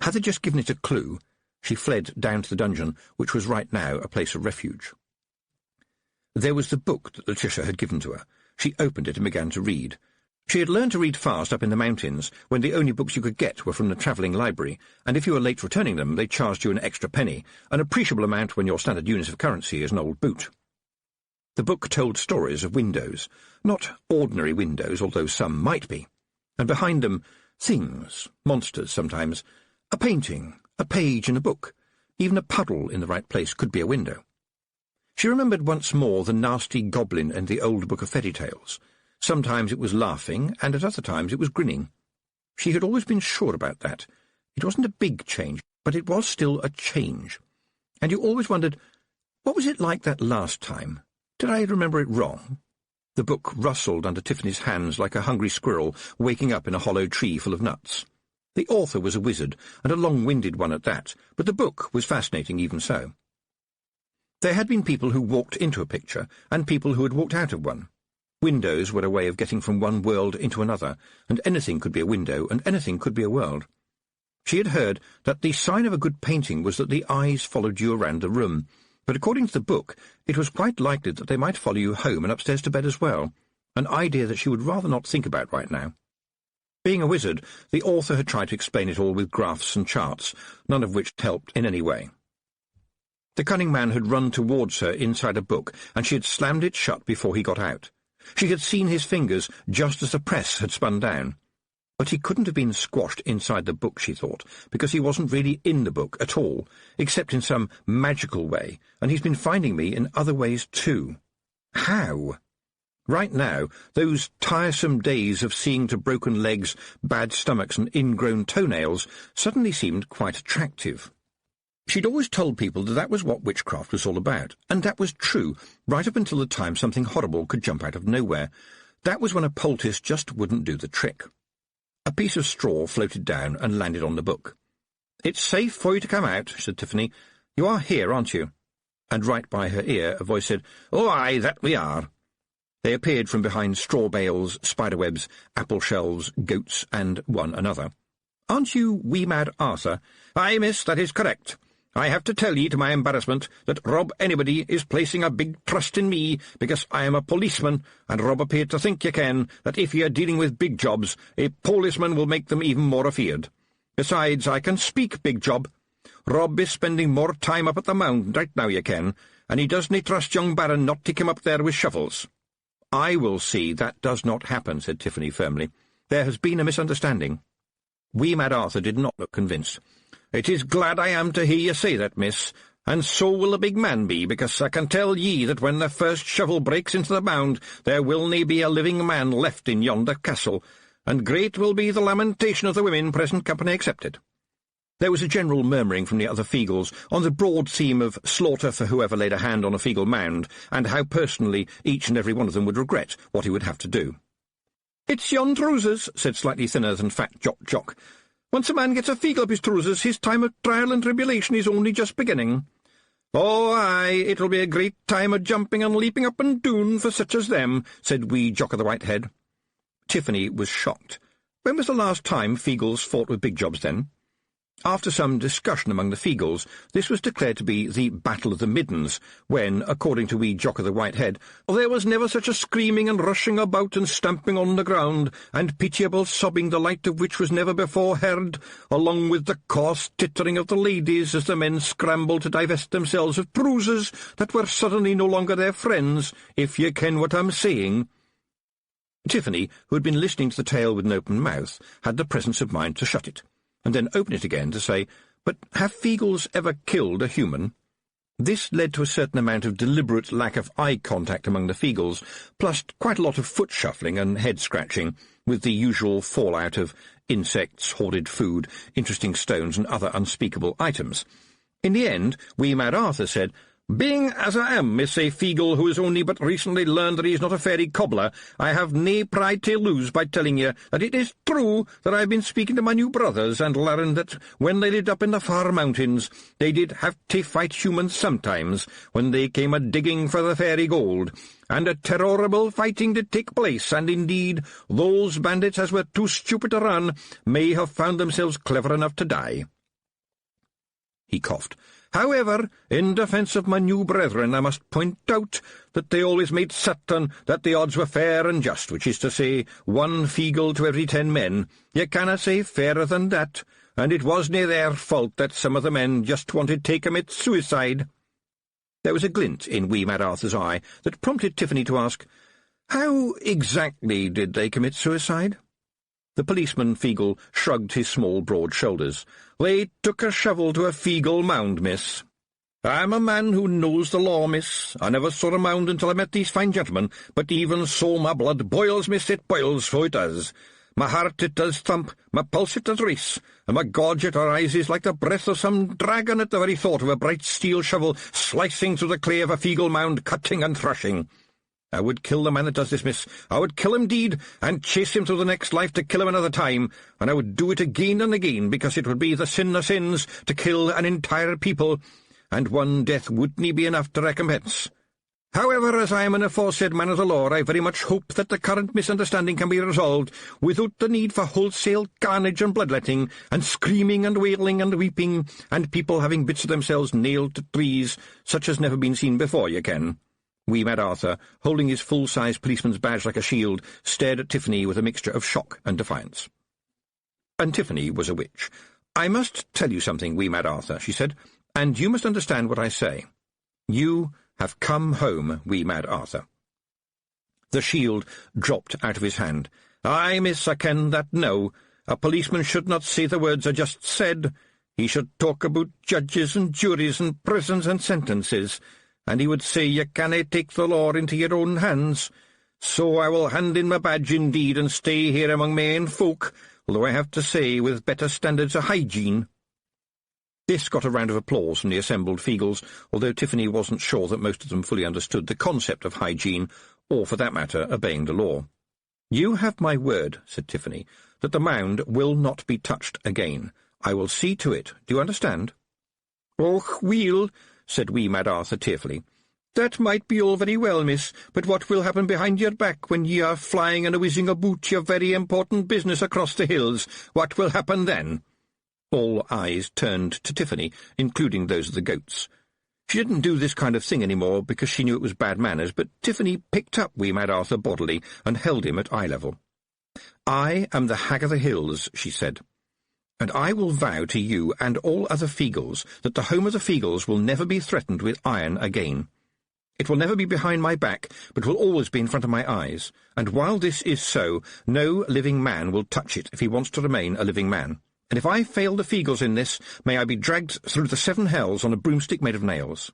Had they just given it a clue? She fled down to the dungeon, which was right now a place of refuge. There was the book that Letitia had given to her. She opened it and began to read. She had learned to read fast up in the mountains, when the only books you could get were from the travelling library, and if you were late returning them, they charged you an extra penny, an appreciable amount when your standard unit of currency is an old boot. The book told stories of windows, not ordinary windows, although some might be, and behind them things, monsters sometimes, a painting, a page in a book, even a puddle in the right place could be a window. She remembered once more the nasty goblin in the old book of fairy tales. Sometimes it was laughing, and at other times it was grinning. She had always been sure about that. It wasn't a big change, but it was still a change. And you always wondered, what was it like that last time? Did I remember it wrong? The book rustled under Tiffany's hands like a hungry squirrel waking up in a hollow tree full of nuts. The author was a wizard, and a long-winded one at that, but the book was fascinating even so. There had been people who walked into a picture, and people who had walked out of one. Windows were a way of getting from one world into another, and anything could be a window, and anything could be a world. She had heard that the sign of a good painting was that the eyes followed you around the room, but according to the book, it was quite likely that they might follow you home and upstairs to bed as well, an idea that she would rather not think about right now. Being a wizard, the author had tried to explain it all with graphs and charts, none of which helped in any way. The cunning man had run towards her inside a book, and she had slammed it shut before he got out. She had seen his fingers just as the press had spun down. But he couldn't have been squashed inside the book, she thought, because he wasn't really in the book at all, except in some magical way, and he's been finding me in other ways too. How? Right now, those tiresome days of seeing to broken legs, bad stomachs, and ingrown toenails suddenly seemed quite attractive. She'd always told people that that was what witchcraft was all about, and that was true, right up until the time something horrible could jump out of nowhere. That was when a poultice just wouldn't do the trick. A piece of straw floated down and landed on the book. "It's safe for you to come out," said Tiffany. "You are here, aren't you?" And right by her ear a voice said, "Oh, aye, that we are." They appeared from behind straw bales, spiderwebs, apple shelves, goats, and one another. "Aren't you wee mad Arthur?" "Aye, miss, that is correct. I have to tell ye, to my embarrassment, that Rob Anybody is placing a big trust in me, because I am a policeman, and Rob appeared to think ye ken that if ye are dealing with big jobs, a policeman will make them even more afeard. Besides, I can speak big job. Rob is spending more time up at the mound right now, ye ken, and he doesn't trust young Baron not to come up there with shovels." "I will see that does not happen," said Tiffany firmly. "There has been a misunderstanding." Wee Mad Arthur did not look convinced. "It is glad I am to hear ye say that, miss, and so will the big man be, because I can tell ye that when the first shovel breaks into the mound, there will nae be a living man left in yonder castle, and great will be the lamentation of the women, present company excepted." There was a general murmuring from the other Feagles on the broad theme of slaughter for whoever laid a hand on a Feagle mound, and how personally each and every one of them would regret what he would have to do. "It's yon trousers," said slightly thinner than fat Jock. "Once a man gets a Feagle up his trousers, his time of trial and tribulation is only just beginning." "Oh, aye, it'll be a great time of jumping and leaping up and down for such as them," said wee Jock of the White Head. Tiffany was shocked. When was the last time Feagles fought with big jobs, then? After some discussion among the Feagles, this was declared to be the Battle of the Middens, when, according to wee Jock of the White Head, there was never such a screaming and rushing about and stamping on the ground, and pitiable sobbing the like of which was never before heard, along with the coarse tittering of the ladies as the men scrambled to divest themselves of trousers that were suddenly no longer their friends, if ye ken what I'm saying. Tiffany, who had been listening to the tale with an open mouth, had the presence of mind to shut it, and then open it again to say, "But have Feagles ever killed a human?" This led to a certain amount of deliberate lack of eye contact among the Feagles, plus quite a lot of foot shuffling and head scratching, with the usual fallout of insects, hoarded food, interesting stones, and other unspeakable items. In the end, wee Mad Arthur said, Being as I am, Miss A. Feegle, who has only but recently learned that he is not a fairy cobbler, I have nae pride to lose by telling you that it is true that I have been speaking to my new brothers, and learned that when they lived up in the far mountains, they did have to fight humans sometimes, when they came a-digging for the fairy gold, and a terrible fighting did take place, and indeed those bandits as were too stupid to run may have found themselves clever enough to die. He coughed. However, in defence of my new brethren, I must point out that they always made certain that the odds were fair and just, which is to say, 1 Feegle to every 10 men. You cannot say fairer than that, and it wasna their fault that some of the men just wanted to commit suicide. There was a glint in wee Mad Arthur's eye that prompted Tiffany to ask, how exactly did they commit suicide? The policeman Feegle shrugged his small, broad shoulders. They took a shovel to a Feegle mound, miss. I'm a man who knows the law, miss. I never saw a mound until I met these fine gentlemen, but even so my blood boils, miss, it boils, so it does. My heart it does thump, my pulse it does race, and my gorge it arises like the breath of some dragon at the very thought of a bright steel shovel slicing through the clay of a Feegle mound, cutting and thrashing. I would kill the man that does this, miss. I would kill him, deed, and chase him through the next life to kill him another time, and I would do it again and again, because it would be the sin of sins to kill an entire people, and one death wouldn't be enough to recompense. However, as I am an aforesaid man of the law, I very much hope that the current misunderstanding can be resolved without the need for wholesale carnage and bloodletting, and screaming and wailing and weeping, and people having bits of themselves nailed to trees, such as never been seen before, you ken. Wee Mad Arthur, holding his full-size policeman's badge like a shield, stared at Tiffany with a mixture of shock and defiance. And Tiffany was a witch. I must tell you something, Wee Mad Arthur, she said, and you must understand what I say. You have come home, Wee Mad Arthur. The shield dropped out of his hand. Aye, miss, I ken that now. A policeman should not say the words I just said. He should talk about judges and juries and prisons and sentences, and he would say you cannae take the law into your own hands. So I will hand in my badge indeed and stay here among my own folk, although I have to say with better standards of hygiene. This got a round of applause from the assembled Feegles, although Tiffany wasn't sure that most of them fully understood the concept of hygiene, or, for that matter, obeying the law. You have my word, said Tiffany, that the mound will not be touched again. I will see to it. Do you understand? Och, weel, said wee Mad Arthur tearfully. That might be all very well, miss, but what will happen behind your back when ye are flying and whizzing about your very important business across the hills? What will happen then? All eyes turned to Tiffany, including those of the goats. She didn't do this kind of thing any more because she knew it was bad manners, but Tiffany picked up wee Mad Arthur bodily and held him at eye level. I am the Hag of the Hills, she said, and I will vow to you and all other Feegles that the home of the Feegles will never be threatened with iron again. It will never be behind my back, but will always be in front of my eyes, and while this is so, no living man will touch it if he wants to remain a living man. And if I fail the Feegles in this, may I be dragged through the 7 hells on a broomstick made of nails.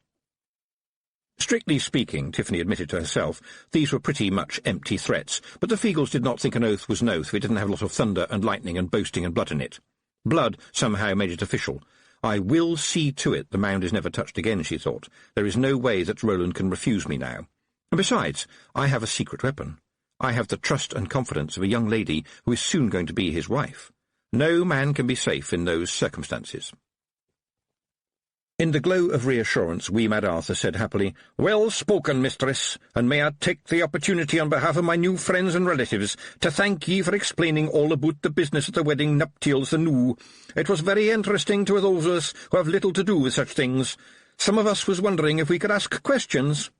Strictly speaking, Tiffany admitted to herself, these were pretty much empty threats, but the Feegles did not think an oath was an oath if it didn't have a lot of thunder and lightning and boasting and blood in it. Blood somehow made it official. I will see to it the mound is never touched again, she thought. There is no way that Roland can refuse me now. And besides, I have a secret weapon. I have the trust and confidence of a young lady who is soon going to be his wife. No man can be safe in those circumstances. In the glow of reassurance, wee Mad Arthur said happily, Well spoken, mistress, and may I take the opportunity on behalf of my new friends and relatives to thank ye for explaining all about the business of the wedding nuptials anew. It was very interesting to those of us who have little to do with such things. Some of us was wondering if we could ask questions.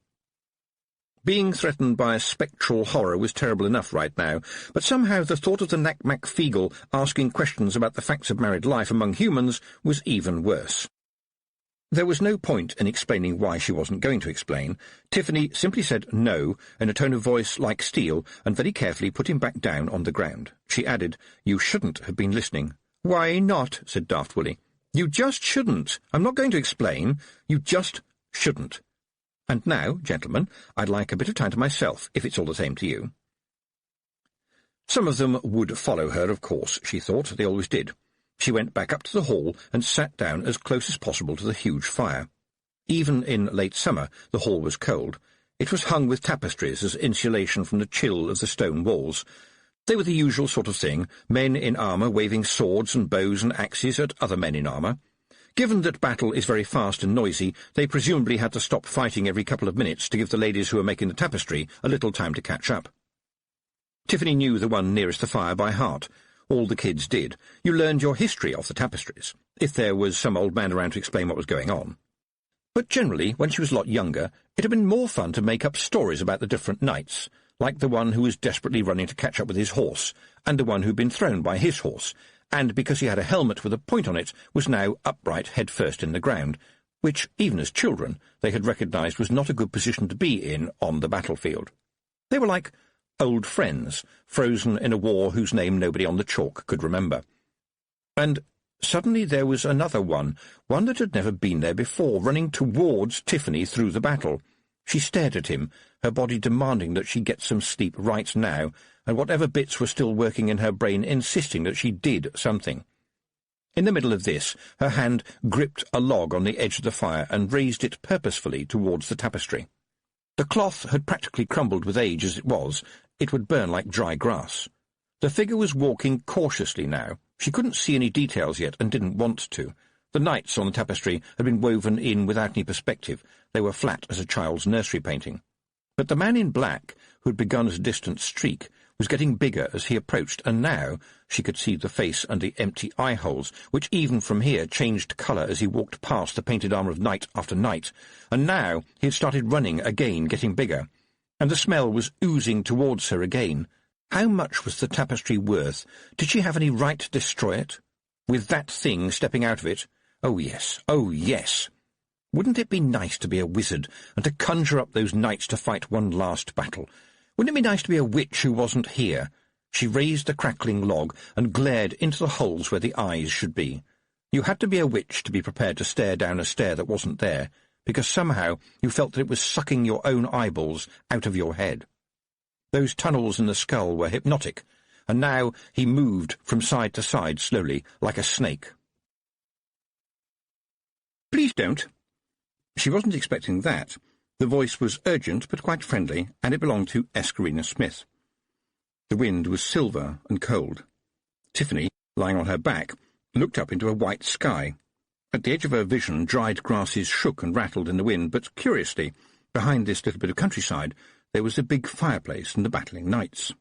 Being threatened by a spectral horror was terrible enough right now, but somehow the thought of the Knack-Mack Feegle asking questions about the facts of married life among humans was even worse. There was no point in explaining why she wasn't going to explain. Tiffany simply said no in a tone of voice like steel and very carefully put him back down on the ground. She added, You shouldn't have been listening. Why not? Said Daft Willie. You just shouldn't. I'm not going to explain. You just shouldn't. And now, gentlemen, I'd like a bit of time to myself, if it's all the same to you. Some of them would follow her, of course, she thought. They always did. She went back up to the hall and sat down as close as possible to the huge fire. Even in late summer, the hall was cold. It was hung with tapestries as insulation from the chill of the stone walls. They were the usual sort of thing, men in armour waving swords and bows and axes at other men in armour. Given that battle is very fast and noisy, they presumably had to stop fighting every couple of minutes to give the ladies who were making the tapestry a little time to catch up. Tiffany knew the one nearest the fire by heart. All the kids did. You learned your history off the tapestries, if there was some old man around to explain what was going on. But generally, when she was a lot younger, it had been more fun to make up stories about the different knights, like the one who was desperately running to catch up with his horse, and the one who'd been thrown by his horse, and because he had a helmet with a point on it, was now upright head first in the ground, which, even as children, they had recognised was not a good position to be in on the battlefield. They were like old friends, frozen in a war whose name nobody on the chalk could remember. And suddenly there was another one that had never been there before, running towards Tiffany through the battle. She stared at him, her body demanding that she get some sleep right now, and whatever bits were still working in her brain insisting that she did something. In the middle of this, her hand gripped a log on the edge of the fire and raised it purposefully towards the tapestry. The cloth had practically crumbled with age as it was. It would burn like dry grass. The figure was walking cautiously now. She couldn't see any details yet and didn't want to. The knights on the tapestry had been woven in without any perspective. They were flat as a child's nursery painting. But the man in black, who had begun as a distant streak, was getting bigger as he approached, and now she could see the face and the empty eye-holes, which even from here changed colour as he walked past the painted armour of knight after knight, and now he had started running again, getting bigger, and the smell was oozing towards her again. How much was the tapestry worth? Did she have any right to destroy it? With that thing stepping out of it? Oh, yes, oh, yes. Wouldn't it be nice to be a wizard, and to conjure up those knights to fight one last battle? Wouldn't it be nice to be a witch who wasn't here? She raised the crackling log and glared into the holes where the eyes should be. You had to be a witch to be prepared to stare down a stare that wasn't there, because somehow you felt that it was sucking your own eyeballs out of your head. Those tunnels in the skull were hypnotic, and now he moved from side to side slowly, like a snake. "Please don't." She wasn't expecting that. The voice was urgent but quite friendly, and it belonged to Escarina Smith. The wind was silver and cold. Tiffany, lying on her back, looked up into a white sky. At the edge of her vision, dried grasses shook and rattled in the wind, but curiously, behind this little bit of countryside, there was the big fireplace and the battling knights.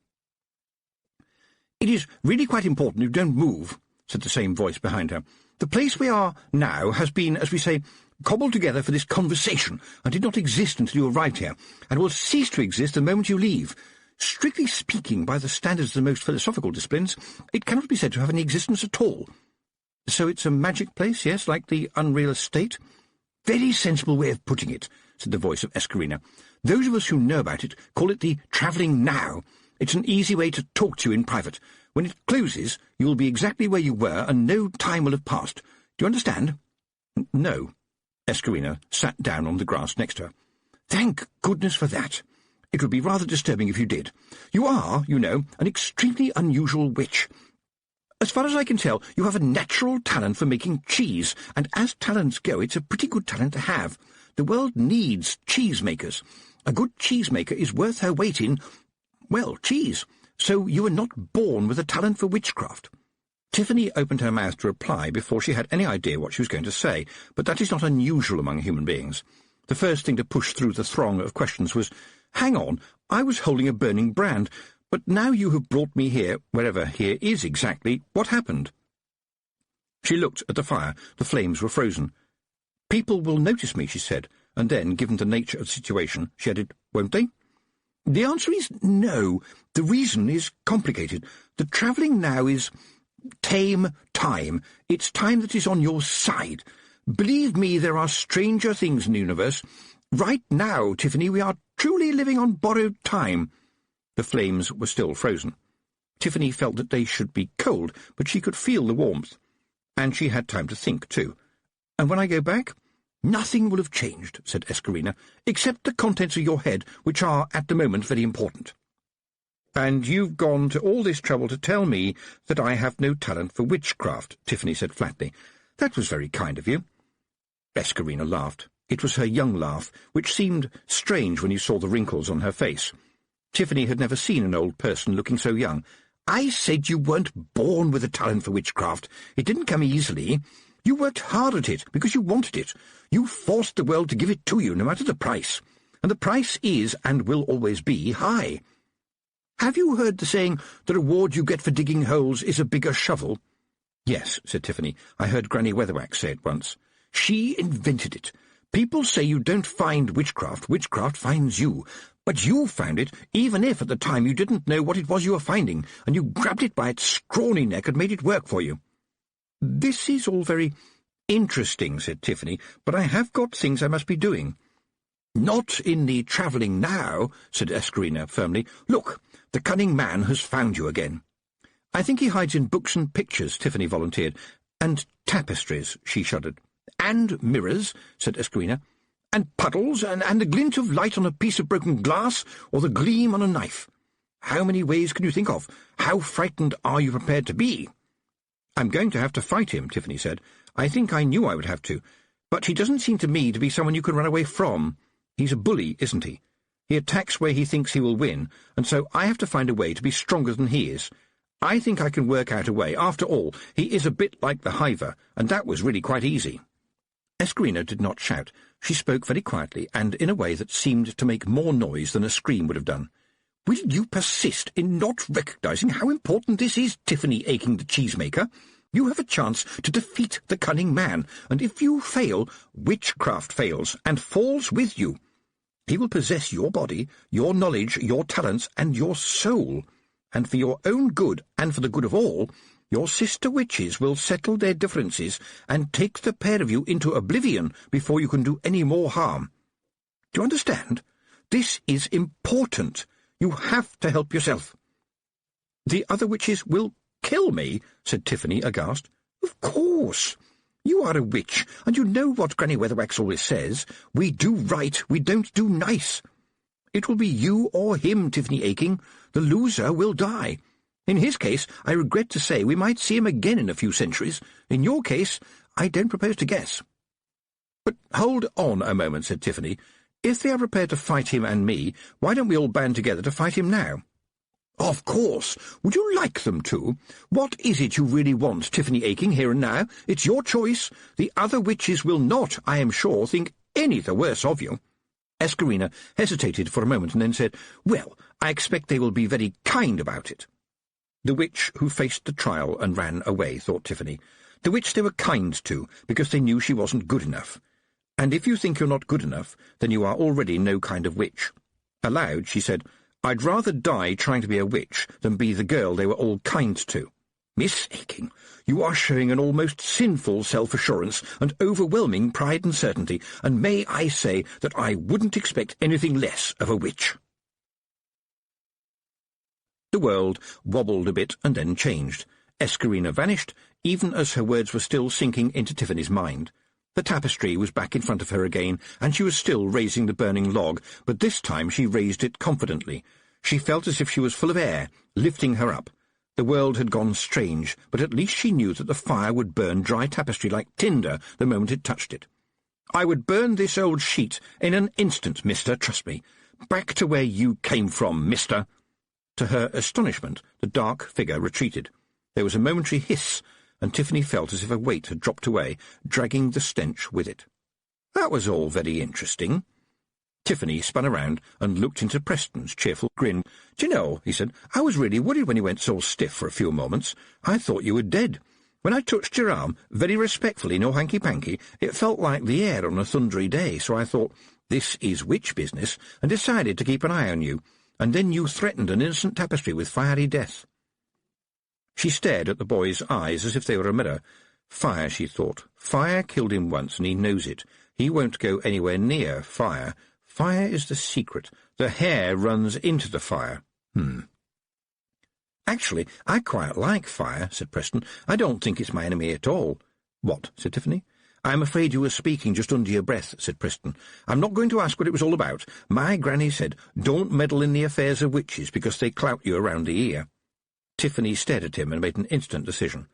"It is really quite important you don't move," said the same voice behind her. "The place we are now has been, as we say, cobbled together for this conversation, and did not exist until you arrived here, and will cease to exist the moment you leave. Strictly speaking, by the standards of the most philosophical disciplines, it cannot be said to have any existence at all." "So it's a magic place, yes, like the Unreal Estate?" "Very sensible way of putting it," said the voice of Escarina. "Those of us who know about it call it the travelling now. It's an easy way to talk to you in private. When it closes, you will be exactly where you were, and no time will have passed. Do you understand?" "No." Escarina sat down on the grass next to her. "Thank goodness for that. It would be rather disturbing if you did. You are, you know, an extremely unusual witch. As far as I can tell, you have a natural talent for making cheese, and as talents go, it's a pretty good talent to have. The world needs cheesemakers. A good cheesemaker is worth her weight in, well, cheese. So you were not born with a talent for witchcraft." Tiffany opened her mouth to reply before she had any idea what she was going to say, but that is not unusual among human beings. The first thing to push through the throng of questions was, "Hang on, I was holding a burning brand, but now you have brought me here, wherever here is exactly, what happened?" She looked at the fire. The flames were frozen. "People will notice me," she said, and then, given the nature of the situation, she added, "Won't they?" "The answer is no. The reason is complicated. The travelling now is tame time. It's time that is on your side. Believe me, there are stranger things in the universe. Right now, Tiffany, we are truly living on borrowed time." The flames were still frozen. Tiffany felt that they should be cold, but she could feel the warmth. And she had time to think, too. "And when I go back?" "Nothing will have changed," said Escarina, "except the contents of your head, which are, at the moment, very important." "And you've gone to all this trouble to tell me that I have no talent for witchcraft," Tiffany said flatly. "That was very kind of you." Escarina laughed. It was her young laugh, which seemed strange when you saw the wrinkles on her face. Tiffany had never seen an old person looking so young. "I said you weren't born with a talent for witchcraft. It didn't come easily. You worked hard at it because you wanted it. You forced the world to give it to you, no matter the price. And the price is, and will always be, high. Have you heard the saying, the reward you get for digging holes is a bigger shovel?" "Yes," said Tiffany. "I heard Granny Weatherwax say it once." "She invented it. People say you don't find witchcraft, witchcraft finds you. But you found it, even if at the time you didn't know what it was you were finding, and you grabbed it by its scrawny neck and made it work for you." "This is all very interesting," said Tiffany, "but I have got things I must be doing." "Not in the travelling now," said Escarina firmly. "Look, the cunning man has found you again." "I think he hides in books and pictures," Tiffany volunteered. "And tapestries," she shuddered. "And mirrors," said Escarina. "And puddles, and the glint of light on a piece of broken glass, or the gleam on a knife. How many ways can you think of? How frightened are you prepared to be?" "I'm going to have to fight him," Tiffany said. "I think I knew I would have to. But he doesn't seem to me to be someone you can run away from. He's a bully, isn't he? He attacks where he thinks he will win, and so I have to find a way to be stronger than he is. I think I can work out a way. After all, he is a bit like the Hiver, and that was really quite easy." Escarina did not shout. She spoke very quietly, and in a way that seemed to make more noise than a scream would have done. "Will you persist in not recognizing how important this is, Tiffany Aching the cheesemaker? You have a chance to defeat the cunning man, and if you fail, witchcraft fails, and falls with you. He will possess your body, your knowledge, your talents, and your soul. And for your own good, and for the good of all, your sister witches will settle their differences and take the pair of you into oblivion before you can do any more harm. Do you understand? This is important. You have to help yourself." "The other witches will kill me," said Tiffany, aghast. "Of course. You are a witch, and you know what Granny Weatherwax always says. We do right, we don't do nice. It will be you or him, Tiffany Aching. The loser will die. In his case, I regret to say we might see him again in a few centuries. In your case, I don't propose to guess." "But hold on a moment," said Tiffany. "If they are prepared to fight him and me, why don't we all band together to fight him now?" "Of course. Would you like them to? What is it you really want, Tiffany Aching, here and now? It's your choice. The other witches will not, I am sure, think any the worse of you." Escarina hesitated for a moment and then said, "Well, I expect they will be very kind about it." The witch who faced the trial and ran away, thought Tiffany. The witch they were kind to, because they knew she wasn't good enough. And if you think you're not good enough, then you are already no kind of witch. Aloud, she said, "I'd rather die trying to be a witch than be the girl they were all kind to. Miss Aching, you are showing an almost sinful self-assurance and overwhelming pride and certainty, and may I say that I wouldn't expect anything less of a witch." The world wobbled a bit and then changed. Escarina vanished, even as her words were still sinking into Tiffany's mind. The tapestry was back in front of her again, and she was still raising the burning log, but this time she raised it confidently. She felt as if she was full of air, lifting her up. The world had gone strange, but at least she knew that the fire would burn dry tapestry like tinder the moment it touched it. "I would burn this old sheet in an instant, mister, trust me. Back to where you came from, mister." To her astonishment, the dark figure retreated. There was a momentary hiss, and Tiffany felt as if a weight had dropped away, dragging the stench with it. That was all very interesting. Tiffany spun around and looked into Preston's cheerful grin. "Do you know," he said, "I was really worried when you went so stiff for a few moments. I thought you were dead. When I touched your arm, very respectfully, no hanky-panky, it felt like the air on a thundery day, so I thought, this is witch business, and decided to keep an eye on you. And then you threatened an innocent tapestry with fiery death." She stared at the boy's eyes as if they were a mirror. Fire, she thought. Fire killed him once, and he knows it. He won't go anywhere near fire. Fire is the secret. The hair runs into the fire. "Actually, I quite like fire," said Preston. "I don't think it's my enemy at all." "What?" said Tiffany. "I'm afraid you were speaking just under your breath," said Preston. "I'm not going to ask what it was all about. My granny said, don't meddle in the affairs of witches because they clout you around the ear." Tiffany stared at him and made an instant decision.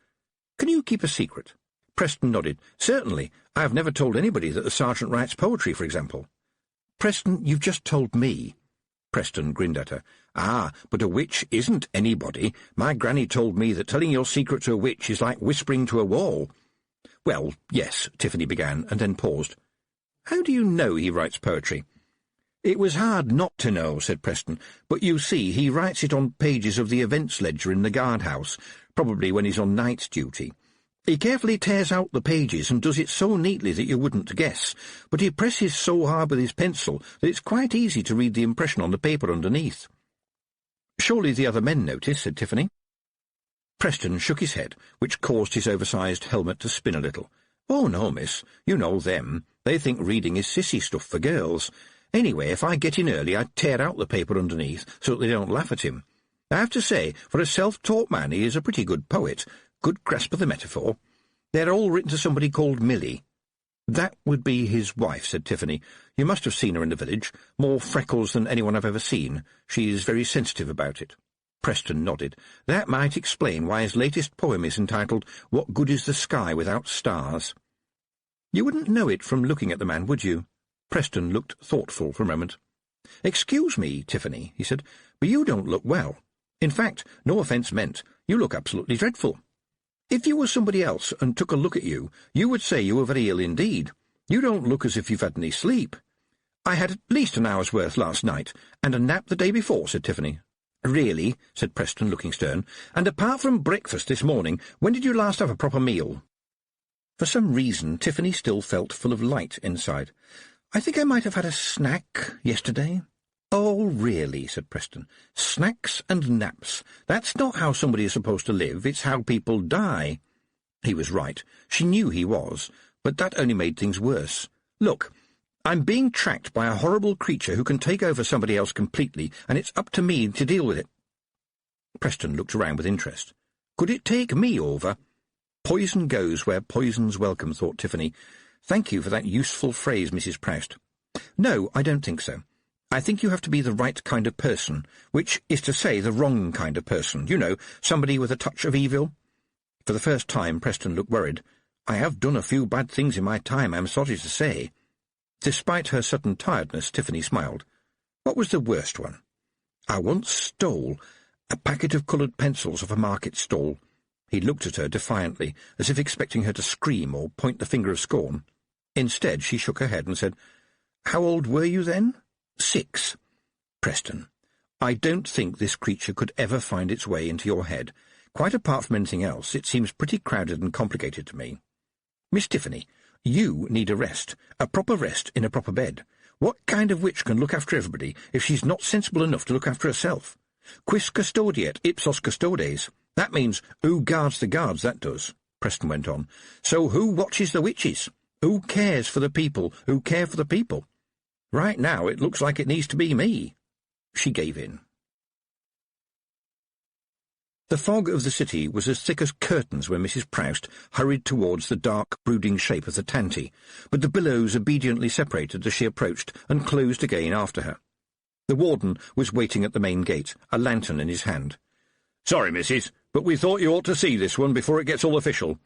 "Can you keep a secret?" Preston nodded. "Certainly. I have never told anybody that the sergeant writes poetry, for example. Preston, you've just told me. Preston grinned at her. Ah, but a witch isn't anybody. My granny told me that telling your secret to a witch is like whispering to a wall. Well, yes, Tiffany began, and then paused. How do you know he writes poetry? It was hard not to know, said Preston, but you see, he writes it on pages of the events ledger in the guardhouse, probably when he's on night duty. He carefully tears out the pages and does it so neatly that you wouldn't guess, but he presses so hard with his pencil that it's quite easy to read the impression on the paper underneath. Surely the other men notice, said Tiffany. Preston shook his head, which caused his oversized helmet to spin a little. Oh, no, miss, you know them. They think reading is sissy stuff for girls. Anyway, if I get in early, I tear out the paper underneath so that they don't laugh at him. I have to say, for a self-taught man, he is a pretty good poet. Good grasp of the metaphor. They're all written to somebody called Millie. That would be his wife, said Tiffany. You must have seen her in the village. More freckles than anyone I've ever seen. She's very sensitive about it. Preston nodded. That might explain why his latest poem is entitled What Good is the Sky Without Stars? You wouldn't know it from looking at the man, would you? Preston looked thoughtful for a moment. Excuse me, Tiffany, he said, but you don't look well. In fact, no offence meant, you look absolutely dreadful. If you were somebody else and took a look at you, you would say you were very ill indeed. You don't look as if you've had any sleep. I had at least an hour's worth last night, and a nap the day before, said Tiffany. Really, said Preston, looking stern. And apart from breakfast this morning, when did you last have a proper meal? For some reason, Tiffany still felt full of light inside. I think I might have had a snack yesterday. Oh, really, said Preston. Snacks and naps. That's not how somebody is supposed to live, it's how people die. He was right. She knew he was, but that only made things worse. Look, I'm being tracked by a horrible creature who can take over somebody else completely, and it's up to me to deal with it. Preston looked around with interest. Could it take me over? Poison goes where poison's welcome, thought Tiffany. Thank you for that useful phrase, Mrs. Proust. No, I don't think so. I think you have to be the right kind of person, which is to say the wrong kind of person. You know, somebody with a touch of evil. For the first time, Preston looked worried. I have done a few bad things in my time, I'm sorry to say. Despite her sudden tiredness, Tiffany smiled. What was the worst one? I once stole a packet of coloured pencils off a market stall. He looked at her defiantly, as if expecting her to scream or point the finger of scorn. Instead, she shook her head and said, How old were you then? 6. Preston, I don't think this creature could ever find its way into your head. Quite apart from anything else, it seems pretty crowded and complicated to me. Miss Tiffany, you need a rest, a proper rest in a proper bed. What kind of witch can look after everybody if she's not sensible enough to look after herself? Quis custodiet ipsos custodes. That means, who guards the guards, that does, Preston went on. So who watches the witches? Who cares for the people who care for the people? Right now it looks like it needs to be me. She gave in. The fog of the city was as thick as curtains when Mrs. Proust hurried towards the dark, brooding shape of the Tanti, but the billows obediently separated as she approached and closed again after her. The warden was waiting at the main gate, a lantern in his hand. Sorry, missus, but we thought you ought to see this one before it gets all official.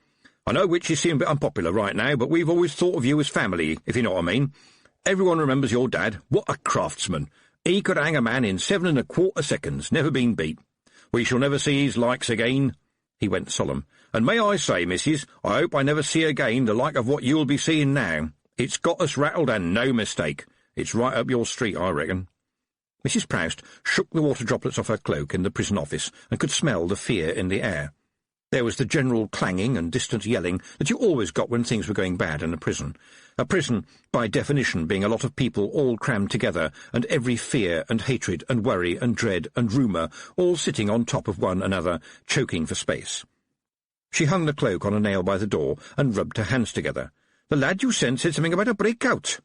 I know witches seem a bit unpopular right now, but we've always thought of you as family, if you know what I mean. Everyone remembers your dad. What a craftsman. He could hang a man in 7 1/4 seconds, never been beat. We shall never see his likes again. He went solemn. And may I say, missus, I hope I never see again the like of what you'll be seeing now. It's got us rattled and no mistake. It's right up your street, I reckon. Mrs. Proust shook the water droplets off her cloak in the prison office and could smell the fear in the air. There was the general clanging and distant yelling that you always got when things were going bad in a prison. A prison, by definition, being a lot of people all crammed together, and every fear and hatred and worry and dread and rumour all sitting on top of one another, choking for space. She hung the cloak on a nail by the door and rubbed her hands together. The lad you sent said something about a breakout.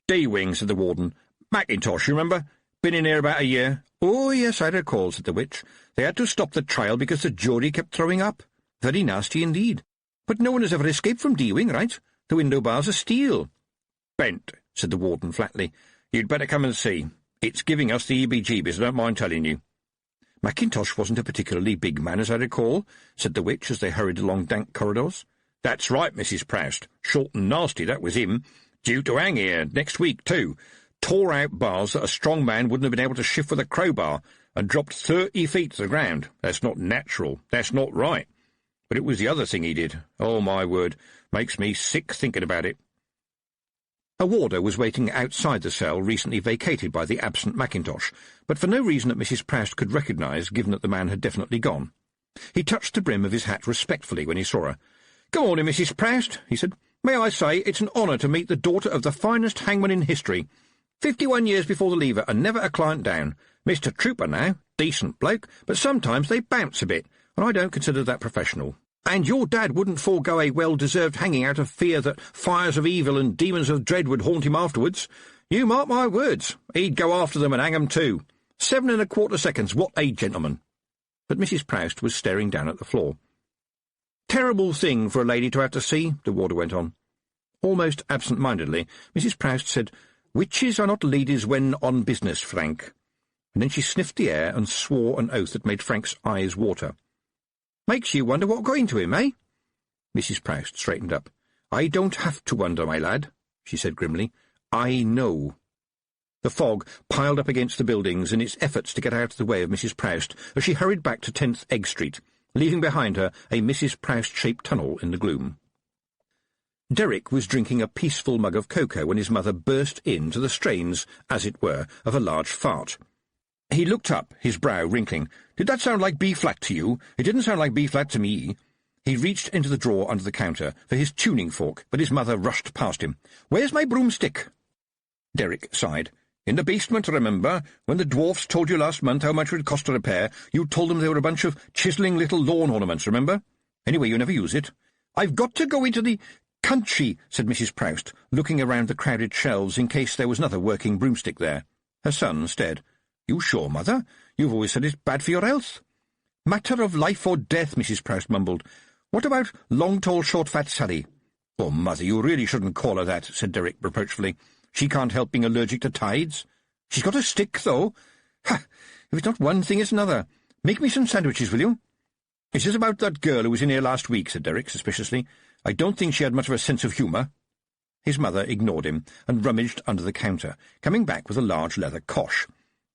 D-Wing, said the warden. Mackintosh, you remember? Been in here about a year. Oh, yes, I recall, said the witch. They had to stop the trial because the jury kept throwing up. Very nasty indeed. But no one has ever escaped from D-Wing, right? The window bars are steel. Bent, said the warden flatly. You'd better come and see. It's giving us the EBGBs, I don't mind telling you. Mackintosh wasn't a particularly big man, as I recall, said the witch as they hurried along dank corridors. "That's right, Mrs. Proust. Short and nasty, that was him. Due to hang here next week, too. Tore out bars that a strong man wouldn't have been able to shift with a crowbar, and dropped 30 feet to the ground. That's not natural. That's not right. But it was the other thing he did. Oh, my word. Makes me sick thinking about it." A warder was waiting outside the cell recently vacated by the absent Mackintosh, but for no reason that Mrs. Proust could recognise, given that the man had definitely gone. He touched the brim of his hat respectfully when he saw her. "Good morning, Mrs. Proust," he said. "May I say it's an honour to meet the daughter of the finest hangman in history. 51 years before the lever, and never a client down. Mr. Trooper now, decent bloke, but sometimes they bounce a bit, and I don't consider that professional. And your dad wouldn't forego a well-deserved hanging out of fear that fires of evil and demons of dread would haunt him afterwards. You mark my words, he'd go after them and hang 'em too. 7 1/4 seconds, what a gentleman." But Mrs. Proust was staring down at the floor. "Terrible thing for a lady to have to see," the warder went on. Almost absent-mindedly, Mrs. Proust said, "Witches are not ladies when on business, Frank." And then she sniffed the air and swore an oath that made Frank's eyes water. "Makes you wonder what got into him, eh?" Mrs. Proust straightened up. "I don't have to wonder, my lad," she said grimly. "I know." The fog piled up against the buildings in its efforts to get out of the way of Mrs. Proust as she hurried back to 10th Egg Street, leaving behind her a Mrs. Proust-shaped tunnel in the gloom. Derek was drinking a peaceful mug of cocoa when his mother burst in to the strains, as it were, of a large fart. He looked up, his brow wrinkling. "Did that sound like B-flat to you? It didn't sound like B-flat to me." He reached into the drawer under the counter for his tuning fork, but his mother rushed past him. "Where's my broomstick?" Derek sighed. "In the basement, remember? When the dwarfs told you last month how much it would cost to repair, you told them they were a bunch of chiselling little lawn ornaments, remember? Anyway, you never use it." "I've got to go into the country," said Mrs. Proust, looking around the crowded shelves in case there was another working broomstick there. Her son stared. "You sure, Mother? You've always said it's bad for your health." "Matter of life or death," Mrs. Proust mumbled. "What about long, tall, short, fat Sally?" "Oh, Mother, you really shouldn't call her that," said Derek reproachfully. "She can't help being allergic to tides. She's got a stick, though. Ha! If it's not one thing, it's another. Make me some sandwiches, will you?" "Is this about that girl who was in here last week?" said Derek suspiciously. "I don't think she had much of a sense of humour." His mother ignored him and rummaged under the counter, coming back with a large leather cosh.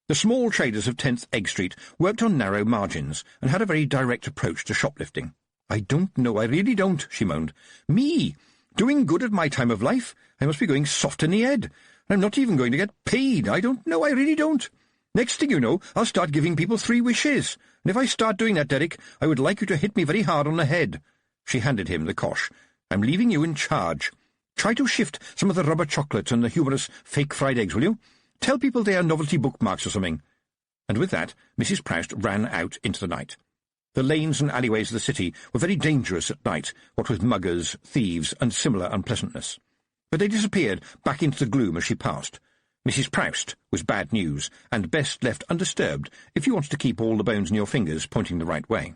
The small traders of 10th Egg Street worked on narrow margins and had a very direct approach to shoplifting. "I don't know, I really don't," she moaned. "Me! Doing good at my time of life? I must be going soft in the head. And I'm not even going to get paid. I don't know, I really don't. Next thing you know, I'll start giving people 3 wishes. And if I start doing that, Derek, I would like you to hit me very hard on the head." She handed him the cosh. "I'm leaving you in charge. Try to shift some of the rubber chocolate and the humorous fake fried eggs, will you? Tell people they are novelty bookmarks or something." And with that, Mrs. Proust ran out into the night. The lanes and alleyways of the city were very dangerous at night, what with muggers, thieves, and similar unpleasantness. But they disappeared back into the gloom as she passed. Mrs. Proust was bad news, and best left undisturbed if you wanted to keep all the bones in your fingers pointing the right way.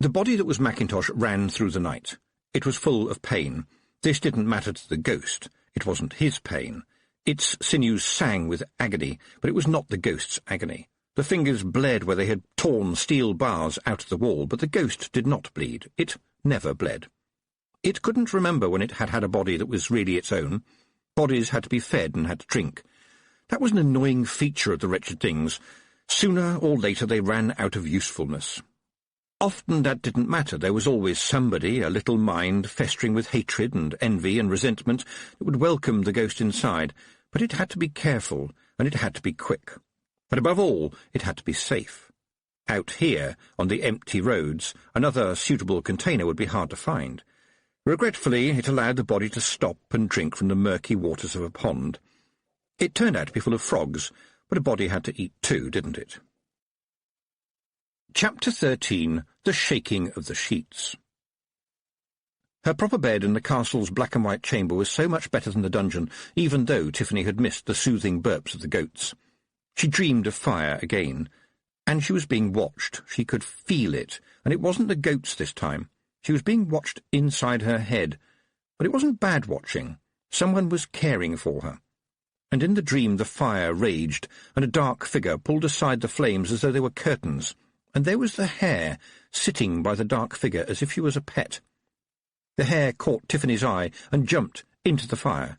The body that was Mackintosh ran through the night. It was full of pain. This didn't matter to the ghost. It wasn't his pain. Its sinews sang with agony, but it was not the ghost's agony. The fingers bled where they had torn steel bars out of the wall, but the ghost did not bleed. It never bled. It couldn't remember when it had had a body that was really its own. Bodies had to be fed and had to drink. That was an annoying feature of the wretched things. Sooner or later they ran out of usefulness. Often that didn't matter. There was always somebody, a little mind, festering with hatred and envy and resentment, that would welcome the ghost inside, but it had to be careful, and it had to be quick. And above all, it had to be safe. Out here, on the empty roads, another suitable container would be hard to find. Regretfully, it allowed the body to stop and drink from the murky waters of a pond. It turned out to be full of frogs, but a body had to eat too, didn't it? Chapter 13. The Shaking of the Sheets. Her proper bed in the castle's black-and-white chamber was so much better than the dungeon, even though Tiffany had missed the soothing burps of the goats. She dreamed of fire again, and she was being watched. She could feel it, and it wasn't the goats this time. She was being watched inside her head, but it wasn't bad watching. Someone was caring for her. And in the dream the fire raged, and a dark figure pulled aside the flames as though they were curtains. and there was the hare, sitting by the dark figure as if she was a pet. The hare caught Tiffany's eye and jumped into the fire.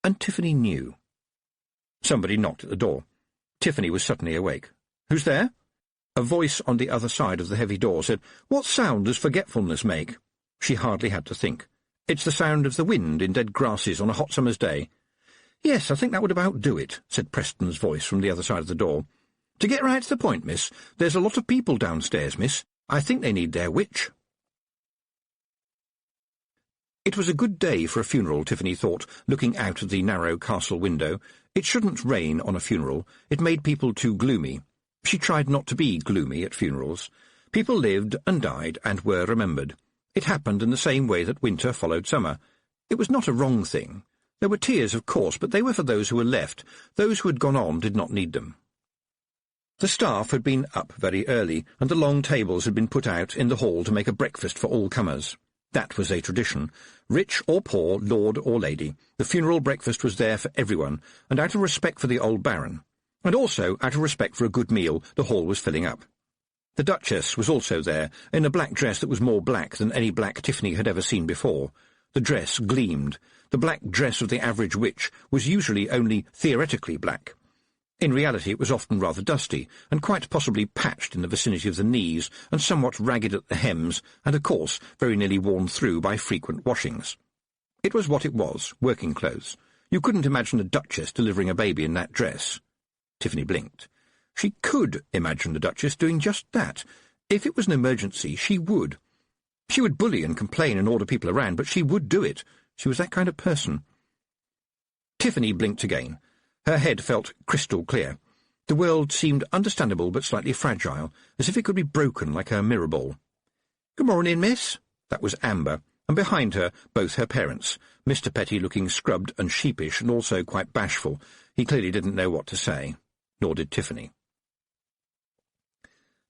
And Tiffany knew. Somebody knocked at the door. Tiffany was suddenly awake. "Who's there?" A voice on the other side of the heavy door said, "What sound does forgetfulness make?" She hardly had to think. "It's the sound of the wind in dead grasses on a hot summer's day." "Yes, I think that would about do it," said Preston's voice from the other side of the door. "To get right to the point, miss, there's a lot of people downstairs, miss. I think they need their witch." It was a good day for a funeral, Tiffany thought, looking out of the narrow castle window. It shouldn't rain on a funeral. It made people too gloomy. She tried not to be gloomy at funerals. People lived and died and were remembered. It happened in the same way that winter followed summer. It was not a wrong thing. There were tears, of course, but they were for those who were left. Those who had gone on did not need them. The staff had been up very early, and the long tables had been put out in the hall to make a breakfast for all comers. That was a tradition. Rich or poor, lord or lady, the funeral breakfast was there for everyone, and out of respect for the old baron, and also out of respect for a good meal, the hall was filling up. The Duchess was also there, in a black dress that was more black than any black Tiffany had ever seen before. The dress gleamed. The black dress of the average witch was usually only theoretically black. In reality it was often rather dusty, and quite possibly patched in the vicinity of the knees, and somewhat ragged at the hems, and, of course, very nearly worn through by frequent washings. It was what it was, working clothes. You couldn't imagine a duchess delivering a baby in that dress. Tiffany blinked. She could imagine the Duchess doing just that. If it was an emergency, she would. She would bully and complain and order people around, but she would do it. She was that kind of person. Tiffany blinked again. Her head felt crystal clear. The world seemed understandable but slightly fragile, as if it could be broken like a mirror ball. "Good morning, miss." That was Amber, and behind her both her parents, Mr. Petty looking scrubbed and sheepish and also quite bashful. He clearly didn't know what to say. Nor did Tiffany.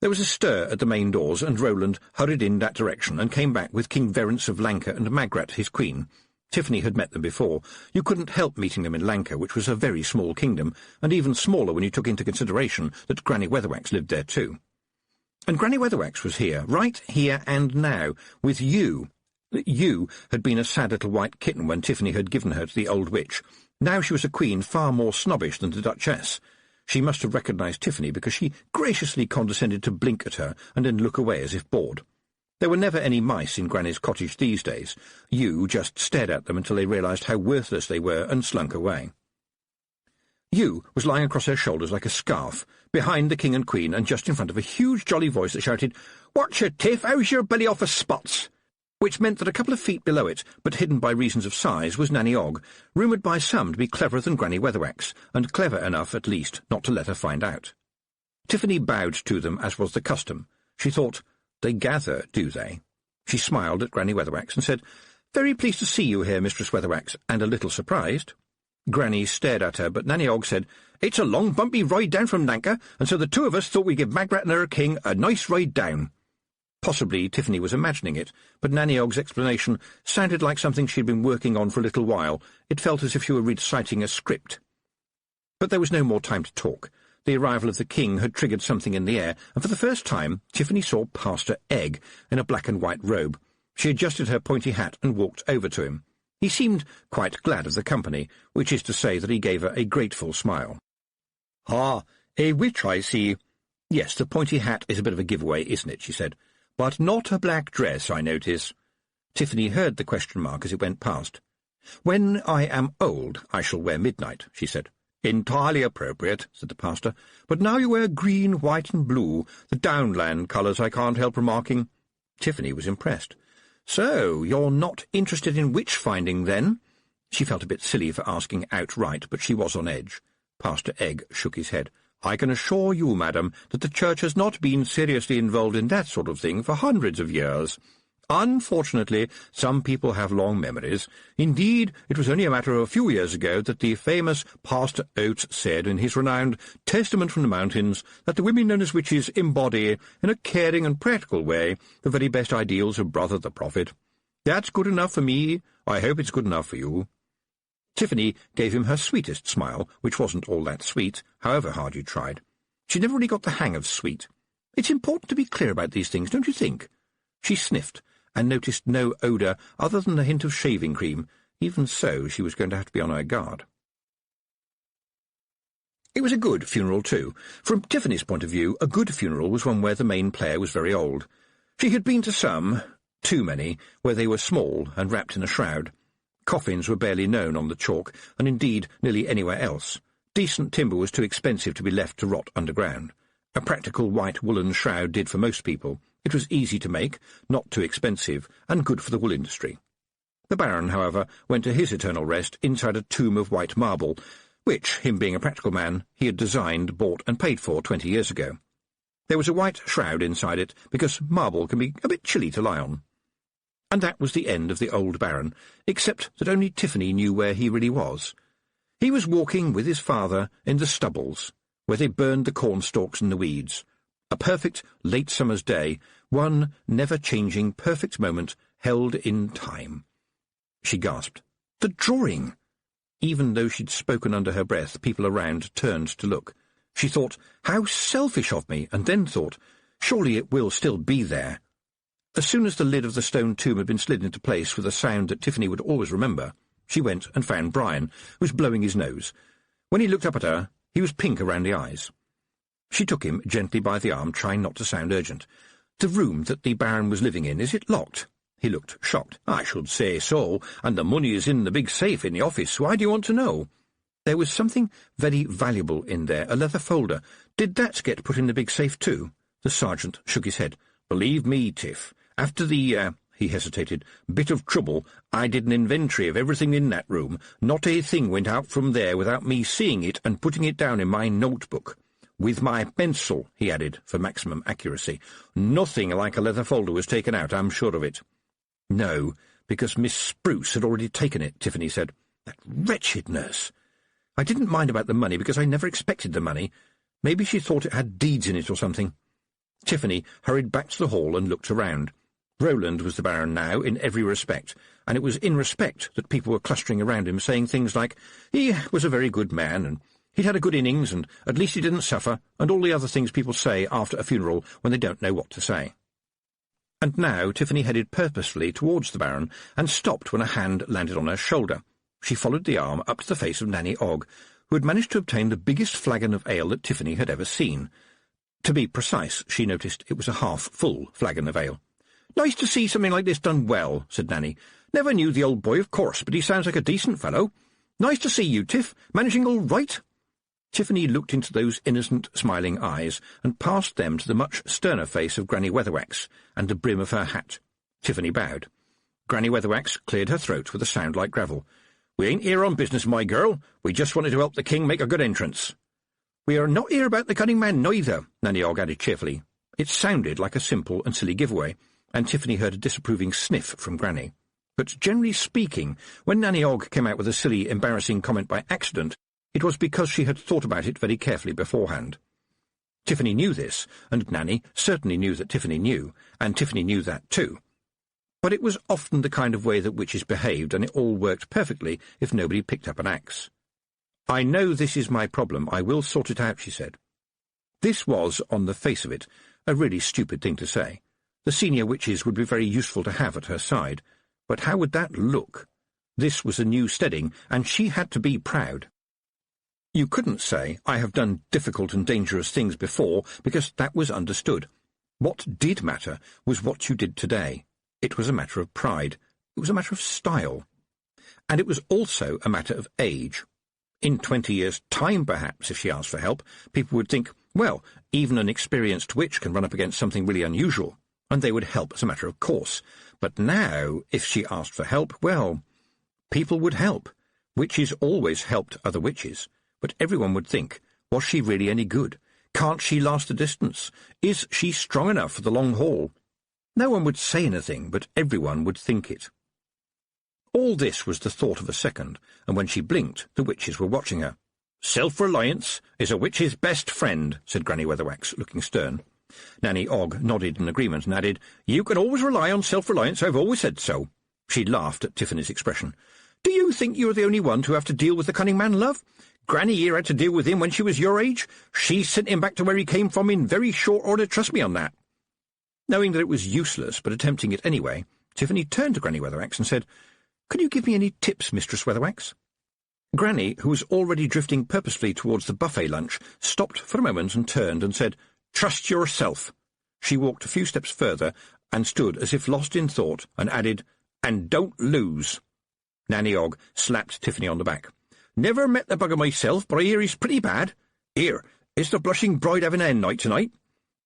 There was a stir at the main doors, and Roland hurried in that direction and came back with King Verence of Lanka and Magrat, his queen. Tiffany had met them before. You couldn't help meeting them in Lanka, which was a very small kingdom, and even smaller when you took into consideration that Granny Weatherwax lived there too. And Granny Weatherwax was here, right here and now, with you. You had been a sad little white kitten when Tiffany had given her to the old witch. Now she was a queen far more snobbish than the Duchess. She must have recognised Tiffany because she graciously condescended to blink at her and then look away as if bored. There were never any mice in Granny's cottage these days. You just stared at them until they realised how worthless they were and slunk away. You was lying across her shoulders like a scarf, behind the king and queen, and just in front of a huge jolly voice that shouted, "What's your tiff? How's your belly off of spots?" Which meant that a couple of feet below it, but hidden by reasons of size, was Nanny Ogg, rumoured by some to be cleverer than Granny Weatherwax, and clever enough, at least, not to let her find out. Tiffany bowed to them, as was the custom. She thought, "They gather, do they?" She smiled at Granny Weatherwax and said, "Very pleased to see you here, Mistress Weatherwax, and a little surprised." Granny stared at her, but Nanny Ogg said, "It's a long, bumpy ride down from Lanka, and so the two of us thought we'd give Magrat and her king a nice ride down." Possibly Tiffany was imagining it, but Nanny Ogg's explanation sounded like something she'd been working on for a little while. It felt as if she were reciting a script. But there was no more time to talk. The arrival of the king had triggered something in the air, and for the first time Tiffany saw Pastor Egg in a black and white robe. She adjusted her pointy hat and walked over to him. He seemed quite glad of the company, which is to say that he gave her a grateful smile. "Ah, a witch, I see." "Yes, the pointy hat is a bit of a giveaway, isn't it?" she said. "But not a black dress, I notice." Tiffany heard the question mark as it went past. "When I am old, I shall wear midnight," she said. "Entirely appropriate," said the pastor. "But now you wear green, white, and blue, the Downland colours, I can't help remarking." Tiffany was impressed. "So, you're not interested in witch-finding, then?" She felt a bit silly for asking outright, but she was on edge. Pastor Egg shook his head. "I can assure you, madam, that the Church has not been seriously involved in that sort of thing for hundreds of years. Unfortunately, some people have long memories. Indeed, it was only a matter of a few years ago that the famous Pastor Oates said in his renowned Testament from the Mountains that the women known as witches embody, in a caring and practical way, the very best ideals of Brother the Prophet. That's good enough for me. I hope it's good enough for you." Tiffany gave him her sweetest smile, which wasn't all that sweet, however hard you tried. She never really got the hang of sweet. It's important to be clear about these things, don't you think? She sniffed, and noticed no odour other than a hint of shaving cream. Even so, she was going to have to be on her guard. It was a good funeral, too. From Tiffany's point of view, a good funeral was one where the main player was very old. She had been to some, too many, where they were small and wrapped in a shroud. Coffins were barely known on the chalk, and indeed nearly anywhere else. Decent timber was too expensive to be left to rot underground. A practical white woolen shroud did for most people. It was easy to make, not too expensive, and good for the wool industry. The Baron, however, went to his eternal rest inside a tomb of white marble, which, him being a practical man, he had designed, bought, and paid for 20 years ago. There was a white shroud inside it, because marble can be a bit chilly to lie on. And that was the end of the old Baron, except that only Tiffany knew where he really was. He was walking with his father in the stubbles, where they burned the cornstalks and the weeds. A perfect late summer's day, one never-changing perfect moment held in time. She gasped. The drawing! Even though she'd spoken under her breath, people around turned to look. She thought, how selfish of me, and then thought, surely it will still be there. As soon as the lid of the stone tomb had been slid into place with a sound that Tiffany would always remember, she went and found Brian, who was blowing his nose. When he looked up at her, he was pink around the eyes. She took him gently by the arm, trying not to sound urgent. The room that the Baron was living in, is it locked? He looked shocked. I should say so, and the money is in the big safe in the office. Why do you want to know? There was something very valuable in there, a leather folder. Did that get put in the big safe too? The sergeant shook his head. Believe me, Tiff, after the, he hesitated, bit of trouble, I did an inventory of everything in that room. Not a thing went out from there without me seeing it and putting it down in my notebook. With my pencil, he added, for maximum accuracy. Nothing like a leather folder was taken out, I'm sure of it. No, because Miss Spruce had already taken it, Tiffany said. That wretched nurse. I didn't mind about the money because I never expected the money. Maybe she thought it had deeds in it or something. Tiffany hurried back to the hall and looked around. Roland was the Baron now, in every respect, and it was in respect that people were clustering around him, saying things like, he was a very good man, and he'd had a good innings, and at least he didn't suffer, and all the other things people say after a funeral when they don't know what to say. And now Tiffany headed purposefully towards the Baron, and stopped when a hand landed on her shoulder. She followed the arm up to the face of Nanny Ogg, who had managed to obtain the biggest flagon of ale that Tiffany had ever seen. To be precise, she noticed it was a half-full flagon of ale. "Nice to see something like this done well," said Nanny. "Never knew the old boy, of course, but he sounds like a decent fellow. Nice to see you, Tiff. Managing all right?" Tiffany looked into those innocent, smiling eyes, and past them to the much sterner face of Granny Weatherwax, and the brim of her hat. Tiffany bowed. Granny Weatherwax cleared her throat with a sound like gravel. "We ain't here on business, my girl. We just wanted to help the king make a good entrance." "We are not here about the cunning man, neither," Nanny Ogg added cheerfully. It sounded like a simple and silly giveaway, and Tiffany heard a disapproving sniff from Granny. But generally speaking, when Nanny Ogg came out with a silly, embarrassing comment by accident, it was because she had thought about it very carefully beforehand. Tiffany knew this, and Nanny certainly knew that Tiffany knew, and Tiffany knew that too. But it was often the kind of way that witches behaved, and it all worked perfectly if nobody picked up an axe. "I know this is my problem. I will sort it out," she said. This was, on the face of it, a really stupid thing to say. The senior witches would be very useful to have at her side, but how would that look? This was a new steading, and she had to be proud. You couldn't say, "I have done difficult and dangerous things before," because that was understood. What did matter was what you did today. It was a matter of pride. It was a matter of style. And it was also a matter of age. In 20 years' time, perhaps, if she asked for help, people would think, well, even an experienced witch can run up against something really unusual, and they would help as a matter of course. But now, if she asked for help, well, people would help. Witches always helped other witches, but everyone would think, was she really any good? Can't she last the distance? Is she strong enough for the long haul? No one would say anything, but everyone would think it. All this was the thought of a second, and when she blinked, the witches were watching her. "Self-reliance is a witch's best friend," said Granny Weatherwax, looking stern. Nanny Ogg nodded in agreement and added, "You can always rely on self-reliance. I've always said so." She laughed at Tiffany's expression. Do you think you're the only one to have to deal with the cunning man, love? Granny here had to deal with him when she was your age. She sent him back to where he came from in very short order, trust me on that." Knowing that it was useless, but attempting it anyway, Tiffany turned to Granny Weatherwax and said, "Can you give me any tips, Mistress Weatherwax?" Granny, who was already drifting purposefully towards the buffet lunch, stopped for a moment and turned and said, "Trust yourself." She walked a few steps further and stood as if lost in thought, and added, "And don't lose." Nanny Ogg slapped Tiffany on the back. "Never met the bugger myself, but I hear he's pretty bad. Here, is the blushing bride having a hen night tonight?"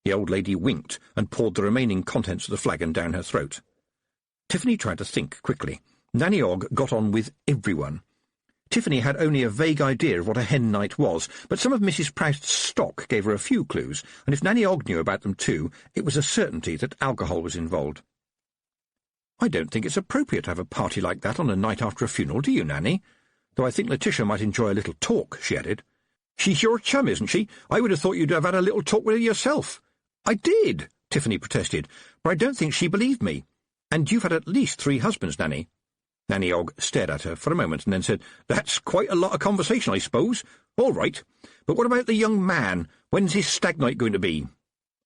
The old lady winked and poured the remaining contents of the flagon down her throat. Tiffany tried to think quickly. Nanny Ogg got on with everyone. Tiffany had only a vague idea of what a hen night was, but some of Mrs. Proust's stock gave her a few clues, and if Nanny Ogg knew about them too, it was a certainty that alcohol was involved. "I don't think it's appropriate to have a party like that on a night after a funeral, do you, Nanny? Though I think Letitia might enjoy a little talk," she added. "She's your chum, isn't she? I would have thought you'd have had a little talk with her yourself." "I did," Tiffany protested, "but I don't think she believed me. And you've had at least 3 husbands, Nanny." Nanny Ogg stared at her for a moment and then said, "That's quite a lot of conversation, I suppose. All right. But what about the young man? When's his stag night going to be?"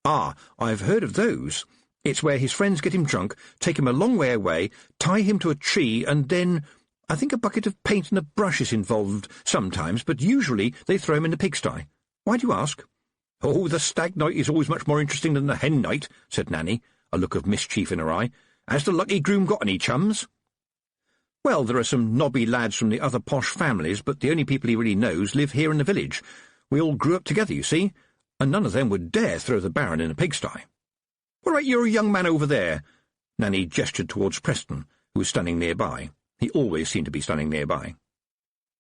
"Ah, I've heard of those. It's where his friends get him drunk, take him a long way away, tie him to a tree, and then I think a bucket of paint and a brush is involved sometimes, but usually they throw him in the pigsty. Why do you ask?" "Oh, the stag night is always much more interesting than the hen night," said Nanny, a look of mischief in her eye. "Has the lucky groom got any chums?" "Well, there are some nobby lads from the other posh families, but the only people he really knows live here in the village. We all grew up together, you see, and none of them would dare throw the Baron in a pigsty." "What about your young man over there?" Nanny gestured towards Preston, who was standing nearby. He always seemed to be standing nearby.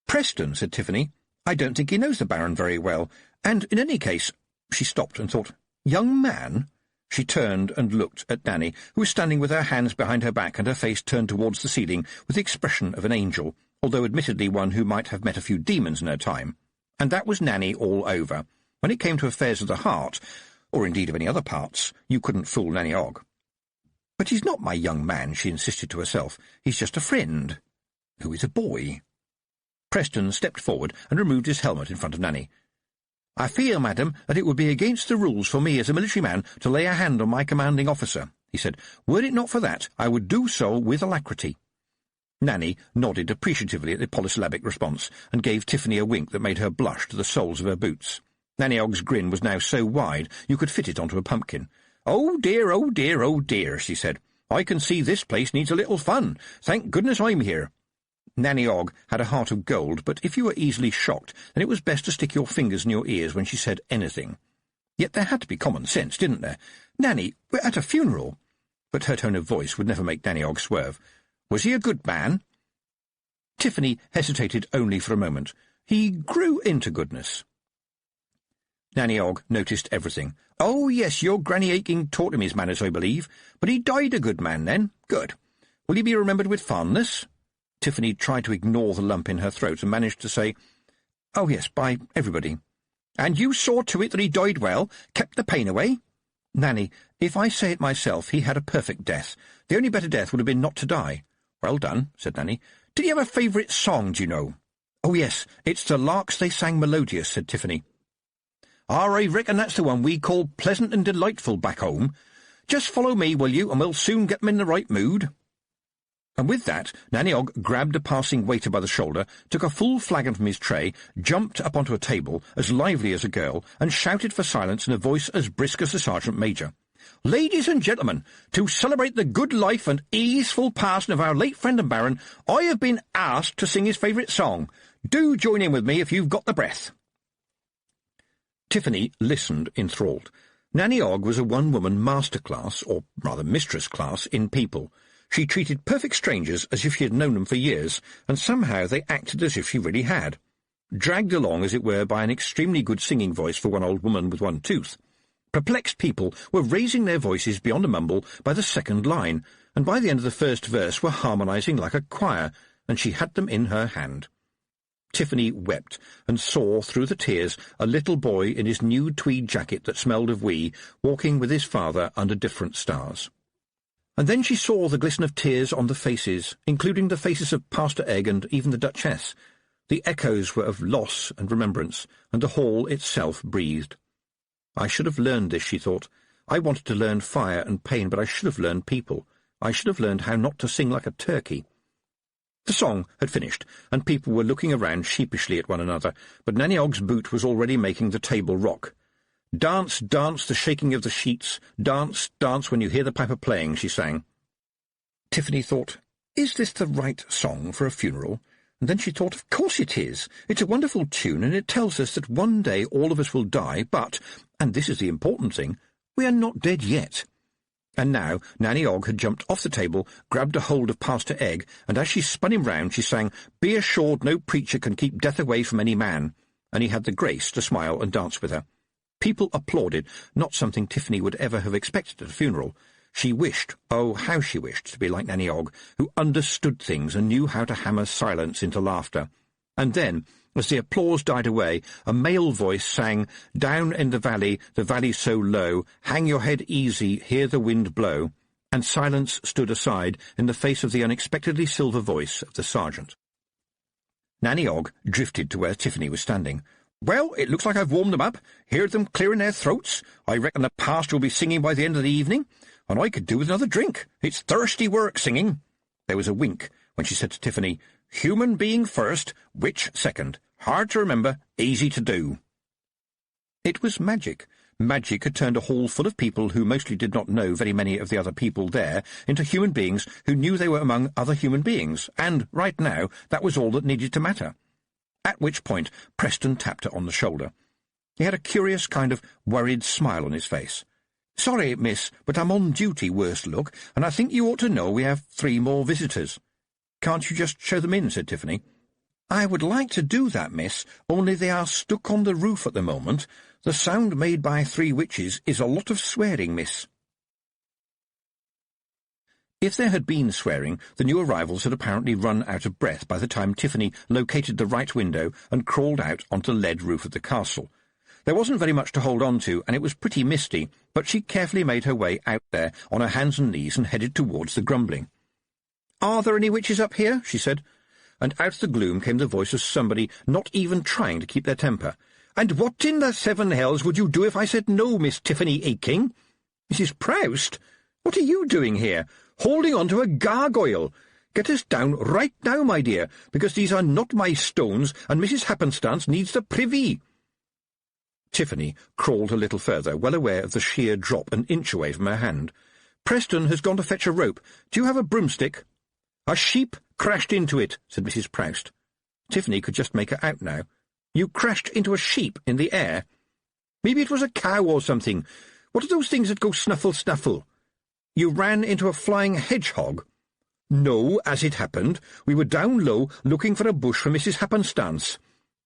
"Preston," said Tiffany. "I don't think he knows the Baron very well, and in any case—" She stopped and thought, "Young man?" She turned and looked at Nanny, who was standing with her hands behind her back and her face turned towards the ceiling with the expression of an angel, although admittedly one who might have met a few demons in her time. And that was Nanny all over. When it came to affairs of the heart, or indeed of any other parts, you couldn't fool Nanny Ogg. "But he's not my young man," she insisted to herself. "He's just a friend, who is a boy." Preston stepped forward and removed his helmet in front of Nanny. "I feel, madam, that it would be against the rules for me as a military man to lay a hand on my commanding officer," he said. "Were it not for that, I would do so with alacrity." Nanny nodded appreciatively at the polysyllabic response, and gave Tiffany a wink that made her blush to the soles of her boots. Nanny Ogg's grin was now so wide you could fit it onto a pumpkin. "Oh dear, oh dear, oh dear," she said. "I can see this place needs a little fun. Thank goodness I'm here." Nanny Ogg had a heart of gold, but if you were easily shocked, then it was best to stick your fingers in your ears when she said anything. Yet there had to be common sense, didn't there? "Nanny, we're at a funeral." But her tone of voice would never make Nanny Ogg swerve. "Was he a good man?" Tiffany hesitated only for a moment. "He grew into goodness." Nanny Ogg noticed everything. "Oh, yes, your Granny Aching taught him his manners, I believe. But he died a good man, then? Good. Will he be remembered with fondness?" Tiffany tried to ignore the lump in her throat and managed to say, "Oh, yes, by everybody." "And you saw to it that he died well, kept the pain away?" "Nanny, if I say it myself, he had a perfect death. The only better death would have been not to die." "Well done," said Nanny. "Did he have a favourite song, do you know?" "Oh, yes, it's the larks they sang melodious," said Tiffany. "Ah, I reckon that's the one we call pleasant and delightful back home. Just follow me, will you, and we'll soon get them in the right mood." And with that, Nanny Ogg grabbed a passing waiter by the shoulder, took a full flagon from his tray, jumped up onto a table, as lively as a girl, and shouted for silence in a voice as brisk as the Sergeant Major. "Ladies and gentlemen, to celebrate the good life and easeful passing of our late friend and Baron, I have been asked to sing his favourite song. Do join in with me if you've got the breath." Tiffany listened enthralled. Nanny Ogg was a one-woman master-class, or rather mistress-class, in people. She treated perfect strangers as if she had known them for years, and somehow they acted as if she really had. Dragged along, as it were, by an extremely good singing voice for one old woman with one tooth. Perplexed people were raising their voices beyond a mumble by the second line, and by the end of the first verse were harmonizing like a choir, and she had them in her hand. Tiffany wept, and saw, through the tears, a little boy in his new tweed jacket that smelled of wee, walking with his father under different stars. And then she saw the glisten of tears on the faces, including the faces of Pastor Egg and even the Duchess. The echoes were of loss and remembrance, and the hall itself breathed. I should have learned this, she thought. I wanted to learn fire and pain, but I should have learned people. I should have learned how not to sing like a turkey. The song had finished, and people were looking around sheepishly at one another, but Nanny Ogg's boot was already making the table rock. "Dance, dance, the shaking of the sheets. Dance, dance, when you hear the piper playing," she sang. Tiffany thought, is this the right song for a funeral? And then she thought, of course it is. It's a wonderful tune, and it tells us that one day all of us will die, but, and this is the important thing, we are not dead yet. And now Nanny Ogg had jumped off the table, grabbed a hold of Pastor Egg, and as she spun him round she sang, "Be assured no preacher can keep death away from any man," and he had the grace to smile and dance with her. People applauded, not something Tiffany would ever have expected at a funeral. She wished, oh, how she wished, to be like Nanny Ogg, who understood things and knew how to hammer silence into laughter. And then, as the applause died away, a male voice sang, "Down in the valley so low, hang your head easy, hear the wind blow," and silence stood aside in the face of the unexpectedly silver voice of the sergeant. Nanny Ogg drifted to where Tiffany was standing. "Well, it looks like I've warmed them up. Heard them clearing their throats. I reckon the pastor will be singing by the end of the evening, and I could do with another drink. It's thirsty work, singing." There was a wink when she said to Tiffany, "Human being first, witch second. Hard to remember, easy to do." It was magic. Magic had turned a hall full of people who mostly did not know very many of the other people there into human beings who knew they were among other human beings, and, right now, that was all that needed to matter. At which point Preston tapped her on the shoulder. He had a curious kind of worried smile on his face. "Sorry, miss, but I'm on duty, worst look, and I think you ought to know we have 3 more visitors." "Can't you just show them in?" said Tiffany. "I would like to do that, miss, only they are stuck on the roof at the moment. The sound made by 3 witches is a lot of swearing, miss." If there had been swearing, the new arrivals had apparently run out of breath by the time Tiffany located the right window and crawled out onto the lead roof of the castle. There wasn't very much to hold on to, and it was pretty misty, but she carefully made her way out there on her hands and knees and headed towards the grumbling. "Are there any witches up here?" she said, and out of the gloom came the voice of somebody not even trying to keep their temper. "And what in the 7 hells would you do if I said no, Miss Tiffany Aking?" "Mrs. Proust? What are you doing here? Holding on to a gargoyle? Get us down right now, my dear, because these are not my stones, and Mrs. Happenstance needs the privy." Tiffany crawled a little further, well aware of the sheer drop an inch away from her hand. "Preston has gone to fetch a rope. Do you have a broomstick?" "A sheep crashed into it," said Mrs. Proust. Tiffany could just make her out now. "You crashed into a sheep in the air?" "Maybe it was a cow or something. What are those things that go snuffle-snuffle?" "You ran into a flying hedgehog?" "No, as it happened. We were down low looking for a bush for Mrs. Happenstance."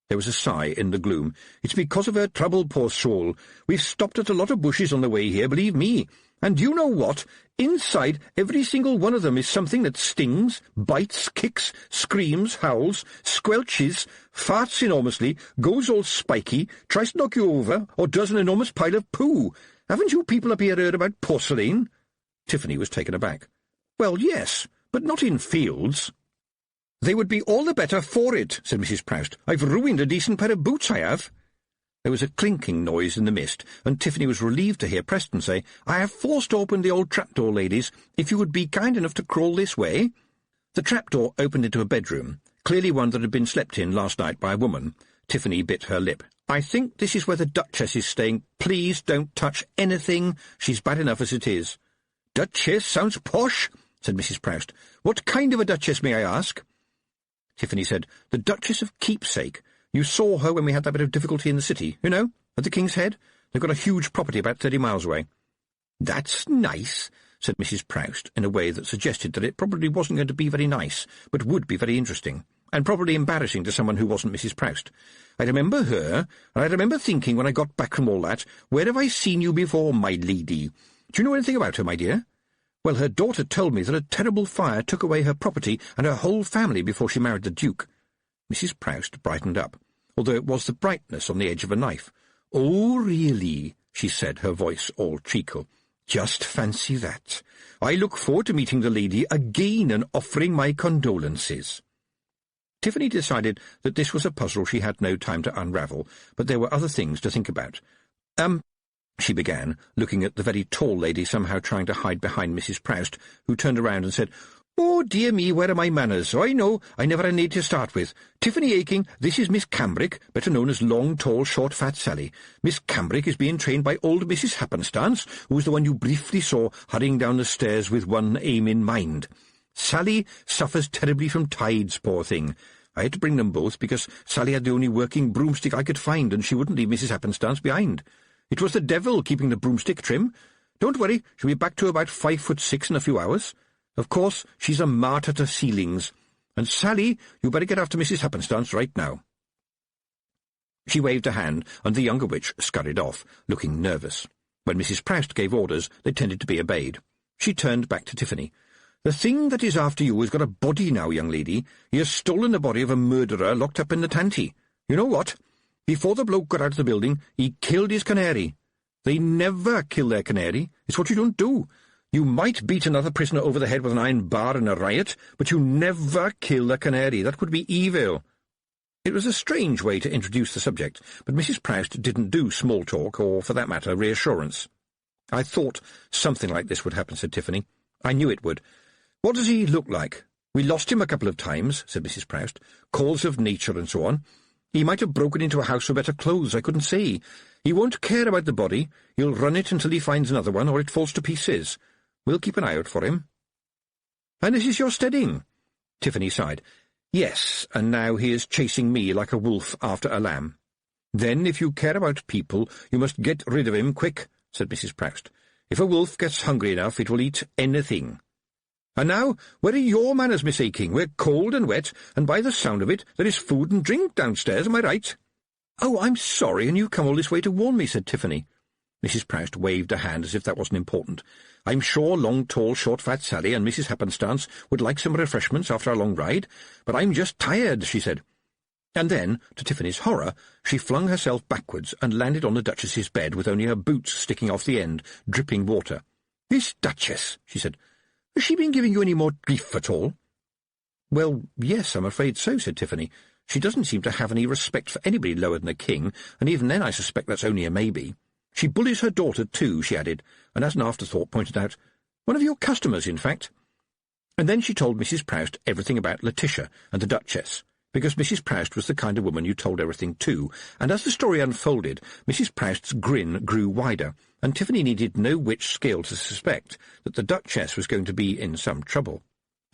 There was a sigh in the gloom. "It's because of her trouble, poor soul. We've stopped at a lot of bushes on the way here, believe me. And you know what? Inside every single one of them is something that stings, bites, kicks, screams, howls, squelches, farts enormously, goes all spiky, tries to knock you over, or does an enormous pile of poo. Haven't you people up here heard about porcelain?" Tiffany was taken aback. "Well, yes, but not in fields." "They would be all the better for it," said Mrs. Proust. "I've ruined a decent pair of boots, I have." There was a clinking noise in the mist, and Tiffany was relieved to hear Preston say, "I have forced open the old trapdoor, ladies, if you would be kind enough to crawl this way." The trapdoor opened into a bedroom, clearly one that had been slept in last night by a woman. Tiffany bit her lip. "I think this is where the Duchess is staying. Please don't touch anything. She's bad enough as it is." "Duchess sounds posh," said Mrs. Proust. "What kind of a duchess, may I ask?" Tiffany said, "The Duchess of Keepsake. You saw her when we had that bit of difficulty in the city, you know, at the King's Head. They've got a huge property about 30 miles away." "That's nice," said Mrs. Proust, in a way that suggested that it probably wasn't going to be very nice, but would be very interesting, and probably embarrassing to someone who wasn't Mrs. Proust. "I remember her, and I remember thinking when I got back from all that, where have I seen you before, my lady? Do you know anything about her, my dear?" "Well, her daughter told me that a terrible fire took away her property and her whole family before she married the Duke." Mrs. Proust brightened up, although it was the brightness on the edge of a knife. "Oh, really?" she said, her voice all treacle. Just fancy that. I look forward to meeting the lady again and offering my condolences. Tiffany decided that this was a puzzle she had no time to unravel, but there were other things to think about. She began, looking at the very tall lady somehow trying to hide behind Mrs. Proust, who turned around and said, "Oh, dear me, where are my manners? I know, I never had need to start with. Tiffany Aking, this is Miss Cambrick, better known as Long, Tall, Short, Fat Sally. Miss Cambrick is being trained by old Mrs. Happenstance, who was the one you briefly saw hurrying down the stairs with one aim in mind. Sally suffers terribly from tides, poor thing. I had to bring them both, because Sally had the only working broomstick I could find, and she wouldn't leave Mrs. Happenstance behind. It was the devil keeping the broomstick trim. Don't worry, she'll be back to about 5'6" in a few hours. Of course, she's a martyr to ceilings. And Sally, you better get after Mrs. Happenstance right now." She waved a hand, and the younger witch scurried off, looking nervous. When Mrs. Proust gave orders, they tended to be obeyed. She turned back to Tiffany. "The thing that is after you has got a body now, young lady. He has stolen the body of a murderer locked up in the tanty. You know what? Before the bloke got out of the building, he killed his canary. They never kill their canary. It's what you don't do. You might beat another prisoner over the head with an iron bar in a riot, but you never kill a canary. That would be evil." It was a strange way to introduce the subject, but Mrs. Proust didn't do small talk, or, for that matter, reassurance. "I thought something like this would happen," said Tiffany. "I knew it would. What does he look like?" "We lost him a couple of times," said Mrs. Proust. "Calls of nature and so on. He might have broken into a house for better clothes, I couldn't say. He won't care about the body. He'll run it until he finds another one, or it falls to pieces. We'll keep an eye out for him." "And this is your steading?" Tiffany sighed. "Yes, and now he is chasing me like a wolf after a lamb." "Then, if you care about people, you must get rid of him quick," said Mrs. Proust. "If a wolf gets hungry enough, it will eat anything. And now, where are your manners, Miss Aking? We're cold and wet, and by the sound of it, there is food and drink downstairs, am I right?" "Oh, I'm sorry, and you've come all this way to warn me," said Tiffany. Mrs. Proust waved a hand as if that wasn't important. "I'm sure Long, Tall, Short, Fat Sally and Mrs. Happenstance would like some refreshments after a long ride, but I'm just tired," she said. And then, to Tiffany's horror, she flung herself backwards and landed on the Duchess's bed with only her boots sticking off the end, dripping water. "This Duchess," she said, "has she been giving you any more grief at all?" "Well, yes, I'm afraid so," said Tiffany. "She doesn't seem to have any respect for anybody lower than a king, and even then I suspect that's only a maybe. She bullies her daughter, too," she added, and as an afterthought pointed out, "one of your customers, in fact." And then she told Mrs. Proust everything about Letitia and the Duchess, because Mrs. Proust was the kind of woman you told everything to, and as the story unfolded, Mrs. Proust's grin grew wider, and Tiffany needed no witch skill to suspect that the Duchess was going to be in some trouble.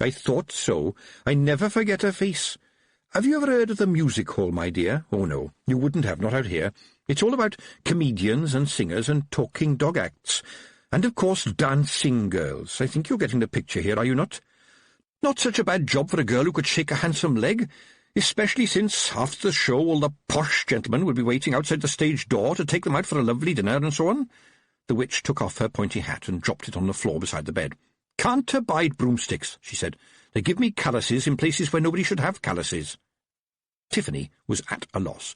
"I thought so. I never forget her face. Have you ever heard of the music hall, my dear? Oh, no, you wouldn't have, not out here. It's all about comedians and singers and talking dog acts. And, of course, dancing girls. I think you're getting the picture here, are you not? Not such a bad job for a girl who could shake a handsome leg, especially since, after the show, all the posh gentlemen would be waiting outside the stage door to take them out for a lovely dinner and so on." The witch took off her pointy hat and dropped it on the floor beside the bed. "Can't abide broomsticks," she said. "They give me calluses in places where nobody should have calluses." Tiffany was at a loss.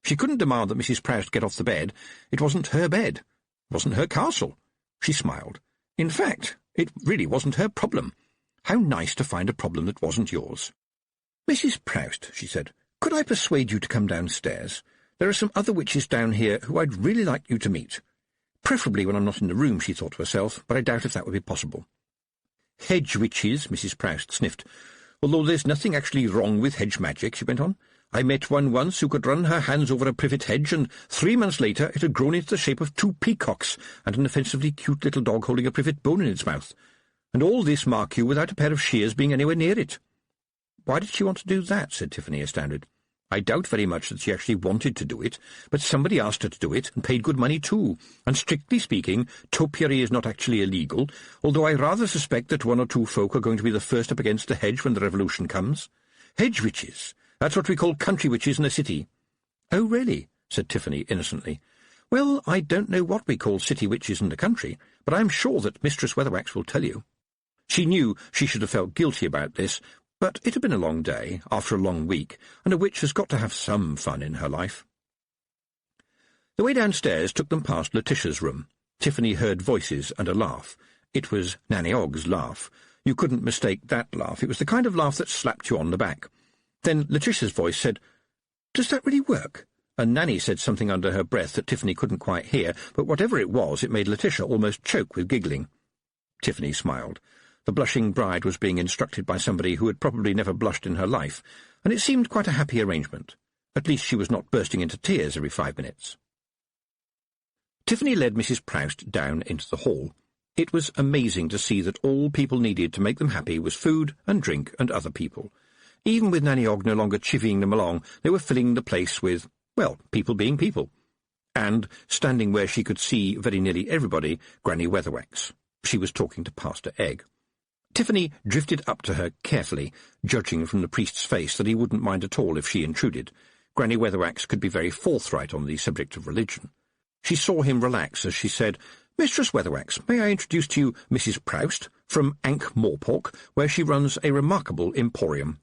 She couldn't demand that Mrs. Proust get off the bed. It wasn't her bed. It wasn't her castle. She smiled. In fact, it really wasn't her problem. How nice to find a problem that wasn't yours. "Mrs. Proust," she said, "could I persuade you to come downstairs? There are some other witches down here who I'd really like you to meet. Preferably when I'm not in the room," she thought to herself, but I doubt if that would be possible. "Hedge witches," Mrs. Proust sniffed. "Although there's nothing actually wrong with hedge magic," she went on. "I met one once who could run her hands over a privet hedge, and 3 months later it had grown into the shape of 2 peacocks and an offensively cute little dog holding a privet bone in its mouth. And all this, mark you, without a pair of shears being anywhere near it." "Why did she want to do that?" said Tiffany, astounded. "I doubt very much that she actually wanted to do it, but somebody asked her to do it, and paid good money too, and strictly speaking, topiary is not actually illegal, although I rather suspect that 1 or 2 folk are going to be the first up against the hedge when the revolution comes. Hedge witches. That's what we call country witches in the city." "Oh, really?" said Tiffany innocently. "Well, I don't know what we call city witches in the country, but I'm sure that Mistress Weatherwax will tell you." She knew she should have felt guilty about this, but it had been a long day, after a long week, and a witch has got to have some fun in her life. The way downstairs took them past Letitia's room. Tiffany heard voices and a laugh. It was Nanny Ogg's laugh. You couldn't mistake that laugh. It was the kind of laugh that slapped you on the back. Then Letitia's voice said, "Does that really work?" And Nanny said something under her breath that Tiffany couldn't quite hear, but whatever it was, it made Letitia almost choke with giggling. Tiffany smiled. The blushing bride was being instructed by somebody who had probably never blushed in her life, and it seemed quite a happy arrangement. At least she was not bursting into tears every 5 minutes. Tiffany led Mrs. Proust down into the hall. It was amazing to see that all people needed to make them happy was food and drink and other people. Even with Nanny Ogg no longer chivying them along, they were filling the place with, well, people being people. And, standing where she could see very nearly everybody, Granny Weatherwax. She was talking to Pastor Egg. Tiffany drifted up to her carefully, judging from the priest's face that he wouldn't mind at all if she intruded. Granny Weatherwax could be very forthright on the subject of religion. She saw him relax as she said, "Mistress Weatherwax, may I introduce to you Mrs. Proust, from Ankh-Morpork, where she runs a remarkable emporium."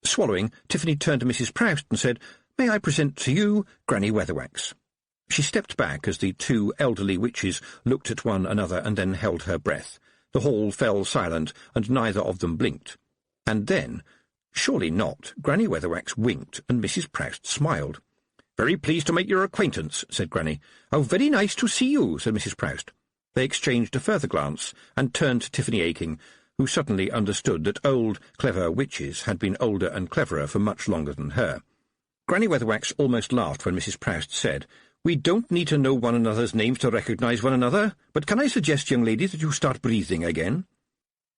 Swallowing, Tiffany turned to Mrs. Proust and said, "May I present to you Granny Weatherwax?" She stepped back as the two elderly witches looked at one another and then held her breath. The hall fell silent, and neither of them blinked. And then, surely not, Granny Weatherwax winked, and Mrs. Proust smiled. "Very pleased to make your acquaintance," said Granny. "Oh, very nice to see you," said Mrs. Proust. They exchanged a further glance, and turned to Tiffany Aching, who suddenly understood that old, clever witches had been older and cleverer for much longer than her. Granny Weatherwax almost laughed when Mrs. Proust said, "We don't need to know one another's names to recognise one another, but can I suggest, young lady, that you start breathing again?"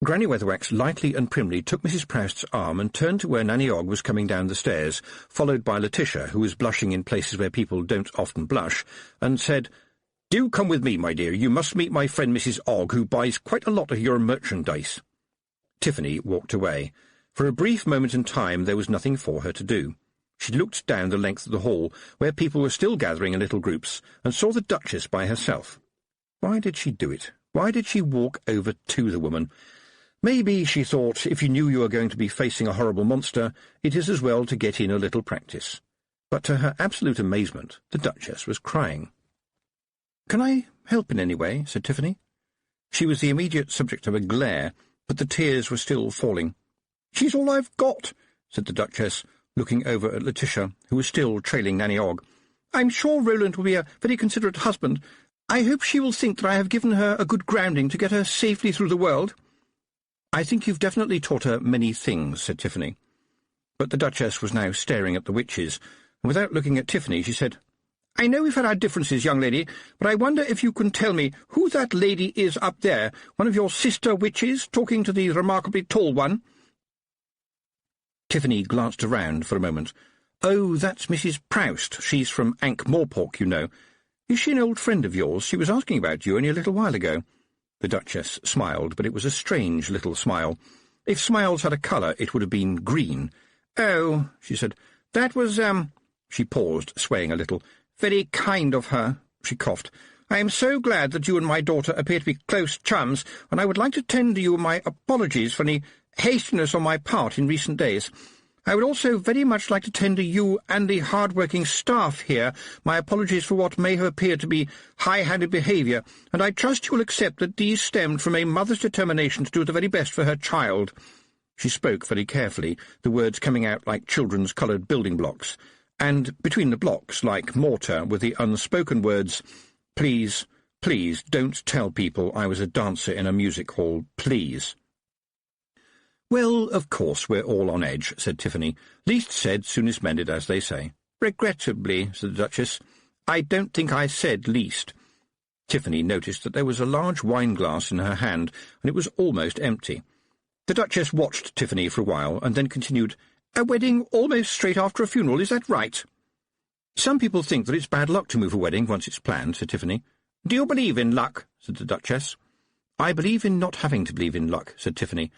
Granny Weatherwax lightly and primly took Mrs. Proust's arm and turned to where Nanny Ogg was coming down the stairs, followed by Letitia, who was blushing in places where people don't often blush, and said, "Do come with me, my dear. You must meet my friend Mrs. Ogg, who buys quite a lot of your merchandise." Tiffany walked away. For a brief moment in time there was nothing for her to do. She looked down the length of the hall, where people were still gathering in little groups, and saw the Duchess by herself. Why did she do it? Why did she walk over to the woman? Maybe, she thought, if you knew you were going to be facing a horrible monster, it is as well to get in a little practice. But to her absolute amazement, the Duchess was crying. "Can I help in any way?" said Tiffany. She was the immediate subject of a glare, but the tears were still falling. "She's all I've got," said the Duchess, looking over at Letitia, who was still trailing Nanny Ogg. "I'm sure Roland will be a very considerate husband. I hope she will think that I have given her a good grounding to get her safely through the world." "I think you've definitely taught her many things," said Tiffany. But the Duchess was now staring at the witches, and without looking at Tiffany she said, "I know we've had our differences, young lady, but I wonder if you can tell me who that lady is up there, one of your sister witches, talking to the remarkably tall one?" Tiffany glanced around for a moment. "Oh, that's Mrs. Proust. She's from Ankh-Morpork, you know. Is she an old friend of yours? She was asking about you only a little while ago." The Duchess smiled, but it was a strange little smile. If smiles had a colour, it would have been green. "Oh," she said, "that was, She paused, swaying a little. "Very kind of her." She coughed. "I am so glad that you and my daughter appear to be close chums, and I would like to tender you my apologies for any hastiness on my part in recent days. I would also very much like to tender you and the hard-working staff here my apologies for what may have appeared to be high-handed behaviour, and I trust you will accept that these stemmed from a mother's determination to do the very best for her child." She spoke very carefully, the words coming out like children's coloured building blocks, and between the blocks, like mortar, were the unspoken words, "Please, please, don't tell people I was a dancer in a music hall, please." "Well, of course we're all on edge," said Tiffany. "Least said, soonest mended, as they say." "Regrettably," said the Duchess, "I don't think I said least." Tiffany noticed that there was a large wine-glass in her hand, and it was almost empty. The Duchess watched Tiffany for a while, and then continued, "A wedding almost straight after a funeral, is that right?" "Some people think that it's bad luck to move a wedding once it's planned," said Tiffany. "Do you believe in luck?" said the Duchess. "I believe in not having to believe in luck," said Tiffany.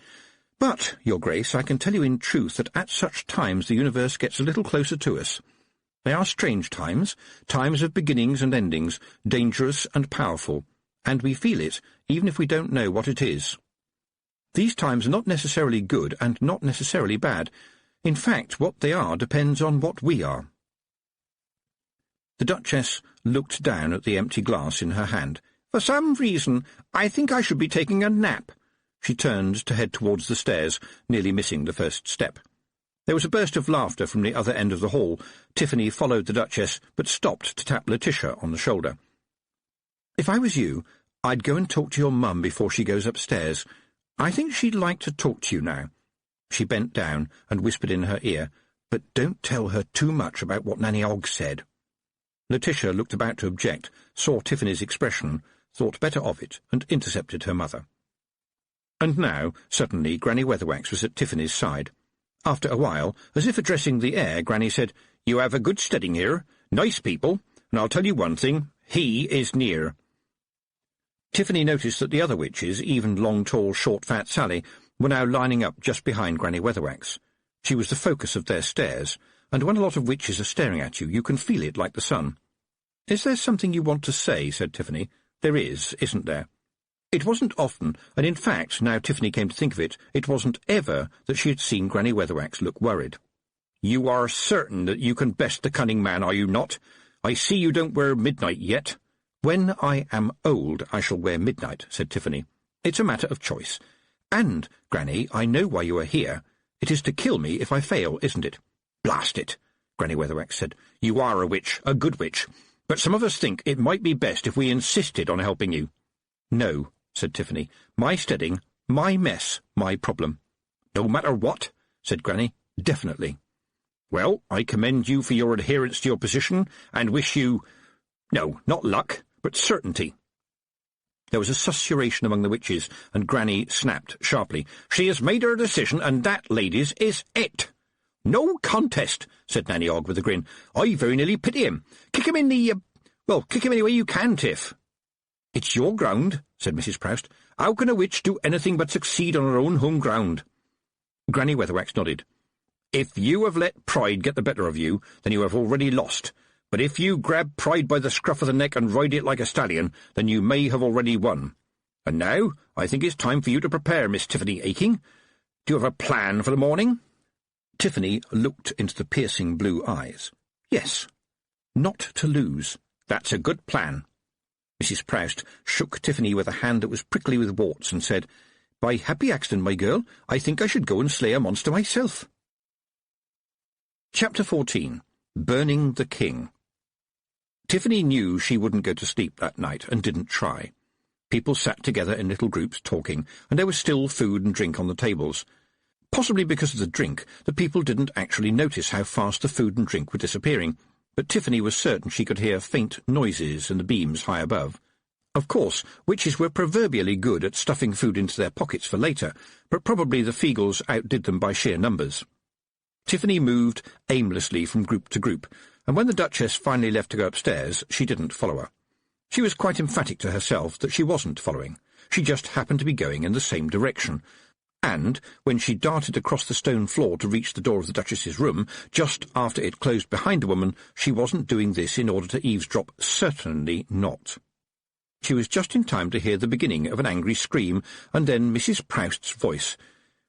"But, Your Grace, I can tell you in truth that at such times the universe gets a little closer to us. They are strange times, times of beginnings and endings, dangerous and powerful, and we feel it, even if we don't know what it is. These times are not necessarily good and not necessarily bad. In fact, what they are depends on what we are." The Duchess looked down at the empty glass in her hand. For some reason, I think I should be taking a nap." She turned to head towards the stairs, nearly missing the first step. There was a burst of laughter from the other end of the hall. Tiffany followed the Duchess, but stopped to tap Letitia on the shoulder. "If I was you, I'd go and talk to your mum before she goes upstairs. I think she'd like to talk to you now." She bent down and whispered in her ear, "But don't tell her too much about what Nanny Ogg said." Letitia looked about to object, saw Tiffany's expression, thought better of it, and intercepted her mother. And now, suddenly, Granny Weatherwax was at Tiffany's side. After a while, as if addressing the air, Granny said, "You have a good steading here, nice people, and I'll tell you one thing, he is near." Tiffany noticed that the other witches, even long, tall, short, fat Sally, were now lining up just behind Granny Weatherwax. She was the focus of their stares, and when a lot of witches are staring at you, you can feel it like the sun. "Is there something you want to say?" said Tiffany. "There is, isn't there?" It wasn't often, and in fact, now Tiffany came to think of it, it wasn't ever that she had seen Granny Weatherwax look worried. "You are certain that you can best the cunning man, are you not? I see you don't wear midnight yet." "When I am old, I shall wear midnight," said Tiffany. "It's a matter of choice. And, Granny, I know why you are here. It is to kill me if I fail, isn't it?" "Blast it," Granny Weatherwax said. "You are a witch, a good witch, but some of us think it might be best if we insisted on helping you." "No," said Tiffany. "My steading, my mess, my problem." "No matter what?" said Granny. "Definitely." "Well, I commend you for your adherence to your position, and wish you— no, not luck, but certainty." There was a susurration among the witches, and Granny snapped sharply. "She has made her decision, and that, ladies, is it." "No contest," said Nanny Ogg with a grin. "I very nearly pity him. Kick him in the— well, kick him any way you can, Tiff." "It's your ground," said Mrs. Proust. "How can a witch do anything but succeed on her own home ground?" Granny Weatherwax nodded. "If you have let pride get the better of you, then you have already lost. But if you grab pride by the scruff of the neck and ride it like a stallion, then you may have already won. And now, I think it's time for you to prepare, Miss Tiffany Aching. Do you have a plan for the morning?" Tiffany looked into the piercing blue eyes. "Yes. Not to lose. That's a good plan." Mrs. Proust shook Tiffany with a hand that was prickly with warts and said, "By happy accident, my girl, I think I should go and slay a monster myself." Chapter 14. Burning the King. Tiffany knew she wouldn't go to sleep that night and didn't try. People sat together in little groups talking, and there was still food and drink on the tables. Possibly because of the drink, the people didn't actually notice how fast the food and drink were disappearing, but Tiffany was certain she could hear faint noises in the beams high above. Of course, witches were proverbially good at stuffing food into their pockets for later, but probably the Feagles outdid them by sheer numbers. Tiffany moved aimlessly from group to group, and when the Duchess finally left to go upstairs, she didn't follow her. She was quite emphatic to herself that she wasn't following. She just happened to be going in the same direction. And, when she darted across the stone floor to reach the door of the Duchess's room, just after it closed behind the woman, she wasn't doing this in order to eavesdrop. Certainly not. She was just in time to hear the beginning of an angry scream, and then Mrs. Proust's voice.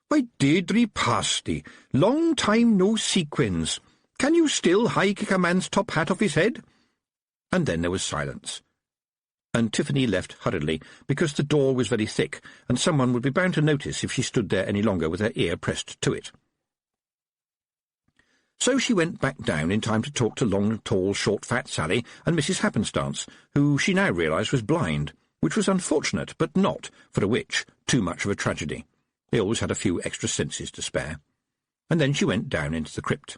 "Why, Deirdre Pasty, long time no sequins. Can you still high-kick a man's top hat off his head?" And then there was silence. And Tiffany left hurriedly, because the door was very thick, and someone would be bound to notice if she stood there any longer with her ear pressed to it. So she went back down in time to talk to long, tall, short, fat Sally and Mrs. Happenstance, who she now realised was blind, which was unfortunate, but not, for a witch, too much of a tragedy. They always had a few extra senses to spare. And then she went down into the crypt.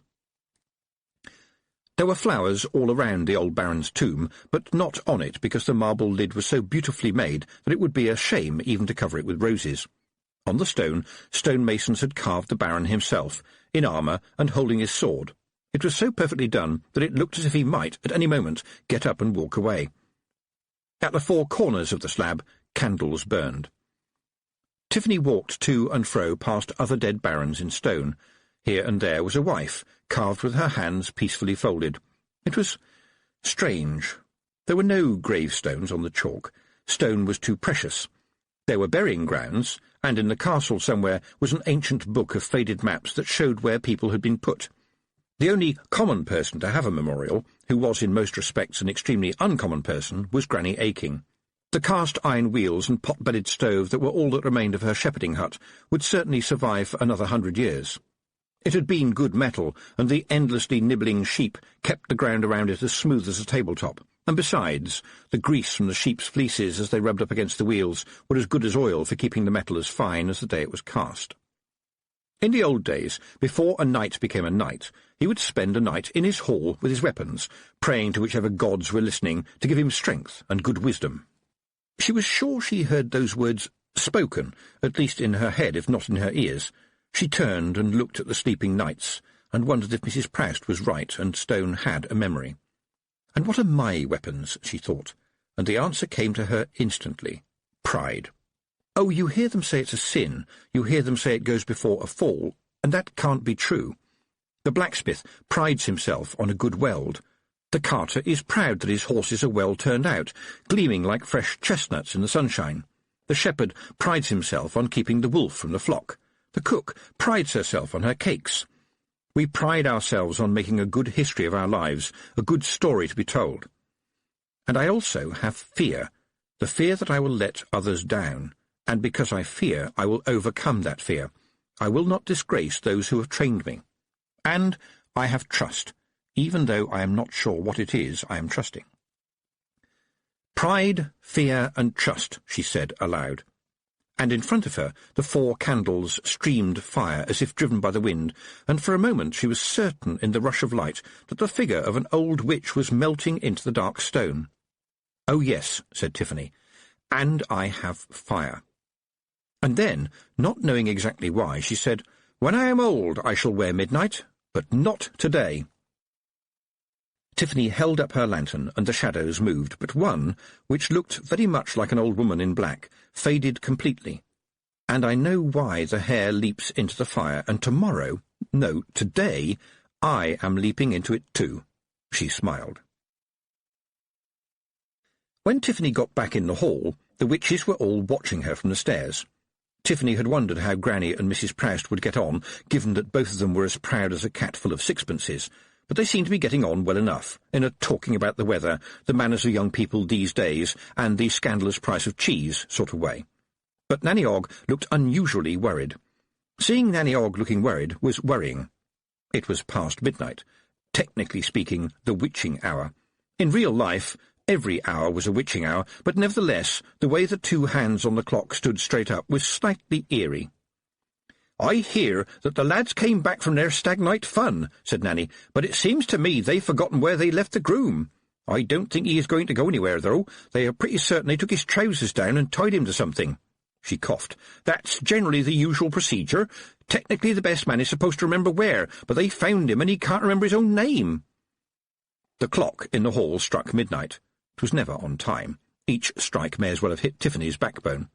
There were flowers all around the old Baron's tomb, but not on it because the marble lid was so beautifully made that it would be a shame even to cover it with roses. On the stone, stonemasons had carved the Baron himself, in armour and holding his sword. It was so perfectly done that it looked as if he might, at any moment, get up and walk away. At the four corners of the slab, candles burned. Tiffany walked to and fro past other dead barons in stone. Here and there was a wife, carved with her hands peacefully folded. It was strange. There were no gravestones on the chalk. Stone was too precious. There were burying grounds, and in the castle somewhere was an ancient book of faded maps that showed where people had been put. The only common person to have a memorial, who was in most respects an extremely uncommon person, was Granny Aching. The cast-iron wheels and pot-bedded stove that were all that remained of her shepherding hut would certainly survive for another 100 years. It had been good metal, and the endlessly nibbling sheep kept the ground around it as smooth as a tabletop, and besides, the grease from the sheep's fleeces as they rubbed up against the wheels were as good as oil for keeping the metal as fine as the day it was cast. In the old days, before a knight became a knight, he would spend a night in his hall with his weapons, praying to whichever gods were listening to give him strength and good wisdom. She was sure she heard those words spoken, at least in her head, if not in her ears. She turned and looked at the sleeping knights, and wondered if Mrs. Proust was right and stone had a memory. And what are my weapons, she thought, and the answer came to her instantly. Pride. Oh, you hear them say it's a sin, you hear them say it goes before a fall, and that can't be true. The blacksmith prides himself on a good weld. The carter is proud that his horses are well turned out, gleaming like fresh chestnuts in the sunshine. The shepherd prides himself on keeping the wolf from the flock. The cook prides herself on her cakes. We pride ourselves on making a good history of our lives, a good story to be told. And I also have fear, the fear that I will let others down, and because I fear, I will overcome that fear. I will not disgrace those who have trained me. And I have trust, even though I am not sure what it is I am trusting. Pride, fear, and trust, she said aloud. And in front of her the 4 candles streamed fire as if driven by the wind, and for a moment she was certain in the rush of light that the figure of an old witch was melting into the dark stone. "Oh, yes," said Tiffany, "and I have fire." And then, not knowing exactly why, she said, "When I am old I shall wear midnight, but not today." Tiffany held up her lantern, and the shadows moved, but one, which looked very much like an old woman in black, faded completely. And I know why the hare leaps into the fire, and tomorrow, no, today, I am leaping into it too. She smiled. When Tiffany got back in the hall, the witches were all watching her from the stairs. Tiffany had wondered how Granny and Mrs. Proust would get on, given that both of them were as proud as a cat full of sixpences, but they seemed to be getting on well enough, in a talking about the weather, the manners of young people these days, and the scandalous price of cheese sort of way. But Nanny Ogg looked unusually worried. Seeing Nanny Ogg looking worried was worrying. It was past midnight, technically speaking, the witching hour. In real life, every hour was a witching hour, but nevertheless, the way the 2 hands on the clock stood straight up was slightly eerie. "I hear that the lads came back from their stag night fun," said Nanny, "but it seems to me they've forgotten where they left the groom. I don't think he is going to go anywhere, though. They are pretty certain they took his trousers down and tied him to something." She coughed. "That's generally the usual procedure. Technically the best man is supposed to remember where, but they found him and he can't remember his own name." The clock in the hall struck midnight. It was never on time. Each strike may as well have hit Tiffany's backbone.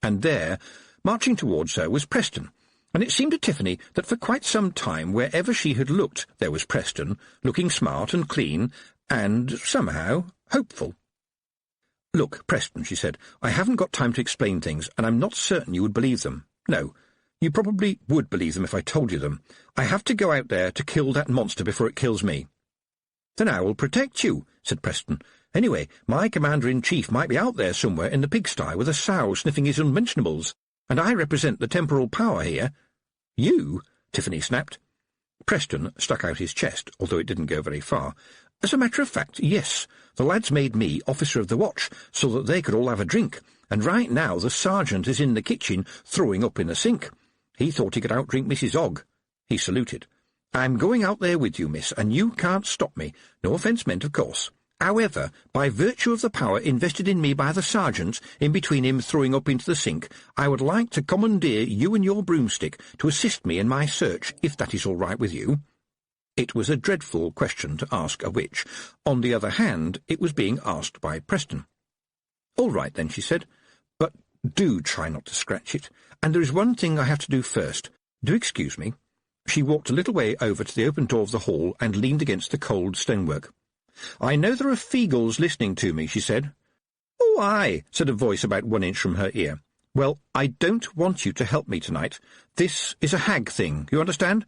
And there, marching towards her, was Preston, and it seemed to Tiffany that for quite some time, wherever she had looked, there was Preston, looking smart and clean, and, somehow, hopeful. "Look, Preston," she said, "I haven't got time to explain things, and I'm not certain you would believe them. No, you probably would believe them if I told you them. I have to go out there to kill that monster before it kills me." "Then I will protect you," said Preston. "Anyway, my commander-in-chief might be out there somewhere in the pigsty with a sow sniffing his unmentionables, and I represent the temporal power here." "You?" Tiffany snapped. Preston stuck out his chest, although it didn't go very far. "As a matter of fact, yes. The lads made me officer of the watch so that they could all have a drink, and right now the sergeant is in the kitchen throwing up in the sink. He thought he could outdrink Mrs. Ogg." He saluted. "I'm going out there with you, miss, and you can't stop me. No offence meant, of course. However, by virtue of the power invested in me by the sergeant, in between him throwing up into the sink, I would like to commandeer you and your broomstick to assist me in my search, if that is all right with you." It was a dreadful question to ask a witch. On the other hand, it was being asked by Preston. "All right, then," she said, "but do try not to scratch it. And there is one thing I have to do first. Do excuse me." She walked a little way over to the open door of the hall and leaned against the cold stonework. "I know there are Feagles listening to me," she said. "Oh, aye," said a voice about 1 inch from her ear. "Well, I don't want you to help me tonight. This is a hag thing, you understand?"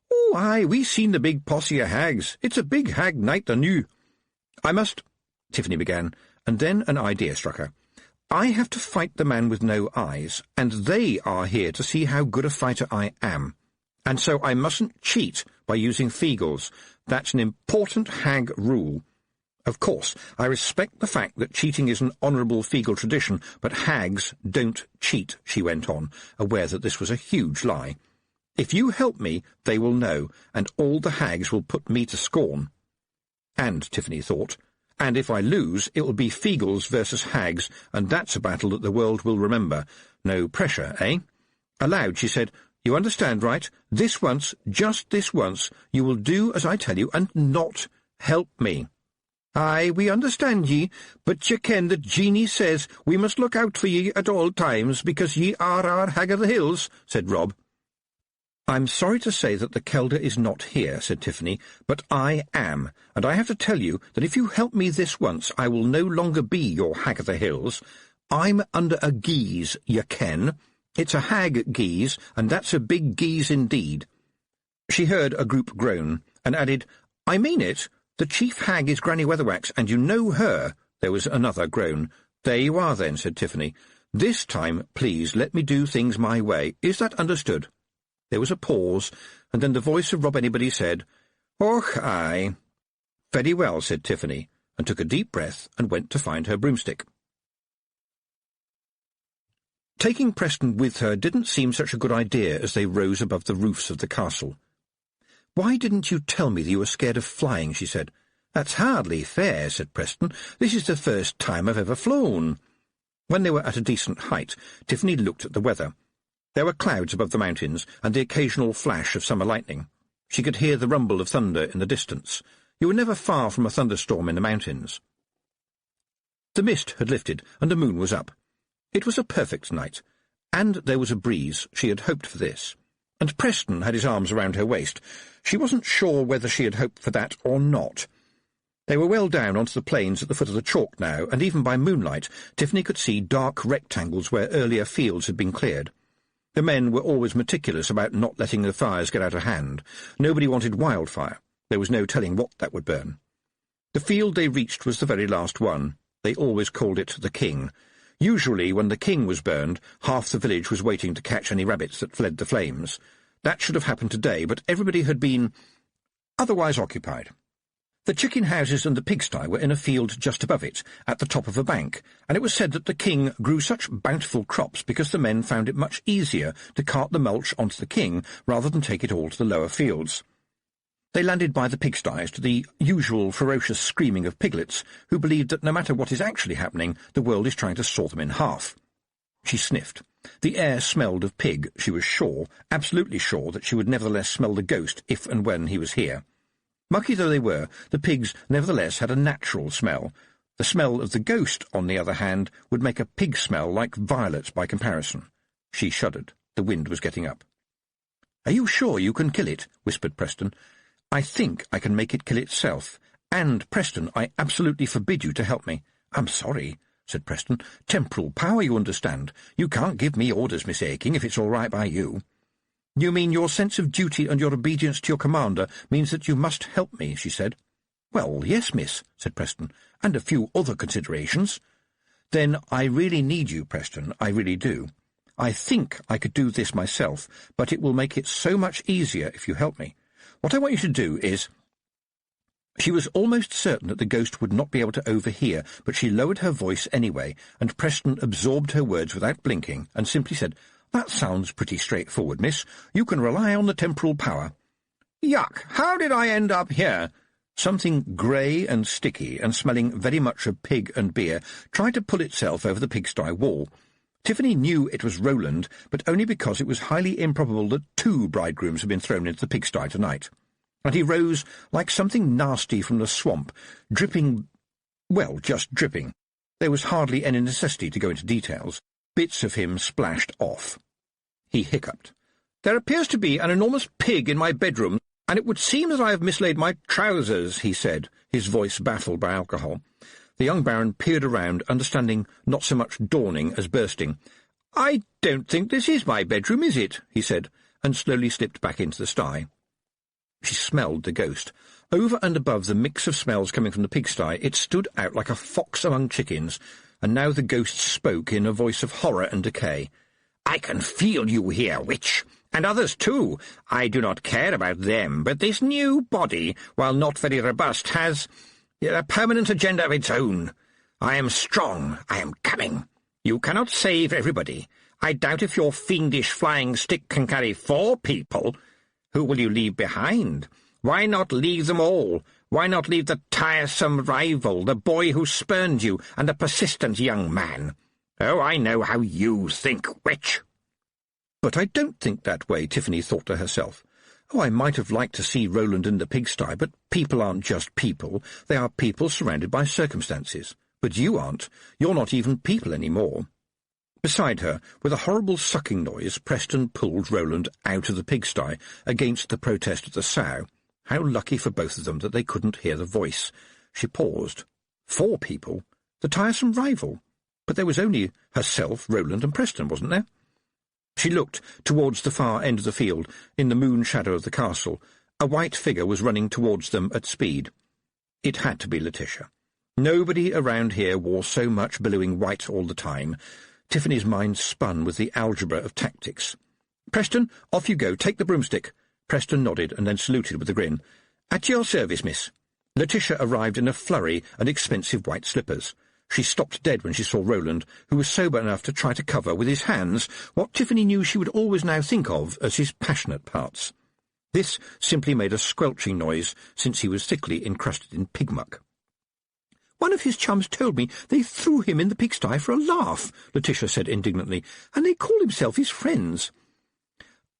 "Oh, aye, we seen the big posse of hags. It's a big hag night anew." "I must—" Tiffany began, and then an idea struck her. I have to fight the man with no eyes, and they are here to see how good a fighter I am. And so I mustn't cheat by using Feagles. That's an important hag rule. Of course, I respect the fact that cheating is an honourable Feagle tradition, but hags don't cheat, she went on, aware that this was a huge lie. If you help me, they will know, and all the hags will put me to scorn. And, Tiffany thought, and if I lose, it will be Feagles versus hags, and that's a battle that the world will remember. No pressure, eh? Aloud, she said, You understand, right? This once, just this once, you will do as I tell you, and not help me. Aye, we understand ye, but ye ken that Jeanie says we must look out for ye at all times, because ye are our Hag of the Hills, said Rob. I'm sorry to say that the Kelder is not here, said Tiffany, but I am, and I have to tell you that if you help me this once, I will no longer be your Hag of the Hills. I'm under a geese, ye ken. It's a hag geese, and that's a big geese indeed. She heard a group groan, and added, I mean it. The chief hag is Granny Weatherwax, and you know her. There was another groan. There you are, then, said Tiffany. This time, please, let me do things my way. Is that understood? There was a pause, and then the voice of Rob Anybody said, Och, aye. Very well, said Tiffany, and took a deep breath and went to find her broomstick. Taking Preston with her didn't seem such a good idea as they rose above the roofs of the castle. Why didn't you tell me that you were scared of flying, she said. That's hardly fair, said Preston. This is the first time I've ever flown. When they were at a decent height, Tiffany looked at the weather. There were clouds above the mountains, and the occasional flash of summer lightning. She could hear the rumble of thunder in the distance. You were never far from a thunderstorm in the mountains. The mist had lifted, and the moon was up. It was a perfect night, and there was a breeze. She had hoped for this. And Preston had his arms around her waist. She wasn't sure whether she had hoped for that or not. They were well down onto the plains at the foot of the chalk now, and even by moonlight Tiffany could see dark rectangles where earlier fields had been cleared. The men were always meticulous about not letting the fires get out of hand. Nobody wanted wildfire. There was no telling what that would burn. The field they reached was the very last one. They always called it the King. Usually, when the king was burned, half the village was waiting to catch any rabbits that fled the flames. That should have happened today, but everybody had been otherwise occupied. The chicken houses and the pigsty were in a field just above it, at the top of a bank, and it was said that the king grew such bountiful crops because the men found it much easier to cart the mulch onto the king rather than take it all to the lower fields. They landed by the pigsties to the usual ferocious screaming of piglets, who believed that no matter what is actually happening, the world is trying to saw them in half. She sniffed. The air smelled of pig, she was sure, absolutely sure that she would nevertheless smell the ghost if and when he was here. Mucky though they were, the pigs nevertheless had a natural smell. The smell of the ghost, on the other hand, would make a pig smell like violets by comparison. She shuddered. The wind was getting up. "Are you sure you can kill it?" whispered Preston. "I think I can make it kill itself. And, Preston, I absolutely forbid you to help me." "I'm sorry," said Preston. "Temporal power, you understand. You can't give me orders, Miss Aking, if it's all right by you." "You mean your sense of duty and your obedience to your commander means that you must help me," she said. "Well, yes, miss," said Preston, "and a few other considerations." "Then I really need you, Preston, I really do. I think I could do this myself, but it will make it so much easier if you help me. What I want you to do is—" She was almost certain that the ghost would not be able to overhear, but she lowered her voice anyway, and Preston absorbed her words without blinking, and simply said, "That sounds pretty straightforward, miss. You can rely on the temporal power." "Yuck! How did I end up here?" Something grey and sticky, and smelling very much of pig and beer, tried to pull itself over the pigsty wall. Tiffany knew it was Roland, but only because it was highly improbable that 2 bridegrooms had been thrown into the pigsty tonight. And he rose like something nasty from the swamp, dripping, well, just dripping. There was hardly any necessity to go into details. Bits of him splashed off. He hiccuped. "There appears to be an enormous pig in my bedroom, and it would seem that I have mislaid my trousers," he said, his voice baffled by alcohol. The young Baron peered around, understanding not so much dawning as bursting. "I don't think this is my bedroom, is it?" he said, and slowly slipped back into the sty. She smelled the ghost. Over and above the mix of smells coming from the pigsty, it stood out like a fox among chickens, and now the ghost spoke in a voice of horror and decay. "I can feel you here, witch, and others too. I do not care about them, but this new body, while not very robust, has a permanent agenda of its own. I am strong. I am coming. You cannot save everybody. I doubt if your fiendish flying stick can carry 4 people. Who will you leave behind? Why not leave them all? Why not leave the tiresome rival, the boy who spurned you, and the persistent young man? Oh, I know how you think, witch." But I don't think that way, Tiffany thought to herself. Oh, I might have liked to see Roland in the pigsty, but people aren't just people. They are people surrounded by circumstances. But you aren't. You're not even people any more. Beside her, with a horrible sucking noise, Preston pulled Roland out of the pigsty against the protest of the sow. How lucky for both of them that they couldn't hear the voice. She paused. 4 people? The tiresome rival? But there was only herself, Roland, and Preston, wasn't there? She looked towards the far end of the field, in the moon shadow of the castle. A white figure was running towards them at speed. It had to be Letitia. Nobody around here wore so much billowing white all the time. Tiffany's mind spun with the algebra of tactics. "Preston, off you go. Take the broomstick." Preston nodded and then saluted with a grin. "At your service, miss." Letitia arrived in a flurry and expensive white slippers. She stopped dead when she saw Roland, who was sober enough to try to cover with his hands what Tiffany knew she would always now think of as his passionate parts. This simply made a squelching noise, since he was thickly encrusted in pig-muck. "One of his chums told me they threw him in the pigsty for a laugh," Letitia said indignantly, "and they call themselves his friends."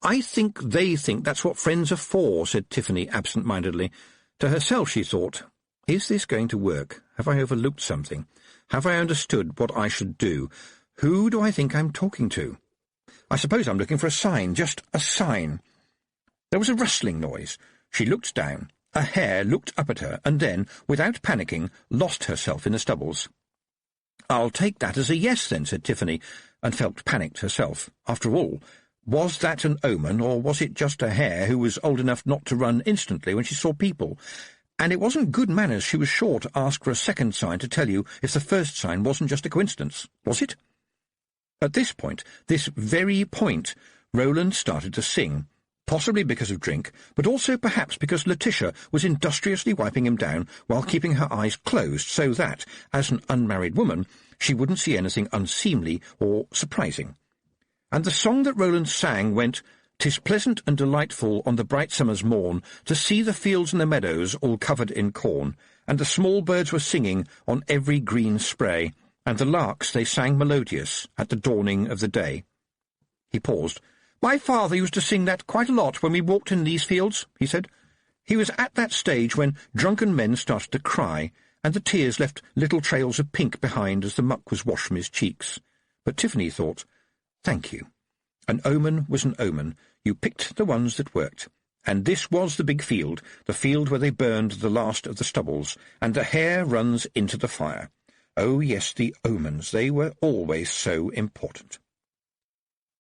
"I think they think that's what friends are for," said Tiffany absent-mindedly. To herself she thought, "Is this going to work? Have I overlooked something? Have I understood what I should do? Who do I think I'm talking to? I suppose I'm looking for a sign, just a sign." There was a rustling noise. She looked down. A hare looked up at her, and then, without panicking, lost herself in the stubbles. "I'll take that as a yes, then," said Tiffany, and felt panicked herself. After all, was that an omen, or was it just a hare who was old enough not to run instantly when she saw people? And it wasn't good manners, she was sure, to ask for a second sign to tell you if the first sign wasn't just a coincidence, was it? At this point, this very point, Roland started to sing. Possibly because of drink, but also perhaps because Letitia was industriously wiping him down while keeping her eyes closed so that, as an unmarried woman, she wouldn't see anything unseemly or surprising. And the song that Roland sang went, "'Tis pleasant and delightful on the bright summer's morn to see the fields and the meadows all covered in corn, and the small birds were singing on every green spray, and the larks they sang melodious at the dawning of the day." He paused. "My father used to sing that quite a lot when we walked in these fields," he said. He was at that stage when drunken men started to cry, and the tears left little trails of pink behind as the muck was washed from his cheeks. But Tiffany thought, "Thank you. An omen was an omen. You picked the ones that worked. And this was the big field, the field where they burned the last of the stubbles, and the hare runs into the fire. Oh, yes, the omens, they were always so important.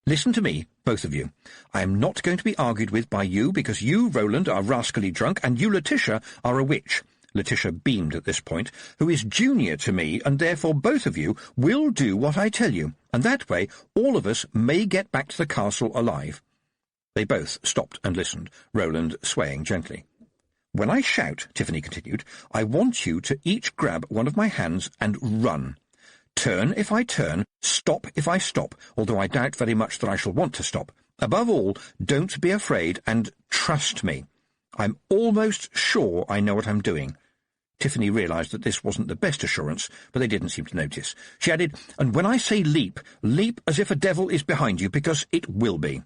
Listen to me, both of you. I am not going to be argued with by you, because you, Roland, are rascally drunk, and you, Letitia, are a witch." Letitia beamed at this point, "who is junior to me, and therefore both of you will do what I tell you, and that way all of us may get back to the castle alive." They both stopped and listened, Roland swaying gently. "When I shout," Tiffany continued, "I want you to each grab one of my hands and run. Turn if I turn, stop if I stop, although I doubt very much that I shall want to stop. Above all, don't be afraid, and trust me. I'm almost sure I know what I'm doing." Tiffany realised that this wasn't the best assurance, but they didn't seem to notice. She added, "And when I say leap, leap as if a devil is behind you, because it will be."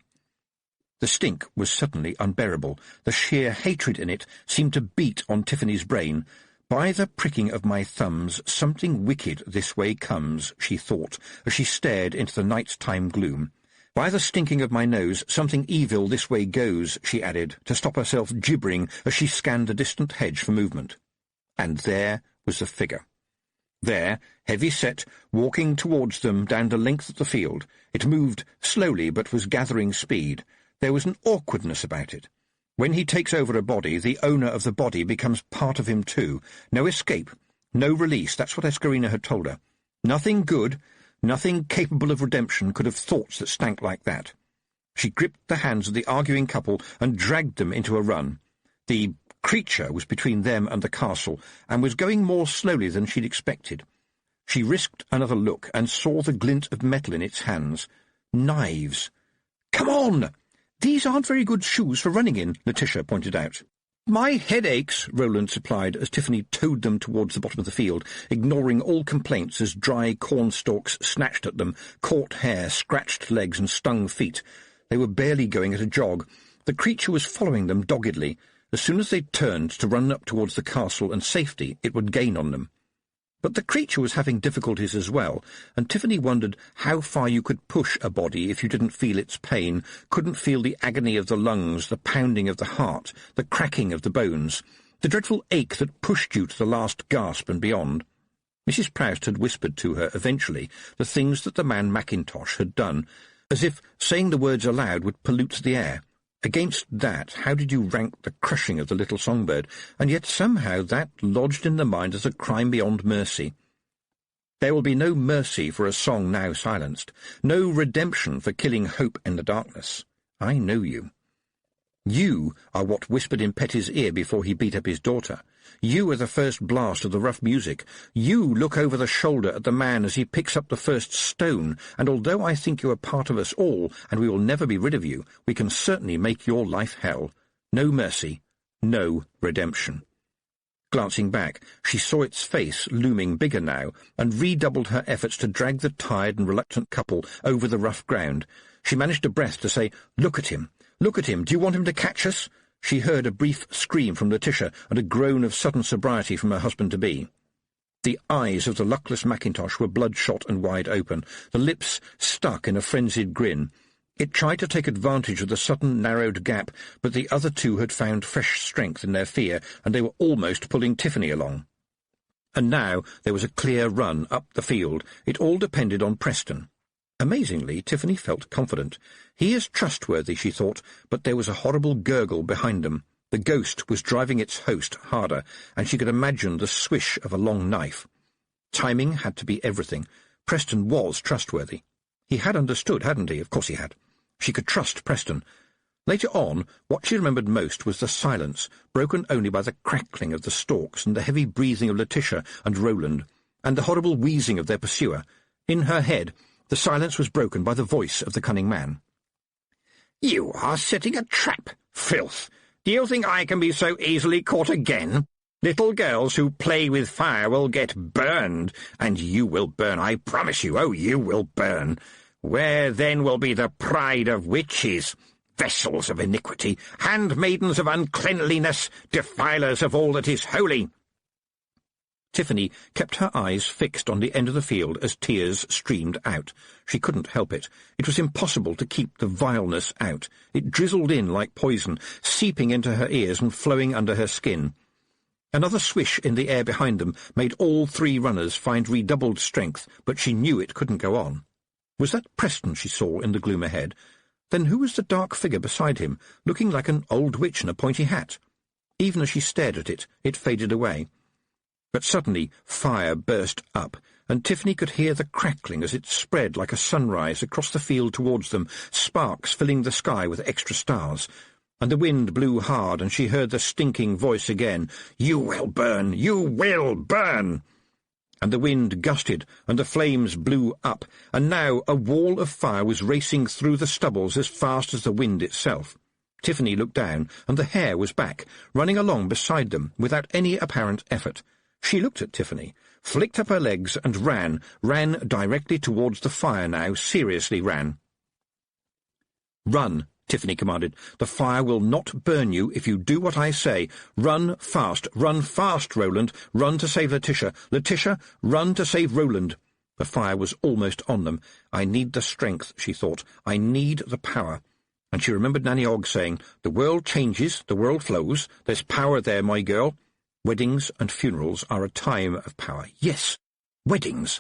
The stink was suddenly unbearable. The sheer hatred in it seemed to beat on Tiffany's brain. "By the pricking of my thumbs, something wicked this way comes," she thought, as she stared into the night-time gloom. "By the stinking of my nose, something evil this way goes," she added, to stop herself gibbering as she scanned the distant hedge for movement. And there was the figure. There, heavy-set, walking towards them down the length of the field. It moved slowly, but was gathering speed. There was an awkwardness about it. When he takes over a body, the owner of the body becomes part of him too. No escape, no release, that's what Escarina had told her. Nothing good, nothing capable of redemption could have thoughts that stank like that. She gripped the hands of the arguing couple and dragged them into a run. The creature was between them and the castle, and was going more slowly than she'd expected. She risked another look and saw the glint of metal in its hands. Knives. "Come on! These aren't very good shoes for running in," Letitia pointed out. "My head aches," Roland supplied as Tiffany towed them towards the bottom of the field, ignoring all complaints as dry corn stalks snatched at them, caught hair, scratched legs and stung feet. They were barely going at a jog. The creature was following them doggedly. As soon as they turned to run up towards the castle and safety, it would gain on them. But the creature was having difficulties as well, and Tiffany wondered how far you could push a body if you didn't feel its pain, couldn't feel the agony of the lungs, the pounding of the heart, the cracking of the bones, the dreadful ache that pushed you to the last gasp and beyond. Mrs. Proust had whispered to her, eventually, the things that the man Mackintosh had done, as if saying the words aloud would pollute the air. Against that, how did you rank the crushing of the little songbird? And yet somehow that lodged in the mind as a crime beyond mercy. There will be no mercy for a song now silenced, no redemption for killing hope in the darkness. I know you. You are what whispered in Petty's ear before he beat up his daughter. You are the first blast of the rough music. You look over the shoulder at the man as he picks up the first stone, and although I think you are part of us all, and we will never be rid of you, we can certainly make your life hell. No mercy, no redemption. Glancing back, she saw its face looming bigger now, and redoubled her efforts to drag the tired and reluctant couple over the rough ground. She managed a breath to say, "Look at him! Look at him! Do you want him to catch us?" She heard a brief scream from Letitia and a groan of sudden sobriety from her husband-to-be. The eyes of the luckless Mackintosh were bloodshot and wide open, the lips stuck in a frenzied grin. It tried to take advantage of the sudden narrowed gap, but the other two had found fresh strength in their fear, and they were almost pulling Tiffany along. And now there was a clear run up the field. It all depended on Preston. Amazingly, Tiffany felt confident. He is trustworthy, she thought, but there was a horrible gurgle behind them. The ghost was driving its host harder, and she could imagine the swish of a long knife. Timing had to be everything. Preston was trustworthy. He had understood, hadn't he? Of course he had. She could trust Preston. Later on, what she remembered most was the silence, broken only by the crackling of the stalks and the heavy breathing of Letitia and Roland, and the horrible wheezing of their pursuer. In her head, the silence was broken by the voice of the cunning man. "You are setting a trap, filth! Do you think I can be so easily caught again? Little girls who play with fire will get burned, and you will burn, I promise you. Oh, you will burn. Where then will be the pride of witches, vessels of iniquity, handmaidens of uncleanliness, defilers of all that is holy?" Tiffany kept her eyes fixed on the end of the field as tears streamed out. She couldn't help it. It was impossible to keep the vileness out. It drizzled in like poison, seeping into her ears and flowing under her skin. Another swish in the air behind them made all three runners find redoubled strength, but she knew it couldn't go on. Was that Preston she saw in the gloom ahead? Then who was the dark figure beside him, looking like an old witch in a pointy hat? Even as she stared at it, it faded away. But suddenly fire burst up, and Tiffany could hear the crackling as it spread like a sunrise across the field towards them, sparks filling the sky with extra stars. And the wind blew hard, and she heard the stinking voice again. "You will burn! You will burn!" And the wind gusted, and the flames blew up, and now a wall of fire was racing through the stubbles as fast as the wind itself. Tiffany looked down, and the hare was back, running along beside them without any apparent effort. She looked at Tiffany, flicked up her legs, and ran directly towards the fire now, seriously ran. "Run," Tiffany commanded. "The fire will not burn you if you do what I say. Run fast, Roland. Run to save Letitia. Letitia, run to save Roland." The fire was almost on them. "I need the strength," she thought. "I need the power." And she remembered Nanny Ogg saying, "The world changes, the world flows. There's power there, my girl." Weddings and funerals are a time of power. Yes, weddings.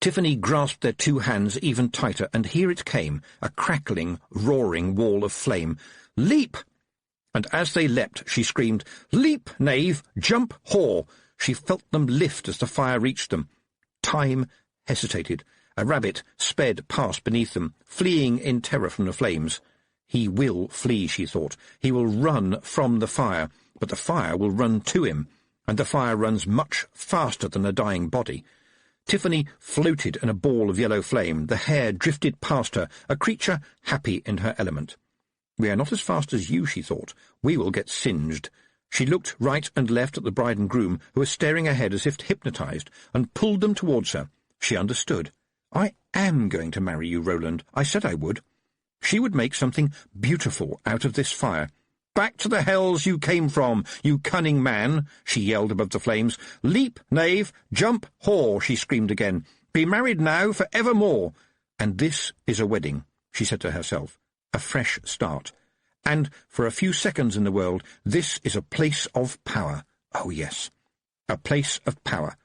Tiffany grasped their two hands even tighter, and here it came, a crackling, roaring wall of flame. "Leap!" And as they leapt, she screamed, "Leap, knave! Jump, whore!" She felt them lift as the fire reached them. Time hesitated. A rabbit sped past beneath them, fleeing in terror from the flames. He will flee, she thought. He will run from the fire, but the fire will run to him, and the fire runs much faster than a dying body. Tiffany floated in a ball of yellow flame. The hair drifted past her, a creature happy in her element. "We are not as fast as you," she thought. "We will get singed." She looked right and left at the bride and groom, who were staring ahead as if hypnotized, and pulled them towards her. She understood. "I am going to marry you, Roland. I said I would." She would make something beautiful out of this fire. "Back to the hells you came from, you cunning man," she yelled above the flames. "Leap, knave, jump, whore," she screamed again. "Be married now for evermore." "And this is a wedding," she said to herself. "A fresh start. And for a few seconds in the world, this is a place of power. Oh, yes, a place of power."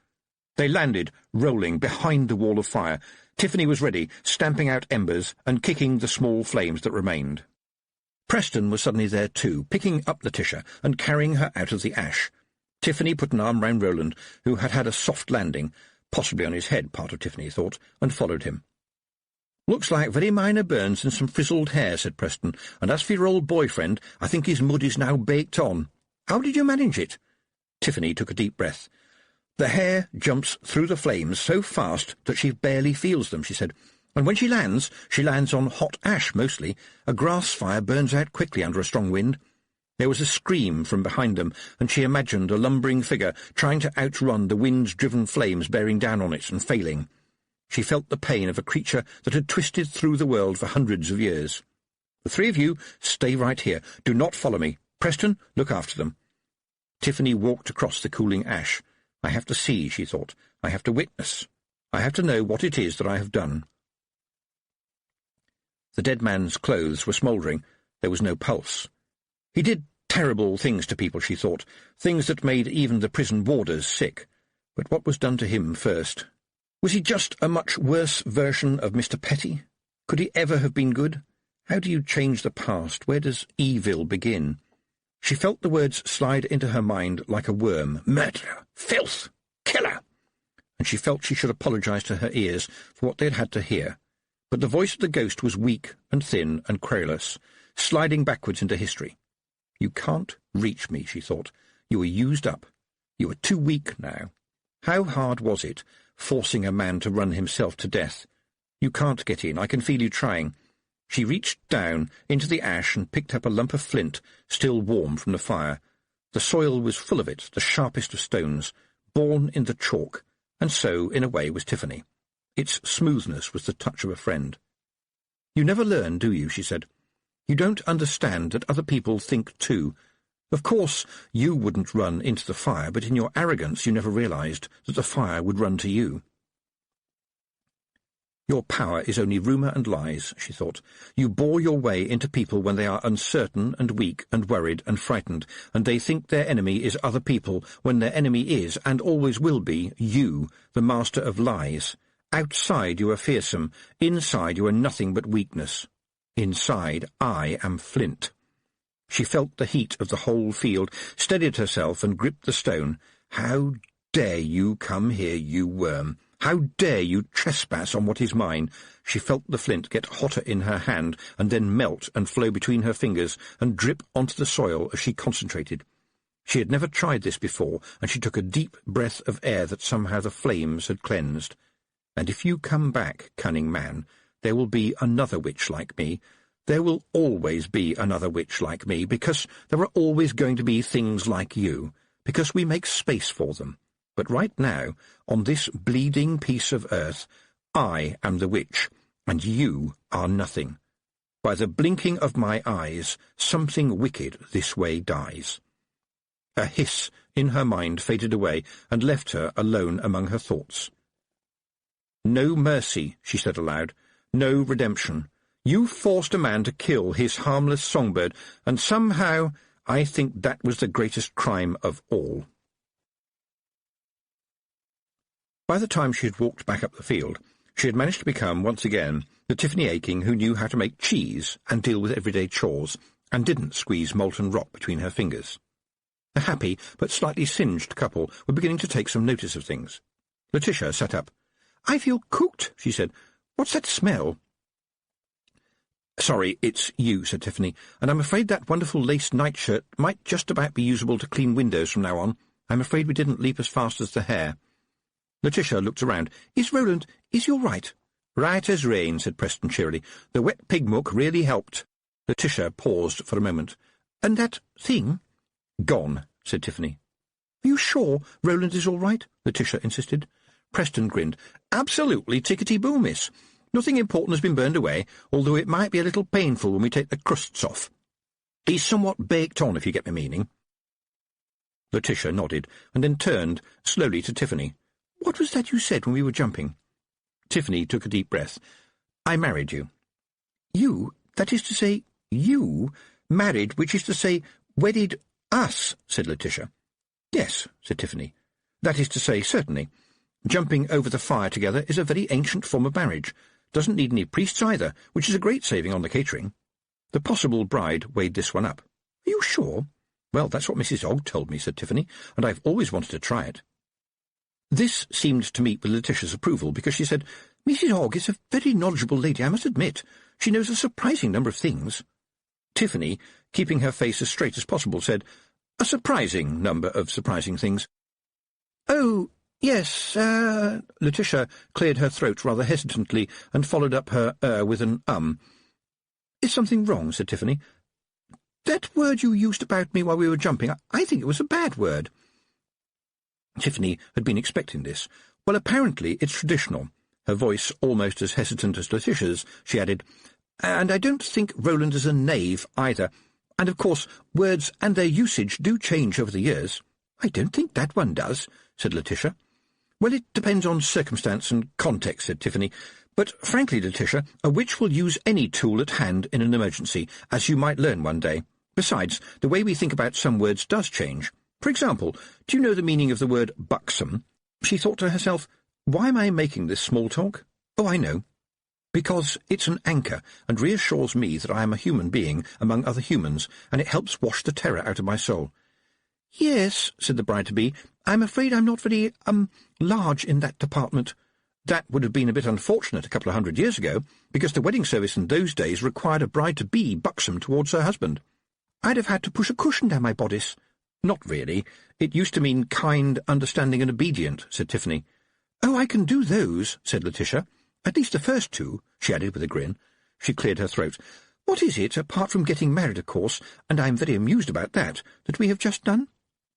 They landed, rolling, behind the wall of fire. Tiffany was ready, stamping out embers and kicking the small flames that remained. Preston was suddenly there too, picking up Letitia and carrying her out of the ash. Tiffany put an arm round Roland, who had had a soft landing, possibly on his head, part of Tiffany thought, and followed him. "Looks like very minor burns and some frizzled hair," said Preston, "and as for your old boyfriend, I think his mud is now baked on. How did you manage it?" Tiffany took a deep breath. "The hair jumps through the flames so fast that she barely feels them," she said. "And when she lands on hot ash mostly. A grass fire burns out quickly under a strong wind." There was a scream from behind them, and she imagined a lumbering figure trying to outrun the wind-driven flames bearing down on it and failing. She felt the pain of a creature that had twisted through the world for hundreds of years. "The three of you, stay right here. Do not follow me. Preston, look after them." Tiffany walked across the cooling ash. "I have to see," she thought. "I have to witness. I have to know what it is that I have done." The dead man's clothes were smouldering. There was no pulse. He did terrible things to people, she thought, things that made even the prison warders sick. But what was done to him first? Was he just a much worse version of Mr. Petty? Could he ever have been good? How do you change the past? Where does evil begin? She felt the words slide into her mind like a worm. Murderer! Filth! Killer! And she felt she should apologize to her ears for what they had had to hear. But the voice of the ghost was weak and thin and querulous, sliding backwards into history. "You can't reach me," she thought. "You were used up. You are too weak now. How hard was it, forcing a man to run himself to death? You can't get in. I can feel you trying." She reached down into the ash and picked up a lump of flint, still warm from the fire. The soil was full of it, the sharpest of stones, born in the chalk, and so, in a way, was Tiffany. Its smoothness was the touch of a friend. "You never learn, do you?" she said. "You don't understand that other people think too. Of course, you wouldn't run into the fire, but in your arrogance you never realized that the fire would run to you." "Your power is only rumour and lies," she thought. "You bore your way into people when they are uncertain and weak and worried and frightened, and they think their enemy is other people when their enemy is, and always will be, you, the master of lies. Outside you are fearsome, inside you are nothing but weakness. Inside I am flint." She felt the heat of the whole field, steadied herself and gripped the stone. "How dare you come here, you worm? How dare you trespass on what is mine?" She felt the flint get hotter in her hand and then melt and flow between her fingers and drip onto the soil as she concentrated. She had never tried this before, and she took a deep breath of air that somehow the flames had cleansed. "And if you come back, cunning man, there will be another witch like me. There will always be another witch like me, because there are always going to be things like you, because we make space for them. But right now, on this bleeding piece of earth, I am the witch, and you are nothing. By the blinking of my eyes, something wicked this way dies." A hiss in her mind faded away and left her alone among her thoughts. "No mercy," she said aloud. "No redemption. You forced a man to kill his harmless songbird, and somehow I think that was the greatest crime of all." By the time she had walked back up the field, she had managed to become, once again, the Tiffany Aching who knew how to make cheese and deal with everyday chores, and didn't squeeze molten rock between her fingers. The happy but slightly singed couple were beginning to take some notice of things. Letitia sat up. "I feel cooked," she said. "What's that smell?" "Sorry, it's you," said Tiffany, "and I'm afraid that wonderful lace nightshirt might just about be usable to clean windows from now on. I'm afraid we didn't leap as fast as the hare." Letitia looked around. "Is he all right?" "Right as rain," said Preston cheerily. "The wet pig muck really helped." Letitia paused for a moment. "And that thing?" "Gone," said Tiffany. "Are you sure Roland is all right?" Letitia insisted. Preston grinned. "Absolutely tickety-boo, miss. Nothing important has been burned away, although it might be a little painful when we take the crusts off. He's somewhat baked on, if you get my meaning." Letitia nodded, and then turned slowly to Tiffany. "What was that you said when we were jumping?" Tiffany took a deep breath. "I married you." "You? That is to say, you? Married, which is to say, wedded us," said Letitia. "Yes," said Tiffany. "That is to say, certainly. Jumping over the fire together is a very ancient form of marriage. Doesn't need any priests either, which is a great saving on the catering." The possible bride weighed this one up. "Are you sure?" "Well, that's what Mrs. Ogg told me," said Tiffany, "and I've always wanted to try it." This seemed to meet with Letitia's approval, because she said, "Mrs. Ogg is a very knowledgeable lady, I must admit. She knows a surprising number of things." Tiffany, keeping her face as straight as possible, said, "A surprising number of surprising things." "Oh, yes, Letitia cleared her throat rather hesitantly and followed up her with an "Is something wrong?" said Tiffany. "That word you used about me while we were jumping, I think it was a bad word." Tiffany had been expecting this. "Well, apparently it's traditional." Her voice almost as hesitant as Letitia's, she added, "And I don't think Roland is a knave either. And, of course, words and their usage do change over the years." "I don't think that one does," said Letitia. "Well, it depends on circumstance and context," said Tiffany. "But, frankly, Letitia, a witch will use any tool at hand in an emergency, as you might learn one day. Besides, the way we think about some words does change. For example, do you know the meaning of the word buxom?" She thought to herself, "Why am I making this small talk? Oh, I know. Because it's an anchor and reassures me that I am a human being among other humans, and it helps wash the terror out of my soul." "Yes," said the bride-to-be, "I'm afraid I'm not very, large in that department." That would have been a bit unfortunate a couple of 100 years ago, because the wedding service in those days required a bride-to-be buxom towards her husband. "I'd have had to push a cushion down my bodice." "Not really. It used to mean kind, understanding and obedient," said Tiffany. "Oh, I can do those," said Letitia. "At least the first two," she added with a grin. She cleared her throat. "What is it, apart from getting married, of course, and I'm very amused about that we have just done?"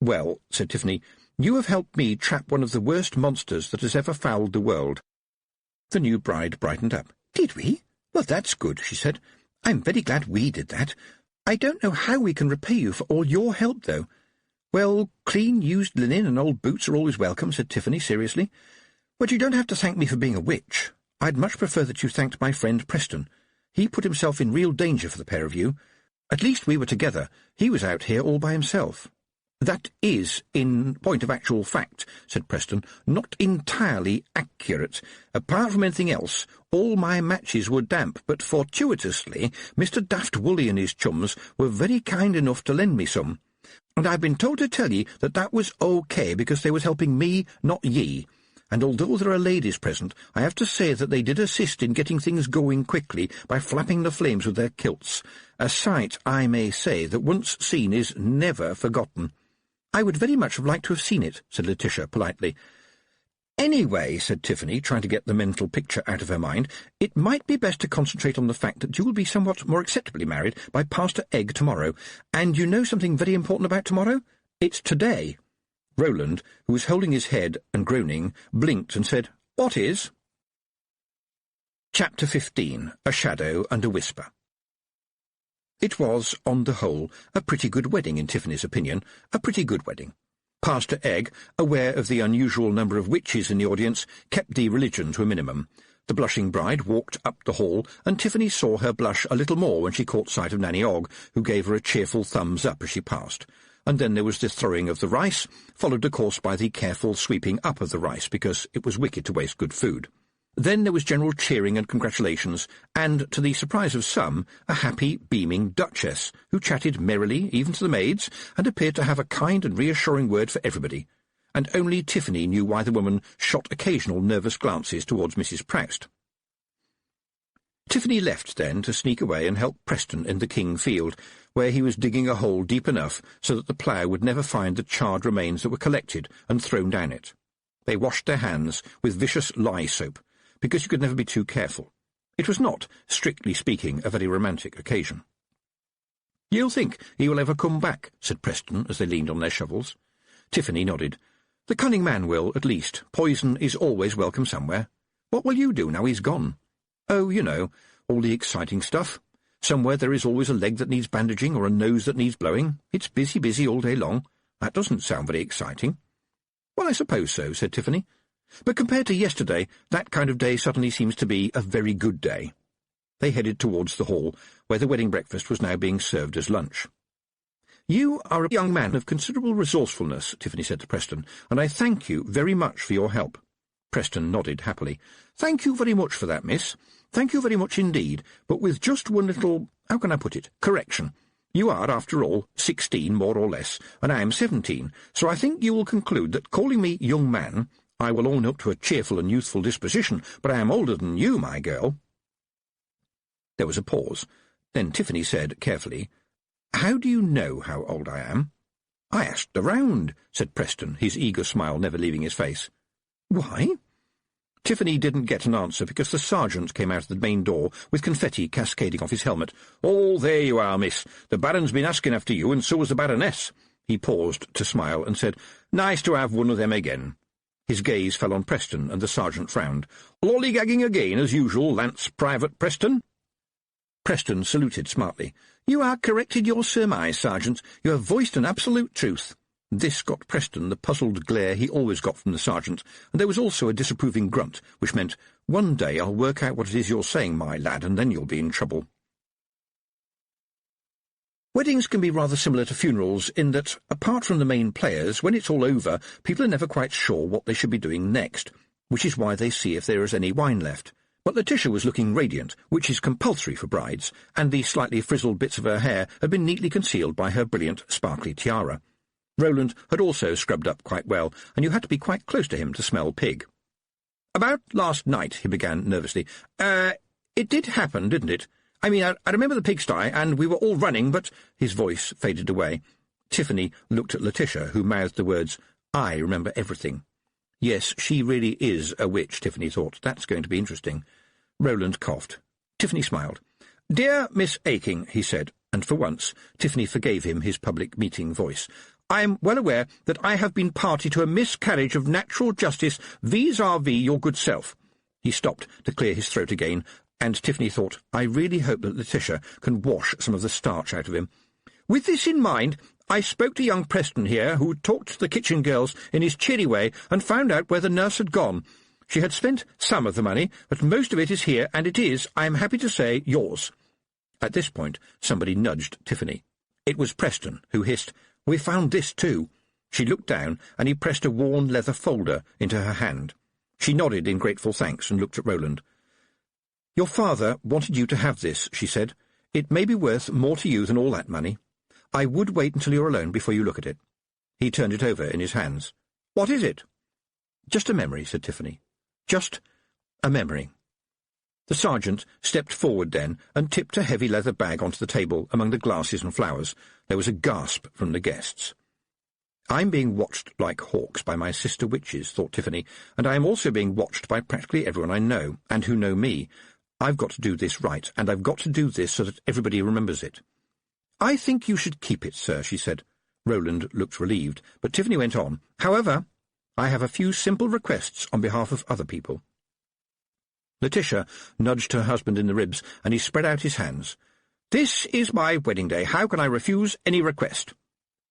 "Well," said Tiffany, "you have helped me trap one of the worst monsters that has ever fouled the world." The new bride brightened up. "Did we? Well, that's good," she said. "I'm very glad we did that. I don't know how we can repay you for all your help, though." "Well, clean, used linen and old boots are always welcome," said Tiffany seriously. "But you don't have to thank me for being a witch. I'd much prefer that you thanked my friend Preston. He put himself in real danger for the pair of you. At least we were together. He was out here all by himself." "That is, in point of actual fact," said Preston, "not entirely accurate. Apart from anything else, all my matches were damp, but fortuitously Mr. Daft Woolly and his chums were very kind enough to lend me some. And I've been told to tell ye that was okay, because they was helping me, not ye. And although there are ladies present, I have to say that they did assist in getting things going quickly by flapping the flames with their kilts. A sight, I may say, that once seen is never forgotten." "I would very much have liked to have seen it," said Letitia politely. "Anyway," said Tiffany, trying to get the mental picture out of her mind, "it might be best to concentrate on the fact that you will be somewhat more acceptably married by Pastor Egg tomorrow. And you know something very important about tomorrow? It's today." Roland, who was holding his head and groaning, blinked and said, "What is?" Chapter 15. A Shadow and a Whisper. It was, on the whole, a pretty good wedding in Tiffany's opinion, a pretty good wedding. Pastor Egg, aware of the unusual number of witches in the audience, kept the religion to a minimum. The blushing bride walked up the hall, and Tiffany saw her blush a little more when she caught sight of Nanny Ogg, who gave her a cheerful thumbs-up as she passed. And then there was the throwing of the rice, followed of course by the careful sweeping up of the rice, because it was wicked to waste good food. Then there was general cheering and congratulations, and, to the surprise of some, a happy, beaming Duchess, who chatted merrily, even to the maids, and appeared to have a kind and reassuring word for everybody. and only Tiffany knew why the woman shot occasional nervous glances towards Mrs. Proust. Tiffany left then to sneak away and help Preston in the King field, where he was digging a hole deep enough so that the plough would never find the charred remains that were collected and thrown down it. They washed their hands with vicious lye soap, because you could never be too careful. It was not, strictly speaking, a very romantic occasion. "You'll think he will ever come back," said Preston as they leaned on their shovels. Tiffany nodded. "The cunning man will, at least. Poison is always welcome somewhere. What will you do now he's gone?" "Oh, you know, all the exciting stuff. Somewhere there is always a leg that needs bandaging or a nose that needs blowing. It's busy, busy all day long. That doesn't sound very exciting." "Well, I suppose so," said Tiffany. "But compared to yesterday, that kind of day suddenly seems to be a very good day." They headed towards the hall, where the wedding breakfast was now being served as lunch. "You are a young man of considerable resourcefulness," Tiffany said to Preston, "and I thank you very much for your help." Preston nodded happily. "Thank you very much for that, miss. Thank you very much indeed, but with just one little, how can I put it, correction. You are, after all, 16, more or less, and I am 17, so I think you will conclude that calling me young man, I will own up to a cheerful and youthful disposition, but I am older than you, my girl." There was a pause. Then Tiffany said, carefully, "How do you know how old I am?" "I asked around," said Preston, his eager smile never leaving his face. "Why?" Tiffany didn't get an answer because the sergeant came out of the main door with confetti cascading off his helmet. "Oh, there you are, miss. The Baron's been asking after you, and so has the Baroness." He paused to smile and said, "Nice to have one of them again." His gaze fell on Preston, and the sergeant frowned. "Lollygagging again, as usual, Lance Private Preston?" Preston saluted smartly. "You are correct in your surmise, Sergeant. You have voiced an absolute truth." This got Preston the puzzled glare he always got from the sergeant, and there was also a disapproving grunt, which meant, "One day I'll work out what it is you're saying, my lad, and then you'll be in trouble." Weddings can be rather similar to funerals in that, apart from the main players, when it's all over, people are never quite sure what they should be doing next, which is why they see if there is any wine left. But Letitia was looking radiant, which is compulsory for brides, and the slightly frizzled bits of her hair had been neatly concealed by her brilliant, sparkly tiara. Roland had also scrubbed up quite well, and you had to be quite close to him to smell pig. "About last night," he began nervously. It did happen, didn't it? I mean, I remember the pigsty, and we were all running, but—" His voice faded away. Tiffany looked at Letitia, who mouthed the words, "I remember everything." Yes, she really is a witch, Tiffany thought. That's going to be interesting. Roland coughed. Tiffany smiled. "Dear Miss Aking," he said, and for once Tiffany forgave him his public meeting voice, "I am well aware that I have been party to a miscarriage of natural justice vis-à-vis your good self." He stopped to clear his throat again, and Tiffany thought, "I really hope that Letitia can wash some of the starch out of him. With this in mind, I spoke to young Preston here, who talked to the kitchen girls in his cheery way, and found out where the nurse had gone. She had spent some of the money, but most of it is here, and it is, I am happy to say, yours." At this point, somebody nudged Tiffany. It was Preston, who hissed, "We found this too." She looked down, and he pressed a worn leather folder into her hand. She nodded in grateful thanks and looked at Roland. "Your father wanted you to have this," she said. "It may be worth more to you than all that money. I would wait until you're alone before you look at it." He turned it over in his hands. "What is it?" "Just a memory," said Tiffany. "Just a memory." The sergeant stepped forward then and tipped a heavy leather bag onto the table among the glasses and flowers. There was a gasp from the guests. "I'm being watched like hawks by my sister witches," thought Tiffany, "and I am also being watched by practically everyone I know, and who know me. I've got to do this right, and I've got to do this so that everybody remembers it." "I think you should keep it, sir," she said. Roland looked relieved, but Tiffany went on. "However, I have a few simple requests on behalf of other people." Letitia nudged her husband in the ribs, and he spread out his hands. "This is my wedding day. How can I refuse any request?"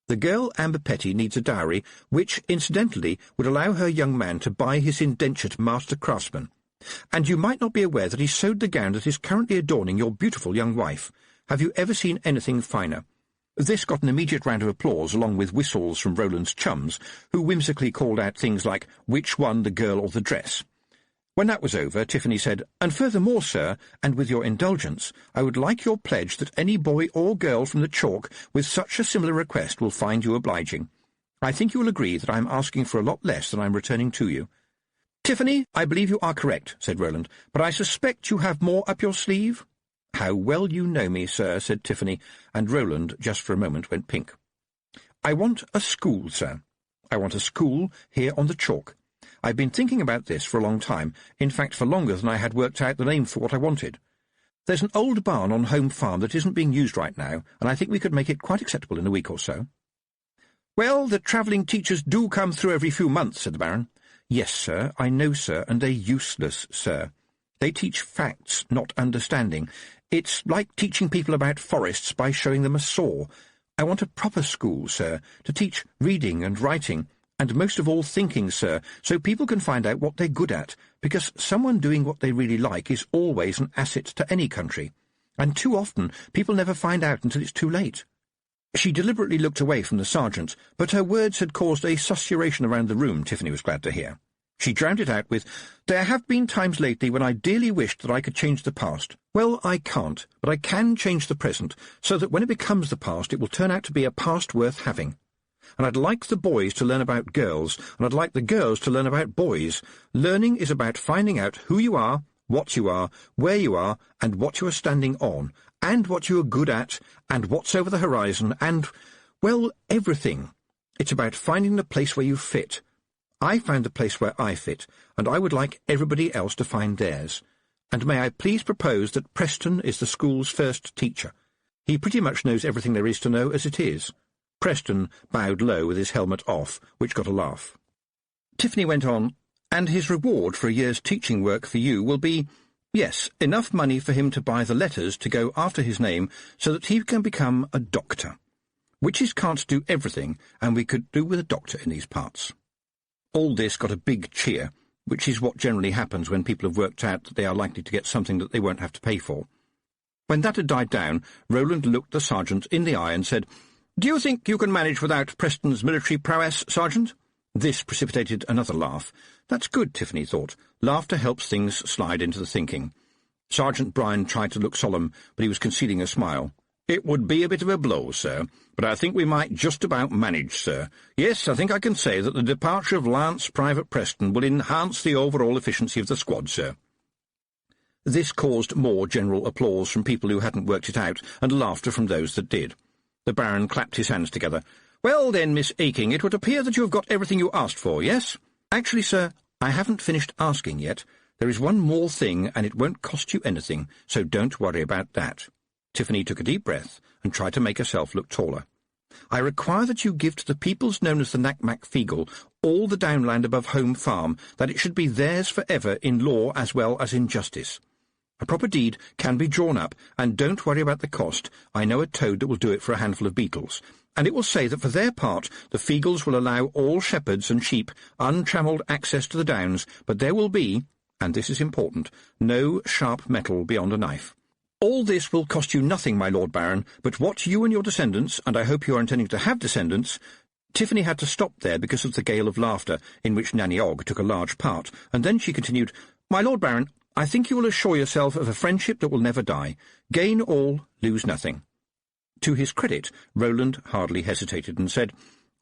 The girl Amber Petty needs a dowry, which, incidentally, would allow her young man to buy his indentured master craftsman. And you might not be aware that he sewed the gown that is currently adorning your beautiful young wife. Have you ever seen anything finer? This got an immediate round of applause, along with whistles from Roland's chums, who whimsically called out things like, "Which one, the girl or the dress?" When that was over, Tiffany said, "And furthermore, sir, and with your indulgence, I would like your pledge that any boy or girl from the chalk with such a similar request will find you obliging. I think you will agree that I am asking for a lot less than I am returning to you. Tiffany, I believe you are correct, said Roland, but I suspect you have more up your sleeve. How well you know me, sir, said Tiffany, and Roland, just for a moment, went pink. I want a school, sir. I want a school here on the chalk. I've been thinking about this for a long time, in fact for longer than I had worked out the name for what I wanted. There's an old barn on Home Farm that isn't being used right now, and I think we could make it quite acceptable in a week or so. Well, the travelling teachers do come through every few months, said the Baron. Yes, sir, I know, sir, and they're useless, sir. They teach facts, not understanding. It's like teaching people about forests by showing them a saw. I want a proper school, sir, to teach reading and writing, and most of all thinking, sir, so people can find out what they're good at, because someone doing what they really like is always an asset to any country, and too often people never find out until it's too late. She deliberately looked away from the sergeant, but her words had caused a susurration around the room, Tiffany was glad to hear. She drowned it out with, There have been times lately when I dearly wished that I could change the past. Well, I can't, but I can change the present, so that when it becomes the past it will turn out to be a past worth having. And I'd like the boys to learn about girls, and I'd like the girls to learn about boys. Learning is about finding out who you are, what you are, where you are, and what you are standing on, and what you are good at, and what's over the horizon, and, well, everything. It's about finding the place where you fit. I found the place where I fit, and I would like everybody else to find theirs. And may I please propose that Preston is the school's first teacher. He pretty much knows everything there is to know as it is. Preston bowed low with his helmet off, which got a laugh. Tiffany went on, And his reward for a year's teaching work for you will be, yes, enough money for him to buy the letters to go after his name so that he can become a doctor. Witches can't do everything, and we could do with a doctor in these parts. All this got a big cheer, which is what generally happens when people have worked out that they are likely to get something that they won't have to pay for. When that had died down, Roland looked the sergeant in the eye and said, "Do you think you can manage without Preston's military prowess, Sergeant?" This precipitated another laugh. That's good, Tiffany thought. Laughter helps things slide into the thinking. Sergeant Bryan tried to look solemn, but he was concealing a smile. "It would be a bit of a blow, sir, but I think we might just about manage, sir. Yes, I think I can say that the departure of Lance Private Preston will enhance the overall efficiency of the squad, sir." This caused more general applause from people who hadn't worked it out, and laughter from those that did. The Baron clapped his hands together. "Well then, Miss Aking, it would appear that you have got everything you asked for, yes?" "Actually, sir, I haven't finished asking yet. There is one more thing, and it won't cost you anything, so don't worry about that." Tiffany took a deep breath and tried to make herself look taller. "I require that you give to the peoples known as the Nakmak-Feegle all the downland above Home Farm, that it should be theirs forever in law as well as in justice. A proper deed can be drawn up, and don't worry about the cost. I know a toad that will do it for a handful of beetles. And it will say that for their part the Feegles will allow all shepherds and sheep untrammelled access to the downs, but there will be, and this is important, no sharp metal beyond a knife. All this will cost you nothing, my Lord Baron, but what you and your descendants, and I hope you are intending to have descendants—" Tiffany had to stop there because of the gale of laughter, in which Nanny Ogg took a large part, and then she continued, "My Lord Baron, I think you will assure yourself of a friendship that will never die. Gain all, lose nothing." To his credit, Roland hardly hesitated and said,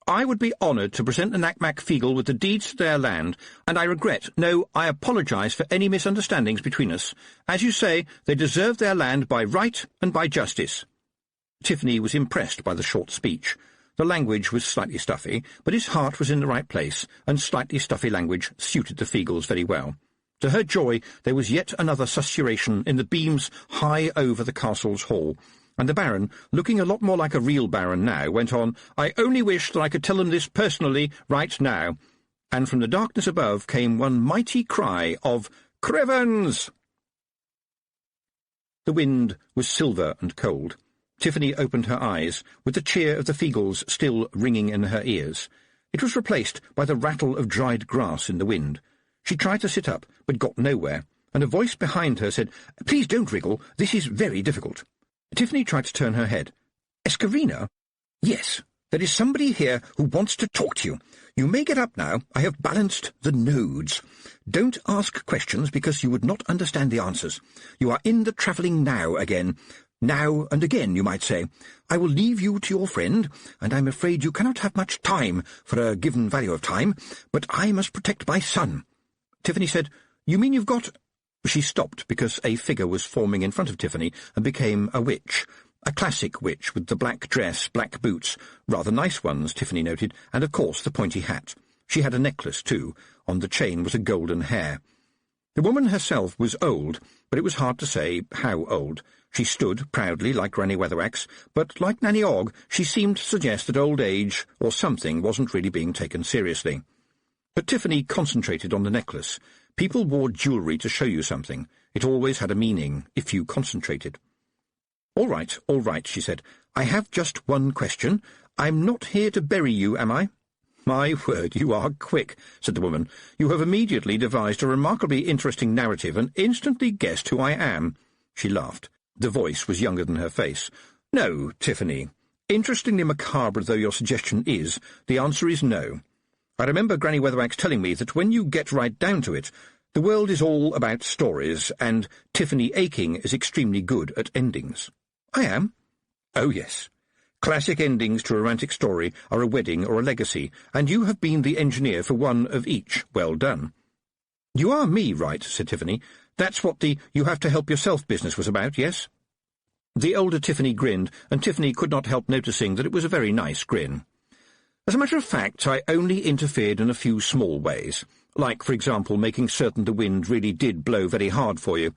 "I would be honoured to present the Nakmak-Feegle with the deeds to their land, and I regret, no, I apologise for any misunderstandings between us. As you say, they deserve their land by right and by justice." Tiffany was impressed by the short speech. The language was slightly stuffy, but his heart was in the right place, and slightly stuffy language suited the Feegles very well. To her joy, there was yet another susurration in the beams high over the castle's hall, and the Baron, looking a lot more like a real Baron now, went on, "I only wish that I could tell them this personally right now." And from the darkness above came one mighty cry of, "Crevens!" The wind was silver and cold. Tiffany opened her eyes, with the cheer of the Feegles still ringing in her ears. It was replaced by the rattle of dried grass in the wind. She tried to sit up, but got nowhere, and a voice behind her said, "Please don't wriggle, this is very difficult." Tiffany tried to turn her head. "Escarina?" "Yes, there is somebody here who wants to talk to you. You may get up now. I have balanced the nodes. Don't ask questions because you would not understand the answers. You are in the travelling now again. Now and again, you might say, I will leave you to your friend, and I'm afraid you cannot have much time for a given value of time, but I must protect my son. Tiffany said, You mean you've got— She stopped because a figure was forming in front of Tiffany and became a witch. A classic witch with the black dress, black boots, rather nice ones, Tiffany noted, and of course the pointy hat. She had a necklace, too. On the chain was a golden hair. The woman herself was old, but it was hard to say how old. She stood proudly like Granny Weatherwax, but like Nanny Ogg, she seemed to suggest that old age or something wasn't really being taken seriously. But Tiffany concentrated on the necklace. People wore jewellery to show you something. It always had a meaning, if you concentrated. All right, she said. I have just one question. I'm not here to bury you, am I? My word, you are quick, said the woman. You have immediately devised a remarkably interesting narrative and instantly guessed who I am. She laughed. The voice was younger than her face. No, Tiffany. Interestingly macabre though your suggestion is, the answer is no. I remember Granny Weatherwax telling me that when you get right down to it, the world is all about stories, and Tiffany Aching is extremely good at endings. I am. Oh, yes. Classic endings to a romantic story are a wedding or a legacy, and you have been the engineer for one of each. Well done. You are me, right, said Tiffany. That's what the you-have-to-help-yourself business was about, yes? The older Tiffany grinned, and Tiffany could not help noticing that it was a very nice grin. As a matter of fact, I only interfered in a few small ways, like, for example, making certain the wind really did blow very hard for you.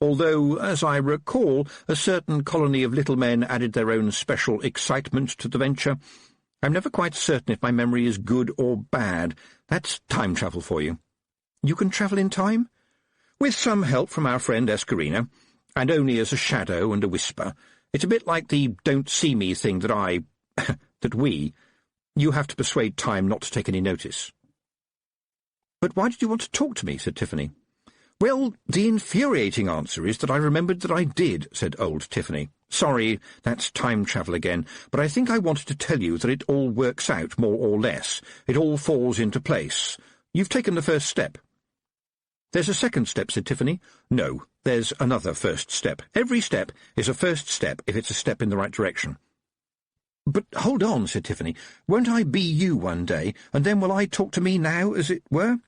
Although, as I recall, a certain colony of little men added their own special excitement to the venture. I'm never quite certain if my memory is good or bad. That's time travel for you. You can travel in time? With some help from our friend Escarina, and only as a shadow and a whisper. It's a bit like the don't see me thing that you have to persuade time not to take any notice. But why did you want to talk to me? Said Tiffany. Well, the infuriating answer is that I remembered that I did, said old Tiffany. Sorry, that's time travel again, but I think I wanted to tell you that it all works out, more or less. It all falls into place. You've taken the first step. There's a second step, said Tiffany. No, there's another first step. Every step is a first step if it's a step in the right direction. But hold on, said Tiffany. Won't I be you one day, and then will I talk to me now, as it were?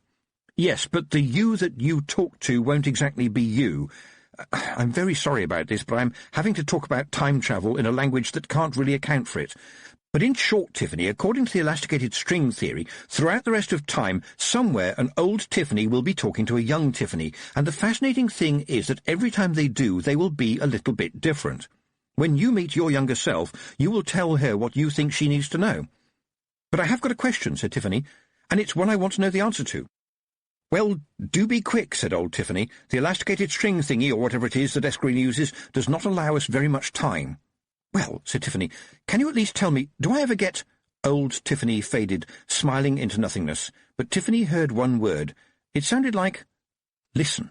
Yes, but the you that you talk to won't exactly be you. I'm very sorry about this, but I'm having to talk about time travel in a language that can't really account for it. But in short, Tiffany, according to the elasticated string theory, throughout the rest of time, somewhere an old Tiffany will be talking to a young Tiffany, and the fascinating thing is that every time they do, they will be a little bit different. When you meet your younger self, you will tell her what you think she needs to know. But I have got a question, said Tiffany, and it's one I want to know the answer to. Well, do be quick, said old Tiffany. The elasticated string thingy, or whatever it is that Escarina uses, does not allow us very much time. Well, said Tiffany, can you at least tell me, do I ever get— Old Tiffany faded, smiling into nothingness, but Tiffany heard one word. It sounded like, listen.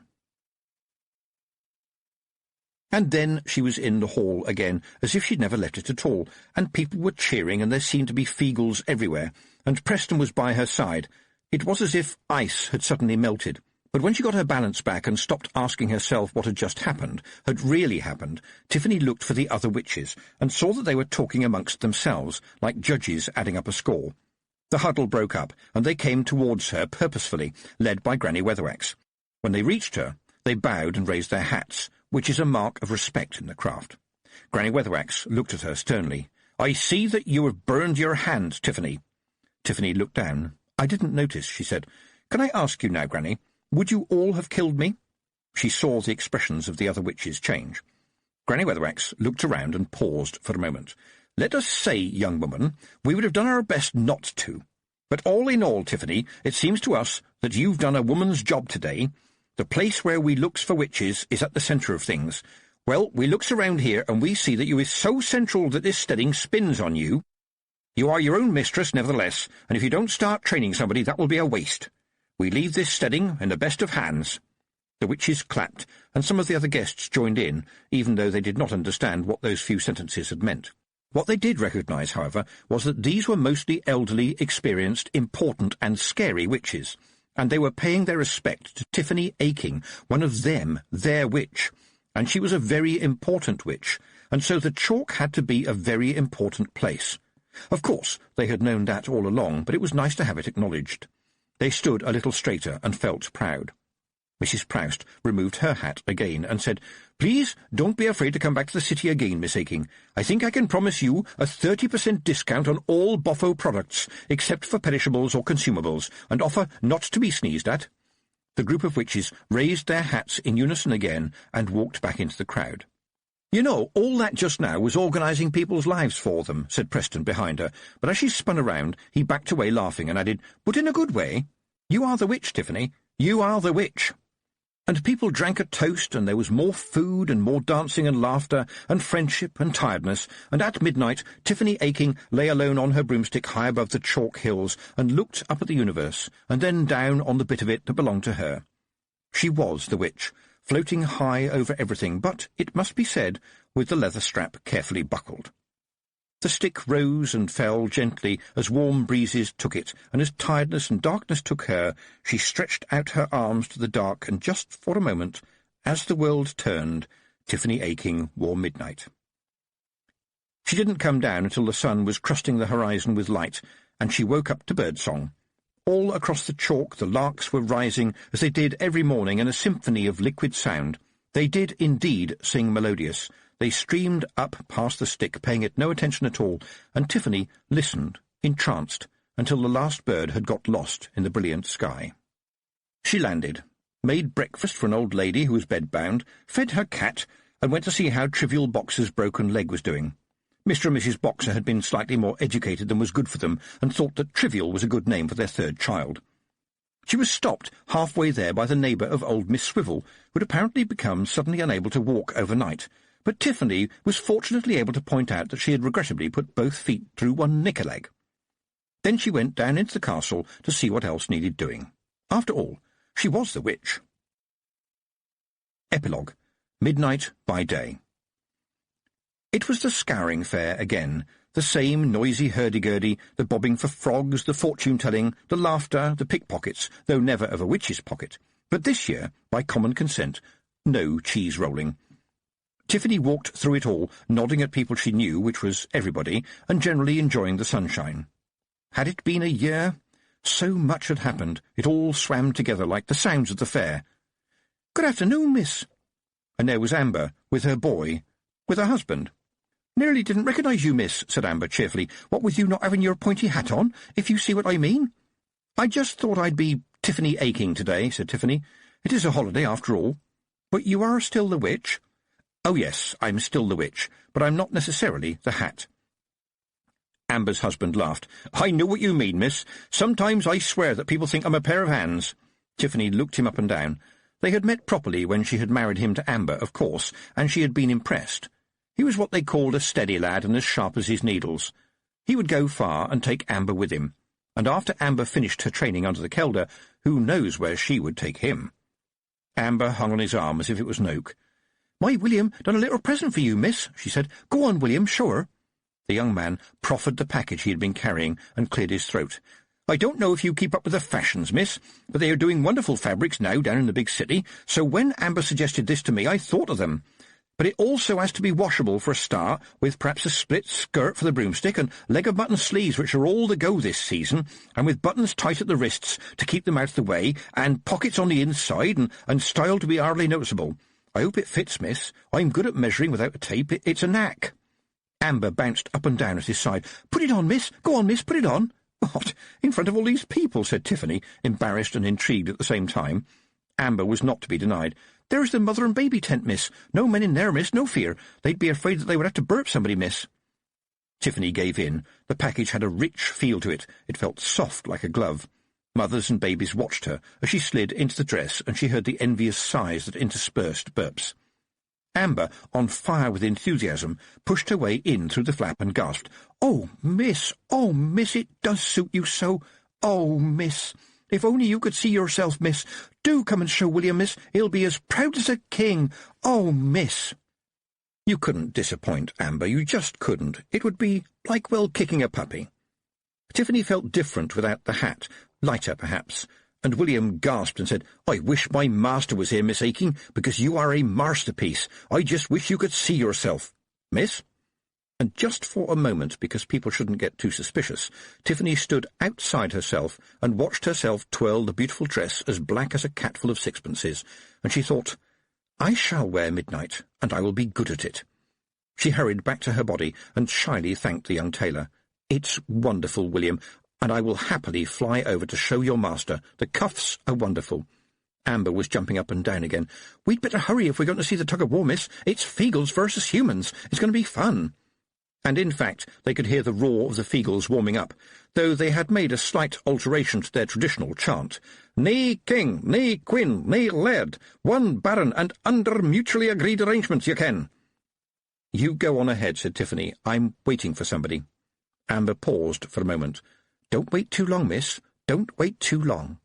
And then she was in the hall again, as if she'd never left it at all, and people were cheering, and there seemed to be Feagles everywhere, and Preston was by her side. It was as if ice had suddenly melted. But when she got her balance back and stopped asking herself what had just happened, had really happened, Tiffany looked for the other witches, and saw that they were talking amongst themselves, like judges adding up a score. The huddle broke up, and they came towards her purposefully, led by Granny Weatherwax. When they reached her, they bowed and raised their hats, which is a mark of respect in the craft. Granny Weatherwax looked at her sternly. "I see that you have burned your hand, Tiffany." Tiffany looked down. "I didn't notice," she said. "Can I ask you now, Granny, would you all have killed me?" She saw the expressions of the other witches change. Granny Weatherwax looked around and paused for a moment. "Let us say, young woman, we would have done our best not to. But all in all, Tiffany, it seems to us that you've done a woman's job today. The place where we looks for witches is at the centre of things. Well, we looks around here, and we see that you is so central that this steading spins on you. You are your own mistress, nevertheless, and if you don't start training somebody, that will be a waste. We leave this steading in the best of hands." The witches clapped, and some of the other guests joined in, even though they did not understand what those few sentences had meant. What they did recognise, however, was that these were mostly elderly, experienced, important, and scary witches, and they were paying their respect to Tiffany Aching, one of them, their witch, and she was a very important witch, and so the chalk had to be a very important place. Of course, they had known that all along, but it was nice to have it acknowledged. They stood a little straighter and felt proud. Mrs. Proust removed her hat again and said, "Please don't be afraid to come back to the city again, Miss Aking. I think I can promise you a 30% discount on all Boffo products, except for perishables or consumables, and offer not to be sneezed at." The group of witches raised their hats in unison again and walked back into the crowd. "You know, all that just now was organising people's lives for them," said Preston behind her, but as she spun around, he backed away laughing and added, "But in a good way. You are the witch, Tiffany. You are the witch." And people drank a toast, and there was more food and more dancing and laughter and friendship and tiredness, and at midnight Tiffany Aking lay alone on her broomstick high above the chalk hills and looked up at the universe, and then down on the bit of it that belonged to her. She was the witch, floating high over everything, but, it must be said, with the leather strap carefully buckled. The stick rose and fell gently as warm breezes took it, and as tiredness and darkness took her, she stretched out her arms to the dark, and just for a moment, as the world turned, Tiffany Aking wore midnight. She didn't come down until the sun was crusting the horizon with light, and she woke up to birdsong. All across the chalk the larks were rising, as they did every morning, in a symphony of liquid sound. They did indeed sing melodious. They streamed up past the stick, paying it no attention at all, and Tiffany listened, entranced, until the last bird had got lost in the brilliant sky. She landed, made breakfast for an old lady who was bedbound, fed her cat, and went to see how Trivial Boxer's broken leg was doing. Mr. and Mrs. Boxer had been slightly more educated than was good for them, and thought that Trivial was a good name for their third child. She was stopped halfway there by the neighbour of old Miss Swivel, who had apparently become suddenly unable to walk overnight, but Tiffany was fortunately able to point out that she had regrettably put both feet through one knicker-leg. Then she went down into the castle to see what else needed doing. After all, she was the witch. Epilogue. Midnight by Day. It was the scouring fair again, the same noisy hurdy-gurdy, the bobbing for frogs, the fortune-telling, the laughter, the pickpockets, though never of a witch's pocket. But this year, by common consent, no cheese-rolling. Tiffany walked through it all, nodding at people she knew, which was everybody, and generally enjoying the sunshine. Had it been a year? So much had happened. It all swam together like the sounds of the fair. "Good afternoon, miss." And there was Amber, with her boy, with her husband. "Nearly didn't recognise you, miss," said Amber cheerfully, "what with you not having your pointy hat on, if you see what I mean." "I just thought I'd be Tiffany Aking today," said Tiffany. "It is a holiday, after all." "But you are still the witch?" "Oh, yes, I'm still the witch, but I'm not necessarily the hat." Amber's husband laughed. "I know what you mean, miss. Sometimes I swear that people think I'm a pair of hands." Tiffany looked him up and down. They had met properly when she had married him to Amber, of course, and she had been impressed. He was what they called a steady lad and as sharp as his needles. He would go far and take Amber with him, and after Amber finished her training under the Kelder, who knows where she would take him? Amber hung on his arm as if it was an oak. "My William done a little present for you, miss," she said. "Go on, William, show her." The young man proffered the package he had been carrying and cleared his throat. "I don't know if you keep up with the fashions, miss, but they are doing wonderful fabrics now down in the big city, so when Amber suggested this to me I thought of them. But it also has to be washable for a start, with perhaps a split skirt for the broomstick, and leg-of-button sleeves, which are all the go this season, and with buttons tight at the wrists to keep them out of the way, and pockets on the inside, and style to be hardly noticeable. I hope it fits, miss. I'm good at measuring without a tape. It's a knack." Amber bounced up and down at his side. "Put it on, miss. Go on, miss, put it on." "What, in front of all these people?" said Tiffany, embarrassed and intrigued at the same time. Amber was not to be denied. "There's the mother and baby tent, miss. No men in there, miss, no fear. They'd be afraid that they would have to burp somebody, miss." Tiffany gave in. The package had a rich feel to it. It felt soft like a glove. Mothers and babies watched her as she slid into the dress, and she heard the envious sighs that interspersed burps. Amber, on fire with enthusiasm, pushed her way in through the flap and gasped, oh, miss, it does suit you so. Oh, miss, if only you could see yourself, miss. Do come and show William, miss. He'll be as proud as a king. Oh, miss." You couldn't disappoint Amber, you just couldn't. It would be like, well, kicking a puppy. Tiffany felt different without the hat, lighter perhaps, and William gasped and said, "I wish my master was here, Miss Aking, because you are a masterpiece. I just wish you could see yourself." "Miss?" And just for a moment, because people shouldn't get too suspicious, Tiffany stood outside herself and watched herself twirl the beautiful dress as black as a cat full of sixpences, and she thought, "I shall wear midnight, and I will be good at it." She hurried back to her body and shyly thanked the young tailor. "It's wonderful, William, and I will happily fly over to show your master. The cuffs are wonderful." Amber was jumping up and down again. "We'd better hurry if we're going to see the tug-of-war, miss. It's Feagles versus humans. It's going to be fun." And in fact they could hear the roar of the Feagles warming up, though they had made a slight alteration to their traditional chant. "Nae king, nae queen, nae laird, one baron, and under mutually agreed arrangements, you ken." "You go on ahead," said Tiffany. "I'm waiting for somebody." Amber paused for a moment. "Don't wait too long, miss. Don't wait too long."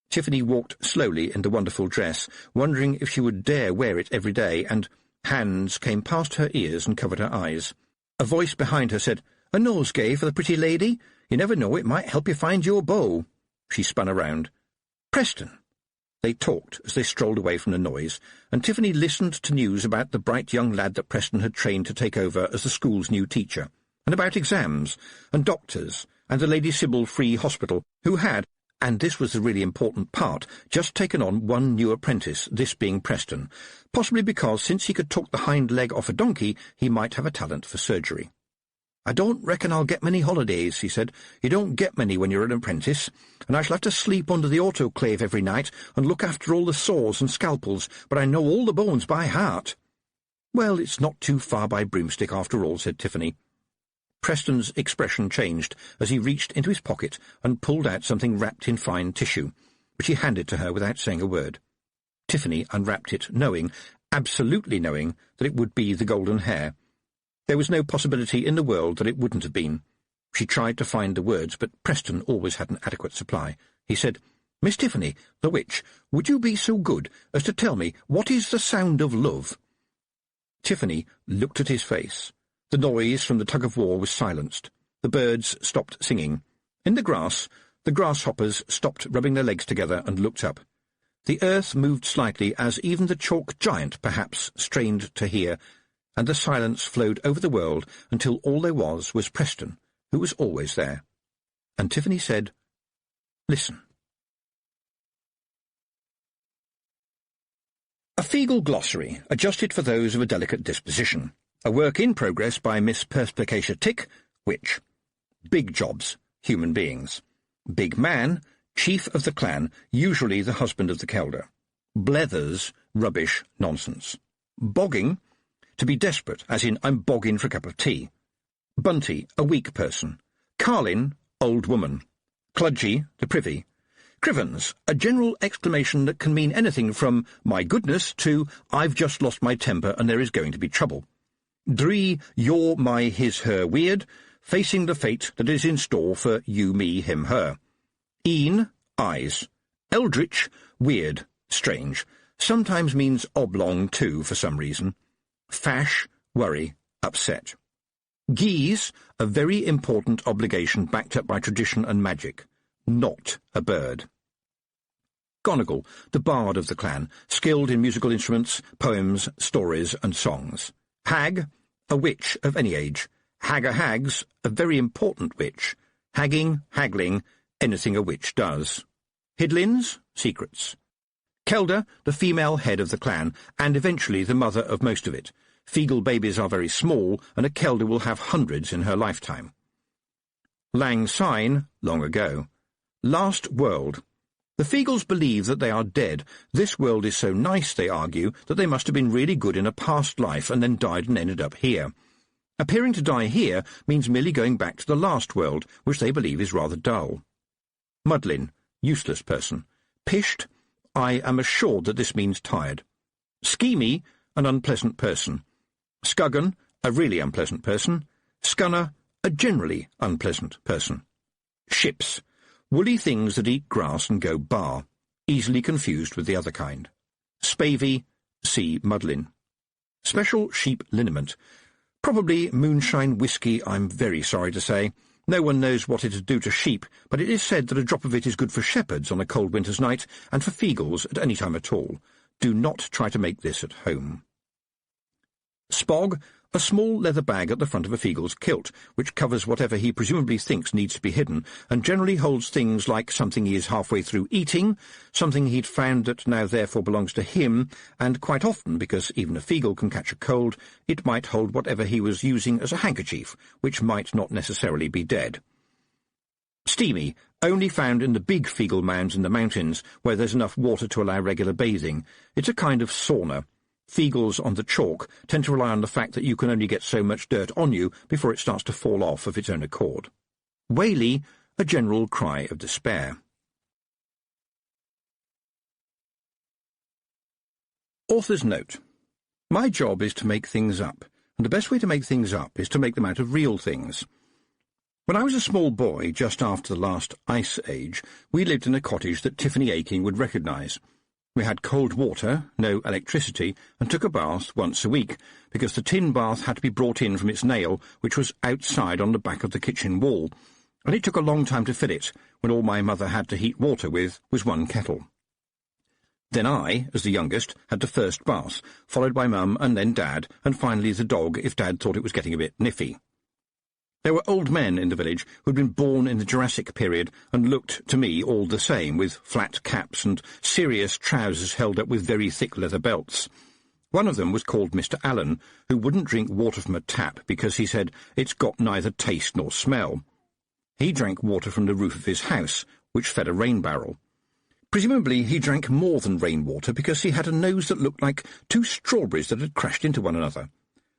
Tiffany walked slowly in the wonderful dress, wondering if she would dare wear it every day, and hands came past her ears and covered her eyes. A voice behind her said, "A nosegay for the pretty lady? You never know, it might help you find your beau." She spun around. "Preston." They talked as they strolled away from the noise, and Tiffany listened to news about the bright young lad that Preston had trained to take over as the school's new teacher, and about exams, and doctors, and the Lady Sybil Free Hospital, who had, and this was the really important part, just taken on one new apprentice, this being Preston, possibly because, since he could talk the hind leg off a donkey, he might have a talent for surgery. "I don't reckon I'll get many holidays," he said. "You don't get many when you're an apprentice, and I shall have to sleep under the autoclave every night and look after all the saws and scalpels, but I know all the bones by heart." "Well, it's not too far by Broomstick after all," said Tiffany. Preston's expression changed as he reached into his pocket and pulled out something wrapped in fine tissue, which he handed to her without saying a word. Tiffany unwrapped it, knowing, absolutely knowing, that it would be the golden hair. There was no possibility in the world that it wouldn't have been. She tried to find the words, but Preston always had an adequate supply. He said, "Miss Tiffany, the witch, would you be so good as to tell me what is the sound of love?" Tiffany looked at his face. The noise from the tug-of-war was silenced. The birds stopped singing. In the grass, the grasshoppers stopped rubbing their legs together and looked up. The earth moved slightly as even the chalk giant, perhaps, strained to hear, and the silence flowed over the world until all there was Preston, who was always there. And Tiffany said, "Listen." A Feagle Glossary, adjusted for those of a delicate disposition. A work in progress by Miss Perspicacia Tick, witch. Big jobs, human beings. Big man, chief of the clan, usually the husband of the kelder. Blethers, rubbish, nonsense. Bogging, to be desperate, as in I'm bogging for a cup of tea. Bunty, a weak person. Carlin, old woman. Cludgy, the privy. Crivens, a general exclamation that can mean anything from "my goodness" to "I've just lost my temper and there is going to be trouble." Dree, you're my his her weird, facing the fate that is in store for you, me, him, her. Een, eyes. Eldritch, weird, strange. Sometimes means oblong too, for some reason. Fash, worry, upset. Geese, a very important obligation backed up by tradition and magic. Not a bird. Gonagle, the bard of the clan, skilled in musical instruments, poems, stories, and songs. Hag, a witch of any age. Hag-a-hags, a very important witch. Hagging, haggling, anything a witch does. Hidlins, secrets. Kelder, the female head of the clan, and eventually the mother of most of it. Feagle babies are very small, and a kelder will have hundreds in her lifetime. Lang Syne, long ago. Last world. The Feagles believe that they are dead. This world is so nice, they argue, that they must have been really good in a past life and then died and ended up here. Appearing to die here means merely going back to the last world, which they believe is rather dull. Muddlin, useless person. Pished, I am assured that this means tired. Schemy, an unpleasant person. Scuggan, a really unpleasant person. Scunner, a generally unpleasant person. Ships, woolly things that eat grass and go bar, easily confused with the other kind. Spavey, see Muddlin. Special sheep liniment. Probably moonshine whiskey, I'm very sorry to say. No one knows what it'd do to sheep, but it is said that a drop of it is good for shepherds on a cold winter's night, and for Feagles at any time at all. Do not try to make this at home. Spog, a small leather bag at the front of a Feagle's kilt, which covers whatever he presumably thinks needs to be hidden, and generally holds things like something he is halfway through eating, something he'd found that now therefore belongs to him, and quite often, because even a Feagle can catch a cold, it might hold whatever he was using as a handkerchief, which might not necessarily be dead. Steamy, only found in the big Feagle mounds in the mountains, where there's enough water to allow regular bathing. It's a kind of sauna. Feagles on the chalk tend to rely on the fact that you can only get so much dirt on you before it starts to fall off of its own accord. Whaley, a general cry of despair. Author's note. My job is to make things up, and the best way to make things up is to make them out of real things. When I was a small boy, just after the last ice age, we lived in a cottage that Tiffany Aking would recognise. We had cold water, no electricity, and took a bath once a week, because the tin bath had to be brought in from its nail, which was outside on the back of the kitchen wall, and it took a long time to fill it, when all my mother had to heat water with was one kettle. Then I, as the youngest, had the first bath, followed by Mum and then Dad, and finally the dog if Dad thought it was getting a bit niffy. There were old men in the village who'd been born in the Jurassic period and looked, to me, all the same, with flat caps and serious trousers held up with very thick leather belts. One of them was called Mr. Allen, who wouldn't drink water from a tap because he said it's got neither taste nor smell. He drank water from the roof of his house, which fed a rain barrel. Presumably he drank more than rainwater because he had a nose that looked like two strawberries that had crashed into one another.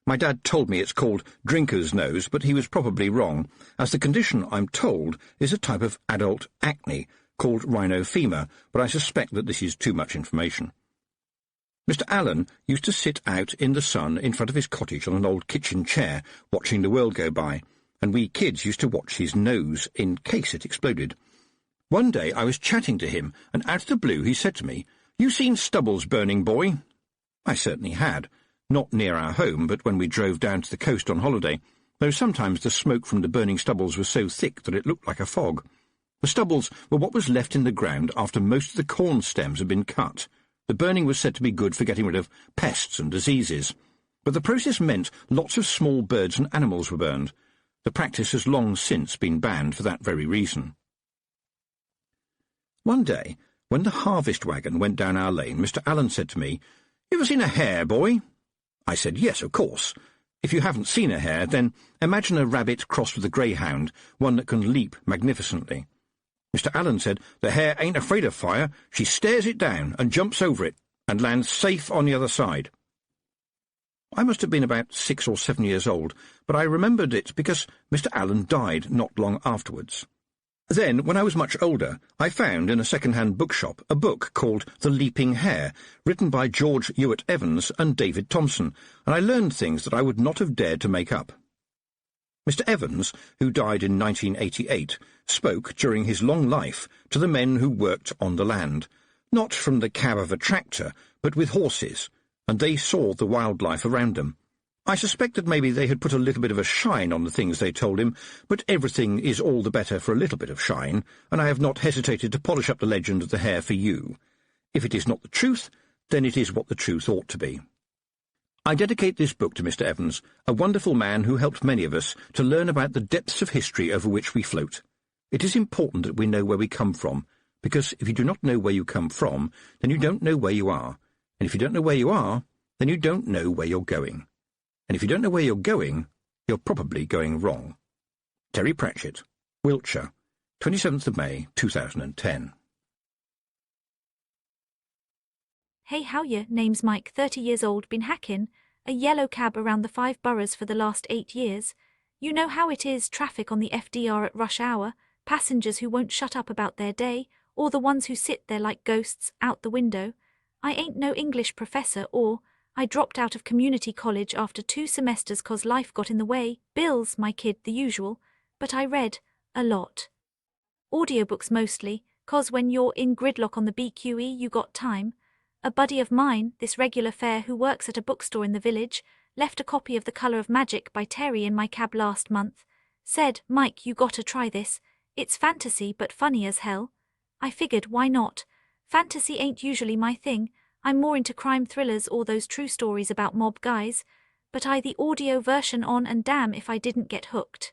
My dad told me it's called drinker's nose, but he was probably wrong, as the condition, I'm told, is a type of adult acne called rhinophyma, but I suspect that this is too much information. Mr. Allen used to sit out in the sun in front of his cottage on an old kitchen chair, watching the world go by, and we kids used to watch his nose in case it exploded. One day I was chatting to him, and out of the blue he said to me, "You seen stubbles burning, boy?" I certainly had. Not near our home, but when we drove down to the coast on holiday, though sometimes the smoke from the burning stubbles was so thick that it looked like a fog. The stubbles were what was left in the ground after most of the corn stems had been cut. The burning was said to be good for getting rid of pests and diseases, but the process meant lots of small birds and animals were burned. The practice has long since been banned for that very reason. One day, when the harvest wagon went down our lane, Mr. Allen said to me, "You ever seen a hare, boy?" I said, "Yes, of course. If you haven't seen a hare, then imagine a rabbit crossed with a greyhound, one that can leap magnificently." Mr. Allen said, "The hare ain't afraid of fire. She stares it down and jumps over it and lands safe on the other side." I must have been about 6 or 7 years old, but I remembered it because Mr. Allen died not long afterwards. Then, when I was much older, I found in a second-hand bookshop a book called The Leaping Hare, written by George Ewart Evans and David Thompson, and I learned things that I would not have dared to make up. Mr. Evans, who died in 1988, spoke, during his long life, to the men who worked on the land, not from the cab of a tractor, but with horses, and they saw the wildlife around them. I suspect that maybe they had put a little bit of a shine on the things they told him, but everything is all the better for a little bit of shine, and I have not hesitated to polish up the legend of the hare for you. If it is not the truth, then it is what the truth ought to be. I dedicate this book to Mr. Evans, a wonderful man who helped many of us to learn about the depths of history over which we float. It is important that we know where we come from, because if you do not know where you come from, then you don't know where you are, and if you don't know where you are, then you don't know where you're going. And if you don't know where you're going, you're probably going wrong. Terry Prachett, Wiltshire, 27th of May, 2010.
Hey, how ya? Name's Mike, 30 years old, been hacking. A yellow cab around the 5 boroughs for the last 8 years. You know how it is, traffic on the FDR at rush hour, passengers who won't shut up about their day, or the ones who sit there like ghosts out the window. I ain't no English professor, or I dropped out of community college after 2 semesters 'cause life got in the way, bills, my kid, the usual, but I read a lot. Audiobooks mostly, 'cause when you're in gridlock on the BQE you got time. A buddy of mine, this regular fare who works at a bookstore in the village, left a copy of The Colour of Magic by Terry in my cab last month. Said, "Mike, you gotta try this. It's fantasy but funny as hell." I figured, why not? Fantasy ain't usually my thing. I'm more into crime thrillers or those true stories about mob guys. but I the audio version on and damn if I didn't get hooked.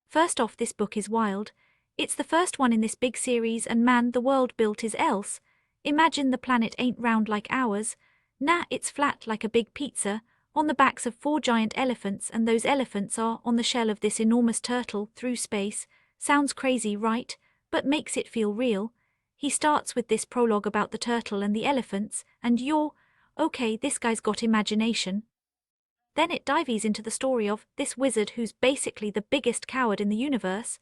First off, this book is wild. It's the first one in this big series and man, the world built is else. Imagine the planet ain't round like ours. Nah, it's flat like a big pizza, on the backs of 4 giant elephants, and those elephants are on the shell of this enormous turtle through space. Sounds crazy, right? But makes it feel real. He starts with this prologue about the turtle and the elephants, and you're, okay, this guy's got imagination. Then it dives into the story of this wizard who's basically the biggest coward in the universe.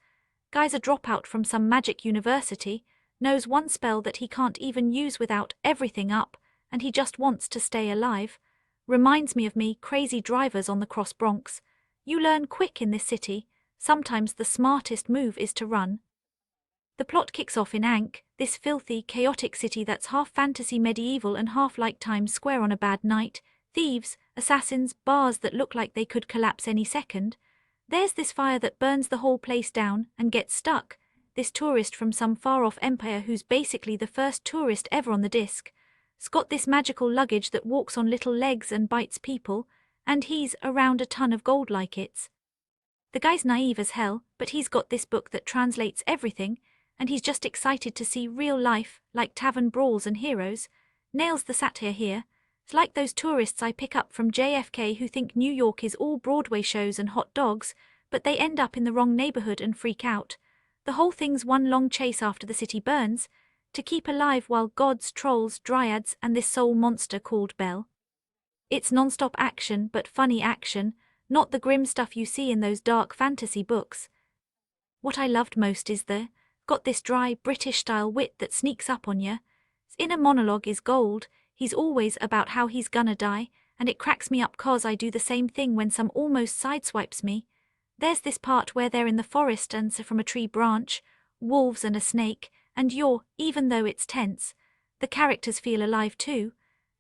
Guy's a dropout from some magic university, knows one spell that he can't even use without everything up, and he just wants to stay alive. Reminds me of me, crazy drivers on the Cross Bronx. You learn quick in this city, sometimes the smartest move is to run. The plot kicks off in Ankh, this filthy, chaotic city that's half fantasy medieval and half like Times Square on a bad night. Thieves, assassins, bars that look like they could collapse any second. There's this fire that burns the whole place down and gets stuck. This tourist from some far-off empire who's basically the first tourist ever on the disc. He's got this magical luggage that walks on little legs and bites people, and he's around a ton of gold like it's. The guy's naive as hell, but he's got this book that translates everything, and he's just excited to see real life, like tavern brawls and heroes. Nails the satire here. It's like those tourists I pick up from JFK who think New York is all Broadway shows and hot dogs, but they end up in the wrong neighborhood and freak out. The whole thing's one long chase after the city burns, to keep alive while gods, trolls, dryads, and this soul monster called Belle. It's non-stop action, but funny action, not the grim stuff you see in those dark fantasy books. What I loved most is got this dry, British-style wit that sneaks up on ya. His inner monologue is gold. He's always about how he's gonna die, and it cracks me up 'cause I do the same thing when some almost sideswipes me. There's this part where they're in the forest and from a tree branch, wolves and a snake, and even though it's tense, the characters feel alive too,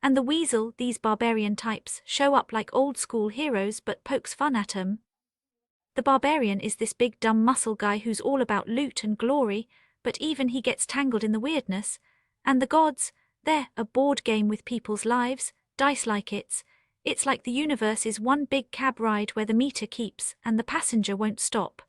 and the weasel, these barbarian types, show up like old-school heroes but pokes fun at 'em. The barbarian is this big dumb muscle guy who's all about loot and glory, but even he gets tangled in the weirdness. And the gods, they're a board game with people's lives, dice like it's like the universe is one big cab ride where the meter keeps and the passenger won't stop.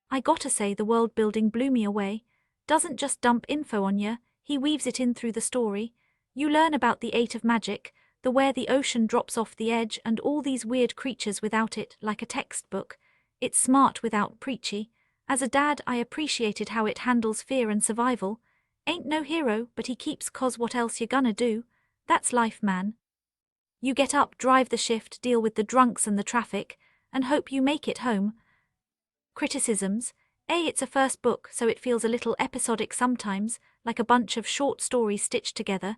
I gotta say the world building blew me away. Doesn't just dump info on ya, he weaves it in through the story. You learn about the 8 of magic, the where the ocean drops off the edge and all these weird creatures without it, like a textbook. It's smart without preachy. As a dad, I appreciated how it handles fear and survival. Ain't no hero, but he keeps 'cause what else you gonna do? That's life, man. You get up, drive the shift, deal with the drunks and the traffic, and hope you make it home. Criticisms. It's a first book, so it feels a little episodic sometimes, like a bunch of short stories stitched together.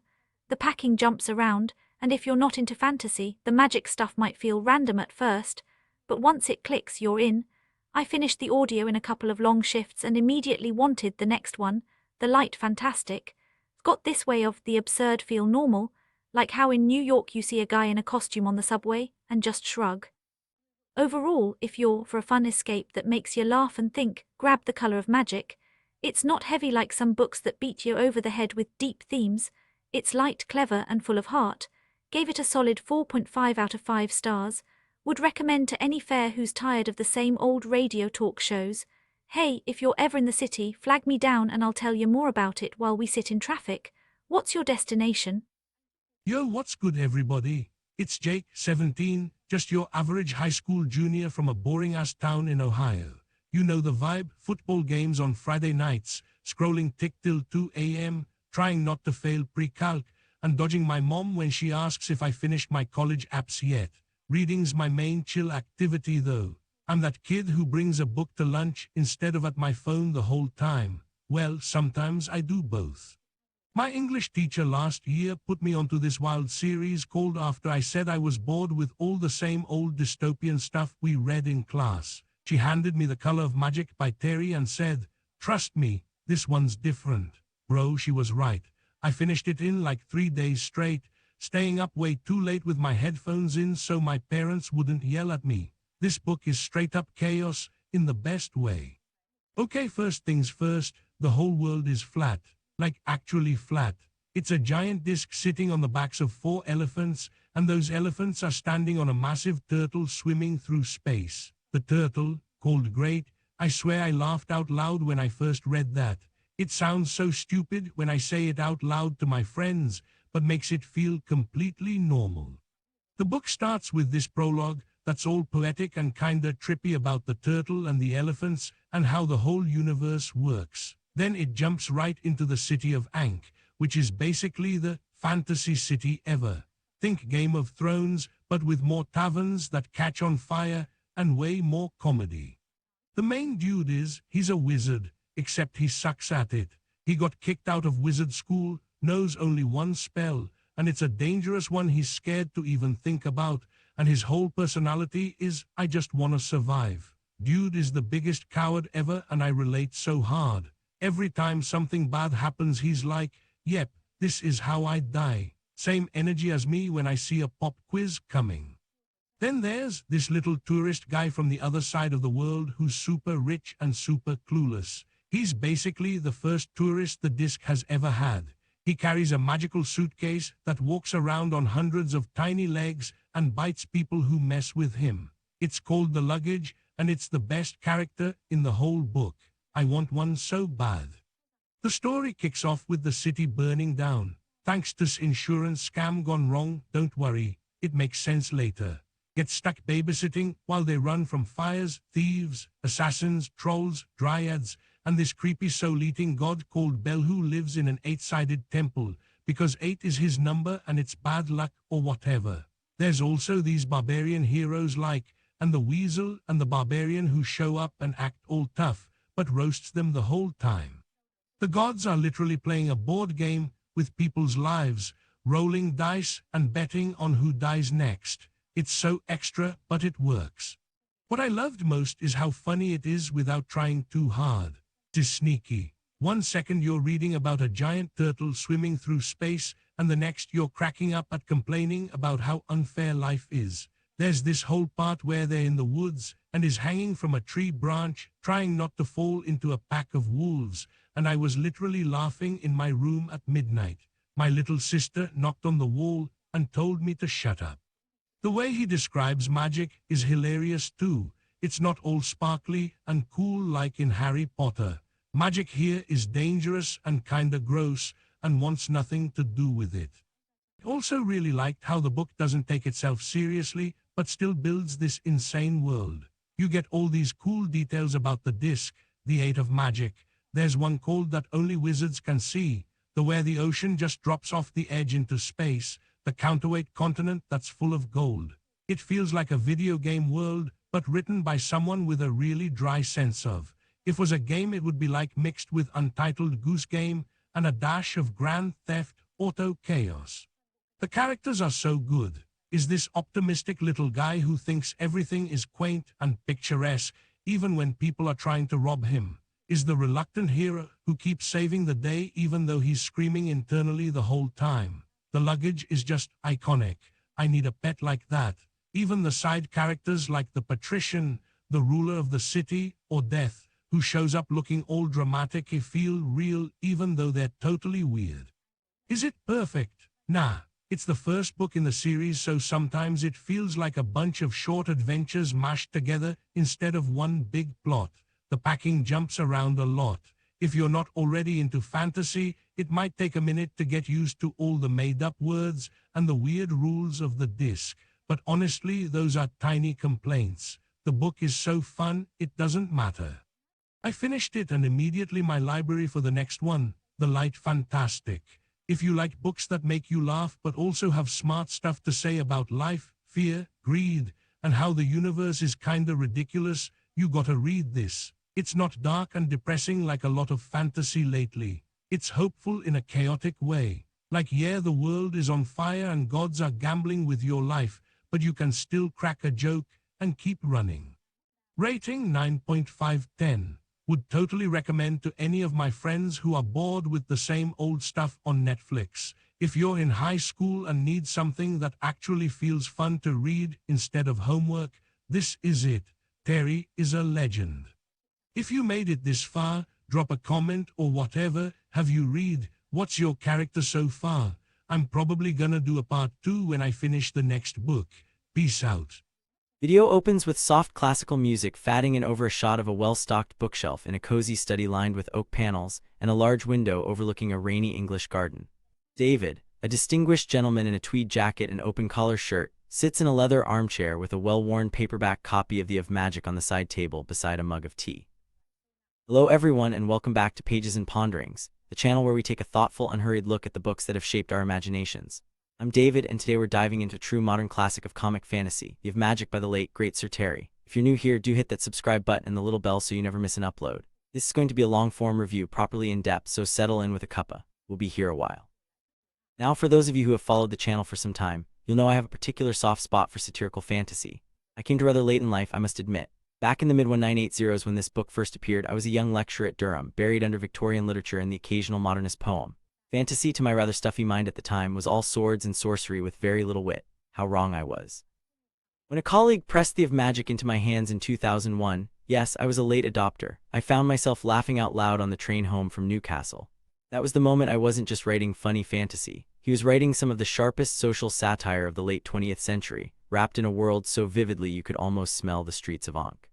The packing jumps around, and if you're not into fantasy, the magic stuff might feel random at first, but once it clicks, you're in. I finished the audio in a couple of long shifts and immediately wanted the next one, the light fantastic. Got this way of the absurd feel normal, like how in New York you see a guy in a costume on the subway and just shrug. Overall, if you're for a fun escape that makes you laugh and think, grab The Color of Magic. It's not heavy like some books that beat you over the head with deep themes. It's light, clever, and full of heart. Gave it a solid 4.5 out of 5 stars. Would recommend to any fair who's tired of the same old radio talk shows. Hey, if you're ever in the city, flag me down and I'll tell you more about it while we sit in traffic. What's your destination?
Yo, what's good everybody? It's Jake, 17, just your average high school junior from a boring-ass town in Ohio. You know the vibe, football games on Friday nights, scrolling tick till 2 a.m., trying not to fail pre-calc, and dodging my mom when she asks if I finished my college apps yet. Reading's my main chill activity though. I'm that kid who brings a book to lunch instead of at my phone the whole time. Well, sometimes I do both. My English teacher last year put me onto this wild series called after I said I was bored with all the same old dystopian stuff we read in class. She handed me The Color of Magic by Terry and said, "Trust me, this one's different." Bro, she was right. I finished it in like 3 days straight, staying up way too late with my headphones in so my parents wouldn't yell at me. This book is straight up chaos, in the best way. Okay, first things first, the whole world is flat. Like actually flat. It's a giant disc sitting on the backs of 4 elephants, and those elephants are standing on a massive turtle swimming through space. The turtle, called Great, I swear I laughed out loud when I first read that. It sounds so stupid when I say it out loud to my friends, but makes it feel completely normal. The book starts with this prologue that's all poetic and kinda trippy about the turtle and the elephants and how the whole universe works. Then it jumps right into the city of Ankh, which is basically the fantasy city ever. Think Game of Thrones, but with more taverns that catch on fire and way more comedy. The main dude he's a wizard, except he sucks at it. He got kicked out of wizard school, knows only one spell, and it's a dangerous one he's scared to even think about, and his whole personality is, I just wanna survive. Dude is the biggest coward ever, and I relate so hard. Every time something bad happens he's like, yep, this is how I'd die. Same energy as me when I see a pop quiz coming. Then there's this little tourist guy from the other side of the world who's super rich and super clueless. He's basically the first tourist the disc has ever had. He carries a magical suitcase that walks around on hundreds of tiny legs and bites people who mess with him. It's called The Luggage, and it's the best character in the whole book. I want one so bad. The story kicks off with the city burning down. Thanks to insurance scam gone wrong, don't worry, it makes sense later. Get stuck babysitting while they run from fires, thieves, assassins, trolls, dryads, and this creepy soul-eating god called Bel who lives in an 8-sided temple, because 8 is his number and it's bad luck or whatever. There's also these barbarian heroes and the weasel and the barbarian who show up and act all tough, but roasts them the whole time. The gods are literally playing a board game with people's lives, rolling dice and betting on who dies next. It's so extra, but it works. What I loved most is how funny it is without trying too hard. It's sneaky. 1 second you're reading about a giant turtle swimming through space, and the next you're cracking up at complaining about how unfair life is. There's this whole part where they're in the woods and is hanging from a tree branch, trying not to fall into a pack of wolves, and I was literally laughing in my room at midnight. My little sister knocked on the wall and told me to shut up. The way he describes magic is hilarious too. It's not all sparkly and cool like in Harry Potter. Magic here is dangerous and kinda gross and wants nothing to do with it. I also really liked how the book doesn't take itself seriously but still builds this insane world. You get all these cool details about the disc, the 8 of magic. There's one called that only wizards can see, the where the ocean just drops off the edge into space, the counterweight continent that's full of gold. It feels like a video game world, but written by someone with a really dry sense of. If it was a game it would be like mixed with Untitled Goose Game and a dash of Grand Theft Auto chaos. The characters are so good. Is this optimistic little guy who thinks everything is quaint and picturesque, even when people are trying to rob him. Is the reluctant hero who keeps saving the day even though he's screaming internally the whole time. The Luggage is just iconic. I need a pet like that. Even the side characters like the patrician, the ruler of the city, or Death, who shows up looking all dramatic, feel real even though they're totally weird. Is it perfect? Nah. It's the first book in the series, so sometimes it feels like a bunch of short adventures mashed together instead of one big plot. The packing jumps around a lot. If you're not already into fantasy, it might take a minute to get used to all the made-up words and the weird rules of the disc. But honestly, those are tiny complaints. The book is so fun, it doesn't matter. I finished it and immediately my library for the next one, The Light Fantastic. If you like books that make you laugh but also have smart stuff to say about life, fear, greed, and how the universe is kinda ridiculous, you gotta read this. It's not dark and depressing like a lot of fantasy lately. It's hopeful in a chaotic way. Like yeah, the world is on fire and gods are gambling with your life, but you can still crack a joke and keep running. Rating 9.5/10. Would totally recommend to any of my friends who are bored with the same old stuff on Netflix. If you're in high school and need something that actually feels fun to read instead of homework, this is it. Terry is a legend. If you made it this far, drop a comment or whatever. Have you read? What's your character so far? I'm probably gonna do a part 2 when I finish the next book. Peace out.
Video opens with soft classical music fading in over a shot of a well-stocked bookshelf in a cozy study lined with oak panels and a large window overlooking a rainy English garden. David, a distinguished gentleman in a tweed jacket and open-collar shirt, sits in a leather armchair with a well-worn paperback copy of The of Magic on the side table beside a mug of tea. Hello everyone and welcome back to Pages and Ponderings, the channel where we take a thoughtful, unhurried look at the books that have shaped our imaginations. I'm David, and today we're diving into a true modern classic of comic fantasy, The of Magic by the late, great Sir Terry. If you're new here, do hit that subscribe button and the little bell so you never miss an upload. This is going to be a long-form review, properly in-depth, so settle in with a cuppa. We'll be here a while. Now, for those of you who have followed the channel for some time, you'll know I have a particular soft spot for satirical fantasy. I came to rather late in life, I must admit. Back in the mid-1980s when this book first appeared, I was a young lecturer at Durham, buried under Victorian literature and the occasional modernist poem. Fantasy, to my rather stuffy mind at the time, was all swords and sorcery with very little wit. How wrong I was. When a colleague pressed The of Magic into my hands in 2001, yes, I was a late adopter, I found myself laughing out loud on the train home from Newcastle. That was the moment I wasn't just writing funny fantasy. He was writing some of the sharpest social satire of the late 20th century, wrapped in a world so vividly you could almost smell the streets of Ankh.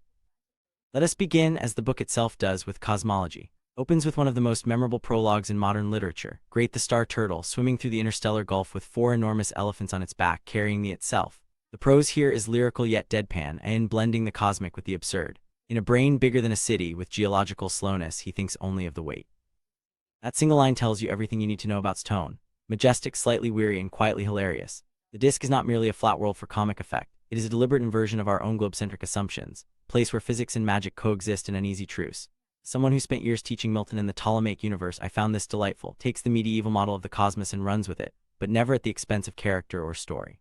Let us begin, as the book itself does, with cosmology. Opens with one of the most memorable prologues in modern literature, Great the Star Turtle, swimming through the interstellar gulf with 4 enormous elephants on its back carrying the itself. The prose here is lyrical yet deadpan, and blending the cosmic with the absurd. In a brain bigger than a city, with geological slowness, he thinks only of the weight. That single line tells you everything you need to know about its tone. Majestic, slightly weary, and quietly hilarious. The disc is not merely a flat world for comic effect. It is a deliberate inversion of our own globe-centric assumptions, a place where physics and magic coexist in uneasy truce. Someone who spent years teaching Milton in the Ptolemaic universe, I found this delightful. Takes the medieval model of the cosmos and runs with it, but never at the expense of character or story.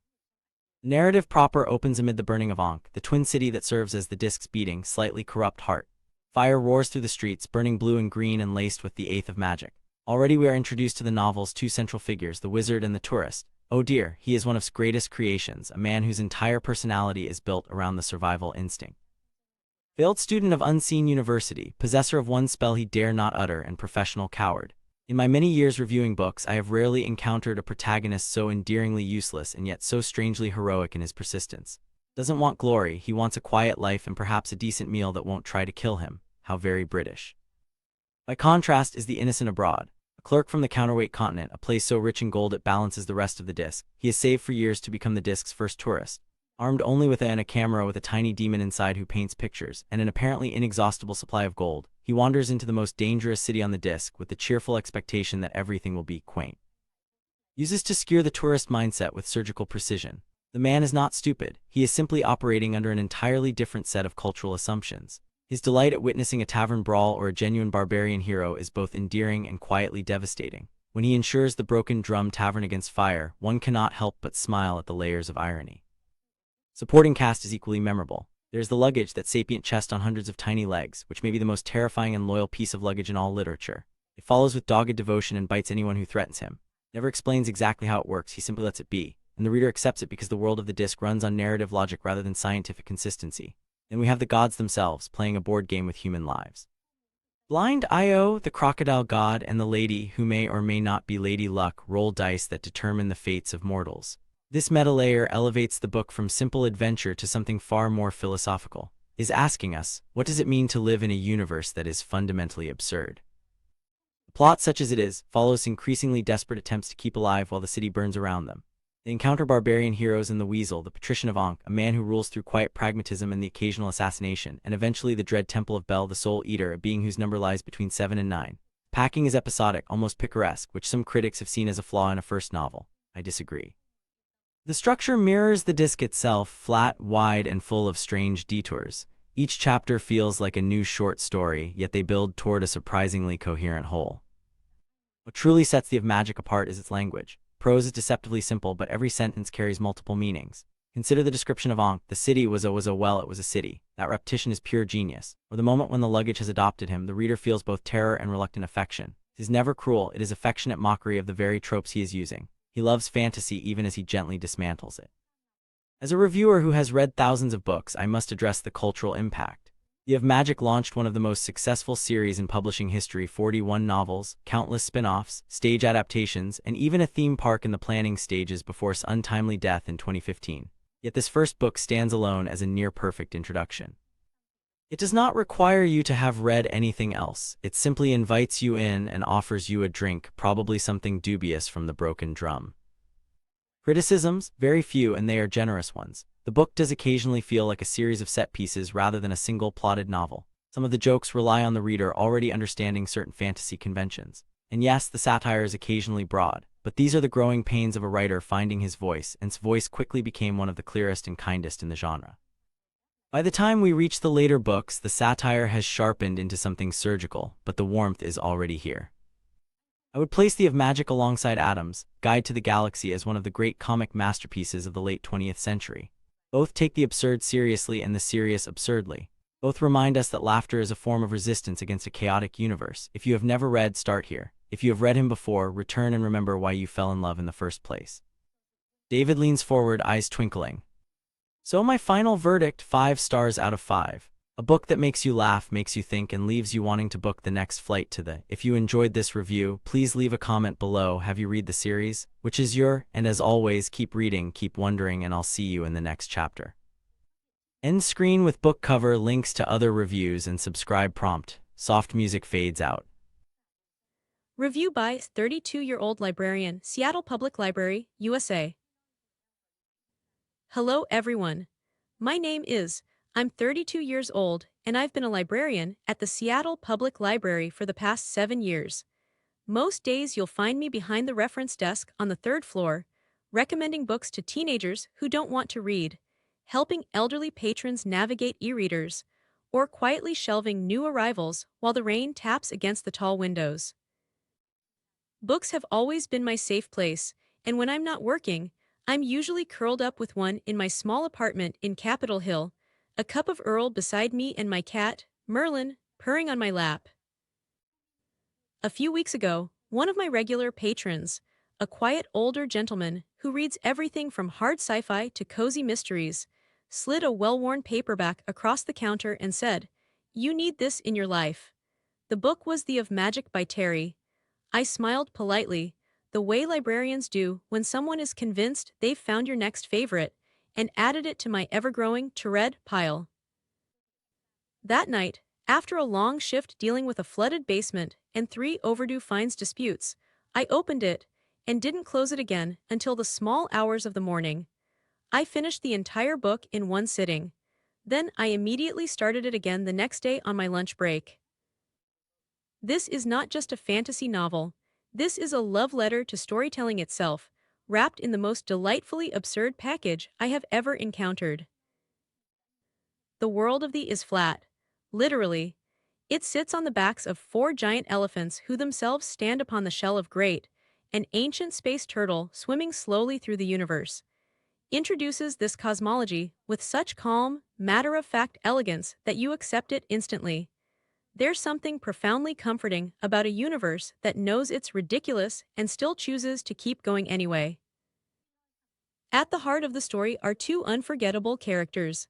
The narrative proper opens amid the burning of Ankh, the twin city that serves as the disc's beating, slightly corrupt heart. Fire roars through the streets, burning blue and green and laced with the eighth of magic. Already we are introduced to the novel's 2 central figures, the wizard and the tourist. Oh dear, he is one of its greatest creations, a man whose entire personality is built around the survival instinct. Failed student of unseen university, possessor of one spell he dare not utter, and professional coward. In my many years reviewing books, I have rarely encountered a protagonist so endearingly useless and yet so strangely heroic in his persistence. Doesn't want glory, he wants a quiet life and perhaps a decent meal that won't try to kill him. How very British. By contrast is the innocent abroad, a clerk from the counterweight continent, a place so rich in gold it balances the rest of the disc. He has saved for years to become the disc's first tourist. Armed only with a camera with a tiny demon inside who paints pictures, and an apparently inexhaustible supply of gold, he wanders into the most dangerous city on the disc with the cheerful expectation that everything will be quaint. Uses to skewer the tourist mindset with surgical precision. The man is not stupid, he is simply operating under an entirely different set of cultural assumptions. His delight at witnessing a tavern brawl or a genuine barbarian hero is both endearing and quietly devastating. When he ensures the Broken Drum Tavern against fire, one cannot help but smile at the layers of irony. Supporting cast is equally memorable. There's the luggage, that sapient chest on hundreds of tiny legs, which may be the most terrifying and loyal piece of luggage in all literature. It follows with dogged devotion and bites anyone who threatens him. Never explains exactly how it works, he simply lets it be, and the reader accepts it because the world of the disc runs on narrative logic rather than scientific consistency. Then we have the gods themselves, playing a board game with human lives. Blind Io, the crocodile god, and the lady, who may or may not be Lady Luck, roll dice that determine the fates of mortals. This meta layer elevates the book from simple adventure to something far more philosophical, is asking us, what does it mean to live in a universe that is fundamentally absurd? The plot, such as it is, follows increasingly desperate attempts to keep alive while the city burns around them. They encounter barbarian heroes in the Weasel, the patrician of Ankh, a man who rules through quiet pragmatism and the occasional assassination, and eventually the dread Temple of Bel, the Soul Eater, a being whose number lies between 7 and 9. Packing is episodic, almost picaresque, which some critics have seen as a flaw in a first novel. I disagree. The structure mirrors the disc itself, flat, wide, and full of strange detours. Each chapter feels like a new short story, yet they build toward a surprisingly coherent whole. What truly sets The of Magic apart is its language. Prose is deceptively simple, but every sentence carries multiple meanings. Consider the description of Ankh. The city was a city. That repetition is pure genius. Or the moment when the luggage has adopted him, the reader feels both terror and reluctant affection. It is never cruel, it is affectionate mockery of the very tropes he is using. He loves fantasy even as he gently dismantles it. As a reviewer who has read thousands of books, I must address the cultural impact. The of Magic launched one of the most successful series in publishing history, 41 novels, countless spin-offs, stage adaptations, and even a theme park in the planning stages before his untimely death in 2015. Yet this first book stands alone as a near-perfect introduction. It does not require you to have read anything else. It simply invites you in and offers you a drink, probably something dubious from the Broken Drum. Criticisms? Very few, and they are generous ones. The book does occasionally feel like a series of set pieces rather than a single plotted novel. Some of the jokes rely on the reader already understanding certain fantasy conventions. And yes, the satire is occasionally broad, but these are the growing pains of a writer finding his voice, and his voice quickly became one of the clearest and kindest in the genre. By the time we reach the later books, the satire has sharpened into something surgical, but the warmth is already here. I would place The of Magic alongside Adam's Guide to the Galaxy as one of the great comic masterpieces of the late 20th century. Both take the absurd seriously and the serious absurdly. Both remind us that laughter is a form of resistance against a chaotic universe. If you have never read, start here. If you have read him before, return and remember why you fell in love in the first place. David leans forward, eyes twinkling. So my final verdict, 5 stars out of 5. A book that makes you laugh, makes you think, and leaves you wanting to book the next flight to the. If you enjoyed this review, please leave a comment below. Have you read the series? Which is your? And as always, keep reading, keep wondering, and I'll see you in the next chapter. End screen with book cover, links to other reviews, and subscribe prompt. Soft music fades out.
Review by 32-year-old librarian, Seattle Public Library, USA. Hello everyone. My name is, I'm 32 years old, and I've been a librarian at the Seattle Public Library for the past 7 years. Most days you'll find me behind the reference desk on the 3rd floor, recommending books to teenagers who don't want to read, helping elderly patrons navigate e-readers, or quietly shelving new arrivals while the rain taps against the tall windows. Books have always been my safe place, and when I'm not working, I'm usually curled up with one in my small apartment in Capitol Hill, a cup of Earl beside me and my cat, Merlin, purring on my lap. A few weeks ago, one of my regular patrons, a quiet older gentleman who reads everything from hard sci-fi to cozy mysteries, slid a well-worn paperback across the counter and said, "You need this in your life." The book was The of Magic by Terry. I smiled politely, the way librarians do when someone is convinced they've found your next favorite, and added it to my ever-growing to-read pile. That night, after a long shift dealing with a flooded basement and 3 overdue fines disputes, I opened it and didn't close it again until the small hours of the morning. I finished the entire book in one sitting. Then I immediately started it again the next day on my lunch break. This is not just a fantasy novel. This is a love letter to storytelling itself, wrapped in the most delightfully absurd package I have ever encountered. The world of the is flat. Literally. It sits on the backs of 4 giant elephants who themselves stand upon the shell of Great, an ancient space turtle swimming slowly through the universe. Introduces this cosmology with such calm, matter-of-fact elegance that you accept it instantly. There's something profoundly comforting about a universe that knows it's ridiculous and still chooses to keep going anyway. At the heart of the story are 2 unforgettable characters.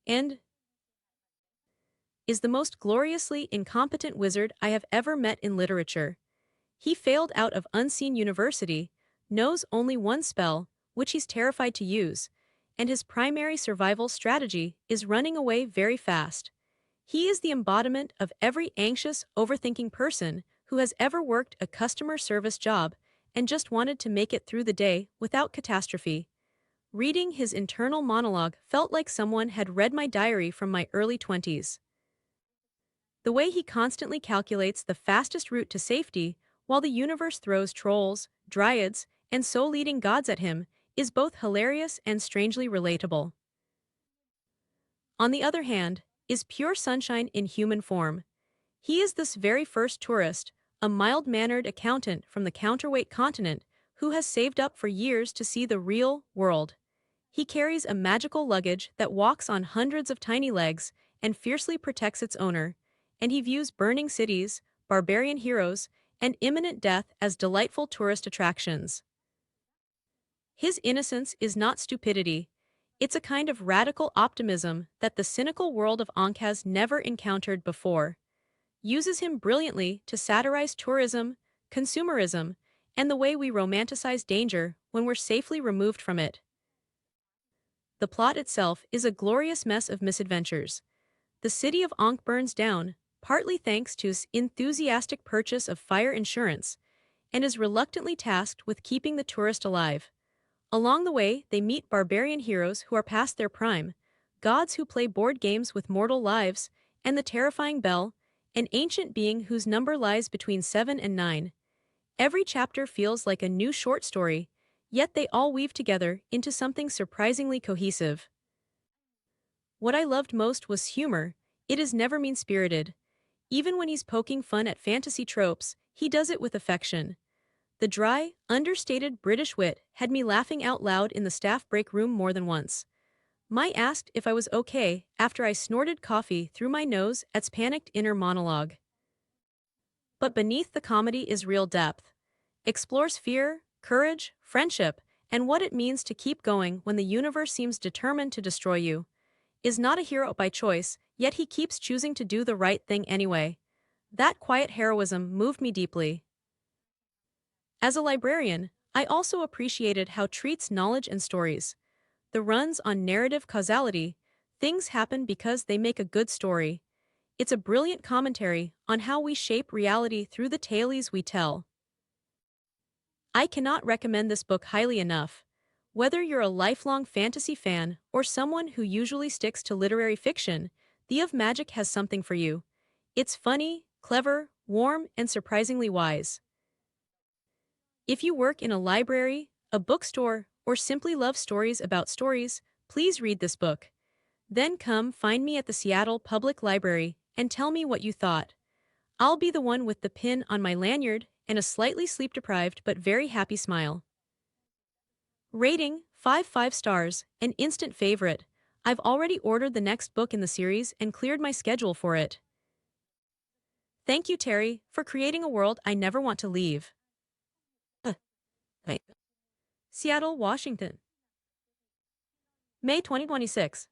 And is the most gloriously incompetent wizard I have ever met in literature. He failed out of Unseen University, knows only one spell, which he's terrified to use, and his primary survival strategy is running away very fast. He is the embodiment of every anxious, overthinking person who has ever worked a customer service job and just wanted to make it through the day without catastrophe. Reading his internal monologue felt like someone had read my diary from my early 20s. The way he constantly calculates the fastest route to safety while the universe throws trolls, dryads, and soul-eating gods at him is both hilarious and strangely relatable. On the other hand, is pure sunshine in human form. He is this very first tourist, a mild-mannered accountant from the counterweight continent who has saved up for years to see the real world. He carries a magical luggage that walks on hundreds of tiny legs and fiercely protects its owner, and he views burning cities, barbarian heroes, and imminent death as delightful tourist attractions. His innocence is not stupidity. It's a kind of radical optimism that the cynical world of Ankh has never encountered before. Uses him brilliantly to satirize tourism, consumerism, and the way we romanticize danger when we're safely removed from it. The plot itself is a glorious mess of misadventures. The city of Ankh burns down, partly thanks to his enthusiastic purchase of fire insurance, and is reluctantly tasked with keeping the tourist alive. Along the way, they meet barbarian heroes who are past their prime, gods who play board games with mortal lives, and the terrifying Bell, an ancient being whose number lies between 7 and 9. Every chapter feels like a new short story, yet they all weave together into something surprisingly cohesive. What I loved most was humor. It is never mean-spirited. Even when he's poking fun at fantasy tropes, he does it with affection. The dry, understated British wit had me laughing out loud in the staff break room more than once. Mai asked if I was okay after I snorted coffee through my nose at's panicked inner monologue. But beneath the comedy is real depth. Explores fear, courage, friendship, and what it means to keep going when the universe seems determined to destroy you. Is not a hero by choice, yet he keeps choosing to do the right thing anyway. That quiet heroism moved me deeply. As a librarian, I also appreciated how it treats knowledge and stories. The runs on narrative causality, things happen because they make a good story. It's a brilliant commentary on how we shape reality through the tales we tell. I cannot recommend this book highly enough. Whether you're a lifelong fantasy fan or someone who usually sticks to literary fiction, The of Magic has something for you. It's funny, clever, warm, and surprisingly wise. If you work in a library, a bookstore, or simply love stories about stories, please read this book. Then come find me at the Seattle Public Library and tell me what you thought. I'll be the one with the pin on my lanyard and a slightly sleep-deprived but very happy smile. Rating, 5 stars, an instant favorite. I've already ordered the next book in the series and cleared my schedule for it. Thank you, Terry, for creating a world I never want to leave. Seattle, Washington. May 2026.